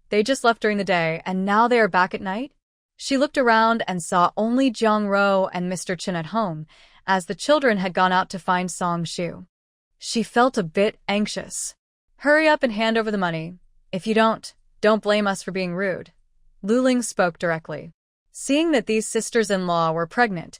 They just left during the day and now they are back at night? She looked around and saw only Zhongro and Mr. Qin at home, as the children had gone out to find Song Shu. She felt a bit anxious. Hurry up and hand over the money. If you don't blame us for being rude. Luling spoke directly. Seeing that these sisters-in-law were pregnant,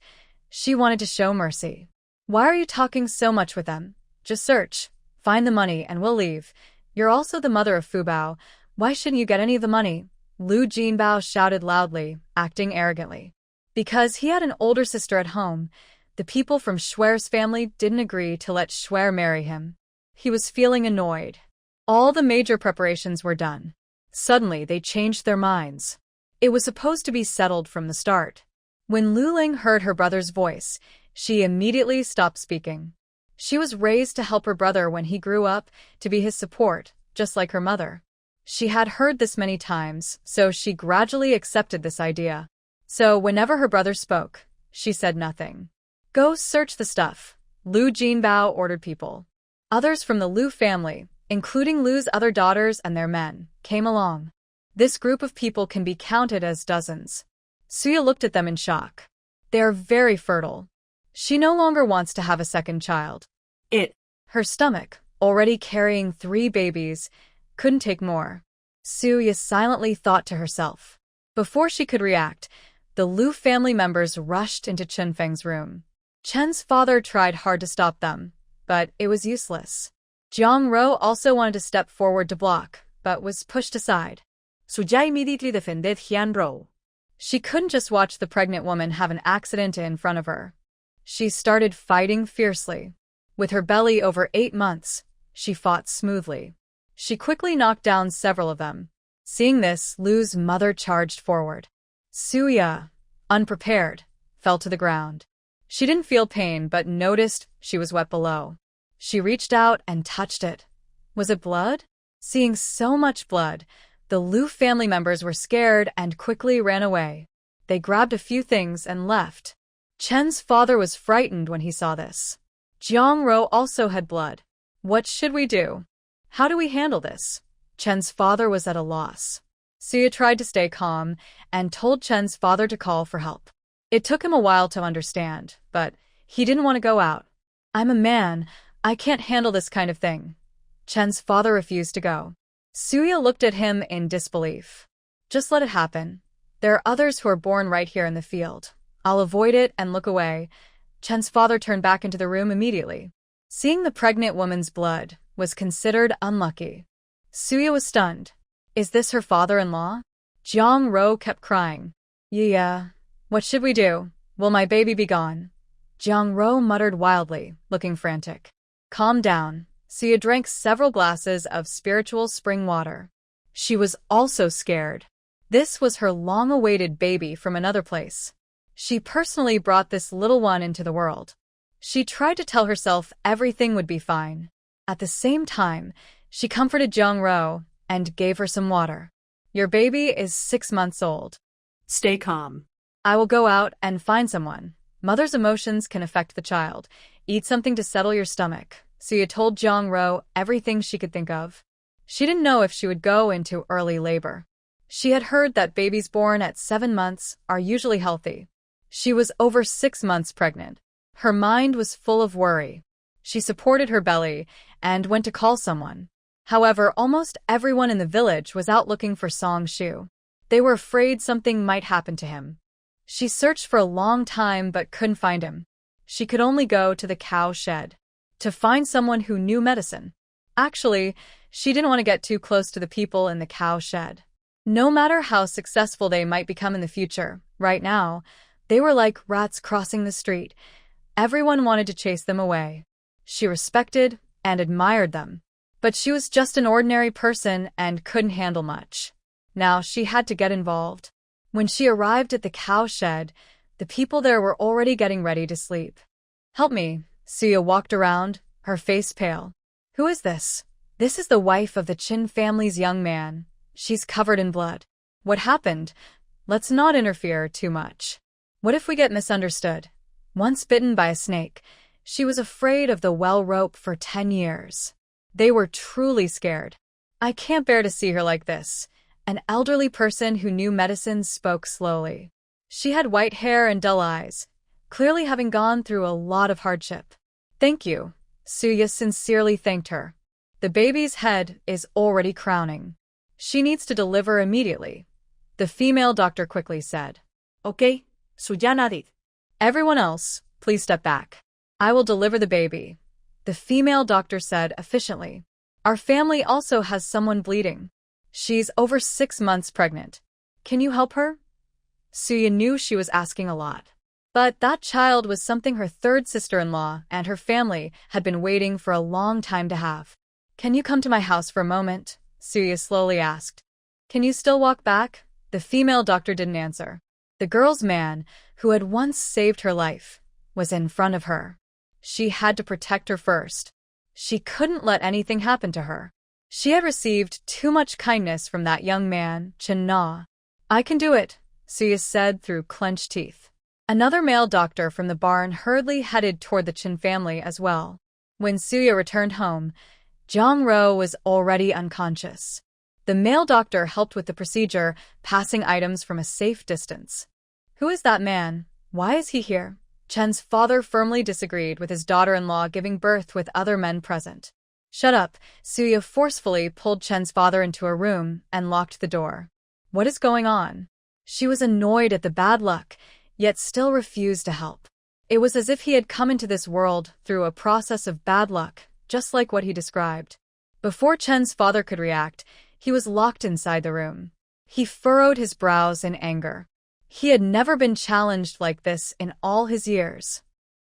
she wanted to show mercy. Why are you talking so much with them? Just search, find the money, and we'll leave. You're also the mother of Fubao. Why shouldn't you get any of the money? Lu Jinbao shouted loudly, acting arrogantly. Because he had an older sister at home, the people from Schwer's family didn't agree to let Schwer marry him. He was feeling annoyed. All the major preparations were done. Suddenly, they changed their minds. It was supposed to be settled from the start. When Lu Ling heard her brother's voice, she immediately stopped speaking. She was raised to help her brother when he grew up, to be his support, just like her mother. She had heard this many times, so she gradually accepted this idea. So whenever her brother spoke, she said nothing. Go search the stuff, Lu Jinbao ordered people. Others from the Lu family, including Lu's other daughters and their men, came along. This group of people can be counted as dozens. Suya looked at them in shock. They are very fertile. She no longer wants to have a second child. Her stomach, already carrying 3 babies, couldn't take more. Suya silently thought to herself. Before she could react, the Lu family members rushed into Chen Feng's room. Chen's father tried hard to stop them, but it was useless. Jiang Ro also wanted to step forward to block, but was pushed aside. Suya immediately defended Jiang Ro. She couldn't just watch the pregnant woman have an accident in front of her. She started fighting fiercely. With her belly over 8 months, she fought smoothly. She quickly knocked down several of them. Seeing this, Lu's mother charged forward. Suya, unprepared, fell to the ground. She didn't feel pain but noticed she was wet below. She reached out and touched it. Was it blood? Seeing so much blood, the Lu family members were scared and quickly ran away. They grabbed a few things and left. Chen's father was frightened when he saw this. Jiang Ro also had blood. What should we do? How do we handle this? Chen's father was at a loss. Suya tried to stay calm and told Chen's father to call for help. It took him a while to understand, but he didn't want to go out. I'm a man, I can't handle this kind of thing. Chen's father refused to go. Suya looked at him in disbelief. Just let it happen. There are others who are born right here in the field. I'll avoid it and look away. Chen's father turned back into the room immediately. Seeing the pregnant woman's blood was considered unlucky. Suya was stunned. Is this her father-in-law? Jiang Ro kept crying. Yeah. What should we do? Will my baby be gone? Jiang Ro muttered wildly, looking frantic. Calm down. Suya drank several glasses of spiritual spring water. She was also scared. This was her long-awaited baby from another place. She personally brought this little one into the world. She tried to tell herself everything would be fine. At the same time, she comforted Jiang Ro and gave her some water. Your baby is 6 months old. Stay calm. I will go out and find someone. Mother's emotions can affect the child. Eat something to settle your stomach. Suya told Jiang Ro everything she could think of. She didn't know if she would go into early labor. She had heard that babies born at 7 months are usually healthy. She was over 6 months pregnant. Her mind was full of worry. She supported her belly and went to call someone. However, almost everyone in the village was out looking for Song Shu. They were afraid something might happen to him. She searched for a long time but couldn't find him. She could only go to the cow shed to find someone who knew medicine. Actually, she didn't want to get too close to the people in the cow shed. No matter how successful they might become in the future, right now, they were like rats crossing the street. Everyone wanted to chase them away. She respected and admired them. But she was just an ordinary person and couldn't handle much. Now she had to get involved. When she arrived at the cow shed, the people there were already getting ready to sleep. Help me. Suya walked around, her face pale. Who is this? This is the wife of the Qin family's young man. She's covered in blood. What happened? Let's not interfere too much. What if we get misunderstood? Once bitten by a snake, she was afraid of the well rope for 10 years. They were truly scared. I can't bear to see her like this. An elderly person who knew medicine spoke slowly. She had white hair and dull eyes, clearly having gone through a lot of hardship. Thank you. Suya sincerely thanked her. The baby's head is already crowning. She needs to deliver immediately. The female doctor quickly said. Okay, Suya nodded. Everyone else, please step back. I will deliver the baby, the female doctor said efficiently. Our family also has someone bleeding. She's over 6 months pregnant. Can you help her? Suya knew she was asking a lot. But that child was something her third sister-in-law and her family had been waiting for a long time to have. Can you come to my house for a moment? Suya slowly asked. Can you still walk back? The female doctor didn't answer. The girl's man, who had once saved her life, was in front of her. She had to protect her first. She couldn't let anything happen to her. She had received too much kindness from that young man, Chen Na. I can do it, Suya said through clenched teeth. Another male doctor from the barn hurriedly headed toward the Chen family as well. When Suya returned home, Zhang Ro was already unconscious. The male doctor helped with the procedure, passing items from a safe distance. Who is that man? Why is he here? Chen's father firmly disagreed with his daughter-in-law giving birth with other men present. Shut up, Suya forcefully pulled Chen's father into a room and locked the door. What is going on? She was annoyed at the bad luck, yet still refused to help. It was as if he had come into this world through a process of bad luck, just like what he described. Before Chen's father could react, he was locked inside the room. He furrowed his brows in anger. He had never been challenged like this in all his years.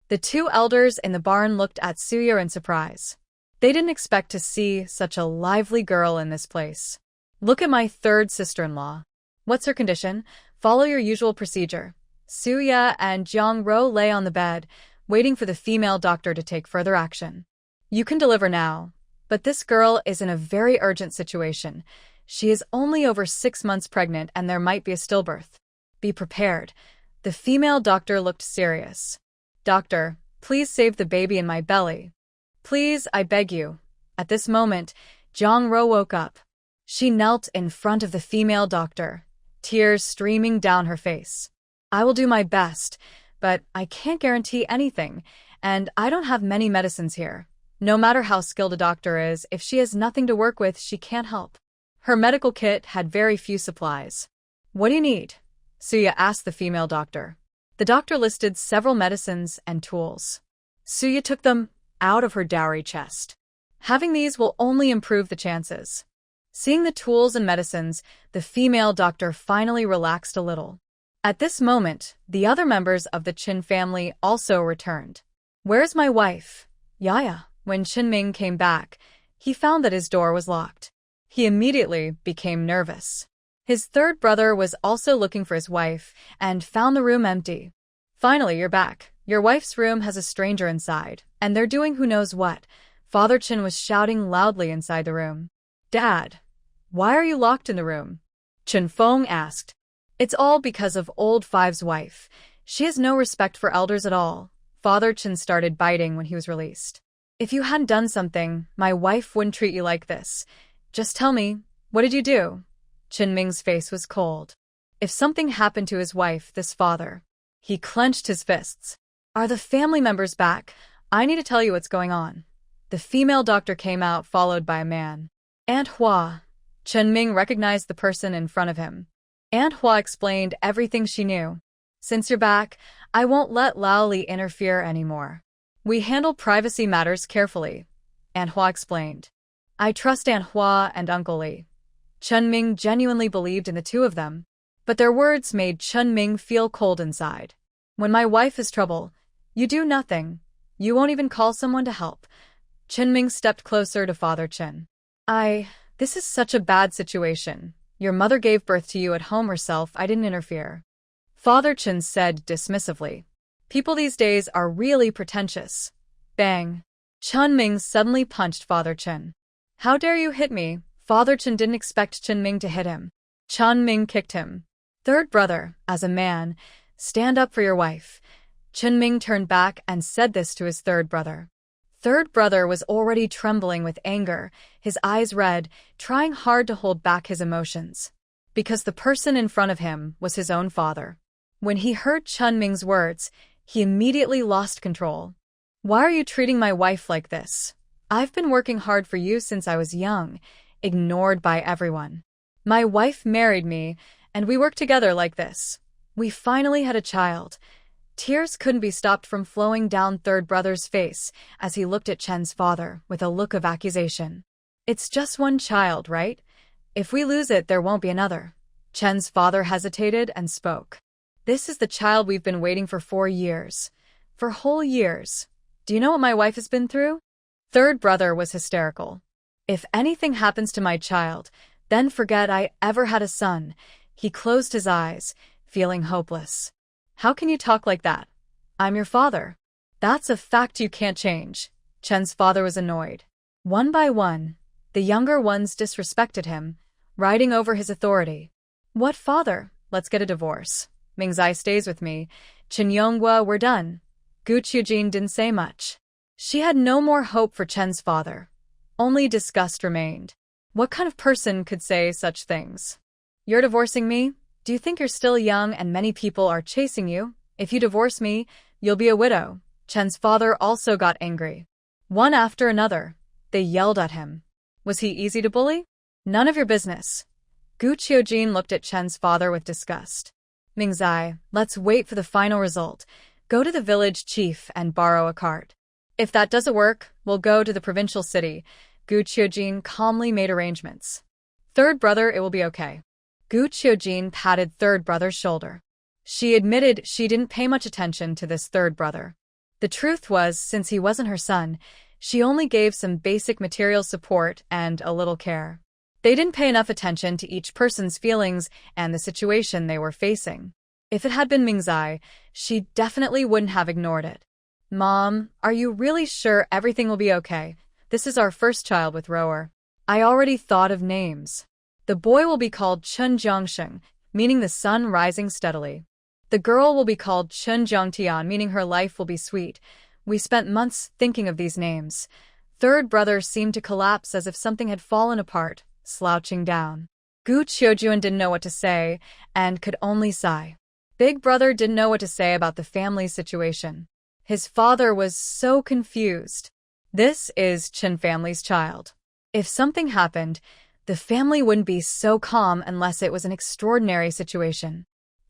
The two elders in the barn looked at Suya in surprise. They didn't expect to see such a lively girl in this place. Look at my third sister-in-law. What's her condition? Follow your usual procedure. Suya and Zhang Ro lay on the bed, waiting for the female doctor to take further action. You can deliver now, but this girl is in a very urgent situation. She is only over 6 months pregnant and there might be a stillbirth. Be prepared. The female doctor looked serious. Doctor, please save the baby in my belly. Please, I beg you. At this moment, Zhang Ro woke up. She knelt in front of the female doctor, tears streaming down her face. I will do my best, but I can't guarantee anything, and I don't have many medicines here. No matter how skilled a doctor is, if she has nothing to work with, she can't help. Her medical kit had very few supplies. What do you need? Suya asked the female doctor. The doctor listed several medicines and tools. Suya took them out of her dowry chest. Having these will only improve the chances. Seeing the tools and medicines, the female doctor finally relaxed a little. At this moment, the other members of the Qin family also returned. Where's my wife? Yaya. When Qinming came back, he found that his door was locked. He immediately became nervous. His third brother was also looking for his wife and found the room empty. Finally, you're back. Your wife's room has a stranger inside, and they're doing who knows what. Father Qin was shouting loudly inside the room. Dad, why are you locked in the room? Chen Feng asked. It's all because of old Five's wife. She has no respect for elders at all. Father Qin started biting when he was released. If you hadn't done something, my wife wouldn't treat you like this. Just tell me, what did you do? Qin Ming's face was cold. If something happened to his wife, this father. He clenched his fists. Are the family members back? I need to tell you what's going on. The female doctor came out, followed by a man. Aunt Hua. Chen Ming recognized the person in front of him. Aunt Hua explained everything she knew. Since you're back, I won't let Lao Li interfere anymore. We handle privacy matters carefully, Aunt Hua explained. I trust Aunt Hua and Uncle Li. Chen Ming genuinely believed in the two of them, but their words made Chen Ming feel cold inside. When my wife has trouble, you do nothing. You won't even call someone to help. Chen Ming stepped closer to Father Chen. This is such a bad situation. Your mother gave birth to you at home herself. I didn't interfere. Father Chen said dismissively. People these days are really pretentious. Bang. Chen Ming suddenly punched Father Chen. How dare you hit me? Father Chen didn't expect Chen Ming to hit him. Chen Ming kicked him. Third brother, as a man, stand up for your wife. Chen Ming turned back and said this to his third brother. Third brother was already trembling with anger, his eyes red, trying hard to hold back his emotions. Because the person in front of him was his own father. When he heard Chen Ming's words, he immediately lost control. Why are you treating my wife like this? I've been working hard for you since I was young, ignored by everyone. My wife married me, and we worked together like this. We finally had a child. Tears couldn't be stopped from flowing down third brother's face as he looked at Chen's father with a look of accusation. It's just one child, right? If we lose it, there won't be another. Chen's father hesitated and spoke. This is the child we've been waiting for 4 years. For whole years. Do you know what my wife has been through? Third brother was hysterical. If anything happens to my child, then forget I ever had a son. He closed his eyes, feeling hopeless. How can you talk like that? I'm your father. That's a fact you can't change. Chen's father was annoyed. One by one, the younger ones disrespected him, riding over his authority. What father? Let's get a divorce. Mingzai stays with me. Chen Yonghua, we're done. Gu Qiujin didn't say much. She had no more hope for Chen's father. Only disgust remained. What kind of person could say such things? You're divorcing me? Do you think you're still young and many people are chasing you? If you divorce me, you'll be a widow. Chen's father also got angry. One after another, they yelled at him. Was he easy to bully? None of your business. Gu Qiujin looked at Chen's father with disgust. Mingzai, let's wait for the final result. Go to the village chief and borrow a cart. If that doesn't work, we'll go to the provincial city. Gu Qiujin calmly made arrangements. Third brother, it will be okay. Gu Qiujin patted third brother's shoulder. She admitted she didn't pay much attention to this third brother. The truth was, since he wasn't her son, she only gave some basic material support and a little care. They didn't pay enough attention to each person's feelings and the situation they were facing. If it had been Mingzai, she definitely wouldn't have ignored it. Mom, are you really sure everything will be okay? This is our first child with Rower. I already thought of names. The boy will be called Chun Jiangsheng, meaning the sun rising steadily. The girl will be called Chun Jiangtian, meaning her life will be sweet. We spent months thinking of these names. Third brother seemed to collapse as if something had fallen apart, slouching down. Gu Qiujin didn't know what to say and could only sigh. Big brother didn't know what to say about the family situation. His father was so confused. This is Chen family's child. If something happened, the family wouldn't be so calm unless it was an extraordinary situation.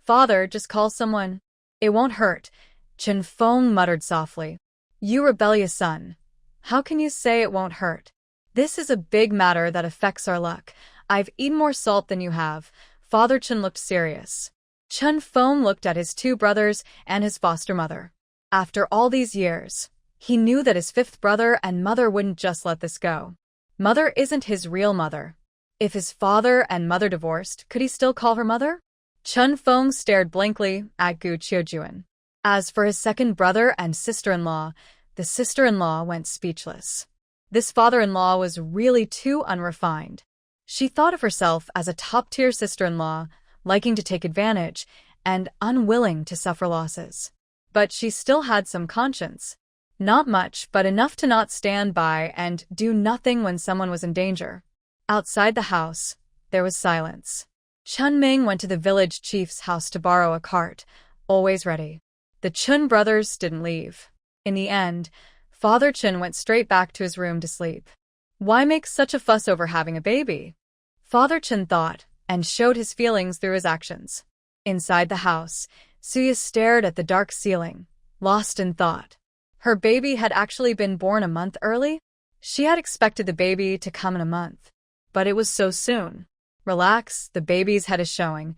Father, just call someone. It won't hurt, Chen Feng muttered softly. You rebellious son. How can you say it won't hurt? This is a big matter that affects our luck. I've eaten more salt than you have. Father Chen looked serious. Chen Feng looked at his 2 brothers and his foster mother. After all these years, he knew that his 5th brother and mother wouldn't just let this go. Mother isn't his real mother. If his father and mother divorced, could he still call her mother? Chen Feng stared blankly at Gu Qiujin. As for his 2nd brother and sister-in-law, the sister-in-law went speechless. This father-in-law was really too unrefined. She thought of herself as a top-tier sister-in-law, liking to take advantage and unwilling to suffer losses. But she still had some conscience. Not much, but enough to not stand by and do nothing when someone was in danger. Outside the house, there was silence. Chun Ming went to the village chief's house to borrow a cart, always ready. The Chun brothers didn't leave. In the end, Father Chun went straight back to his room to sleep. Why make such a fuss over having a baby? Father Chun thought, and showed his feelings through his actions. Inside the house, Suya stared at the dark ceiling, lost in thought. Her baby had actually been born a month early? She had expected the baby to come in a month. But it was so soon. Relax, the baby's head is showing.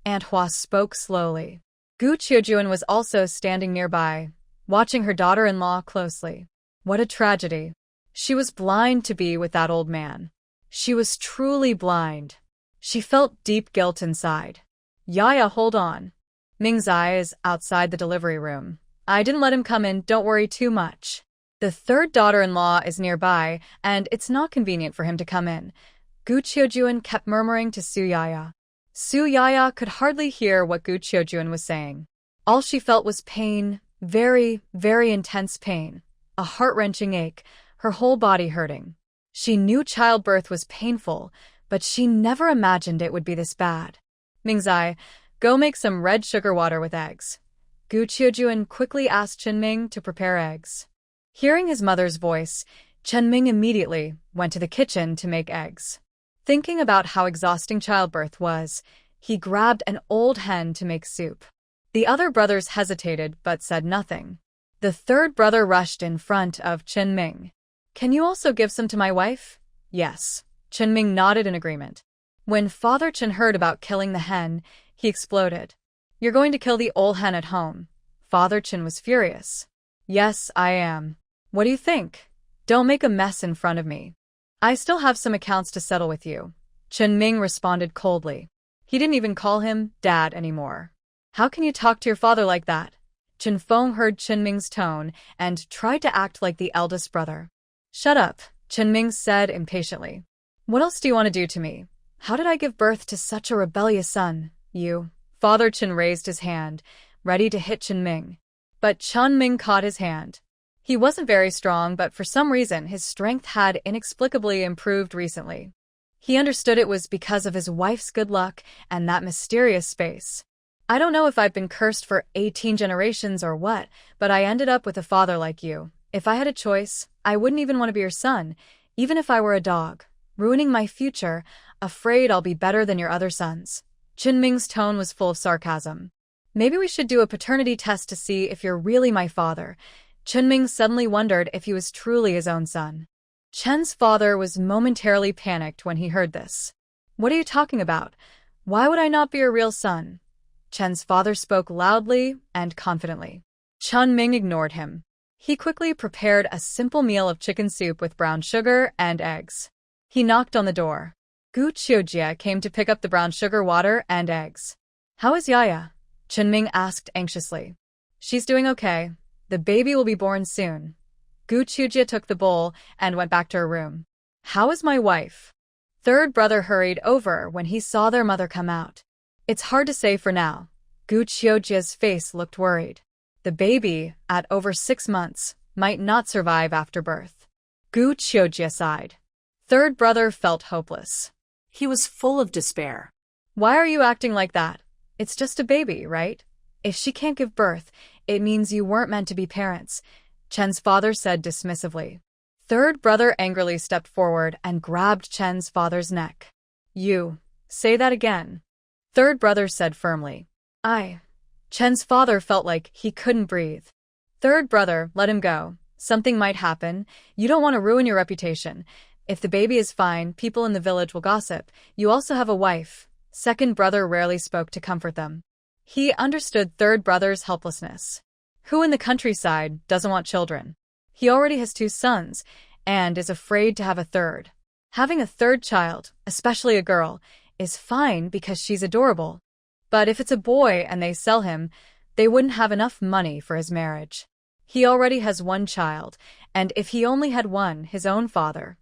Aunt Hua spoke slowly. Gu Qiujin was also standing nearby, watching her daughter-in-law closely. What a tragedy. She was blind to be with that old man. She was truly blind. She felt deep guilt inside. Yaya, hold on. Mingzai is outside the delivery room. I didn't let him come in, don't worry too much. The 3rd daughter-in-law is nearby, and it's not convenient for him to come in. Gu Qiujin kept murmuring to Su Yaya. Su Yaya could hardly hear what Gu Qiujin was saying. All she felt was pain, very, very intense pain, a heart-wrenching ache, her whole body hurting. She knew childbirth was painful, but she never imagined it would be this bad. Mingzai, go make some red sugar water with eggs. Gu Qiujin quickly asked Chenming to prepare eggs. Hearing his mother's voice, Chenming immediately went to the kitchen to make eggs. Thinking about how exhausting childbirth was, he grabbed an old hen to make soup. The other brothers hesitated but said nothing. The third brother rushed in front of Chen Ming. Can you also give some to my wife? Yes. Chen Ming nodded in agreement. When Father Chen heard about killing the hen, he exploded. You're going to kill the old hen at home. Father Chen was furious. Yes, I am. What do you think? Don't make a mess in front of me. I still have some accounts to settle with you. Chen Ming responded coldly. He didn't even call him Dad anymore. How can you talk to your father like that? Chen Feng heard Chen Ming's tone and tried to act like the eldest brother. Shut up, Chen Ming said impatiently. What else do you want to do to me? How did I give birth to such a rebellious son? You. Father Chen raised his hand, ready to hit Chen Ming. But Chen Ming caught his hand. He wasn't very strong, but for some reason his strength had inexplicably improved recently. He understood it was because of his wife's good luck and that mysterious space. I don't know if I've been cursed for 18 generations or what, but I ended up with a father like you. If I had a choice, I wouldn't even want to be your son, even if I were a dog. Ruining my future, afraid I'll be better than your other sons. Chen Ming's tone was full of sarcasm. Maybe we should do a paternity test to see if you're really my father. Chen Ming suddenly wondered if he was truly his own son. Chen's father was momentarily panicked when he heard this. What are you talking about? Why would I not be your real son? Chen's father spoke loudly and confidently. Chen Ming ignored him. He quickly prepared a simple meal of chicken soup with brown sugar and eggs. He knocked on the door. Gu Qiujie came to pick up the brown sugar water and eggs. How is Yaya? Chen Ming asked anxiously. She's doing okay. The baby will be born soon. Gu Qiujie took the bowl and went back to her room. How is my wife? Third brother hurried over when he saw their mother come out. It's hard to say for now. Gu Qiujie's face looked worried. The baby, at over 6 months, might not survive after birth. Gu Qiujie sighed. Third brother felt hopeless. He was full of despair. Why are you acting like that? It's just a baby, right? If she can't give birth, it means you weren't meant to be parents, Chen's father said dismissively. Third brother angrily stepped forward and grabbed Chen's father's neck. You. Say that again. Third brother said firmly. Chen's father felt like he couldn't breathe. Third brother, let him go. Something might happen. You don't want to ruin your reputation. If the baby is fine, people in the village will gossip. You also have a wife. Second brother rarely spoke to comfort them. He understood third brother's helplessness. Who in the countryside doesn't want children? He already has 2 sons and is afraid to have a third. Having a third child, especially a girl, is fine because she's adorable. But if it's a boy and they sell him, they wouldn't have enough money for his marriage. He already has 1 child, and if he only had one, his own father.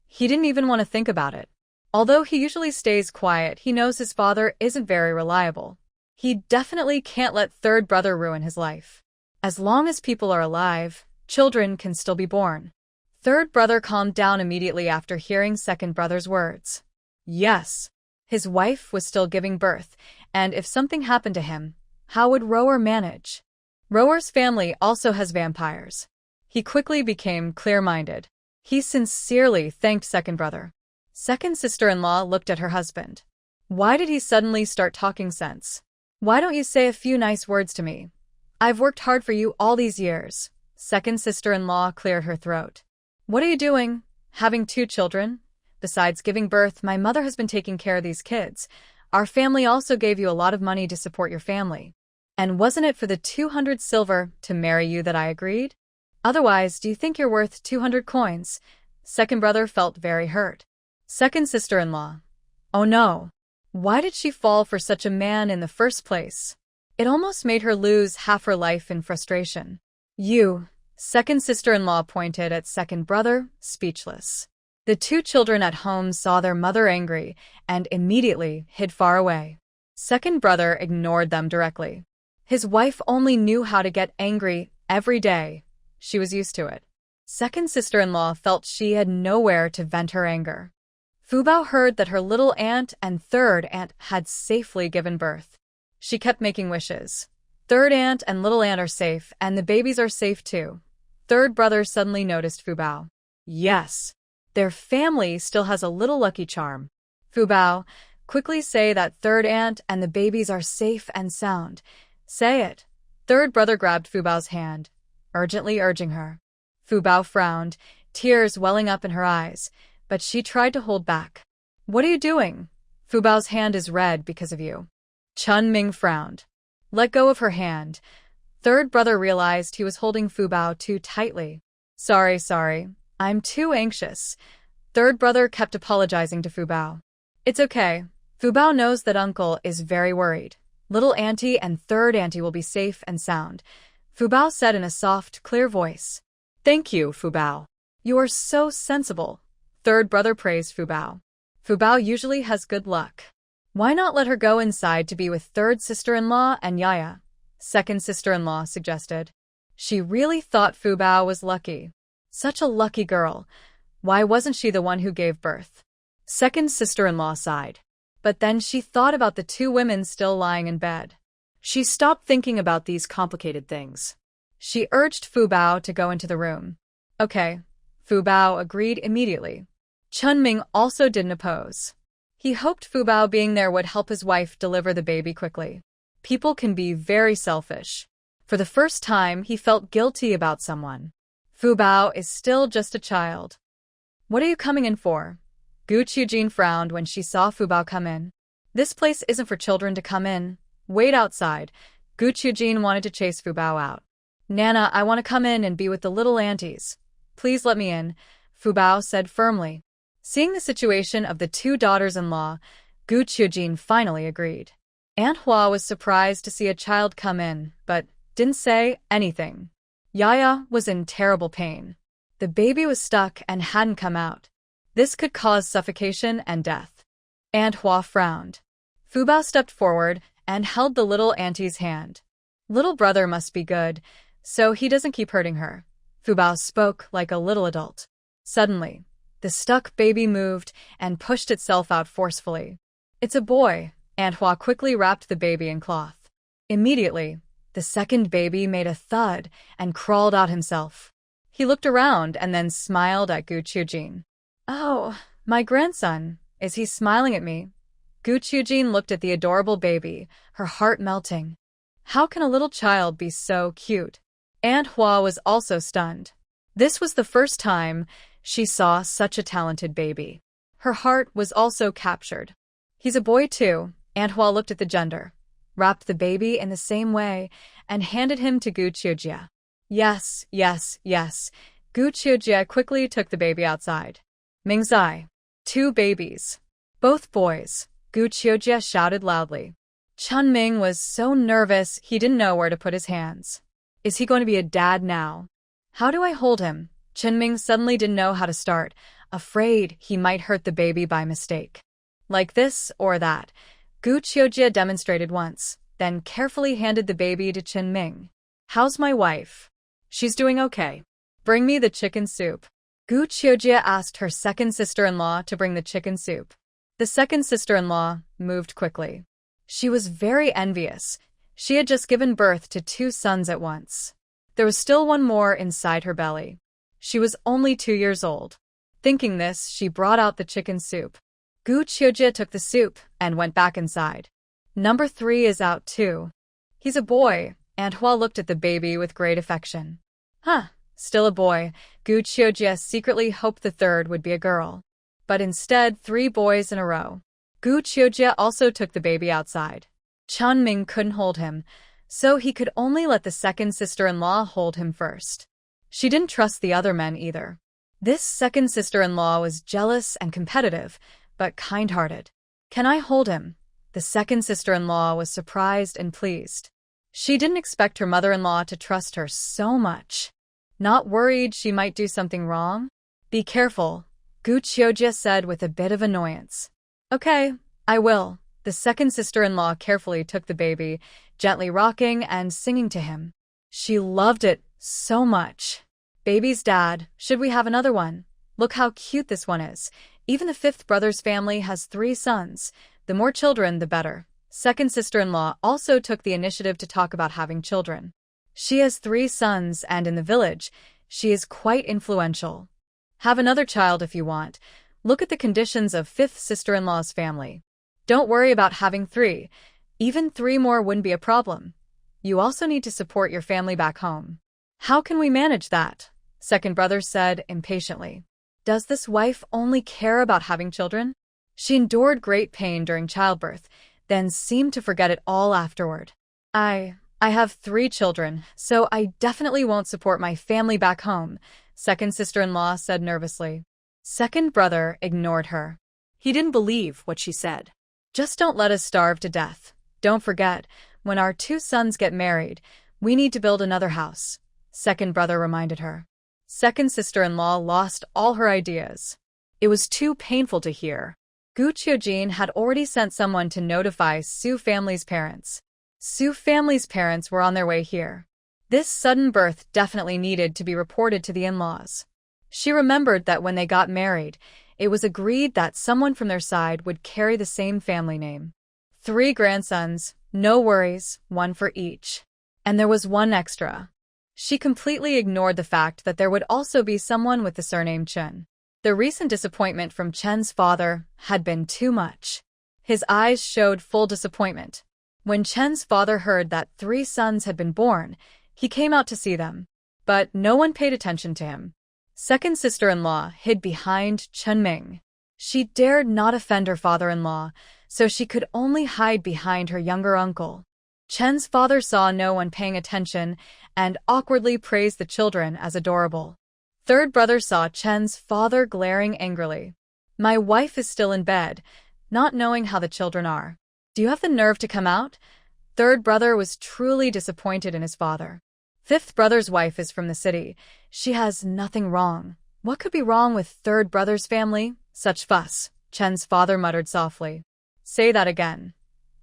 He didn't even want to think about it. Although he usually stays quiet, he knows his father isn't very reliable. He definitely can't let third brother ruin his life. As long as people are alive, children can still be born. Third brother calmed down immediately after hearing second brother's words. Yes. His wife was still giving birth, and if something happened to him, how would Rower manage? Rower's family also has vampires. He quickly became clear-minded. He sincerely thanked second brother. Second sister-in-law looked at her husband. Why did he suddenly start talking sense? Why don't you say a few nice words to me? I've worked hard for you all these years. Second sister-in-law cleared her throat. What are you doing? Having 2 children? Besides giving birth, my mother has been taking care of these kids. Our family also gave you a lot of money to support your family. And wasn't it for the 200 silver to marry you that I agreed? Otherwise, do you think you're worth 200 coins? Second brother felt very hurt. Second sister-in-law. Oh no. Why did she fall for such a man in the first place? It almost made her lose half her life in frustration. You. Second sister-in-law pointed at second brother, speechless. The 2 children at home saw their mother angry and immediately hid far away. Second brother ignored them directly. His wife only knew how to get angry every day. She was used to it. Second sister-in-law felt she had nowhere to vent her anger. Fubao heard that her little aunt and third aunt had safely given birth. She kept making wishes. Third aunt and little aunt are safe, and the babies are safe too. Third brother suddenly noticed Fubao. Yes. Their family still has a little lucky charm. Fubao, quickly say that third aunt and the babies are safe and sound. Say it. Third brother grabbed Fubao's hand, urgently urging her. Fubao frowned, tears welling up in her eyes, but she tried to hold back. What are you doing? Fubao's hand is red because of you. Chun Ming frowned. Let go of her hand. Third brother realized he was holding Fubao too tightly. Sorry. I'm too anxious. Third brother kept apologizing to Fubao. It's okay. Fubao knows that uncle is very worried. Little auntie and third auntie will be safe and sound, Fubao said in a soft, clear voice. Thank you, Fubao. You are so sensible. Third brother praised Fubao. Fubao usually has good luck. Why not let her go inside to be with third sister-in-law and Yaya? Second sister-in-law suggested. She really thought Fubao was lucky. Such a lucky girl. Why wasn't she the one who gave birth? Second sister-in-law sighed. But then she thought about the two women still lying in bed. She stopped thinking about these complicated things. She urged Fubao to go into the room. Okay. Fubao agreed immediately. Chun Ming also didn't oppose. He hoped Fubao being there would help his wife deliver the baby quickly. People can be very selfish. For the first time, he felt guilty about someone. Fubao is still just a child. What are you coming in for? Gu Qiujin frowned when she saw Fubao come in. This place isn't for children to come in. Wait outside. Gu Qiujin wanted to chase Fubao out. Nana, I want to come in and be with the little aunties. Please let me in, Fubao said firmly. Seeing the situation of the two daughters-in-law, Gu Qiujin finally agreed. Aunt Hua was surprised to see a child come in, but didn't say anything. Yaya was in terrible pain. The baby was stuck and hadn't come out. This could cause suffocation and death. Aunt Hua frowned. Fubao stepped forward and held the little auntie's hand. Little brother must be good, so he doesn't keep hurting her. Fubao spoke like a little adult. Suddenly, the stuck baby moved and pushed itself out forcefully. It's a boy. Aunt Hua quickly wrapped the baby in cloth. Immediately, the second baby made a thud and crawled out himself. He looked around and then smiled at Gu Qiujin. Oh, my grandson. Is he smiling at me? Gu Qiujin looked at the adorable baby, her heart melting. How can a little child be so cute? Aunt Hua was also stunned. This was the first time she saw such a talented baby. Her heart was also captured. He's a boy too. Aunt Hua looked at the gender, wrapped the baby in the same way, and handed him to Gu Qiujia. Yes. Gu Qiujia quickly took the baby outside. Mingzai. 2 babies. Both boys. Gu Qiujia shouted loudly. Chun Ming was so nervous he didn't know where to put his hands. Is he going to be a dad now? How do I hold him? Chun Ming suddenly didn't know how to start, afraid he might hurt the baby by mistake. Like this or that. Gu Qiujia demonstrated once, then carefully handed the baby to Chun Ming. How's my wife? She's doing okay. Bring me the chicken soup. Gu Qiujia asked her second sister-in-law to bring the chicken soup. The second sister-in-law moved quickly. She was very envious. She had just given birth to 2 sons at once. There was still one more inside her belly. She was only 2 years old. Thinking this, she brought out the chicken soup. Gu Qiujia took the soup and went back inside. Number 3 is out too. He's a boy. Aunt Hua looked at the baby with great affection. Still a boy. Gu Qiujia secretly hoped the third would be a girl. But instead, 3 boys in a row. Gu Qiujia also took the baby outside. Chun Ming couldn't hold him, so he could only let the second sister-in-law hold him first. She didn't trust the other men either. This second sister-in-law was jealous and competitive, but kind-hearted. Can I hold him? The second sister-in-law was surprised and pleased. She didn't expect her mother-in-law to trust her so much. Not worried she might do something wrong? Be careful, Gu Qiujia said with a bit of annoyance. Okay, I will. The second sister-in-law carefully took the baby, gently rocking and singing to him. She loved it so much. Baby's dad, should we have another one? Look how cute this one is. Even the 5th brother's family has 3 sons. The more children, the better. Second sister-in-law also took the initiative to talk about having children. She has 3 sons and in the village, she is quite influential. Have another child if you want. Look at the conditions of 5th sister-in-law's family. Don't worry about having 3. Even 3 more wouldn't be a problem. You also need to support your family back home. How can we manage that? Second brother said impatiently. Does this wife only care about having children? She endured great pain during childbirth, then seemed to forget it all afterward. I have 3 children, so I definitely won't support my family back home, second sister-in-law said nervously. Second brother ignored her. He didn't believe what she said. Just don't let us starve to death. Don't forget, when our 2 sons get married, we need to build another house, second brother reminded her. Second sister-in-law lost all her ideas. It was too painful to hear. Gu Qiujin had already sent someone to notify Su family's parents. Su family's parents were on their way here. This sudden birth definitely needed to be reported to the in-laws. She remembered that when they got married, it was agreed that someone from their side would carry the same family name. 3 grandsons, no worries, 1 for each. And there was 1 extra. She completely ignored the fact that there would also be someone with the surname Chen. The recent disappointment from Chen's father had been too much. His eyes showed full disappointment. When Chen's father heard that 3 sons had been born, he came out to see them. But no one paid attention to him. Second sister-in-law hid behind Chen Ming. She dared not offend her father-in-law, so she could only hide behind her younger uncle. Chen's father saw no one paying attention and awkwardly praised the children as adorable. Third brother saw Chen's father glaring angrily. My wife is still in bed, not knowing how the children are. Do you have the nerve to come out? Third brother was truly disappointed in his father. Fifth brother's wife is from the city. She has nothing wrong. What could be wrong with third brother's family? Such fuss, Chen's father muttered softly. Say that again.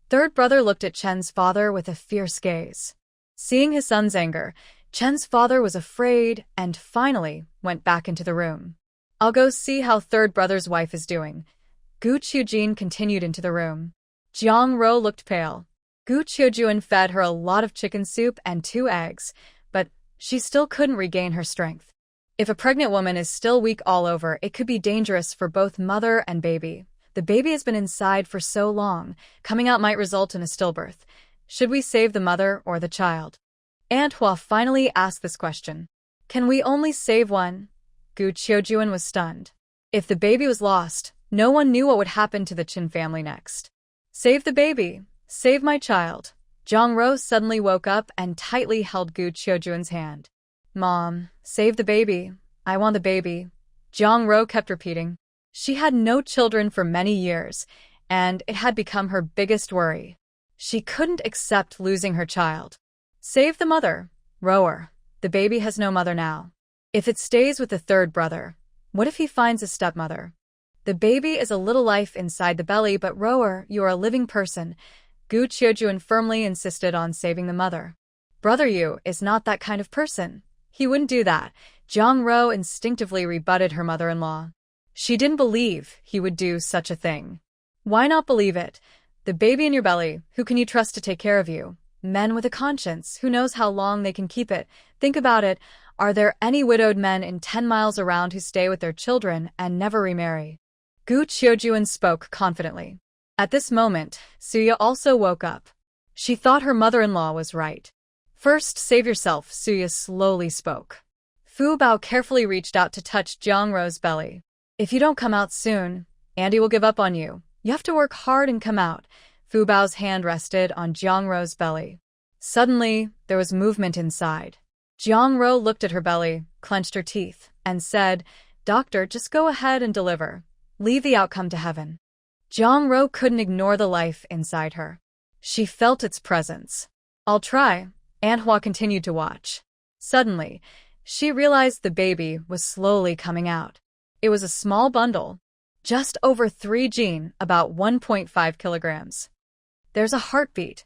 Third brother looked at Chen's father with a fierce gaze. Seeing his son's anger, Chen's father was afraid and finally went back into the room. I'll go see how third brother's wife is doing. Gu Qiujin continued into the room. Jiang Ro looked pale. Gu Qiujin fed her a lot of chicken soup and 2 eggs, but she still couldn't regain her strength. If a pregnant woman is still weak all over, it could be dangerous for both mother and baby. The baby has been inside for so long, coming out might result in a stillbirth. Should we save the mother or the child? Manhwa finally asked this question. Can we only save one? Gu Qiujin was stunned. If the baby was lost, no one knew what would happen to the Qin family next. Save the baby. Save my child. Jiang Ro suddenly woke up and tightly held Gu Qiujin's hand. Mom, save the baby. I want the baby. Jiang Ro kept repeating. She had no children for many years, and it had become her biggest worry. She couldn't accept losing her child. Save the mother. Rower. The baby has no mother now. If it stays with the third brother, what if he finds a stepmother? The baby is a little life inside the belly, but Rower, you are a living person. Gu Qiujin firmly insisted on saving the mother. Brother Yu is not that kind of person. He wouldn't do that. Jiang Ro instinctively rebutted her mother-in-law. She didn't believe he would do such a thing. Why not believe it? The baby in your belly, who can you trust to take care of you? Men with a conscience, who knows how long they can keep it? Think about it. Are there any widowed men in 10 miles around who stay with their children and never remarry? Gu Qiujin spoke confidently. At this moment, Suya also woke up. She thought her mother-in-law was right. First, save yourself, Suya slowly spoke. Fu Bao carefully reached out to touch Jiang Ro's belly. If you don't come out soon, Andy will give up on you. You have to work hard and come out. Fu Bao's hand rested on Jiang Ro's belly. Suddenly, there was movement inside. Jiang Ro looked at her belly, clenched her teeth, and said, Doctor, just go ahead and deliver. Leave the outcome to heaven. Jiang Ro couldn't ignore the life inside her. She felt its presence. I'll try. Manhwa continued to watch. Suddenly, she realized the baby was slowly coming out. It was a small bundle, just over 3 gene, about 1.5 kilograms. There's a heartbeat.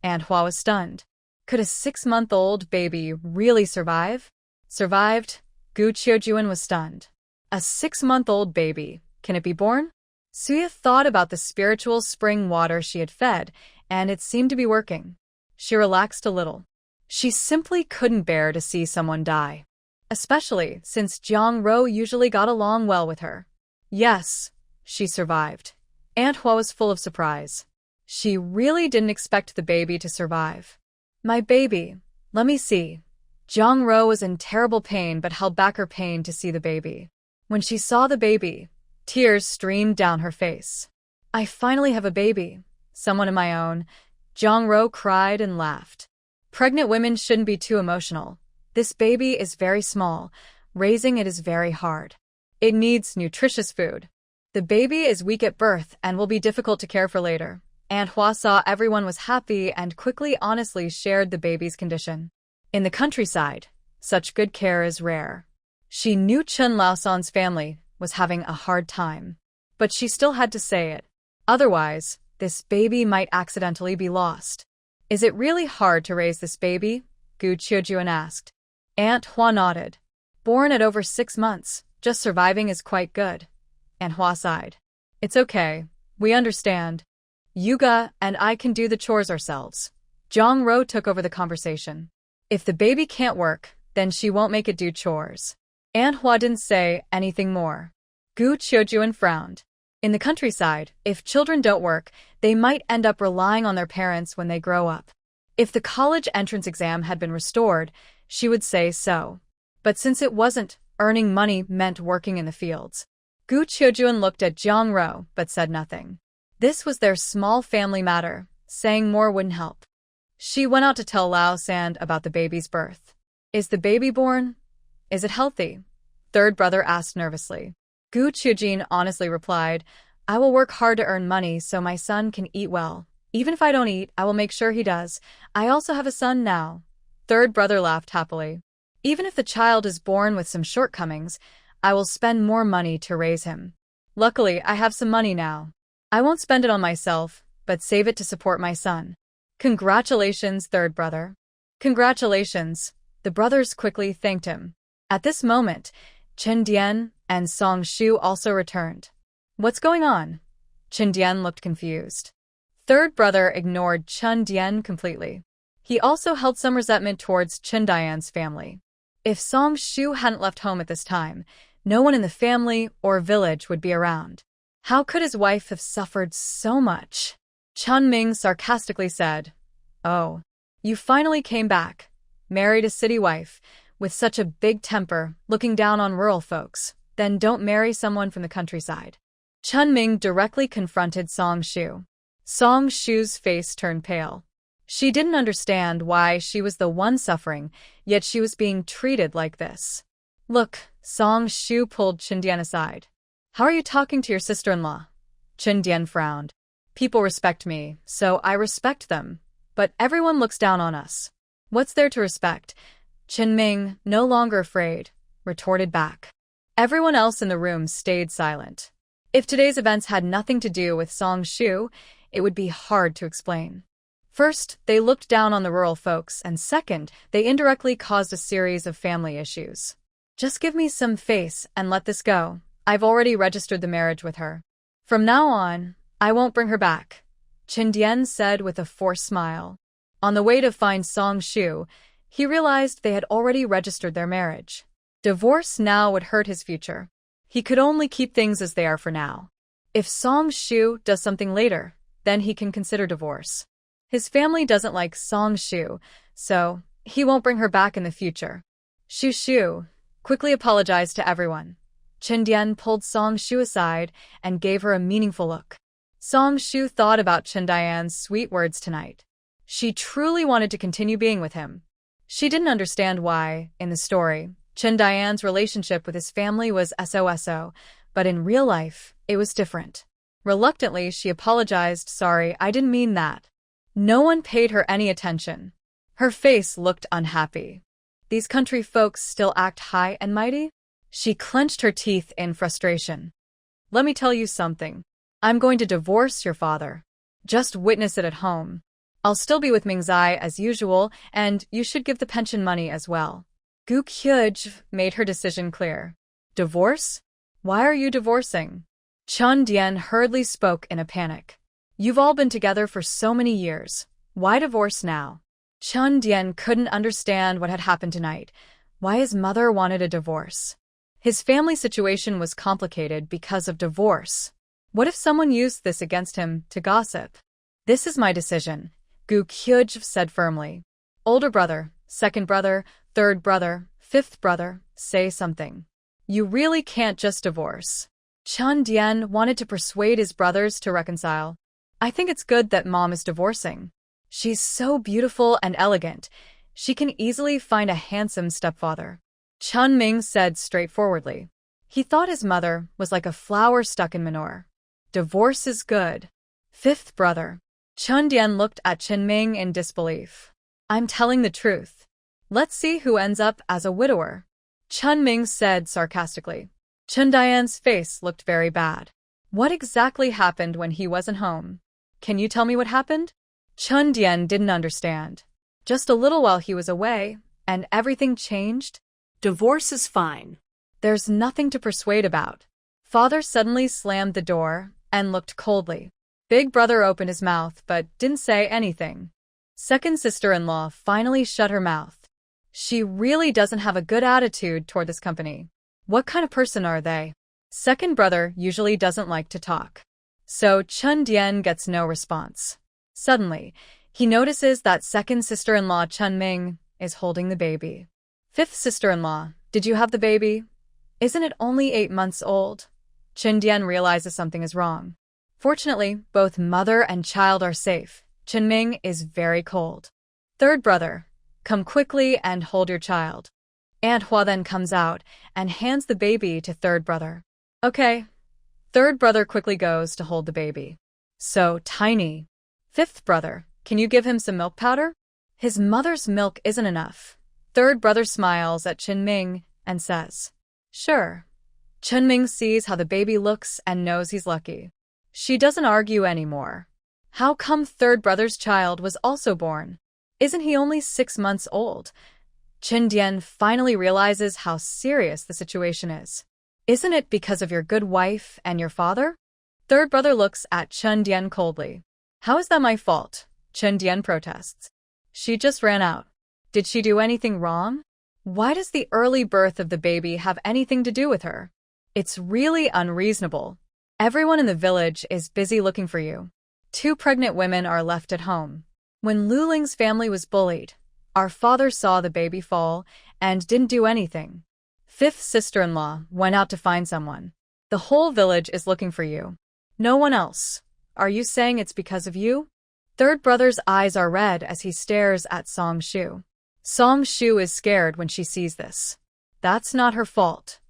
Manhwa was stunned. Could a 6-month-old baby really survive? Survived? Gu Qiujin was stunned. A 6-month-old baby. Can it be born? Suya thought about the spiritual spring water she had fed, and it seemed to be working. She relaxed a little. She simply couldn't bear to see someone die, especially since Jiang Ro usually got along well with her. Yes, she survived. Manhwa was full of surprise. She really didn't expect the baby to survive. My baby. Let me see. Jong-ro was in terrible pain but held back her pain to see the baby. When she saw the baby, tears streamed down her face. I finally have a baby. Someone of my own. Jong-ro cried and laughed. Pregnant women shouldn't be too emotional. This baby is very small. Raising it is very hard. It needs nutritious food. The baby is weak at birth and will be difficult to care for later. Manhwa saw everyone was happy and quickly honestly shared the baby's condition. In the countryside, such good care is rare. She knew Chun Laosan's family was having a hard time, but she still had to say it. Otherwise, this baby might accidentally be lost. Is it really hard to raise this baby? Gu Qiujuan asked. Aunt Hua nodded. Born at over 6 months, just surviving is quite good. Aunt Hua sighed. It's okay. We understand. Yuga and I can do the chores ourselves. Jong-ro took over the conversation. If the baby can't work, then she won't make it do chores. Aunt Hua didn't say anything more. Gu Qiujuan frowned. In the countryside, if children don't work, they might end up relying on their parents when they grow up. If the college entrance exam had been restored, she would say so. But since it wasn't, earning money meant working in the fields. Gu Qiujuan looked at Jong-ro but said nothing. This was their small family matter. Saying more wouldn't help. She went out to tell Lao-san about the baby's birth. Is the baby born? Is it healthy? Third brother asked nervously. Gu Qiujuan honestly replied, I will work hard to earn money so my son can eat well. Even if I don't eat, I will make sure he does. I also have a son now. Third brother laughed happily. Even if the child is born with some shortcomings, I will spend more money to raise him. Luckily, I have some money now. I won't spend it on myself, but save it to support my son. Congratulations, third brother. Congratulations. The brothers quickly thanked him. At this moment, Chen Dian and Song Shu also returned. What's going on? Chen Dian looked confused. Third brother ignored Chen Dian completely. He also held some resentment towards Chen Dian's family. If Song Shu hadn't left home at this time, no one in the family or village would be around. How could his wife have suffered so much? Chun Ming sarcastically said, Oh, you finally came back. Married a city wife, with such a big temper, looking down on rural folks. Then don't marry someone from the countryside. Chun Ming directly confronted Song Shu. Song Shu's face turned pale. She didn't understand why she was the one suffering, yet she was being treated like this. Look, Song Shu pulled Chen Dian aside. How are you talking to your sister-in-law? Chen Dian frowned. People respect me, so I respect them. But everyone looks down on us. What's there to respect? Chen Ming, no longer afraid, retorted back. Everyone else in the room stayed silent. If today's events had nothing to do with Song Shu, it would be hard to explain. First, they looked down on the rural folks, and second, they indirectly caused a series of family issues. Just give me some face and let this go. I've already registered the marriage with her. From now on, I won't bring her back, Chen Dian said with a forced smile. On the way to find Song Shu, he realized they had already registered their marriage. Divorce now would hurt his future. He could only keep things as they are for now. If Song Shu does something later, then he can consider divorce. His family doesn't like Song Shu, so he won't bring her back in the future. Shu quickly apologized to everyone. Chen Dian pulled Song Shu aside and gave her a meaningful look. Song Shu thought about Chen Dian's sweet words tonight. She truly wanted to continue being with him. She didn't understand why, in the story, Chen Dian's relationship with his family was SOSO, but in real life, it was different. Reluctantly, she apologized, sorry, I didn't mean that. No one paid her any attention. Her face looked unhappy. These country folks still act high and mighty? She clenched her teeth in frustration. Let me tell you something. I'm going to divorce your father. Just witness it at home. I'll still be with Mingzai as usual, and you should give the pension money as well. Gu Qiujuan made her decision clear. Divorce? Why are you divorcing? Chen Dian hurriedly spoke in a panic. You've all been together for so many years. Why divorce now? Chen Dian couldn't understand what had happened tonight, why his mother wanted a divorce. His family situation was complicated because of divorce. What if someone used this against him to gossip? This is my decision, Gu Qiujuan said firmly. Older brother, second brother, third brother, fifth brother, say something. You really can't just divorce. Chun Dian wanted to persuade his brothers to reconcile. I think it's good that mom is divorcing. She's so beautiful and elegant. She can easily find a handsome stepfather. Chun Ming said straightforwardly. He thought his mother was like a flower stuck in manure. Divorce is good. Fifth brother. Chun Dian looked at Chen Ming in disbelief. I'm telling the truth. Let's see who ends up as a widower. Chun Ming said sarcastically. Chun Dian's face looked very bad. What exactly happened when he wasn't home? Can you tell me what happened? Chun Dian didn't understand. Just a little while he was away, and everything changed? Divorce is fine. There's nothing to persuade about. Father suddenly slammed the door and looked coldly. Big brother opened his mouth but didn't say anything. Second sister-in-law finally shut her mouth. She really doesn't have a good attitude toward this company. What kind of person are they? Second brother usually doesn't like to talk. So Chun Dian gets no response. Suddenly, he notices that second sister-in-law Chun Ming is holding the baby. Fifth sister-in-law, did you have the baby? Isn't it only 8 months old? Chun Dian realizes something is wrong. Fortunately, both mother and child are safe. Chun Ming is very cold. Third brother, come quickly and hold your child. Manhwa then comes out and hands the baby to third brother. Okay. Third brother quickly goes to hold the baby. So tiny. Fifth brother, can you give him some milk powder? His mother's milk isn't enough. Third brother smiles at Chun Ming and says, Sure. Chun Ming sees how the baby looks and knows he's lucky. She doesn't argue anymore. How come third brother's child was also born? Isn't he only 6 months old? Chun Dian finally realizes how serious the situation is. Isn't it because of your good wife and your father? Third brother looks at Chun Dian coldly. How is that my fault? Chun Dian protests. She just ran out. Did she do anything wrong? Why does the early birth of the baby have anything to do with her? It's really unreasonable. Everyone in the village is busy looking for you. 2 pregnant women are left at home. When Lu Ling's family was bullied, our father saw the baby fall and didn't do anything. Fifth sister-in-law went out to find someone. The whole village is looking for you. No one else. Are you saying it's because of you? Third brother's eyes are red as he stares at Song Shu. Song Shu is scared when she sees this. That's not her fault.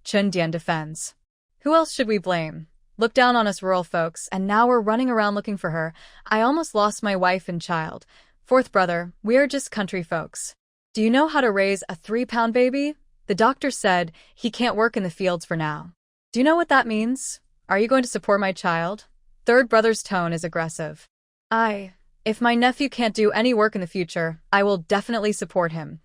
Chun Dian defends. Who else should we blame? Look down on us rural folks, and now we're running around looking for her. I almost lost my wife and child. Fourth brother, we're just country folks. Do you know how to raise a 3-pound baby? The doctor said he can't work in the fields for now. Do you know what that means? Are you going to support my child? Third brother's tone is aggressive. If my nephew can't do any work in the future, I will definitely support him.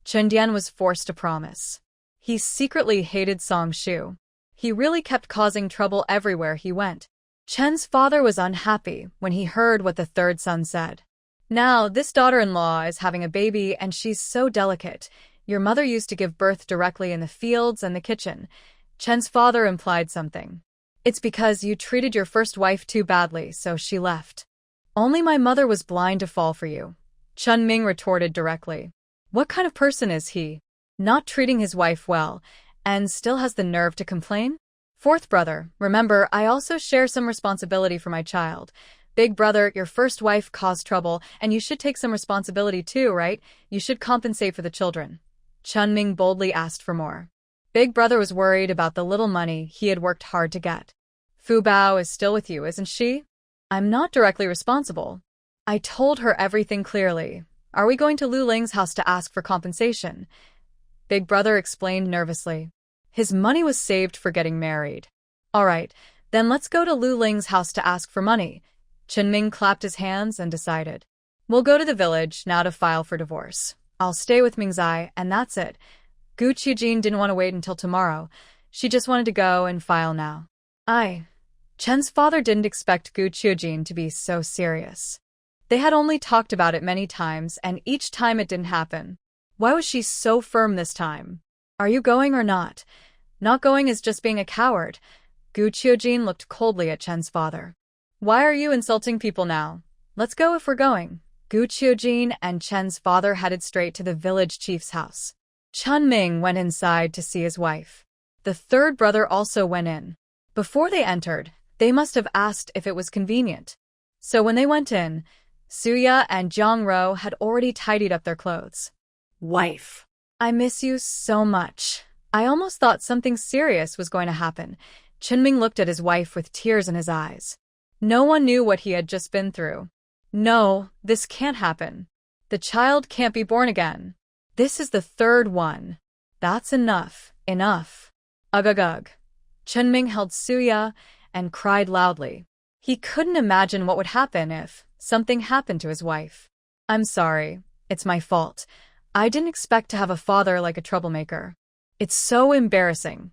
Chun Dian was forced to promise. He secretly hated Song Shu. He really kept causing trouble everywhere he went. Chen's father was unhappy when he heard what the third son said. Now, this daughter-in-law is having a baby and she's so delicate. Your mother used to give birth directly in the fields and the kitchen. Chen's father implied something. It's because you treated your first wife too badly, so she left. Only my mother was blind to fall for you. Chun Ming retorted directly. What kind of person is he? Not treating his wife well, and still has the nerve to complain? Fourth brother, remember, I also share some responsibility for my child. Big brother, your first wife caused trouble, and you should take some responsibility too, right? You should compensate for the children. Chun Ming boldly asked for more. Big brother was worried about the little money he had worked hard to get. Fu Bao is still with you, isn't she? I'm not directly responsible. I told her everything clearly. Are we going to Lu Ling's house to ask for compensation? Big brother explained nervously. His money was saved for getting married. All right, then let's go to Lu Ling's house to ask for money. Chun Ming clapped his hands and decided. We'll go to the village now to file for divorce. I'll stay with Mingzai, and that's it. Gu Qiujin didn't want to wait until tomorrow. She just wanted to go and file now. Chen's father didn't expect Gu Qiujin to be so serious. They had only talked about it many times, and each time it didn't happen. Why was she so firm this time? Are you going or not? Not going is just being a coward. Gu Qiujin looked coldly at Chen's father. Why are you insulting people now? Let's go if we're going. Gu Qiujin and Chen's father headed straight to the village chief's house. Chun Ming went inside to see his wife. The third brother also went in. Before they entered, they must have asked if it was convenient. So when they went in, Suya and Jiang Ro had already tidied up their clothes. Wife. I miss you so much. I almost thought something serious was going to happen. Chenming looked at his wife with tears in his eyes. No one knew what he had just been through. No, this can't happen. The child can't be born again. This is the third one. That's enough. Enough. Ugh, ugh, ugh. Chenming held Suya and cried loudly. He couldn't imagine what would happen if something happened to his wife. I'm sorry. It's my fault. I didn't expect to have a father like a troublemaker. It's so embarrassing.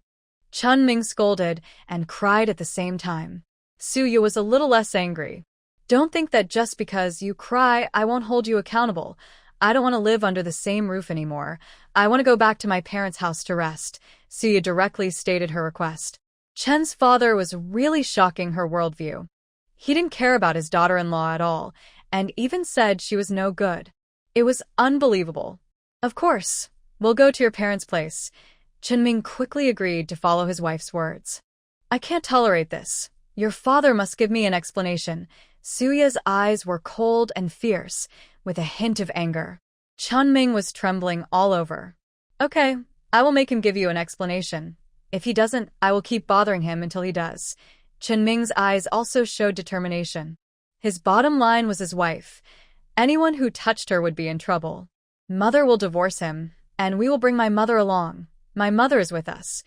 Chun Ming scolded and cried at the same time. Suya was a little less angry. Don't think that just because you cry, I won't hold you accountable. I don't want to live under the same roof anymore. I want to go back to my parents' house to rest, Suya directly stated her request. Chen's father was really shocking her worldview. He didn't care about his daughter-in-law at all, and even said she was no good. It was unbelievable. Of course, we'll go to your parents' place. Chenming quickly agreed to follow his wife's words. I can't tolerate this. Your father must give me an explanation. Suya's eyes were cold and fierce, with a hint of anger. Chunming was trembling all over. Okay, I will make him give you an explanation. If he doesn't, I will keep bothering him until he does. Chenming's eyes also showed determination. His bottom line was his wife. Anyone who touched her would be in trouble. Mother will divorce him, and we will bring my mother along. My mother is with us,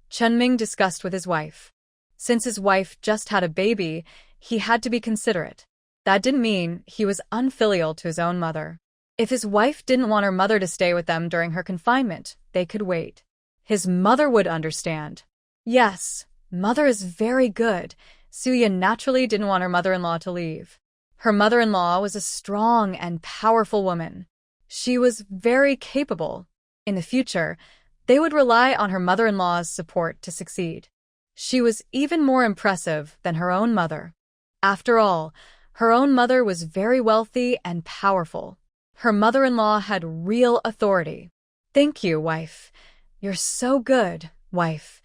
Chunming discussed with his wife. Since his wife just had a baby, he had to be considerate. That didn't mean he was unfilial to his own mother. If his wife didn't want her mother to stay with them during her confinement, they could wait. His mother would understand. Yes, mother is very good. Suya naturally didn't want her mother-in-law to leave. Her mother-in-law was a strong and powerful woman. She was very capable. In the future, they would rely on her mother-in-law's support to succeed. She was even more impressive than her own mother. After all, her own mother was very wealthy and powerful. Her mother-in-law had real authority. Thank you, wife. You're so good, wife.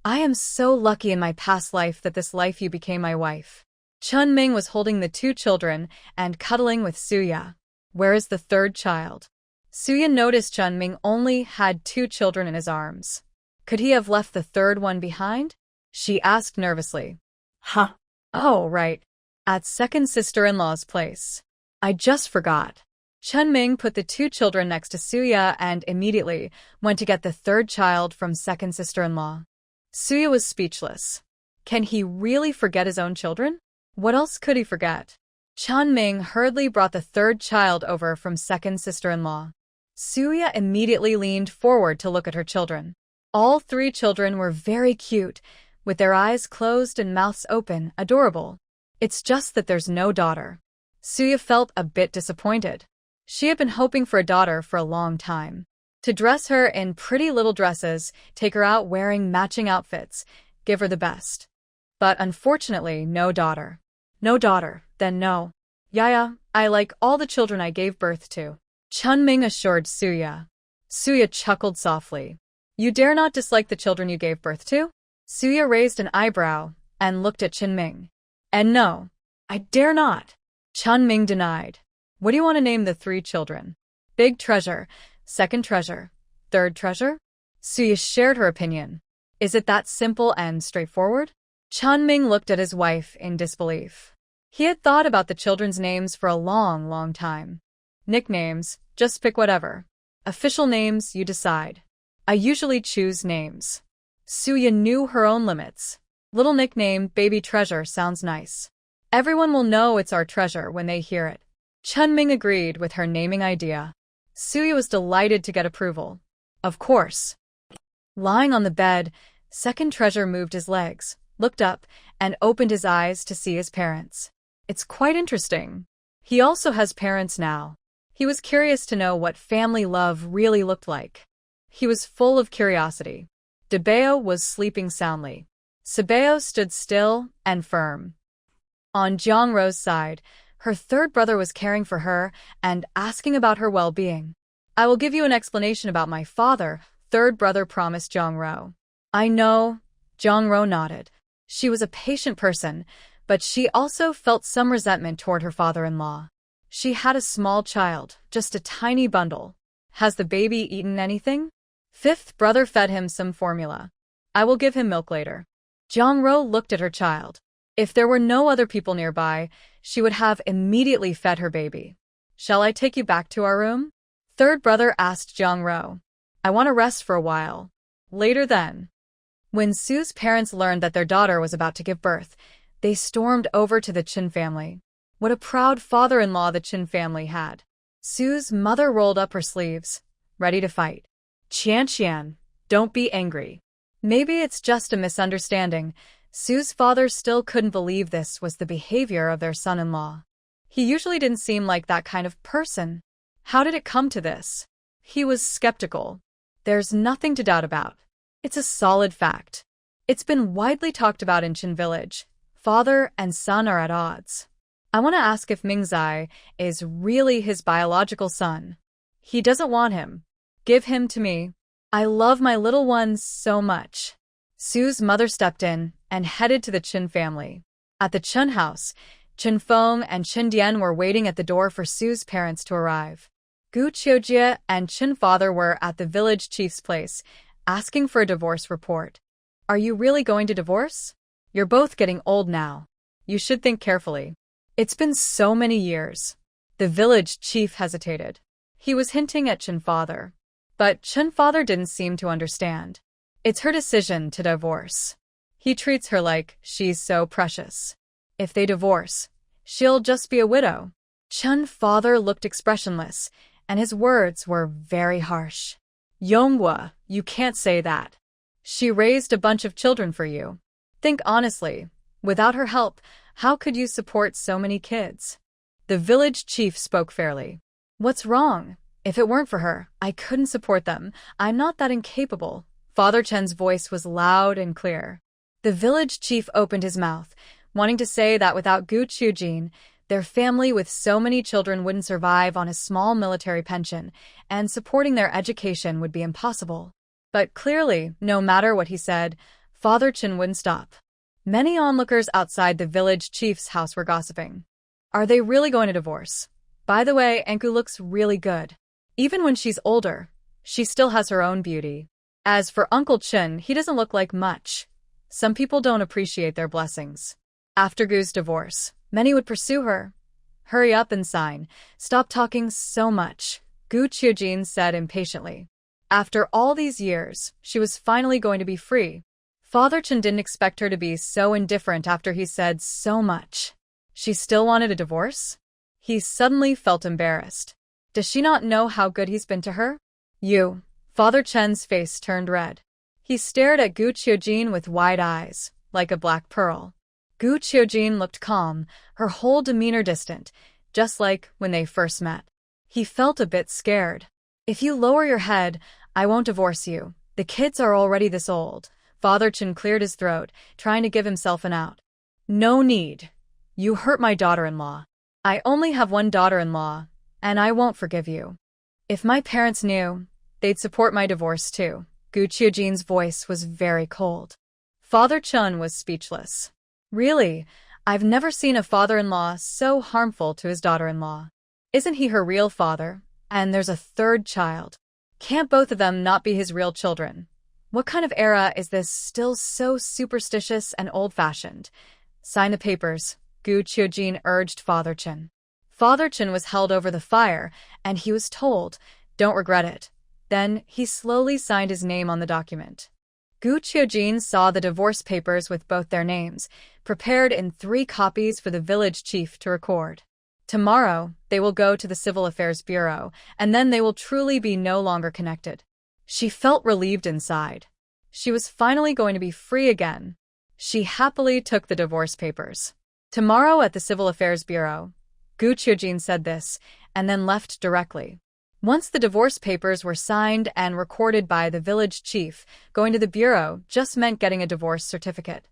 I am so lucky in my past life that this life you became my wife. Chun Ming was holding the two children and cuddling with Suya. Where is the third child? Suya noticed Chun Ming only had two children in his arms. Could he have left the third one behind? She asked nervously. Huh? Oh, right. At second sister-in-law's place. I just forgot. Chun Ming put the two children next to Suya and immediately went to get the third child from second sister-in-law. Suya was speechless. Can he really forget his own children? What else could he forget? Chun Ming hurriedly brought the third child over from second sister-in-law. Suya immediately leaned forward to look at her children. All three children were very cute, with their eyes closed and mouths open, adorable. It's just that there's no daughter. Suya felt a bit disappointed. She had been hoping for a daughter for a long time. To dress her in pretty little dresses, take her out wearing matching outfits, give her the best. But unfortunately, no daughter. No daughter, then no. Yaya, I like all the children I gave birth to. Chun Ming assured Suya. Suya chuckled softly. You dare not dislike the children you gave birth to? Suya raised an eyebrow and looked at Chun Ming. And no, I dare not. Chun Ming denied. What do you want to name the three children? Big Treasure, Second Treasure, Third Treasure? Suya shared her opinion. Is it that simple and straightforward? Chun Ming looked at his wife in disbelief. He had thought about the children's names for a long, long time. Nicknames, just pick whatever. Official names, you decide. I usually choose names. Suya knew her own limits. Little nickname, Baby Treasure, sounds nice. Everyone will know it's our treasure when they hear it. Chun Ming agreed with her naming idea. Suya was delighted to get approval. Of course. Lying on the bed, Second Treasure moved his legs, looked up, and opened his eyes to see his parents. It's quite interesting. He also has parents now. He was curious to know what family love really looked like. He was full of curiosity. Debeo was sleeping soundly. Sabeo stood still and firm. On Jiang Ro's side, Her third brother was caring for her and asking about her well-being. I will give you an explanation about my father, third brother promised Jong-ro. I know, Jong-ro nodded. She was a patient person, but she also felt some resentment toward her father-in-law. She had a small child, just a tiny bundle. Has the baby eaten anything? Fifth brother fed him some formula. I will give him milk later. Jong-ro looked at her child. If there were no other people nearby, she would have immediately fed her baby. Shall I take you back to our room? Third brother asked Jong-ro. I want to rest for a while. Later then. When Sue's parents learned that their daughter was about to give birth, they stormed over to the Chin family. What a proud father-in-law the Chin family had. Sue's mother rolled up her sleeves, ready to fight. Qian, don't be angry. Maybe it's just a misunderstanding. Sue's father still couldn't believe this was the behavior of their son-in-law. He usually didn't seem like that kind of person. How did it come to this? He was skeptical. There's nothing to doubt about. It's a solid fact. It's been widely talked about in Chin village. Father and son are at odds. I want to ask if Mingzai is really his biological son. He doesn't want him. Give him to me. I love my little ones so much. Sue's mother stepped in and headed to the Chin family. At the Chun house, Chin Feng and Chin Dian were waiting at the door for Sue's parents to arrive. Gu Qiujie and Chin father were at the village chief's place, asking for a divorce report. Are you really going to divorce? You're both getting old now. You should think carefully. It's been so many years. The village chief hesitated. He was hinting at Chin father. But Chin father didn't seem to understand. It's her decision to divorce. He treats her like she's so precious. If they divorce, she'll just be a widow. Chin father looked expressionless, and his words were very harsh. Yonghua, you can't say that. She raised a bunch of children for you. Think honestly. Without her help, how could you support so many kids? The village chief spoke fairly. What's wrong? If it weren't for her, I couldn't support them. I'm not that incapable. Father Chen's voice was loud and clear. The village chief opened his mouth, wanting to say that without Gu Qiujin, their family with so many children wouldn't survive on a small military pension, and supporting their education would be impossible. But clearly, no matter what he said, Father Chen wouldn't stop. Many onlookers outside the village chief's house were gossiping. Are they really going to divorce? By the way, Enku looks really good. Even when she's older, she still has her own beauty. As for Uncle Chen, he doesn't look like much. Some people don't appreciate their blessings. After Gu's divorce, many would pursue her. Hurry up and sign. Stop talking so much, Gu Qiujin said impatiently. After all these years, she was finally going to be free. Father Chen didn't expect her to be so indifferent after he said so much. She still wanted a divorce? He suddenly felt embarrassed. Does she not know how good he's been to her? You. Father Chen's face turned red. He stared at Gu Qiujin with wide eyes, like a black pearl. Gu Qiujin looked calm, her whole demeanor distant, just like when they first met. He felt a bit scared. If you lower your head, I won't divorce you. The kids are already this old. Father Chen cleared his throat, trying to give himself an out. No need. You hurt my daughter-in-law. I only have one daughter-in-law, and I won't forgive you. If my parents knew, they'd support my divorce too. Gu Qiujin's voice was very cold. Father Chen was speechless. Really, I've never seen a father-in-law so harmful to his daughter-in-law. Isn't he her real father? And there's a third child. Can't both of them not be his real children? What kind of era is this, still so superstitious and old-fashioned? Sign the papers, Gu Qiujin urged Father Chen. Father Chen was held over the fire, and he was told, don't regret it. Then he slowly signed his name on the document. Gu Qiujin saw the divorce papers with both their names, prepared in 3 copies for the village chief to record. Tomorrow, they will go to the Civil Affairs Bureau, and then they will truly be no longer connected. She felt relieved inside. She was finally going to be free again. She happily took the divorce papers. Tomorrow at the Civil Affairs Bureau, Gu Qiujin said this, and then left directly. Once the divorce papers were signed and recorded by the village chief, going to the bureau just meant getting a divorce certificate.